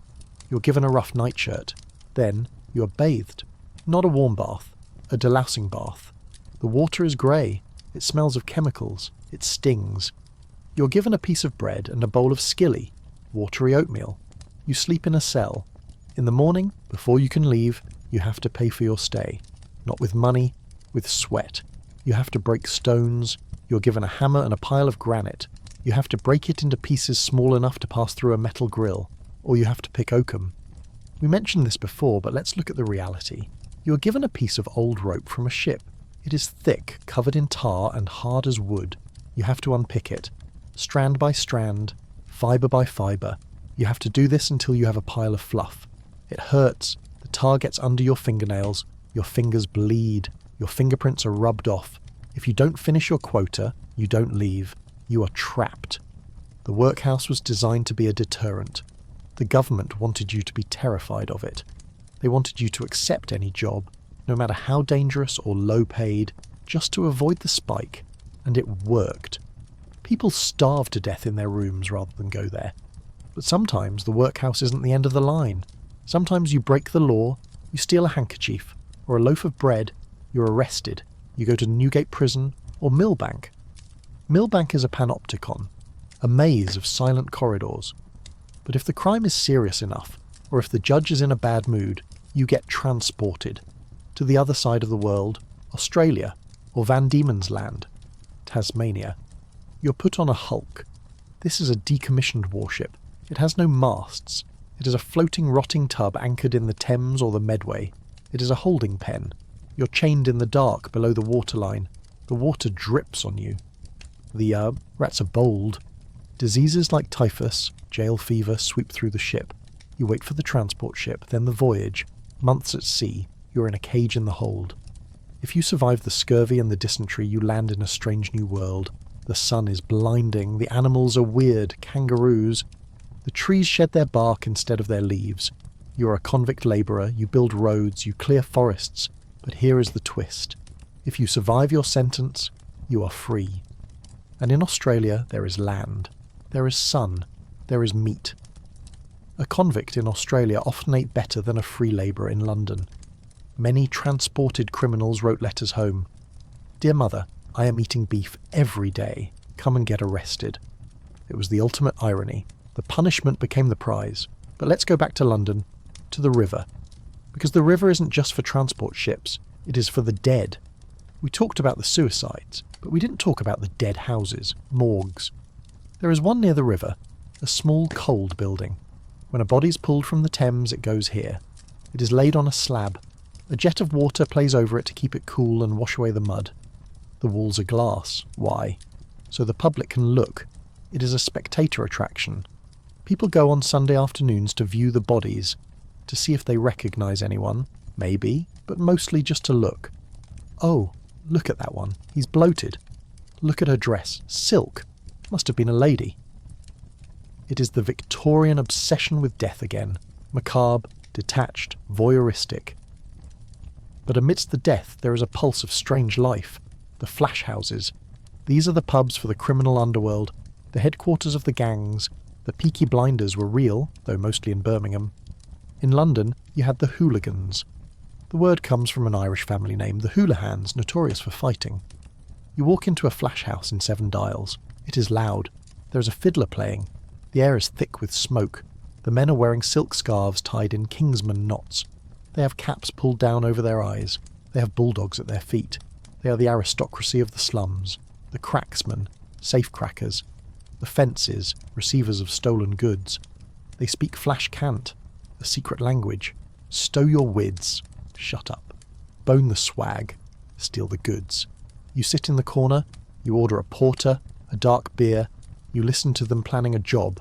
You're given a rough nightshirt. Then, you are bathed. Not a warm bath, a delousing bath. The water is grey. It smells of chemicals. It stings. You're given a piece of bread and a bowl of skilly, watery oatmeal. You sleep in a cell. In the morning, before you can leave, you have to pay for your stay. Not with money, with sweat. You have to break stones. You're given a hammer and a pile of granite. You have to break it into pieces small enough to pass through a metal grill. Or you have to pick oakum. We mentioned this before, but let's look at the reality. You are given a piece of old rope from a ship. It is thick, covered in tar and hard as wood. You have to unpick it. Strand by strand, fibre by fibre. You have to do this until you have a pile of fluff. It hurts. The tar gets under your fingernails. Your fingers bleed. Your fingerprints are rubbed off. If you don't finish your quota, you don't leave. You are trapped. The workhouse was designed to be a deterrent. The government wanted you to be terrified of it. They wanted you to accept any job, no matter how dangerous or low paid, just to avoid the spike. And it worked. People starve to death in their rooms rather than go there. But sometimes the workhouse isn't the end of the line. Sometimes you break the law, you steal a handkerchief, or a loaf of bread, you're arrested. You go to Newgate Prison or Millbank. Millbank is a panopticon, a maze of silent corridors. But if the crime is serious enough, or if the judge is in a bad mood, you get transported to the other side of the world, Australia, or Van Diemen's Land, Tasmania. You're put on a hulk. This is a decommissioned warship. It has no masts. It is a floating, rotting tub anchored in the Thames or the Medway. It is a holding pen. You're chained in the dark below the waterline. The water drips on you. The rats are bold. Diseases like typhus, jail fever sweep through the ship. You wait for the transport ship, then the voyage. Months at sea, you're in a cage in the hold. If you survive the scurvy and the dysentery, you land in a strange new world. The sun is blinding, the animals are weird, kangaroos. The trees shed their bark instead of their leaves. You're a convict labourer, you build roads, you clear forests. But here is the twist. If you survive your sentence, you are free. And in Australia there is land. There is sun. There is meat. A convict in Australia often ate better than a free labourer in London. Many transported criminals wrote letters home. "Dear Mother, I am eating beef every day. Come and get arrested." It was the ultimate irony. The punishment became the prize. But let's go back to London, to the river. Because the river isn't just for transport ships, it is for the dead. We talked about the suicides, but we didn't talk about the dead houses, morgues. There is one near the river, a small cold building. When a body is pulled from the Thames, it goes here. It is laid on a slab. A jet of water plays over it to keep it cool and wash away the mud. The walls are glass. Why? So the public can look. It is a spectator attraction. People go on Sunday afternoons to view the bodies, to see if they recognise anyone, maybe, but mostly just to look. Oh, look at that one. He's bloated. Look at her dress. Silk. Must have been a lady. It is the Victorian obsession with death again. Macabre, detached, voyeuristic. But amidst the death there is a pulse of strange life. The flash houses. These are the pubs for the criminal underworld, the headquarters of the gangs. The Peaky Blinders were real, though mostly in Birmingham. In London, you had the hooligans. The word comes from an Irish family name, the Hoolahans, notorious for fighting. You walk into a flash house in Seven Dials. It is loud. There is a fiddler playing. The air is thick with smoke. The men are wearing silk scarves tied in Kingsman knots. They have caps pulled down over their eyes. They have bulldogs at their feet. They are the aristocracy of the slums, the cracksmen, safecrackers, the fences, receivers of stolen goods. They speak flash cant, the secret language. Stow your wids, shut up. Bone the swag, steal the goods. You sit in the corner, you order a porter, a dark beer, you listen to them planning a job.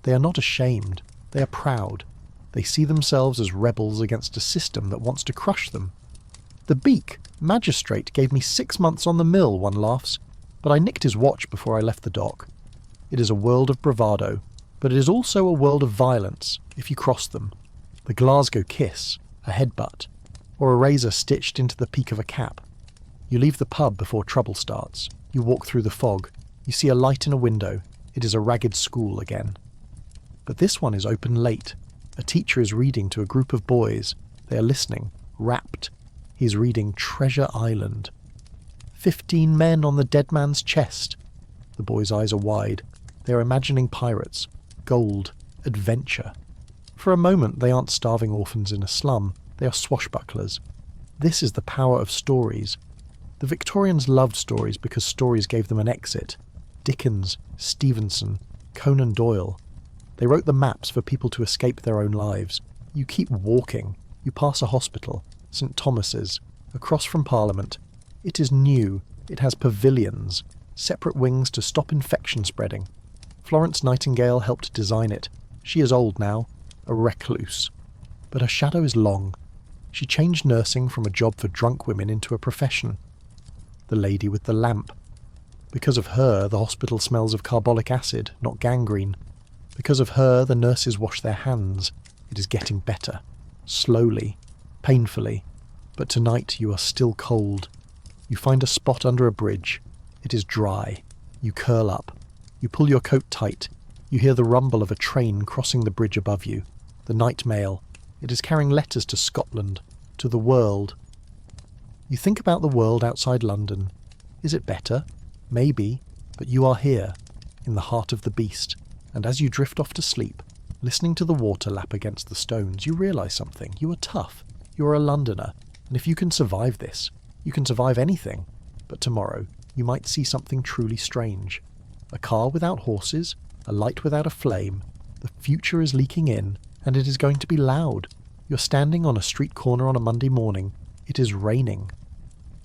They are not ashamed, they are proud. They see themselves as rebels against a system that wants to crush them. The beak, magistrate, gave me 6 months on the mill, one laughs, but I nicked his watch before I left the dock. It is a world of bravado, but it is also a world of violence, if you cross them. The Glasgow kiss, a headbutt, or a razor stitched into the peak of a cap. You leave the pub before trouble starts. You walk through the fog. You see a light in a window. It is a ragged school again. But this one is open late. A teacher is reading to a group of boys. They are listening, rapt. He is reading Treasure Island. 15 men on the dead man's chest. The boys' eyes are wide. They are imagining pirates, gold, adventure. For a moment they aren't starving orphans in a slum. They are swashbucklers. This is the power of stories. The Victorians loved stories because stories gave them an exit. Dickens, Stevenson, Conan Doyle. They wrote the maps for people to escape their own lives. You keep walking. You pass a hospital, St. Thomas's, across from Parliament. It is new. It has pavilions, separate wings to stop infection spreading. Florence Nightingale helped design it. She is old now, a recluse. But her shadow is long. She changed nursing from a job for drunk women into a profession. The lady with the lamp. Because of her, the hospital smells of carbolic acid, not gangrene. Because of her, the nurses wash their hands. It is getting better. Slowly. Painfully. But tonight you are still cold. You find a spot under a bridge. It is dry. You curl up. You pull your coat tight. You hear the rumble of a train crossing the bridge above you. The night mail. It is carrying letters to Scotland, to the world. You think about the world outside London. Is it better? Maybe. But you are here, in the heart of the beast. And as you drift off to sleep, listening to the water lap against the stones, you realise something. You are tough. You are a Londoner. And if you can survive this, you can survive anything. But tomorrow, you might see something truly strange. A car without horses, a light without a flame. The future is leaking in, and it is going to be loud. You're standing on a street corner on a Monday morning. It is raining.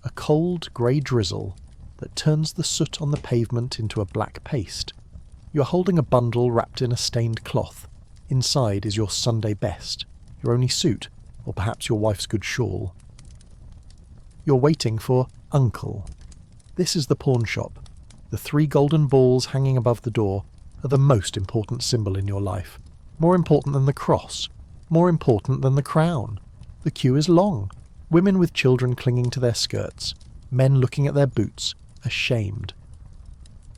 A cold, grey drizzle that turns the soot on the pavement into a black paste. You are holding a bundle wrapped in a stained cloth. Inside is your Sunday best, your only suit, or perhaps your wife's good shawl. You're waiting for Uncle. This is the pawn shop. The 3 golden balls hanging above the door are the most important symbol in your life. More important than the cross. More important than the crown. The queue is long. Women with children clinging to their skirts. Men looking at their boots, ashamed.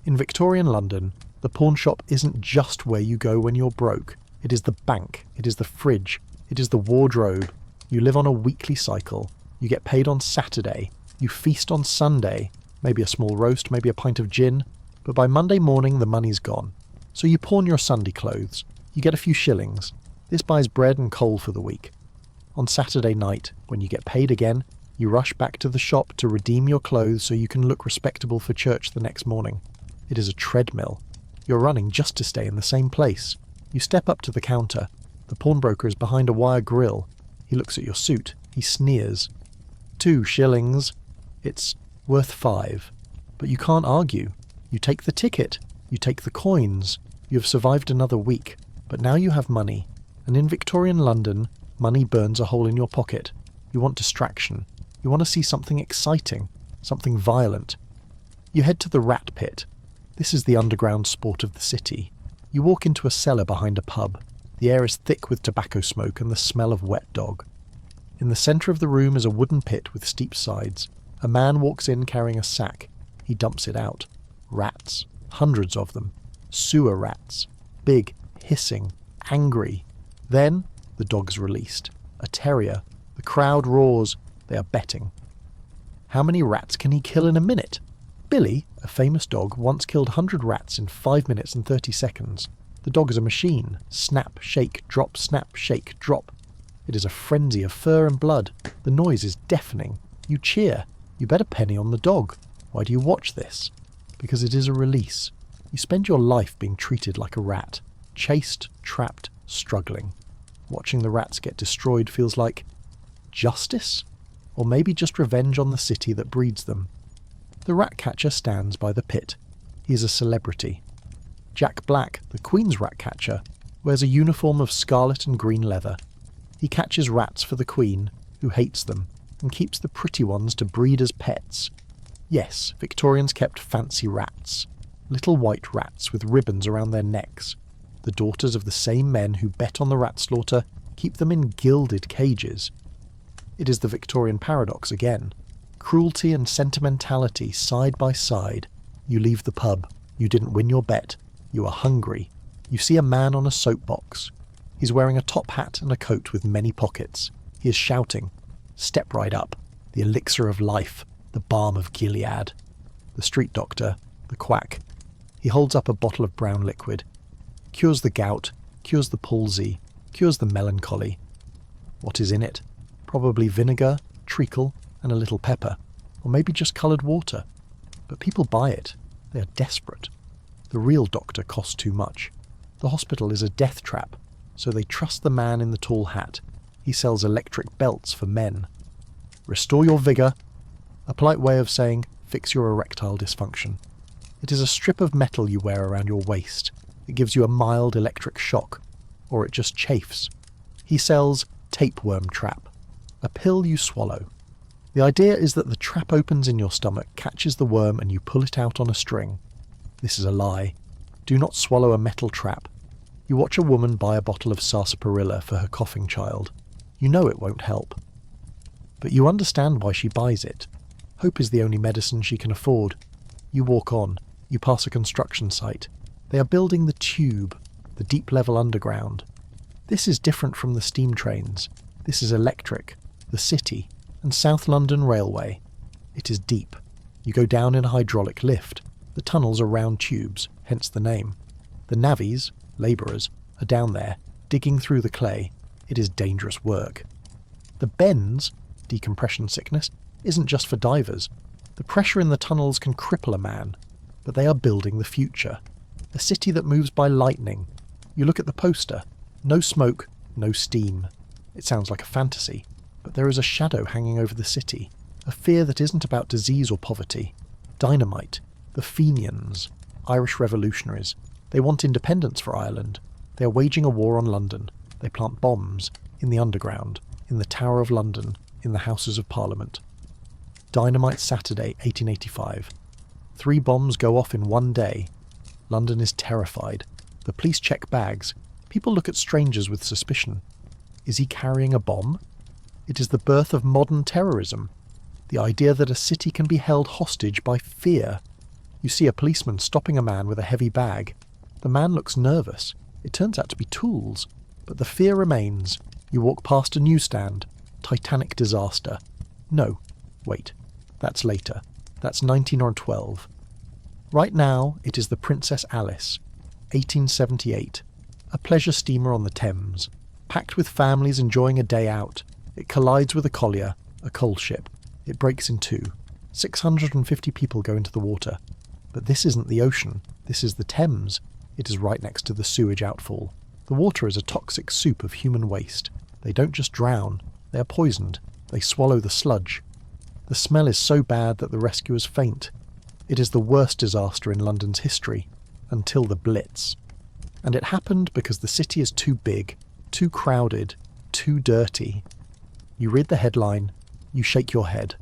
In Victorian London, the pawn shop isn't just where you go when you're broke. It is the bank. It is the fridge. It is the wardrobe. You live on a weekly cycle. You get paid on Saturday. You feast on Sunday. Maybe a small roast, maybe a pint of gin. But by Monday morning, the money's gone. So you pawn your Sunday clothes. You get a few shillings. This buys bread and coal for the week. On Saturday night, when you get paid again, you rush back to the shop to redeem your clothes so you can look respectable for church the next morning. It is a treadmill. You're running just to stay in the same place. You step up to the counter. The pawnbroker is behind a wire grill. He looks at your suit. He sneers. 2 shillings. It's worth 5. But you can't argue. You take the ticket. You take the coins. You have survived another week. But now you have money. And in Victorian London, money burns a hole in your pocket. You want distraction. You want to see something exciting. Something violent. You head to the rat pit. This is the underground sport of the city. You walk into a cellar behind a pub. The air is thick with tobacco smoke and the smell of wet dog. In the centre of the room is a wooden pit with steep sides. A man walks in carrying a sack. He dumps it out. Rats. Hundreds of them. Sewer rats. Big, hissing, angry. Then, the dog is released. A terrier. The crowd roars. They are betting. How many rats can he kill in a minute? Billy, a famous dog, once killed 100 rats in 5 minutes and 30 seconds. The dog is a machine. Snap, shake, drop, snap, shake, drop. It is a frenzy of fur and blood. The noise is deafening. You cheer. You bet a penny on the dog. Why do you watch this? Because it is a release. You spend your life being treated like a rat. Chased, trapped, struggling. Watching the rats get destroyed feels like justice? Or maybe just revenge on the city that breeds them. The rat catcher stands by the pit. He is a celebrity. Jack Black, the Queen's rat catcher, wears a uniform of scarlet and green leather. He catches rats for the Queen, who hates them, and keeps the pretty ones to breed as pets. Yes, Victorians kept fancy rats. Little white rats with ribbons around their necks. The daughters of the same men who bet on the rat slaughter keep them in gilded cages. It is the Victorian paradox again. Cruelty and sentimentality side by side. You leave the pub. You didn't win your bet. You are hungry. You see a man on a soapbox. He's wearing a top hat and a coat with many pockets. He is shouting, "Step right up. The elixir of life. The balm of Gilead." The street doctor, the quack. He holds up a bottle of brown liquid. Cures the gout, cures the palsy, cures the melancholy. What is in it? Probably vinegar, treacle, and a little pepper, or maybe just coloured water. But people buy it. They are desperate. The real doctor costs too much. The hospital is a death trap, so they trust the man in the tall hat. He sells electric belts for men. Restore your vigour. A polite way of saying, fix your erectile dysfunction. It is a strip of metal you wear around your waist. It gives you a mild electric shock, or it just chafes. He sells tapeworm trap, a pill you swallow. The idea is that the trap opens in your stomach, catches the worm, and you pull it out on a string. This is a lie. Do not swallow a metal trap. You watch a woman buy a bottle of sarsaparilla for her coughing child. You know it won't help. But you understand why she buys it. Hope is the only medicine she can afford. You walk on. You pass a construction site. They are building the tube, the deep-level underground. This is different from the steam trains. This is electric, the city, and South London Railway. It is deep. You go down in a hydraulic lift. The tunnels are round tubes, hence the name. The navvies, labourers, are down there, digging through the clay. It is dangerous work. The bends, decompression sickness, isn't just for divers. The pressure in the tunnels can cripple a man. But they are building the future. A city that moves by lightning. You look at the poster. No smoke, no steam. It sounds like a fantasy. But there is a shadow hanging over the city, a fear that isn't about disease or poverty. Dynamite, the Fenians, Irish revolutionaries. They want independence for Ireland. They are waging a war on London. They plant bombs, in the underground, in the Tower of London, in the Houses of Parliament. Dynamite Saturday, 1885. 3 bombs go off in one day. London is terrified. The police check bags. People look at strangers with suspicion. Is he carrying a bomb? It is the birth of modern terrorism. The idea that a city can be held hostage by fear. You see a policeman stopping a man with a heavy bag. The man looks nervous. It turns out to be tools. But the fear remains. You walk past a newsstand. Titanic disaster. No. Wait. That's later. That's 1912. Right now, it is the Princess Alice, 1878. A pleasure steamer on the Thames. Packed with families enjoying a day out. It collides with a collier, a coal ship. It breaks in 2. 650 people go into the water. But this isn't the ocean. This is the Thames. It is right next to the sewage outfall. The water is a toxic soup of human waste. They don't just drown. They are poisoned. They swallow the sludge. The smell is so bad that the rescuers faint. It is the worst disaster in London's history, until the Blitz. And it happened because the city is too big, too crowded, too dirty. You read the headline, you shake your head.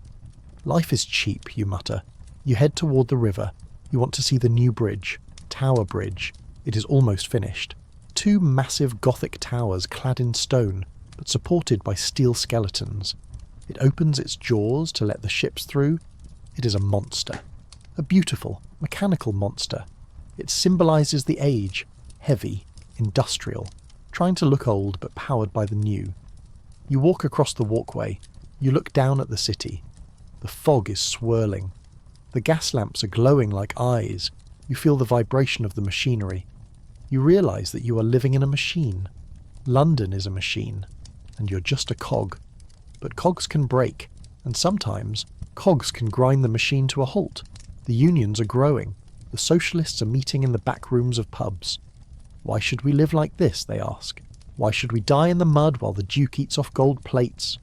Life is cheap, you mutter. You head toward the river. You want to see the new bridge, Tower Bridge. It is almost finished. 2 massive Gothic towers clad in stone, but supported by steel skeletons. It opens its jaws to let the ships through. It is a monster. A beautiful, mechanical monster. It symbolises the age, heavy, industrial, trying to look old but powered by the new. You walk across the walkway. You look down at the city. The fog is swirling. The gas lamps are glowing like eyes. You feel the vibration of the machinery. You realise that you are living in a machine. London is a machine, and you're just a cog. But cogs can break, and sometimes cogs can grind the machine to a halt. The unions are growing. The socialists are meeting in the back rooms of pubs. Why should we live like this, they ask. Why should we die in the mud while the Duke eats off gold plates?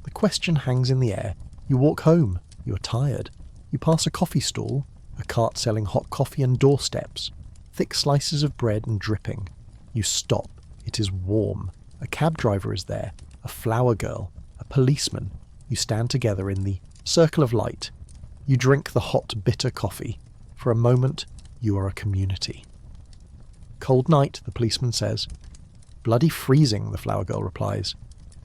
The question hangs in the air. You walk home. You are tired. You pass a coffee stall, a cart selling hot coffee and doorsteps, thick slices of bread and dripping. You stop. It is warm. A cab driver is there, a flower girl, a policeman. You stand together in the circle of light. You drink the hot, bitter coffee. For a moment, you are a community. Cold night, the policeman says. Bloody freezing, the flower girl replies.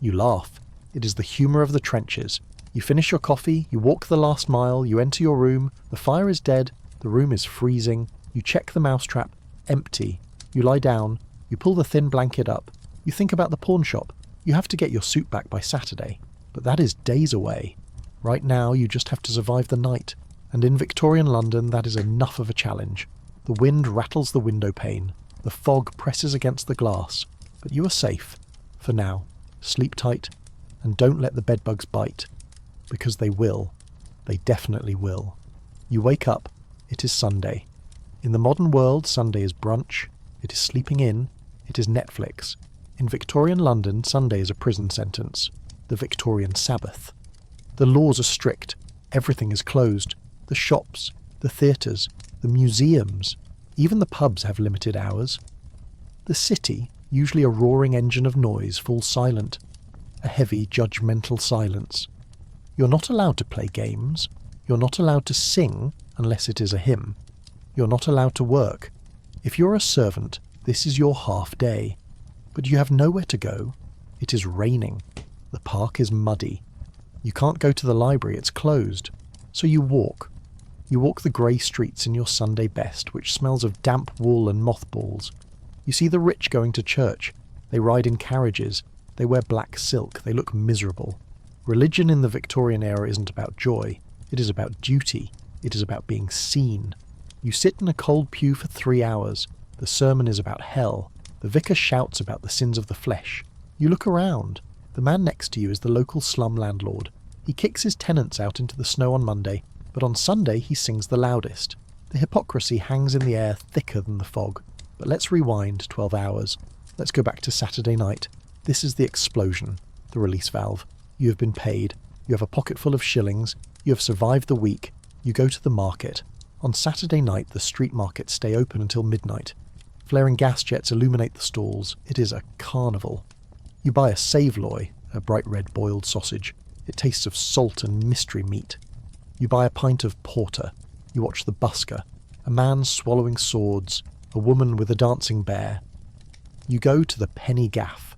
You laugh. It is the humour of the trenches. You finish your coffee, you walk the last mile, you enter your room, the fire is dead, the room is freezing, you check the mousetrap, empty. You lie down, you pull the thin blanket up, you think about the pawn shop. You have to get your suit back by Saturday, but that is days away. Right now you just have to survive the night, and in Victorian London that is enough of a challenge. The wind rattles the window pane, the fog presses against the glass, but you are safe. For now, sleep tight, and don't let the bedbugs bite. Because they will. They definitely will. You wake up. It is Sunday. In the modern world, Sunday is brunch. It is sleeping in. It is Netflix. In Victorian London, Sunday is a prison sentence. The Victorian Sabbath. The laws are strict. Everything is closed. The shops, the theatres, the museums. Even the pubs have limited hours. The city, usually a roaring engine of noise, falls silent. A heavy, judgmental silence. You're not allowed to play games. You're not allowed to sing unless it is a hymn. You're not allowed to work. If you're a servant, this is your half day. But you have nowhere to go. It is raining. The park is muddy. You can't go to the library, it's closed. So you walk. You walk the grey streets in your Sunday best, which smells of damp wool and mothballs. You see the rich going to church. They ride in carriages. They wear black silk. They look miserable. Religion in the Victorian era isn't about joy. It is about duty. It is about being seen. You sit in a cold pew for 3 hours. The sermon is about hell. The vicar shouts about the sins of the flesh. You look around. The man next to you is the local slum landlord. He kicks his tenants out into the snow on Monday, but on Sunday he sings the loudest. The hypocrisy hangs in the air thicker than the fog. But let's rewind 12 hours. Let's go back to Saturday night. This is the explosion, the release valve. You have been paid. You have a pocket full of shillings. You have survived the week. You go to the market. On Saturday night, the street markets stay open until midnight. Flaring gas jets illuminate the stalls. It is a carnival. You buy a saveloy, a bright red boiled sausage. It tastes of salt and mystery meat. You buy a pint of porter. You watch the busker. A man swallowing swords. A woman with a dancing bear. You go to the penny gaff.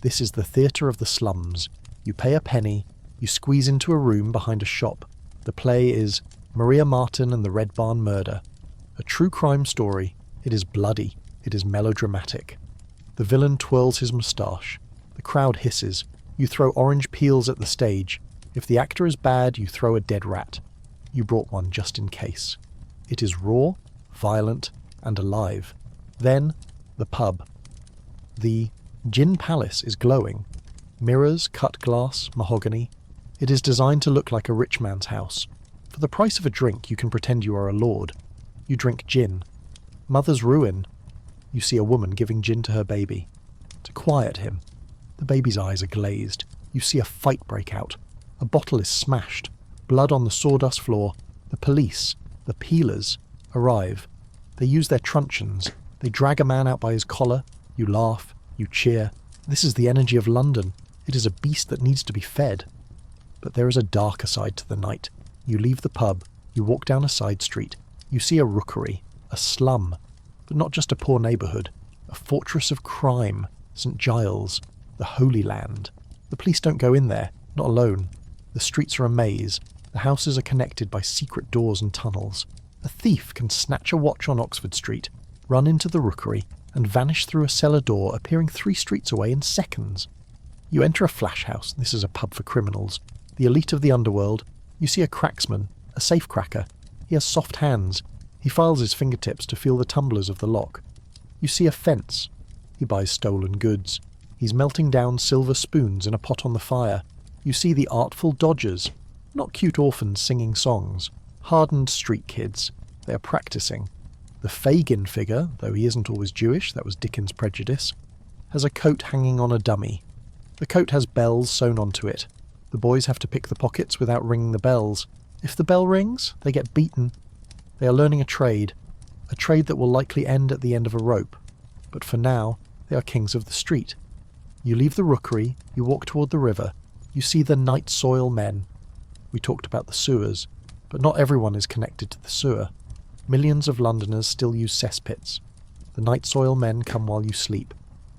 This is the theatre of the slums. You pay a penny, you squeeze into a room behind a shop. The play is Maria Martin and the Red Barn Murder. A true crime story. It is bloody. It is melodramatic. The villain twirls his moustache. The crowd hisses. You throw orange peels at the stage. If the actor is bad, you throw a dead rat. You brought one just in case. It is raw, violent, and alive. Then, the pub. The Gin Palace is glowing. Mirrors, cut glass, mahogany. It is designed to look like a rich man's house. For the price of a drink, you can pretend you are a lord. You drink gin. Mother's ruin. You see a woman giving gin to her baby. To quiet him. The baby's eyes are glazed. You see a fight break out. A bottle is smashed. Blood on the sawdust floor. The police, the peelers, arrive. They use their truncheons. They drag a man out by his collar. You laugh. You cheer. This is the energy of London. It is a beast that needs to be fed. But there is a darker side to the night. You leave the pub. You walk down a side street. You see a rookery, a slum, but not just a poor neighbourhood, a fortress of crime, St. Giles, the Holy Land. The police don't go in there, not alone. The streets are a maze. The houses are connected by secret doors and tunnels. A thief can snatch a watch on Oxford Street, run into the rookery, and vanish through a cellar door appearing 3 streets away in seconds. You enter a flash house. This is a pub for criminals. The elite of the underworld. You see a cracksman, a safecracker. He has soft hands. He files his fingertips to feel the tumblers of the lock. You see a fence. He buys stolen goods. He's melting down silver spoons in a pot on the fire. You see the artful dodgers. Not cute orphans singing songs. Hardened street kids. They are practicing. The Fagin figure, though he isn't always Jewish, that was Dickens' prejudice, has a coat hanging on a dummy. The coat has bells sewn onto it. The boys have to pick the pockets without ringing the bells. If the bell rings, they get beaten. They are learning a trade that will likely end at the end of a rope. But for now, they are kings of the street. You leave the rookery, you walk toward the river, you see the night soil men. We talked about the sewers, but not everyone is connected to the sewer. Millions of Londoners still use cesspits. The night soil men come while you sleep.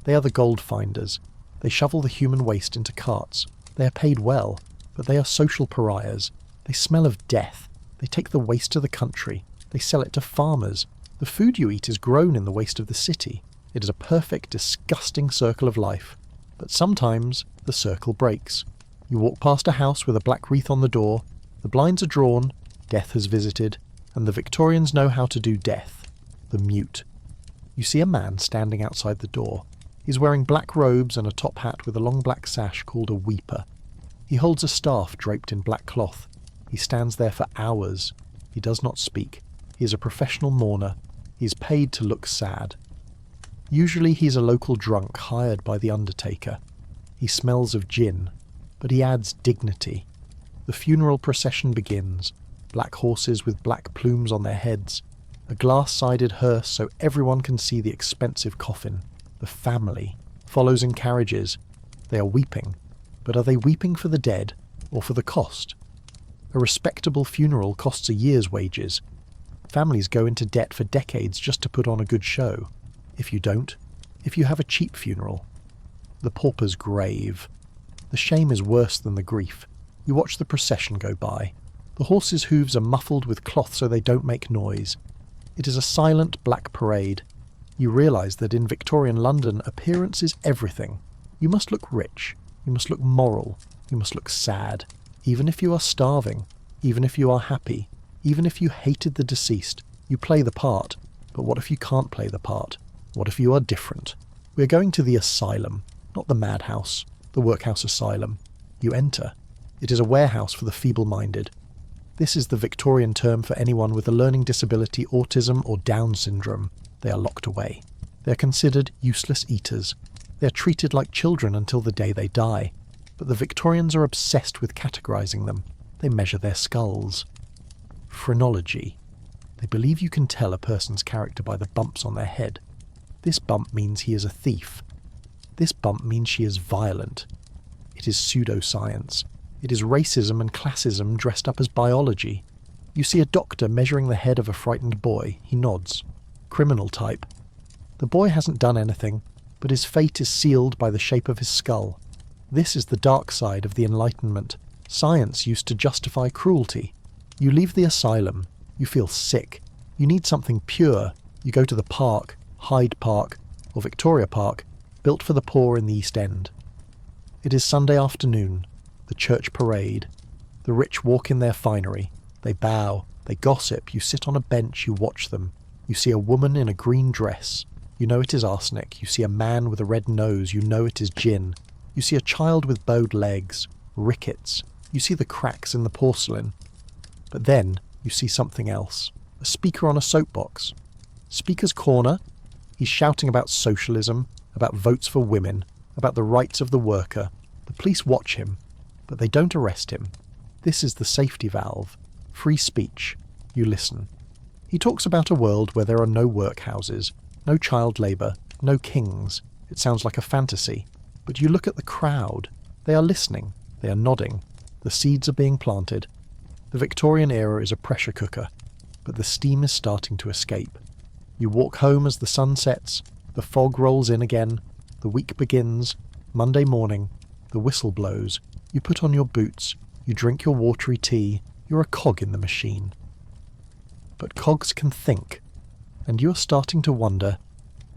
They are the gold finders. They shovel the human waste into carts. They are paid well, but they are social pariahs. They smell of death. They take the waste to the country. They sell it to farmers. The food you eat is grown in the waste of the city. It is a perfect, disgusting circle of life. But sometimes the circle breaks. You walk past a house with a black wreath on the door. The blinds are drawn. Death has visited. And the Victorians know how to do death. The mute. You see a man standing outside the door. He's wearing black robes and a top hat with a long black sash called a weeper. He holds a staff draped in black cloth. He stands there for hours. He does not speak. He is a professional mourner. He is paid to look sad. Usually he is a local drunk hired by the undertaker. He smells of gin, but he adds dignity. The funeral procession begins. Black horses with black plumes on their heads. A glass-sided hearse so everyone can see the expensive coffin. The family follows in carriages. They are weeping. But are they weeping for the dead or for the cost? A respectable funeral costs a year's wages. Families go into debt for decades just to put on a good show. If you don't, if you have a cheap funeral. The pauper's grave. The shame is worse than the grief. You watch the procession go by. The horses' hooves are muffled with cloth so they don't make noise. It is a silent black parade. You realise that in Victorian London, appearance is everything. You must look rich. You must look moral. You must look sad. Even if you are starving. Even if you are happy. Even if you hated the deceased. You play the part. But what if you can't play the part? What if you are different? We are going to the asylum, not the madhouse, the workhouse asylum. You enter. It is a warehouse for the feeble-minded. This is the Victorian term for anyone with a learning disability, autism or Down syndrome. They are locked away. They are considered useless eaters. They are treated like children until the day they die. But the Victorians are obsessed with categorising them. They measure their skulls. Phrenology. They believe you can tell a person's character by the bumps on their head. This bump means he is a thief. This bump means she is violent. It is pseudoscience. It is racism and classism dressed up as biology. You see a doctor measuring the head of a frightened boy. He nods. Criminal type. The boy hasn't done anything, but his fate is sealed by the shape of his skull. This is the dark side of the Enlightenment. Science used to justify cruelty. You leave the asylum. You feel sick. You need something pure. You go to the park, Hyde Park, or Victoria Park, built for the poor in the East End. It is Sunday afternoon. The church parade. The rich walk in their finery. They bow. They gossip. You sit on a bench. You watch them. You see a woman in a green dress. You know it is arsenic. You see a man with a red nose. You know it is gin. You see a child with bowed legs. Rickets. You see the cracks in the porcelain. But then you see something else. A speaker on a soapbox. Speaker's corner. He's shouting about socialism, about votes for women, about the rights of the worker. The police watch him, but they don't arrest him. This is the safety valve. Free speech. You listen. He talks about a world where there are no workhouses, no child labour, no kings. It sounds like a fantasy. But you look at the crowd. They are listening. They are nodding. The seeds are being planted. The Victorian era is a pressure cooker, but the steam is starting to escape. You walk home as the sun sets, the fog rolls in again, the week begins, Monday morning, the whistle blows, you put on your boots, you drink your watery tea, you're a cog in the machine. But cogs can think, and you're starting to wonder,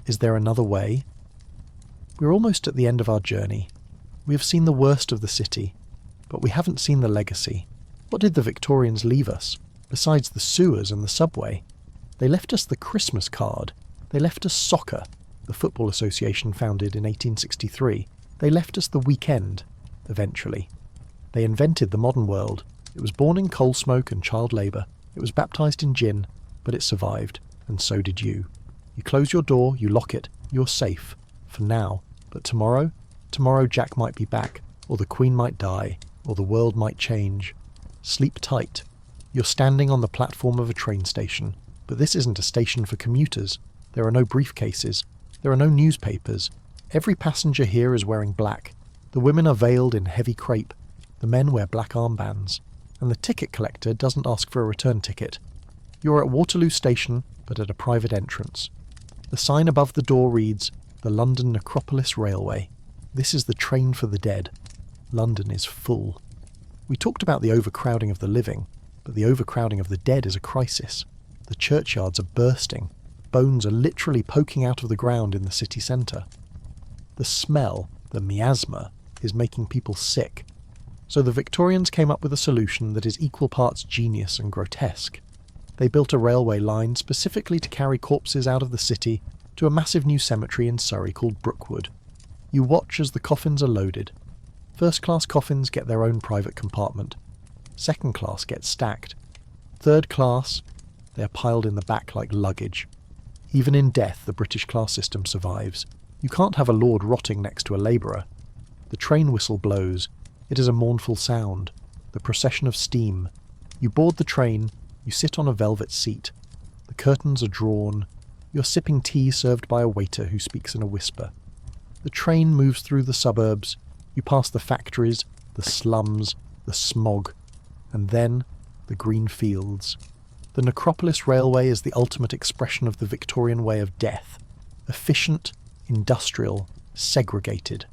is there another way? We're almost at the end of our journey. We have seen the worst of the city, but we haven't seen the legacy. What did the Victorians leave us, besides the sewers and the subway? They left us the Christmas card. They left us soccer, the football association founded in 1863. They left us the weekend, eventually. They invented the modern world. It was born in coal smoke and child labour. It was baptised in gin, but it survived, and so did you. You close your door, you lock it, you're safe, for now. But tomorrow Jack might be back, or the Queen might die, or the world might change. Sleep tight. You're standing on the platform of a train station, but this isn't a station for commuters. There are no briefcases. There are no newspapers. Every passenger here is wearing black. The women are veiled in heavy crepe. The men wear black armbands. And the ticket collector doesn't ask for a return ticket. You're at Waterloo Station, but at a private entrance. The sign above the door reads, "The London Necropolis Railway." This is the train for the dead. London is full. We talked about the overcrowding of the living, but the overcrowding of the dead is a crisis. The churchyards are bursting. Bones are literally poking out of the ground in the city centre. The smell, the miasma, is making people sick. So the Victorians came up with a solution that is equal parts genius and grotesque. They built a railway line specifically to carry corpses out of the city to a massive new cemetery in Surrey called Brookwood. You watch as the coffins are loaded. First-class coffins get their own private compartment. Second class gets stacked. Third class, they are piled in the back like luggage. Even in death, the British class system survives. You can't have a lord rotting next to a labourer. The train whistle blows. It is a mournful sound. The procession of steam. You board the train. You sit on a velvet seat. The curtains are drawn. You're sipping tea served by a waiter who speaks in a whisper. The train moves through the suburbs. You pass the factories, the slums, the smog, and then the green fields. The Necropolis Railway is the ultimate expression of the Victorian way of death. Efficient, industrial, segregated.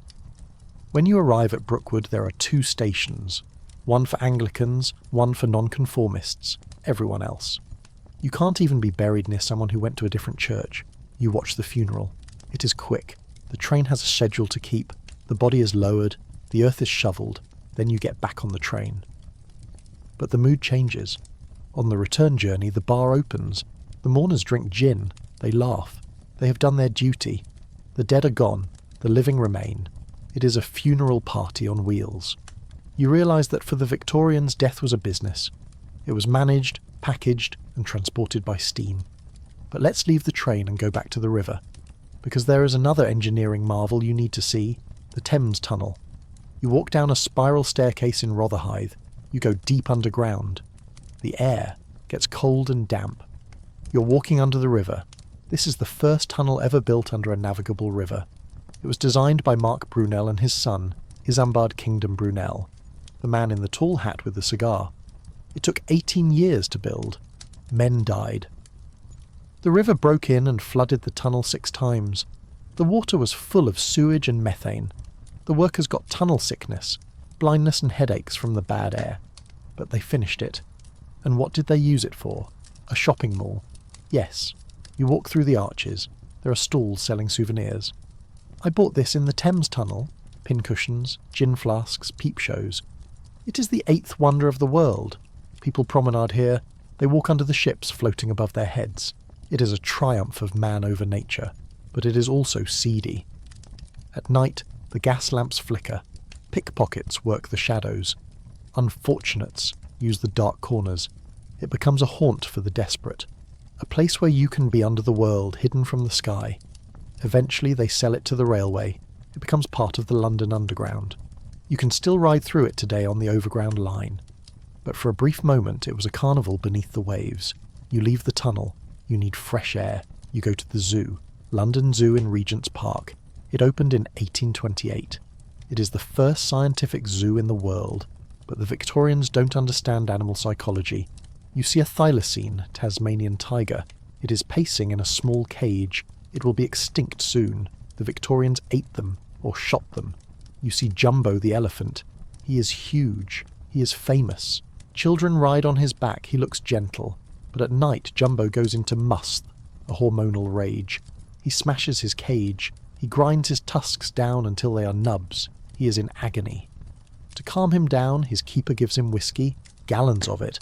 When you arrive at Brookwood, there are 2 stations. One for Anglicans, one for nonconformists, everyone else. You can't even be buried near someone who went to a different church. You watch the funeral. It is quick. The train has a schedule to keep. The body is lowered. The earth is shoveled. Then you get back on the train. But the mood changes. On the return journey, the bar opens. The mourners drink gin. They laugh. They have done their duty. The dead are gone. The living remain. It is a funeral party on wheels. You realise that for the Victorians, death was a business. It was managed, packaged, and transported by steam. But let's leave the train and go back to the river. Because there is another engineering marvel you need to see, the Thames Tunnel. You walk down a spiral staircase in Rotherhithe. You go deep underground. The air gets cold and damp. You're walking under the river. This is the first tunnel ever built under a navigable river. It was designed by Mark Brunel and his son, Isambard Kingdom Brunel, the man in the tall hat with the cigar. It took 18 years to build. Men died. The river broke in and flooded the tunnel 6 times. The water was full of sewage and methane. The workers got tunnel sickness, blindness and headaches from the bad air. But they finished it. And what did they use it for? A shopping mall. Yes. You walk through the arches. There are stalls selling souvenirs. I bought this in the Thames Tunnel. Pincushions, gin flasks, peep shows. It is the 8th wonder of the world. People promenade here. They walk under the ships floating above their heads. It is a triumph of man over nature, but it is also seedy. At night, the gas lamps flicker. Pickpockets work the shadows. Unfortunates use the dark corners. It becomes a haunt for the desperate. A place where you can be under the world, hidden from the sky. Eventually they sell it to the railway. It becomes part of the London Underground. You can still ride through it today on the overground line. But for a brief moment it was a carnival beneath the waves. You leave the tunnel. You need fresh air. You go to the zoo. London Zoo in Regent's Park. It opened in 1828. It is the first scientific zoo in the world, but the Victorians don't understand animal psychology. You see a thylacine, Tasmanian tiger. It is pacing in a small cage. It will be extinct soon. The Victorians ate them, or shot them. You see Jumbo the elephant. He is huge. He is famous. Children ride on his back. He looks gentle. But at night Jumbo goes into must, a hormonal rage. He smashes his cage. He grinds his tusks down until they are nubs. He is in agony. To calm him down, his keeper gives him whiskey, gallons of it.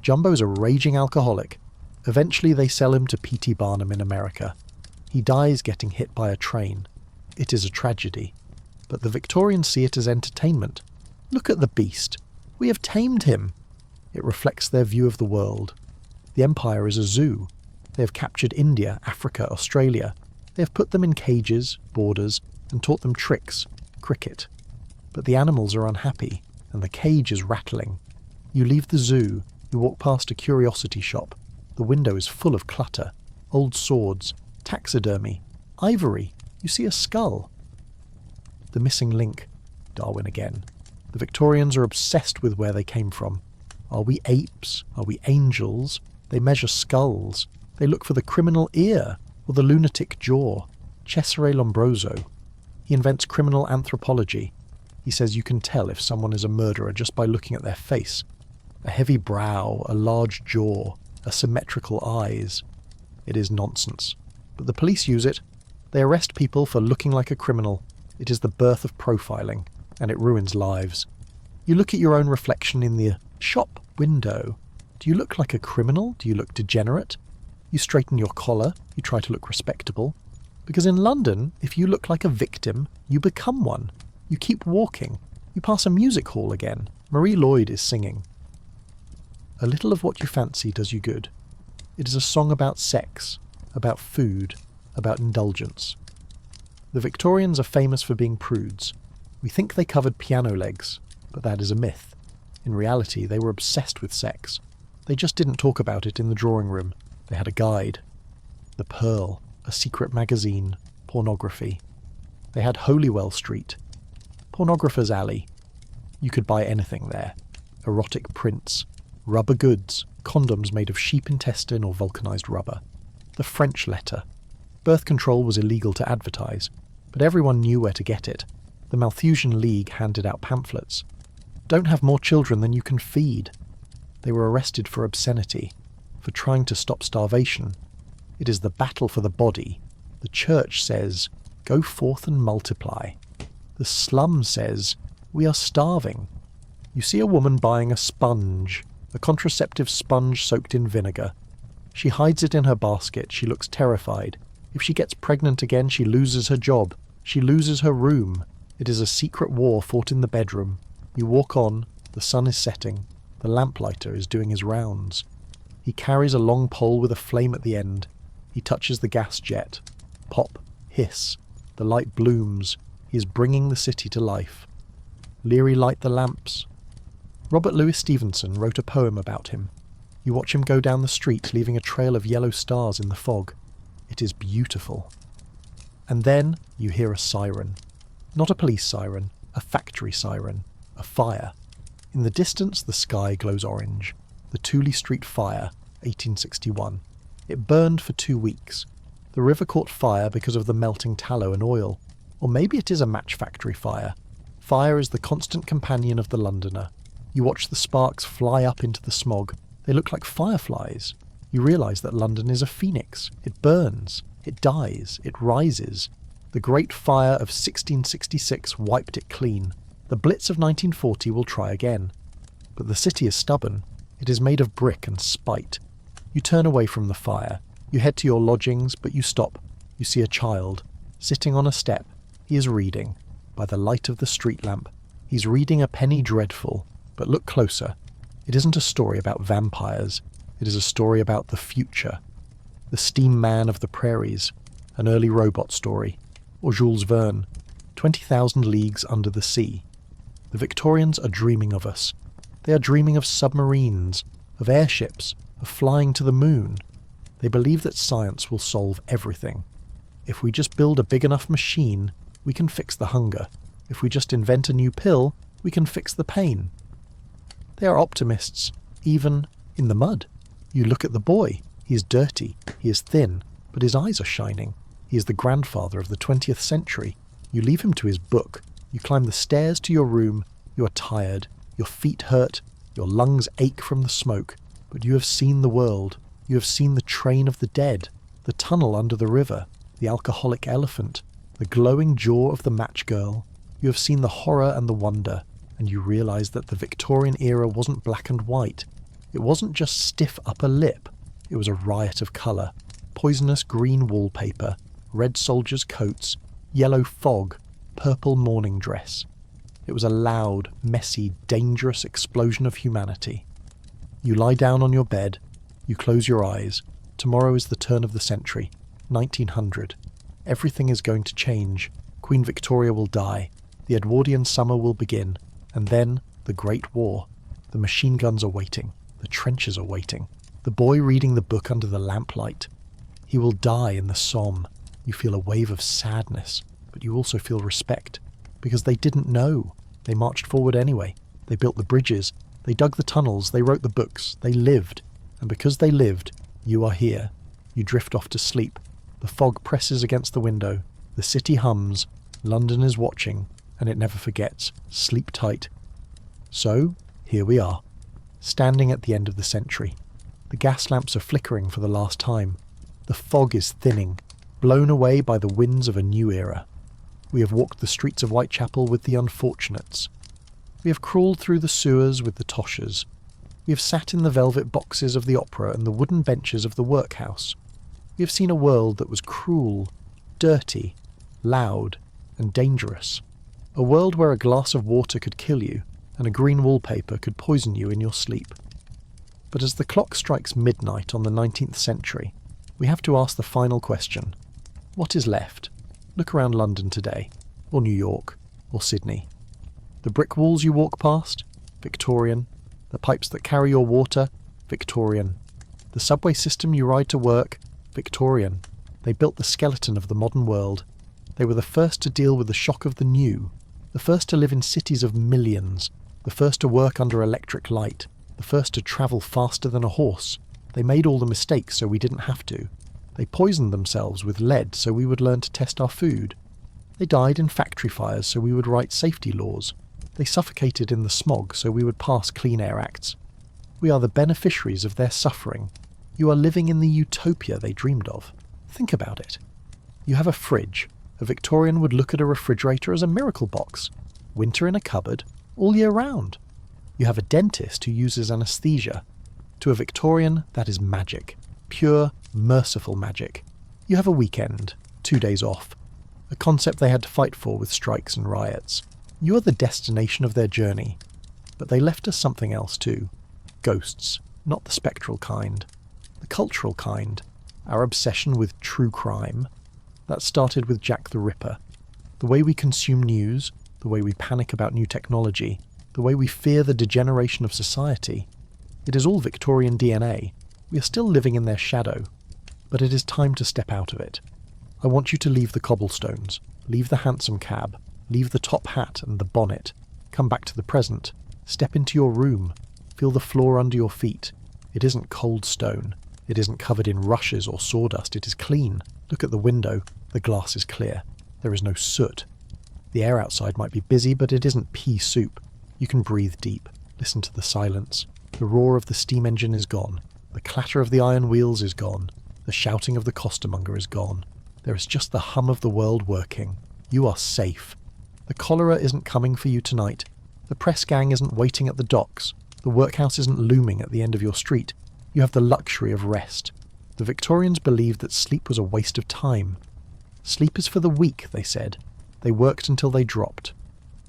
Jumbo's a raging alcoholic. Eventually they sell him to P.T. Barnum in America. He dies getting hit by a train. It is a tragedy. But the Victorians see it as entertainment. Look at the beast. We have tamed him. It reflects their view of the world. The empire is a zoo. They have captured India, Africa, Australia. They have put them in cages, borders, and taught them tricks, cricket. But the animals are unhappy, and the cage is rattling. You leave the zoo. You walk past a curiosity shop. The window is full of clutter. Old swords, taxidermy, ivory. You see a skull. The missing link. Darwin again. The Victorians are obsessed with where they came from. Are we apes? Are we angels? They measure skulls. They look for the criminal ear or the lunatic jaw. Cesare Lombroso. He invents criminal anthropology. He says you can tell if someone is a murderer just by looking at their face. A heavy brow, a large jaw, asymmetrical eyes. It is nonsense. But the police use it. They arrest people for looking like a criminal. It is the birth of profiling, and it ruins lives. You look at your own reflection in the shop window. Do you look like a criminal? Do you look degenerate? You straighten your collar. You try to look respectable. Because in London, if you look like a victim, you become one. You keep walking. You pass a music hall again. Marie Lloyd is singing. A little of what you fancy does you good. It is a song about sex, about food, about indulgence. The Victorians are famous for being prudes. We think they covered piano legs, but that is a myth. In reality, they were obsessed with sex. They just didn't talk about it in the drawing room. They had a guide. The Pearl, a secret magazine, pornography. They had Holywell Street, pornographer's alley. You could buy anything there. Erotic prints, rubber goods, condoms made of sheep intestine or vulcanized rubber. The French letter. Birth control was illegal to advertise, but everyone knew where to get it. The Malthusian League handed out pamphlets. Don't have more children than you can feed. They were arrested for obscenity, for trying to stop starvation. It is the battle for the body. The church says, go forth and multiply. The slum says, we are starving. You see a woman buying a sponge, a contraceptive sponge soaked in vinegar. She hides it in her basket. She looks terrified. If she gets pregnant again, she loses her job. She loses her room. It is a secret war fought in the bedroom. You walk on. The sun is setting. The lamplighter is doing his rounds. He carries a long pole with a flame at the end. He touches the gas jet. Pop. Hiss. The light blooms. He is bringing the city to life. Leary light the lamps. Robert Louis Stevenson wrote a poem about him. You watch him go down the street, leaving a trail of yellow stars in the fog. It is beautiful. And then you hear a siren. Not a police siren, a factory siren, a fire. In the distance, the sky glows orange. The Tooley Street fire, 1861. It burned for 2 weeks. The river caught fire because of the melting tallow and oil. Or maybe it is a match factory fire. Fire is the constant companion of the Londoner. You watch the sparks fly up into the smog. They look like fireflies. You realise that London is a phoenix. It burns. It dies. It rises. The Great Fire of 1666 wiped it clean. The Blitz of 1940 will try again. But the city is stubborn. It is made of brick and spite. You turn away from the fire. You head to your lodgings, but you stop. You see a child, sitting on a step. He is reading, by the light of the street lamp. He's reading a penny dreadful, but look closer. It isn't a story about vampires. It is a story about the future. The Steam Man of the Prairies, an early robot story. Or Jules Verne, 20,000 Leagues Under the Sea. The Victorians are dreaming of us. They are dreaming of submarines, of airships, of flying to the moon. They believe that science will solve everything. If we just build a big enough machine, we can fix the hunger. If we just invent a new pill, we can fix the pain. They are optimists, even in the mud. You look at the boy. He is dirty, he is thin, but his eyes are shining. He is the grandfather of the 20th century. You leave him to his book. You climb the stairs to your room. You are tired. Your feet hurt. Your lungs ache from the smoke. But you have seen the world. You have seen the train of the dead, the tunnel under the river, the alcoholic elephant, the glowing jaw of the match girl. You have seen the horror and the wonder, and you realise that the Victorian era wasn't black and white. It wasn't just stiff upper lip. It was a riot of colour. Poisonous green wallpaper, red soldiers' coats, yellow fog, purple morning dress. It was a loud, messy, dangerous explosion of humanity. You lie down on your bed. You close your eyes. Tomorrow is the turn of the century, 1900. Everything is going to change. Queen Victoria will die. The Edwardian summer will begin. And then the Great War. The machine guns are waiting. The trenches are waiting. The boy reading the book under the lamplight. He will die in the Somme. You feel a wave of sadness, but you also feel respect. Because they didn't know. They marched forward anyway. They built the bridges. They dug the tunnels. They wrote the books. They lived. And because they lived, you are here. You drift off to sleep. The fog presses against the window. The city hums. London is watching. And it never forgets. Sleep tight. So, here we are. Standing at the end of the century. The gas lamps are flickering for the last time. The fog is thinning, blown away by the winds of a new era. We have walked the streets of Whitechapel with the unfortunates. We have crawled through the sewers with the toshers. We have sat in the velvet boxes of the opera and the wooden benches of the workhouse. We have seen a world that was cruel, dirty, loud, and dangerous. A world where a glass of water could kill you, and a green wallpaper could poison you in your sleep. But as the clock strikes midnight on the 19th century, we have to ask the final question. What is left? Look around London today, or New York, or Sydney. The brick walls you walk past? Victorian. The pipes that carry your water? Victorian. The subway system you ride to work? Victorian. They built the skeleton of the modern world. They were the first to deal with the shock of the new, the first to live in cities of millions, the first to work under electric light, the first to travel faster than a horse. They made all the mistakes so we didn't have to. They poisoned themselves with lead so we would learn to test our food. They died in factory fires so we would write safety laws. They suffocated in the smog so we would pass Clean Air Acts. We are the beneficiaries of their suffering. You are living in the utopia they dreamed of. Think about it. You have a fridge. A Victorian would look at a refrigerator as a miracle box. Winter in a cupboard, all year round. You have a dentist who uses anaesthesia. To a Victorian, that is magic. Pure, merciful magic. You have a weekend, 2 days off. A concept they had to fight for with strikes and riots. You are the destination of their journey. But they left us something else too. Ghosts, not the spectral kind. The cultural kind. Our obsession with true crime. That started with Jack the Ripper. The way we consume news, the way we panic about new technology, the way we fear the degeneration of society. It is all Victorian DNA. We are still living in their shadow. But it is time to step out of it. I want you to leave the cobblestones, leave the hansom cab, leave the top hat and the bonnet, come back to the present, step into your room, feel the floor under your feet. It isn't cold stone. It isn't covered in rushes or sawdust. It is clean. Look at the window. The glass is clear. There is no soot. The air outside might be busy, but it isn't pea soup. You can breathe deep. Listen to the silence. The roar of the steam engine is gone. The clatter of the iron wheels is gone. The shouting of the costermonger is gone. There is just the hum of the world working. You are safe. The cholera isn't coming for you tonight. The press gang isn't waiting at the docks. The workhouse isn't looming at the end of your street. You have the luxury of rest. The Victorians believed that sleep was a waste of time. Sleep is for the weak, they said. They worked until they dropped.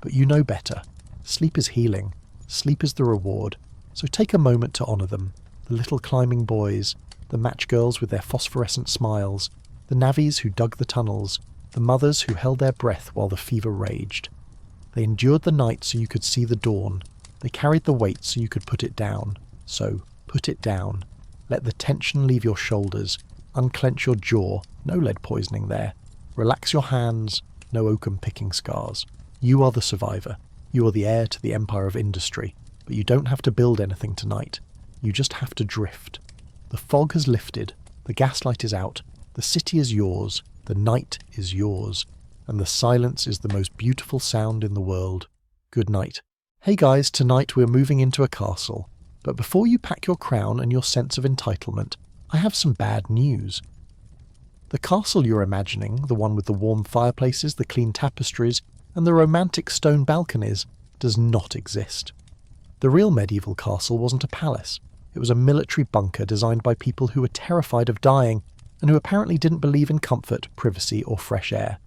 But you know better. Sleep is healing. Sleep is the reward. So take a moment to honour them. The little climbing boys, the match girls with their phosphorescent smiles, the navvies who dug the tunnels, the mothers who held their breath while the fever raged. They endured the night so you could see the dawn. They carried the weight so you could put it down. So, put it down. Let the tension leave your shoulders. Unclench your jaw. No lead poisoning there. Relax your hands. No oakum picking scars. You are the survivor. You are the heir to the empire of industry. But you don't have to build anything tonight. You just have to drift. The fog has lifted. The gaslight is out. The city is yours. The night is yours. And the silence is the most beautiful sound in the world. Good night. Hey guys, tonight we're moving into a castle. But before you pack your crown and your sense of entitlement, I have some bad news. The castle you're imagining, the one with the warm fireplaces, the clean tapestries, and the romantic stone balconies, does not exist. The real medieval castle wasn't a palace. It was a military bunker designed by people who were terrified of dying and who apparently didn't believe in comfort, privacy, or fresh air.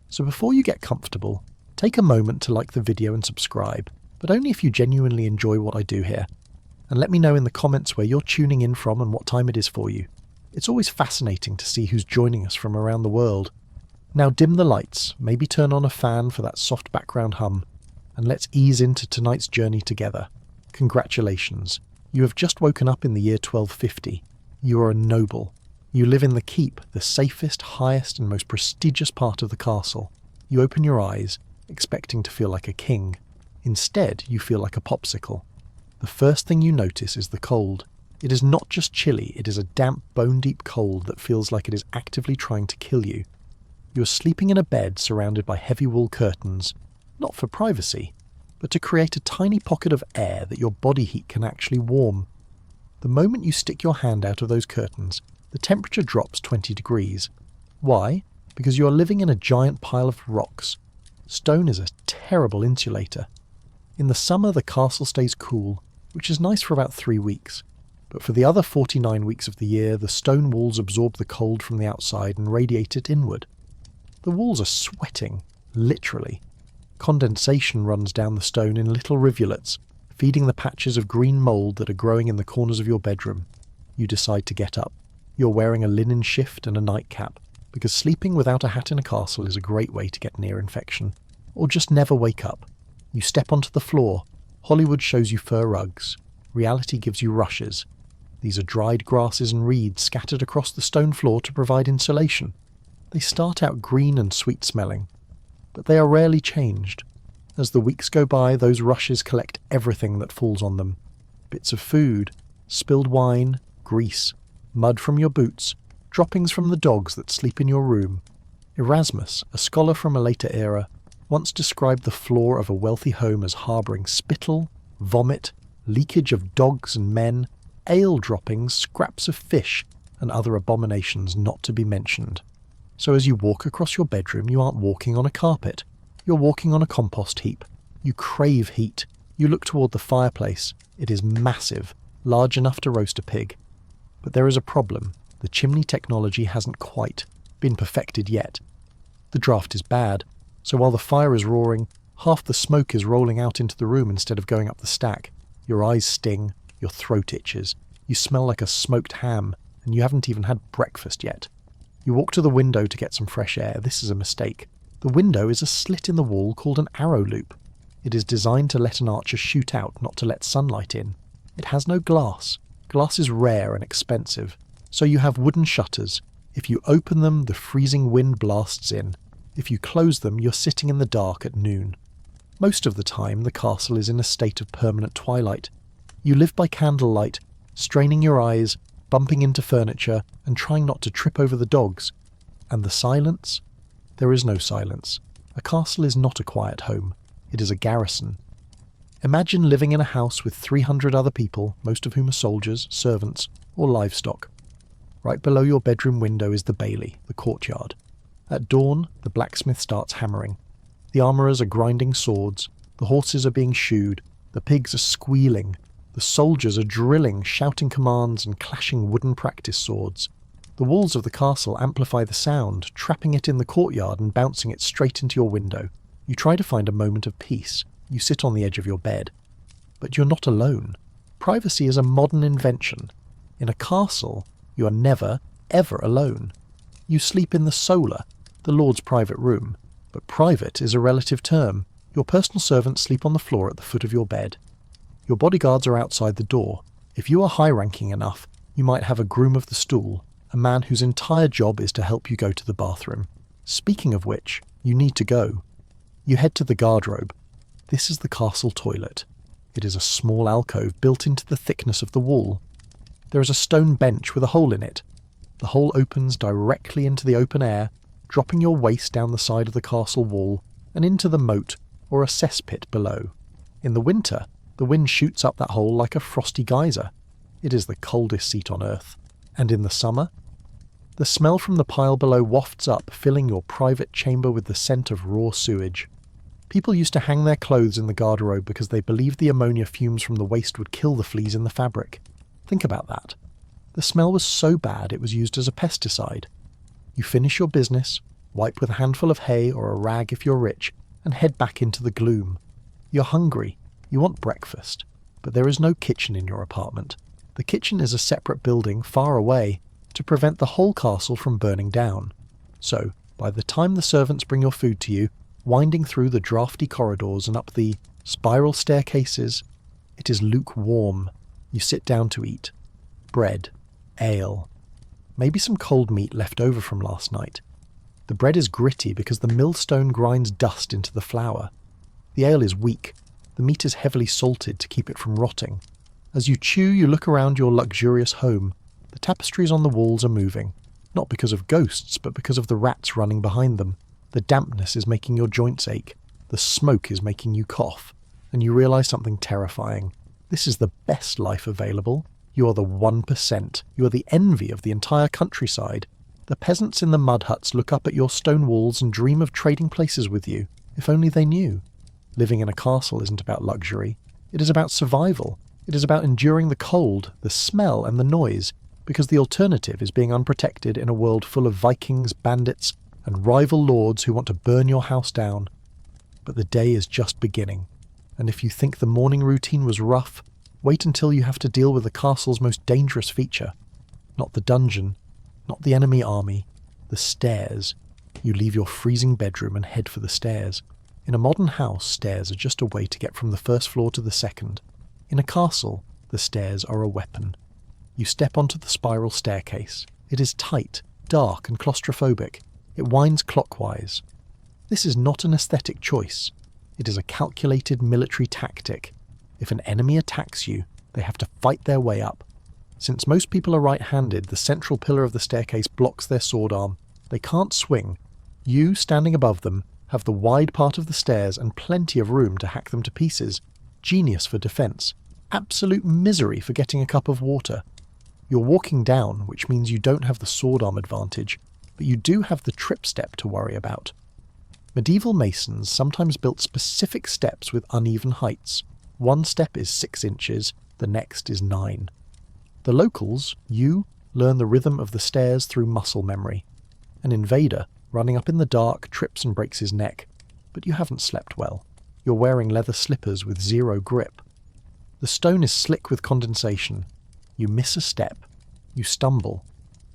So before you get comfortable, take a moment to like the video and subscribe, but only if you genuinely enjoy what I do here. And let me know in the comments where you're tuning in from and what time it is for you. It's always fascinating to see who's joining us from around the world. Now dim the lights, maybe turn on a fan for that soft background hum, and let's ease into tonight's journey together. Congratulations. You have just woken up in the year 1250. You are a noble. You live in the keep, the safest, highest and most prestigious part of the castle. You open your eyes, expecting to feel like a king. Instead, you feel like a popsicle. The first thing you notice is the cold. It is not just chilly, it is a damp, bone-deep cold that feels like it is actively trying to kill you. You are sleeping in a bed surrounded by heavy wool curtains, not for privacy, but to create a tiny pocket of air that your body heat can actually warm. The moment you stick your hand out of those curtains, the temperature drops 20 degrees. Why? Because you are living in a giant pile of rocks. Stone is a terrible insulator. In the summer, the castle stays cool, which is nice for about 3 weeks. But for the other 49 weeks of the year, the stone walls absorb the cold from the outside and radiate it inward. The walls are sweating, literally. Condensation runs down the stone in little rivulets, feeding the patches of green mould that are growing in the corners of your bedroom. You decide to get up. You're wearing a linen shift and a nightcap, because sleeping without a hat in a castle is a great way to get near infection. Or just never wake up. You step onto the floor. Hollywood shows you fur rugs. Reality gives you rushes. These are dried grasses and reeds scattered across the stone floor to provide insulation. They start out green and sweet-smelling, but they are rarely changed. As the weeks go by, those rushes collect everything that falls on them. Bits of food, spilled wine, grease, mud from your boots, droppings from the dogs that sleep in your room. Erasmus, a scholar from a later era, once described the floor of a wealthy home as harbouring spittle, vomit, leakage of dogs and men, ale droppings, scraps of fish, and other abominations not to be mentioned. So as you walk across your bedroom, you aren't walking on a carpet. You're walking on a compost heap. You crave heat. You look toward the fireplace. It is massive, large enough to roast a pig. But there is a problem. The chimney technology hasn't quite been perfected yet. The draft is bad, so while the fire is roaring, half the smoke is rolling out into the room instead of going up the stack. Your eyes sting, your throat itches, you smell like a smoked ham, and you haven't even had breakfast yet. You walk to the window to get some fresh air. This is a mistake. The window is a slit in the wall called an arrow loop. It is designed to let an archer shoot out, not to let sunlight in. It has no glass. Glass is rare and expensive, so you have wooden shutters. If you open them, the freezing wind blasts in. If you close them, you're sitting in the dark at noon. Most of the time, the castle is in a state of permanent twilight. You live by candlelight, straining your eyes, bumping into furniture, and trying not to trip over the dogs. And the silence? There is no silence. A castle is not a quiet home. It is a garrison. Imagine living in a house with 300 other people, most of whom are soldiers, servants, or livestock. Right below your bedroom window is the bailey, the courtyard. At dawn, the blacksmith starts hammering. The armourers are grinding swords, the horses are being shoed, the pigs are squealing, the soldiers are drilling, shouting commands and clashing wooden practice swords. The walls of the castle amplify the sound, trapping it in the courtyard and bouncing it straight into your window. You try to find a moment of peace. You sit on the edge of your bed. But you're not alone. Privacy is a modern invention. In a castle, you are never, ever alone. You sleep in the solar, the Lord's private room. But private is a relative term. Your personal servants sleep on the floor at the foot of your bed. Your bodyguards are outside the door. If you are high-ranking enough, you might have a groom of the stool, a man whose entire job is to help you go to the bathroom. Speaking of which, you need to go. You head to the guardrobe. This is the castle toilet. It is a small alcove built into the thickness of the wall. There is a stone bench with a hole in it. The hole opens directly into the open air, dropping your waist down the side of the castle wall and into the moat or a cesspit below. In the winter, the wind shoots up that hole like a frosty geyser. It is the coldest seat on earth. And in the summer, the smell from the pile below wafts up, filling your private chamber with the scent of raw sewage. People used to hang their clothes in the garderobe because they believed the ammonia fumes from the waste would kill the fleas in the fabric. Think about that. The smell was so bad it was used as a pesticide. You finish your business, wipe with a handful of hay or a rag if you're rich, and head back into the gloom. You're hungry. You want breakfast. But there is no kitchen in your apartment. The kitchen is a separate building far away to prevent the whole castle from burning down. So, by the time the servants bring your food to you, winding through the drafty corridors and up the spiral staircases, it is lukewarm. You sit down to eat. Bread. Ale. Maybe some cold meat left over from last night. The bread is gritty because the millstone grinds dust into the flour. The ale is weak. The meat is heavily salted to keep it from rotting. As you chew, you look around your luxurious home. The tapestries on the walls are moving, not because of ghosts, but because of the rats running behind them. The dampness is making your joints ache. The smoke is making you cough. And you realise something terrifying. This is the best life available. You are the 1%. You are the envy of the entire countryside. The peasants in the mud huts look up at your stone walls and dream of trading places with you, if only they knew. Living in a castle isn't about luxury. It is about survival. It is about enduring the cold, the smell and the noise, because the alternative is being unprotected in a world full of Vikings, bandits, and rival lords who want to burn your house down. But the day is just beginning, and if you think the morning routine was rough, wait until you have to deal with the castle's most dangerous feature. Not the dungeon, not the enemy army, the stairs. You leave your freezing bedroom and head for the stairs. In a modern house, stairs are just a way to get from the first floor to the second. In a castle, the stairs are a weapon. You step onto the spiral staircase. It is tight, dark and claustrophobic. It winds clockwise. This is not an aesthetic choice. It is a calculated military tactic. If an enemy attacks you, they have to fight their way up. Since most people are right-handed, the central pillar of the staircase blocks their sword arm. They can't swing. You, standing above them, have the wide part of the stairs and plenty of room to hack them to pieces. Genius for defence. Absolute misery for getting a cup of water. You're walking down, which means you don't have the sword arm advantage, but you do have the trip step to worry about. Medieval masons sometimes built specific steps with uneven heights. One step is 6 inches, the next is 9. The locals, you, learn the rhythm of the stairs through muscle memory. An invader, running up in the dark, trips and breaks his neck, but you haven't slept well. You're wearing leather slippers with 0 grip. The stone is slick with condensation. You miss a step. You stumble.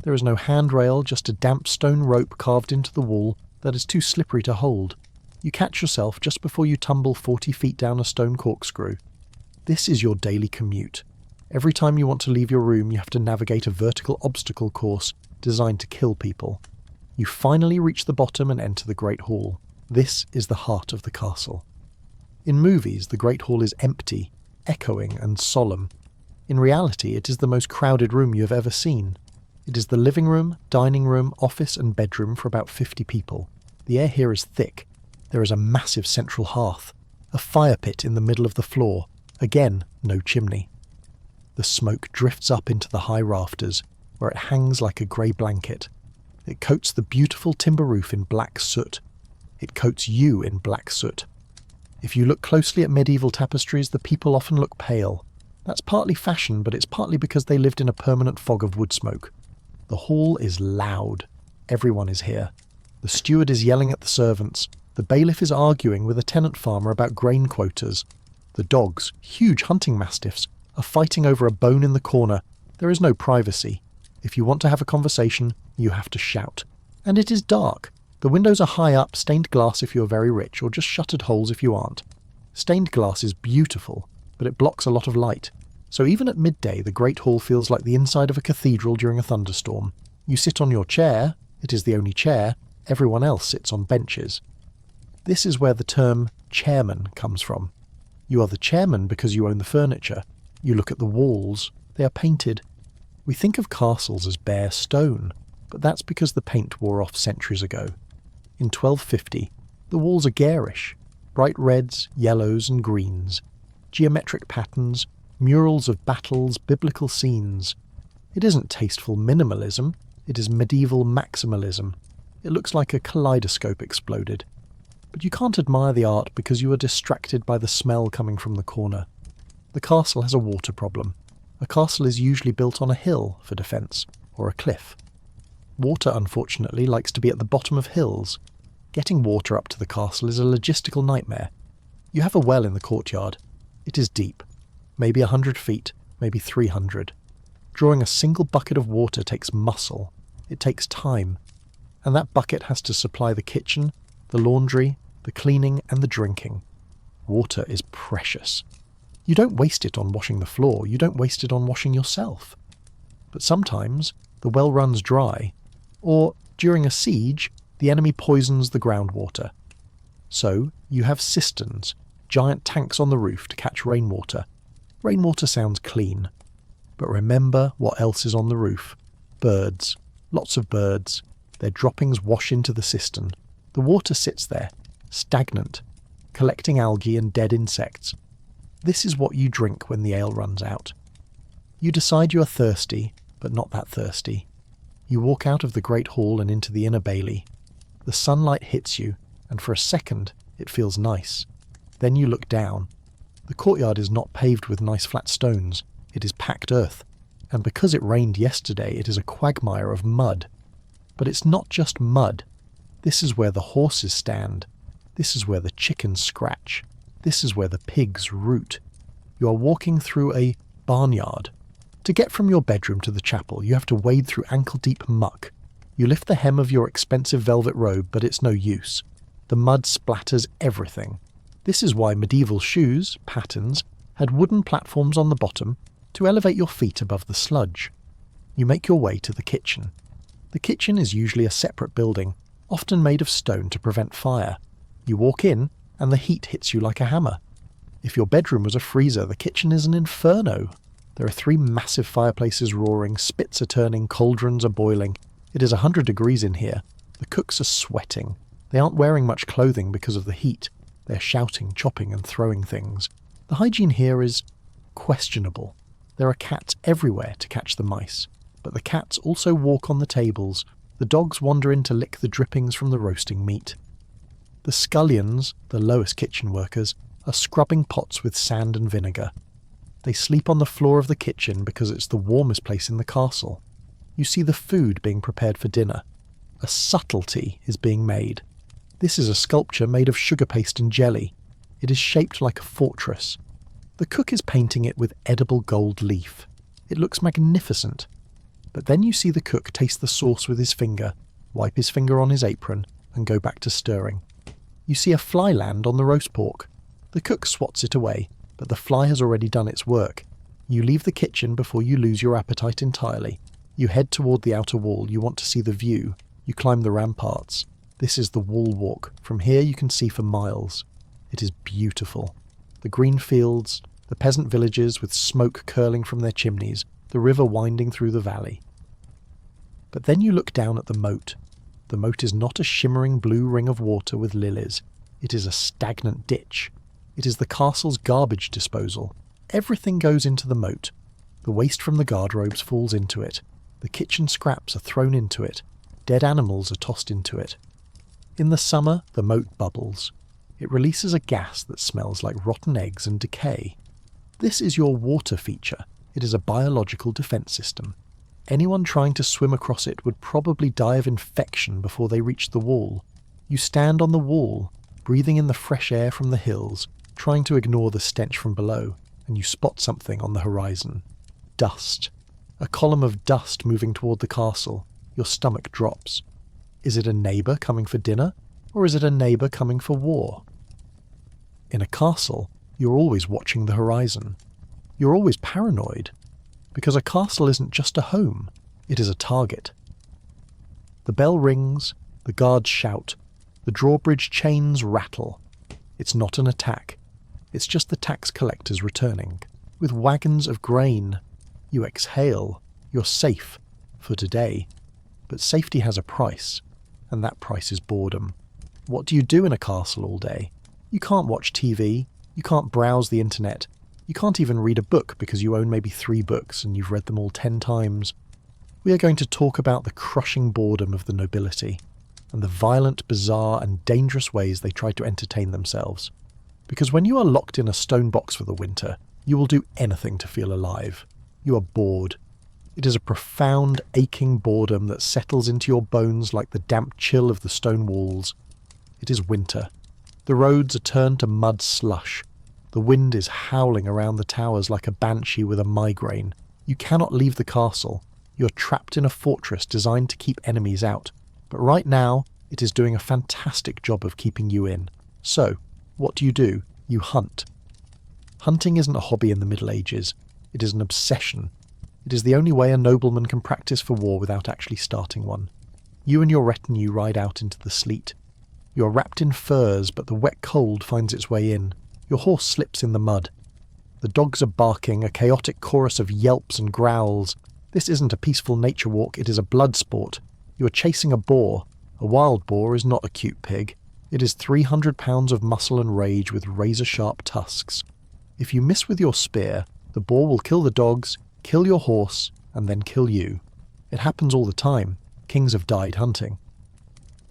There is no handrail, just a damp stone rope carved into the wall that is too slippery to hold. You catch yourself just before you tumble 40 feet down a stone corkscrew. This is your daily commute. Every time you want to leave your room, you have to navigate a vertical obstacle course designed to kill people. You finally reach the bottom and enter the Great Hall. This is the heart of the castle. In movies, the Great Hall is empty, echoing and solemn. In reality, it is the most crowded room you have ever seen. It is the living room, dining room, office and bedroom for about 50 people. The air here is thick. There is a massive central hearth, a fire pit in the middle of the floor. Again, no chimney. The smoke drifts up into the high rafters, where it hangs like a grey blanket. It coats the beautiful timber roof in black soot. It coats you in black soot. If you look closely at medieval tapestries, the people often look pale. That's partly fashion, but it's partly because they lived in a permanent fog of wood smoke. The hall is loud. Everyone is here. The steward is yelling at the servants. The bailiff is arguing with a tenant farmer about grain quotas. The dogs, huge hunting mastiffs, are fighting over a bone in the corner. There is no privacy. If you want to have a conversation, you have to shout. And it is dark. The windows are high up, stained glass if you're very rich, or just shuttered holes if you aren't. Stained glass is beautiful, but it blocks a lot of light. So even at midday, the Great Hall feels like the inside of a cathedral during a thunderstorm. You sit on your chair, it is the only chair, everyone else sits on benches. This is where the term chairman comes from. You are the chairman because you own the furniture. You look at the walls, they are painted. We think of castles as bare stone, but that's because the paint wore off centuries ago. In 1250, the walls are garish, bright reds, yellows and greens, geometric patterns, murals of battles, biblical scenes. It isn't tasteful minimalism, it is medieval maximalism. It looks like a kaleidoscope exploded. But you can't admire the art because you are distracted by the smell coming from the corner. The castle has a water problem. A castle is usually built on a hill for defence, or a cliff. Water, unfortunately, likes to be at the bottom of hills. Getting water up to the castle is a logistical nightmare. You have a well in the courtyard. It is deep. Maybe 100 feet, maybe 300. Drawing a single bucket of water takes muscle. It takes time. And that bucket has to supply the kitchen, the laundry, the cleaning and the drinking. Water is precious. You don't waste it on washing the floor, you don't waste it on washing yourself. But sometimes the well runs dry, or during a siege, the enemy poisons the groundwater. So you have cisterns, giant tanks on the roof to catch rainwater. Rainwater sounds clean. But remember what else is on the roof. Birds. Lots of birds. Their droppings wash into the cistern. The water sits there, stagnant, collecting algae and dead insects. This is what you drink when the ale runs out. You decide you are thirsty, but not that thirsty. You walk out of the Great Hall and into the inner bailey. The sunlight hits you, and for a second it feels nice. Then you look down. The courtyard is not paved with nice flat stones, it is packed earth, and because it rained yesterday it is a quagmire of mud. But it's not just mud. This is where the horses stand. This is where the chickens scratch. This is where the pigs root. You are walking through a barnyard. To get from your bedroom to the chapel, you have to wade through ankle-deep muck. You lift the hem of your expensive velvet robe, but it's no use. The mud splatters everything. This is why medieval shoes, pattens, had wooden platforms on the bottom to elevate your feet above the sludge. You make your way to the kitchen. The kitchen is usually a separate building, often made of stone to prevent fire. You walk in, and the heat hits you like a hammer. If your bedroom was a freezer, the kitchen is an inferno. There are 3 massive fireplaces roaring, spits are turning, cauldrons are boiling. It is 100 degrees in here. The cooks are sweating. They aren't wearing much clothing because of the heat. They're shouting, chopping and throwing things. The hygiene here is questionable. There are cats everywhere to catch the mice. But the cats also walk on the tables. The dogs wander in to lick the drippings from the roasting meat. The scullions, the lowest kitchen workers, are scrubbing pots with sand and vinegar. They sleep on the floor of the kitchen because it's the warmest place in the castle. You see the food being prepared for dinner. A subtlety is being made. This is a sculpture made of sugar paste and jelly. It is shaped like a fortress. The cook is painting it with edible gold leaf. It looks magnificent. But then you see the cook taste the sauce with his finger, wipe his finger on his apron, and go back to stirring. You see a fly land on the roast pork. The cook swats it away, but the fly has already done its work. You leave the kitchen before you lose your appetite entirely. You head toward the outer wall. You want to see the view. You climb the ramparts. This is the wall walk. From here you can see for miles. It is beautiful. The green fields, the peasant villages with smoke curling from their chimneys, the river winding through the valley. But then you look down at the moat. The moat is not a shimmering blue ring of water with lilies. It is a stagnant ditch. It is the castle's garbage disposal. Everything goes into the moat. The waste from the guardrobes falls into it. The kitchen scraps are thrown into it. Dead animals are tossed into it. In the summer, the moat bubbles. It releases a gas that smells like rotten eggs and decay. This is your water feature. It is a biological defense system. Anyone trying to swim across it would probably die of infection before they reached the wall. You stand on the wall, breathing in the fresh air from the hills, trying to ignore the stench from below, and you spot something on the horizon. Dust. A column of dust moving toward the castle. Your stomach drops. Is it a neighbour coming for dinner, or is it a neighbour coming for war? In a castle, you're always watching the horizon. You're always paranoid, because a castle isn't just a home, it is a target. The bell rings, the guards shout, the drawbridge chains rattle. It's not an attack, it's just the tax collectors returning, with wagons of grain. You exhale, you're safe, for today. But safety has a price, and that price is boredom. What do you do in a castle all day? You can't watch TV, you can't browse the internet, you can't even read a book because you own maybe 3 books and you've read them all 10 times. We are going to talk about the crushing boredom of the nobility, and the violent, bizarre and dangerous ways they try to entertain themselves. Because when you are locked in a stone box for the winter, you will do anything to feel alive. You are bored. It is a profound, aching boredom that settles into your bones like the damp chill of the stone walls. It is winter. The roads are turned to mud slush. The wind is howling around the towers like a banshee with a migraine. You cannot leave the castle. You are trapped in a fortress designed to keep enemies out. But right now, it is doing a fantastic job of keeping you in. So, what do? You hunt. Hunting isn't a hobby in the Middle Ages. It is an obsession. It is the only way a nobleman can practice for war without actually starting one. You and your retinue ride out into the sleet. You are wrapped in furs, but the wet cold finds its way in. Your horse slips in the mud. The dogs are barking, a chaotic chorus of yelps and growls. This isn't a peaceful nature walk, it is a blood sport. You are chasing a boar. A wild boar is not a cute pig. It is 300 pounds of muscle and rage with razor-sharp tusks. If you miss with your spear, the boar will kill the dogs, kill your horse, and then kill you. It happens all the time. Kings have died hunting.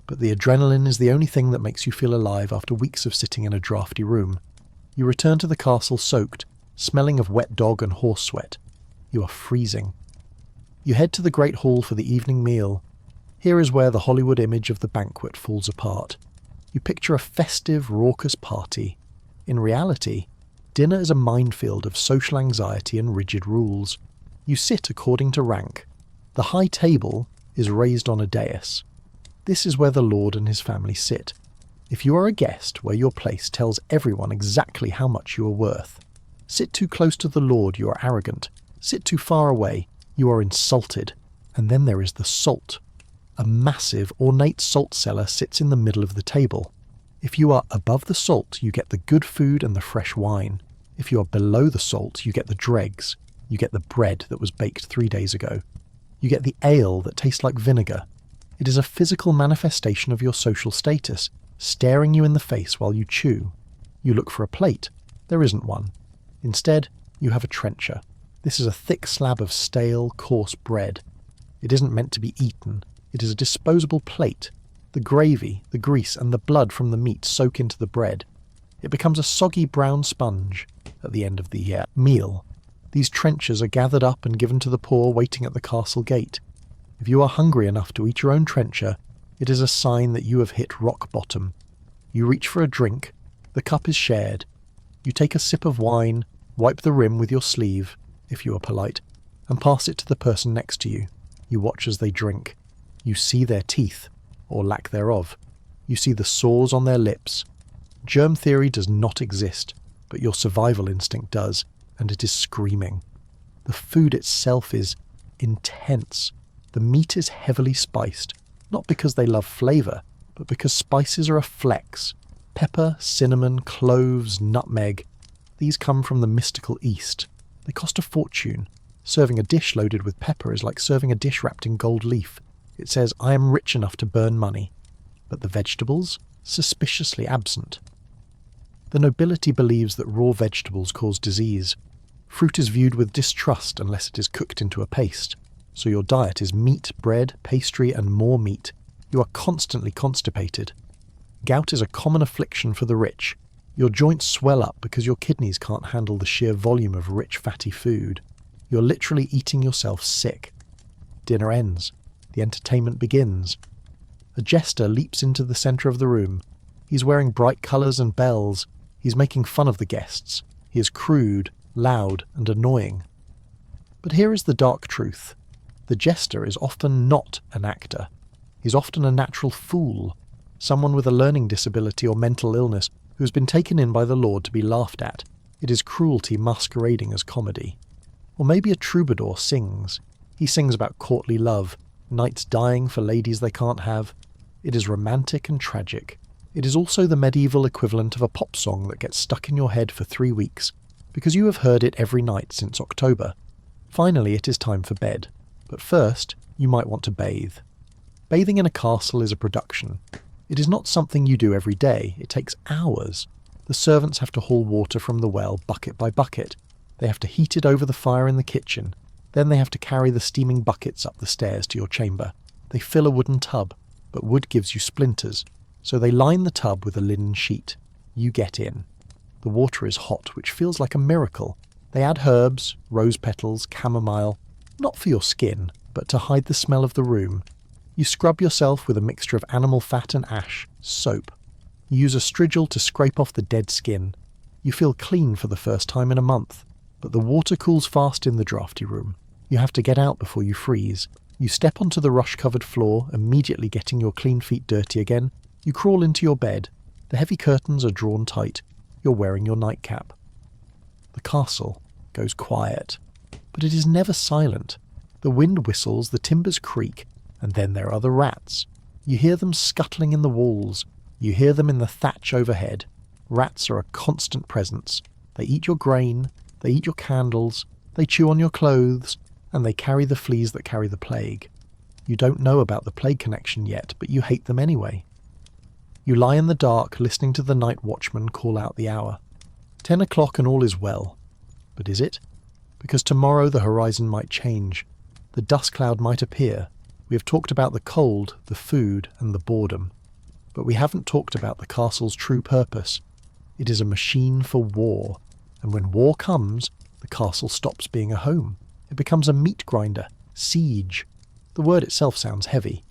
But the adrenaline is the only thing that makes you feel alive after weeks of sitting in a drafty room. You return to the castle soaked, smelling of wet dog and horse sweat. You are freezing. You head to the great hall for the evening meal. Here is where the Hollywood image of the banquet falls apart. You picture a festive, raucous party. In reality, dinner is a minefield of social anxiety and rigid rules. You sit according to rank. The high table is raised on a dais. This is where the lord and his family sit. If you are a guest, where your place tells everyone exactly how much you are worth. Sit too close to the lord, you are arrogant. Sit too far away, you are insulted. And then there is the salt. A massive, ornate salt cellar sits in the middle of the table. If you are above the salt, you get the good food and the fresh wine. If you are below the salt, you get the dregs. You get the bread that was baked 3 days ago. You get the ale that tastes like vinegar. It is a physical manifestation of your social status, staring you in the face while you chew. You look for a plate. There isn't one. Instead, you have a trencher. This is a thick slab of stale, coarse bread. It isn't meant to be eaten. It is a disposable plate. The gravy, the grease, and the blood from the meat soak into the bread. It becomes a soggy brown sponge at the end of the meal. These trenchers are gathered up and given to the poor waiting at the castle gate. If you are hungry enough to eat your own trencher, it is a sign that you have hit rock bottom. You reach for a drink. The cup is shared. You take a sip of wine, wipe the rim with your sleeve, if you are polite, and pass it to the person next to you. You watch as they drink. You see their teeth, or lack thereof. You see the sores on their lips. Germ theory does not exist, but your survival instinct does, and it is screaming. The food itself is intense. The meat is heavily spiced, not because they love flavour, but because spices are a flex. Pepper, cinnamon, cloves, nutmeg. These come from the mystical East. They cost a fortune. Serving a dish loaded with pepper is like serving a dish wrapped in gold leaf. It says, I am rich enough to burn money. But the vegetables? Suspiciously absent. The nobility believes that raw vegetables cause disease. Fruit is viewed with distrust unless it is cooked into a paste. So your diet is meat, bread, pastry, and more meat. You are constantly constipated. Gout is a common affliction for the rich. Your joints swell up because your kidneys can't handle the sheer volume of rich, fatty food. You're literally eating yourself sick. Dinner ends. The entertainment begins. A jester leaps into the centre of the room. He's wearing bright colours and bells. He's making fun of the guests. He is crude, loud, and annoying. But here is the dark truth. The jester is often not an actor. He's often a natural fool, someone with a learning disability or mental illness who has been taken in by the Lord to be laughed at. It is cruelty masquerading as comedy. Or maybe a troubadour sings. He sings about courtly love, knights dying for ladies they can't have. It is romantic and tragic. It is also the medieval equivalent of a pop song that gets stuck in your head for 3 weeks, because you have heard it every night since October. Finally, it is time for bed. But first, you might want to bathe. Bathing in a castle is a production. It is not something you do every day. It takes hours. The servants have to haul water from the well bucket by bucket. They have to heat it over the fire in the kitchen. Then they have to carry the steaming buckets up the stairs to your chamber. They fill a wooden tub, but wood gives you splinters, so they line the tub with a linen sheet. You get in. The water is hot, which feels like a miracle. They add herbs, rose petals, chamomile, not for your skin, but to hide the smell of the room. You scrub yourself with a mixture of animal fat and ash, soap. You use a strigil to scrape off the dead skin. You feel clean for the first time in a month, but the water cools fast in the drafty room. You have to get out before you freeze. You step onto the rush-covered floor, immediately getting your clean feet dirty again. You crawl into your bed. The heavy curtains are drawn tight. You're wearing your nightcap. The castle goes quiet, but it is never silent. The wind whistles, the timbers creak, and then there are the rats. You hear them scuttling in the walls. You hear them in the thatch overhead. Rats are a constant presence. They eat your grain, they eat your candles, they chew on your clothes, and they carry the fleas that carry the plague. You don't know about the plague connection yet, but you hate them anyway. You lie in the dark, listening to the night watchman call out the hour. 10 o'clock and all is well. But is it? Because tomorrow the horizon might change. The dust cloud might appear. We have talked about the cold, the food, and the boredom. But we haven't talked about the castle's true purpose. It is a machine for war. And when war comes, the castle stops being a home. It becomes a meat grinder, siege. The word itself sounds heavy.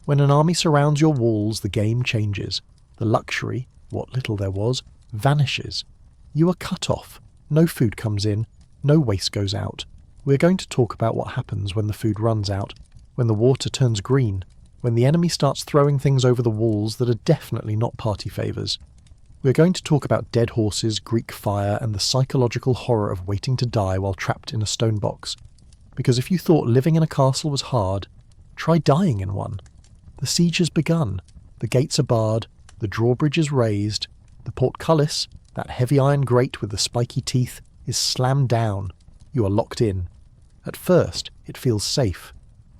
When an army surrounds your walls, the game changes. The luxury, what little there was, vanishes. You are cut off. No food comes in. No waste goes out. We are going to talk about what happens when the food runs out, when the water turns green, when the enemy starts throwing things over the walls that are definitely not party favours. We are going to talk about dead horses, Greek fire, and the psychological horror of waiting to die while trapped in a stone box. Because if you thought living in a castle was hard, try dying in one. The siege has begun. The gates are barred, the drawbridge is raised, the portcullis, that heavy iron grate with the spiky teeth, is slammed down. You are locked in. At first, it feels safe.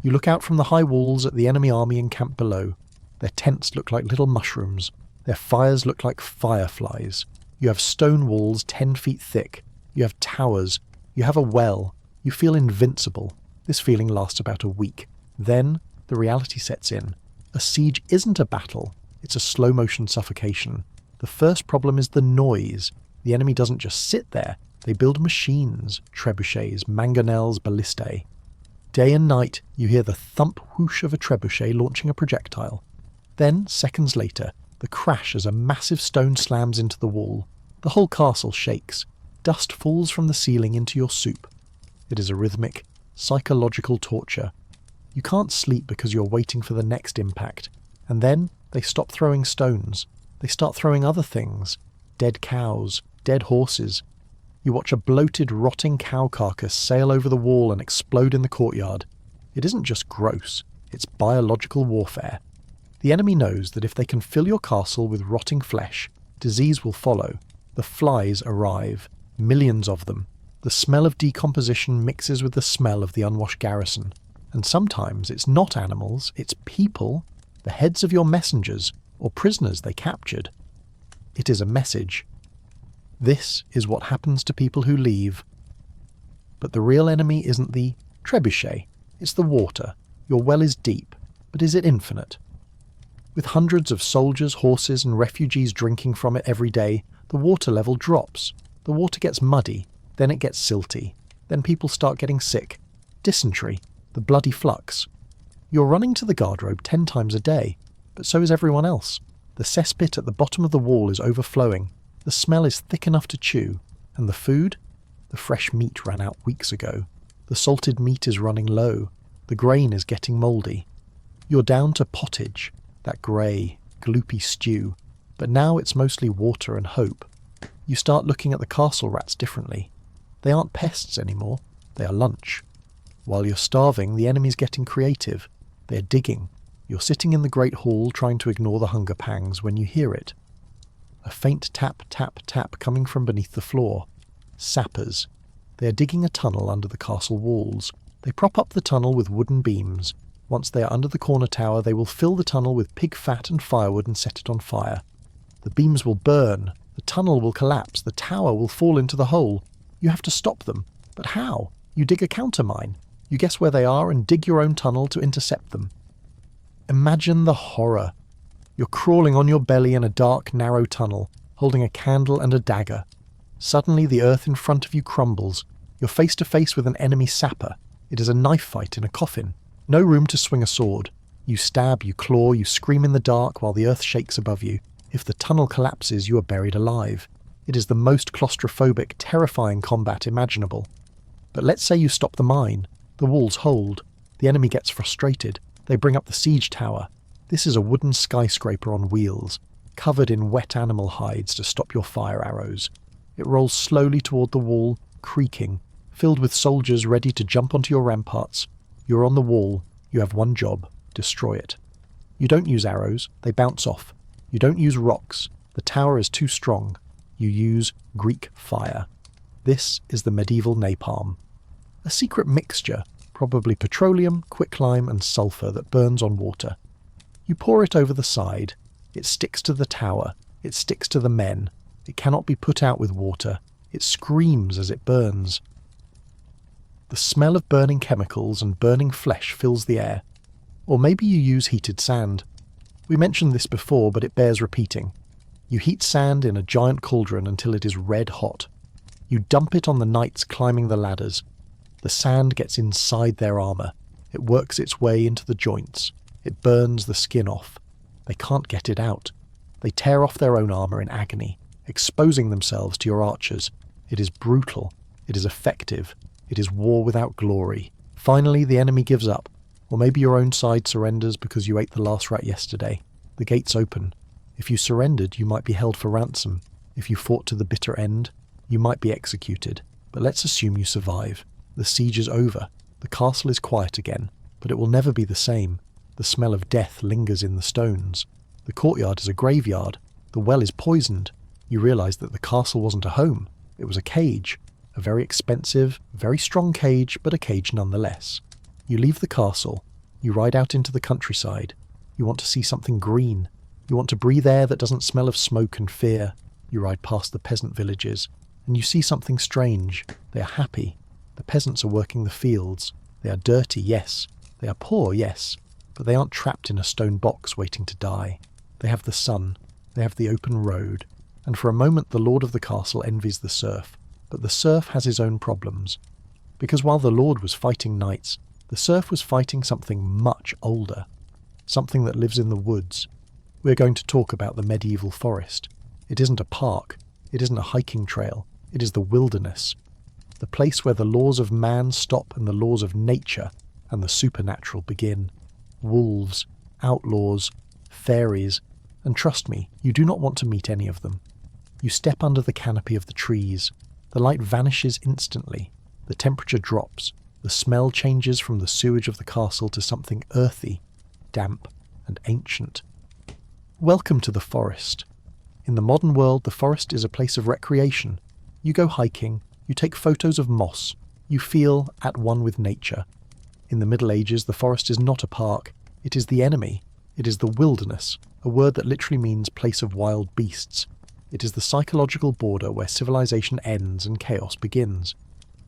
You look out from the high walls at the enemy army encamped below. Their tents look like little mushrooms. Their fires look like fireflies. You have stone walls 10 feet thick. You have towers. You have a well. You feel invincible. This feeling lasts about a week. Then, the reality sets in. A siege isn't a battle. It's a slow-motion suffocation. The first problem is the noise. The enemy doesn't just sit there. They build machines, trebuchets, mangonels, ballistae. Day and night, you hear the thump whoosh of a trebuchet launching a projectile. Then, seconds later, the crash as a massive stone slams into the wall. The whole castle shakes. Dust falls from the ceiling into your soup. It is a rhythmic, psychological torture. You can't sleep because you're waiting for the next impact. And then, they stop throwing stones. They start throwing other things. Dead cows, dead horses. You watch a bloated, rotting cow carcass sail over the wall and explode in the courtyard. It isn't just gross, it's biological warfare. The enemy knows that if they can fill your castle with rotting flesh, disease will follow. The flies arrive, millions of them. The smell of decomposition mixes with the smell of the unwashed garrison. And sometimes it's not animals, it's people, the heads of your messengers, or prisoners they captured. It is a message. This is what happens to people who leave. But the real enemy isn't the trebuchet, it's the water. Your well is deep, but is it infinite? With hundreds of soldiers, horses and refugees drinking from it every day, the water level drops. The water gets muddy, then it gets silty. Then people start getting sick. Dysentery, the bloody flux. You're running to the guardrobe 10 times a day, but so is everyone else. The cesspit at the bottom of the wall is overflowing. The smell is thick enough to chew. And the food? The fresh meat ran out weeks ago. The salted meat is running low. The grain is getting mouldy. You're down to pottage, that grey, gloopy stew, but now it's mostly water and hope. You start looking at the castle rats differently. They aren't pests anymore, they are lunch. While you're starving, the enemy's getting creative. They're digging. You're sitting in the great hall trying to ignore the hunger pangs when you hear it. A faint tap, tap, tap coming from beneath the floor. Sappers. They are digging a tunnel under the castle walls. They prop up the tunnel with wooden beams. Once they are under the corner tower, they will fill the tunnel with pig fat and firewood and set it on fire. The beams will burn. The tunnel will collapse. The tower will fall into the hole. You have to stop them. But how? You dig a countermine. You guess where they are and dig your own tunnel to intercept them. Imagine the horror. You're crawling on your belly in a dark, narrow tunnel, holding a candle and a dagger. Suddenly the earth in front of you crumbles. You're face to face with an enemy sapper. It is a knife fight in a coffin. No room to swing a sword. You stab, you claw, you scream in the dark while the earth shakes above you. If the tunnel collapses, you are buried alive. It is the most claustrophobic, terrifying combat imaginable. But let's say you stop the mine. The walls hold. The enemy gets frustrated. They bring up the siege tower. This is a wooden skyscraper on wheels, covered in wet animal hides to stop your fire arrows. It rolls slowly toward the wall, creaking, filled with soldiers ready to jump onto your ramparts. You're on the wall. You have one job: destroy it. You don't use arrows. They bounce off. You don't use rocks. The tower is too strong. You use Greek fire. This is the medieval napalm. A secret mixture, probably petroleum, quicklime and sulphur that burns on water. You pour it over the side. It sticks to the tower. It sticks to the men. It cannot be put out with water. It screams as it burns. The smell of burning chemicals and burning flesh fills the air. Or maybe you use heated sand. We mentioned this before, but it bears repeating. You heat sand in a giant cauldron until it is red hot. You dump it on the knights climbing the ladders. The sand gets inside their armour. It works its way into the joints. It burns the skin off. They can't get it out. They tear off their own armour in agony, exposing themselves to your archers. It is brutal. It is effective. It is war without glory. Finally, the enemy gives up. Or maybe your own side surrenders because you ate the last rat yesterday. The gates open. If you surrendered, you might be held for ransom. If you fought to the bitter end, you might be executed. But let's assume you survive. The siege is over. The castle is quiet again, but it will never be the same. The smell of death lingers in the stones. The courtyard is a graveyard. The well is poisoned. You realise that the castle wasn't a home. It was a cage. A very expensive, very strong cage, but a cage nonetheless. You leave the castle. You ride out into the countryside. You want to see something green. You want to breathe air that doesn't smell of smoke and fear. You ride past the peasant villages, and you see something strange. They are happy. The peasants are working the fields. They are dirty, yes. They are poor, yes. But they aren't trapped in a stone box waiting to die. They have the sun. They have the open road. And for a moment the lord of the castle envies the serf. But the serf has his own problems. Because while the lord was fighting knights, the serf was fighting something much older. Something that lives in the woods. We're going to talk about the medieval forest. It isn't a park. It isn't a hiking trail. It is the wilderness. The place where the laws of man stop and the laws of nature and the supernatural begin. Wolves, outlaws, fairies, and trust me, you do not want to meet any of them. You step under the canopy of the trees. The light vanishes instantly. The temperature drops. The smell changes from the sewage of the castle to something earthy, damp, and ancient. Welcome to the forest. In the modern world, the forest is a place of recreation. You go hiking, you take photos of moss, you feel at one with nature. In the Middle Ages, the forest is not a park. It is the enemy. It is the wilderness, a word that literally means place of wild beasts. It is the psychological border where civilization ends and chaos begins.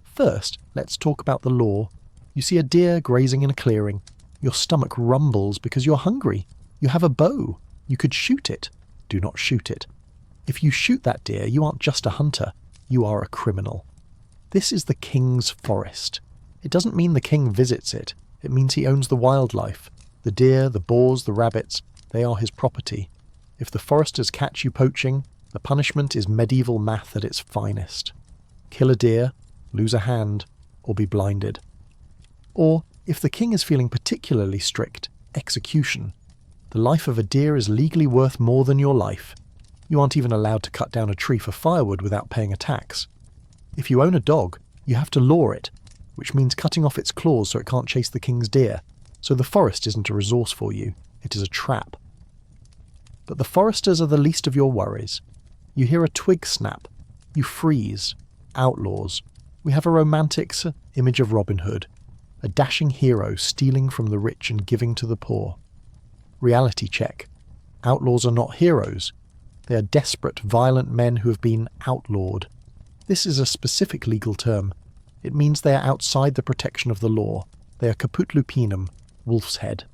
First, let's talk about the law. You see a deer grazing in a clearing. Your stomach rumbles because you're hungry. You have a bow. You could shoot it. Do not shoot it. If you shoot that deer, you aren't just a hunter. You are a criminal. This is the king's forest. It doesn't mean the king visits it. It means he owns the wildlife. The deer, the boars, the rabbits, they are his property. If the foresters catch you poaching, the punishment is medieval math at its finest. Kill a deer, lose a hand, or be blinded. Or, if the king is feeling particularly strict, execution. The life of a deer is legally worth more than your life. You aren't even allowed to cut down a tree for firewood without paying a tax. If you own a dog, you have to law it, which means cutting off its claws so it can't chase the king's deer. So the forest isn't a resource for you, it is a trap. But the foresters are the least of your worries. You hear a twig snap. You freeze. Outlaws. We have a romantic image of Robin Hood, a dashing hero stealing from the rich and giving to the poor. Reality check. Outlaws are not heroes. They are desperate, violent men who have been outlawed. This is a specific legal term. It means they are outside the protection of the law. They are caput lupinum, wolf's head.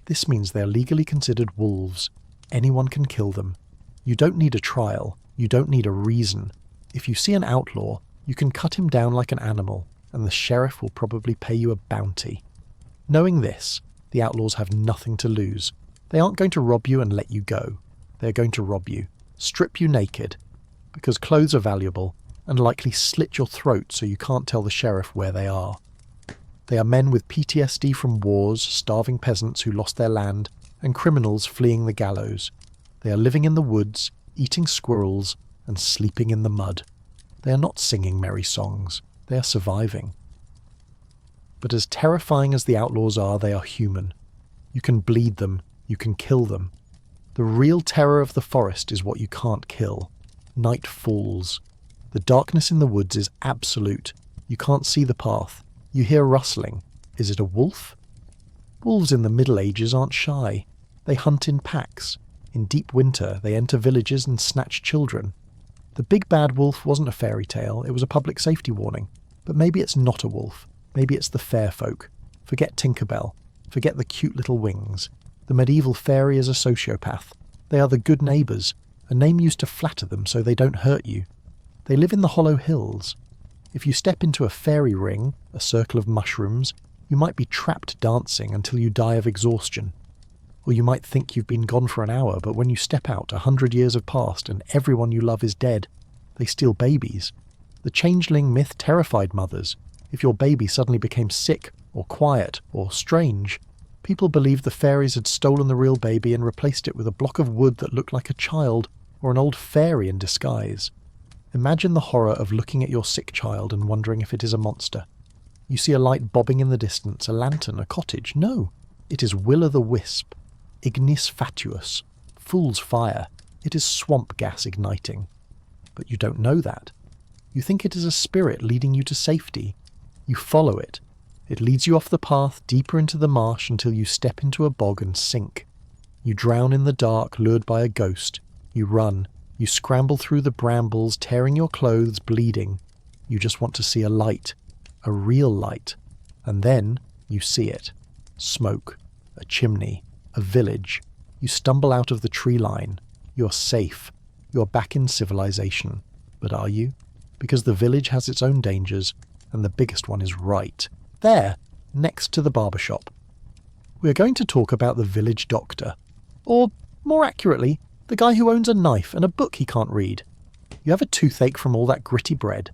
This means they are legally considered wolves. Anyone can kill them. You don't need a trial. You don't need a reason. If you see an outlaw, you can cut him down like an animal, and the sheriff will probably pay you a bounty. Knowing this, the outlaws have nothing to lose. They aren't going to rob you and let you go. They are going to rob you, strip you naked, because clothes are valuable, and likely slit your throat so you can't tell the sheriff where they are. They are men with PTSD from wars, starving peasants who lost their land, and criminals fleeing the gallows. They are living in the woods, eating squirrels, and sleeping in the mud. They are not singing merry songs. They are surviving. But as terrifying as the outlaws are, they are human. You can bleed them. You can kill them. The real terror of the forest is what you can't kill. Night falls. The darkness in the woods is absolute. You can't see the path. You hear rustling. Is it a wolf? Wolves in the Middle Ages aren't shy. They hunt in packs. In deep winter, they enter villages and snatch children. The big bad wolf wasn't a fairy tale, it was a public safety warning. But maybe it's not a wolf. Maybe it's the fair folk. Forget Tinkerbell. Forget the cute little wings. The medieval fairy is a sociopath. They are the good neighbours, a name used to flatter them so they don't hurt you. They live in the hollow hills. If you step into a fairy ring, a circle of mushrooms, you might be trapped dancing until you die of exhaustion. Or you might think you've been gone for an hour, but when you step out, 100 years have passed and everyone you love is dead. They steal babies. The changeling myth terrified mothers. If your baby suddenly became sick, or quiet, or strange, people believed the fairies had stolen the real baby and replaced it with a block of wood that looked like a child, or an old fairy in disguise. Imagine the horror of looking at your sick child and wondering if it is a monster. You see a light bobbing in the distance, a lantern, a cottage. No, it is will-o'-the-wisp. Ignis fatuus, fool's fire. It is swamp gas igniting. But you don't know that. You think it is a spirit leading you to safety. You follow it. It leads you off the path deeper into the marsh until you step into a bog and sink. You drown in the dark, lured by a ghost. You run. You scramble through the brambles, tearing your clothes, bleeding. You just want to see a light. A real light. And then you see it. Smoke. A chimney. A village. You stumble out of the tree line. You're safe. You're back in civilization. But are you? Because the village has its own dangers, and the biggest one is right there, next to the barber shop. We're going to talk about the village doctor. Or, more accurately, the guy who owns a knife and a book he can't read. You have a toothache from all that gritty bread.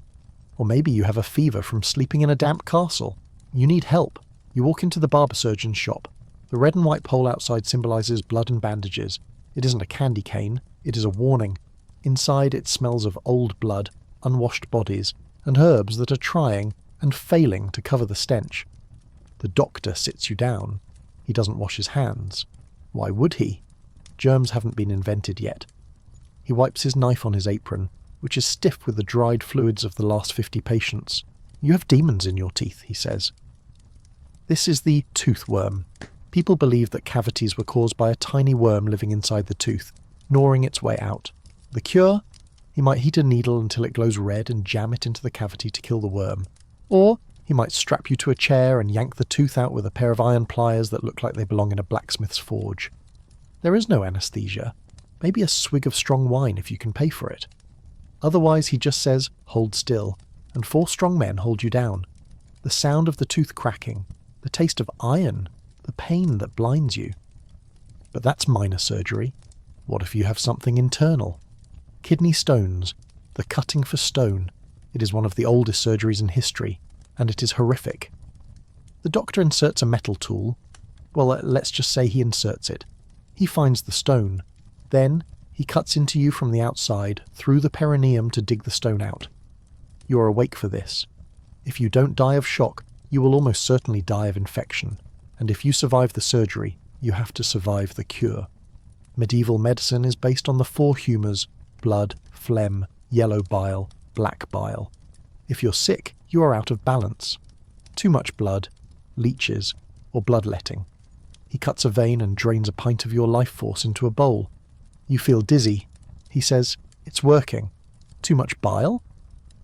Or maybe you have a fever from sleeping in a damp castle. You need help. You walk into the barber surgeon's shop. The red and white pole outside symbolises blood and bandages. It isn't a candy cane, it is a warning. Inside it smells of old blood, unwashed bodies, and herbs that are trying and failing to cover the stench. The doctor sits you down. He doesn't wash his hands. Why would he? Germs haven't been invented yet. He wipes his knife on his apron, which is stiff with the dried fluids of the last 50 patients. You have demons in your teeth, he says. This is the tooth worm. People believe that cavities were caused by a tiny worm living inside the tooth, gnawing its way out. The cure? He might heat a needle until it glows red and jam it into the cavity to kill the worm. Or he might strap you to a chair and yank the tooth out with a pair of iron pliers that look like they belong in a blacksmith's forge. There is no anaesthesia. Maybe a swig of strong wine if you can pay for it. Otherwise he just says, hold still, and 4 strong men hold you down. The sound of the tooth cracking, the taste of iron, the pain that blinds you. But that's minor surgery. What if you have something internal? Kidney stones, the cutting for stone. It is one of the oldest surgeries in history, and it is horrific. The doctor inserts a metal tool. Well, let's just say he inserts it. He finds the stone. Then, he cuts into you from the outside, through the perineum to dig the stone out. You are awake for this. If you don't die of shock, you will almost certainly die of infection. And if you survive the surgery, you have to survive the cure. Medieval medicine is based on the 4 humours: blood, phlegm, yellow bile, black bile. If you're sick, you are out of balance. Too much blood, leeches, or bloodletting. He cuts a vein and drains a pint of your life force into a bowl. You feel dizzy. He says, "It's working." Too much bile?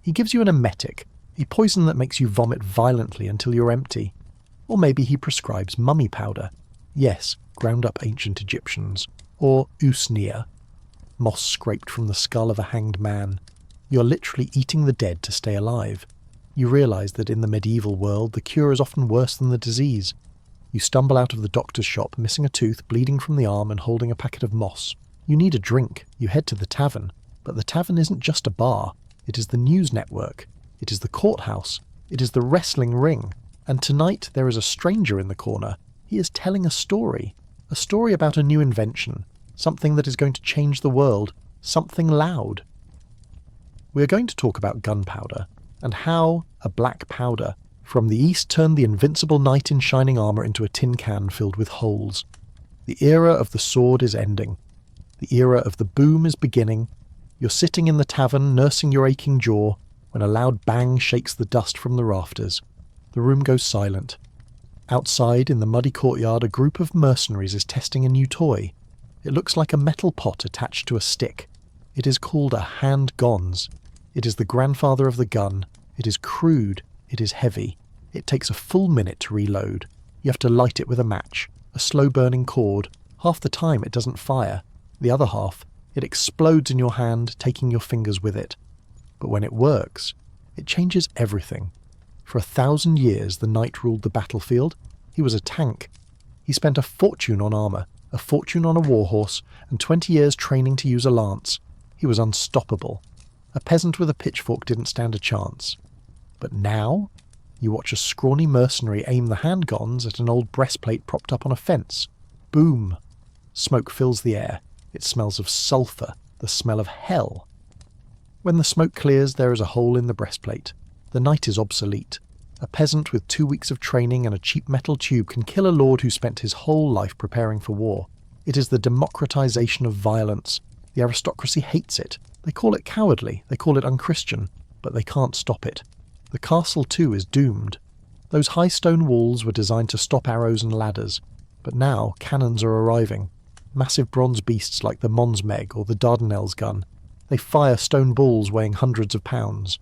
He gives you an emetic, a poison that makes you vomit violently until you're empty. Or maybe he prescribes mummy powder. Yes, ground up ancient Egyptians. Or usnia, moss scraped from the skull of a hanged man. You're literally eating the dead to stay alive. You realise that in the medieval world, the cure is often worse than the disease. You stumble out of the doctor's shop, missing a tooth, bleeding from the arm, and holding a packet of moss. You need a drink. You head to the tavern. But the tavern isn't just a bar. It is the news network. It is the courthouse. It is the wrestling ring. And tonight there is a stranger in the corner. He is telling a story about a new invention, something that is going to change the world, something loud. We are going to talk about gunpowder, and how a black powder from the east turned the invincible knight in shining armour into a tin can filled with holes. The era of the sword is ending. The era of the boom is beginning. You're sitting in the tavern, nursing your aching jaw, when a loud bang shakes the dust from the rafters. The room goes silent. Outside, in the muddy courtyard, a group of mercenaries is testing a new toy. It looks like a metal pot attached to a stick. It is called a hand-gonze. It is the grandfather of the gun. It is crude. It is heavy. It takes a full minute to reload. You have to light it with a match, a slow-burning cord. Half the time it doesn't fire. The other half, it explodes in your hand, taking your fingers with it. But when it works, it changes everything. For 1,000 years the knight ruled the battlefield. He was a tank. He spent a fortune on armour, a fortune on a warhorse, and 20 years training to use a lance. He was unstoppable. A peasant with a pitchfork didn't stand a chance. But now, you watch a scrawny mercenary aim the handguns at an old breastplate propped up on a fence. Boom! Smoke fills the air. It smells of sulphur, the smell of hell. When the smoke clears, there is a hole in the breastplate. The knight is obsolete. A peasant with 2 weeks of training and a cheap metal tube can kill a lord who spent his whole life preparing for war. It is the democratization of violence. The aristocracy hates it. They call it cowardly. They call it unchristian. But they can't stop it. The castle, too, is doomed. Those high stone walls were designed to stop arrows and ladders. But now cannons are arriving. Massive bronze beasts like the Monsmeg or the Dardanelles gun. They fire stone balls weighing hundreds of pounds.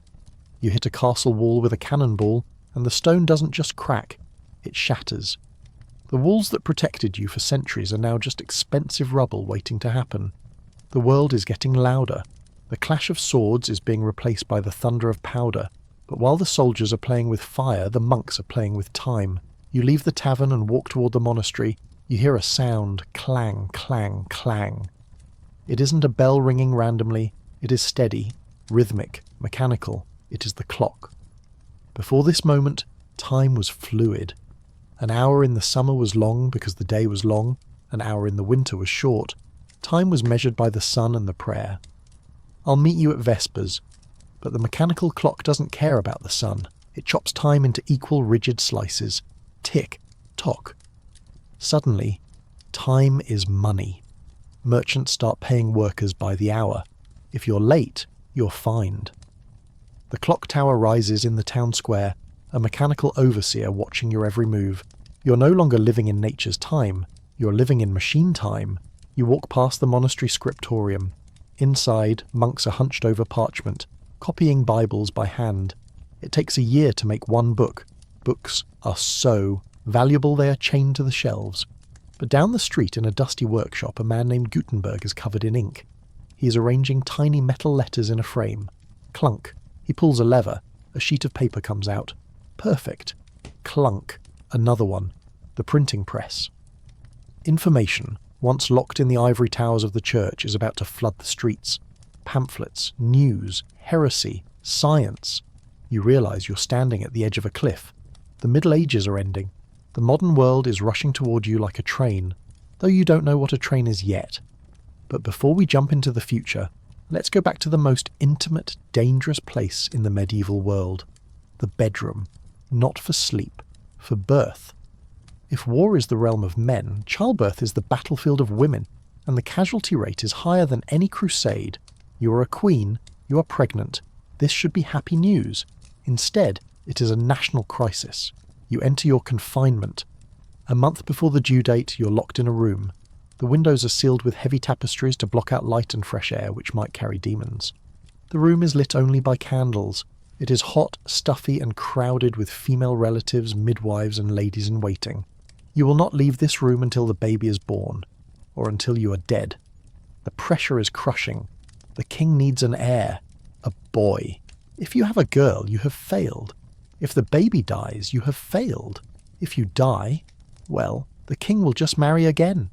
You hit a castle wall with a cannonball, and the stone doesn't just crack, it shatters. The walls that protected you for centuries are now just expensive rubble waiting to happen. The world is getting louder. The clash of swords is being replaced by the thunder of powder. But while the soldiers are playing with fire, the monks are playing with time. You leave the tavern and walk toward the monastery. You hear a sound, clang, clang, clang. It isn't a bell ringing randomly. It is steady, rhythmic, mechanical. It is the clock. Before this moment, time was fluid. An hour in the summer was long because the day was long. An hour in the winter was short. Time was measured by the sun and the prayer. I'll meet you at Vespers. But the mechanical clock doesn't care about the sun. It chops time into equal rigid slices. Tick, tock. Suddenly, time is money. Merchants start paying workers by the hour. If you're late, you're fined. The clock tower rises in the town square, a mechanical overseer watching your every move. You're no longer living in nature's time. You're living in machine time. You walk past the monastery scriptorium. Inside, monks are hunched over parchment, copying Bibles by hand. It takes a year to make one book. Books are so valuable they are chained to the shelves. But down the street in a dusty workshop, a man named Gutenberg is covered in ink. He is arranging tiny metal letters in a frame. Clunk. He pulls a lever. A sheet of paper comes out. Perfect. Clunk. Another one. The printing press. Information, once locked in the ivory towers of the church, is about to flood the streets. Pamphlets, news, heresy, science. You realise you're standing at the edge of a cliff. The Middle Ages are ending. The modern world is rushing toward you like a train, though you don't know what a train is yet. But before we jump into the future, let's go back to the most intimate, dangerous place in the medieval world. The bedroom. Not for sleep, for birth. If war is the realm of men, childbirth is the battlefield of women, and the casualty rate is higher than any crusade. You are a queen, you are pregnant. This should be happy news. Instead, it is a national crisis. You enter your confinement. A month before the due date, you're locked in a room. The windows are sealed with heavy tapestries to block out light and fresh air, which might carry demons. The room is lit only by candles. It is hot, stuffy, and crowded with female relatives, midwives, and ladies in waiting. You will not leave this room until the baby is born, or until you are dead. The pressure is crushing. The king needs an heir, a boy. If you have a girl, you have failed. If the baby dies, you have failed. If you die, well, the king will just marry again.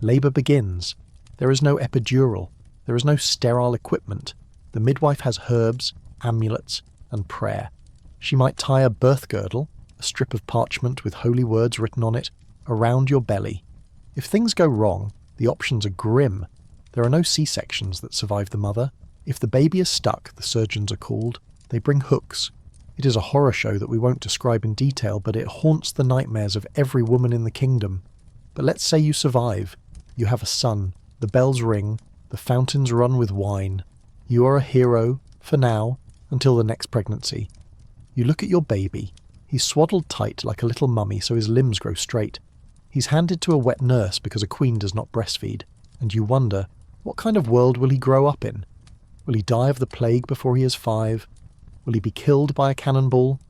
Labour begins. There is no epidural. There is no sterile equipment. The midwife has herbs, amulets, and prayer. She might tie a birth girdle, a strip of parchment with holy words written on it, around your belly. If things go wrong, the options are grim. There are no C-sections that survive the mother. If the baby is stuck, the surgeons are called. They bring hooks. It is a horror show that we won't describe in detail, but it haunts the nightmares of every woman in the kingdom. But let's say you survive. You have a son. The bells ring. The fountains run with wine. You are a hero, for now, until the next pregnancy. You look at your baby. He's swaddled tight like a little mummy so his limbs grow straight. He's handed to a wet nurse because a queen does not breastfeed. And you wonder, what kind of world will he grow up in? Will he die of the plague before he is 5? Will he be killed by a cannonball?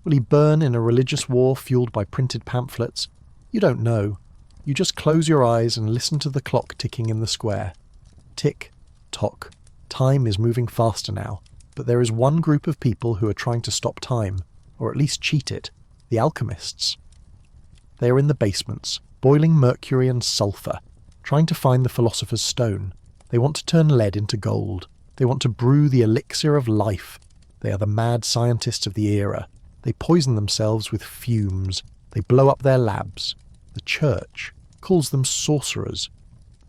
Will he burn in a religious war fueled by printed pamphlets? You don't know. You just close your eyes and listen to the clock ticking in the square. Tick, tock. Time is moving faster now, but there is one group of people who are trying to stop time, or at least cheat it, the alchemists. They are in the basements, boiling mercury and sulphur, trying to find the philosopher's stone. They want to turn lead into gold. They want to brew the elixir of life. They are the mad scientists of the era. They poison themselves with fumes. They blow up their labs. The church calls them sorcerers.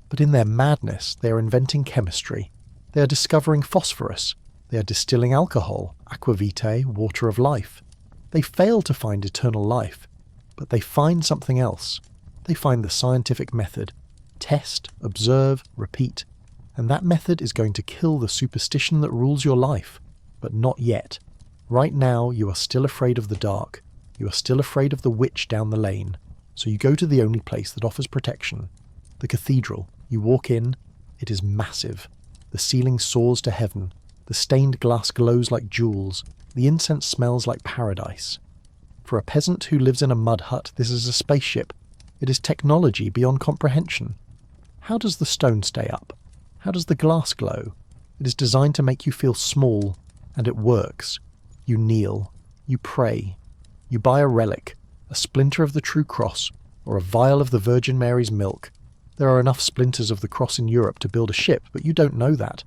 But in their madness, they are inventing chemistry. They are discovering phosphorus. They are distilling alcohol, aqua vitae, water of life. They fail to find eternal life, but they find something else. They find the scientific method. Test, observe, repeat. And that method is going to kill the superstition that rules your life. But not yet. Right now, you are still afraid of the dark. You are still afraid of the witch down the lane. So you go to the only place that offers protection. The cathedral. You walk in. It is massive. The ceiling soars to heaven. The stained glass glows like jewels. The incense smells like paradise. For a peasant who lives in a mud hut, this is a spaceship. It is technology beyond comprehension. How does the stone stay up? How does the glass glow? It is designed to make you feel small, and it works. You kneel. You pray. You buy a relic, a splinter of the true cross, or a vial of the Virgin Mary's milk. There are enough splinters of the cross in Europe to build a ship, but you don't know that.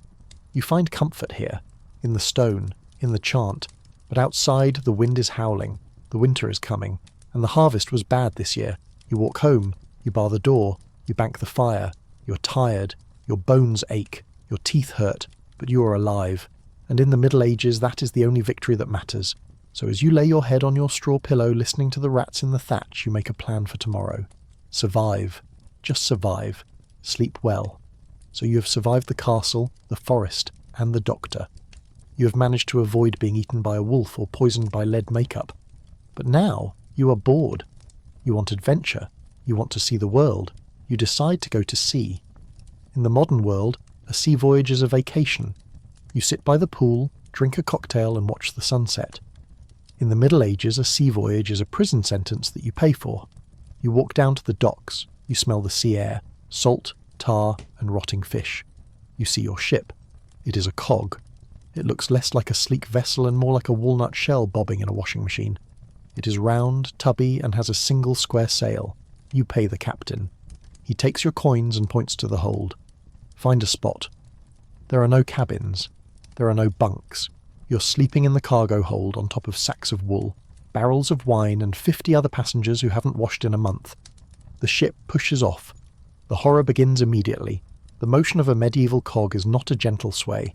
You find comfort here, in the stone, in the chant, but outside the wind is howling, the winter is coming, and the harvest was bad this year. You walk home, you bar the door, you bank the fire, you're tired, your bones ache, your teeth hurt, but you are alive. And in the Middle Ages, that is the only victory that matters. So as you lay your head on your straw pillow listening to the rats in the thatch, you make a plan for tomorrow. Survive. Just survive. Sleep well. So you have survived the castle, the forest, and the doctor. You have managed to avoid being eaten by a wolf or poisoned by lead makeup. But now, you are bored. You want adventure. You want to see the world. You decide to go to sea. In the modern world, a sea voyage is a vacation. You sit by the pool, drink a cocktail, and watch the sunset. In the Middle Ages, a sea voyage is a prison sentence that you pay for. You walk down to the docks. You smell the sea air, salt, tar, and rotting fish. You see your ship. It is a cog. It looks less like a sleek vessel and more like a walnut shell bobbing in a washing machine. It is round, tubby, and has a single square sail. You pay the captain. He takes your coins and points to the hold. Find a spot. There are no cabins. There are no bunks. You're sleeping in the cargo hold on top of sacks of wool. barrels of wine and 50 other passengers who haven't washed in a month. The ship pushes off. The horror begins immediately. The motion of a medieval cog is not a gentle sway.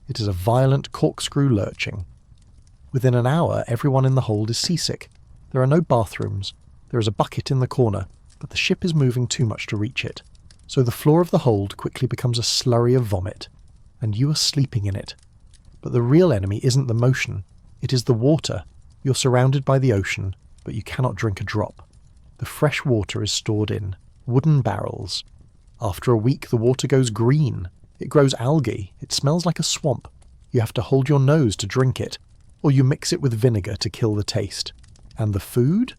It is a violent corkscrew lurching. Within an hour, everyone in the hold is seasick. There are no bathrooms. There is a bucket in the corner, but the ship is moving too much to reach it. So the floor of the hold quickly becomes a slurry of vomit, and you are sleeping in it. But the real enemy isn't the motion. It is the water. You're surrounded by the ocean, but you cannot drink a drop. The fresh water is stored in wooden barrels. After a week, the water goes green. It grows algae. It smells like a swamp. You have to hold your nose to drink it, or you mix it with vinegar to kill the taste. And the food?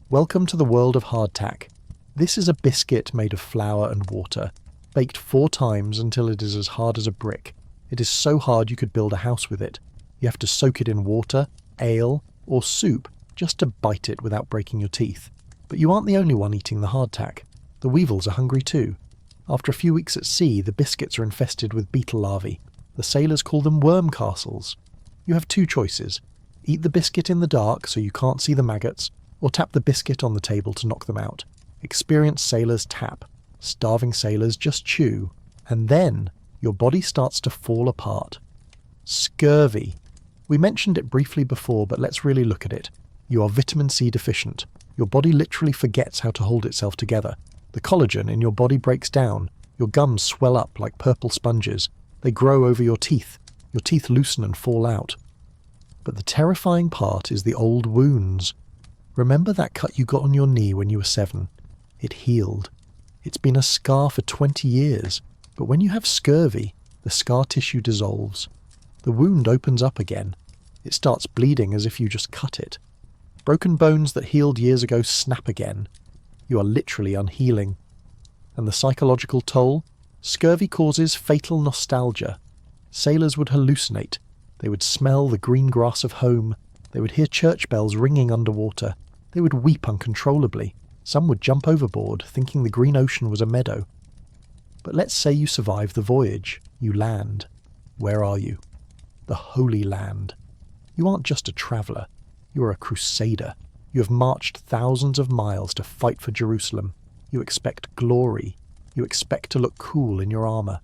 Welcome to the world of hardtack. This is a biscuit made of flour and water, baked 4 times until it is as hard as a brick. It is so hard you could build a house with it. You have to soak it in water, ale, or soup just to bite it without breaking your teeth. But you aren't the only one eating the hardtack. The weevils are hungry too. After a few weeks at sea, the biscuits are infested with beetle larvae. The sailors call them worm castles. You have 2 choices. Eat the biscuit in the dark so you can't see the maggots, or tap the biscuit on the table to knock them out. Experienced sailors tap. Starving sailors just chew. And then your body starts to fall apart. Scurvy. We mentioned it briefly before, but let's really look at it. You are vitamin C deficient. Your body literally forgets how to hold itself together. The collagen in your body breaks down. Your gums swell up like purple sponges. They grow over your teeth. Your teeth loosen and fall out. But the terrifying part is the old wounds. Remember that cut you got on your knee when you were 7? It healed. It's been a scar for 20 years. But when you have scurvy, the scar tissue dissolves. The wound opens up again. It starts bleeding as if you just cut it. Broken bones that healed years ago snap again. You are literally unhealing. And the psychological toll? Scurvy causes fatal nostalgia. Sailors would hallucinate. They would smell the green grass of home. They would hear church bells ringing underwater. They would weep uncontrollably. Some would jump overboard, thinking the green ocean was a meadow. But let's say you survive the voyage. You land. Where are you? The Holy Land. You aren't just a traveller. You are a crusader. You have marched thousands of miles to fight for Jerusalem. You expect glory. You expect to look cool in your armour.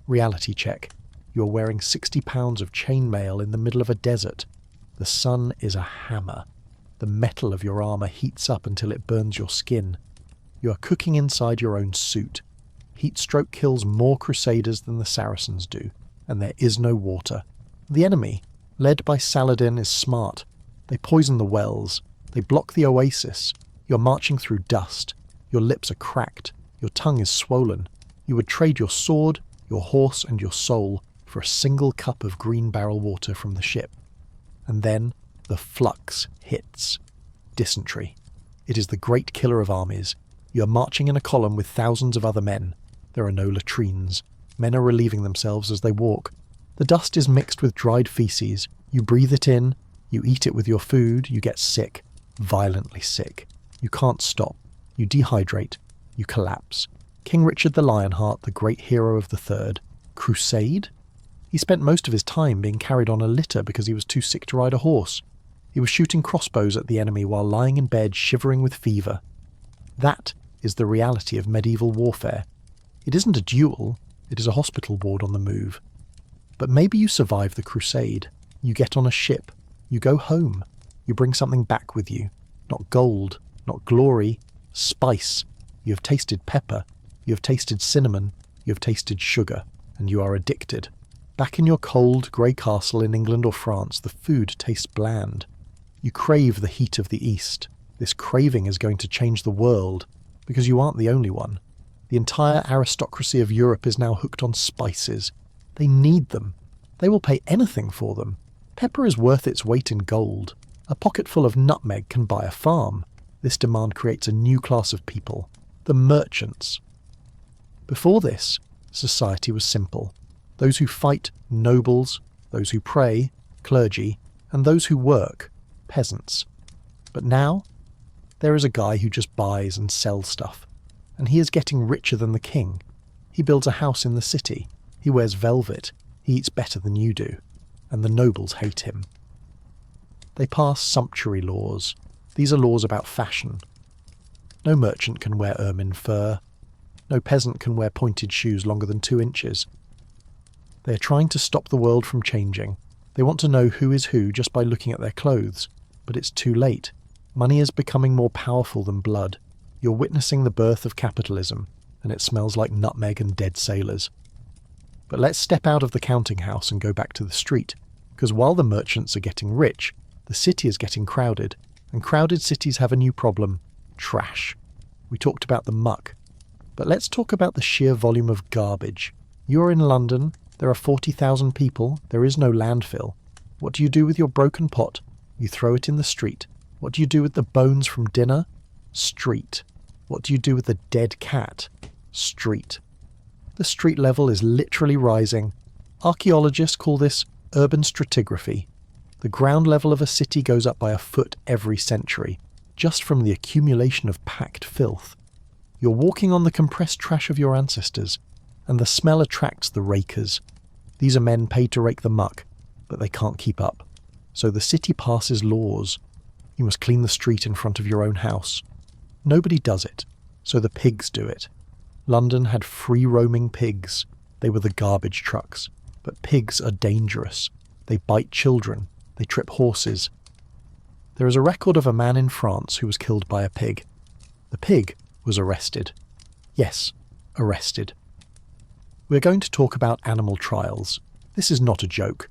Reality check. You are wearing 60 pounds of chainmail in the middle of a desert. The sun is a hammer. The metal of your armour heats up until it burns your skin. You are cooking inside your own suit. Heatstroke kills more crusaders than the Saracens do, and there is no water. The enemy, led by Saladin, is smart. They poison the wells. They block the oasis. You're marching through dust. Your lips are cracked. Your tongue is swollen. You would trade your sword, your horse, and your soul for a single cup of green barrel water from the ship. And then the flux hits. Dysentery. It is the great killer of armies. You are marching in a column with thousands of other men. There are no latrines. Men are relieving themselves as they walk. The dust is mixed with dried feces. You breathe it in. You eat it with your food. You get sick. Violently sick. You can't stop. You dehydrate. You collapse. King Richard the Lionheart, the great hero of the Third. Crusade? He spent most of his time being carried on a litter because he was too sick to ride a horse. He was shooting crossbows at the enemy while lying in bed shivering with fever. That is the reality of medieval warfare. It isn't a duel, it is a hospital ward on the move. But maybe you survive the crusade. You get on a ship. You go home. You bring something back with you. Not gold, not glory, spice. You have tasted pepper. You have tasted cinnamon. You have tasted sugar. And you are addicted. Back in your cold, grey castle in England or France, the food tastes bland. You crave the heat of the East. This craving is going to change the world, because you aren't the only one. The entire aristocracy of Europe is now hooked on spices. They need them. They will pay anything for them. Pepper is worth its weight in gold. A pocketful of nutmeg can buy a farm. This demand creates a new class of people, the merchants. Before this, society was simple. Those who fight, nobles, those who pray, clergy, and those who work, peasants. But now, there is a guy who just buys and sells stuff, and he is getting richer than the king. He builds a house in the city, he wears velvet, he eats better than you do, and the nobles hate him. They pass sumptuary laws. These are laws about fashion. No merchant can wear ermine fur. No peasant can wear pointed shoes longer than 2 inches. They are trying to stop the world from changing. They want to know who is who just by looking at their clothes. But it's too late. Money is becoming more powerful than blood. You're witnessing the birth of capitalism, and it smells like nutmeg and dead sailors. But let's step out of the counting house and go back to the street, because while the merchants are getting rich, the city is getting crowded, and crowded cities have a new problem: trash. We talked about the muck, but let's talk about the sheer volume of garbage. You're in London, there are 40,000 people, there is no landfill. What do you do with your broken pot? You throw it in the street. What do you do with the bones from dinner? Street. What do you do with the dead cat? Street. The street level is literally rising. Archaeologists call this urban stratigraphy. The ground level of a city goes up by a foot every century, just from the accumulation of packed filth. You're walking on the compressed trash of your ancestors, and the smell attracts the rakers. These are men paid to rake the muck, but they can't keep up. So the city passes laws. You must clean the street in front of your own house. Nobody does it, so the pigs do it. London had free-roaming pigs. They were the garbage trucks. But pigs are dangerous. They bite children. They trip horses. There is a record of a man in France who was killed by a pig. The pig was arrested. Yes, arrested. We're going to talk about animal trials. This is not a joke.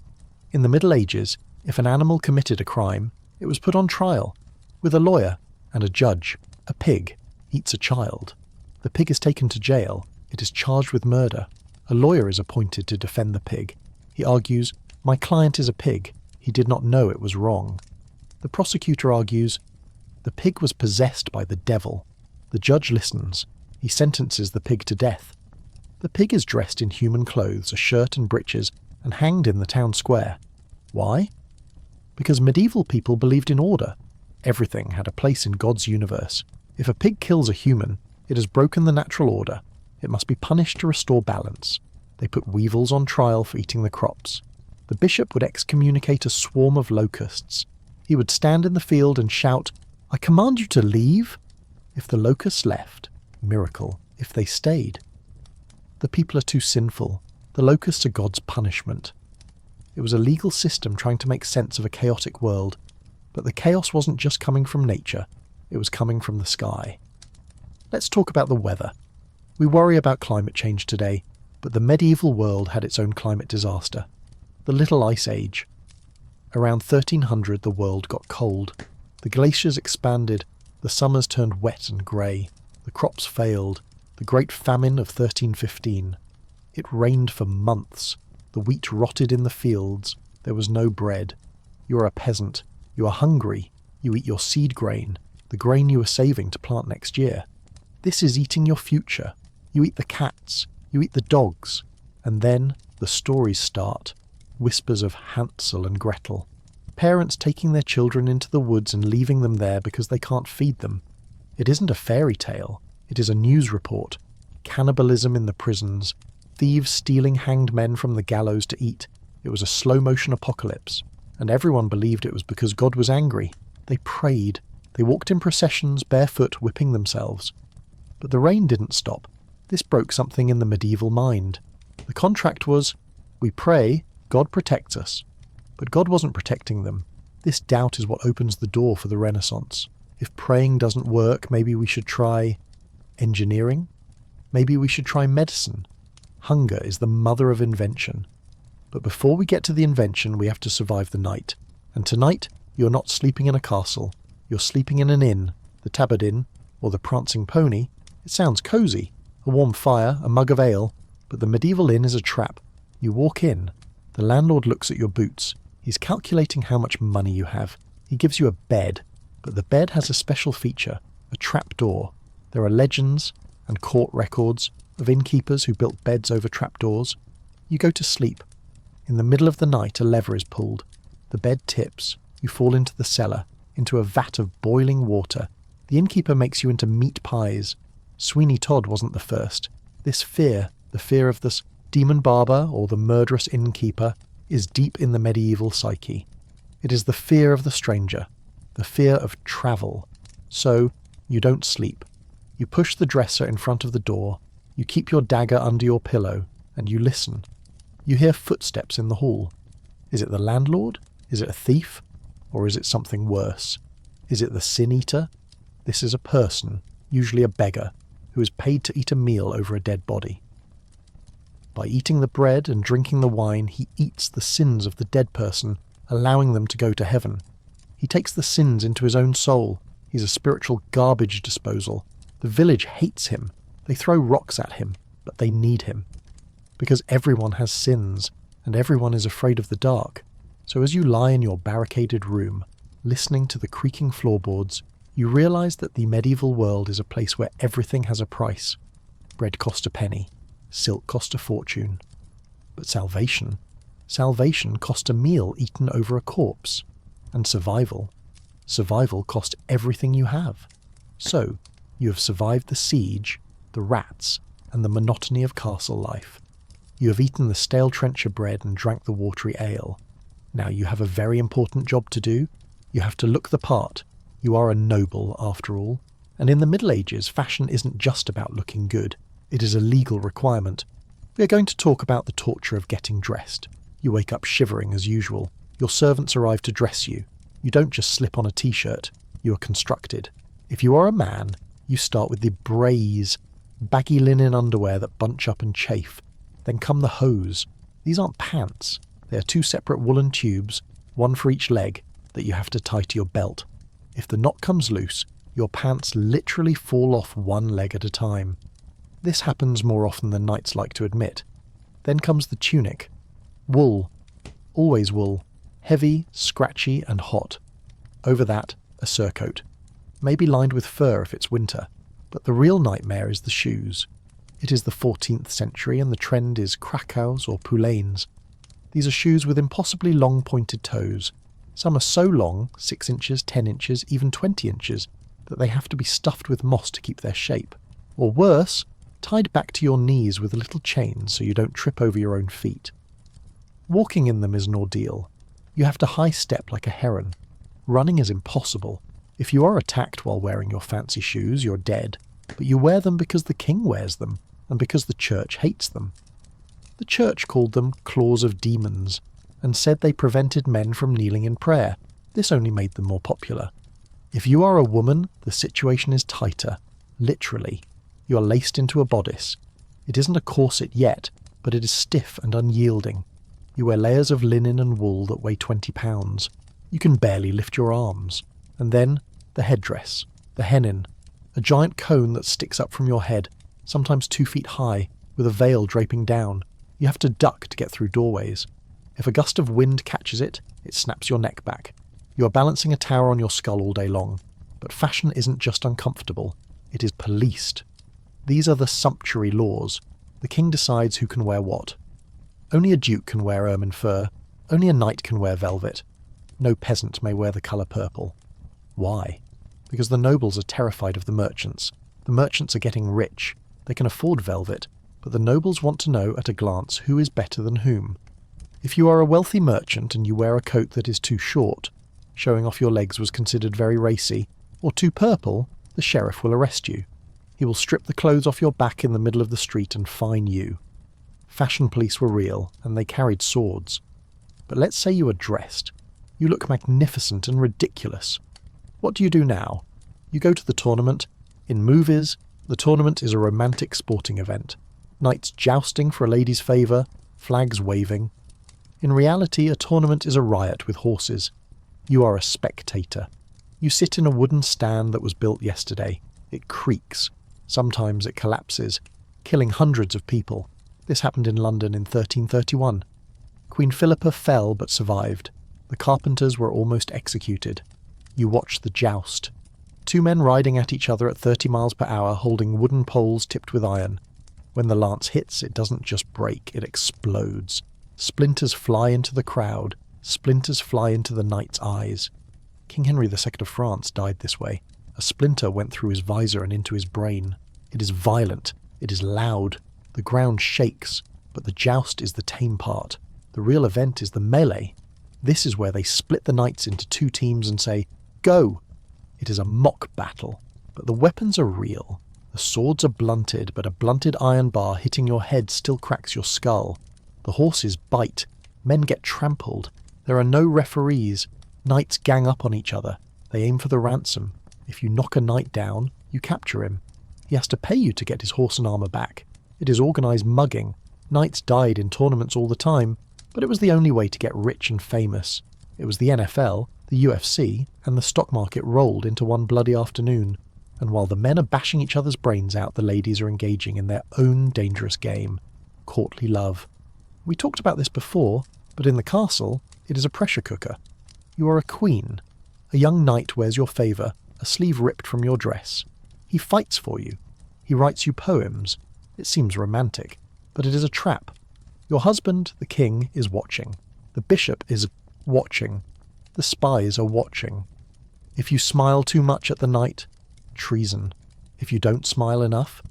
In the Middle Ages, if an animal committed a crime, it was put on trial, with a lawyer and a judge. A pig eats a child. The pig is taken to jail. It is charged with murder. A lawyer is appointed to defend the pig. He argues, "My client is a pig. He did not know it was wrong." The prosecutor argues, "The pig was possessed by the devil." The judge listens. He sentences the pig to death. The pig is dressed in human clothes, a shirt and breeches, and hanged in the town square. Why? Because medieval people believed in order. Everything had a place in God's universe. If a pig kills a human, it has broken the natural order. It must be punished to restore balance. They put weevils on trial for eating the crops. The bishop would excommunicate a swarm of locusts. He would stand in the field and shout, "I command you to leave." If the locusts left, miracle. If they stayed, the people are too sinful. The locusts are God's punishment. It was a legal system trying to make sense of a chaotic world, but the chaos wasn't just coming from nature, it was coming from the sky. Let's talk about the weather. We worry about climate change today, but the medieval world had its own climate disaster. The Little Ice Age. Around 1300 the world got cold. The glaciers expanded, the summers turned wet and grey, the crops failed. The Great Famine of 1315. It rained for months. The wheat rotted in the fields. There was no bread. You are a peasant. You are hungry. You eat your seed grain, the grain you are saving to plant next year. This is eating your future. You eat the cats. You eat the dogs. And then the stories start. Whispers of Hansel and Gretel. Parents taking their children into the woods and leaving them there because they can't feed them. It isn't a fairy tale. It is a news report. Cannibalism in the prisons. Thieves stealing hanged men from the gallows to eat. It was a slow-motion apocalypse. And everyone believed it was because God was angry. They prayed. They walked in processions, barefoot, whipping themselves. But the rain didn't stop. This broke something in the medieval mind. The contract was, we pray, God protects us. But God wasn't protecting them. This doubt is what opens the door for the Renaissance. If praying doesn't work, maybe we should try engineering? Maybe we should try medicine. Hunger is the mother of invention. But before we get to the invention, we have to survive the night. And tonight, you're not sleeping in a castle. You're sleeping in an inn, the Tabard Inn, or the Prancing Pony. It sounds cosy. A warm fire, a mug of ale. But the medieval inn is a trap. You walk in. The landlord looks at your boots. He's calculating how much money you have. He gives you a bed. But the bed has a special feature, a trap door. There are legends and court records of innkeepers who built beds over trapdoors. You go to sleep. In the middle of the night, a lever is pulled. The bed tips. You fall into the cellar, into a vat of boiling water. The innkeeper makes you into meat pies. Sweeney Todd wasn't the first. This fear, the fear of this demon barber or the murderous innkeeper, is deep in the medieval psyche. It is the fear of the stranger, the fear of travel. So, you don't sleep. You push the dresser in front of the door, you keep your dagger under your pillow, and you listen. You hear footsteps in the hall. Is it the landlord? Is it a thief? Or is it something worse? Is it the sin-eater? This is a person, usually a beggar, who is paid to eat a meal over a dead body. By eating the bread and drinking the wine, he eats the sins of the dead person, allowing them to go to heaven. He takes the sins into his own soul. He's a spiritual garbage disposal. The village hates him. They throw rocks at him, but they need him. Because everyone has sins, and everyone is afraid of the dark. So as you lie in your barricaded room, listening to the creaking floorboards, you realise that the medieval world is a place where everything has a price. Bread cost a penny. Silk cost a fortune. But salvation cost a meal eaten over a corpse. And survival cost everything you have. So, you have survived the siege, the rats, and the monotony of castle life. You have eaten the stale trencher bread and drank the watery ale. Now you have a very important job to do. You have to look the part. You are a noble, after all. And in the Middle Ages, fashion isn't just about looking good. It is a legal requirement. We are going to talk about the torture of getting dressed. You wake up shivering as usual. Your servants arrive to dress you. You don't just slip on a t-shirt. You are constructed. If you are a man, you start with the braise, baggy linen underwear that bunch up and chafe. Then come the hose. These aren't pants. They are two separate woolen tubes, one for each leg, that you have to tie to your belt. If the knot comes loose, your pants literally fall off one leg at a time. This happens more often than knights like to admit. Then comes the tunic. Wool. Always wool. Heavy, scratchy, and hot. Over that, a surcoat. Maybe lined with fur if it's winter. But the real nightmare is the shoes. It is the 14th century and the trend is Krakows or poulaines. These are shoes with impossibly long pointed toes. Some are so long, 6 inches, 10 inches, even 20 inches, that they have to be stuffed with moss to keep their shape. Or worse, tied back to your knees with a little chain so you don't trip over your own feet. Walking in them is an ordeal. You have to high step like a heron. Running is impossible. If you are attacked while wearing your fancy shoes, you're dead. But you wear them because the king wears them, and because the church hates them. The church called them claws of demons, and said they prevented men from kneeling in prayer. This only made them more popular. If you are a woman, the situation is tighter. Literally. You are laced into a bodice. It isn't a corset yet, but it is stiff and unyielding. You wear layers of linen and wool that weigh 20 pounds. You can barely lift your arms. And then, the headdress, the hennin, a giant cone that sticks up from your head, sometimes 2 feet high, with a veil draping down. You have to duck to get through doorways. If a gust of wind catches it, it snaps your neck back. You are balancing a tower on your skull all day long. But fashion isn't just uncomfortable, it is policed. These are the sumptuary laws. The king decides who can wear what. Only a duke can wear ermine fur. Only a knight can wear velvet. No peasant may wear the colour purple. Why? Because the nobles are terrified of the merchants. The merchants are getting rich. They can afford velvet, but the nobles want to know at a glance who is better than whom. If you are a wealthy merchant and you wear a coat that is too short, showing off your legs was considered very racy, or too purple, the sheriff will arrest you. He will strip the clothes off your back in the middle of the street and fine you. Fashion police were real, and they carried swords. But let's say you are dressed. You look magnificent and ridiculous. What do you do now? You go to the tournament. In movies, the tournament is a romantic sporting event. Knights jousting for a lady's favour, flags waving. In reality, a tournament is a riot with horses. You are a spectator. You sit in a wooden stand that was built yesterday. It creaks. Sometimes it collapses, killing hundreds of people. This happened in London in 1331. Queen Philippa fell but survived. The carpenters were almost executed. You watch the joust. 2 men riding at each other at 30 miles per hour holding wooden poles tipped with iron. When the lance hits, it doesn't just break, it explodes. Splinters fly into the crowd. Splinters fly into the knight's eyes. King Henry II of France died this way. A splinter went through his visor and into his brain. It is violent. It is loud. The ground shakes. But the joust is the tame part. The real event is the melee. This is where they split the knights into two teams and say, "Go!" It is a mock battle, but the weapons are real. The swords are blunted, but a blunted iron bar hitting your head still cracks your skull. The horses bite. Men get trampled. There are no referees. Knights gang up on each other. They aim for the ransom. If you knock a knight down, you capture him. He has to pay you to get his horse and armour back. It is organised mugging. Knights died in tournaments all the time, but it was the only way to get rich and famous. It was the NFL, the UFC, and the stock market rolled into one bloody afternoon. And while the men are bashing each other's brains out, the ladies are engaging in their own dangerous game, courtly love. We talked about this before, but in the castle, it is a pressure cooker. You are a queen. A young knight wears your favour, a sleeve ripped from your dress. He fights for you. He writes you poems. It seems romantic, but it is a trap. Your husband, the king, is watching. The bishop is watching. The spies are watching. If you smile too much at the knight, treason. If you don't smile enough,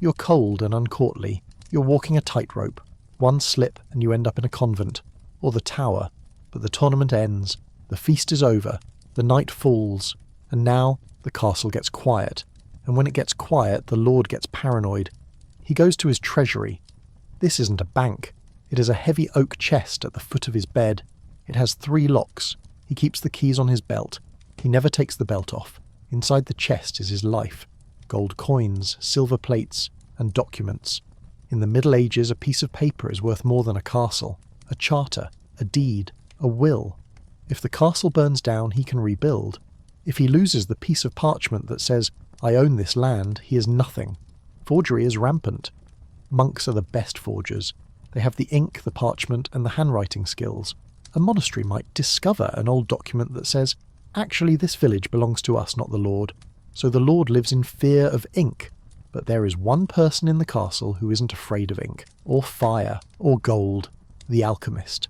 you're cold and uncourtly. You're walking a tightrope. One slip and you end up in a convent, or the tower. But the tournament ends. The feast is over. The night falls. And now the castle gets quiet. And when it gets quiet, the lord gets paranoid. He goes to his treasury. This isn't a bank. It is a heavy oak chest at the foot of his bed. It has 3 locks. He keeps the keys on his belt. He never takes the belt off. Inside the chest is his life. Gold coins, silver plates, and documents. In the Middle Ages, a piece of paper is worth more than a castle, a charter, a deed, a will. If the castle burns down, he can rebuild. If he loses the piece of parchment that says, "I own this land," he is nothing. Forgery is rampant. Monks are the best forgers. They have the ink, the parchment, and the handwriting skills. A monastery might discover an old document that says, "Actually, this village belongs to us, not the Lord." So the Lord lives in fear of ink. But there is one person in the castle who isn't afraid of ink, or fire, or gold: the alchemist.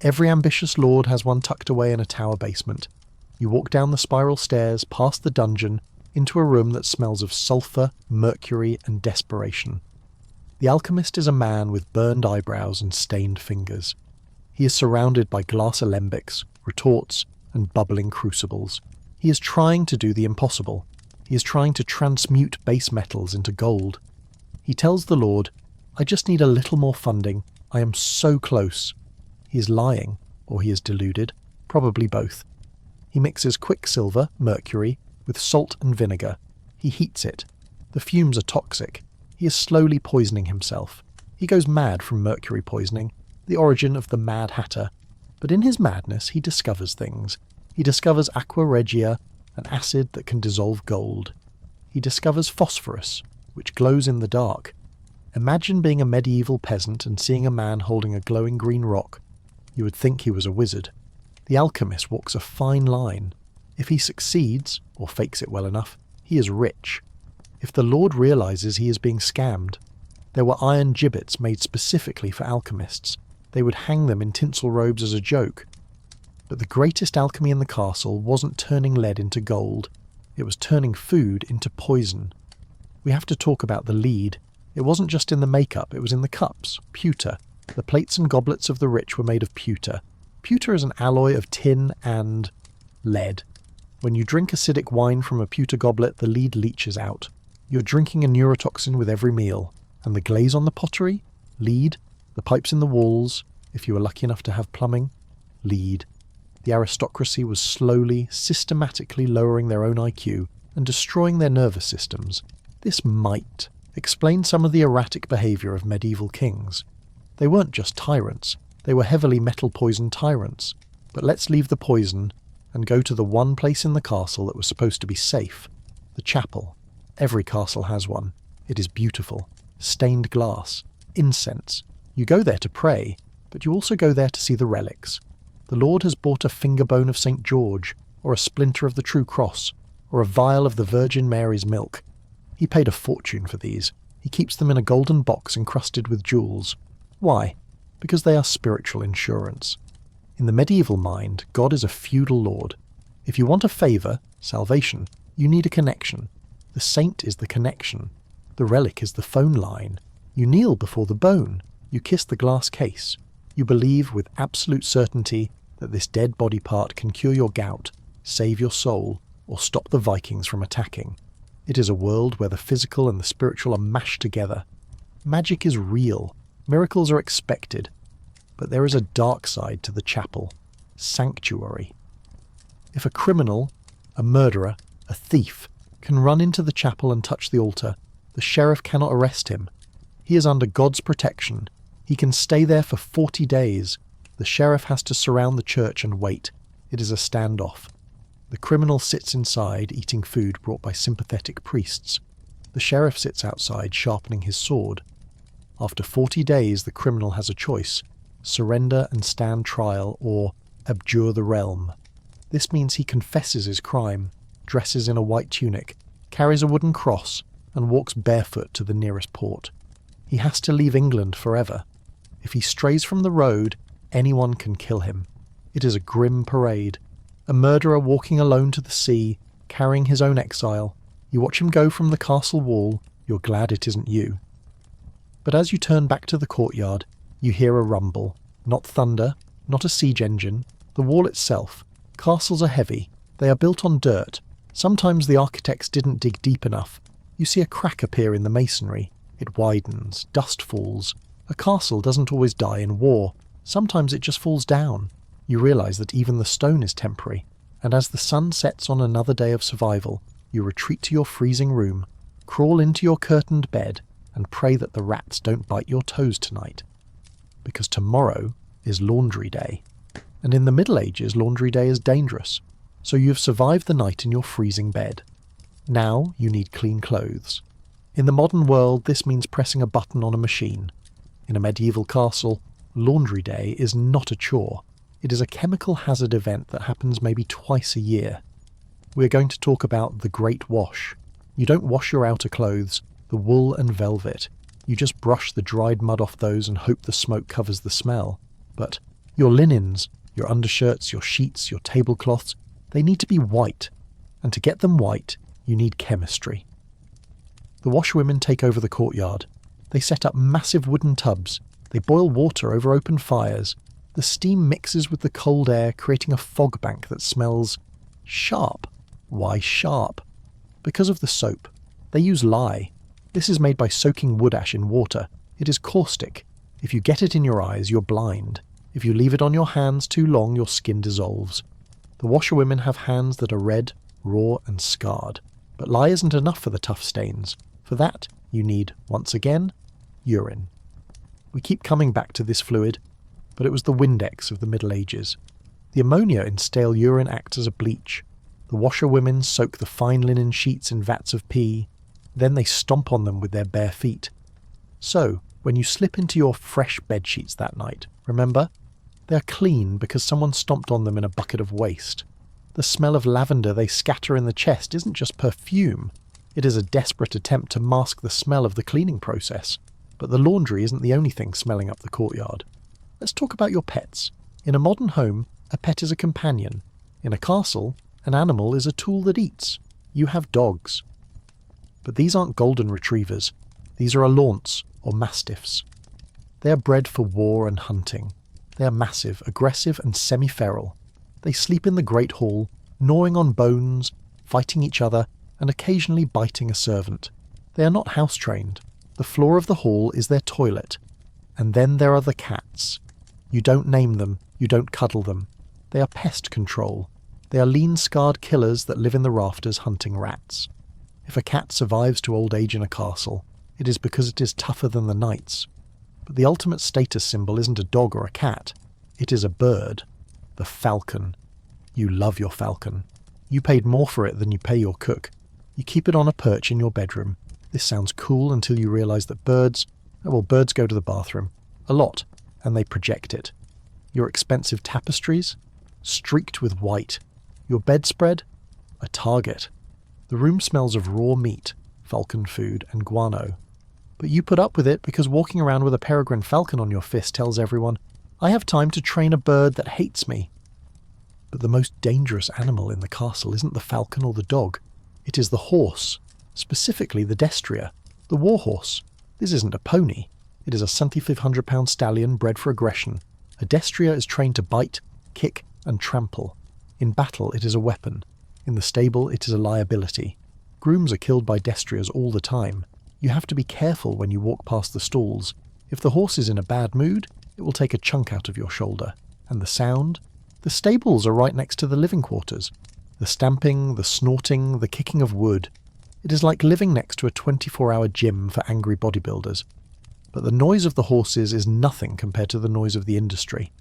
Every ambitious lord has one tucked away in a tower basement. You walk down the spiral stairs, past the dungeon, into a room that smells of sulphur, mercury, and desperation. The alchemist is a man with burned eyebrows and stained fingers. He is surrounded by glass alembics, retorts, and bubbling crucibles. He is trying to do the impossible. He is trying to transmute base metals into gold. He tells the Lord, "I just need a little more funding. I am so close." He is lying, or he is deluded, probably both. He mixes quicksilver, mercury, with salt and vinegar. He heats it. The fumes are toxic. He is slowly poisoning himself. He goes mad from mercury poisoning, the origin of the Mad Hatter. But in his madness he discovers things. He discovers aqua regia, an acid that can dissolve gold. He discovers phosphorus, which glows in the dark. Imagine being a medieval peasant and seeing a man holding a glowing green rock. You would think he was a wizard. The alchemist walks a fine line. If he succeeds, or fakes it well enough, he is rich. If the Lord realizes he is being scammed, there were iron gibbets made specifically for alchemists. They would hang them in tinsel robes as a joke. But the greatest alchemy in the castle wasn't turning lead into gold. It was turning food into poison. We have to talk about the lead. It wasn't just in the makeup, it was in the cups, pewter. The plates and goblets of the rich were made of pewter. Pewter is an alloy of tin and lead. When you drink acidic wine from a pewter goblet, the lead leaches out. You're drinking a neurotoxin with every meal. And the glaze on the pottery? Lead. The pipes in the walls, if you were lucky enough to have plumbing? Lead. The aristocracy was slowly, systematically lowering their own IQ and destroying their nervous systems. This might explain some of the erratic behaviour of medieval kings. They weren't just tyrants, they were heavily metal-poisoned tyrants. But let's leave the poison and go to the one place in the castle that was supposed to be safe, the chapel. Every castle has one. It is beautiful. Stained glass. Incense. You go there to pray, but you also go there to see the relics. The Lord has bought a finger bone of St. George, or a splinter of the True Cross, or a vial of the Virgin Mary's milk. He paid a fortune for these. He keeps them in a golden box encrusted with jewels. Why? Because they are spiritual insurance. In the medieval mind, God is a feudal lord. If you want a favour, salvation, you need a connection. The saint is the connection. The relic is the phone line. You kneel before the bone. You kiss the glass case. You believe with absolute certainty that this dead body part can cure your gout, save your soul, or stop the Vikings from attacking. It is a world where the physical and the spiritual are mashed together. Magic is real, miracles are expected, but there is a dark side to the chapel, sanctuary. If a criminal, a murderer, a thief, can run into the chapel and touch the altar, the sheriff cannot arrest him. He is under God's protection. He can stay there for 40 days. The sheriff has to surround the church and wait. It is a standoff. The criminal sits inside, eating food brought by sympathetic priests. The sheriff sits outside, sharpening his sword. After 40 days, the criminal has a choice: surrender and stand trial, or abjure the realm. This means he confesses his crime, dresses in a white tunic, carries a wooden cross, and walks barefoot to the nearest port. He has to leave England forever. If he strays from the road, anyone can kill him. It is a grim parade. A murderer walking alone to the sea, carrying his own exile. You watch him go from the castle wall, you're glad it isn't you. But as you turn back to the courtyard, you hear a rumble. Not thunder, not a siege engine, the wall itself. Castles are heavy. They are built on dirt. Sometimes the architects didn't dig deep enough. You see a crack appear in the masonry. It widens, dust falls. A castle doesn't always die in war. Sometimes it just falls down. You realise that even the stone is temporary, and as the sun sets on another day of survival, you retreat to your freezing room, crawl into your curtained bed, and pray that the rats don't bite your toes tonight. Because tomorrow is laundry day. And in the Middle Ages, laundry day is dangerous. So you've survived the night in your freezing bed. Now you need clean clothes. In the modern world, this means pressing a button on a machine. In a medieval castle, laundry day is not a chore. It is a chemical hazard event that happens maybe twice a year. We're going to talk about the Great Wash. You don't wash your outer clothes, the wool and velvet. You just brush the dried mud off those and hope the smoke covers the smell. But your linens, your undershirts, your sheets, your tablecloths, they need to be white. And to get them white, you need chemistry. The washwomen take over the courtyard. They set up massive wooden tubs. They boil water over open fires. The steam mixes with the cold air, creating a fog bank that smells sharp. Why sharp? Because of the soap. They use lye. This is made by soaking wood ash in water. It is caustic. If you get it in your eyes, you're blind. If you leave it on your hands too long, your skin dissolves. The washerwomen have hands that are red, raw, and scarred. But lye isn't enough for the tough stains. For that, you need, once again, urine. We keep coming back to this fluid, but it was the Windex of the Middle Ages. The ammonia in stale urine acts as a bleach. The washerwomen soak the fine linen sheets in vats of pee. Then they stomp on them with their bare feet. So, when you slip into your fresh bedsheets that night, remember, they're clean because someone stomped on them in a bucket of waste. The smell of lavender they scatter in the chest isn't just perfume. It is a desperate attempt to mask the smell of the cleaning process. But the laundry isn't the only thing smelling up the courtyard. Let's talk about your pets. In a modern home, a pet is a companion. In a castle, an animal is a tool that eats. You have dogs. But these aren't golden retrievers. These are alaunts, or mastiffs. They are bred for war and hunting. They are massive, aggressive, and semi-feral. They sleep in the Great Hall, gnawing on bones, fighting each other, and occasionally biting a servant. They are not house-trained. The floor of the hall is their toilet. And then there are the cats. You don't name them, you don't cuddle them. They are pest control. They are lean, scarred killers that live in the rafters hunting rats. If a cat survives to old age in a castle, it is because it is tougher than the knights. But the ultimate status symbol isn't a dog or a cat. It is a bird. The falcon. You love your falcon. You paid more for it than you pay your cook. You keep it on a perch in your bedroom. This sounds cool until you realise that birds go to the bathroom. A lot. And they project it. Your expensive tapestries? Streaked with white. Your bedspread? A target. The room smells of raw meat, falcon food, and guano. But you put up with it because walking around with a peregrine falcon on your fist tells everyone, I have time to train a bird that hates me. But the most dangerous animal in the castle isn't the falcon or the dog. It is the horse, specifically the destrier, the warhorse. This isn't a pony. It is a 7,500-pound stallion bred for aggression. A destrier is trained to bite, kick, and trample. In battle, it is a weapon. In the stable, it is a liability. Grooms are killed by destriers all the time. You have to be careful when you walk past the stalls. If the horse is in a bad mood, it will take a chunk out of your shoulder. And the sound? The stables are right next to the living quarters. The stamping, the snorting, the kicking of wood. It is like living next to a 24-hour gym for angry bodybuilders. But the noise of the horses is nothing compared to the noise of the industry.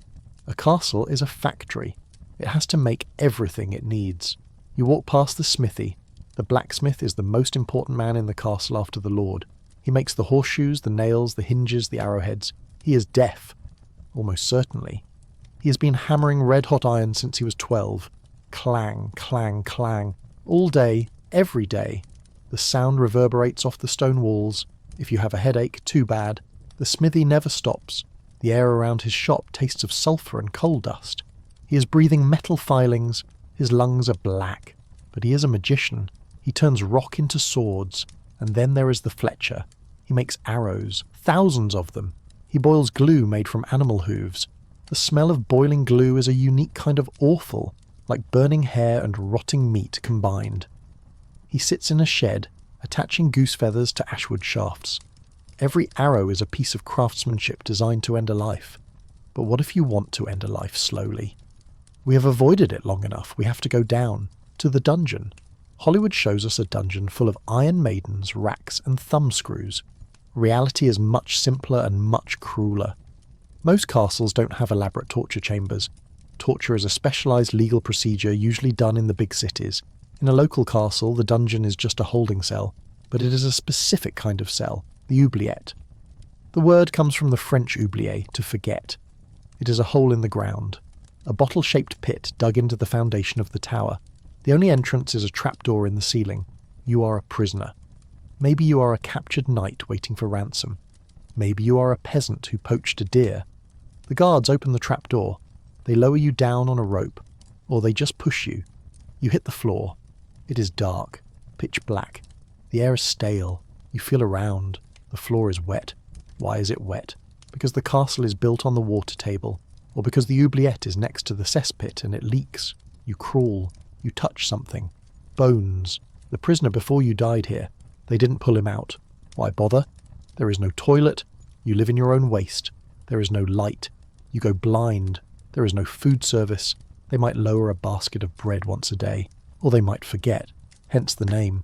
A castle is a factory. It has to make everything it needs. You walk past the smithy. The blacksmith is the most important man in the castle after the lord. He makes the horseshoes, the nails, the hinges, the arrowheads. He is deaf. Almost certainly. He has been hammering red-hot iron since he was 12. Clang, clang, clang. All day, every day. The sound reverberates off the stone walls. If you have a headache, too bad. The smithy never stops. The air around his shop tastes of sulphur and coal dust. He is breathing metal filings. His lungs are black. But he is a magician. He turns rock into swords. And then there is the Fletcher. He makes arrows, thousands of them. He boils glue made from animal hooves. The smell of boiling glue is a unique kind of awful, like burning hair and rotting meat combined. He sits in a shed, attaching goose feathers to ashwood shafts. Every arrow is a piece of craftsmanship designed to end a life. But what if you want to end a life slowly? We have avoided it long enough. We have to go down, to the dungeon. Hollywood shows us a dungeon full of iron maidens, racks, and thumbscrews. Reality is much simpler and much crueler. Most castles don't have elaborate torture chambers. Torture is a specialised legal procedure usually done in the big cities. In a local castle, the dungeon is just a holding cell, but it is a specific kind of cell, the oubliette. The word comes from the French oublier, to forget. It is a hole in the ground, a bottle-shaped pit dug into the foundation of the tower. The only entrance is a trapdoor in the ceiling. You are a prisoner. Maybe you are a captured knight waiting for ransom. Maybe you are a peasant who poached a deer. The guards open the trapdoor. They lower you down on a rope, or they just push you. You hit the floor. It is dark, pitch black. The air is stale. You feel around. The floor is wet. Why is it wet? Because the castle is built on the water table, or because the oubliette is next to the cesspit and it leaks. You crawl. You touch something. Bones. The prisoner before you died here. They didn't pull him out. Why bother? There is no toilet. You live in your own waste. There is no light. You go blind. There is no food service. They might lower a basket of bread once a day. Or they might forget. Hence the name.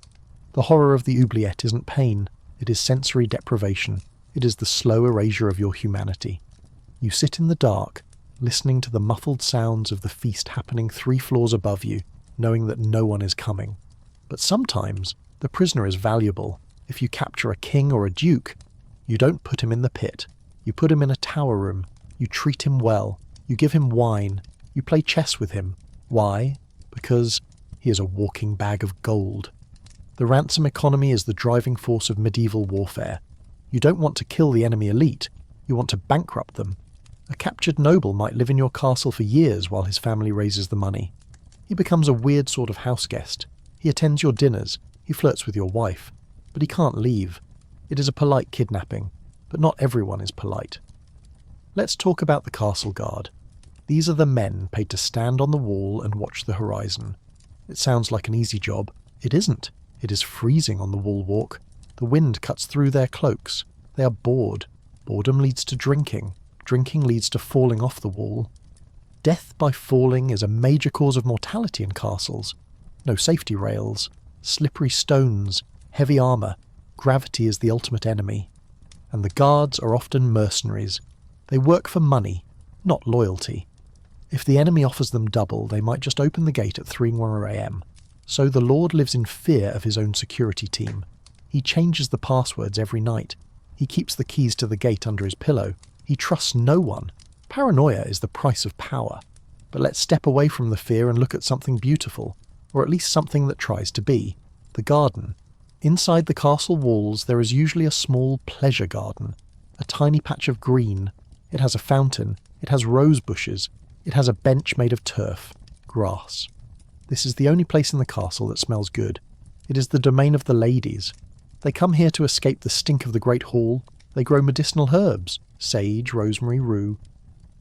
The horror of the oubliette isn't pain. It is sensory deprivation. It is the slow erasure of your humanity. You sit in the dark, listening to the muffled sounds of the feast happening 3 floors above you, knowing that no one is coming. But sometimes, the prisoner is valuable. If you capture a king or a duke, you don't put him in the pit. You put him in a tower room. You treat him well. You give him wine. You play chess with him. Why? Because he is a walking bag of gold. The ransom economy is the driving force of medieval warfare. You don't want to kill the enemy elite. You want to bankrupt them. A captured noble might live in your castle for years while his family raises the money. He becomes a weird sort of house guest. He attends your dinners. He flirts with your wife. But he can't leave. It is a polite kidnapping. But not everyone is polite. Let's talk about the castle guard. These are the men paid to stand on the wall and watch the horizon. It sounds like an easy job. It isn't. It is freezing on the wall walk. The wind cuts through their cloaks. They are bored. Boredom leads to drinking. Drinking leads to falling off the wall. Death by falling is a major cause of mortality in castles. No safety rails, slippery stones, heavy armour. Gravity is the ultimate enemy. And the guards are often mercenaries. They work for money, not loyalty. If the enemy offers them double, they might just open the gate at 3 a.m. So the Lord lives in fear of his own security team. He changes the passwords every night. He keeps the keys to the gate under his pillow. He trusts no one. Paranoia is the price of power. But let's step away from the fear and look at something beautiful, or at least something that tries to be. The garden. Inside the castle walls there is usually a small pleasure garden, a tiny patch of green. It has a fountain. It has rose bushes. It has a bench made of turf, grass. This is the only place in the castle that smells good. It is the domain of the ladies. They come here to escape the stink of the great hall. They grow medicinal herbs, sage, rosemary, rue.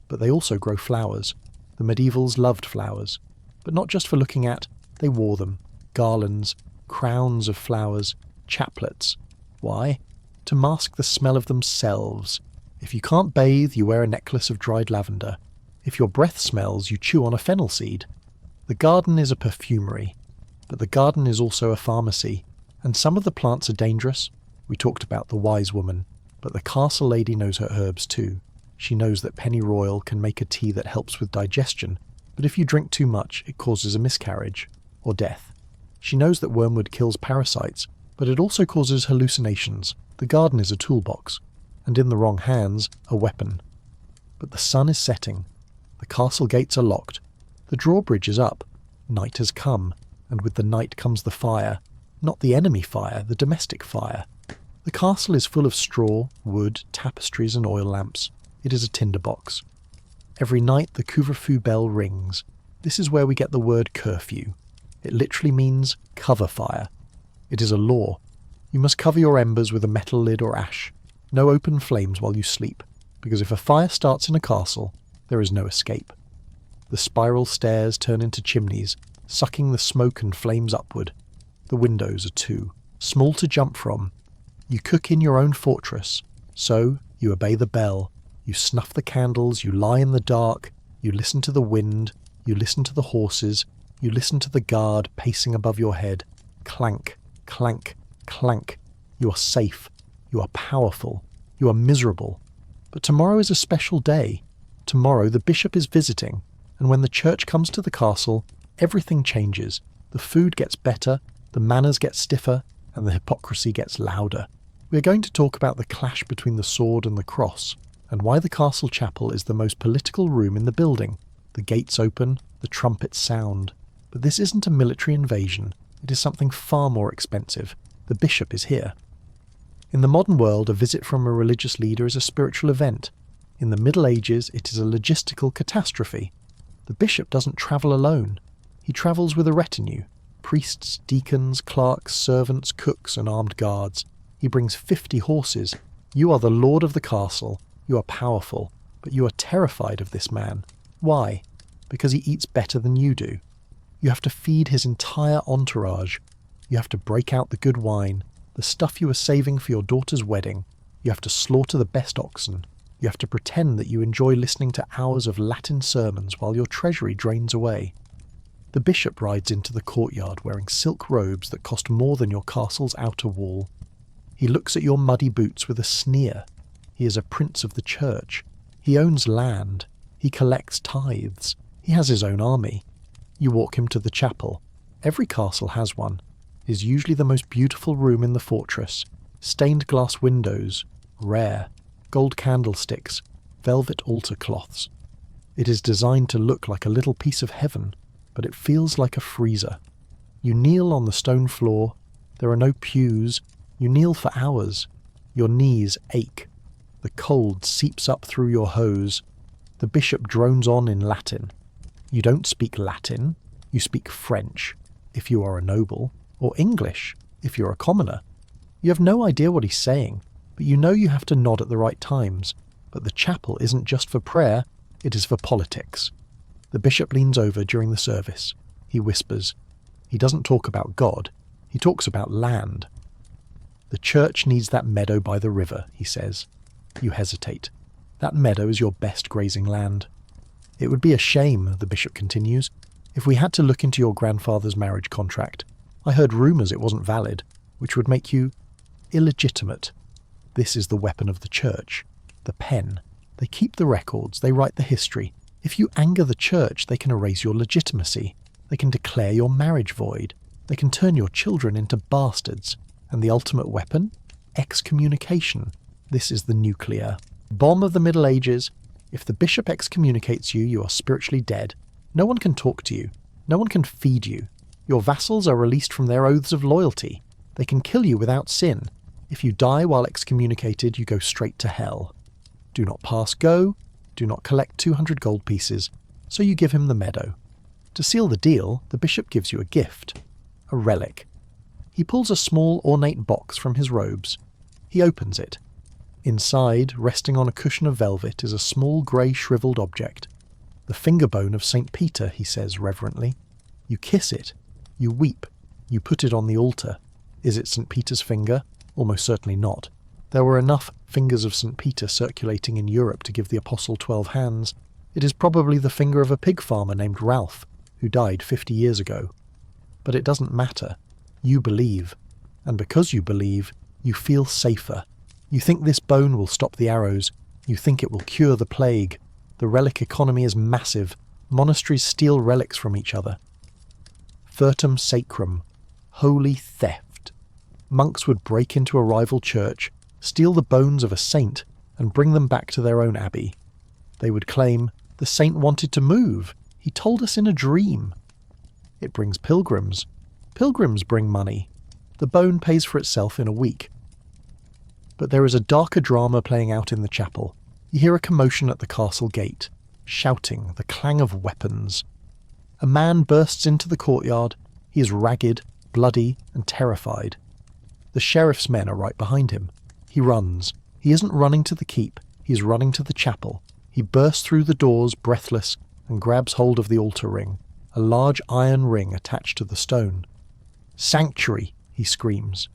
But they also grow flowers. The medievals loved flowers, but not just for looking at, they wore them. Garlands, crowns of flowers, chaplets. Why? To mask the smell of themselves. If you can't bathe, you wear a necklace of dried lavender. If your breath smells, you chew on a fennel seed. The garden is a perfumery, but the garden is also a pharmacy, and some of the plants are dangerous. We talked about the wise woman, but the castle lady knows her herbs too. She knows that pennyroyal can make a tea that helps with digestion, but if you drink too much, it causes a miscarriage, or death. She knows that wormwood kills parasites, but it also causes hallucinations. The garden is a toolbox, and in the wrong hands, a weapon. But the sun is setting. The castle gates are locked. The drawbridge is up. Night has come, and with the night comes the fire. Not the enemy fire, the domestic fire. The castle is full of straw, wood, tapestries and oil lamps. It is a tinderbox. Every night the couvre-feu bell rings. This is where we get the word curfew. It literally means cover fire. It is a law. You must cover your embers with a metal lid or ash. No open flames while you sleep, because if a fire starts in a castle, there is no escape. The spiral stairs turn into chimneys, sucking the smoke and flames upward. The windows are too small to jump from. You cook in your own fortress, so you obey the bell. You snuff the candles, you lie in the dark, you listen to the wind, you listen to the horses, you listen to the guard pacing above your head. Clank, clank, clank. You are safe. You are powerful. You are miserable. But tomorrow is a special day. Tomorrow the bishop is visiting, and when the church comes to the castle, everything changes. The food gets better, the manners get stiffer, and the hypocrisy gets louder. We are going to talk about the clash between the sword and the cross, and why the castle chapel is the most political room in the building. The gates open, the trumpets sound. But this isn't a military invasion. It is something far more expensive. The bishop is here. In the modern world, a visit from a religious leader is a spiritual event. In the Middle Ages, it is a logistical catastrophe. The bishop doesn't travel alone. He travels with a retinue. Priests, deacons, clerks, servants, cooks, and armed guards. He brings 50 horses. You are the lord of the castle. You are powerful, but you are terrified of this man. Why? Because he eats better than you do. You have to feed his entire entourage. You have to break out the good wine, the stuff you were saving for your daughter's wedding. You have to slaughter the best oxen. You have to pretend that you enjoy listening to hours of Latin sermons while your treasury drains away. The bishop rides into the courtyard wearing silk robes that cost more than your castle's outer wall. He looks at your muddy boots with a sneer. He is a prince of the church. He owns land. He collects tithes. He has his own army. You walk him to the chapel. Every castle has one. It is usually the most beautiful room in the fortress. Stained glass windows, rare, gold candlesticks, velvet altar cloths. It is designed to look like a little piece of heaven, but it feels like a freezer. You kneel on the stone floor. There are no pews. You kneel for hours. Your knees ache. The cold seeps up through your hose. The bishop drones on in Latin. You don't speak Latin. You speak French, if you are a noble, or English, if you're a commoner. You have no idea what he's saying, but you know you have to nod at the right times. But the chapel isn't just for prayer, it is for politics. The bishop leans over during the service. He whispers. He doesn't talk about God. He talks about land. The church needs that meadow by the river, he says. You hesitate. That meadow is your best grazing land. It would be a shame, the bishop continues, if we had to look into your grandfather's marriage contract. I heard rumours it wasn't valid, which would make you illegitimate. This is the weapon of the church, the pen. They keep the records, they write the history. If you anger the church, they can erase your legitimacy. They can declare your marriage void. They can turn your children into bastards. And the ultimate weapon? Excommunication. This is the nuclear bomb of the Middle Ages. If the bishop excommunicates you, you are spiritually dead. No one can talk to you. No one can feed you. Your vassals are released from their oaths of loyalty. They can kill you without sin. If you die while excommunicated, you go straight to hell. Do not pass go. Do not collect 200 gold pieces. So you give him the meadow. To seal the deal, the bishop gives you a gift. A relic. He pulls a small ornate box from his robes. He opens it. Inside, resting on a cushion of velvet, is a small grey shriveled object. The finger bone of St. Peter, he says reverently. You kiss it. You weep. You put it on the altar. Is it St. Peter's finger? Almost certainly not. There were enough fingers of St. Peter circulating in Europe to give the apostle 12 hands. It is probably the finger of a pig farmer named Ralph, who died 50 years ago. But it doesn't matter. You believe. And because you believe, you feel safer. You think this bone will stop the arrows. You think it will cure the plague. The relic economy is massive. Monasteries steal relics from each other. Furtum sacrum. Holy theft. Monks would break into a rival church, steal the bones of a saint, and bring them back to their own abbey. They would claim, the saint wanted to move. He told us in a dream. It brings pilgrims. Pilgrims bring money. The bone pays for itself in a week. But there is a darker drama playing out in the chapel. You hear a commotion at the castle gate. Shouting, the clang of weapons. A man bursts into the courtyard. He is ragged, bloody, and terrified. The sheriff's men are right behind him. He runs. He isn't running to the keep. He is running to the chapel. He bursts through the doors, breathless, and grabs hold of the altar ring, a large iron ring attached to the stone. "Sanctuary!" he screams.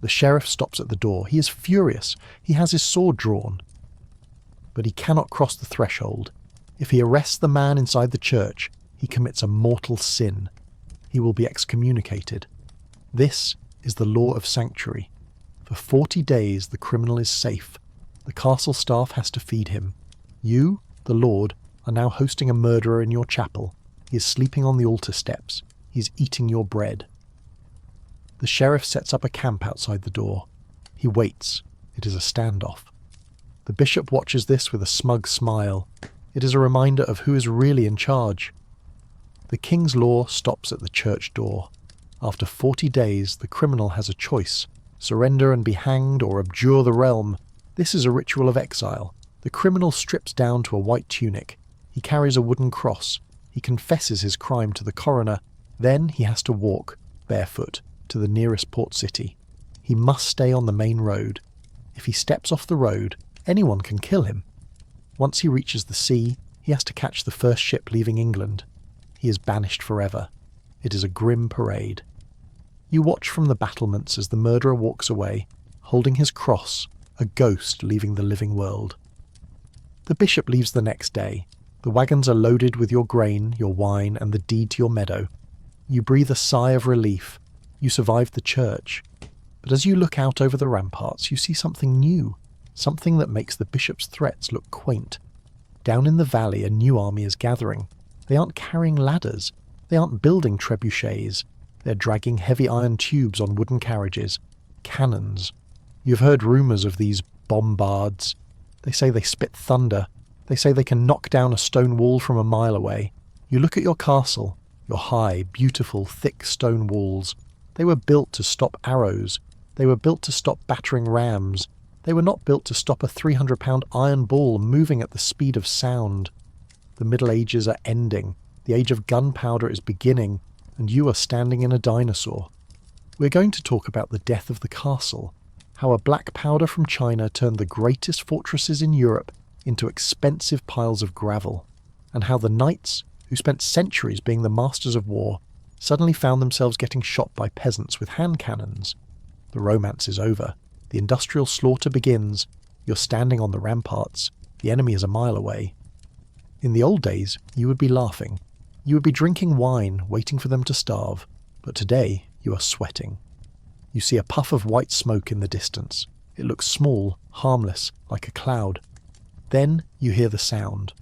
The sheriff stops at the door. He is furious. He has his sword drawn. But he cannot cross the threshold. If he arrests the man inside the church, he commits a mortal sin. He will be excommunicated. This is the law of sanctuary. For 40 days the criminal is safe. The castle staff has to feed him. You, the Lord, are now hosting a murderer in your chapel. He is sleeping on the altar steps. He is eating your bread. The sheriff sets up a camp outside the door. He waits. It is a standoff. The bishop watches this with a smug smile. It is a reminder of who is really in charge. The king's law stops at the church door. After 40 days, the criminal has a choice: surrender and be hanged, or abjure the realm. This is a ritual of exile. The criminal strips down to a white tunic. He carries a wooden cross. He confesses his crime to the coroner. Then he has to walk, barefoot, to the nearest port city. He must stay on the main road. If he steps off the road, anyone can kill him. Once he reaches the sea, he has to catch the first ship leaving England. He is banished forever. It is a grim parade. You watch from the battlements as the murderer walks away, holding his cross, a ghost leaving the living world. The bishop leaves the next day. The wagons are loaded with your grain, your wine, and the deed to your meadow. You breathe a sigh of relief. You survived the church. But as you look out over the ramparts, you see something new, something that makes the bishop's threats look quaint. Down in the valley, a new army is gathering. They aren't carrying ladders. They aren't building trebuchets. They're dragging heavy iron tubes on wooden carriages. Cannons. You've heard rumours of these bombards. They say they spit thunder. They say they can knock down a stone wall from a mile away. You look at your castle, your high, beautiful, thick stone walls. They were built to stop arrows. They were built to stop battering rams. They were not built to stop a 300-pound iron ball moving at the speed of sound. The Middle Ages are ending. The age of gunpowder is beginning, and you are standing in a dinosaur. We're going to talk about the death of the castle, how a black powder from China turned the greatest fortresses in Europe into expensive piles of gravel, and how the knights, who spent centuries being the masters of war, suddenly found themselves getting shot by peasants with hand cannons. The romance is over. The industrial slaughter begins. You're standing on the ramparts. The enemy is a mile away. In the old days, you would be laughing. You would be drinking wine, waiting for them to starve. But today, you are sweating. You see a puff of white smoke in the distance. It looks small, harmless, like a cloud. Then you hear the sound.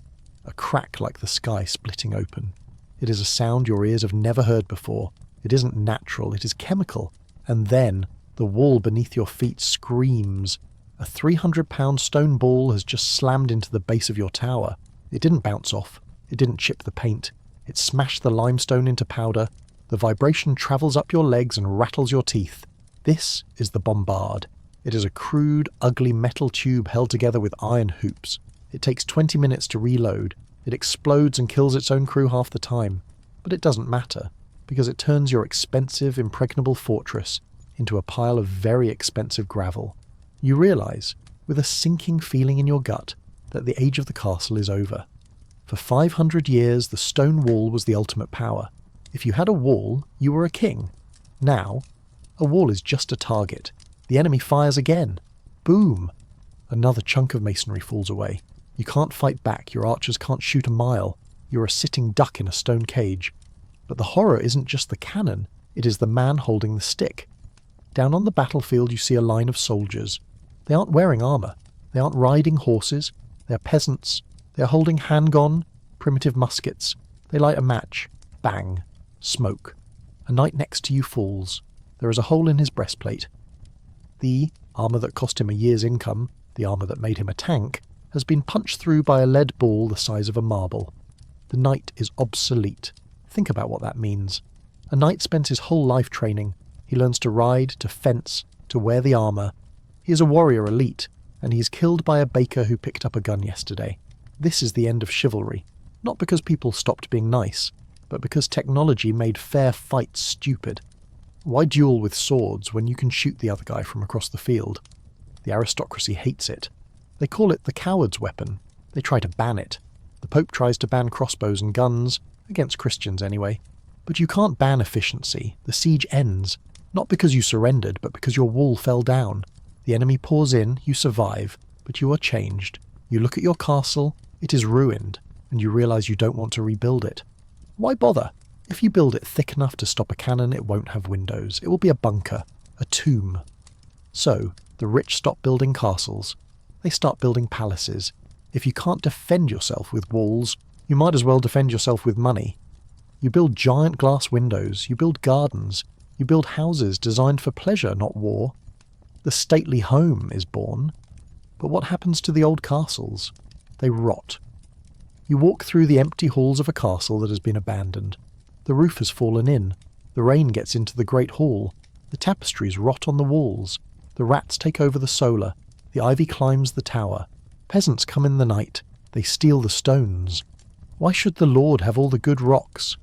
A crack like the sky splitting open. It is a sound your ears have never heard before. It isn't natural, it is chemical. And then the wall beneath your feet screams. A 300-pound stone ball has just slammed into the base of your tower. It didn't bounce off. It didn't chip the paint. It smashed the limestone into powder. The vibration travels up your legs and rattles your teeth. This is the bombard. It is a crude, ugly metal tube held together with iron hoops. It takes 20 minutes to reload. It explodes and kills its own crew half the time. But it doesn't matter, because it turns your expensive, impregnable fortress into a pile of very expensive gravel. You realise, with a sinking feeling in your gut, that the age of the castle is over. For 500 years, the stone wall was the ultimate power. If you had a wall, you were a king. Now, a wall is just a target. The enemy fires again. Boom! Another chunk of masonry falls away. You can't fight back, your archers can't shoot a mile. You're a sitting duck in a stone cage. But the horror isn't just the cannon, it is the man holding the stick. Down on the battlefield you see a line of soldiers. They aren't wearing armour. They aren't riding horses. They are peasants. They are holding handgun, primitive muskets. They light a match. Bang. Smoke. A knight next to you falls. There is a hole in his breastplate. The armour that cost him a year's income, the armour that made him a tank, has been punched through by a lead ball the size of a marble. The knight is obsolete. Think about what that means. A knight spends his whole life training. He learns to ride, to fence, to wear the armour. He is a warrior elite, and he is killed by a baker who picked up a gun yesterday. This is the end of chivalry. Not because people stopped being nice, but because technology made fair fights stupid. Why duel with swords when you can shoot the other guy from across the field? The aristocracy hates it. They call it the coward's weapon. They try to ban it. The Pope tries to ban crossbows and guns, against Christians anyway. But you can't ban efficiency. The siege ends. Not because you surrendered, but because your wall fell down. The enemy pours in, you survive, but you are changed. You look at your castle, it is ruined, and you realise you don't want to rebuild it. Why bother? If you build it thick enough to stop a cannon, it won't have windows. It will be a bunker, a tomb. So, the rich stop building castles. They start building palaces. If you can't defend yourself with walls, you might as well defend yourself with money. You build giant glass windows, you build gardens, you build houses designed for pleasure, not war. The stately home is born. But what happens to the old castles? They rot. You walk through the empty halls of a castle that has been abandoned. The roof has fallen in. The rain gets into the great hall. The tapestries rot on the walls. The rats take over the solar. The ivy climbs the tower. Peasants come in the night. They steal the stones. Why should the Lord have all the good rocks?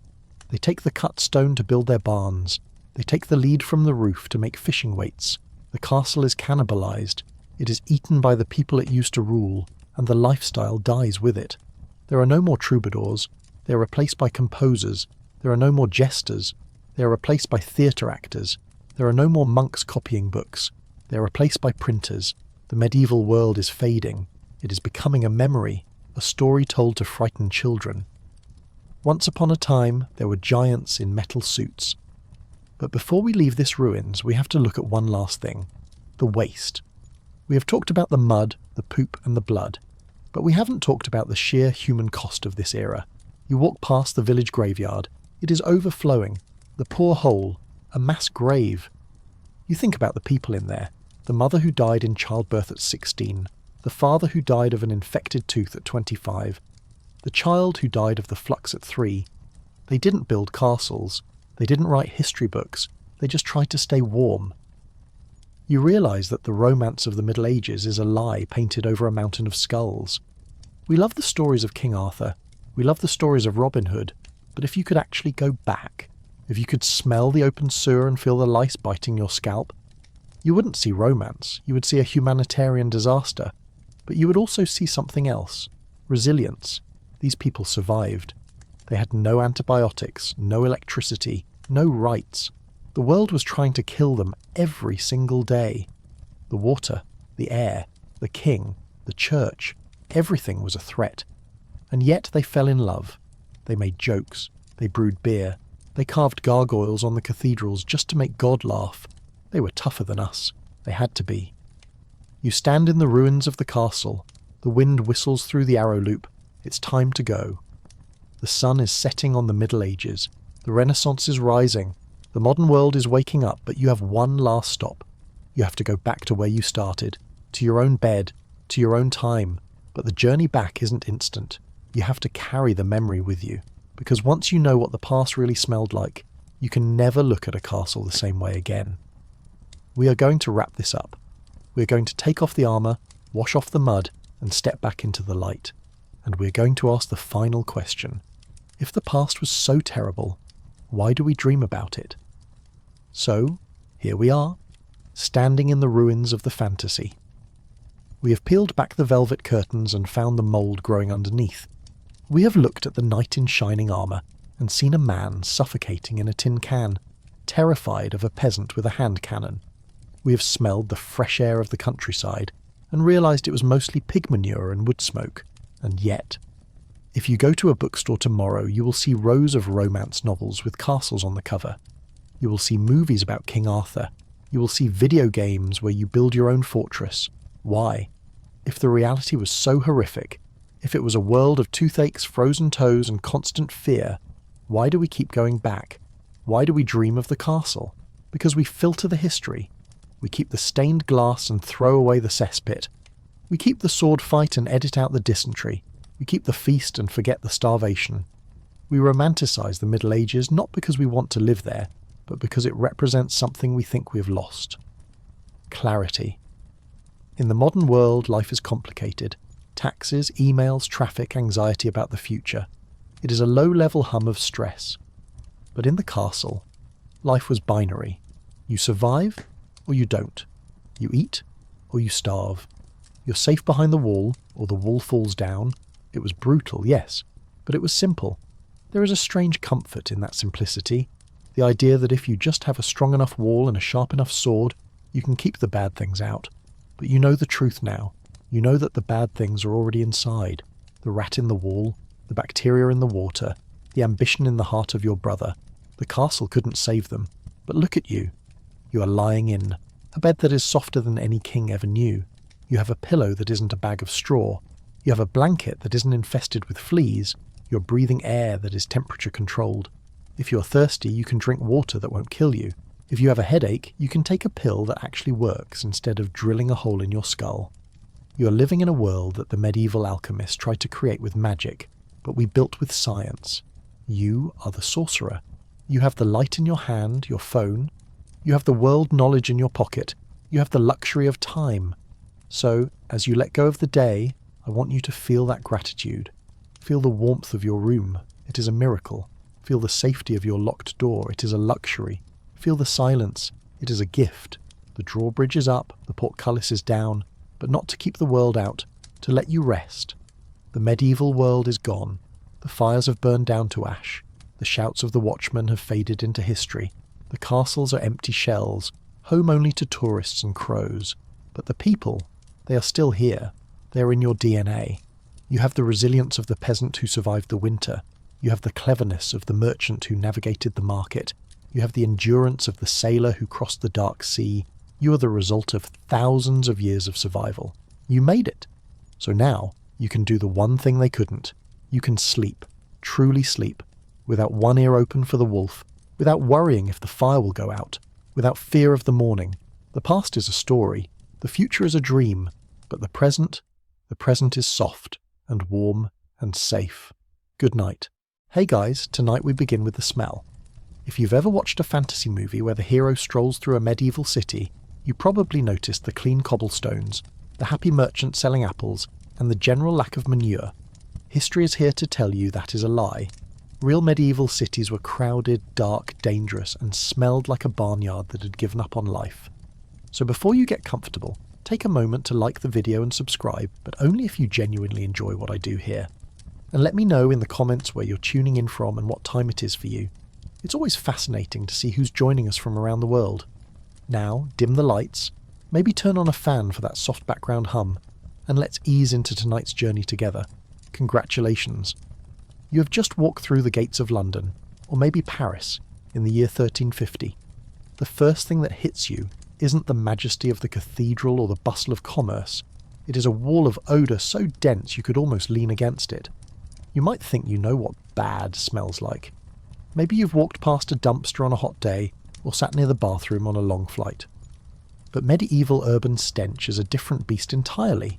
They take the cut stone to build their barns. They take the lead from the roof to make fishing weights. The castle is cannibalized. It is eaten by the people it used to rule, and the lifestyle dies with it. There are no more troubadours. They are replaced by composers. There are no more jesters. They are replaced by theatre actors. There are no more monks copying books. They are replaced by printers. The medieval world is fading. It is becoming a memory, a story told to frighten children. Once upon a time, there were giants in metal suits. But before we leave this ruins, we have to look at one last thing. The waste. We have talked about the mud, the poop and the blood. But we haven't talked about the sheer human cost of this era. You walk past the village graveyard. It is overflowing. The poor hole. A mass grave. You think about the people in there. The mother who died in childbirth at 16. The father who died of an infected tooth at 25. The child who died of the flux at 3. They didn't build castles. They didn't write history books. They just tried to stay warm. You realise that the romance of the Middle Ages is a lie painted over a mountain of skulls. We love the stories of King Arthur. We love the stories of Robin Hood. But if you could actually go back, if you could smell the open sewer and feel the lice biting your scalp, you wouldn't see romance. You would see a humanitarian disaster. But you would also see something else. Resilience. These people survived. They had no antibiotics, no electricity, no rights. The world was trying to kill them every single day. The water, the air, the king, the church, everything was a threat. And yet they fell in love. They made jokes. They brewed beer. They carved gargoyles on the cathedrals just to make God laugh. They were tougher than us. They had to be. You stand in the ruins of the castle. The wind whistles through the arrow loop. It's time to go. The sun is setting on the Middle Ages. The Renaissance is rising. The modern world is waking up, but you have one last stop. You have to go back to where you started, to your own bed, to your own time. But the journey back isn't instant. You have to carry the memory with you, because once you know what the past really smelled like, you can never look at a castle the same way again. We are going to wrap this up. We are going to take off the armour, wash off the mud, and step back into the light. And we are going to ask the final question. If the past was so terrible, why do we dream about it? So, here we are, standing in the ruins of the fantasy. We have peeled back the velvet curtains and found the mould growing underneath. We have looked at the knight in shining armour and seen a man suffocating in a tin can, terrified of a peasant with a hand cannon. We have smelled the fresh air of the countryside and realised it was mostly pig manure and wood smoke. And yet, if you go to a bookstore tomorrow, you will see rows of romance novels with castles on the cover. You will see movies about King Arthur. You will see video games where you build your own fortress. Why? If the reality was so horrific, if it was a world of toothaches, frozen toes, and constant fear, why do we keep going back? Why do we dream of the castle? Because we filter the history. We keep the stained glass and throw away the cesspit. We keep the sword fight and edit out the dysentery. We keep the feast and forget the starvation. We romanticize the Middle Ages not because we want to live there, but because it represents something we think we have lost. Clarity. In the modern world, life is complicated. Taxes, emails, traffic, anxiety about the future. It is a low-level hum of stress. But in the castle, life was binary. You survive, or you don't. You eat, or you starve. You're safe behind the wall, or the wall falls down. It was brutal, yes, but it was simple. There is a strange comfort in that simplicity. The idea that if you just have a strong enough wall and a sharp enough sword, you can keep the bad things out. But you know the truth now. You know that the bad things are already inside. The rat in the wall, the bacteria in the water, the ambition in the heart of your brother. The castle couldn't save them. But look at you. You are lying in a bed that is softer than any king ever knew. You have a pillow that isn't a bag of straw. You have a blanket that isn't infested with fleas. You're breathing air that is temperature controlled. If you're thirsty, you can drink water that won't kill you. If you have a headache, you can take a pill that actually works instead of drilling a hole in your skull. You are living in a world that the medieval alchemists tried to create with magic, but we built with science. You are the sorcerer. You have the light in your hand, your phone. You have the world knowledge in your pocket. You have the luxury of time. So, as you let go of the day, I want you to feel that gratitude. Feel the warmth of your room. It is a miracle. Feel the safety of your locked door. It is a luxury. Feel the silence. It is a gift. The drawbridge is up, the portcullis is down, but not to keep the world out, to let you rest. The medieval world is gone. The fires have burned down to ash. The shouts of the watchmen have faded into history. The castles are empty shells, home only to tourists and crows. But the people, they are still here. They are in your DNA. You have the resilience of the peasant who survived the winter. You have the cleverness of the merchant who navigated the market. You have the endurance of the sailor who crossed the dark sea. You are the result of thousands of years of survival. You made it. So now you can do the one thing they couldn't. You can sleep, truly sleep, without one ear open for the wolf, without worrying if the fire will go out, without fear of the morning. The past is a story. The future is a dream. But the present is soft and warm and safe. Good night. Hey guys, tonight we begin with the smell. If you've ever watched a fantasy movie where the hero strolls through a medieval city, you probably noticed the clean cobblestones, the happy merchant selling apples, and the general lack of manure. History is here to tell you that is a lie. Real medieval cities were crowded, dark, dangerous, and smelled like a barnyard that had given up on life. So before you get comfortable, take a moment to like the video and subscribe, but only if you genuinely enjoy what I do here. And let me know in the comments where you're tuning in from and what time it is for you. It's always fascinating to see who's joining us from around the world. Now, dim the lights, maybe turn on a fan for that soft background hum, and let's ease into tonight's journey together. Congratulations. You have just walked through the gates of London, or maybe Paris, in the year 1350. The first thing that hits you isn't the majesty of the cathedral or the bustle of commerce. It is a wall of odour so dense you could almost lean against it. You might think you know what bad smells like. Maybe you've walked past a dumpster on a hot day, or sat near the bathroom on a long flight. But medieval urban stench is a different beast entirely.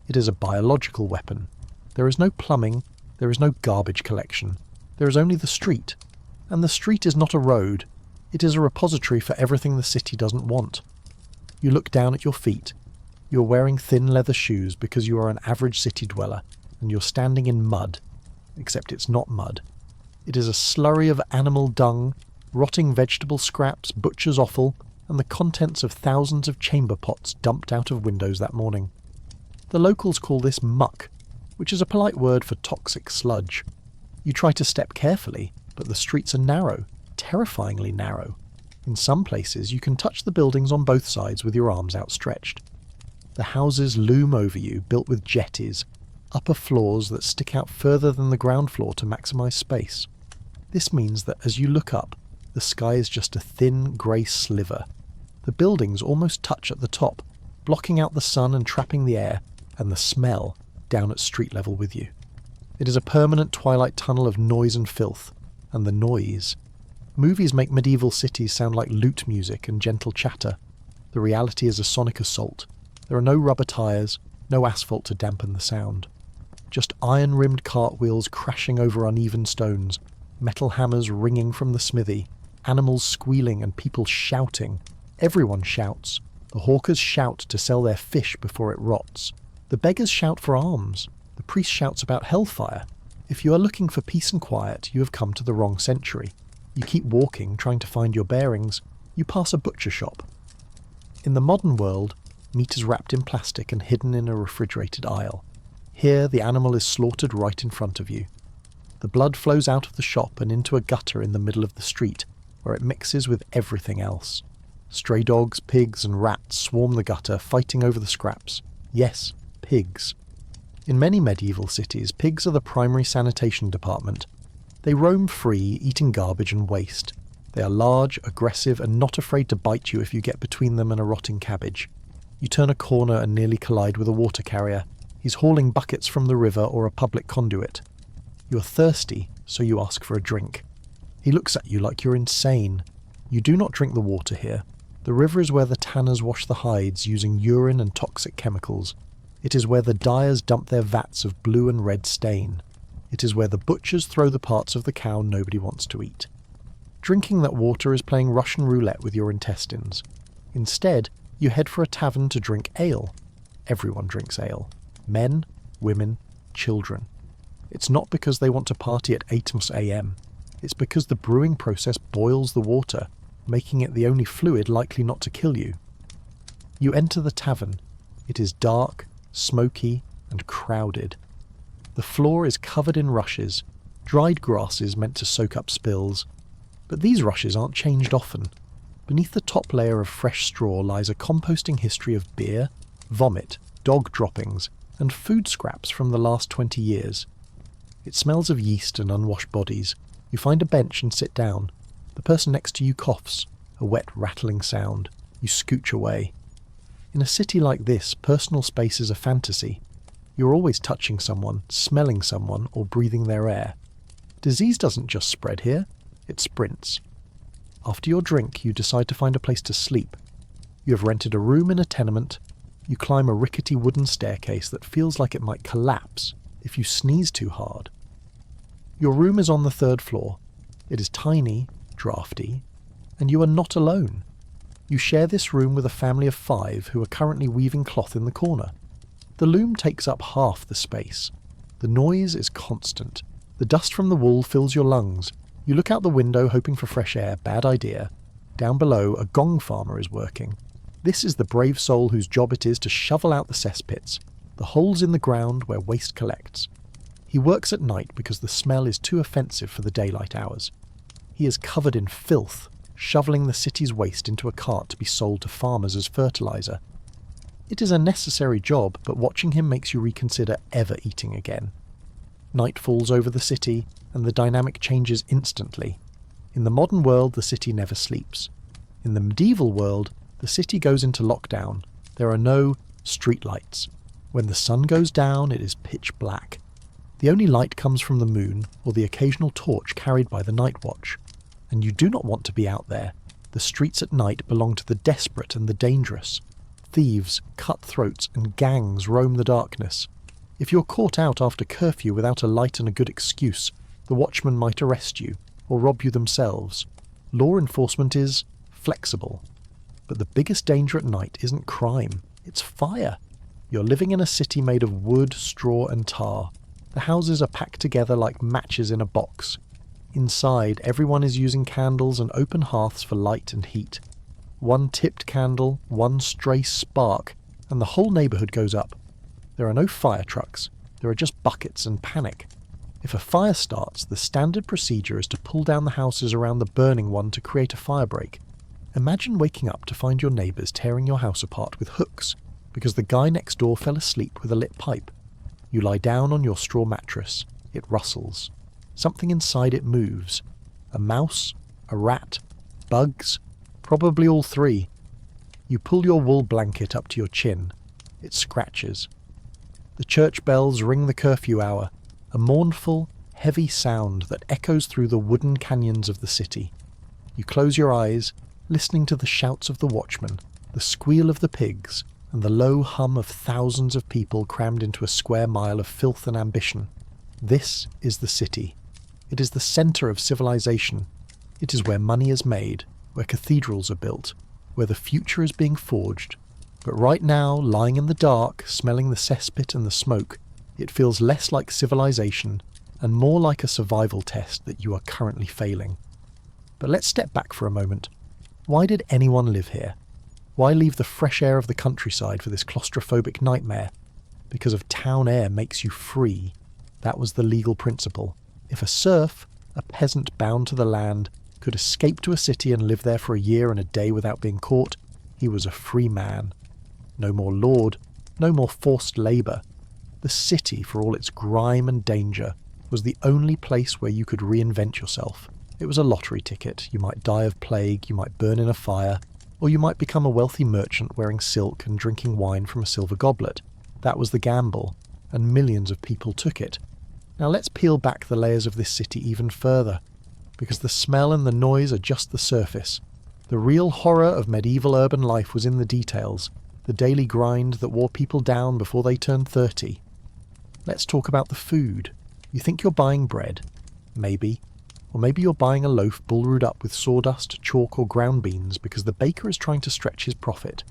It is a biological weapon. There is no plumbing, there is no garbage collection. There is only the street. And the street is not a road. It is a repository for everything the city doesn't want. You look down at your feet. You're wearing thin leather shoes because you are an average city dweller, and you're standing in mud. Except it's not mud. It is a slurry of animal dung, rotting vegetable scraps, butcher's offal, and the contents of thousands of chamber pots dumped out of windows that morning. The locals call this muck, which is a polite word for toxic sludge. You try to step carefully, but the streets are narrow, terrifyingly narrow. In some places, you can touch the buildings on both sides with your arms outstretched. The houses loom over you, built with jetties, upper floors that stick out further than the ground floor to maximise space. This means that as you look up, the sky is just a thin, grey sliver. The buildings almost touch at the top, blocking out the sun and trapping the air and the smell down at street level with you. It is a permanent twilight tunnel of noise and filth, and the noise. Movies make medieval cities sound like lute music and gentle chatter. The reality is a sonic assault. There are no rubber tyres, no asphalt to dampen the sound. Just iron-rimmed cartwheels crashing over uneven stones, metal hammers ringing from the smithy, animals squealing and people shouting. Everyone shouts. The hawkers shout to sell their fish before it rots. The beggars shout for alms. The priest shouts about hellfire. If you are looking for peace and quiet, you have come to the wrong century. You keep walking, trying to find your bearings. You pass a butcher shop. In the modern world, meat is wrapped in plastic and hidden in a refrigerated aisle. Here, the animal is slaughtered right in front of you. The blood flows out of the shop and into a gutter in the middle of the street, where it mixes with everything else. Stray dogs, pigs and rats swarm the gutter, fighting over the scraps. Yes, pigs. In many medieval cities, pigs are the primary sanitation department. They roam free, eating garbage and waste. They are large, aggressive, and not afraid to bite you if you get between them and a rotting cabbage. You turn a corner and nearly collide with a water carrier. He's hauling buckets from the river or a public conduit. You are thirsty, so you ask for a drink. He looks at you like you're insane. You do not drink the water here. The river is where the tanners wash the hides using urine and toxic chemicals. It is where the dyers dump their vats of blue and red stain. It is where the butchers throw the parts of the cow nobody wants to eat. Drinking that water is playing Russian roulette with your intestines. Instead, you head for a tavern to drink ale. Everyone drinks ale. Men, women, children. It's not because they want to party at 8 a.m. It's because the brewing process boils the water, making it the only fluid likely not to kill you. You enter the tavern. It is dark, smoky, and crowded. The floor is covered in rushes, dried grasses meant to soak up spills. But these rushes aren't changed often. Beneath the top layer of fresh straw lies a composting history of beer, vomit, dog droppings, and food scraps from the last 20 years. It smells of yeast and unwashed bodies. You find a bench and sit down. The person next to you coughs, a wet rattling sound. You scooch away. In a city like this, personal space is a fantasy. You're always touching someone, smelling someone, or breathing their air. Disease doesn't just spread here, it sprints. After your drink, you decide to find a place to sleep. You have rented a room in a tenement. You climb a rickety wooden staircase that feels like it might collapse if you sneeze too hard. Your room is on the 3rd floor. It is tiny, drafty, and you are not alone. You share this room with a family of 5 who are currently weaving cloth in the corner. The loom takes up half the space. The noise is constant. The dust from the wool fills your lungs. You look out the window hoping for fresh air. Bad idea. Down below, a gong farmer is working. This is the brave soul whose job it is to shovel out the cesspits, the holes in the ground where waste collects. He works at night because the smell is too offensive for the daylight hours. He is covered in filth, shoveling the city's waste into a cart to be sold to farmers as fertilizer. It is a necessary job, but watching him makes you reconsider ever eating again. Night falls over the city, and the dynamic changes instantly. In the modern world, the city never sleeps. In the medieval world, the city goes into lockdown. There are no streetlights. When the sun goes down, it is pitch black. The only light comes from the moon or the occasional torch carried by the night watch. And you do not want to be out there. The streets at night belong to the desperate and the dangerous. Thieves, cutthroats, and gangs roam the darkness. If you're caught out after curfew without a light and a good excuse, the watchmen might arrest you, or rob you themselves. Law enforcement is flexible. But the biggest danger at night isn't crime, it's fire. You're living in a city made of wood, straw, and tar. The houses are packed together like matches in a box. Inside, everyone is using candles and open hearths for light and heat. One tipped candle, one stray spark, and the whole neighbourhood goes up. There are no fire trucks. There are just buckets and panic. If a fire starts, the standard procedure is to pull down the houses around the burning one to create a firebreak. Imagine waking up to find your neighbours tearing your house apart with hooks because the guy next door fell asleep with a lit pipe. You lie down on your straw mattress. It rustles. Something inside it moves. A mouse? A rat? Bugs? Probably all three. You pull your wool blanket up to your chin. It scratches. The church bells ring the curfew hour, a mournful, heavy sound that echoes through the wooden canyons of the city. You close your eyes, listening to the shouts of the watchman, the squeal of the pigs, and the low hum of thousands of people crammed into a square mile of filth and ambition. This is the city. It is the centre of civilization. It is where money is made, where cathedrals are built, where the future is being forged. But right now, lying in the dark, smelling the cesspit and the smoke, it feels less like civilization and more like a survival test that you are currently failing. But let's step back for a moment. Why did anyone live here? Why leave the fresh air of the countryside for this claustrophobic nightmare? Because of town air makes you free. That was the legal principle. If a serf, a peasant bound to the land, could escape to a city and live there for a year and a day without being caught, he was a free man. No more lord, no more forced labour. The city, for all its grime and danger, was the only place where you could reinvent yourself. It was a lottery ticket. You might die of plague, you might burn in a fire, or you might become a wealthy merchant wearing silk and drinking wine from a silver goblet. That was the gamble, and millions of people took it. Now let's peel back the layers of this city even further, because the smell and the noise are just the surface. The real horror of medieval urban life was in the details, the daily grind that wore people down before they turned 30. Let's talk about the food. You think you're buying bread? Maybe. Or maybe you're buying a loaf bullroed up with sawdust, chalk or ground beans because the baker is trying to stretch his profit.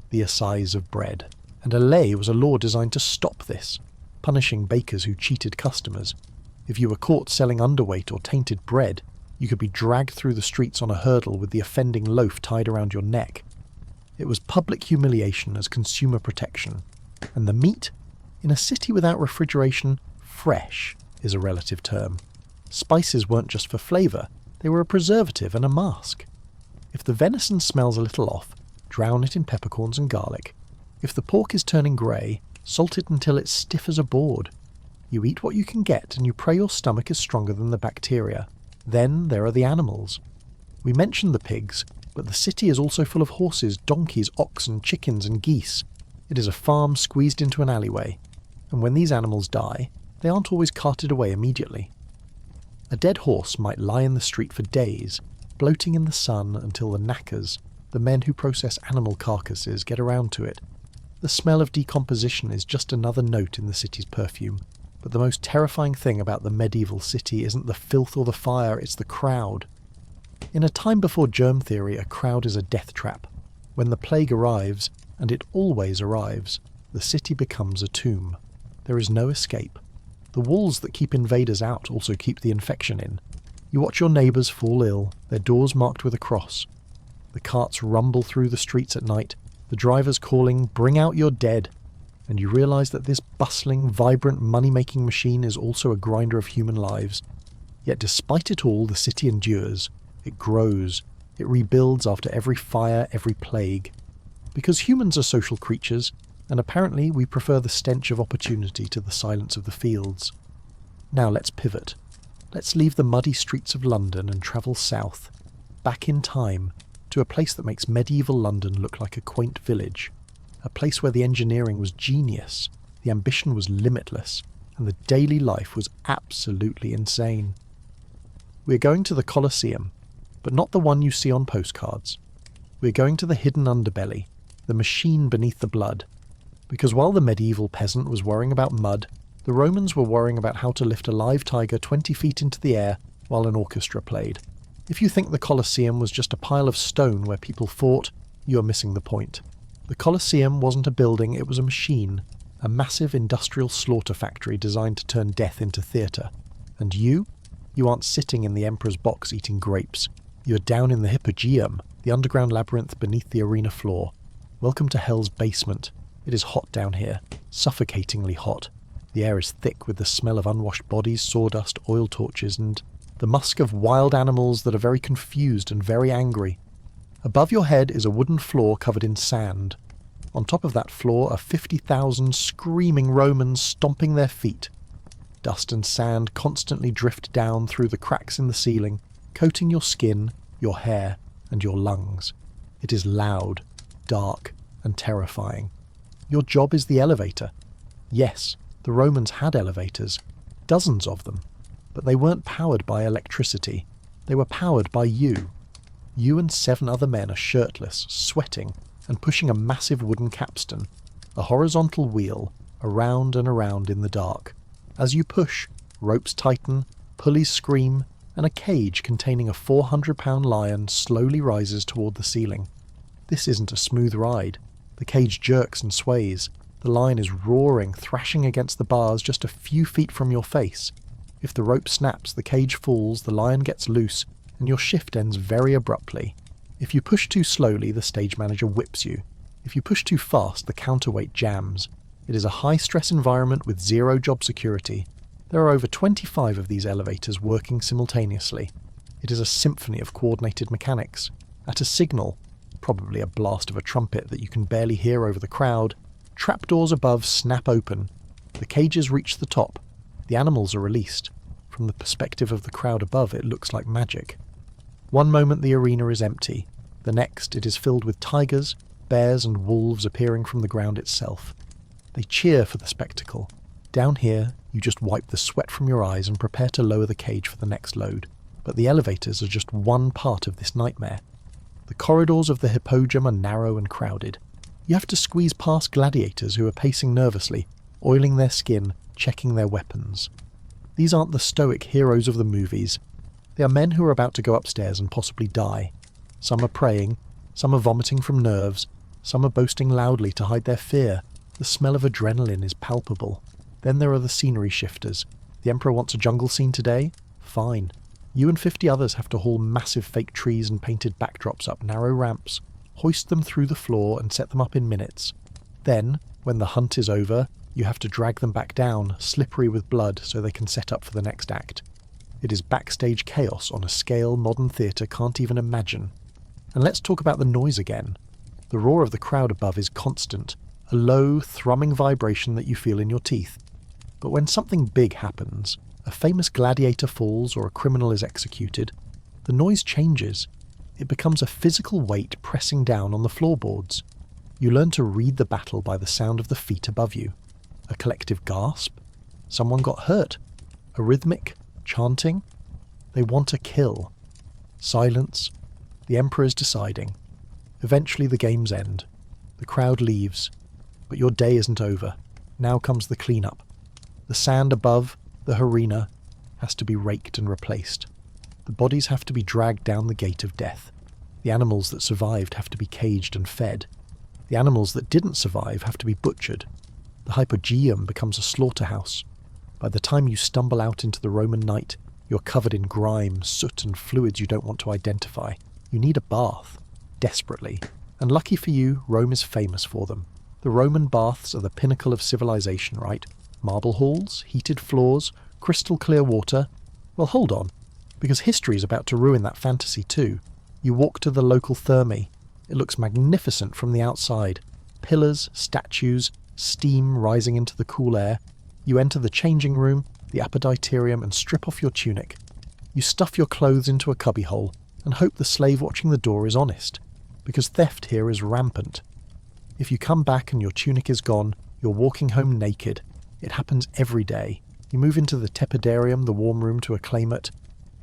The assize of bread. And a lei was a law designed to stop this, punishing bakers who cheated customers. If you were caught selling underweight or tainted bread, you could be dragged through the streets on a hurdle with the offending loaf tied around your neck. It was public humiliation as consumer protection. And the meat? In a city without refrigeration, fresh is a relative term. Spices weren't just for flavour, they were a preservative and a mask. If the venison smells a little off, drown it in peppercorns and garlic. If the pork is turning grey, salt it until it's stiff as a board. You eat what you can get and you pray your stomach is stronger than the bacteria. Then there are the animals. We mentioned the pigs, but the city is also full of horses, donkeys, oxen, chickens and geese. It is a farm squeezed into an alleyway. And when these animals die, they aren't always carted away immediately. A dead horse might lie in the street for days, bloating in the sun until the knackers, the men who process animal carcasses, get around to it. The smell of decomposition is just another note in the city's perfume. But the most terrifying thing about the medieval city isn't the filth or the fire, it's the crowd. In a time before germ theory, a crowd is a death trap. When the plague arrives, and it always arrives, the city becomes a tomb. There is no escape. The walls that keep invaders out also keep the infection in. You watch your neighbours fall ill, their doors marked with a cross. The carts rumble through the streets at night, the drivers calling, "Bring out your dead," and you realise that this bustling, vibrant, money-making machine is also a grinder of human lives. Yet despite it all, the city endures. It grows. It rebuilds after every fire, every plague. Because humans are social creatures, and apparently we prefer the stench of opportunity to the silence of the fields. Now let's pivot. Let's leave the muddy streets of London and travel south, back in time, to a place that makes medieval London look like a quaint village. A place where the engineering was genius, the ambition was limitless, and the daily life was absolutely insane. We're going to the Colosseum, but not the one you see on postcards. We're going to the hidden underbelly, the machine beneath the blood. Because while the medieval peasant was worrying about mud, the Romans were worrying about how to lift a live tiger 20 feet into the air while an orchestra played. If you think the Colosseum was just a pile of stone where people fought, you are missing the point. The Colosseum wasn't a building, it was a machine, a massive industrial slaughter factory designed to turn death into theatre. And you aren't sitting in the Emperor's box eating grapes. You're down in the Hypogeum, the underground labyrinth beneath the arena floor. Welcome to Hell's basement. It is hot down here, suffocatingly hot. The air is thick with the smell of unwashed bodies, sawdust, oil torches, and the musk of wild animals that are very confused and very angry. Above your head is a wooden floor covered in sand. On top of that floor are 50,000 screaming Romans stomping their feet. Dust and sand constantly drift down through the cracks in the ceiling, coating your skin, your hair, and your lungs. It is loud, dark, and terrifying. Your job is the elevator. Yes, the Romans had elevators, dozens of them, but they weren't powered by electricity. They were powered by you. You and 7 other men are shirtless, sweating, and pushing a massive wooden capstan, a horizontal wheel, around and around in the dark. As you push, ropes tighten, pulleys scream, and a cage containing a 400-pound lion slowly rises toward the ceiling. This isn't a smooth ride. The cage jerks and sways. The lion is roaring, thrashing against the bars just a few feet from your face. If the rope snaps, the cage falls, the lion gets loose, and your shift ends very abruptly. If you push too slowly, the stage manager whips you. If you push too fast, the counterweight jams. It is a high-stress environment with zero job security. There are over 25 of these elevators working simultaneously. It is a symphony of coordinated mechanics. At a signal, probably a blast of a trumpet that you can barely hear over the crowd, trapdoors above snap open. The cages reach the top. The animals are released. From the perspective of the crowd above, it looks like magic. One moment the arena is empty. The next, it is filled with tigers, bears and wolves appearing from the ground itself. They cheer for the spectacle. Down here, you just wipe the sweat from your eyes and prepare to lower the cage for the next load. But the elevators are just one part of this nightmare. The corridors of the hippodrome are narrow and crowded. You have to squeeze past gladiators who are pacing nervously, oiling their skin, checking their weapons. These aren't the stoic heroes of the movies. They are men who are about to go upstairs and possibly die. Some are praying, some are vomiting from nerves, some are boasting loudly to hide their fear. The smell of adrenaline is palpable. Then there are the scenery shifters. The Emperor wants a jungle scene today? Fine. You and 50 others have to haul massive fake trees and painted backdrops up narrow ramps, hoist them through the floor and set them up in minutes. Then, when the hunt is over, you have to drag them back down, slippery with blood, so they can set up for the next act. It is backstage chaos on a scale modern theatre can't even imagine. And let's talk about the noise again. The roar of the crowd above is constant, a low, thrumming vibration that you feel in your teeth. But when something big happens, a famous gladiator falls or a criminal is executed, the noise changes. It becomes a physical weight pressing down on the floorboards. You learn to read the battle by the sound of the feet above you. A collective gasp? Someone got hurt? A rhythmic chanting? They want to kill. Silence. The Emperor is deciding. Eventually the games end. The crowd leaves. But your day isn't over. Now comes the cleanup. The sand above the arena has to be raked and replaced. The bodies have to be dragged down the gate of death. The animals that survived have to be caged and fed. The animals that didn't survive have to be butchered. The hypogeum becomes a slaughterhouse. By the time you stumble out into the Roman night, you're covered in grime, soot and fluids you don't want to identify. You need a bath. Desperately. And lucky for you, Rome is famous for them. The Roman baths are the pinnacle of civilization, right? Marble halls, heated floors, crystal clear water. Well, hold on, because history is about to ruin that fantasy too. You walk to the local thermae. It looks magnificent from the outside. Pillars, statues, steam rising into the cool air. You enter the changing room, the apoditerium, and strip off your tunic. You stuff your clothes into a cubbyhole and hope the slave watching the door is honest, because theft here is rampant. If you come back and your tunic is gone, you're walking home naked. It happens every day. You move into the tepidarium, the warm room, to acclaim it.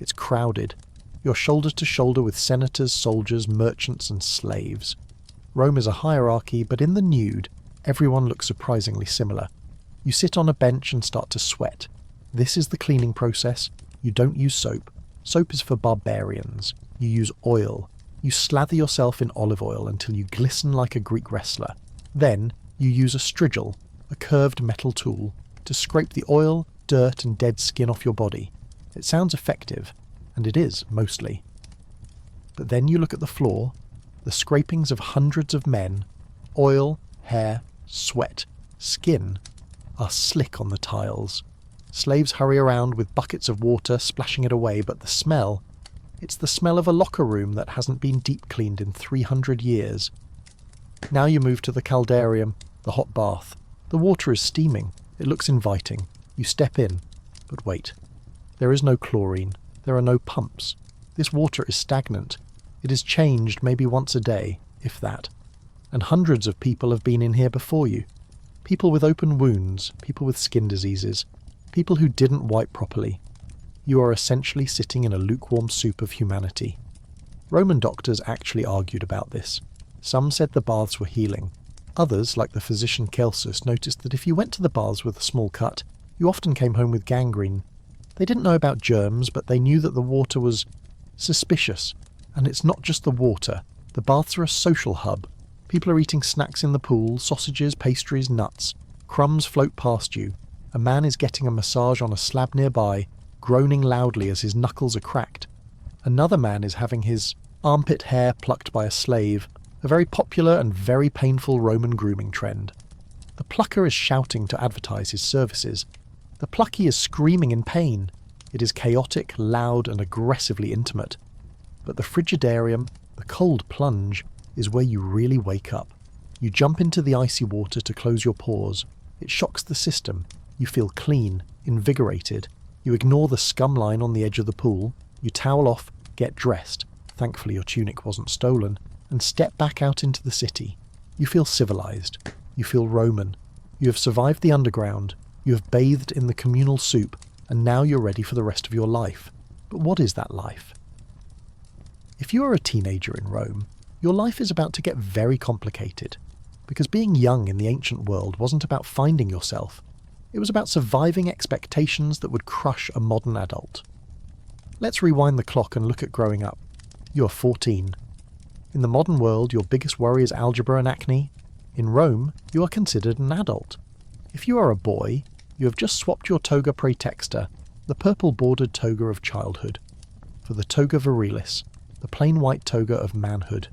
It's crowded. You're shoulder to shoulder with senators, soldiers, merchants, and slaves. Rome is a hierarchy, but in the nude, everyone looks surprisingly similar. You sit on a bench and start to sweat. This is the cleaning process. You don't use soap. Soap is for barbarians. You use oil. You slather yourself in olive oil until you glisten like a Greek wrestler. Then, you use a strigil, a curved metal tool, to scrape the oil, dirt and dead skin off your body. It sounds effective, and it is, mostly. But then you look at the floor, the scrapings of hundreds of men, oil, hair, sweat, skin. are slick on the tiles. Slaves hurry around with buckets of water, splashing it away, but the smell, it's the smell of a locker room that hasn't been deep cleaned in 300 years. Now you move to the caldarium, the hot bath. The water is steaming. It looks inviting. You step in. But wait. There is no chlorine. There are no pumps. This water is stagnant. It is changed maybe once a day, if that. And hundreds of people have been in here before you. People with open wounds, people with skin diseases, people who didn't wipe properly. You are essentially sitting in a lukewarm soup of humanity. Roman doctors actually argued about this. Some said the baths were healing. Others, like the physician Celsus, noticed that if you went to the baths with a small cut, you often came home with gangrene. They didn't know about germs, but they knew that the water was suspicious. And it's not just the water. The baths are a social hub. People are eating snacks in the pool, sausages, pastries, nuts. Crumbs float past you. A man is getting a massage on a slab nearby, groaning loudly as his knuckles are cracked. Another man is having his armpit hair plucked by a slave, a very popular and very painful Roman grooming trend. The plucker is shouting to advertise his services. The plucky is screaming in pain. It is chaotic, loud, and aggressively intimate. But the frigidarium, the cold plunge, is where you really wake up. You jump into the icy water to close your pores. It shocks the system. You feel clean, invigorated. You ignore the scum line on the edge of the pool. You towel off, get dressed. Thankfully your tunic wasn't stolen. And step back out into the city. You feel civilized. You feel Roman. You have survived the underground. You have bathed in the communal soup. And now you're ready for the rest of your life. But what is that life? If you are a teenager in Rome, your life is about to get very complicated. Because being young in the ancient world wasn't about finding yourself. It was about surviving expectations that would crush a modern adult. Let's rewind the clock and look at growing up. You are 14. In the modern world, your biggest worry is algebra and acne. In Rome, you are considered an adult. If you are a boy, you have just swapped your toga praetexta, the purple-bordered toga of childhood, for the toga virilis, the plain white toga of manhood.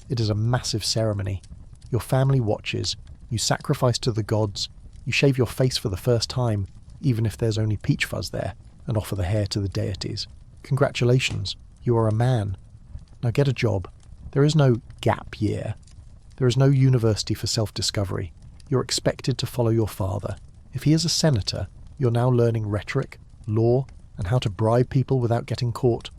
It is a massive ceremony. Your family watches. You sacrifice to the gods. You shave your face for the first time, even if there's only peach fuzz there, and offer the hair to the deities. Congratulations, you are a man. Now get a job. There is no gap year. There is no university for self-discovery. You're expected to follow your father. If he is a senator, you're now learning rhetoric, law, and how to bribe people without getting caught.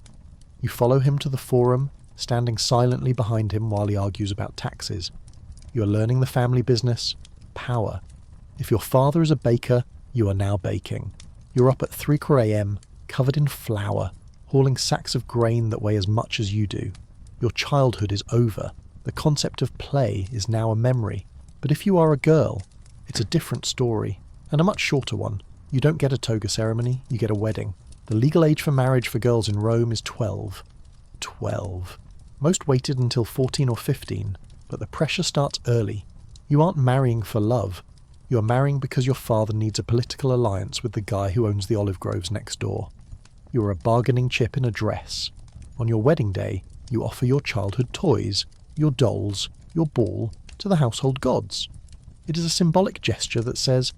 You follow him to the forum, standing silently behind him while he argues about taxes. You are learning the family business, power. If your father is a baker, you are now baking. You're up at 3 a.m, covered in flour, hauling sacks of grain that weigh as much as you do. Your childhood is over. The concept of play is now a memory. But if you are a girl, it's a different story, and a much shorter one. You don't get a toga ceremony, you get a wedding. The legal age for marriage for girls in Rome is 12. 12. Most waited until 14 or 15, but the pressure starts early. You aren't marrying for love. You are marrying because your father needs a political alliance with the guy who owns the olive groves next door. You are a bargaining chip in a dress. On your wedding day, you offer your childhood toys, your dolls, your ball, to the household gods. It is a symbolic gesture that says,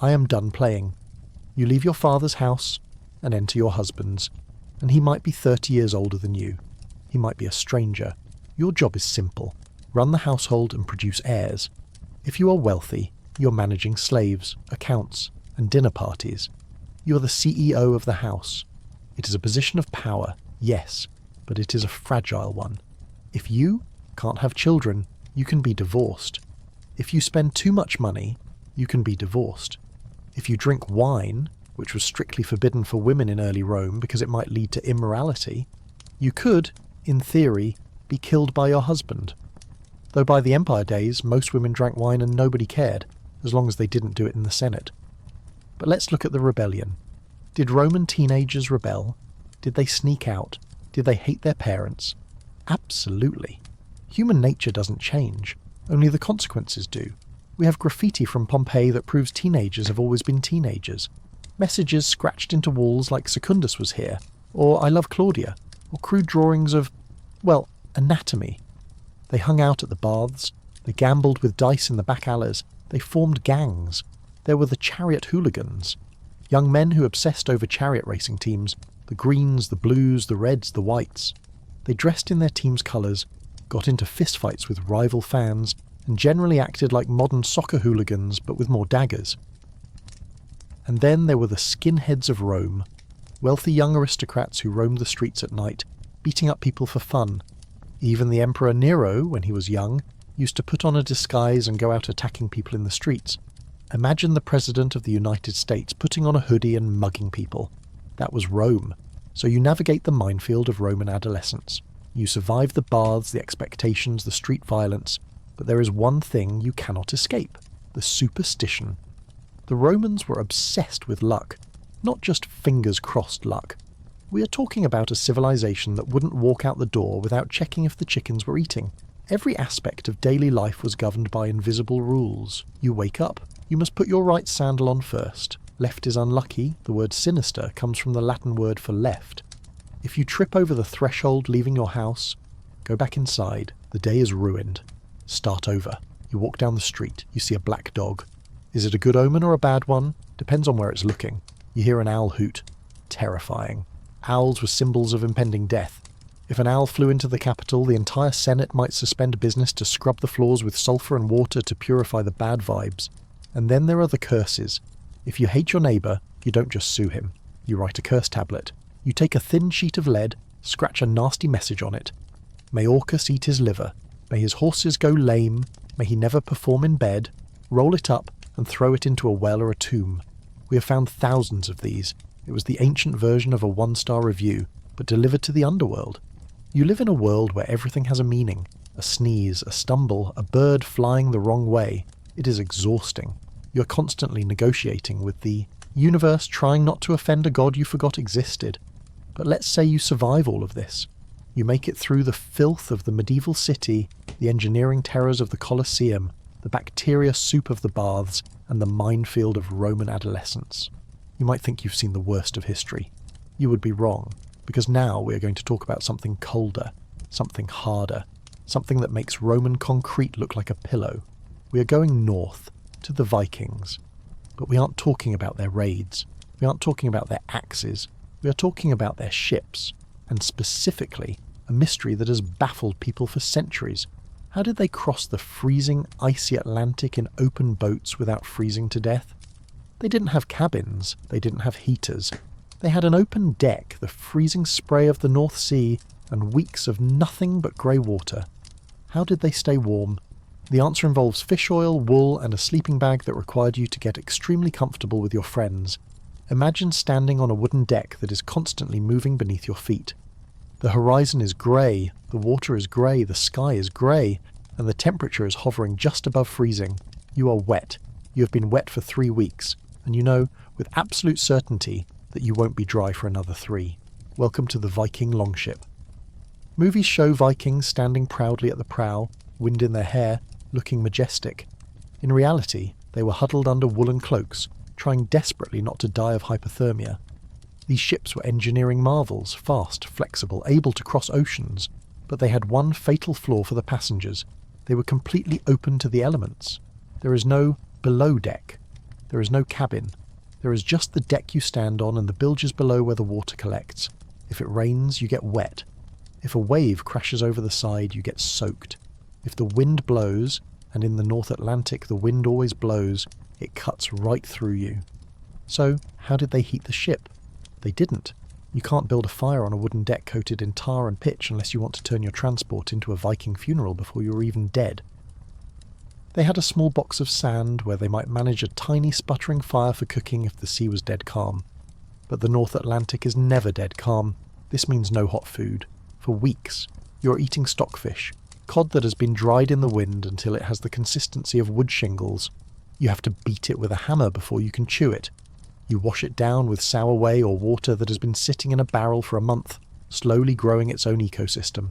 I am done playing. You leave your father's house and enter your husband's, and he might be 30 years older than you. He might be a stranger. Your job is simple. Run the household and produce heirs. If you are wealthy, you're managing slaves, accounts, and dinner parties. You are the CEO of the house. It is a position of power, yes, but it is a fragile one. If you can't have children, you can be divorced. If you spend too much money, you can be divorced. If you drink wine, which was strictly forbidden for women in early Rome because it might lead to immorality, you could, in theory, be killed by your husband. Though by the Empire days, most women drank wine and nobody cared, as long as they didn't do it in the Senate. But let's look at the rebellion. Did Roman teenagers rebel? Did they sneak out? Did they hate their parents? Absolutely. Human nature doesn't change, only the consequences do. We have graffiti from Pompeii that proves teenagers have always been teenagers. Messages scratched into walls like Secundus was here, or I love Claudia, or crude drawings of, well, anatomy. They hung out at the baths, they gambled with dice in the back alleys, they formed gangs. There were the chariot hooligans, young men who obsessed over chariot racing teams, the greens, the blues, the reds, the whites. They dressed in their team's colours, got into fistfights with rival fans, and generally acted like modern soccer hooligans but with more daggers. And then there were the skinheads of Rome, wealthy young aristocrats who roamed the streets at night, beating up people for fun. Even the Emperor Nero, when he was young, used to put on a disguise and go out attacking people in the streets. Imagine the President of the United States putting on a hoodie and mugging people. That was Rome. So you navigate the minefield of Roman adolescence. You survive the baths, the expectations, the street violence, but there is one thing you cannot escape: the superstition. The Romans were obsessed with luck, not just fingers-crossed luck. We are talking about a civilization that wouldn't walk out the door without checking if the chickens were eating. Every aspect of daily life was governed by invisible rules. You wake up, you must put your right sandal on first. Left is unlucky. The word sinister comes from the Latin word for left. If you trip over the threshold leaving your house, go back inside. The day is ruined. Start over. You walk down the street. You see a black dog. Is it a good omen or a bad one? Depends on where it's looking. You hear an owl hoot. Terrifying. Owls were symbols of impending death. If an owl flew into the capital, the entire Senate might suspend business to scrub the floors with sulphur and water to purify the bad vibes. And then there are the curses. If you hate your neighbour, you don't just sue him. You write a curse tablet. You take a thin sheet of lead, scratch a nasty message on it. May Orcus eat his liver. May his horses go lame. May he never perform in bed. Roll it up and throw it into a well or a tomb. We have found thousands of these. It was the ancient version of a one-star review, but delivered to the underworld. You live in a world where everything has a meaning. A sneeze, a stumble, a bird flying the wrong way. It is exhausting. You're constantly negotiating with the universe, trying not to offend a god you forgot existed. But let's say you survive all of this. You make it through the filth of the medieval city, the engineering terrors of the Colosseum, the bacteria soup of the baths, and the minefield of Roman adolescence. You might think you've seen the worst of history. You would be wrong, because now we are going to talk about something colder, something harder, something that makes Roman concrete look like a pillow. We are going north, to the Vikings. But we aren't talking about their raids. We aren't talking about their axes. We are talking about their ships, and specifically, a mystery that has baffled people for centuries. How did they cross the freezing, icy Atlantic in open boats without freezing to death? They didn't have cabins. They didn't have heaters. They had an open deck, the freezing spray of the North Sea, and weeks of nothing but grey water. How did they stay warm? The answer involves fish oil, wool, and a sleeping bag that required you to get extremely comfortable with your friends. Imagine standing on a wooden deck that is constantly moving beneath your feet. The horizon is grey, the water is grey, the sky is grey, and the temperature is hovering just above freezing. You are wet. You have been wet for 3 weeks, and you know with absolute certainty that you won't be dry for another 3. Welcome to the Viking longship. Movies show Vikings standing proudly at the prow, wind in their hair, looking majestic. In reality, they were huddled under woolen cloaks, trying desperately not to die of hypothermia. These ships were engineering marvels, fast, flexible, able to cross oceans, but they had one fatal flaw for the passengers. They were completely open to the elements. There is no below deck. There is no cabin. There is just the deck you stand on and the bilges below where the water collects. If it rains, you get wet. If a wave crashes over the side, you get soaked. If the wind blows, and in the North Atlantic the wind always blows, it cuts right through you. So, how did they heat the ship? They didn't. You can't build a fire on a wooden deck coated in tar and pitch unless you want to turn your transport into a Viking funeral before you're even dead. They had a small box of sand where they might manage a tiny sputtering fire for cooking if the sea was dead calm. But the North Atlantic is never dead calm. This means no hot food. For weeks, you're eating stockfish, cod that has been dried in the wind until it has the consistency of wood shingles. You have to beat it with a hammer before you can chew it. You wash it down with sour whey or water that has been sitting in a barrel for a month, slowly growing its own ecosystem.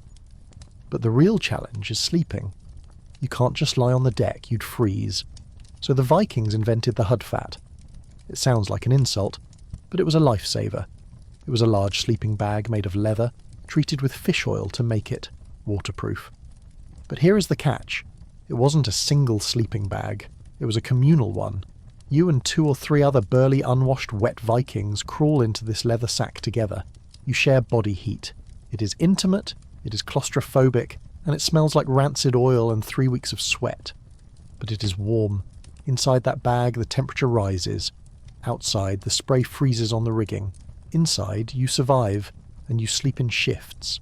But the real challenge is sleeping. You can't just lie on the deck, you'd freeze. So the Vikings invented the hudfat. It sounds like an insult, but it was a lifesaver. It was a large sleeping bag made of leather, treated with fish oil to make it waterproof. But here is the catch. It wasn't a single sleeping bag. It was a communal one. You and 2 or 3 other burly, unwashed, wet Vikings crawl into this leather sack together. You share body heat. It is intimate, it is claustrophobic, and it smells like rancid oil and 3 weeks of sweat. But it is warm. Inside that bag, the temperature rises. Outside, the spray freezes on the rigging. Inside, you survive, and you sleep in shifts.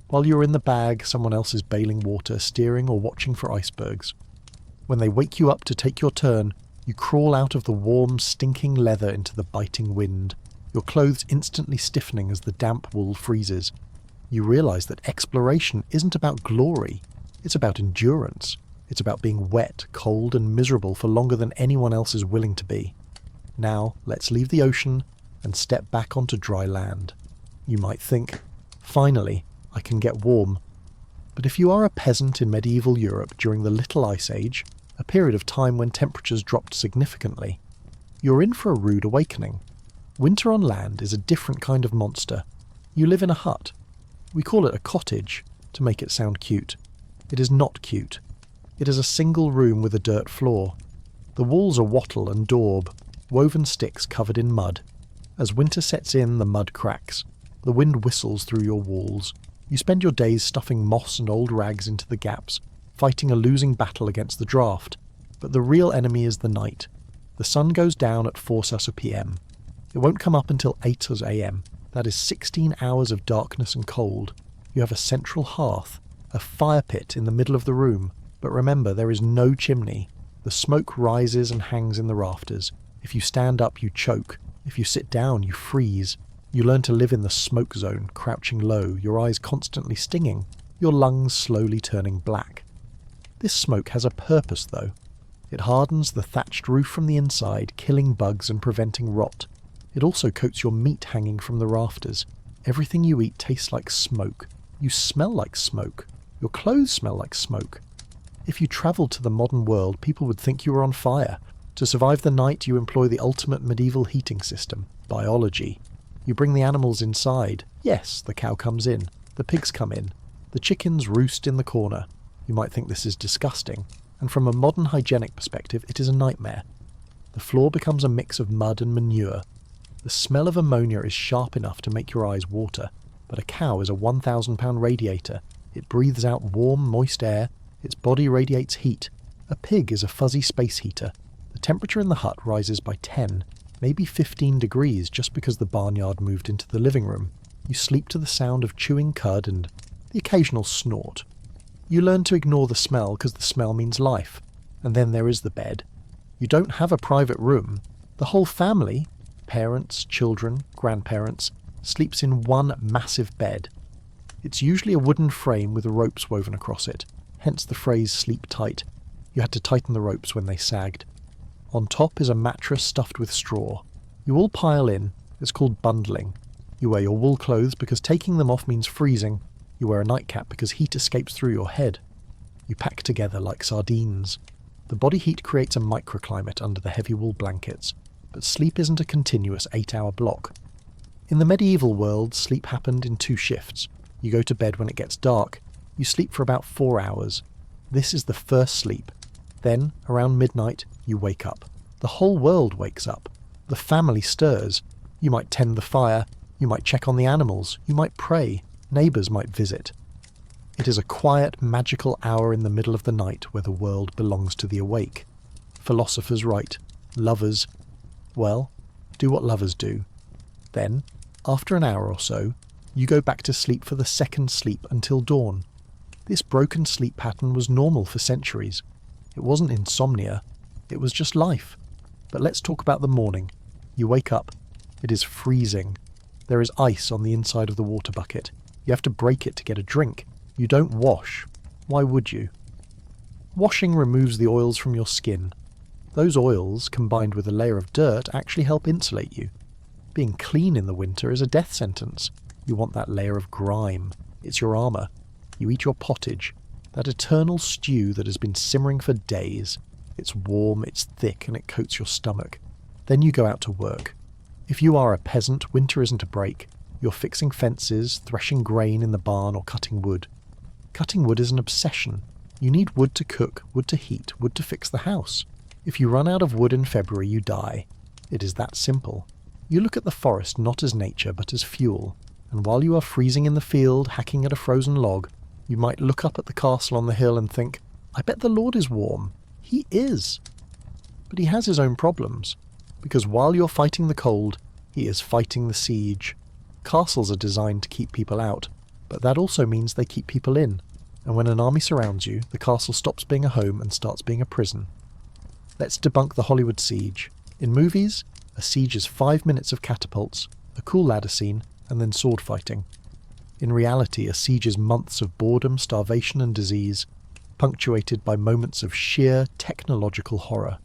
While you're in the bag, someone else is bailing water, steering, or watching for icebergs. When they wake you up to take your turn, you crawl out of the warm, stinking leather into the biting wind, your clothes instantly stiffening as the damp wool freezes. You realise that exploration isn't about glory, it's about endurance. It's about being wet, cold, and miserable for longer than anyone else is willing to be. Now, let's leave the ocean and step back onto dry land. You might think, finally, I can get warm. But if you are a peasant in medieval Europe during the Little Ice Age, a period of time when temperatures dropped significantly, you're in for a rude awakening. Winter on land is a different kind of monster. You live in a hut. We call it a cottage, to make it sound cute. It is not cute. It is a single room with a dirt floor. The walls are wattle and daub, woven sticks covered in mud. As winter sets in, the mud cracks. The wind whistles through your walls. You spend your days stuffing moss and old rags into the gaps, fighting a losing battle against the draft. But the real enemy is the night. The sun goes down at 4 p.m. It won't come up until 8 a.m. That is 16 hours of darkness and cold. You have a central hearth, a fire pit in the middle of the room. But remember, there is no chimney. The smoke rises and hangs in the rafters. If you stand up, you choke. If you sit down, you freeze. You learn to live in the smoke zone, crouching low, your eyes constantly stinging, your lungs slowly turning black. This smoke has a purpose, though. It hardens the thatched roof from the inside, killing bugs and preventing rot. It also coats your meat hanging from the rafters. Everything you eat tastes like smoke. You smell like smoke. Your clothes smell like smoke. If you travelled to the modern world, people would think you were on fire. To survive the night, you employ the ultimate medieval heating system, biology. You bring the animals inside. Yes, the cow comes in. The pigs come in. The chickens roost in the corner. You might think this is disgusting, and from a modern hygienic perspective, it is a nightmare. The floor becomes a mix of mud and manure. The smell of ammonia is sharp enough to make your eyes water, but a cow is a 1,000-pound radiator. It breathes out warm, moist air. Its body radiates heat. A pig is a fuzzy space heater. The temperature in the hut rises by 10, maybe 15 degrees just because the barnyard moved into the living room. You sleep to the sound of chewing cud and the occasional snort. You learn to ignore the smell because the smell means life. And then there is the bed. You don't have a private room. The whole family, parents, children, grandparents, sleeps in one massive bed. It's usually a wooden frame with ropes woven across it. Hence the phrase sleep tight. You had to tighten the ropes when they sagged. On top is a mattress stuffed with straw. You all pile in. It's called bundling. You wear your wool clothes because taking them off means freezing. You wear a nightcap because heat escapes through your head. You pack together like sardines. The body heat creates a microclimate under the heavy wool blankets, but sleep isn't a continuous 8-hour block. In the medieval world, sleep happened in 2 shifts. You go to bed when it gets dark. You sleep for about 4 hours. This is the first sleep. Then, around midnight, you wake up. The whole world wakes up. The family stirs. You might tend the fire. You might check on the animals. You might pray. Neighbours might visit. It is a quiet, magical hour in the middle of the night where the world belongs to the awake. Philosophers write, lovers, well, do what lovers do. Then, after an hour or so, you go back to sleep for the second sleep until dawn. This broken sleep pattern was normal for centuries. It wasn't insomnia, it was just life. But let's talk about the morning. You wake up. It is freezing. There is ice on the inside of the water bucket. You have to break it to get a drink. You don't wash. Why would you? Washing removes the oils from your skin. Those oils, combined with a layer of dirt, actually help insulate you. Being clean in the winter is a death sentence. You want that layer of grime. It's your armour. You eat your pottage, that eternal stew that has been simmering for days. It's warm, it's thick, and it coats your stomach. Then you go out to work. If you are a peasant, winter isn't a break. You're fixing fences, threshing grain in the barn, or cutting wood. Cutting wood is an obsession. You need wood to cook, wood to heat, wood to fix the house. If you run out of wood in February, you die. It is that simple. You look at the forest not as nature but as fuel, and while you are freezing in the field hacking at a frozen log, you might look up at the castle on the hill and think, I bet the Lord is warm. He is. But he has his own problems, because while you're fighting the cold, he is fighting the siege. Castles are designed to keep people out, but that also means they keep people in, and when an army surrounds you, the castle stops being a home and starts being a prison. Let's debunk the Hollywood siege. In movies, a siege is 5 minutes of catapults, a cool ladder scene, and then sword fighting. In reality, a siege is months of boredom, starvation and disease, punctuated by moments of sheer technological horror.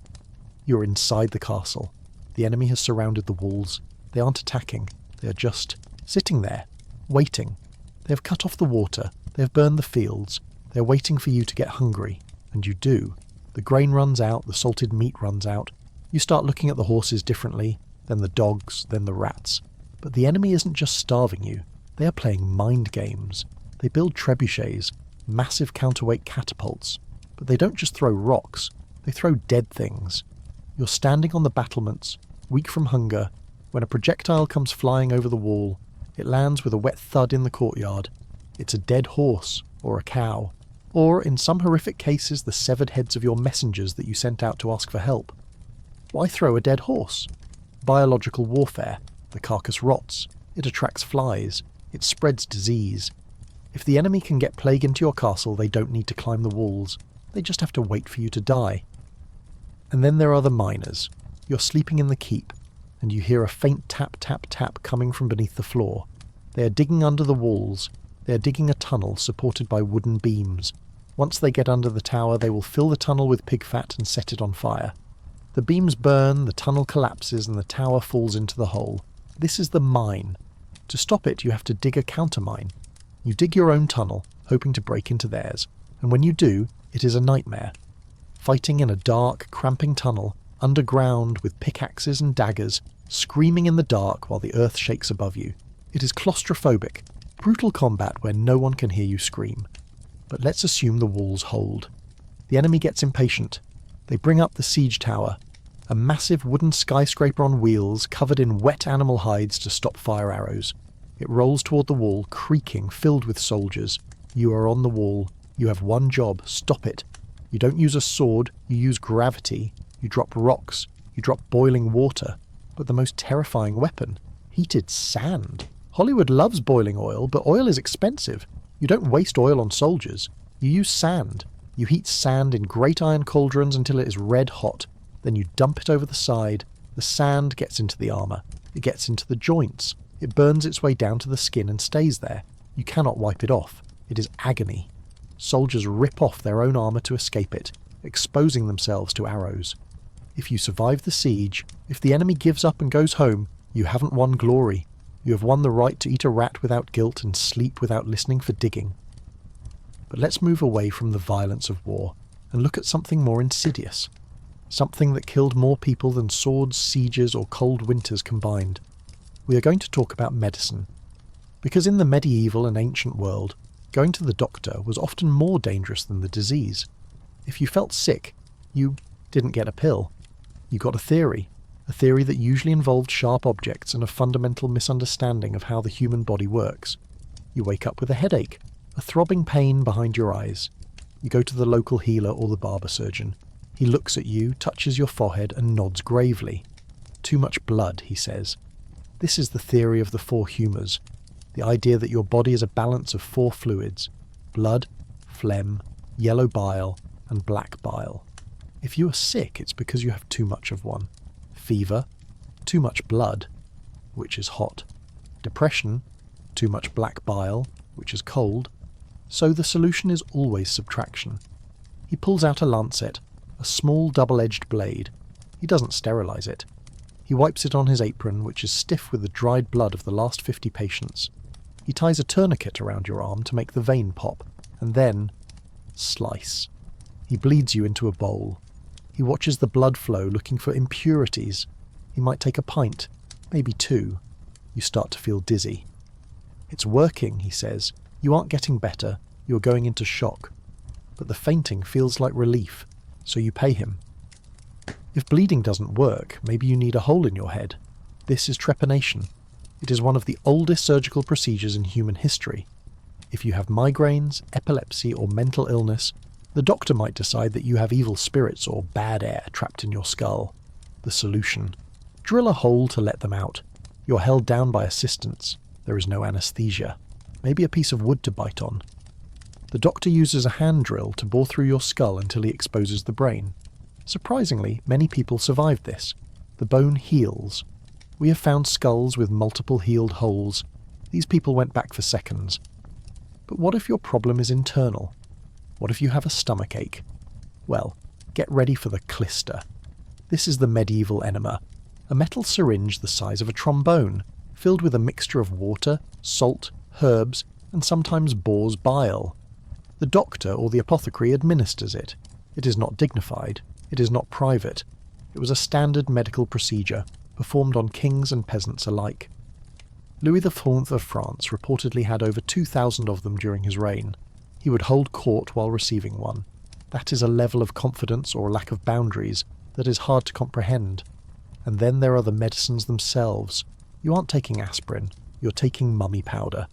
You're inside the castle. The enemy has surrounded the walls. They aren't attacking. They are just sitting there, waiting. They have cut off the water. They have burned the fields. They are waiting for you to get hungry. And you do. The grain runs out, the salted meat runs out. You start looking at the horses differently, then the dogs, then the rats. But the enemy isn't just starving you. They are playing mind games. They build trebuchets, massive counterweight catapults. But they don't just throw rocks. They throw dead things. You're standing on the battlements, weak from hunger, when a projectile comes flying over the wall. It lands with a wet thud in the courtyard. It's a dead horse, or a cow, or, in some horrific cases, the severed heads of your messengers that you sent out to ask for help. Why throw a dead horse? Biological warfare. The carcass rots. It attracts flies. It spreads disease. If the enemy can get plague into your castle, they don't need to climb the walls. They just have to wait for you to die. And then there are the miners. You're sleeping in the keep, and you hear a faint tap, tap, tap coming from beneath the floor. They are digging under the walls. They are digging a tunnel supported by wooden beams. Once they get under the tower, they will fill the tunnel with pig fat and set it on fire. The beams burn, the tunnel collapses, and the tower falls into the hole. This is the mine. To stop it, you have to dig a countermine. You dig your own tunnel, hoping to break into theirs. And when you do, it is a nightmare. Fighting in a dark, cramping tunnel, underground with pickaxes and daggers, screaming in the dark while the earth shakes above you. It is claustrophobic, brutal combat where no one can hear you scream. But let's assume the walls hold. The enemy gets impatient. They bring up the siege tower, a massive wooden skyscraper on wheels covered in wet animal hides to stop fire arrows. It rolls toward the wall, creaking, filled with soldiers. You are on the wall. You have one job: stop it. You don't use a sword, you use gravity. You drop rocks. You drop boiling water. But the most terrifying weapon: heated sand. Hollywood loves boiling oil, but oil is expensive. You don't waste oil on soldiers. You use sand. You heat sand in great iron cauldrons until it is red hot. Then you dump it over the side. The sand gets into the armour. It gets into the joints. It burns its way down to the skin and stays there. You cannot wipe it off. It is agony. Soldiers rip off their own armour to escape it, exposing themselves to arrows. If you survive the siege, if the enemy gives up and goes home, you haven't won glory. You have won the right to eat a rat without guilt and sleep without listening for digging. But let's move away from the violence of war and look at something more insidious. Something that killed more people than swords, sieges, or cold winters combined. We are going to talk about medicine. Because in the medieval and ancient world, going to the doctor was often more dangerous than the disease. If you felt sick, you didn't get a pill. You got a theory that usually involved sharp objects and a fundamental misunderstanding of how the human body works. You wake up with a headache, a throbbing pain behind your eyes. You go to the local healer or the barber surgeon. He looks at you, touches your forehead, and nods gravely. Too much blood, he says. This is the theory of the four humours, the idea that your body is a balance of four fluids: blood, phlegm, yellow bile, and black bile. If you are sick, it's because you have too much of one. Fever, too much blood, which is hot. Depression, too much black bile, which is cold. So the solution is always subtraction. He pulls out a lancet, a small double-edged blade. He doesn't sterilize it. He wipes it on his apron, which is stiff with the dried blood of the last 50 patients. He ties a tourniquet around your arm to make the vein pop, and then slice. He bleeds you into a bowl. He watches the blood flow, looking for impurities. He might take a pint, maybe two. You start to feel dizzy. It's working, he says. You aren't getting better. You're going into shock. But the fainting feels like relief, so you pay him. If bleeding doesn't work, maybe you need a hole in your head. This is trepanation. It is one of the oldest surgical procedures in human history. If you have migraines, epilepsy, or mental illness, the doctor might decide that you have evil spirits or bad air trapped in your skull. The solution: drill a hole to let them out. You're held down by assistants. There is no anesthesia. Maybe a piece of wood to bite on. The doctor uses a hand drill to bore through your skull until he exposes the brain. Surprisingly, many people survive this. The bone heals. We have found skulls with multiple healed holes. These people went back for seconds. But what if your problem is internal? What if you have a stomachache? Well, get ready for the clister. This is the medieval enema, a metal syringe the size of a trombone, filled with a mixture of water, salt, herbs, and sometimes boar's bile. The doctor or the apothecary administers it. It is not dignified. It is not private. It was a standard medical procedure, performed on kings and peasants alike. Louis XIV of France reportedly had over 2,000 of them during his reign. He would hold court while receiving one. That is a level of confidence or lack of boundaries that is hard to comprehend. And then there are the medicines themselves. You aren't taking aspirin, you're taking mummy powder.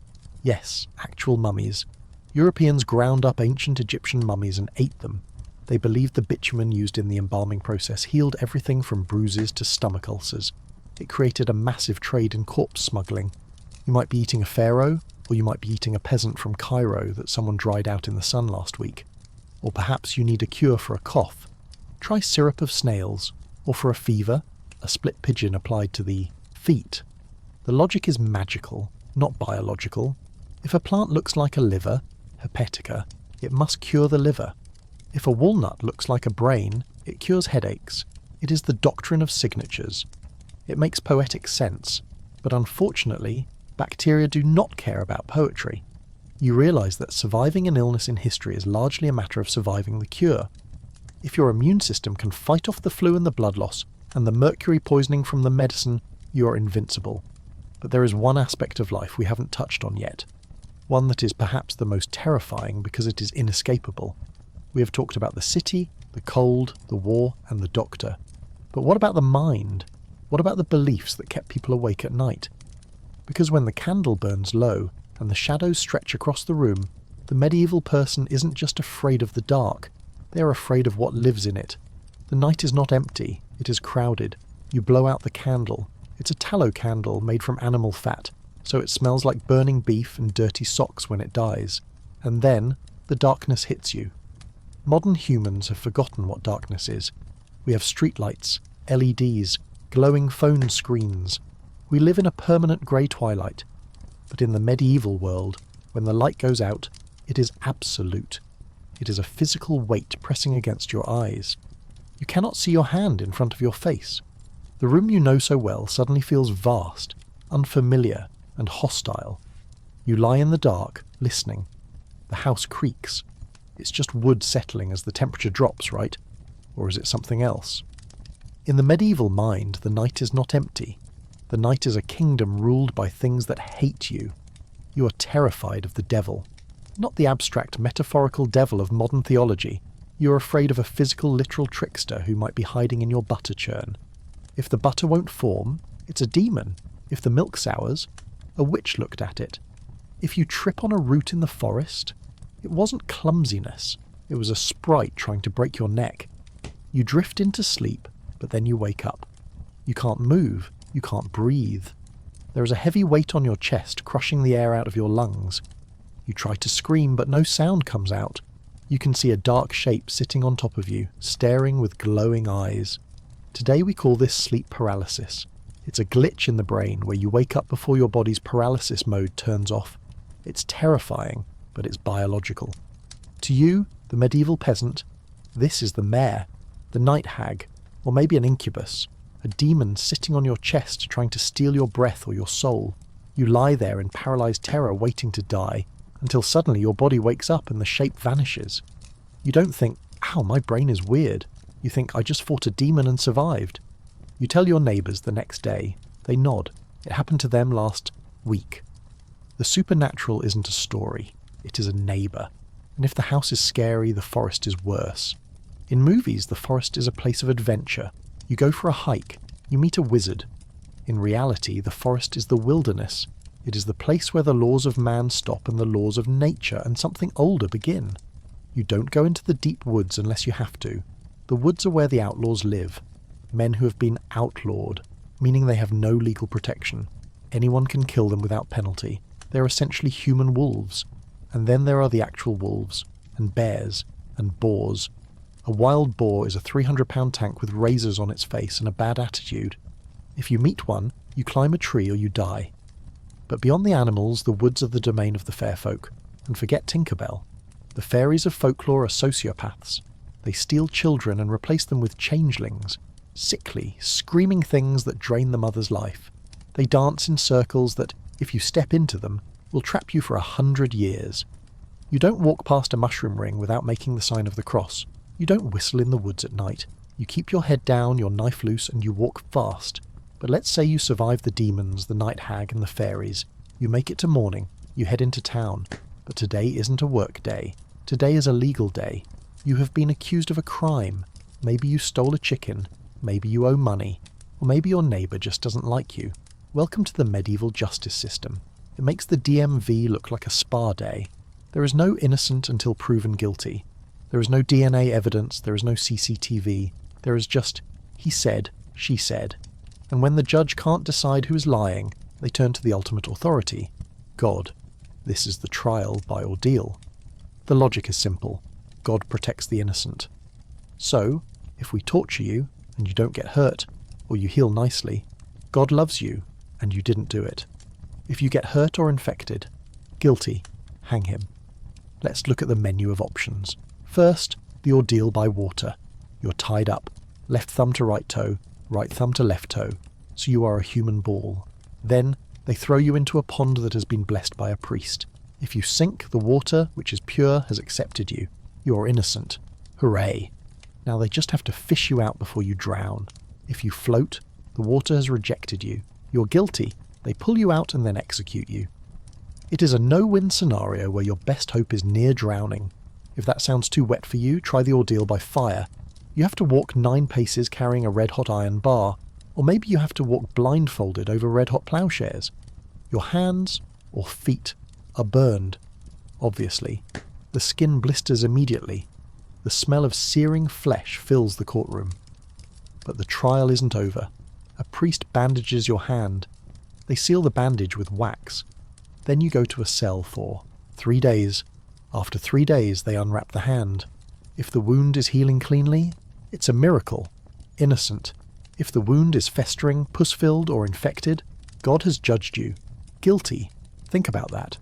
Yes, actual mummies. Europeans ground up ancient Egyptian mummies and ate them. They believed the bitumen used in the embalming process healed everything from bruises to stomach ulcers. It created a massive trade in corpse smuggling. You might be eating a pharaoh, or you might be eating a peasant from Cairo that someone dried out in the sun last week. Or perhaps you need a cure for a cough. Try syrup of snails, or for a fever, a split pigeon applied to the feet. The logic is magical, not biological. If a plant looks like a liver, hepatica, it must cure the liver. If a walnut looks like a brain, it cures headaches. It is the doctrine of signatures. It makes poetic sense, but unfortunately, bacteria do not care about poetry. You realise that surviving an illness in history is largely a matter of surviving the cure. If your immune system can fight off the flu and the blood loss, and the mercury poisoning from the medicine, you are invincible. But there is one aspect of life we haven't touched on yet. One that is perhaps the most terrifying because it is inescapable. We have talked about the city, the cold, the war, and the doctor. But what about the mind? What about the beliefs that kept people awake at night? Because when the candle burns low and the shadows stretch across the room, the medieval person isn't just afraid of the dark, they are afraid of what lives in it. The night is not empty, it is crowded. You blow out the candle. It's a tallow candle made from animal fat, so it smells like burning beef and dirty socks when it dies. And then, the darkness hits you. Modern humans have forgotten what darkness is. We have streetlights, LEDs, glowing phone screens. We live in a permanent grey twilight. But in the medieval world, when the light goes out, it is absolute. It is a physical weight pressing against your eyes. You cannot see your hand in front of your face. The room you know so well suddenly feels vast, unfamiliar, and hostile. You lie in the dark, listening. The house creaks. It's just wood settling as the temperature drops, right? Or is it something else? In the medieval mind, the night is not empty. The night is a kingdom ruled by things that hate you. You are terrified of the devil. Not the abstract, metaphorical devil of modern theology. You are afraid of a physical, literal trickster who might be hiding in your butter churn. If the butter won't form, it's a demon. If the milk sours, a witch looked at it. If you trip on a root in the forest, it wasn't clumsiness. It was a sprite trying to break your neck. You drift into sleep, but then you wake up. You can't move. You can't breathe. There is a heavy weight on your chest, crushing the air out of your lungs. You try to scream, but no sound comes out. You can see a dark shape sitting on top of you, staring with glowing eyes. Today we call this sleep paralysis. It's a glitch in the brain where you wake up before your body's paralysis mode turns off. It's terrifying, but it's biological. To you, the medieval peasant, this is the mare, the night hag, or maybe an incubus, a demon sitting on your chest trying to steal your breath or your soul. You lie there in paralyzed terror waiting to die, until suddenly your body wakes up and the shape vanishes. You don't think, ow, my brain is weird. You think, I just fought a demon and survived. You tell your neighbours the next day. They nod. It happened to them last week. The supernatural isn't a story. It is a neighbour. And if the house is scary, the forest is worse. In movies, the forest is a place of adventure. You go for a hike. You meet a wizard. In reality, the forest is the wilderness. It is the place where the laws of man stop and the laws of nature and something older begin. You don't go into the deep woods unless you have to. The woods are where the outlaws live. Men who have been outlawed, meaning they have no legal protection. Anyone can kill them without penalty. They're essentially human wolves. And then there are the actual wolves, and bears, and boars. A wild boar is a 300-pound tank with razors on its face and a bad attitude. If you meet one, you climb a tree or you die. But beyond the animals, the woods are the domain of the fair folk. And forget Tinkerbell. The fairies of folklore are sociopaths. They steal children and replace them with changelings. Sickly, screaming things that drain the mother's life. They dance in circles that, if you step into them, will trap you for 100 years. You don't walk past a mushroom ring without making the sign of the cross. You don't whistle in the woods at night. You keep your head down, your knife loose, and you walk fast. But let's say you survive the demons, the night hag, and the fairies. You make it to morning. You head into town. But today isn't a work day. Today is a legal day. You have been accused of a crime. Maybe you stole a chicken. Maybe you owe money. Or maybe your neighbour just doesn't like you. Welcome to the medieval justice system. It makes the DMV look like a spa day. There is no innocent until proven guilty. There is no DNA evidence. There is no CCTV. There is just, he said, she said. And when the judge can't decide who is lying, they turn to the ultimate authority, God. This is the trial by ordeal. The logic is simple. God protects the innocent. So, if we torture you, and you don't get hurt, or you heal nicely, God loves you, and you didn't do it. If you get hurt or infected, guilty, hang him. Let's look at the menu of options. First, the ordeal by water. You're tied up, left thumb to right toe, right thumb to left toe, so you are a human ball. Then, they throw you into a pond that has been blessed by a priest. If you sink, the water, which is pure, has accepted you. You're innocent. Hooray! Now they just have to fish you out before you drown. If you float, the water has rejected you. You're guilty. They pull you out and then execute you. It is a no-win scenario where your best hope is near drowning. If that sounds too wet for you, try the ordeal by fire. You have to walk 9 paces carrying a red-hot iron bar, or maybe you have to walk blindfolded over red-hot ploughshares. Your hands, or feet, are burned. Obviously. The skin blisters immediately. The smell of searing flesh fills the courtroom. But the trial isn't over. A priest bandages your hand. They seal the bandage with wax. Then you go to a cell for 3 days. After 3 days, they unwrap the hand. If the wound is healing cleanly, it's a miracle. Innocent. If the wound is festering, pus-filled, or infected, God has judged you. Guilty. Think about that.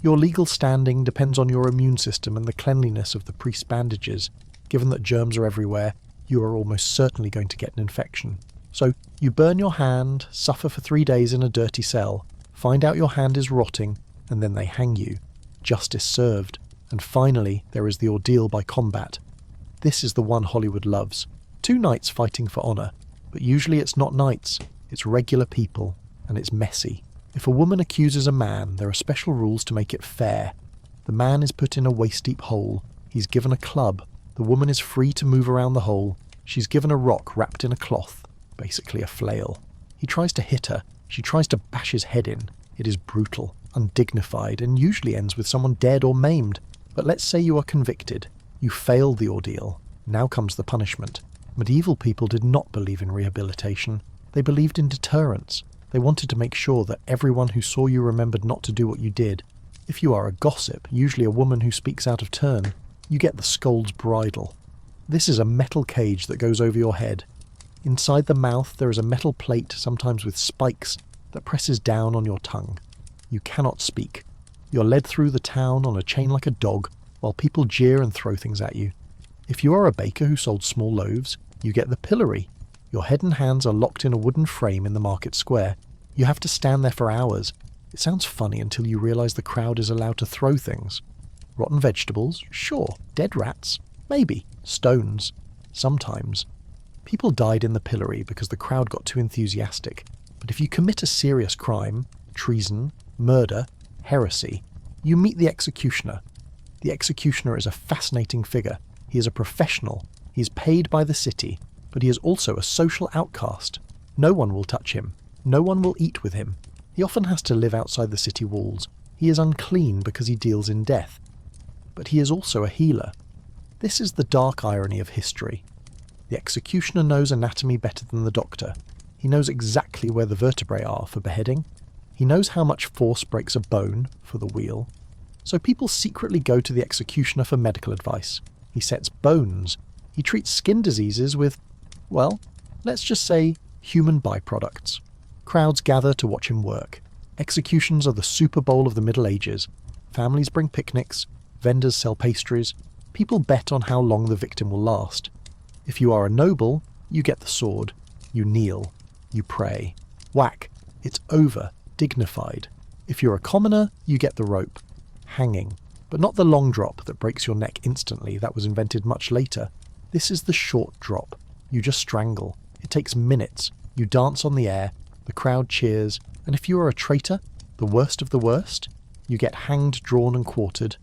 Your legal standing depends on your immune system and the cleanliness of the priest's bandages. Given that germs are everywhere, you are almost certainly going to get an infection. So, you burn your hand, suffer for 3 days in a dirty cell, find out your hand is rotting, and then they hang you. Justice served. And finally, there is the ordeal by combat. This is the one Hollywood loves. 2 knights fighting for honour. But usually it's not knights, it's regular people, and it's messy. If a woman accuses a man, there are special rules to make it fair. The man is put in a waist-deep hole. He's given a club. The woman is free to move around the hole. She's given a rock wrapped in a cloth, basically a flail. He tries to hit her. She tries to bash his head in. It is brutal, undignified, and usually ends with someone dead or maimed. But let's say you are convicted. You failed the ordeal. Now comes the punishment. Medieval people did not believe in rehabilitation. They believed in deterrence. They wanted to make sure that everyone who saw you remembered not to do what you did. If you are a gossip, usually a woman who speaks out of turn, you get the scold's bridle. This is a metal cage that goes over your head. Inside the mouth there is a metal plate, sometimes with spikes, that presses down on your tongue. You cannot speak. You're led through the town on a chain like a dog, while people jeer and throw things at you. If you are a baker who sold small loaves, you get the pillory. Your head and hands are locked in a wooden frame in the market square. You have to stand there for hours. It sounds funny until you realise the crowd is allowed to throw things. Rotten vegetables? Sure. Dead rats? Maybe. Stones? Sometimes. People died in the pillory because the crowd got too enthusiastic. But if you commit a serious crime, treason, murder, heresy, you meet the executioner. The executioner is a fascinating figure. He is a professional. He is paid by the city. but he is also a social outcast. No one will touch him. No one will eat with him. He often has to live outside the city walls. He is unclean because he deals in death. But he is also a healer. This is the dark irony of history. The executioner knows anatomy better than the doctor. He knows exactly where the vertebrae are for beheading. He knows how much force breaks a bone for the wheel. So people secretly go to the executioner for medical advice. He sets bones. He treats skin diseases with, well, let's just say human byproducts. Crowds gather to watch him work. Executions are the Super Bowl of the Middle Ages. Families bring picnics. Vendors sell pastries. People bet on how long the victim will last. If you are a noble, you get the sword. You kneel. You pray. Whack. It's over. Dignified. If you're a commoner, you get the rope. Hanging. But not the long drop that breaks your neck instantly. That was invented much later. This is the short drop. You just strangle. It takes minutes. You dance on the air. The crowd cheers. And if you are a traitor, the worst of the worst, you get hanged, drawn and quartered.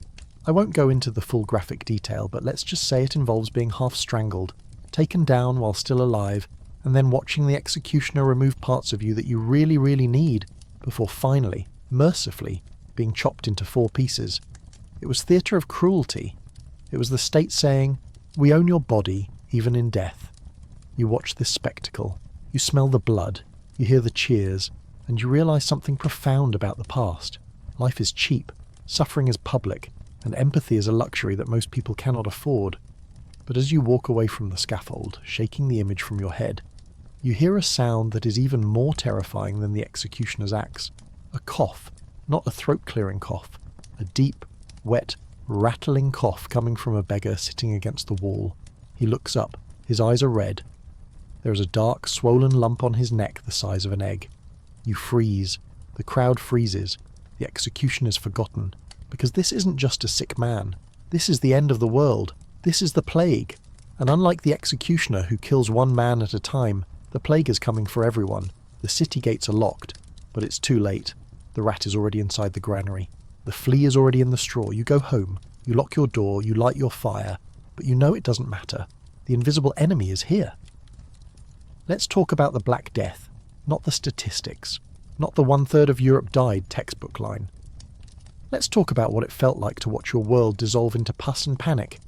I won't go into the full graphic detail, but let's just say it involves being half strangled, taken down while still alive, and then watching the executioner remove parts of you that you really, really need, before finally, mercifully, being chopped into 4 pieces. It was theatre of cruelty. It was the state saying, we own your body, even in death. You watch this spectacle. You smell the blood. You hear the cheers. And you realise something profound about the past. Life is cheap. Suffering is public. And empathy is a luxury that most people cannot afford. But as you walk away from the scaffold, shaking the image from your head, you hear a sound that is even more terrifying than the executioner's axe. A cough, not a throat-clearing cough. A deep, wet, rattling cough coming from a beggar sitting against the wall. He looks up. His eyes are red. There is a dark, swollen lump on his neck the size of an egg. You freeze. The crowd freezes. The execution is forgotten. Because this isn't just a sick man. This is the end of the world. This is the plague. And unlike the executioner who kills one man at a time, the plague is coming for everyone. The city gates are locked. But it's too late. The rat is already inside the granary. The flea is already in the straw. You go home. You lock your door. You light your fire. But you know it doesn't matter. The invisible enemy is here. Let's talk about the Black Death. Not the statistics. Not the 1/3 of Europe died textbook line. Let's talk about what it felt like to watch your world dissolve into pus and panic.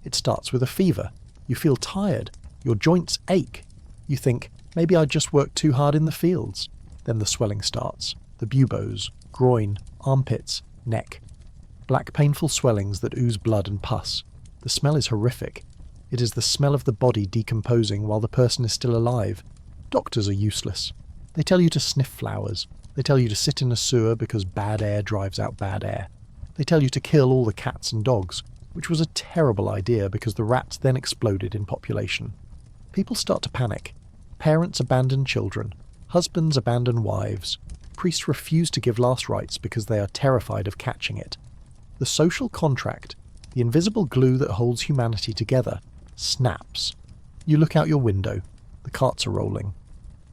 It starts with a fever. You feel tired. Your joints ache. You think, maybe I just worked too hard in the fields. Then the swelling starts. The buboes, groin, armpits, neck. Black painful swellings that ooze blood and pus. The smell is horrific. It is the smell of the body decomposing while the person is still alive. Doctors are useless. They tell you to sniff flowers. They tell you to sit in a sewer because bad air drives out bad air. They tell you to kill all the cats and dogs, which was a terrible idea because the rats then exploded in population. People start to panic. Parents abandon children. Husbands abandon wives. Priests refuse to give last rites because they are terrified of catching it. The social contract, the invisible glue that holds humanity together, snaps. You look out your window. The carts are rolling.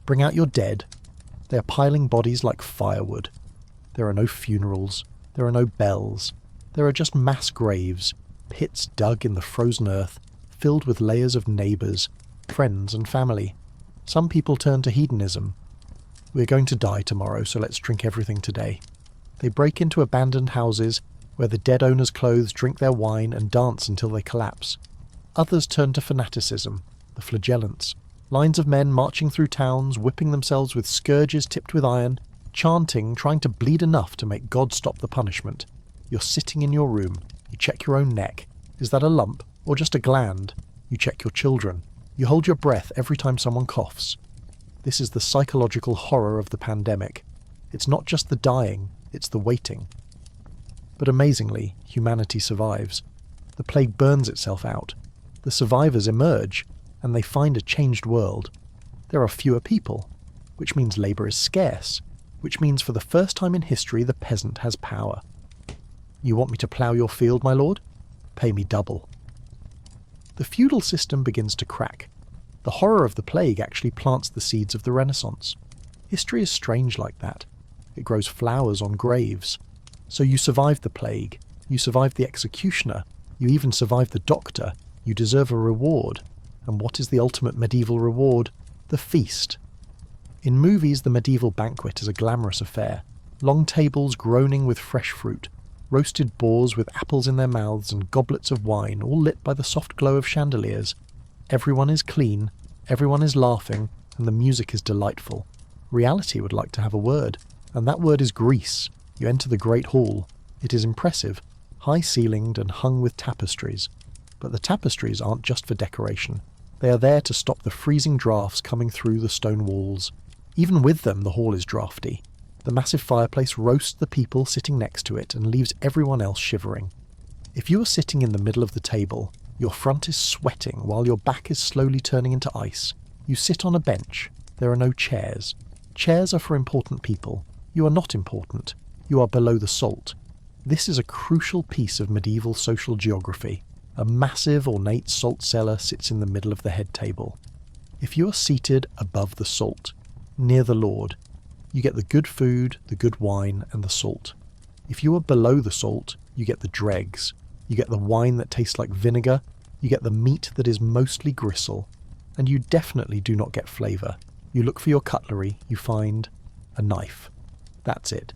Bring out your dead. They are piling bodies like firewood. There are no funerals. There are no bells. There are just mass graves, pits dug in the frozen earth, filled with layers of neighbours, friends and family. Some people turn to hedonism. We're going to die tomorrow, so let's drink everything today. They break into abandoned houses where the dead owners' clothes drink their wine and dance until they collapse. Others turn to fanaticism, the flagellants. Lines of men marching through towns, whipping themselves with scourges tipped with iron, chanting, trying to bleed enough to make God stop the punishment. You're sitting in your room. You check your own neck. Is that a lump or just a gland? You check your children. You hold your breath every time someone coughs. This is the psychological horror of the pandemic. It's not just the dying, it's the waiting. But amazingly, humanity survives. The plague burns itself out. The survivors emerge, and they find a changed world. There are fewer people, which means labour is scarce, which means for the first time in history the peasant has power. You want me to plough your field, my lord? Pay me double. The feudal system begins to crack. The horror of the plague actually plants the seeds of the Renaissance. History is strange like that. It grows flowers on graves. So you survived the plague, you survived the executioner, you even survived the doctor, you deserve a reward. And what is the ultimate medieval reward? The feast. In movies, the medieval banquet is a glamorous affair. Long tables groaning with fresh fruit, roasted boars with apples in their mouths and goblets of wine, all lit by the soft glow of chandeliers. Everyone is clean, everyone is laughing, and the music is delightful. Reality would like to have a word, and that word is Greece. You enter the great hall. It is impressive, high-ceilinged and hung with tapestries. But the tapestries aren't just for decoration. They are there to stop the freezing draughts coming through the stone walls. Even with them, the hall is draughty. The massive fireplace roasts the people sitting next to it and leaves everyone else shivering. If you are sitting in the middle of the table, your front is sweating while your back is slowly turning into ice. You sit on a bench. There are no chairs. Chairs are for important people. You are not important. You are below the salt. This is a crucial piece of medieval social geography. A massive, ornate salt cellar sits in the middle of the head table. If you are seated above the salt, near the Lord, you get the good food, the good wine, and the salt. If you are below the salt, you get the dregs. You get the wine that tastes like vinegar. You get the meat that is mostly gristle. And you definitely do not get flavour. You look for your cutlery, you find a knife. That's it.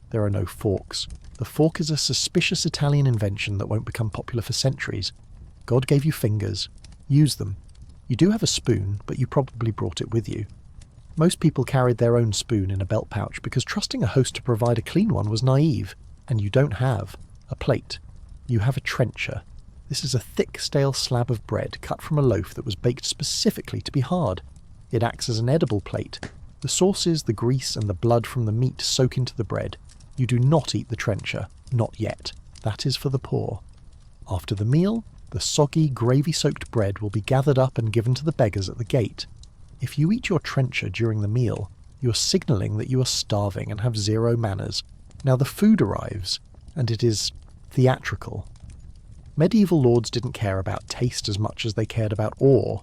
There are no forks. The fork is a suspicious Italian invention that won't become popular for centuries. God gave you fingers. Use them. You do have a spoon, but you probably brought it with you. Most people carried their own spoon in a belt pouch because trusting a host to provide a clean one was naive. And you don't have a plate. You have a trencher. This is a thick, stale slab of bread cut from a loaf that was baked specifically to be hard. It acts as an edible plate. The sauces, the grease, and the blood from the meat soak into the bread. You do not eat the trencher. Not yet. That is for the poor. After the meal, the soggy, gravy-soaked bread will be gathered up and given to the beggars at the gate. If you eat your trencher during the meal, you are signalling that you are starving and have zero manners. Now the food arrives, and it is theatrical. Medieval lords didn't care about taste as much as they cared about awe.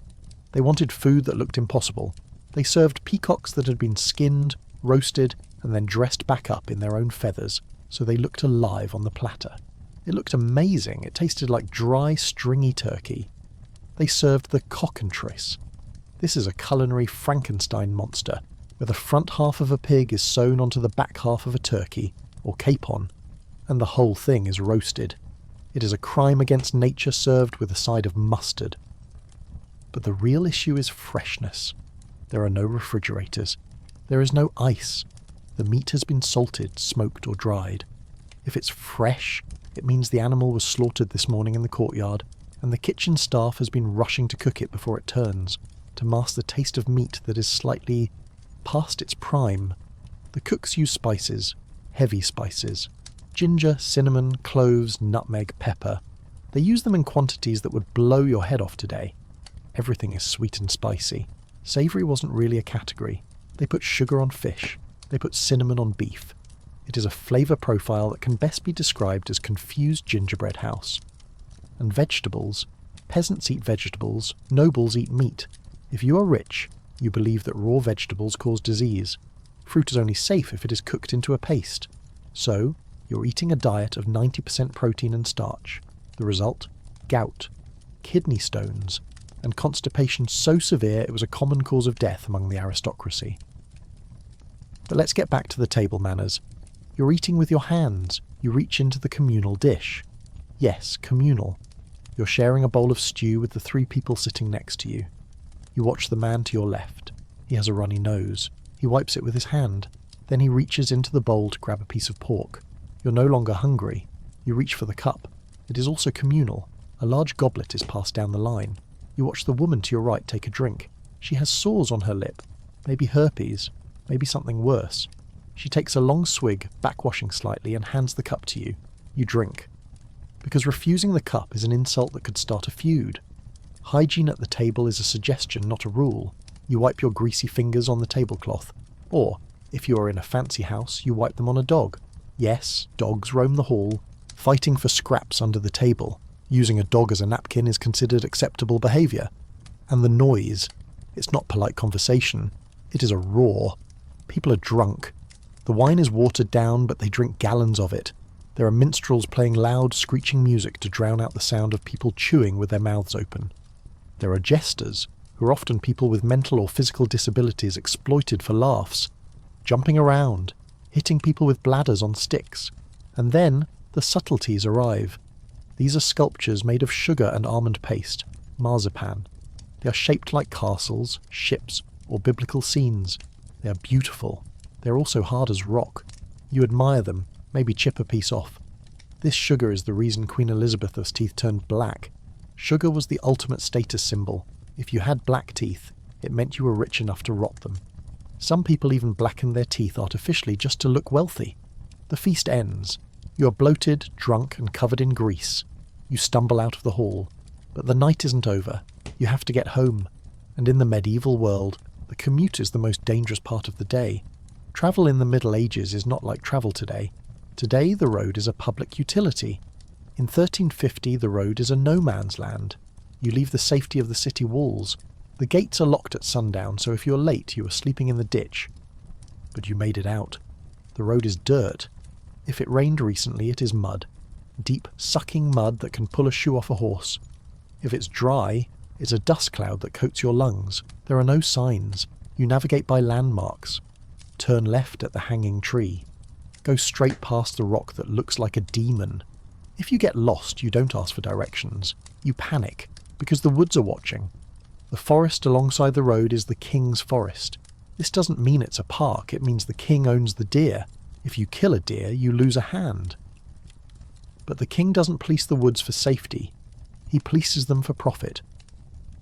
They wanted food that looked impossible. They served peacocks that had been skinned, roasted, and then dressed back up in their own feathers, so they looked alive on the platter. It looked amazing. It tasted like dry, stringy turkey. They served the cockentrice. This is a culinary Frankenstein monster, where the front half of a pig is sewn onto the back half of a turkey, or capon, and the whole thing is roasted. It is a crime against nature served with a side of mustard. But the real issue is freshness. There are no refrigerators. There is no ice. The meat has been salted, smoked, or dried. If it's fresh, it means the animal was slaughtered this morning in the courtyard, and the kitchen staff has been rushing to cook it before it turns, to mask the taste of meat that is slightly past its prime. The cooks use spices, heavy spices. Ginger, cinnamon, cloves, nutmeg, pepper. They use them in quantities that would blow your head off today. Everything is sweet and spicy. Savoury wasn't really a category. They put sugar on fish. They put cinnamon on beef. It is a flavour profile that can best be described as confused gingerbread house. And vegetables. Peasants eat vegetables. Nobles eat meat. If you are rich, you believe that raw vegetables cause disease. Fruit is only safe if it is cooked into a paste. So, you're eating a diet of 90% protein and starch. The result? Gout, kidney stones, and constipation so severe it was a common cause of death among the aristocracy. But let's get back to the table manners. You're eating with your hands. You reach into the communal dish. Yes, communal. You're sharing a bowl of stew with the 3 people sitting next to you. You watch the man to your left. He has a runny nose. He wipes it with his hand. Then he reaches into the bowl to grab a piece of pork. You're no longer hungry. You reach for the cup. It is also communal. A large goblet is passed down the line. You watch the woman to your right take a drink. She has sores on her lip. Maybe herpes. Maybe something worse. She takes a long swig, backwashing slightly, and hands the cup to you. You drink. Because refusing the cup is an insult that could start a feud. Hygiene at the table is a suggestion, not a rule. You wipe your greasy fingers on the tablecloth. Or, if you are in a fancy house, you wipe them on a dog. Yes, dogs roam the hall, fighting for scraps under the table. Using a dog as a napkin is considered acceptable behaviour. And the noise. It's not polite conversation. It is a roar. People are drunk. The wine is watered down, but they drink gallons of it. There are minstrels playing loud, screeching music to drown out the sound of people chewing with their mouths open. There are jesters, who are often people with mental or physical disabilities exploited for laughs, jumping around, hitting people with bladders on sticks. And then the subtleties arrive. These are sculptures made of sugar and almond paste, marzipan. They are shaped like castles, ships, or biblical scenes. They are beautiful. They are also hard as rock. You admire them, maybe chip a piece off. This sugar is the reason Queen Elizabeth's teeth turned black. Sugar was the ultimate status symbol. If you had black teeth, it meant you were rich enough to rot them. Some people even blacken their teeth artificially just to look wealthy. The feast ends. You are bloated, drunk, and covered in grease. You stumble out of the hall. But the night isn't over. You have to get home. And in the medieval world, the commute is the most dangerous part of the day. Travel in the Middle Ages is not like travel today. Today, the road is a public utility. In 1350, the road is a no-man's land. You leave the safety of the city walls. The gates are locked at sundown, so if you're late, you are sleeping in the ditch. But you made it out. The road is dirt. If it rained recently, it is mud. Deep, sucking mud that can pull a shoe off a horse. If it's dry, it's a dust cloud that coats your lungs. There are no signs. You navigate by landmarks. Turn left at the hanging tree. Go straight past the rock that looks like a demon. If you get lost, you don't ask for directions. You panic, because the woods are watching. The forest alongside the road is the king's forest. This doesn't mean it's a park, it means the king owns the deer. If you kill a deer, you lose a hand. But the king doesn't police the woods for safety. He polices them for profit.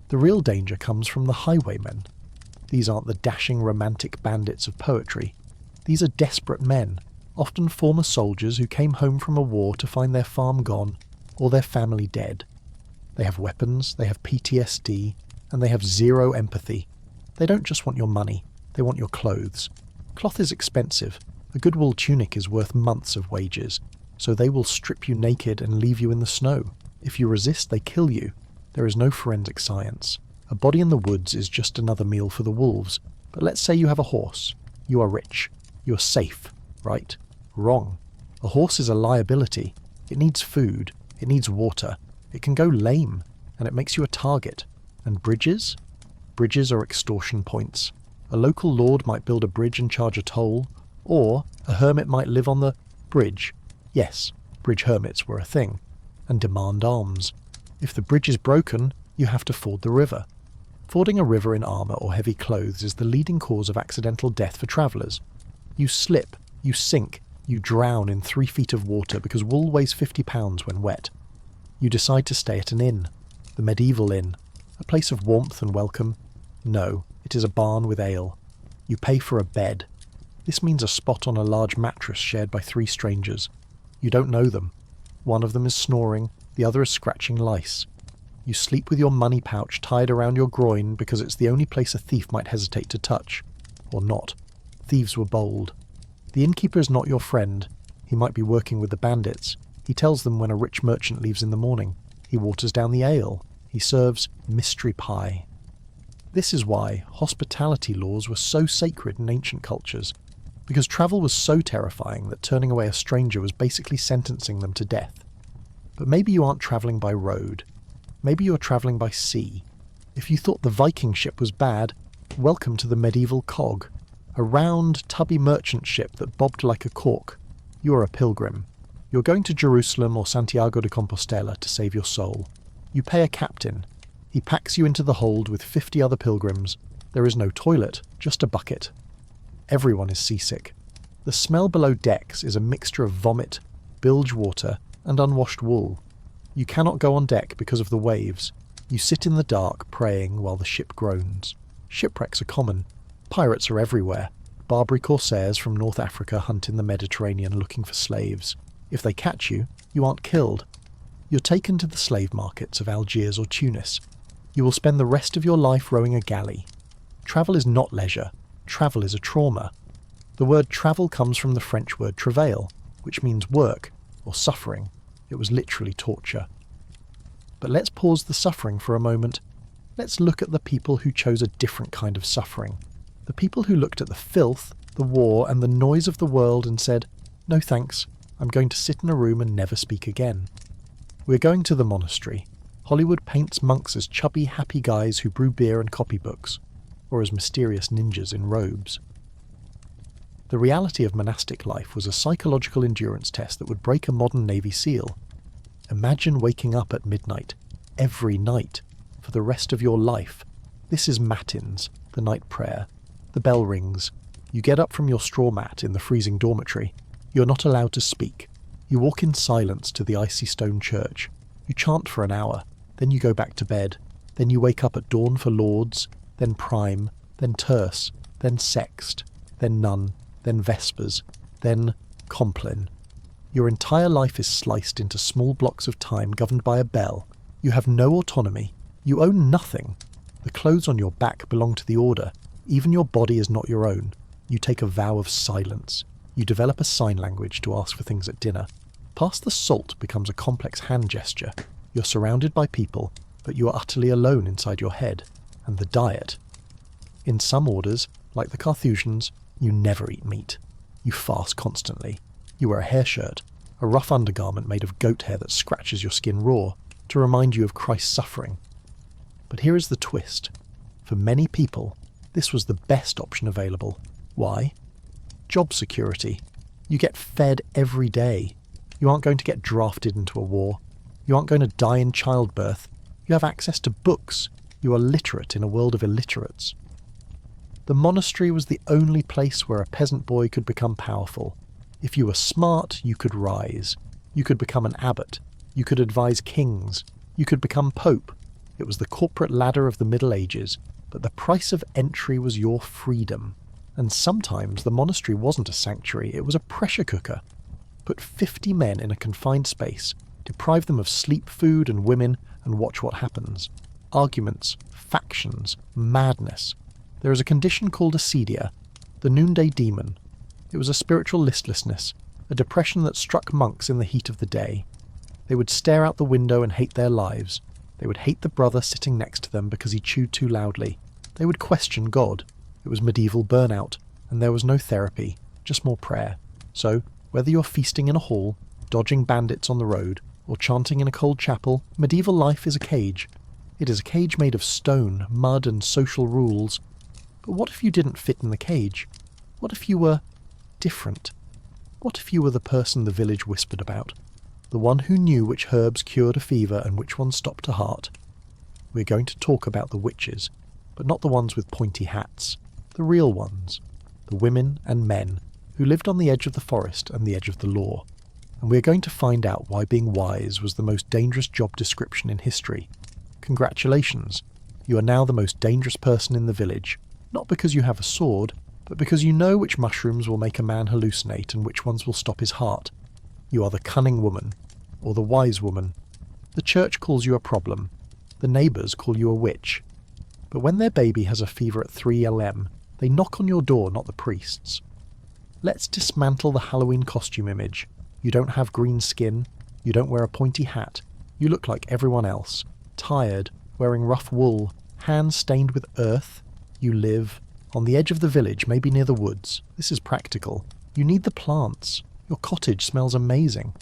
The real danger comes from the highwaymen. These aren't the dashing romantic bandits of poetry. These are desperate men, often former soldiers who came home from a war to find their farm gone or their family dead. They have weapons, they have PTSD, and they have zero empathy. They don't just want your money, they want your clothes. Cloth is expensive. A good wool tunic is worth months of wages, so they will strip you naked and leave you in the snow. If you resist, they kill you. There is no forensic science. A body in the woods is just another meal for the wolves. But let's say you have a horse. You are rich. You are safe, right? Wrong. A horse is a liability. It needs food. It needs water. It can go lame, and it makes you a target. And bridges? Bridges are extortion points. A local lord might build a bridge and charge a toll, or a hermit might live on the bridge. Yes, bridge hermits were a thing. And demand alms. If the bridge is broken, you have to ford the river. Fording a river in armour or heavy clothes is the leading cause of accidental death for travellers. You slip, you sink, you drown in 3 feet of water because wool weighs 50 pounds when wet. You decide to stay at an inn, the medieval inn, a place of warmth and welcome. No, it is a barn with ale. You pay for a bed. This means a spot on a large mattress shared by 3 strangers. You don't know them. One of them is snoring, the other is scratching lice. You sleep with your money pouch tied around your groin because it's the only place a thief might hesitate to touch. Or not. Thieves were bold. The innkeeper is not your friend. He might be working with the bandits. He tells them when a rich merchant leaves in the morning. He waters down the ale. He serves mystery pie. This is why hospitality laws were so sacred in ancient cultures, because travel was so terrifying that turning away a stranger was basically sentencing them to death. But maybe you aren't travelling by road. Maybe you're travelling by sea. If you thought the Viking ship was bad, welcome to the medieval cog, a round, tubby merchant ship that bobbed like a cork. You are a pilgrim. You're going to Jerusalem or Santiago de Compostela to save your soul. You pay a captain. He packs you into the hold with 50 other pilgrims. There is no toilet, just a bucket. Everyone is seasick. The smell below decks is a mixture of vomit, bilge water, and unwashed wool. You cannot go on deck because of the waves. You sit in the dark praying while the ship groans. Shipwrecks are common. Pirates are everywhere. Barbary corsairs from North Africa hunt in the Mediterranean looking for slaves. If they catch you, you aren't killed. You're taken to the slave markets of Algiers or Tunis. You will spend the rest of your life rowing a galley. Travel is not leisure. Travel is a trauma. The word travel comes from the French word travail, which means work or suffering. It was literally torture. But let's pause the suffering for a moment. Let's look at the people who chose a different kind of suffering. The people who looked at the filth, the war, and the noise of the world and said, "No thanks, I'm going to sit in a room and never speak again." We're going to the monastery. Hollywood paints monks as chubby, happy guys who brew beer and copy books, or as mysterious ninjas in robes. The reality of monastic life was a psychological endurance test that would break a modern Navy SEAL. Imagine waking up at midnight, every night, for the rest of your life. This is matins, the night prayer. The bell rings. You get up from your straw mat in the freezing dormitory. You're not allowed to speak. You walk in silence to the icy stone church. You chant for an hour. Then you go back to bed. Then you wake up at dawn for lauds, then prime, then terce, then sext, then nun, then vespers, then compline. Your entire life is sliced into small blocks of time governed by a bell. You have no autonomy. You own nothing. The clothes on your back belong to the order. Even your body is not your own. You take a vow of silence. You develop a sign language to ask for things at dinner. Pass the salt becomes a complex hand gesture. You're surrounded by people, but you are utterly alone inside your head. And the diet. In some orders, like the Carthusians, you never eat meat. You fast constantly. You wear a hair shirt, a rough undergarment made of goat hair that scratches your skin raw, to remind you of Christ's suffering. But here is the twist. For many people, this was the best option available. Why? Job security. You get fed every day. You aren't going to get drafted into a war. You aren't going to die in childbirth. You have access to books. You are literate in a world of illiterates. The monastery was the only place where a peasant boy could become powerful. If you were smart, you could rise. You could become an abbot. You could advise kings. You could become pope. It was the corporate ladder of the Middle Ages, but the price of entry was your freedom. And sometimes the monastery wasn't a sanctuary, it was a pressure cooker. Put 50 men in a confined space, deprive them of sleep, food and women, and watch what happens. Arguments, factions, madness. There is a condition called acedia, the noonday demon. It was a spiritual listlessness, a depression that struck monks in the heat of the day. They would stare out the window and hate their lives. They would hate the brother sitting next to them because he chewed too loudly. They would question God. It was medieval burnout, and there was no therapy, just more prayer. So, whether you're feasting in a hall, dodging bandits on the road, or chanting in a cold chapel, medieval life is a cage. It is a cage made of stone, mud, and social rules. But what if you didn't fit in the cage? What if you were different? What if you were the person the village whispered about? The one who knew which herbs cured a fever and which ones stopped a heart? We're going to talk about the witches, but not the ones with pointy hats. The real ones. The women and men who lived on the edge of the forest and the edge of the law. And we're going to find out why being wise was the most dangerous job description in history. Congratulations, you are now the most dangerous person in the village. Not because you have a sword, but because you know which mushrooms will make a man hallucinate and which ones will stop his heart. You are the cunning woman, or the wise woman. The church calls you a problem. The neighbours call you a witch. But when their baby has a fever at 3 LM, they knock on your door, not the priests. Let's dismantle the Halloween costume image. You don't have green skin. You don't wear a pointy hat. You look like everyone else. Tired, wearing rough wool, hands stained with earth. You live on the edge of the village, maybe near the woods. This is practical. You need the plants. Your cottage smells amazing.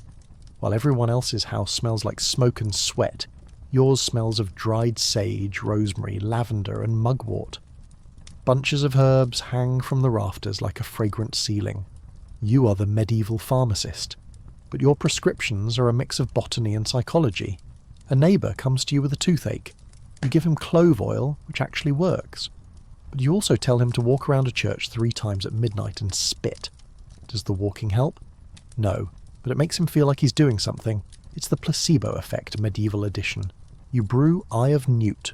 While everyone else's house smells like smoke and sweat, yours smells of dried sage, rosemary, lavender and mugwort. Bunches of herbs hang from the rafters like a fragrant ceiling. You are the medieval pharmacist, but your prescriptions are a mix of botany and psychology. A neighbour comes to you with a toothache. You give him clove oil, which actually works. But you also tell him to walk around a church 3 times at midnight and spit. Does the walking help? No, but it makes him feel like he's doing something. It's the placebo effect, medieval edition. You brew Eye of Newt.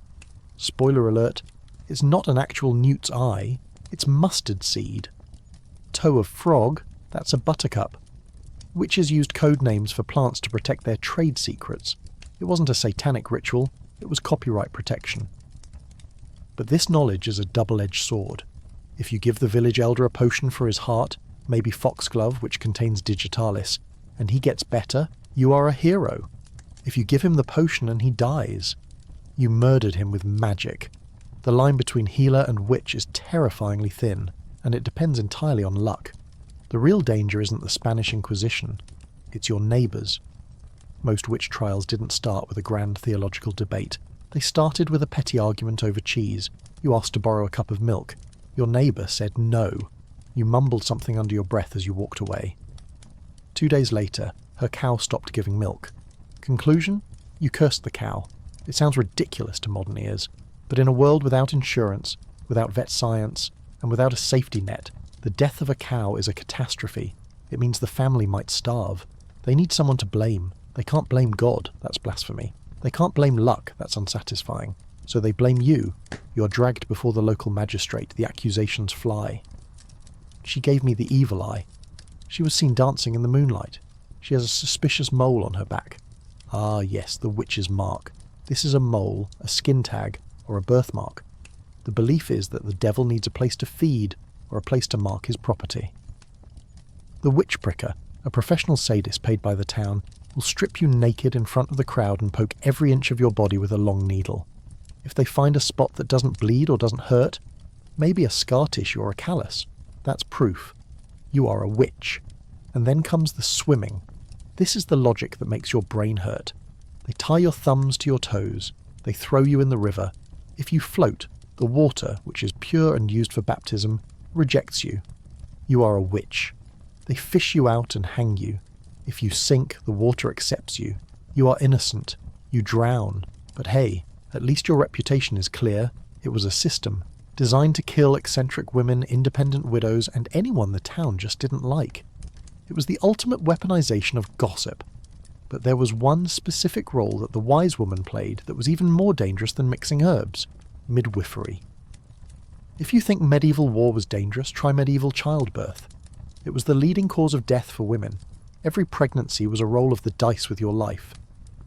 Spoiler alert, it's not an actual newt's eye, it's mustard seed. Toe of Frog, that's a buttercup. Witches used code names for plants to protect their trade secrets. It wasn't a satanic ritual, it was copyright protection. But this knowledge is a double-edged sword. If you give the village elder a potion for his heart, maybe foxglove, which contains digitalis, and he gets better, you are a hero. If you give him the potion and he dies, you murdered him with magic. The line between healer and witch is terrifyingly thin, and it depends entirely on luck. The real danger isn't the Spanish Inquisition, it's your neighbours. Most witch trials didn't start with a grand theological debate. They started with a petty argument over cheese. You asked to borrow a cup of milk. Your neighbour said no. You mumbled something under your breath as you walked away. 2 days later, her cow stopped giving milk. Conclusion? You cursed the cow. It sounds ridiculous to modern ears, but in a world without insurance, without vet science, and without a safety net, the death of a cow is a catastrophe. It means the family might starve. They need someone to blame. They can't blame God, that's blasphemy. They can't blame luck, that's unsatisfying. So they blame you. You are dragged before the local magistrate. The accusations fly. She gave me the evil eye. She was seen dancing in the moonlight. She has a suspicious mole on her back. Ah yes, the witch's mark. This is a mole, a skin tag, or a birthmark. The belief is that the devil needs a place to feed, or a place to mark his property. The witch pricker, a professional sadist paid by the town, will strip you naked in front of the crowd and poke every inch of your body with a long needle. If they find a spot that doesn't bleed or doesn't hurt, maybe a scar tissue or a callus, that's proof. You are a witch. And then comes the swimming. This is the logic that makes your brain hurt. They tie your thumbs to your toes. They throw you in the river. If you float, the water, which is pure and used for baptism, rejects you. You are a witch. They fish you out and hang you. If you sink, the water accepts you. You are innocent. You drown. But hey, at least your reputation is clear. It was a system, designed to kill eccentric women, independent widows, and anyone the town just didn't like. It was the ultimate weaponization of gossip. But there was one specific role that the wise woman played that was even more dangerous than mixing herbs: midwifery. If you think medieval war was dangerous, try medieval childbirth. It was the leading cause of death for women. Every pregnancy was a roll of the dice with your life.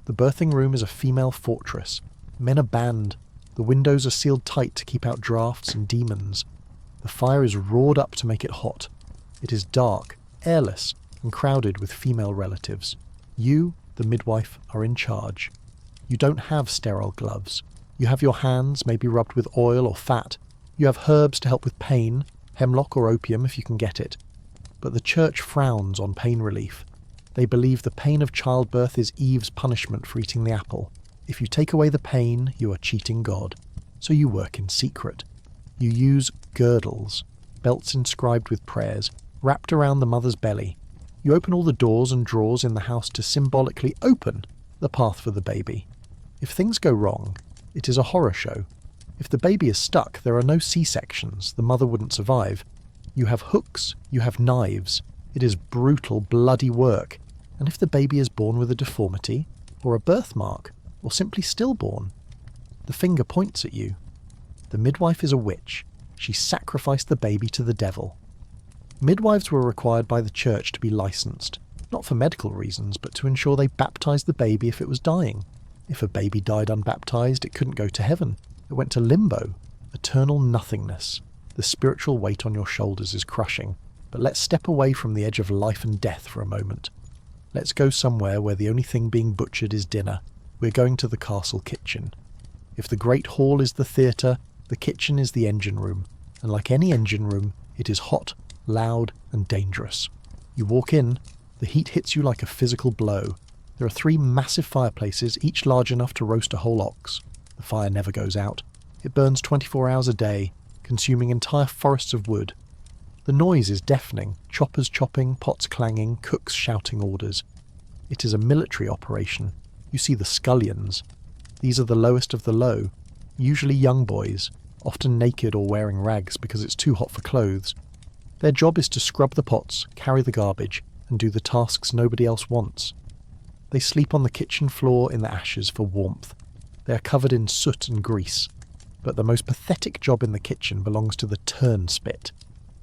The birthing room is a female fortress. Men are banned. The windows are sealed tight to keep out drafts and demons. The fire is roared up to make it hot. It is dark, airless, and crowded with female relatives. You, the midwife, are in charge. You don't have sterile gloves. You have your hands, maybe rubbed with oil or fat. You have herbs to help with pain, hemlock or opium if you can get it. But the church frowns on pain relief. They believe the pain of childbirth is Eve's punishment for eating the apple. If you take away the pain, you are cheating God. So you work in secret. You use girdles, belts inscribed with prayers, wrapped around the mother's belly. You open all the doors and drawers in the house to symbolically open the path for the baby. If things go wrong, it is a horror show. If the baby is stuck, there are no C-sections. The mother wouldn't survive. You have hooks, you have knives. It is brutal, bloody work. And if the baby is born with a deformity, or a birthmark, or simply stillborn, the finger points at you. The midwife is a witch. She sacrificed the baby to the devil. Midwives were required by the church to be licensed, not for medical reasons, but to ensure they baptized the baby if it was dying. If a baby died unbaptized, it couldn't go to heaven. It went to limbo, eternal nothingness. The spiritual weight on your shoulders is crushing, but let's step away from the edge of life and death for a moment. Let's go somewhere where the only thing being butchered is dinner. We're going to the castle kitchen. If the great hall is the theatre, the kitchen is the engine room, and like any engine room, it is hot, loud, and dangerous. You walk in, the heat hits you like a physical blow. There are 3 massive fireplaces, each large enough to roast a whole ox. The fire never goes out. It burns 24 hours a day, consuming entire forests of wood. The noise is deafening, choppers chopping, pots clanging, cooks shouting orders. It is a military operation. You see the scullions. These are the lowest of the low, usually young boys, often naked or wearing rags because it's too hot for clothes. Their job is to scrub the pots, carry the garbage, and do the tasks nobody else wants. They sleep on the kitchen floor in the ashes for warmth. They are covered in soot and grease. But the most pathetic job in the kitchen belongs to the turnspit.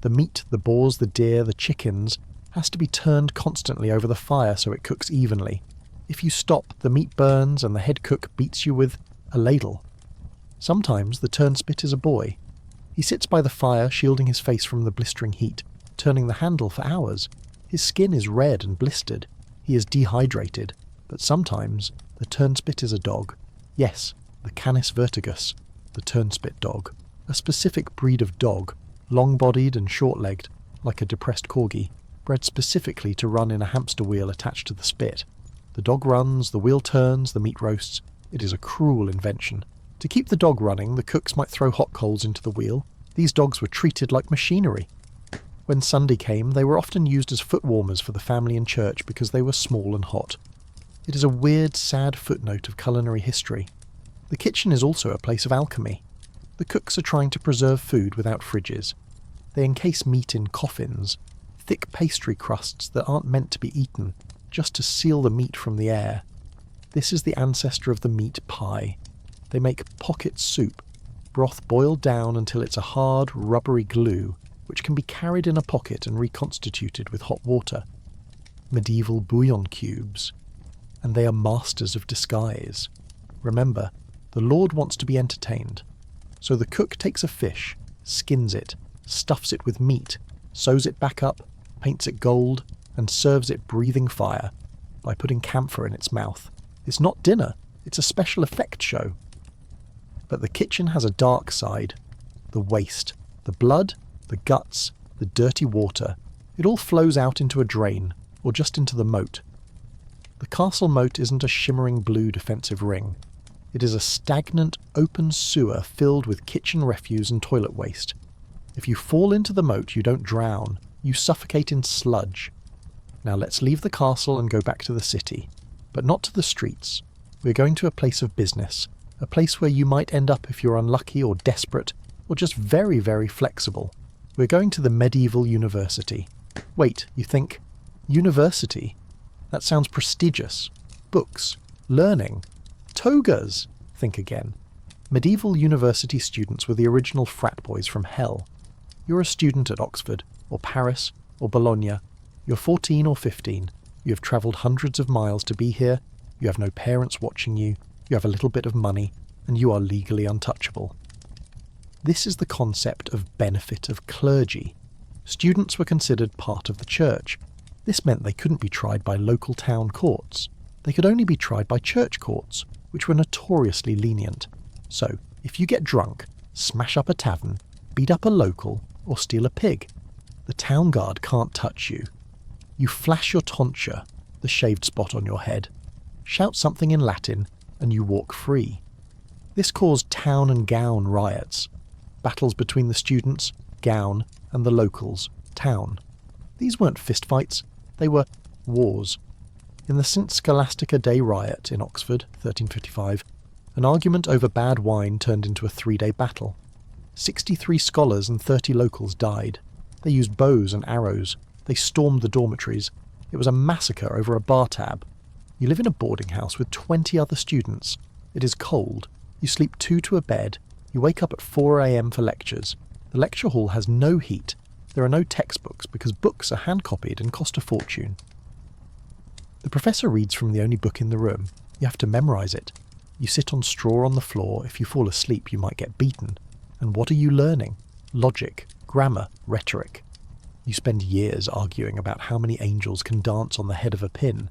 The meat, the boars, the deer, the chickens, has to be turned constantly over the fire so it cooks evenly. If you stop, the meat burns and the head cook beats you with a ladle. Sometimes the turnspit is a boy. He sits by the fire, shielding his face from the blistering heat, turning the handle for hours. His skin is red and blistered. He is dehydrated. But sometimes the turnspit is a dog. Yes, the Canis vertigus, the turnspit dog. A specific breed of dog, long-bodied and short-legged, like a depressed corgi, bred specifically to run in a hamster wheel attached to the spit. The dog runs, the wheel turns, the meat roasts. It is a cruel invention. To keep the dog running, the cooks might throw hot coals into the wheel. These dogs were treated like machinery. When Sunday came, they were often used as foot warmers for the family in church because they were small and hot. It is a weird, sad footnote of culinary history. The kitchen is also a place of alchemy. The cooks are trying to preserve food without fridges. They encase meat in coffins, thick pastry crusts that aren't meant to be eaten, just to seal the meat from the air. This is the ancestor of the meat pie. They make pocket soup, broth boiled down until it's a hard, rubbery glue, which can be carried in a pocket and reconstituted with hot water. Medieval bouillon cubes. And they are masters of disguise. Remember, the Lord wants to be entertained. So the cook takes a fish, skins it, stuffs it with meat, sews it back up, paints it gold, and serves it breathing fire by putting camphor in its mouth. It's not dinner, it's a special effect show. But the kitchen has a dark side. The waste, the blood, the guts, the dirty water. It all flows out into a drain, or just into the moat. The castle moat isn't a shimmering blue defensive ring. It is a stagnant, open sewer filled with kitchen refuse and toilet waste. If you fall into the moat, you don't drown. You suffocate in sludge. Now let's leave the castle and go back to the city. But not to the streets. We're going to a place of business. A place where you might end up if you're unlucky or desperate, or just very, very flexible. We're going to the medieval university. Wait, you think? University? That sounds prestigious. Books. Learning. Togas. Think again. Medieval university students were the original frat boys from hell. You're a student at Oxford, or Paris, or Bologna. You're 14 or 15. You have travelled hundreds of miles to be here. You have no parents watching you. You have a little bit of money, and you are legally untouchable. This is the concept of benefit of clergy. Students were considered part of the church. This meant they couldn't be tried by local town courts. They could only be tried by church courts, which were notoriously lenient. So, if you get drunk, smash up a tavern, beat up a local, or steal a pig, the town guard can't touch you. You flash your tonsure, the shaved spot on your head, shout something in Latin, and you walk free. This caused town and gown riots. Battles between the students, gown, and the locals, town. These weren't fistfights, they were wars. In the St. Scholastica Day riot in Oxford, 1355, an argument over bad wine turned into a 3-day battle. 63 scholars and 30 locals died. They used bows and arrows. They stormed the dormitories. It was a massacre over a bar tab. You live in a boarding house with 20 other students. It is cold. You sleep 2 to a bed. You wake up at 4 a.m. for lectures. The lecture hall has no heat. There are no textbooks because books are hand-copied and cost a fortune. The professor reads from the only book in the room. You have to memorise it. You sit on straw on the floor. If you fall asleep, you might get beaten. And what are you learning? Logic, grammar, rhetoric. You spend years arguing about how many angels can dance on the head of a pin.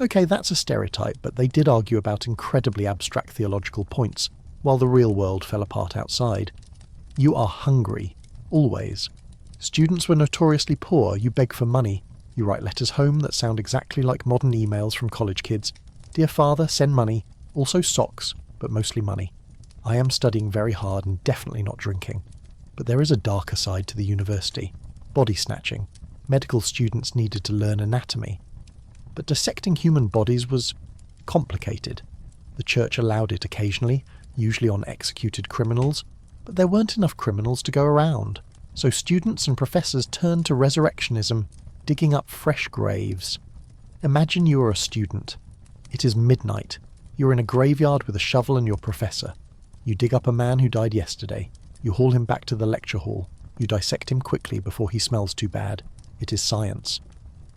Okay, that's a stereotype, but they did argue about incredibly abstract theological points, while the real world fell apart outside. You are hungry, always. Students were notoriously poor. You beg for money. You write letters home that sound exactly like modern emails from college kids. Dear father, send money. Also socks, but mostly money. I am studying very hard and definitely not drinking. But there is a darker side to the university. Body snatching. Medical students needed to learn anatomy. But dissecting human bodies was complicated. The church allowed it occasionally, usually on executed criminals, but there weren't enough criminals to go around. So students and professors turned to resurrectionism, digging up fresh graves. Imagine you are a student. It is midnight. You're in a graveyard with a shovel and your professor. You dig up a man who died yesterday. You haul him back to the lecture hall. You dissect him quickly before he smells too bad. It is science.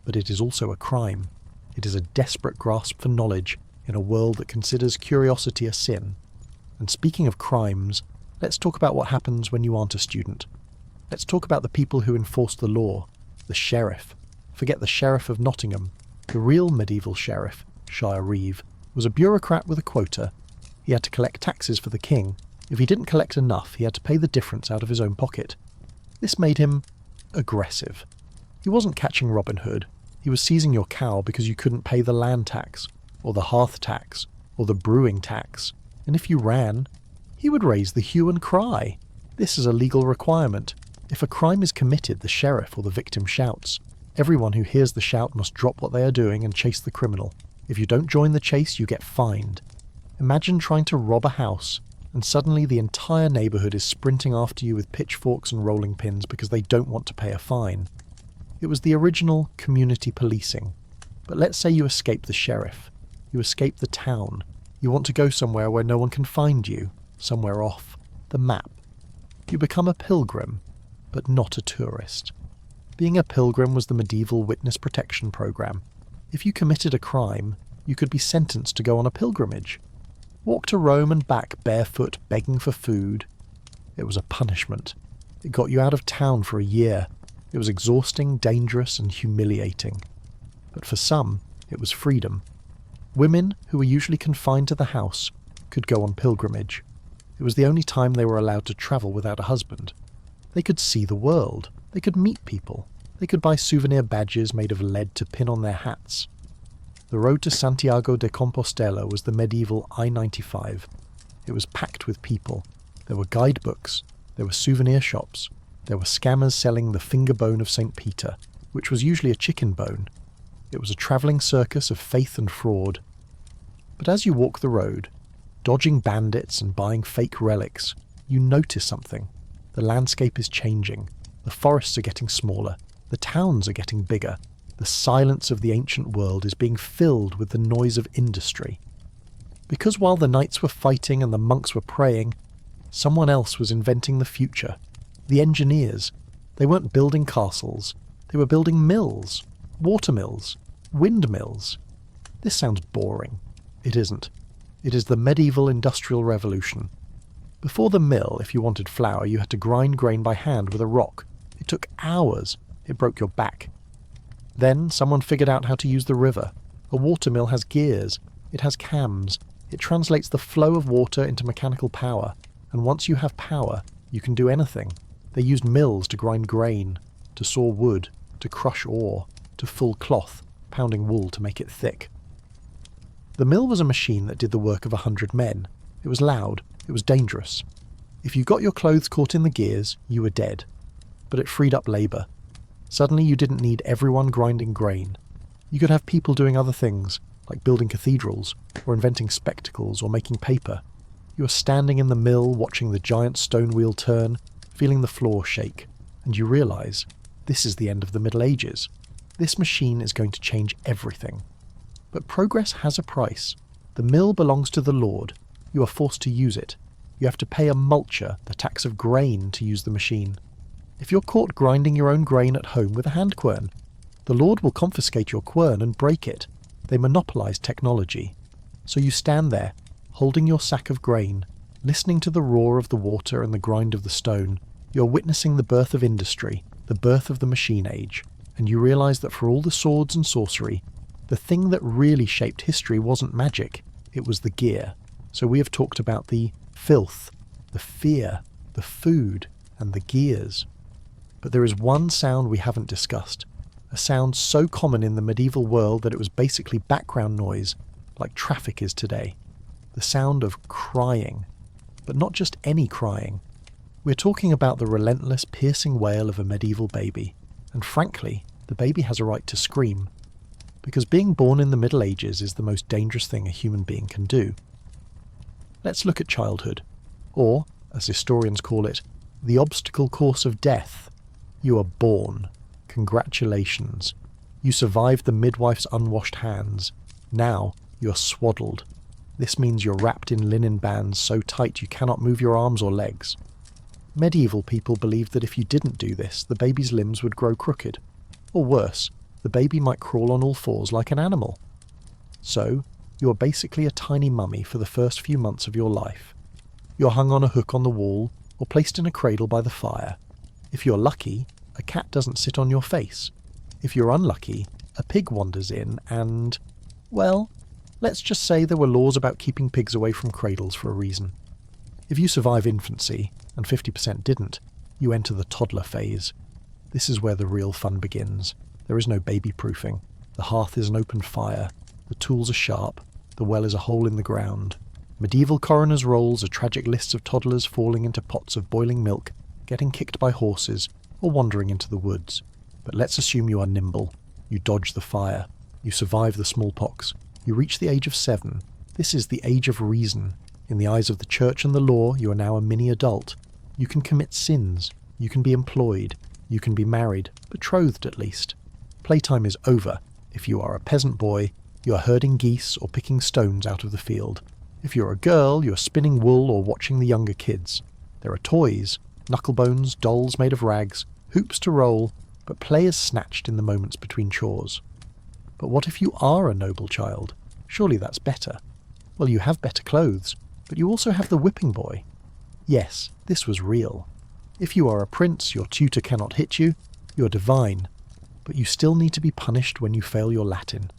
But it is also a crime. It is a desperate grasp for knowledge in a world that considers curiosity a sin. And speaking of crimes, let's talk about what happens when you aren't a student. Let's talk about the people who enforce the law. The sheriff. Forget the Sheriff of Nottingham. The real medieval sheriff, Shire Reeve, was a bureaucrat with a quota. He had to collect taxes for the king. If he didn't collect enough, he had to pay the difference out of his own pocket. This made him aggressive. He wasn't catching Robin Hood. He was seizing your cow because you couldn't pay the land tax, or the hearth tax, or the brewing tax, and if you ran, he would raise the hue and cry. This is a legal requirement. If a crime is committed, the sheriff or the victim shouts. Everyone who hears the shout must drop what they are doing and chase the criminal. If you don't join the chase, you get fined. Imagine trying to rob a house, and suddenly the entire neighbourhood is sprinting after you with pitchforks and rolling pins because they don't want to pay a fine. It was the original community policing. But let's say you escape the sheriff. You escape the town. You want to go somewhere where no one can find you, somewhere off the map. You become a pilgrim, but not a tourist. Being a pilgrim was the medieval witness protection program. If you committed a crime, you could be sentenced to go on a pilgrimage. Walk to Rome and back barefoot, begging for food. It was a punishment. It got you out of town for a year. It was exhausting, dangerous, and humiliating. But for some, it was freedom. Women, who were usually confined to the house, could go on pilgrimage. It was the only time they were allowed to travel without a husband. They could see the world. They could meet people. They could buy souvenir badges made of lead to pin on their hats. The road to Santiago de Compostela was the medieval I-95. It was packed with people. There were guidebooks. There were souvenir shops. There were scammers selling the finger bone of St. Peter, which was usually a chicken bone. It was a travelling circus of faith and fraud. But as you walk the road, dodging bandits and buying fake relics, you notice something. The landscape is changing. The forests are getting smaller. The towns are getting bigger. The silence of the ancient world is being filled with the noise of industry. Because while the knights were fighting and the monks were praying, someone else was inventing the future. The engineers. They weren't building castles. They were building mills, watermills, windmills. This sounds boring. It isn't. It is the medieval industrial revolution. Before the mill, if you wanted flour, you had to grind grain by hand with a rock. It took hours. It broke your back. Then someone figured out how to use the river. A watermill has gears. It has cams. It translates the flow of water into mechanical power. And once you have power, you can do anything. They used mills to grind grain, to saw wood, to crush ore, to full cloth, pounding wool to make it thick. The mill was a machine that did the work of 100 men. It was loud. It was dangerous. If you got your clothes caught in the gears, you were dead. But it freed up labour. Suddenly you didn't need everyone grinding grain. You could have people doing other things, like building cathedrals, or inventing spectacles, or making paper. You are standing in the mill, watching the giant stone wheel turn, feeling the floor shake, and you realise this is the end of the Middle Ages. This machine is going to change everything. But progress has a price. The mill belongs to the Lord. You are forced to use it. You have to pay a multure, the tax of grain, to use the machine. If you're caught grinding your own grain at home with a hand quern, the Lord will confiscate your quern and break it. They monopolise technology. So you stand there, holding your sack of grain, listening to the roar of the water and the grind of the stone. You're witnessing the birth of industry, the birth of the machine age, and you realise that for all the swords and sorcery, the thing that really shaped history wasn't magic, it was the gear. So we have talked about the filth, the fear, the food, and the gears. But there is one sound we haven't discussed, a sound so common in the medieval world that it was basically background noise, like traffic is today. The sound of crying. But not just any crying. We're talking about the relentless, piercing wail of a medieval baby. And frankly, the baby has a right to scream. Because being born in the Middle Ages is the most dangerous thing a human being can do. Let's look at childhood. Or, as historians call it, the obstacle course of death. You are born. Congratulations. You survived the midwife's unwashed hands. Now you're swaddled. This means you're wrapped in linen bands so tight you cannot move your arms or legs. Medieval people believed that if you didn't do this, the baby's limbs would grow crooked. Or worse, the baby might crawl on all fours like an animal. So, you are basically a tiny mummy for the first few months of your life. You're hung on a hook on the wall, or placed in a cradle by the fire. If you're lucky, a cat doesn't sit on your face. If you're unlucky, a pig wanders in and, well, let's just say there were laws about keeping pigs away from cradles for a reason. If you survive infancy, and 50% didn't, you enter the toddler phase. This is where the real fun begins. There is no baby-proofing. The hearth is an open fire. The tools are sharp. The well is a hole in the ground. Medieval coroner's rolls are tragic lists of toddlers falling into pots of boiling milk, getting kicked by horses, or wandering into the woods. But let's assume you are nimble. You dodge the fire. You survive the smallpox. You reach the age of 7. This is the age of reason. In the eyes of the church and the law, you are now a mini-adult. You can commit sins. You can be employed. You can be married, betrothed at least. Playtime is over. If you are a peasant boy, you are herding geese or picking stones out of the field. If you're a girl, you are spinning wool or watching the younger kids. There are toys, knucklebones, dolls made of rags, hoops to roll, but play is snatched in the moments between chores. But what if you are a noble child? Surely that's better. Well, you have better clothes, but you also have the whipping boy. Yes, this was real. If you are a prince, your tutor cannot hit you, you're divine, but you still need to be punished when you fail your Latin.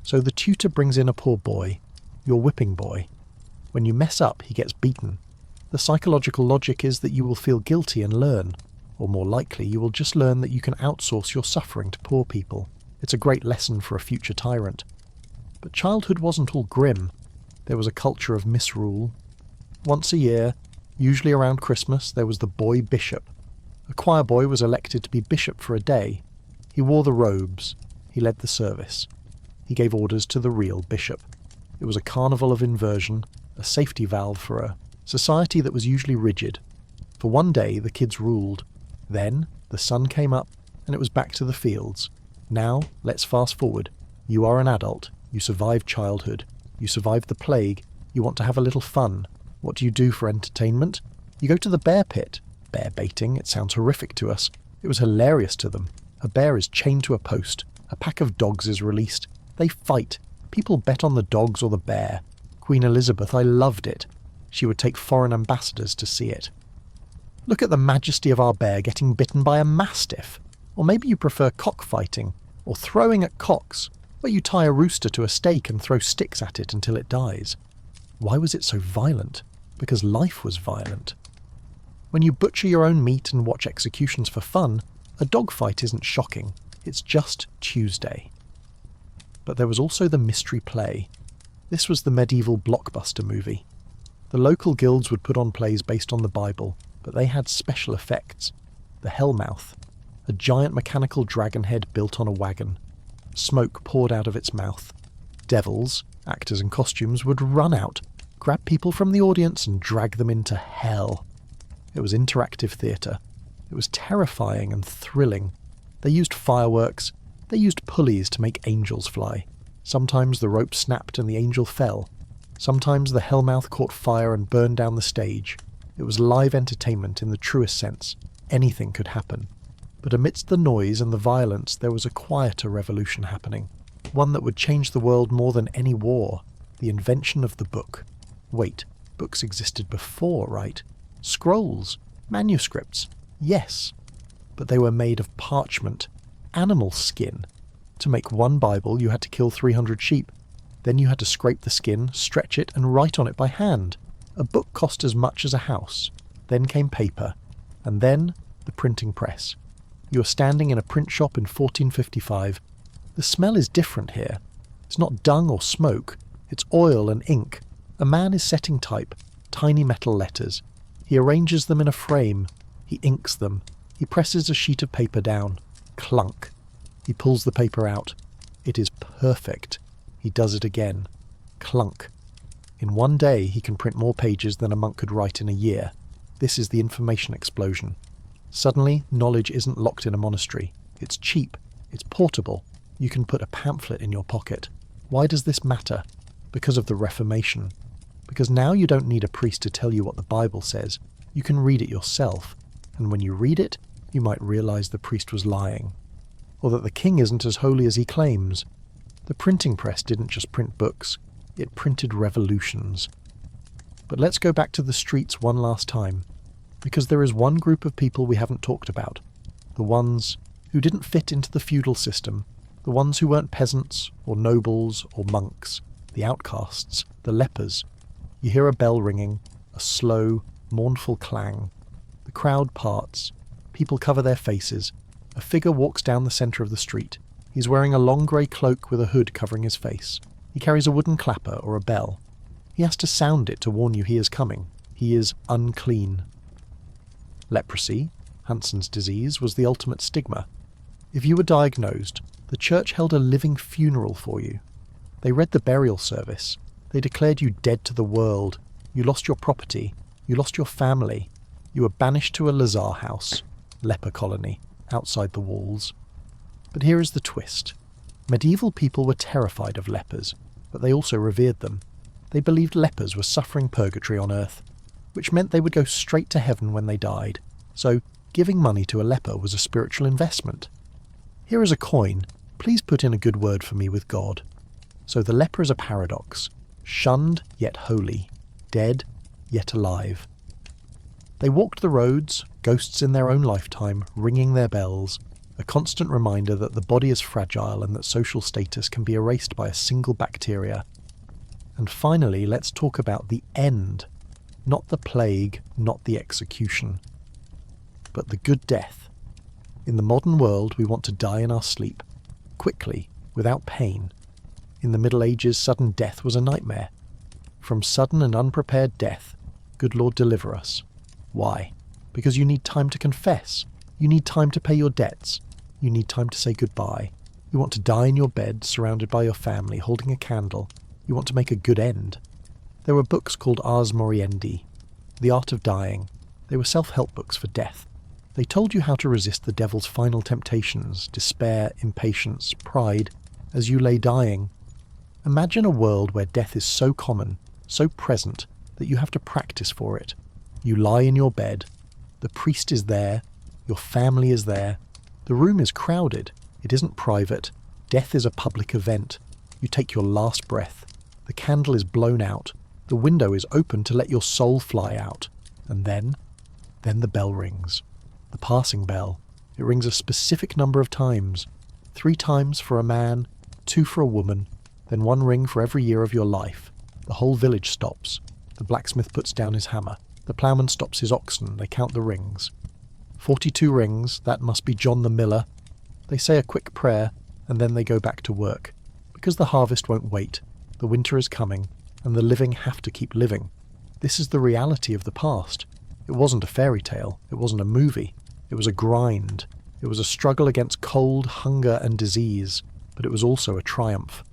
So the tutor brings in a poor boy, your whipping boy. When you mess up, he gets beaten. The psychological logic is that you will feel guilty and learn, or more likely you will just learn that you can outsource your suffering to poor people. It's a great lesson for a future tyrant. But childhood wasn't all grim. There was a culture of misrule. Once a year, usually around Christmas, there was the boy bishop. A choir boy was elected to be bishop for a day. He wore the robes. He led the service. He gave orders to the real bishop. It was a carnival of inversion, a safety valve for a society that was usually rigid. For one day, the kids ruled. Then, the sun came up, and it was back to the fields. Now, let's fast forward. You are an adult. You survived childhood. You survived the plague. You want to have a little fun. What do you do for entertainment? You go to the bear pit. Bear baiting, it sounds horrific to us. It was hilarious to them. A bear is chained to a post. A pack of dogs is released. They fight. People bet on the dogs or the bear. Queen Elizabeth, I loved it. She would take foreign ambassadors to see it. Look at the majesty of our bear getting bitten by a mastiff. Or maybe you prefer cockfighting, or throwing at cocks, where you tie a rooster to a stake and throw sticks at it until it dies. Why was it so violent? Because life was violent. When you butcher your own meat and watch executions for fun, a dogfight isn't shocking. It's just Tuesday. But there was also the mystery play. This was the medieval blockbuster movie. The local guilds would put on plays based on the Bible, but they had special effects. The Hellmouth, a giant mechanical dragon head built on a wagon. Smoke poured out of its mouth. Devils, actors in costumes, would run out, grab people from the audience and drag them into hell. It was interactive theatre. It was terrifying and thrilling. They used fireworks. They used pulleys to make angels fly. Sometimes the rope snapped and the angel fell. Sometimes the Hellmouth caught fire and burned down the stage. It was live entertainment in the truest sense. Anything could happen. But amidst the noise and the violence, there was a quieter revolution happening. One that would change the world more than any war. The invention of the book. Wait, books existed before, right? Scrolls, manuscripts, yes. But they were made of parchment, animal skin. To make one Bible, you had to kill 300 sheep. Then you had to scrape the skin, stretch it, and write on it by hand. A book cost as much as a house. Then came paper. And then the printing press. You are standing in a print shop in 1455. The smell is different here. It's not dung or smoke. It's oil and ink. A man is setting type, tiny metal letters. He arranges them in a frame. He inks them. He presses a sheet of paper down. Clunk. He pulls the paper out. It is perfect. He does it again. Clunk. In one day he can print more pages than a monk could write in a year. This is the information explosion. Suddenly, knowledge isn't locked in a monastery. It's cheap. It's portable. You can put a pamphlet in your pocket. Why does this matter? Because of the Reformation. Because now you don't need a priest to tell you what the Bible says. You can read it yourself. And when you read it, you might realize the priest was lying. Or that the king isn't as holy as he claims. The printing press didn't just print books. It printed revolutions. But let's go back to the streets one last time. Because there is one group of people we haven't talked about. The ones who didn't fit into the feudal system. The ones who weren't peasants, or nobles, or monks. The outcasts, the lepers. You hear a bell ringing, a slow, mournful clang. The crowd parts. People cover their faces. A figure walks down the centre of the street. He's wearing a long grey cloak with a hood covering his face. He carries a wooden clapper or a bell. He has to sound it to warn you he is coming. He is unclean. Leprosy, Hansen's disease, was the ultimate stigma. If you were diagnosed, the church held a living funeral for you. They read the burial service. They declared you dead to the world. You lost your property. You lost your family. You were banished to a Lazar house, leper colony, outside the walls. But here is the twist. Medieval people were terrified of lepers, but they also revered them. They believed lepers were suffering purgatory on earth, which meant they would go straight to heaven when they died. So giving money to a leper was a spiritual investment. Here is a coin. Please put in a good word for me with God. So the leper is a paradox. Shunned yet holy. Dead yet alive. They walked the roads, ghosts in their own lifetime, ringing their bells, a constant reminder that the body is fragile and that social status can be erased by a single bacteria. And finally, let's talk about the end. Not the plague, not the execution, but the good death. In the modern world, we want to die in our sleep, quickly, without pain. In the Middle Ages, sudden death was a nightmare. From sudden and unprepared death, good Lord deliver us. Why? Because you need time to confess. You need time to pay your debts. You need time to say goodbye. You want to die in your bed, surrounded by your family, holding a candle. You want to make a good end. There were books called Ars Moriendi, The Art of Dying. They were self-help books for death. They told you how to resist the devil's final temptations, despair, impatience, pride, as you lay dying. Imagine a world where death is so common, so present, that you have to practice for it. You lie in your bed. The priest is there. Your family is there. The room is crowded. It isn't private. Death is a public event. You take your last breath. The candle is blown out. The window is open to let your soul fly out. And then the bell rings. The passing bell. It rings a specific number of times. 3 times for a man, 2 for a woman, then 1 ring for every year of your life. The whole village stops. The blacksmith puts down his hammer. The ploughman stops his oxen. They count the rings. 42 rings, that must be John the Miller. They say a quick prayer, and then they go back to work. Because the harvest won't wait. The winter is coming, and the living have to keep living. This is the reality of the past. It wasn't a fairy tale. It wasn't a movie. It was a grind. It was a struggle against cold, hunger, and disease. But it was also a triumph.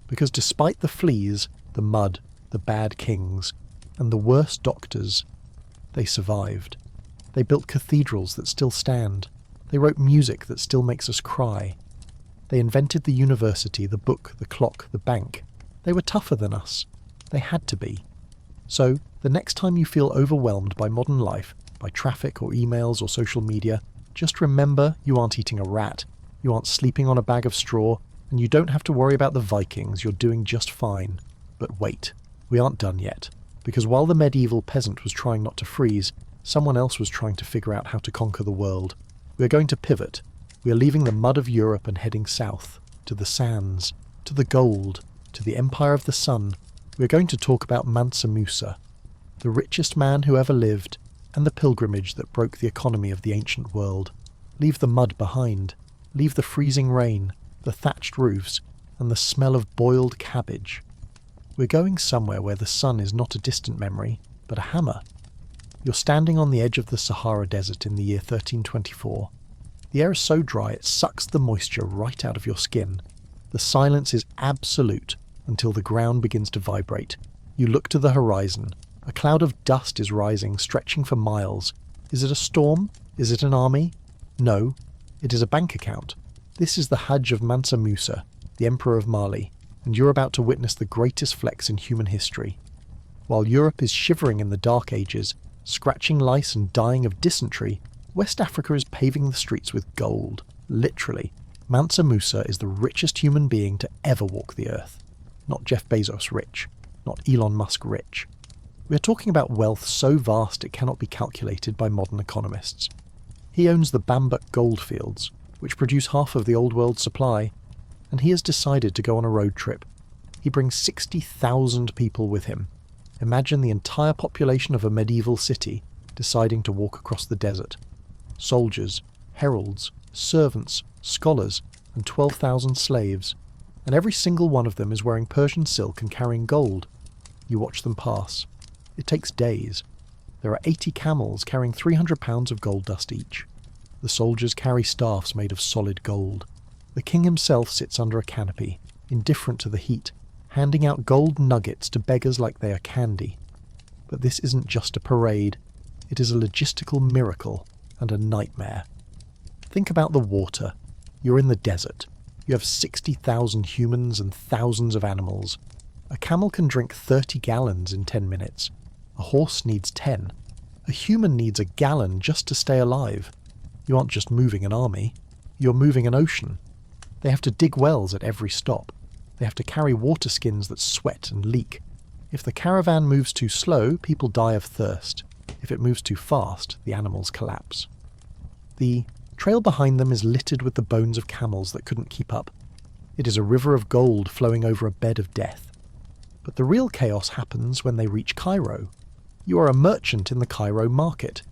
Because despite the fleas, the mud, the bad kings, and the worst doctors, they survived. They built cathedrals that still stand. They wrote music that still makes us cry. They invented the university, the book, the clock, the bank. They were tougher than us. They had to be. So, the next time you feel overwhelmed by modern life, by traffic or emails or social media, just remember you aren't eating a rat, you aren't sleeping on a bag of straw, and you don't have to worry about the Vikings. You're doing just fine. But wait, we aren't done yet. Because while the medieval peasant was trying not to freeze, someone else was trying to figure out how to conquer the world. We are going to pivot. We are leaving the mud of Europe and heading south, to the sands, to the gold, to the Empire of the Sun. We are going to talk about Mansa Musa, the richest man who ever lived, and the pilgrimage that broke the economy of the ancient world. Leave the mud behind. Leave the freezing rain, the thatched roofs, and the smell of boiled cabbage. We're going somewhere where the sun is not a distant memory, but a hammer. You're standing on the edge of the Sahara Desert in the year 1324. The air is so dry it sucks the moisture right out of your skin. The silence is absolute until the ground begins to vibrate. You look to the horizon. A cloud of dust is rising, stretching for miles. Is it a storm? Is it an army? No, it is a bank account. This is the Hajj of Mansa Musa, the Emperor of Mali, and you're about to witness the greatest flex in human history. While Europe is shivering in the Dark Ages, scratching lice and dying of dysentery, West Africa is paving the streets with gold. Literally. Mansa Musa is the richest human being to ever walk the earth. Not Jeff Bezos rich. Not Elon Musk rich. We are talking about wealth so vast it cannot be calculated by modern economists. He owns the Bambuk goldfields, which produce half of the old world supply, and he has decided to go on a road trip. He brings 60,000 people with him. Imagine the entire population of a medieval city deciding to walk across the desert. Soldiers, heralds, servants, scholars, and 12,000 slaves, and every single one of them is wearing Persian silk and carrying gold. You watch them pass. It takes days. There are 80 camels carrying 300 pounds of gold dust each. The soldiers carry staffs made of solid gold. The king himself sits under a canopy, indifferent to the heat, handing out gold nuggets to beggars like they are candy. But this isn't just a parade. It is a logistical miracle and a nightmare. Think about the water. You're in the desert. You have 60,000 humans and thousands of animals. A camel can drink 30 gallons in 10 minutes. A horse needs 10. A human needs a gallon just to stay alive. You aren't just moving an army. You're moving an ocean. They have to dig wells at every stop. They have to carry water skins that sweat and leak. If the caravan moves too slow, people die of thirst. If it moves too fast, the animals collapse. The trail behind them is littered with the bones of camels that couldn't keep up. It is a river of gold flowing over a bed of death. But the real chaos happens when they reach Cairo. You are a merchant in the Cairo market.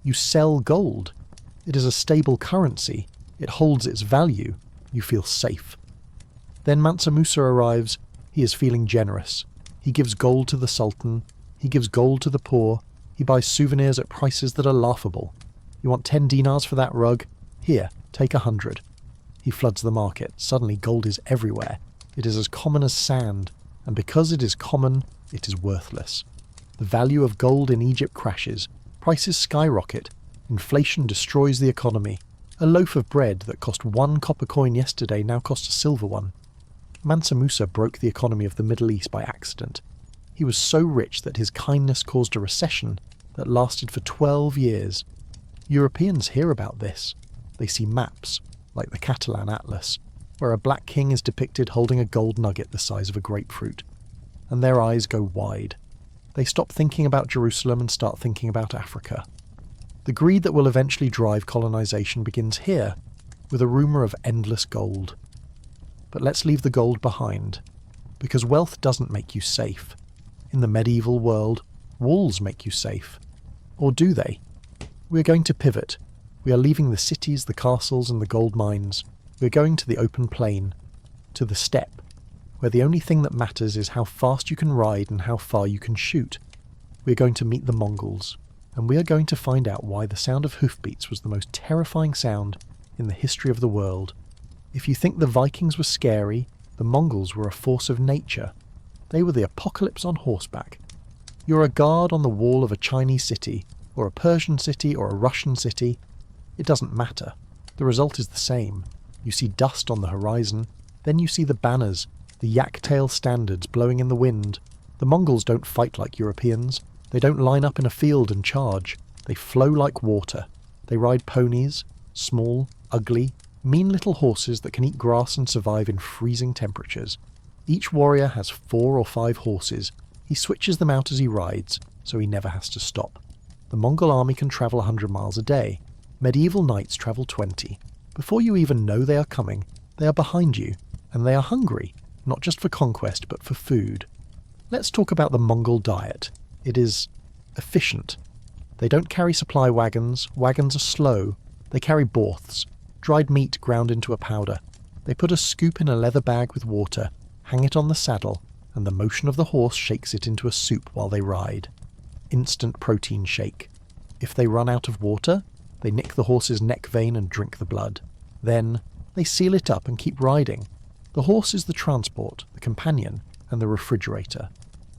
You sell gold. It is a stable currency. It holds its value. You feel safe. Then Mansa Musa arrives. He is feeling generous. He gives gold to the Sultan. He gives gold to the poor. He buys souvenirs at prices that are laughable. You want 10 dinars for that rug? Here, take 100. He floods the market. Suddenly gold is everywhere. It is as common as sand. And because it is common, it is worthless. The value of gold in Egypt crashes. Prices skyrocket. Inflation destroys the economy. A loaf of bread that cost 1 copper coin yesterday now costs a silver one. Mansa Musa broke the economy of the Middle East by accident. He was so rich that his kindness caused a recession that lasted for 12 years. Europeans hear about this. They see maps, like the Catalan Atlas, where a black king is depicted holding a gold nugget the size of a grapefruit. And their eyes go wide. They stop thinking about Jerusalem and start thinking about Africa. The greed that will eventually drive colonization begins here, with a rumour of endless gold. But let's leave the gold behind, because wealth doesn't make you safe. In the medieval world, walls make you safe. Or do they? We are going to pivot. We are leaving the cities, the castles and the gold mines. We are going to the open plain, to the steppe, where the only thing that matters is how fast you can ride and how far you can shoot. We are going to meet the Mongols, and we are going to find out why the sound of hoofbeats was the most terrifying sound in the history of the world. If you think the Vikings were scary, the Mongols were a force of nature. They were the apocalypse on horseback. You're a guard on the wall of a Chinese city, or a Persian city, or a Russian city. It doesn't matter. The result is the same. You see dust on the horizon, then you see the banners, the yak-tail standards blowing in the wind. The Mongols don't fight like Europeans. They don't line up in a field and charge. They flow like water. They ride ponies, small, ugly, mean little horses that can eat grass and survive in freezing temperatures. Each warrior has 4 or 5 horses. He switches them out as he rides, so he never has to stop. The Mongol army can travel 100 miles a day. Medieval knights travel 20. Before you even know they are coming, they are behind you, and they are hungry, not just for conquest, but for food. Let's talk about the Mongol diet. It is efficient. They don't carry supply wagons. Wagons are slow. They carry borths, dried meat ground into a powder. They put a scoop in a leather bag with water, hang it on the saddle, and the motion of the horse shakes it into a soup while they ride. Instant protein shake. If they run out of water, they nick the horse's neck vein and drink the blood. Then, they seal it up and keep riding. The horse is the transport, the companion, and the refrigerator.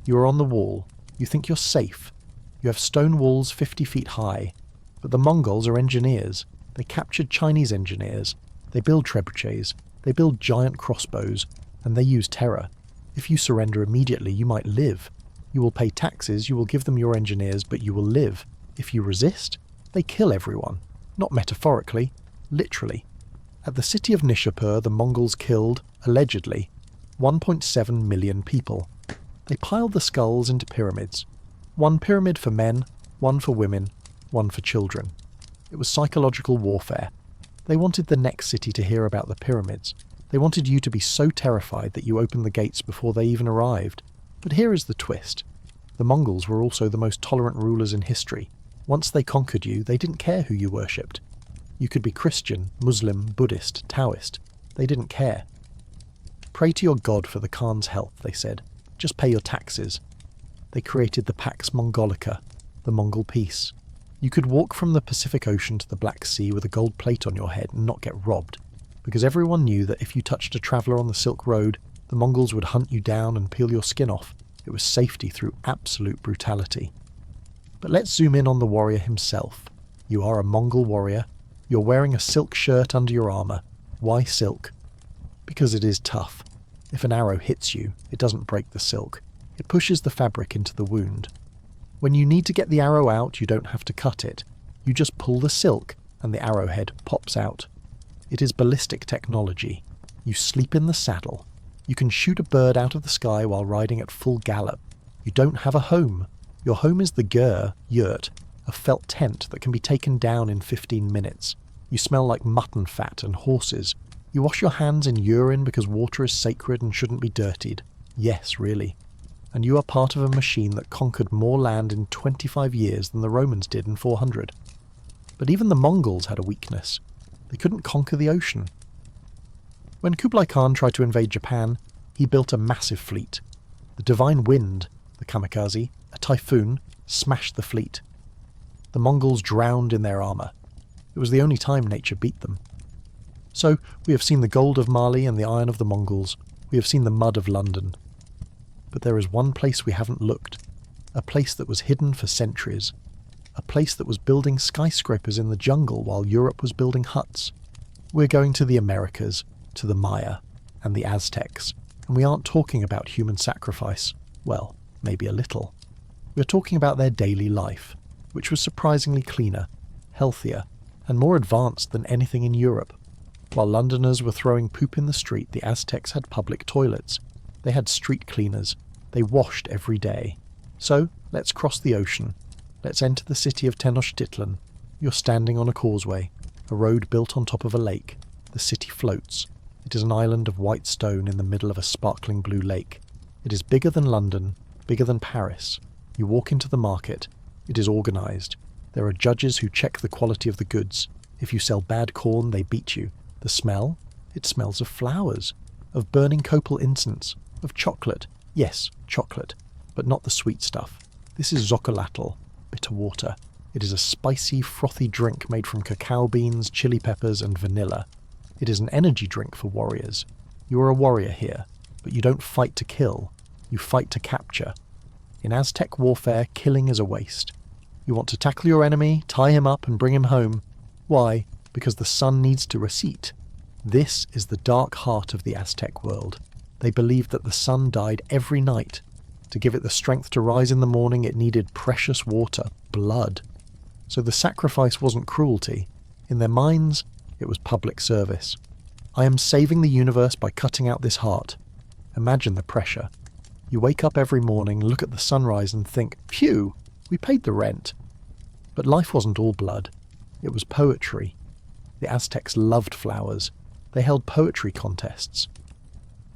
You are on the wall. You think you're safe. You have stone walls 50 feet high. But the Mongols are engineers. They captured Chinese engineers. They build trebuchets. They build giant crossbows. And they use terror. If you surrender immediately, you might live. You will pay taxes, you will give them your engineers, but you will live. If you resist, they kill everyone. Not metaphorically, literally. At the city of Nishapur, the Mongols killed, allegedly, 1.7 million people. They piled the skulls into pyramids. 1 pyramid for men, 1 for women, 1 for children. It was psychological warfare. They wanted the next city to hear about the pyramids. They wanted you to be so terrified that you opened the gates before they even arrived. But here is the twist. The Mongols were also the most tolerant rulers in history. Once they conquered you, they didn't care who you worshipped. You could be Christian, Muslim, Buddhist, Taoist. They didn't care. Pray to your God for the Khan's health, they said. Just pay your taxes. They created the Pax Mongolica, the Mongol peace. You could walk from the Pacific Ocean to the Black Sea with a gold plate on your head and not get robbed, because everyone knew that if you touched a traveller on the Silk Road, the Mongols would hunt you down and peel your skin off. It was safety through absolute brutality. But let's zoom in on the warrior himself. You are a Mongol warrior. You're wearing a silk shirt under your armour. Why silk? Because it is tough. If an arrow hits you, it doesn't break the silk. It pushes the fabric into the wound. When you need to get the arrow out, you don't have to cut it. You just pull the silk, and the arrowhead pops out. It is ballistic technology. You sleep in the saddle. You can shoot a bird out of the sky while riding at full gallop. You don't have a home. Your home is the ger, yurt, a felt tent that can be taken down in 15 minutes. You smell like mutton fat and horses. You wash your hands in urine because water is sacred and shouldn't be dirtied. Yes, really. And you are part of a machine that conquered more land in 25 years than the Romans did in 400. But even the Mongols had a weakness. They couldn't conquer the ocean. When Kublai Khan tried to invade Japan, he built a massive fleet. The divine wind, the kamikaze, a typhoon, smashed the fleet. The Mongols drowned in their armour. It was the only time nature beat them. So, we have seen the gold of Mali and the iron of the Mongols. We have seen the mud of London. But there is one place we haven't looked. A place that was hidden for centuries. A place that was building skyscrapers in the jungle while Europe was building huts. We're going to the Americas, to the Maya, and the Aztecs. And we aren't talking about human sacrifice. Well, maybe a little. We're talking about their daily life, which was surprisingly cleaner, healthier, and more advanced than anything in Europe. While Londoners were throwing poop in the street, the Aztecs had public toilets. They had street cleaners. They washed every day. So, let's cross the ocean. Let's enter the city of Tenochtitlan. You're standing on a causeway, a road built on top of a lake. The city floats. It is an island of white stone in the middle of a sparkling blue lake. It is bigger than London, bigger than Paris. You walk into the market. It is organised. There are judges who check the quality of the goods. If you sell bad corn, they beat you. The smell? It smells of flowers, of burning copal incense, of chocolate. Yes, chocolate, but not the sweet stuff. This is zocolatl, bitter water. It is a spicy, frothy drink made from cacao beans, chili peppers, and vanilla. It is an energy drink for warriors. You are a warrior here, but you don't fight to kill. You fight to capture. In Aztec warfare, killing is a waste. You want to tackle your enemy, tie him up, and bring him home. Why? Because the sun needs to recede. This is the dark heart of the Aztec world. They believed that the sun died every night. To give it the strength to rise in the morning, it needed precious water, blood. So the sacrifice wasn't cruelty. In their minds, it was public service. I am saving the universe by cutting out this heart. Imagine the pressure. You wake up every morning, look at the sunrise and think, phew, we paid the rent. But life wasn't all blood. It was poetry. The Aztecs loved flowers. They held poetry contests.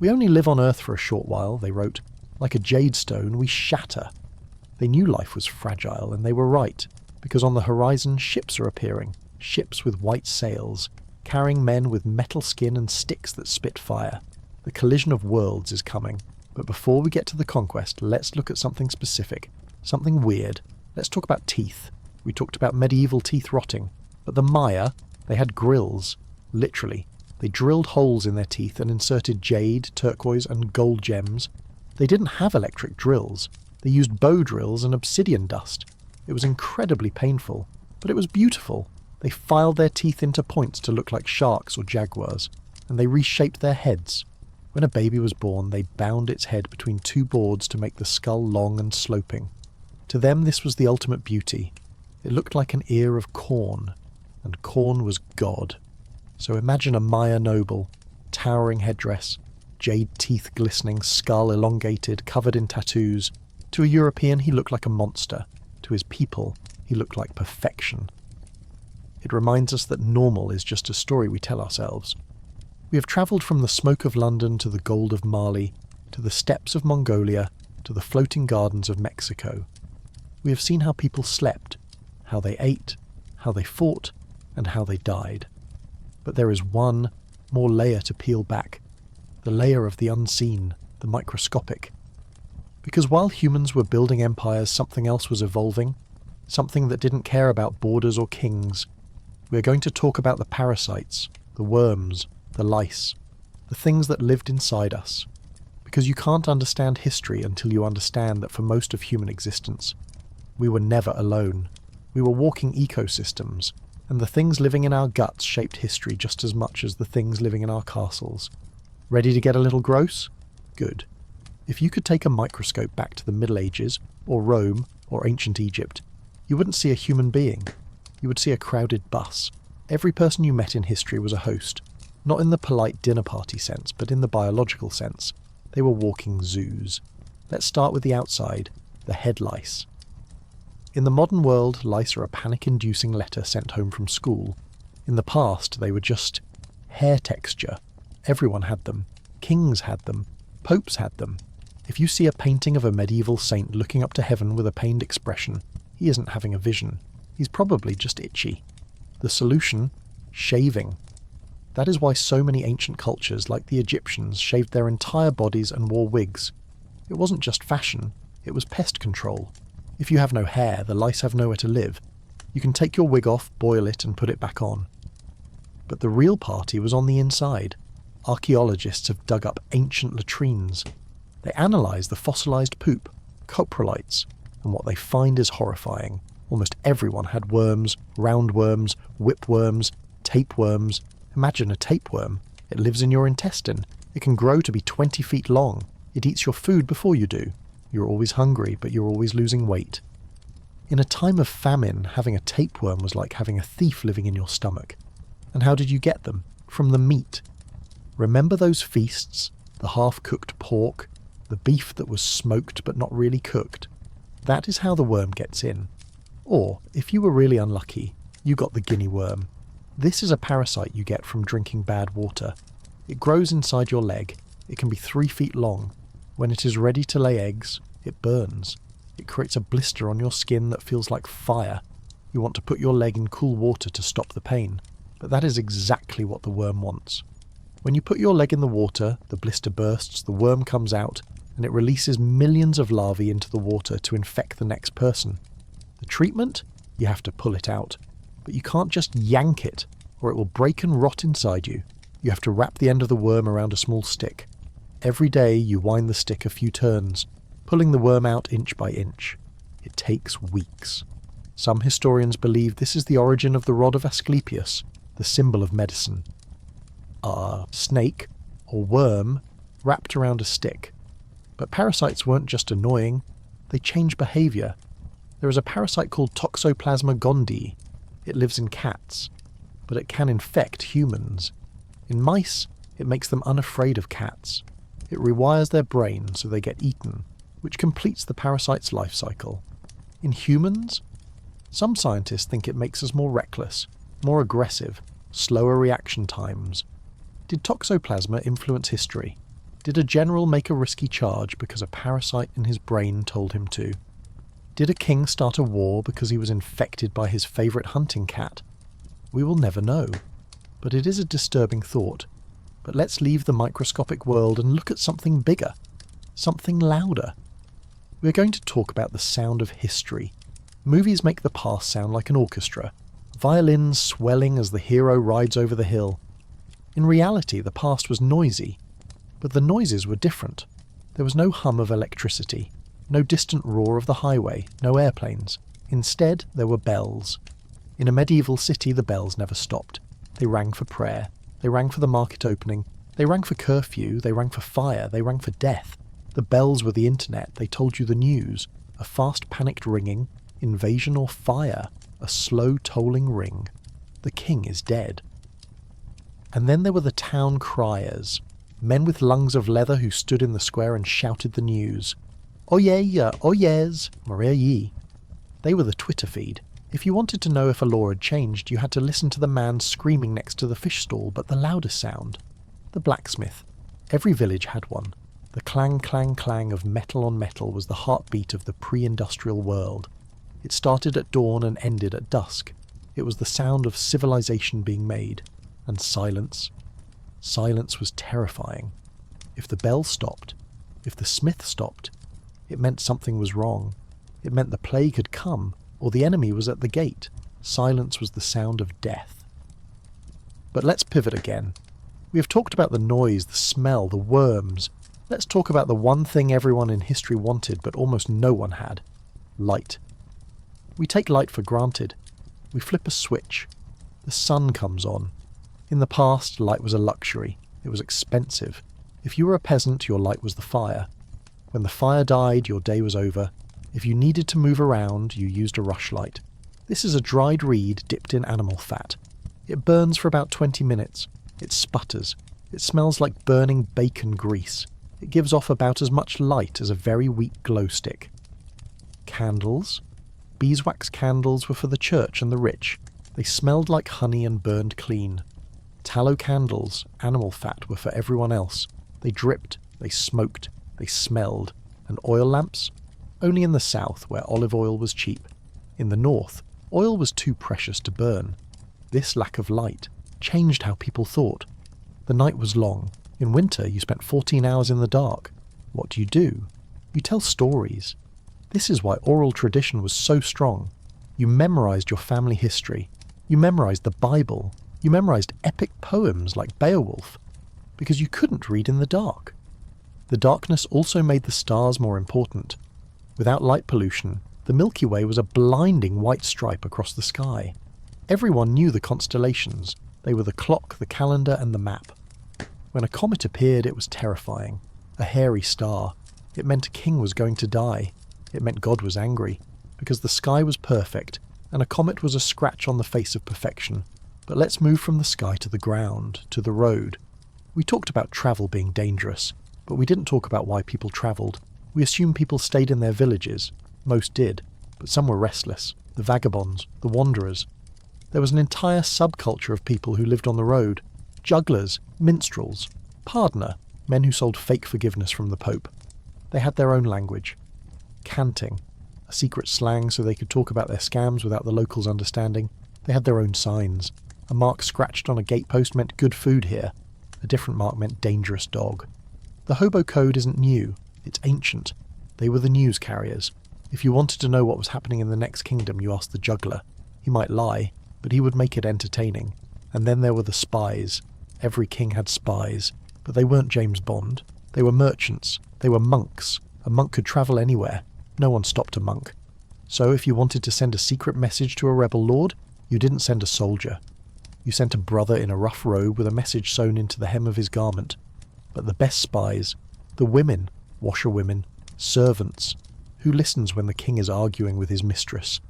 We only live on Earth for a short while, they wrote. Like a jade stone, we shatter. They knew life was fragile, and they were right, because on the horizon ships are appearing, ships with white sails, carrying men with metal skin and sticks that spit fire. The collision of worlds is coming. But before we get to the conquest, let's look at something specific, something weird. Let's talk about teeth. We talked about medieval teeth rotting. But the Maya, they had grills, literally. They drilled holes in their teeth and inserted jade, turquoise, and gold gems. They didn't have electric drills. They used bow drills and obsidian dust. It was incredibly painful, but it was beautiful. They filed their teeth into points to look like sharks or jaguars, and they reshaped their heads. When a baby was born, they bound its head between two boards to make the skull long and sloping. To them, this was the ultimate beauty. It looked like an ear of corn, and corn was God. So imagine a Maya noble, towering headdress, jade teeth glistening, skull elongated, covered in tattoos. To a European, he looked like a monster. To his people, he looked like perfection. It reminds us that normal is just a story we tell ourselves. We have travelled from the smoke of London to the gold of Mali, to the steppes of Mongolia, to the floating gardens of Mexico. We have seen how people slept, how they ate, how they fought, and how they died. But there is one more layer to peel back, the layer of the unseen, the microscopic. Because while humans were building empires, something else was evolving, something that didn't care about borders or kings. We're going to talk about the parasites, the worms, the lice, the things that lived inside us. Because you can't understand history until you understand that for most of human existence, we were never alone. We were walking ecosystems, and the things living in our guts shaped history just as much as the things living in our castles. Ready to get a little gross? Good. If you could take a microscope back to the Middle Ages, or Rome, or ancient Egypt, you wouldn't see a human being. You would see a crowded bus. Every person you met in history was a host, not in the polite dinner party sense, but in the biological sense. They were walking zoos. Let's start with the outside, the head lice. In the modern world, lice are a panic-inducing letter sent home from school. In the past, they were just hair texture. Everyone had them. Kings had them. Popes had them. If you see a painting of a medieval saint looking up to heaven with a pained expression, he isn't having a vision. He's probably just itchy. The solution? Shaving. That is why so many ancient cultures, like the Egyptians, shaved their entire bodies and wore wigs. It wasn't just fashion, it was pest control. If you have no hair, the lice have nowhere to live. You can take your wig off, boil it, and put it back on. But the real party was on the inside. Archaeologists have dug up ancient latrines. They analyse the fossilised poop, coprolites, and what they find is horrifying. Almost everyone had worms, roundworms, whipworms, tapeworms. Imagine a tapeworm. It lives in your intestine. It can grow to be 20 feet long. It eats your food before you do. You're always hungry, but you're always losing weight. In a time of famine, having a tapeworm was like having a thief living in your stomach. And how did you get them? From the meat. Remember those feasts? The half-cooked pork, the beef that was smoked but not really cooked. That is how the worm gets in. Or, if you were really unlucky, you got the guinea worm. This is a parasite you get from drinking bad water. It grows inside your leg. It can be 3 feet long. When it is ready to lay eggs, it burns. It creates a blister on your skin that feels like fire. You want to put your leg in cool water to stop the pain. But that is exactly what the worm wants. When you put your leg in the water, the blister bursts, the worm comes out, and it releases millions of larvae into the water to infect the next person. The treatment? You have to pull it out. But you can't just yank it, or it will break and rot inside you. You have to wrap the end of the worm around a small stick. Every day you wind the stick a few turns, pulling the worm out inch by inch. It takes weeks. Some historians believe this is the origin of the rod of Asclepius, the symbol of medicine. A snake, or worm, wrapped around a stick. But parasites weren't just annoying, they change behaviour. There is a parasite called Toxoplasma gondii. It lives in cats, but it can infect humans. In mice, it makes them unafraid of cats. It rewires their brain so they get eaten, which completes the parasite's life cycle. In humans, some scientists think it makes us more reckless, more aggressive, slower reaction times. Did Toxoplasma influence history? Did a general make a risky charge because a parasite in his brain told him to? Did a king start a war because he was infected by his favourite hunting cat? We will never know. But it is a disturbing thought. But let's leave the microscopic world and look at something bigger. Something louder. We're going to talk about the sound of history. Movies make the past sound like an orchestra. Violins swelling as the hero rides over the hill. In reality, the past was noisy. But the noises were different. There was no hum of electricity. No distant roar of the highway, no airplanes. Instead, there were bells. In a medieval city, the bells never stopped. They rang for prayer. They rang for the market opening. They rang for curfew. They rang for fire. They rang for death. The bells were the internet. They told you the news. A fast panicked ringing, invasion or fire. A slow tolling ring. The king is dead. And then there were the town criers. Men with lungs of leather who stood in the square and shouted the news. Oyez, oyez, Maria ye. They were the Twitter feed. If you wanted to know if a law had changed, you had to listen to the man screaming next to the fish stall, but the loudest sound. The blacksmith. Every village had one. The clang, clang, clang of metal on metal was the heartbeat of the pre-industrial world. It started at dawn and ended at dusk. It was the sound of civilization being made. And silence. Silence was terrifying. If the bell stopped, if the smith stopped, it meant something was wrong. It meant the plague had come, or the enemy was at the gate. Silence was the sound of death. But let's pivot again. We have talked about the noise, the smell, the worms. Let's talk about the one thing everyone in history wanted but almost no one had. Light. We take light for granted. We flip a switch. The sun comes on. In the past, light was a luxury. It was expensive. If you were a peasant, your light was the fire. When the fire died, your day was over. If you needed to move around, you used a rushlight. This is a dried reed dipped in animal fat. It burns for about 20 minutes. It sputters. It smells like burning bacon grease. It gives off about as much light as a very weak glow stick. Candles? Beeswax candles were for the church and the rich. They smelled like honey and burned clean. Tallow candles, animal fat, were for everyone else. They dripped, they smoked, they smelled. And oil lamps? Only in the south, where olive oil was cheap. In the north, oil was too precious to burn. This lack of light changed how people thought. The night was long. In winter, you spent 14 hours in the dark. What do? You tell stories. This is why oral tradition was so strong. You memorized your family history. You memorized the Bible. You memorized epic poems like Beowulf, because you couldn't read in the dark. The darkness also made the stars more important. Without light pollution, the Milky Way was a blinding white stripe across the sky. Everyone knew the constellations. They were the clock, the calendar, and the map. When a comet appeared, it was terrifying. A hairy star. It meant a king was going to die. It meant God was angry, because the sky was perfect, and a comet was a scratch on the face of perfection. But let's move from the sky to the ground, to the road. We talked about travel being dangerous, but we didn't talk about why people travelled. We assumed people stayed in their villages. Most did, but some were restless. The vagabonds, the wanderers. There was an entire subculture of people who lived on the road. Jugglers, minstrels, pardoner, men who sold fake forgiveness from the Pope. They had their own language. Canting, a secret slang so they could talk about their scams without the locals understanding. They had their own signs. A mark scratched on a gatepost meant good food here. A different mark meant dangerous dog. The hobo code isn't new. It's ancient. They were the news carriers. If you wanted to know what was happening in the next kingdom, you asked the juggler. He might lie, but he would make it entertaining. And then there were the spies. Every king had spies, but they weren't James Bond. They were merchants. They were monks. A monk could travel anywhere. No one stopped a monk. So if you wanted to send a secret message to a rebel lord, you didn't send a soldier. You sent a brother in a rough robe with a message sewn into the hem of his garment. But the best spies, the women, washerwomen, servants. Who listens when the king is arguing with his mistress?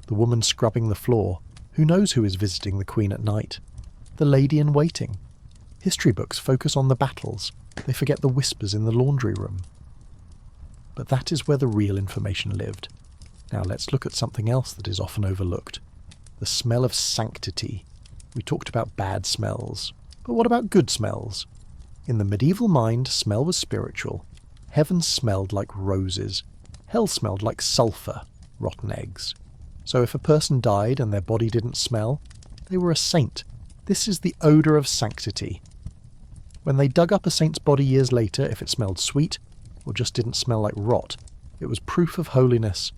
The woman scrubbing the floor. Who knows who is visiting the queen at night? The lady in waiting. History books focus on the battles. They forget the whispers in the laundry room. But that is where the real information lived. Now let's look at something else that is often overlooked. The smell of sanctity. We talked about bad smells. But what about good smells? In the medieval mind, smell was spiritual. Heaven smelled like roses. Hell smelled like sulphur, rotten eggs. So if a person died and their body didn't smell, they were a saint. This is the odour of sanctity. When they dug up a saint's body years later, if it smelled sweet, or just didn't smell like rot, it was proof of holiness.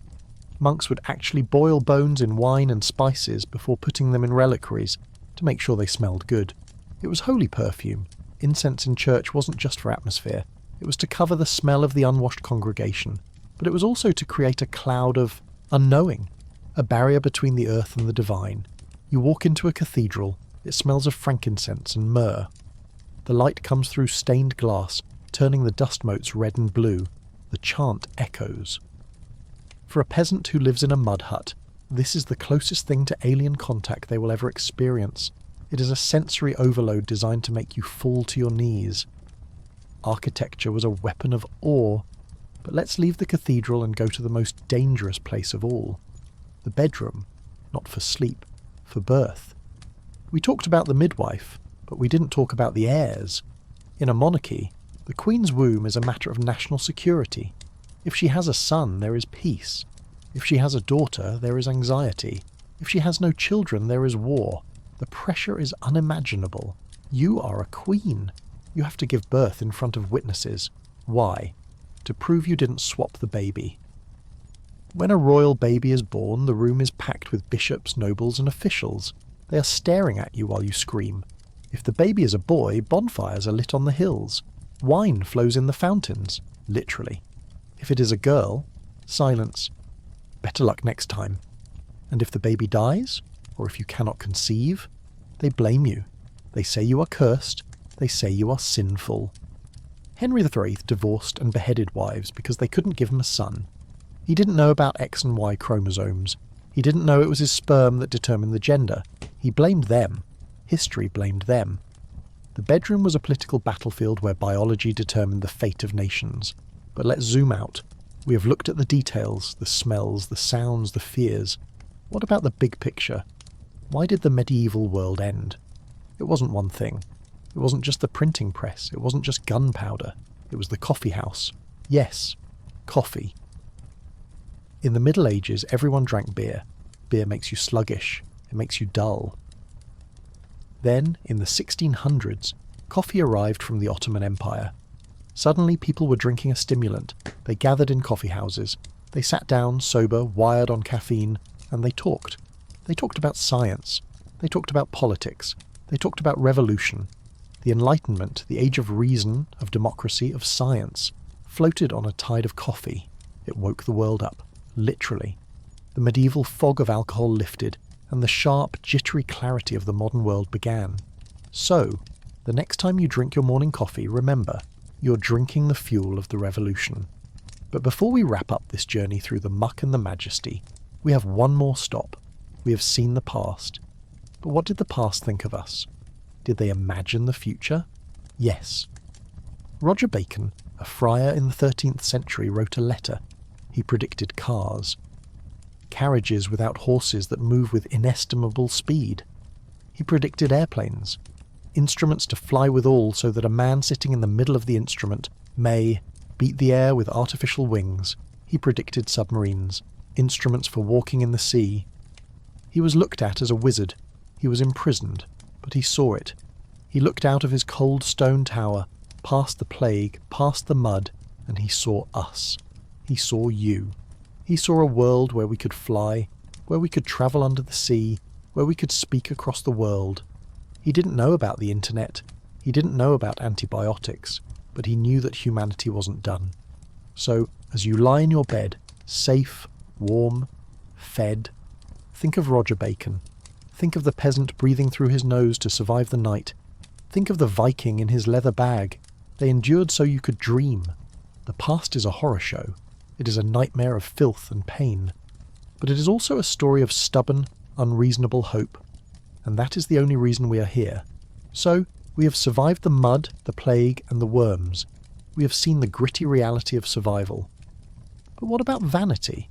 Monks would actually boil bones in wine and spices before putting them in reliquaries to make sure they smelled good. It was holy perfume. Incense in church wasn't just for atmosphere. It was to cover the smell of the unwashed congregation, but it was also to create a cloud of unknowing, a barrier between the earth and the divine. You walk into a cathedral, it smells of frankincense and myrrh. The light comes through stained glass, turning the dust motes red and blue. The chant echoes. For a peasant who lives in a mud hut, this is the closest thing to alien contact they will ever experience. It is a sensory overload designed to make you fall to your knees. Architecture was a weapon of awe, but let's leave the cathedral and go to the most dangerous place of all. The bedroom, not for sleep, for birth. We talked about the midwife, but we didn't talk about the heirs. In a monarchy, the queen's womb is a matter of national security. If she has a son, there is peace. If she has a daughter, there is anxiety. If she has no children, there is war. The pressure is unimaginable. You are a queen. You have to give birth in front of witnesses. Why? To prove you didn't swap the baby. When a royal baby is born, the room is packed with bishops, nobles, and officials. They are staring at you while you scream. If the baby is a boy, bonfires are lit on the hills. Wine flows in the fountains, literally. If it is a girl, silence. Better luck next time. And if the baby dies, or if you cannot conceive, they blame you. They say you are cursed. They say you are sinful. Henry VIII divorced and beheaded wives because they couldn't give him a son. He didn't know about X and Y chromosomes. He didn't know it was his sperm that determined the gender. He blamed them. History blamed them. The bedroom was a political battlefield where biology determined the fate of nations. But let's zoom out. We have looked at the details, the smells, the sounds, the fears. What about the big picture? Why did the medieval world end? It wasn't one thing. It wasn't just the printing press. It wasn't just gunpowder. It was the coffee house. Yes, coffee. In the Middle Ages, everyone drank beer. Beer makes you sluggish. It makes you dull. Then, in the 1600s, coffee arrived from the Ottoman Empire. Suddenly, people were drinking a stimulant. They gathered in coffee houses. They sat down, sober, wired on caffeine, and they talked. They talked about science. They talked about politics. They talked about revolution. The Enlightenment, the age of reason, of democracy, of science, floated on a tide of coffee. It woke the world up. Literally. The medieval fog of alcohol lifted, and the sharp, jittery clarity of the modern world began. So, the next time you drink your morning coffee, remember, you're drinking the fuel of the revolution. But before we wrap up this journey through the muck and the majesty, we have one more stop. We have seen the past. But what did the past think of us? Did they imagine the future? Yes. Roger Bacon, a friar in the 13th century, wrote a letter. He predicted cars. Carriages without horses that move with inestimable speed. He predicted airplanes. Instruments to fly withal so that a man sitting in the middle of the instrument may beat the air with artificial wings. He predicted submarines. Instruments for walking in the sea. He was looked at as a wizard. He was imprisoned, but he saw it. He looked out of his cold stone tower, past the plague, past the mud, and he saw us. He saw you. He saw a world where we could fly, where we could travel under the sea, where we could speak across the world. He didn't know about the internet. He didn't know about antibiotics, but he knew that humanity wasn't done. So, as you lie in your bed, safe, warm, fed, think of Roger Bacon. Think of the peasant breathing through his nose to survive the night. Think of the Viking in his leather bag. They endured so you could dream. The past is a horror show. It is a nightmare of filth and pain. But it is also a story of stubborn, unreasonable hope. And that is the only reason we are here. So, we have survived the mud, the plague, and the worms. We have seen the gritty reality of survival. But what about vanity?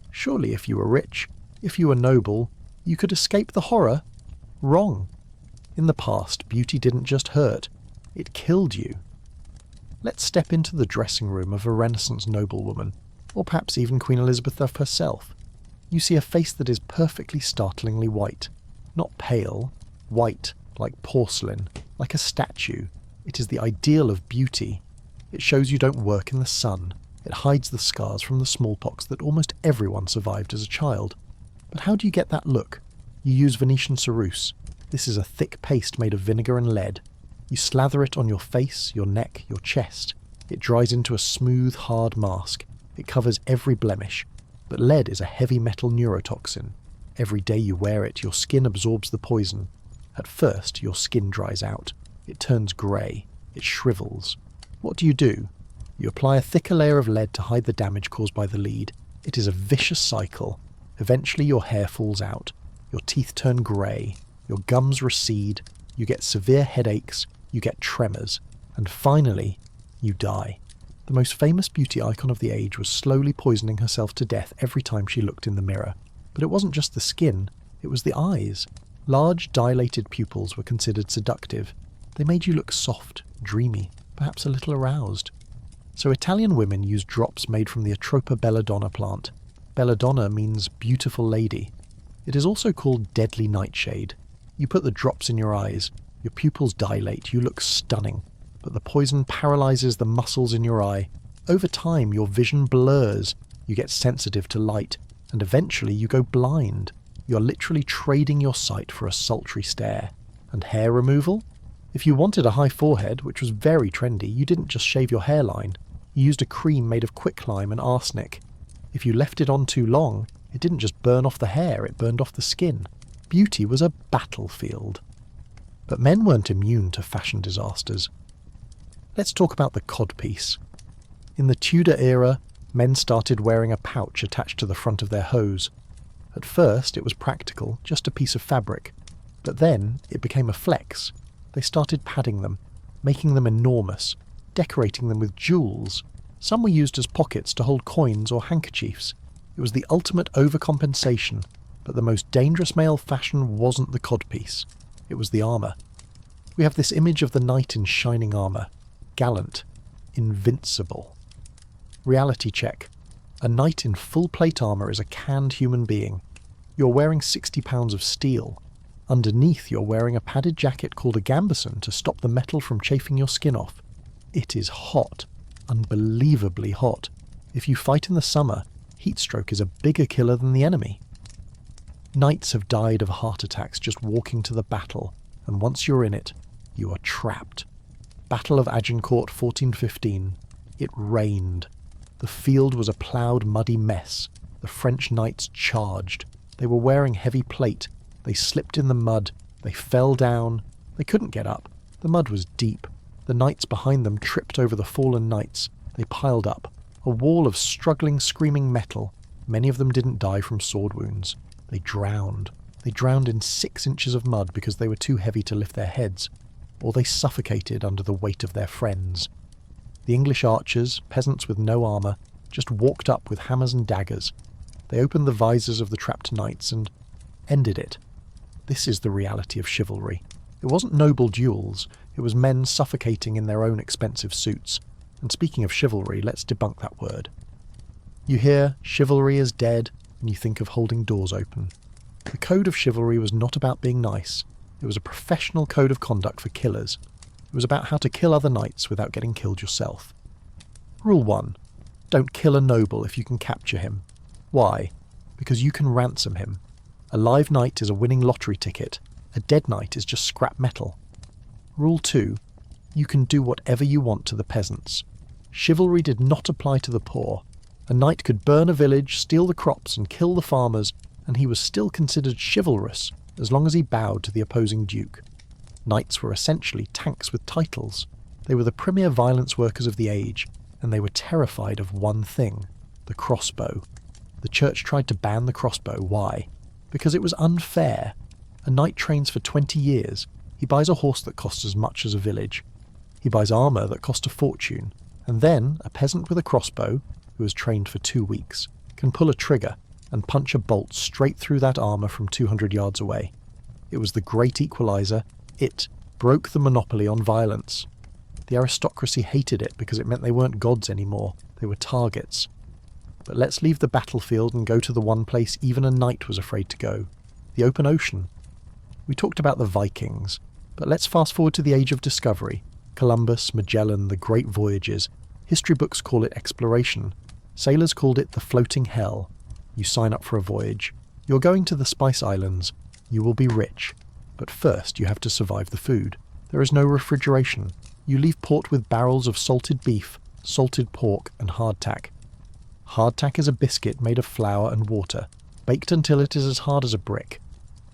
Surely if you were rich, if you were noble, you could escape the horror? Wrong. In the past, beauty didn't just hurt. It killed you. Let's step into the dressing room of a Renaissance noblewoman, or perhaps even Queen Elizabeth herself. You see a face that is perfectly startlingly white. Not pale, white, like porcelain, like a statue. It is the ideal of beauty. It shows you don't work in the sun. It hides the scars from the smallpox that almost everyone survived as a child. But how do you get that look? You use Venetian ceruse. This is a thick paste made of vinegar and lead. You slather it on your face, your neck, your chest. It dries into a smooth, hard mask. It covers every blemish. But lead is a heavy metal neurotoxin. Every day you wear it, your skin absorbs the poison. At first, your skin dries out. It turns grey. It shrivels. What do? You apply a thicker layer of lead to hide the damage caused by the lead. It is a vicious cycle. Eventually your hair falls out. Your teeth turn grey. Your gums recede. You get severe headaches. You get tremors. And finally, you die. The most famous beauty icon of the age was slowly poisoning herself to death every time she looked in the mirror. But it wasn't just the skin, it was the eyes. Large, dilated pupils were considered seductive. They made you look soft, dreamy, perhaps a little aroused. So Italian women used drops made from the Atropa belladonna plant. Belladonna means beautiful lady. It is also called deadly nightshade. You put the drops in your eyes, your pupils dilate, you look stunning, but the poison paralyzes the muscles in your eye. Over time, your vision blurs, you get sensitive to light, and eventually you go blind. You're literally trading your sight for a sultry stare. And hair removal? If you wanted a high forehead, which was very trendy, you didn't just shave your hairline. You used a cream made of quicklime and arsenic. If you left it on too long, it didn't just burn off the hair, it burned off the skin. Beauty was a battlefield. But men weren't immune to fashion disasters. Let's talk about the codpiece. In the Tudor era, men started wearing a pouch attached to the front of their hose. At first, it was practical, just a piece of fabric. But then, it became a flex. They started padding them, making them enormous, decorating them with jewels. Some were used as pockets to hold coins or handkerchiefs. It was the ultimate overcompensation, but the most dangerous male fashion wasn't the codpiece. It was the armour. We have this image of the knight in shining armour. Gallant. Invincible. Reality check. A knight in full plate armour is a canned human being. You're wearing 60 pounds of steel. Underneath, you're wearing a padded jacket called a gambeson to stop the metal from chafing your skin off. It is hot. Unbelievably hot. If you fight in the summer, heatstroke is a bigger killer than the enemy. Knights have died of heart attacks just walking to the battle, and once you're in it, you are trapped. Battle of Agincourt 1415. It rained. The field was a ploughed, muddy mess. The French knights charged. They were wearing heavy plate. They slipped in the mud. They fell down. They couldn't get up. The mud was deep. The knights behind them tripped over the fallen knights. They piled up. A wall of struggling, screaming metal. Many of them didn't die from sword wounds. They drowned. They drowned in 6 inches of mud because they were too heavy to lift their heads, or they suffocated under the weight of their friends. The English archers, peasants with no armour, just walked up with hammers and daggers. They opened the visors of the trapped knights and ended it. This is the reality of chivalry. It wasn't noble duels, it was men suffocating in their own expensive suits. And speaking of chivalry, let's debunk that word. You hear chivalry is dead, and you think of holding doors open. The code of chivalry was not about being nice. It was a professional code of conduct for killers. It was about how to kill other knights without getting killed yourself. Rule 1. Don't kill a noble if you can capture him. Why? Because you can ransom him. A live knight is a winning lottery ticket. A dead knight is just scrap metal. Rule 2. You can do whatever you want to the peasants. Chivalry did not apply to the poor. A knight could burn a village, steal the crops and kill the farmers, and he was still considered chivalrous as long as he bowed to the opposing duke. Knights were essentially tanks with titles. They were the premier violence workers of the age, and they were terrified of one thing: the crossbow. The church tried to ban the crossbow. Why? Because it was unfair. A knight trains for 20 years. He buys a horse that costs as much as a village. He buys armour that cost a fortune. And then a peasant with a crossbow, who has trained for 2 weeks, can pull a trigger and punch a bolt straight through that armour from 200 yards away. It was the great equaliser. It broke the monopoly on violence. The aristocracy hated it because it meant they weren't gods anymore. They were targets. But let's leave the battlefield and go to the one place even a knight was afraid to go: the open ocean. We talked about the Vikings, but let's fast forward to the Age of Discovery. Columbus, Magellan, the great voyages. History books call it exploration. Sailors called it the floating hell. You sign up for a voyage. You're going to the Spice Islands. You will be rich. But first you have to survive the food. There is no refrigeration. You leave port with barrels of salted beef, salted pork and hardtack. Hardtack is a biscuit made of flour and water, baked until it is as hard as a brick.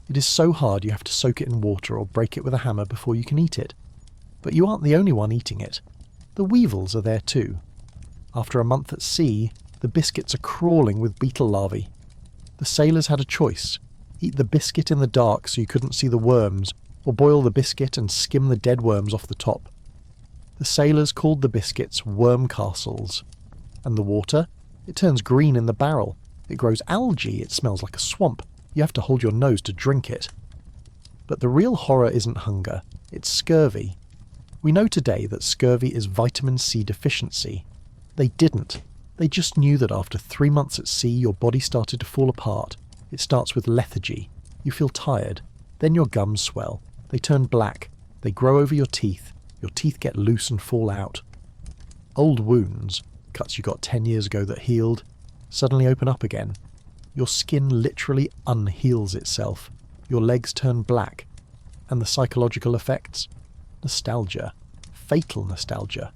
It is so hard you have to soak it in water or break it with a hammer before you can eat it. But you aren't the only one eating it. The weevils are there too. After a month at sea, the biscuits are crawling with beetle larvae. The sailors had a choice: eat the biscuit in the dark so you couldn't see the worms, or boil the biscuit and skim the dead worms off the top. The sailors called the biscuits worm castles. And the water? It turns green in the barrel. It grows algae. It smells like a swamp. You have to hold your nose to drink it. But the real horror isn't hunger. It's scurvy. We know today that scurvy is vitamin C deficiency. They didn't. They just knew that after 3 months at sea, your body started to fall apart. It starts with lethargy. You feel tired. Then your gums swell. They turn black. They grow over your teeth get loose and fall out. Old wounds, cuts you got 10 years ago that healed, suddenly open up again. Your skin literally unheals itself. Your legs turn black. And the psychological effects? Nostalgia. Fatal nostalgia.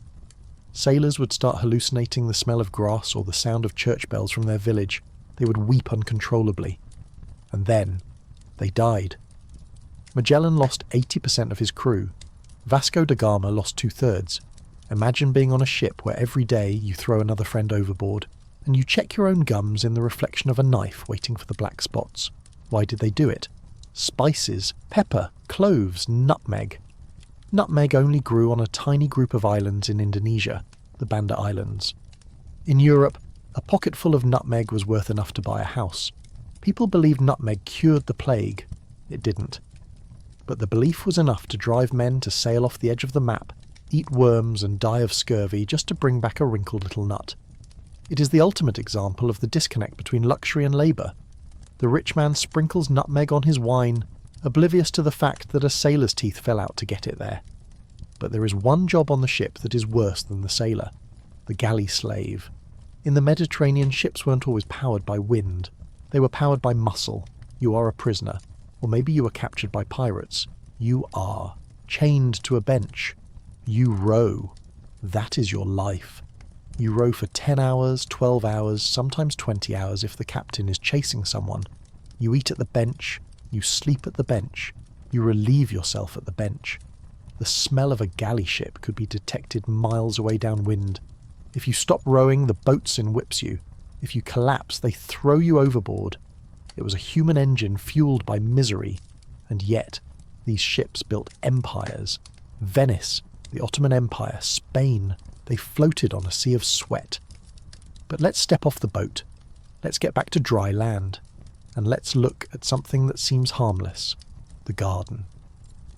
Sailors would start hallucinating the smell of grass or the sound of church bells from their village. They would weep uncontrollably. And then, they died. Magellan lost 80% of his crew. Vasco da Gama lost 2/3. Imagine being on a ship where every day you throw another friend overboard, and you check your own gums in the reflection of a knife waiting for the black spots. Why did they do it? Spices, pepper, cloves, nutmeg. Nutmeg only grew on a tiny group of islands in Indonesia, the Banda Islands. In Europe, a pocketful of nutmeg was worth enough to buy a house. People believed nutmeg cured the plague. It didn't. But the belief was enough to drive men to sail off the edge of the map, eat worms and die of scurvy just to bring back a wrinkled little nut. It is the ultimate example of the disconnect between luxury and labour. The rich man sprinkles nutmeg on his wine, oblivious to the fact that a sailor's teeth fell out to get it there. But there is one job on the ship that is worse than the sailor: the galley slave. In the Mediterranean, ships weren't always powered by wind. They were powered by muscle. You are a prisoner. Or maybe you were captured by pirates. You are chained to a bench. You row. That is your life. You row for 10 hours, 12 hours, sometimes 20 hours if the captain is chasing someone. You eat at the bench. You sleep at the bench. You relieve yourself at the bench. The smell of a galley ship could be detected miles away downwind. If you stop rowing, the boatswain whips you. If you collapse, they throw you overboard. It was a human engine fueled by misery. And yet, these ships built empires. Venice, the Ottoman Empire, Spain, they floated on a sea of sweat. But let's step off the boat. Let's get back to dry land. And let's look at something that seems harmless: the garden.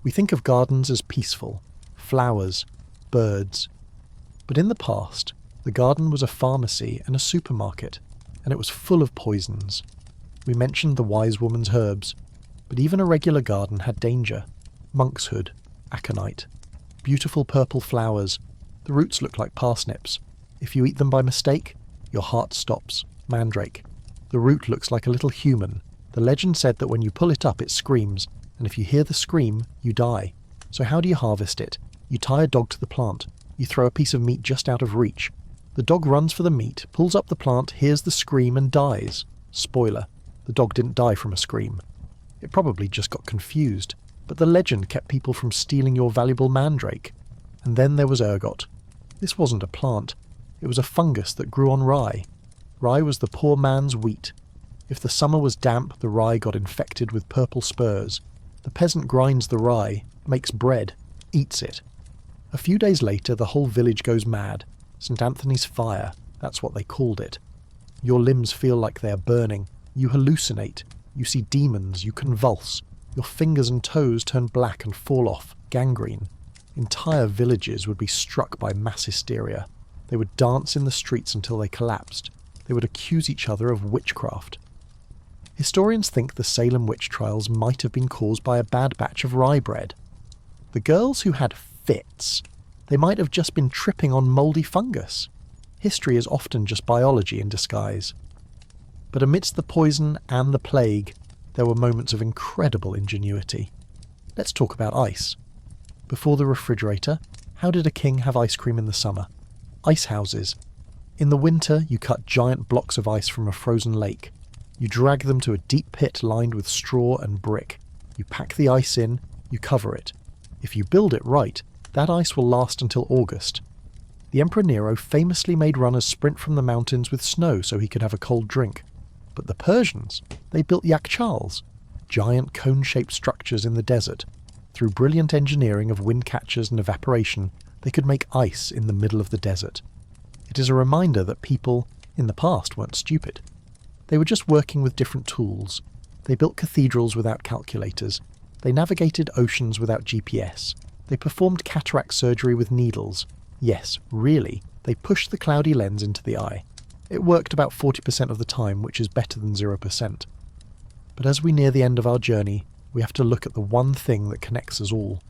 We think of gardens as peaceful, flowers, birds. But in the past, the garden was a pharmacy and a supermarket, and it was full of poisons. We mentioned the wise woman's herbs, but even a regular garden had danger. Monkshood, aconite, beautiful purple flowers. The roots look like parsnips. If you eat them by mistake, your heart stops. Mandrake. The root looks like a little human. The legend said that when you pull it up, it screams, and if you hear the scream, you die. So how do you harvest it? You tie a dog to the plant. You throw a piece of meat just out of reach. The dog runs for the meat, pulls up the plant, hears the scream, and dies. Spoiler: the dog didn't die from a scream. It probably just got confused, but the legend kept people from stealing your valuable mandrake. And then there was ergot. This wasn't a plant. It was a fungus that grew on rye. Rye was the poor man's wheat. If the summer was damp, the rye got infected with purple spurs. The peasant grinds the rye, makes bread, eats it. A few days later, the whole village goes mad. St. Anthony's fire, that's what they called it. Your limbs feel like they are burning. You hallucinate. You see demons. You convulse. Your fingers and toes turn black and fall off, gangrene. Entire villages would be struck by mass hysteria. They would dance in the streets until they collapsed. They would accuse each other of witchcraft. Historians think the Salem witch trials might have been caused by a bad batch of rye bread. The girls who had fits, they might have just been tripping on mouldy fungus. History is often just biology in disguise. But amidst the poison and the plague, there were moments of incredible ingenuity. Let's talk about ice. Before the refrigerator, how did a king have ice cream in the summer? Ice houses. In the winter, you cut giant blocks of ice from a frozen lake. You drag them to a deep pit lined with straw and brick. You pack the ice in, you cover it. If you build it right, that ice will last until August. The Emperor Nero famously made runners sprint from the mountains with snow so he could have a cold drink. But the Persians, they built yakhchals, giant cone-shaped structures in the desert. Through brilliant engineering of wind catchers and evaporation, they could make ice in the middle of the desert. It is a reminder that people, in the past, weren't stupid. They were just working with different tools. They built cathedrals without calculators. They navigated oceans without GPS. They performed cataract surgery with needles. Yes, really, they pushed the cloudy lens into the eye. It worked about 40% of the time, which is better than 0%. But as we near the end of our journey, we have to look at the one thing that connects us all.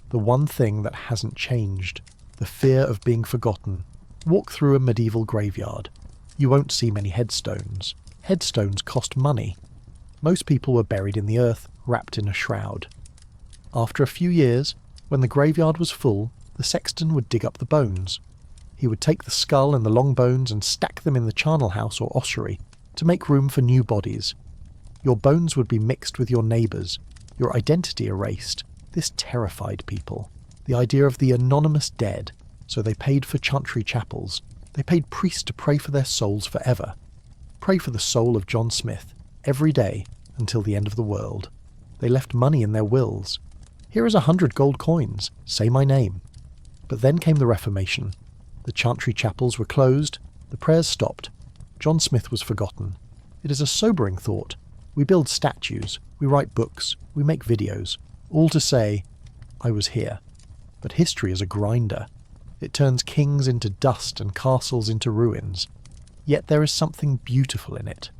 The one thing that hasn't changed. The fear of being forgotten. Walk through a medieval graveyard. You won't see many headstones. Headstones cost money. Most people were buried in the earth, wrapped in a shroud. After a few years, when the graveyard was full, the sexton would dig up the bones. He would take the skull and the long bones and stack them in the charnel house or ossuary to make room for new bodies. Your bones would be mixed with your neighbours', your identity erased. This terrified people. The idea of the anonymous dead, so they paid for chantry chapels. They paid priests to pray for their souls forever. Pray for the soul of John Smith, every day, until the end of the world. They left money in their wills. Here is 100 gold coins, say my name. But then came the Reformation. The chantry chapels were closed, the prayers stopped. John Smith was forgotten. It is a sobering thought. We build statues, we write books, we make videos, all to say, I was here. But history is a grinder. It turns kings into dust and castles into ruins. Yet there is something beautiful in it.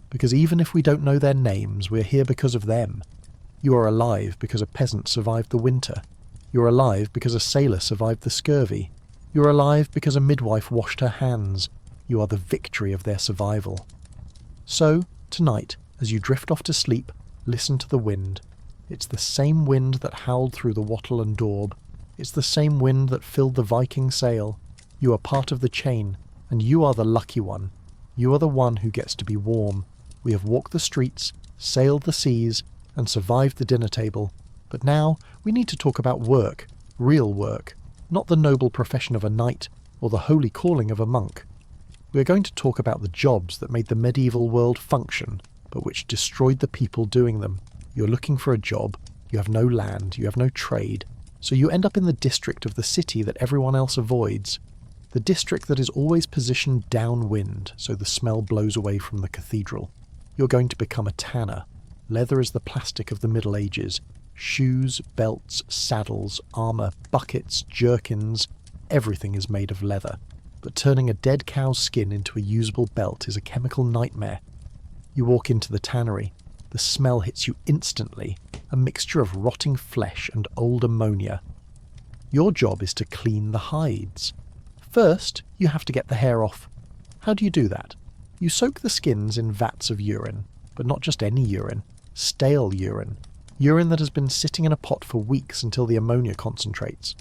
Because even if we don't know their names, we're here because of them. You are alive because a peasant survived the winter. You're alive because a sailor survived the scurvy. You're alive because a midwife washed her hands. You are the victory of their survival. So, tonight, as you drift off to sleep, listen to the wind. It's the same wind that howled through the Wattle and Daub. It's the same wind that filled the Viking sail. You are part of the chain, and you are the lucky one. You are the one who gets to be warm. We have walked the streets, sailed the seas, and survived the dinner table. But now we need to talk about work, real work, not the noble profession of a knight or the holy calling of a monk. We are going to talk about the jobs that made the medieval world function, but which destroyed the people doing them. You're looking for a job, you have no land, you have no trade, so you end up in the district of the city that everyone else avoids. The district that is always positioned downwind, so the smell blows away from the cathedral. You're going to become a tanner. Leather is the plastic of the Middle Ages. Shoes, belts, saddles, armour, buckets, jerkins, everything is made of leather. But turning a dead cow's skin into a usable belt is a chemical nightmare. You walk into the tannery. The smell hits you instantly, a mixture of rotting flesh and old ammonia. Your job is to clean the hides. First, you have to get the hair off. How do you do that? You soak the skins in vats of urine, but not just any urine, stale urine. Urine that has been sitting in a pot for weeks until the ammonia concentrates.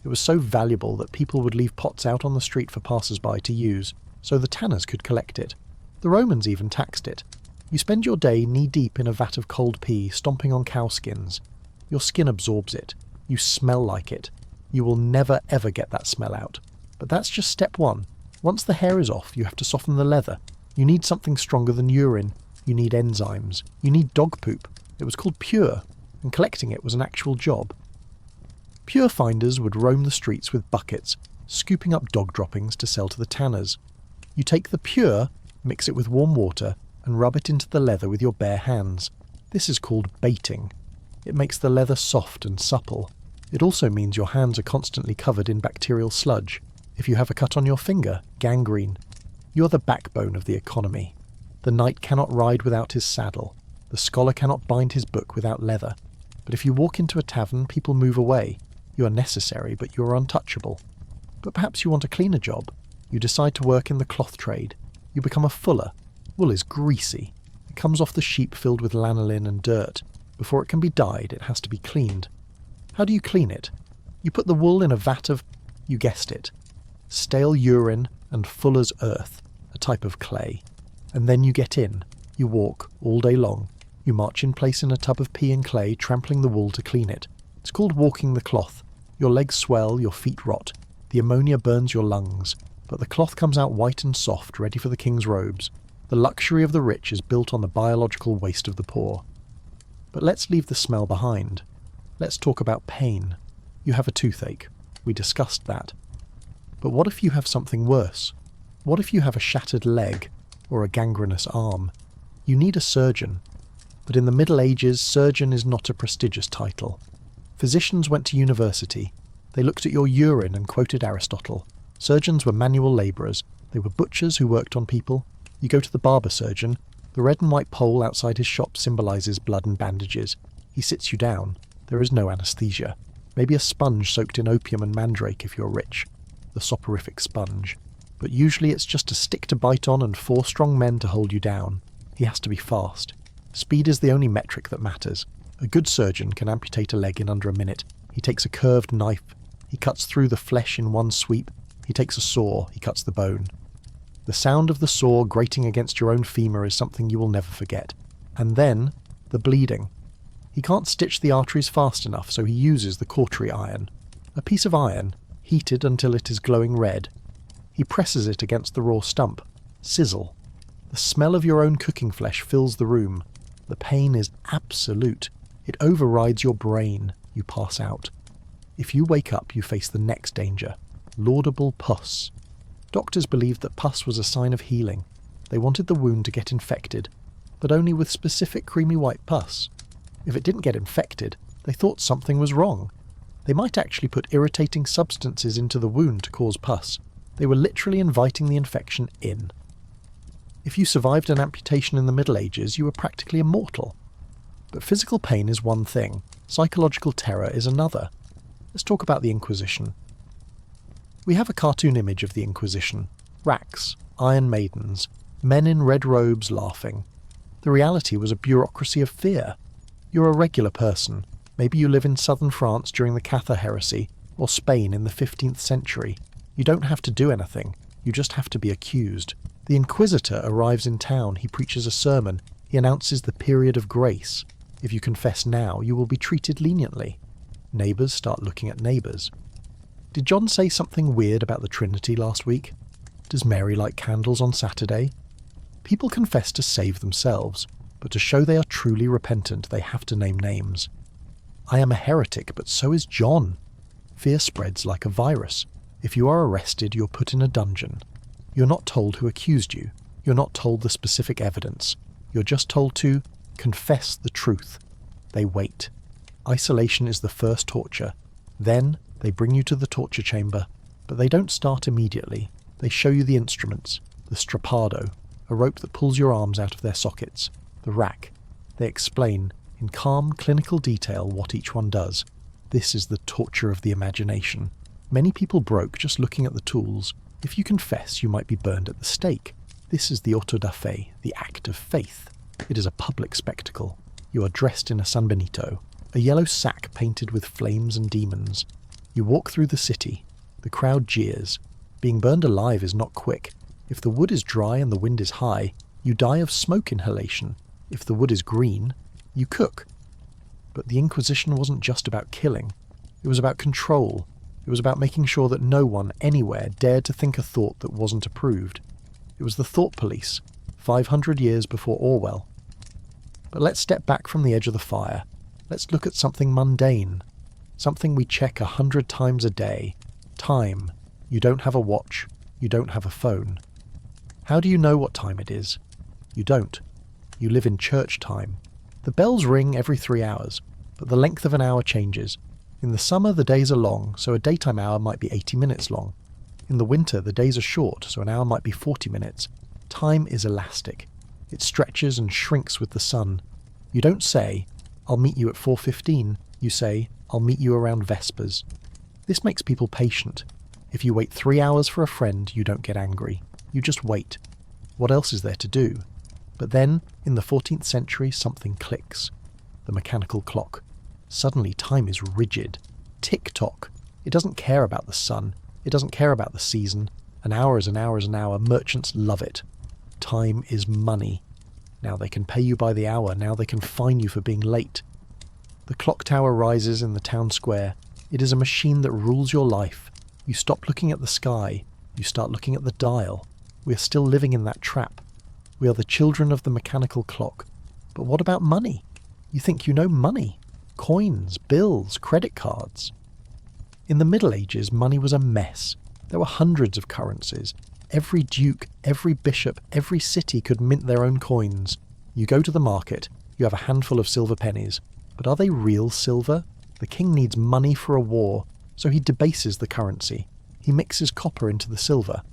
It was so valuable that people would leave pots out on the street for passers-by to use, so the tanners could collect it. The Romans even taxed it. You spend your day knee-deep in a vat of cold pea, stomping on cow skins. Your skin absorbs it. You smell like it. You will never ever get that smell out. But that's just step one. Once the hair is off, you have to soften the leather. You need something stronger than urine. You need enzymes. You need dog poop. It was called pure, and collecting it was an actual job. Pure finders would roam the streets with buckets, scooping up dog droppings to sell to the tanners. You take the pure, mix it with warm water, and rub it into the leather with your bare hands. This is called baiting. It makes the leather soft and supple. It also means your hands are constantly covered in bacterial sludge. If you have a cut on your finger, gangrene. You're the backbone of the economy. The knight cannot ride without his saddle. The scholar cannot bind his book without leather. But if you walk into a tavern, people move away. You are necessary, but you are untouchable. But perhaps you want a cleaner job. You decide to work in the cloth trade. You become a fuller. Wool is greasy. It comes off the sheep filled with lanolin and dirt. Before it can be dyed, it has to be cleaned. How do you clean it? You put the wool in a vat of, you guessed it, stale urine and fuller's earth, a type of clay. And then you get in. You walk all day long. You march in place in a tub of pea and clay, trampling the wool to clean it. It's called walking the cloth. Your legs swell, your feet rot. The ammonia burns your lungs. But the cloth comes out white and soft, ready for the king's robes. The luxury of the rich is built on the biological waste of the poor. But let's leave the smell behind. Let's talk about pain. You have a toothache. We discussed that. But what if you have something worse? What if you have a shattered leg or a gangrenous arm? You need a surgeon. But in the Middle Ages, surgeon is not a prestigious title. Physicians went to university. They looked at your urine and quoted Aristotle. Surgeons were manual labourers. They were butchers who worked on people. You go to the barber surgeon. The red and white pole outside his shop symbolises blood and bandages. He sits you down. There is no anaesthesia. Maybe a sponge soaked in opium and mandrake if you're rich. The soporific sponge. But usually it's just a stick to bite on and 4 strong men to hold you down. He has to be fast. Speed is the only metric that matters. A good surgeon can amputate a leg in under a minute. He takes a curved knife. He cuts through the flesh in one sweep. He takes a saw. He cuts the bone. The sound of the saw grating against your own femur is something you will never forget. And then, the bleeding. He can't stitch the arteries fast enough, so he uses the cautery iron. A piece of iron, heated until it is glowing red. He presses it against the raw stump. Sizzle. The smell of your own cooking flesh fills the room. The pain is absolute. It overrides your brain. You pass out. If you wake up, you face the next danger. Laudable pus. Doctors believed that pus was a sign of healing. They wanted the wound to get infected, but only with specific creamy white pus. If it didn't get infected, they thought something was wrong. They might actually put irritating substances into the wound to cause pus. They were literally inviting the infection in. If you survived an amputation in the Middle Ages, you were practically immortal. But physical pain is one thing, psychological terror is another. Let's talk about the Inquisition. We have a cartoon image of the Inquisition. Racks, iron maidens, men in red robes laughing. The reality was a bureaucracy of fear. You're a regular person. Maybe you live in southern France during the Cathar heresy, or Spain in the 15th century. You don't have to do anything. You just have to be accused. The Inquisitor arrives in town. He preaches a sermon. He announces the period of grace. If you confess now, you will be treated leniently. Neighbours start looking at neighbours. Did John say something weird about the Trinity last week? Does Mary light candles on Saturday? People confess to save themselves, but to show they are truly repentant, they have to name names. I am a heretic, but so is John. Fear spreads like a virus. If you are arrested, you're put in a dungeon. You're not told who accused you. You're not told the specific evidence. You're just told to confess the truth. They wait. Isolation is the first torture. Then they bring you to the torture chamber, but they don't start immediately. They show you the instruments, the strappado, a rope that pulls your arms out of their sockets, the rack. They explain, in calm, clinical detail, what each one does. This is the torture of the imagination. Many people broke just looking at the tools. If you confess, you might be burned at the stake. This is the auto da fe, the act of faith. It is a public spectacle. You are dressed in a San Benito, a yellow sack painted with flames and demons. You walk through the city. The crowd jeers. Being burned alive is not quick. If the wood is dry and the wind is high, you die of smoke inhalation. If the wood is green, you cook. But the Inquisition wasn't just about killing. It was about control. It was about making sure that no one, anywhere, dared to think a thought that wasn't approved. It was the thought police, 500 years before Orwell. But let's step back from the edge of the fire. Let's look at something mundane. Something we check 100 times a day. Time. You don't have a watch. You don't have a phone. How do you know what time it is? You don't. You live in church time. The bells ring every 3 hours, but the length of an hour changes. In the summer, the days are long, so a daytime hour might be 80 minutes long. In the winter, the days are short, so an hour might be 40 minutes. Time is elastic. It stretches and shrinks with the sun. You don't say, "I'll meet you at 4:15. You say, "I'll meet you around Vespers." This makes people patient. If you wait 3 hours for a friend, you don't get angry. You just wait. What else is there to do? But then, in the 14th century, something clicks. The mechanical clock. Suddenly, time is rigid. Tick-tock. It doesn't care about the sun. It doesn't care about the season. An hour is an hour is an hour. Merchants love it. Time is money. Now they can pay you by the hour. Now they can fine you for being late. The clock tower rises in the town square. It is a machine that rules your life. You stop looking at the sky. You start looking at the dial. We are still living in that trap. We are the children of the mechanical clock. But what about money? You think you know money. Coins, bills, credit cards. In the Middle Ages, money was a mess. There were hundreds of currencies. Every duke, every bishop, every city could mint their own coins. You go to the market, you have a handful of silver pennies. But are they real silver? The king needs money for a war, so he debases the currency. He mixes copper into the silver.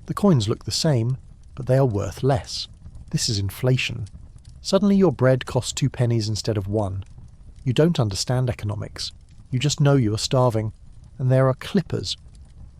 The coins look the same, but they are worth less. This is inflation. Suddenly your bread costs 2 pennies instead of 1. You don't understand economics. You just know you are starving. And there are clippers.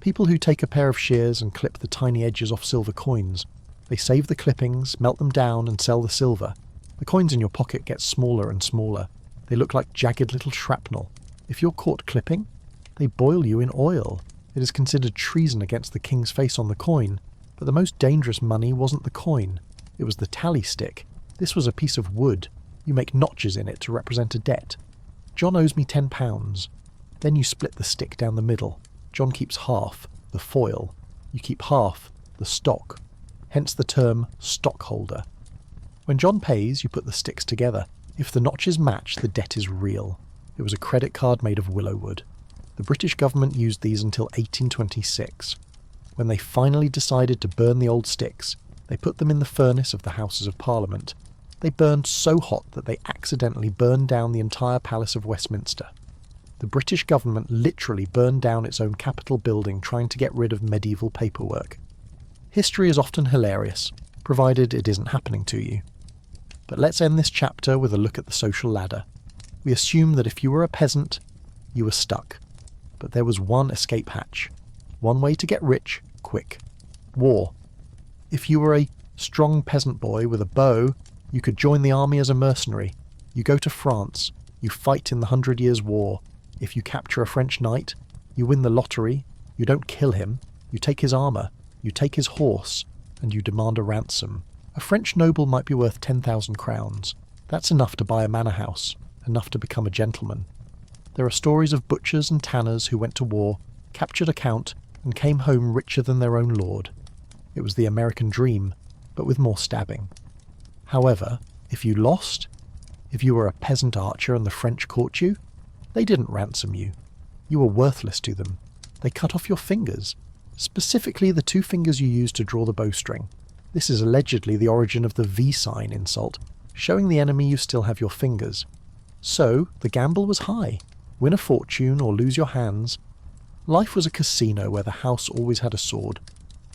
People who take a pair of shears and clip the tiny edges off silver coins. They save the clippings, melt them down and sell the silver. The coins in your pocket get smaller and smaller. They look like jagged little shrapnel. If you're caught clipping, they boil you in oil. It is considered treason against the king's face on the coin, but the most dangerous money wasn't the coin. It was the tally stick. This was a piece of wood. You make notches in it to represent a debt. John owes me £10. Then you split the stick down the middle. John keeps half, the foil. You keep half, the stock. Hence the term stockholder. When John pays, you put the sticks together. If the notches match, the debt is real. It was a credit card made of willow wood. The British government used these until 1826. When they finally decided to burn the old sticks, they put them in the furnace of the Houses of Parliament. They burned so hot that they accidentally burned down the entire Palace of Westminster. The British government literally burned down its own Capitol building trying to get rid of medieval paperwork. History is often hilarious, provided it isn't happening to you. But let's end this chapter with a look at the social ladder. We assume that if you were a peasant, you were stuck. But there was one escape hatch. One way to get rich, quick. War. If you were a strong peasant boy with a bow, you could join the army as a mercenary. You go to France. You fight in the 100 Years' War. If you capture a French knight, you win the lottery. You don't kill him. You take his armour. You take his horse. And you demand a ransom. A French noble might be worth 10,000 crowns. That's enough to buy a manor house. Enough to become a gentleman. There are stories of butchers and tanners who went to war, captured a count, and came home richer than their own lord. It was the American dream, but with more stabbing. However, if you lost, if you were a peasant archer and the French caught you, they didn't ransom you. You were worthless to them. They cut off your fingers, specifically the 2 fingers you used to draw the bowstring. This is allegedly the origin of the V sign insult, showing the enemy you still have your fingers. So, the gamble was high. Win a fortune or lose your hands. Life was a casino where the house always had a sword.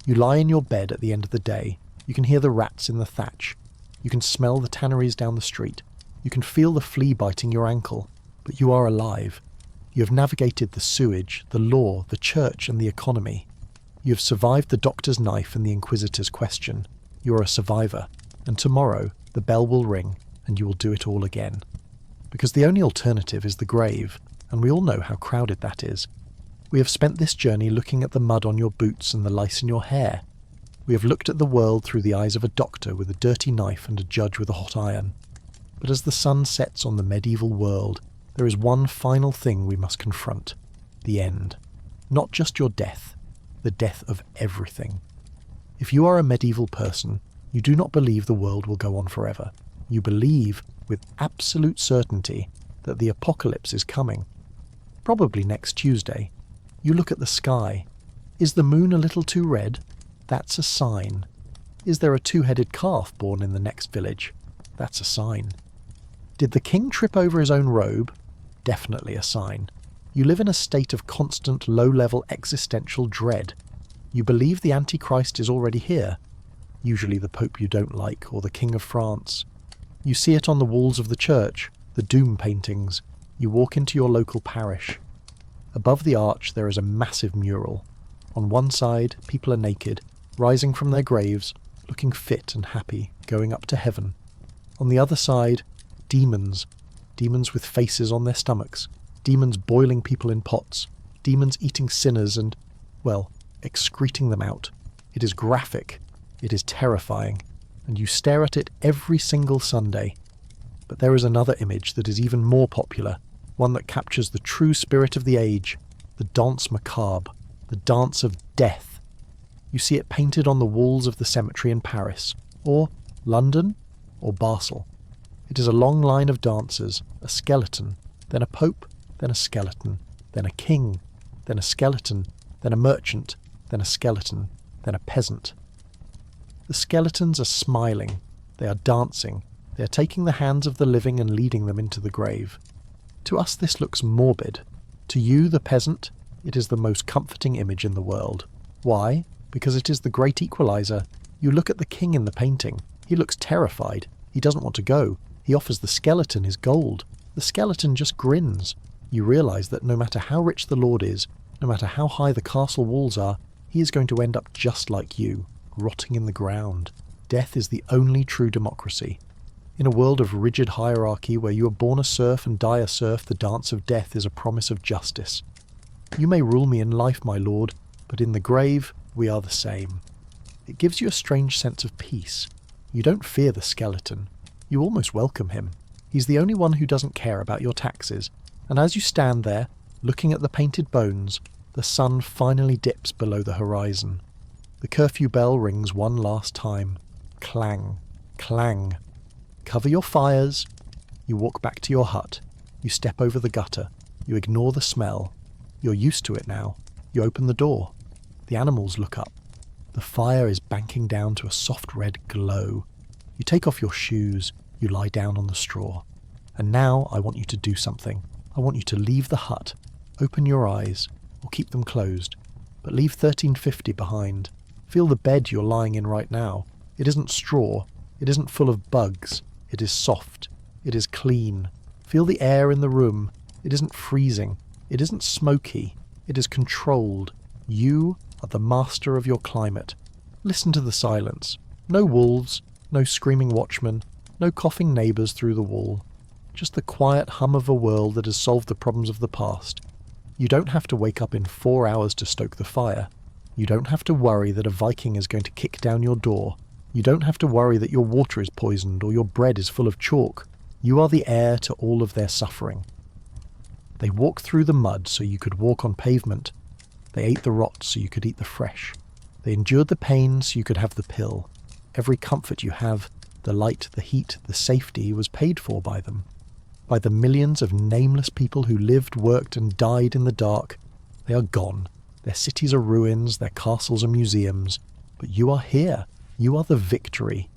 You lie in your bed at the end of the day. You can hear the rats in the thatch. You can smell the tanneries down the street. You can feel the flea biting your ankle. But you are alive. You have navigated the sewage, the law, the church and the economy. You have survived the doctor's knife and the inquisitor's question. You are a survivor. And tomorrow, the bell will ring and you will do it all again. Because the only alternative is the grave, and we all know how crowded that is. We have spent this journey looking at the mud on your boots and the lice in your hair. We have looked at the world through the eyes of a doctor with a dirty knife and a judge with a hot iron. But as the sun sets on the medieval world, there is one final thing we must confront. The end. Not just your death, the death of everything. If you are a medieval person, you do not believe the world will go on forever. You believe, with absolute certainty, that the apocalypse is coming. Probably next Tuesday. You look at the sky. Is the moon a little too red? That's a sign. Is there a 2-headed calf born in the next village? That's a sign. Did the king trip over his own robe? Definitely a sign. You live in a state of constant low-level existential dread. You believe the Antichrist is already here. Usually the Pope you don't like, or the King of France. You see it on the walls of the church, the doom paintings. You walk into your local parish. Above the arch there is a massive mural. On one side, people are naked, rising from their graves, looking fit and happy, going up to heaven. On the other side, demons. Demons with faces on their stomachs. Demons boiling people in pots. Demons eating sinners and, well, excreting them out. It is graphic. It is terrifying. And you stare at it every single Sunday. But there is another image that is even more popular, one that captures the true spirit of the age, the danse macabre, the dance of death. You see it painted on the walls of the cemetery in Paris, or London, or Basel. It is a long line of dancers, a skeleton, then a pope, then a skeleton, then a king, then a skeleton, then a merchant, then a skeleton, then a peasant. The skeletons are smiling, they are dancing, they are taking the hands of the living and leading them into the grave. To us this looks morbid. To you, the peasant, it is the most comforting image in the world. Why? Because it is the great equalizer. You look at the king in the painting. He looks terrified. He doesn't want to go. He offers the skeleton his gold. The skeleton just grins. You realise that no matter how rich the lord is, no matter how high the castle walls are, he is going to end up just like you, rotting in the ground. Death is the only true democracy. In a world of rigid hierarchy where you are born a serf and die a serf, the dance of death is a promise of justice. You may rule me in life, my lord, but in the grave, we are the same. It gives you a strange sense of peace. You don't fear the skeleton. You almost welcome him. He's the only one who doesn't care about your taxes, and as you stand there, looking at the painted bones, the sun finally dips below the horizon. The curfew bell rings one last time. Clang, clang. Cover your fires. You walk back to your hut. You step over the gutter. You ignore the smell. You're used to it now. You open the door. The animals look up. The fire is banking down to a soft red glow. You take off your shoes. You lie down on the straw. And now I want you to do something. I want you to leave the hut. Open your eyes, or keep them closed. But leave 1350 behind. Feel the bed you're lying in right now. It isn't straw. It isn't full of bugs. It is soft. It is clean. Feel the air in the room. It isn't freezing. It isn't smoky. It is controlled. You are the master of your climate. Listen to the silence. No wolves, no screaming watchmen, no coughing neighbours through the wall. Just the quiet hum of a world that has solved the problems of the past. You don't have to wake up in 4 hours to stoke the fire. You don't have to worry that a Viking is going to kick down your door. You don't have to worry that your water is poisoned or your bread is full of chalk. You are the heir to all of their suffering. They walked through the mud so you could walk on pavement. They ate the rot so you could eat the fresh. They endured the pain so you could have the pill. Every comfort you have, the light, the heat, the safety, was paid for by them. By the millions of nameless people who lived, worked and died in the dark. They are gone. Their cities are ruins, their castles are museums. But you are here. You are the victory.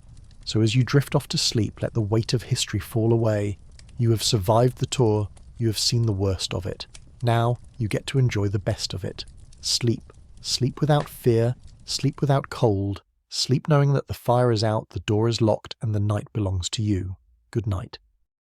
So as you drift off to sleep, let the weight of history fall away. You have survived the tour. You have seen the worst of it. Now you get to enjoy the best of it. Sleep. Sleep without fear. Sleep without cold. Sleep knowing that the fire is out, the door is locked, and the night belongs to you. Good night.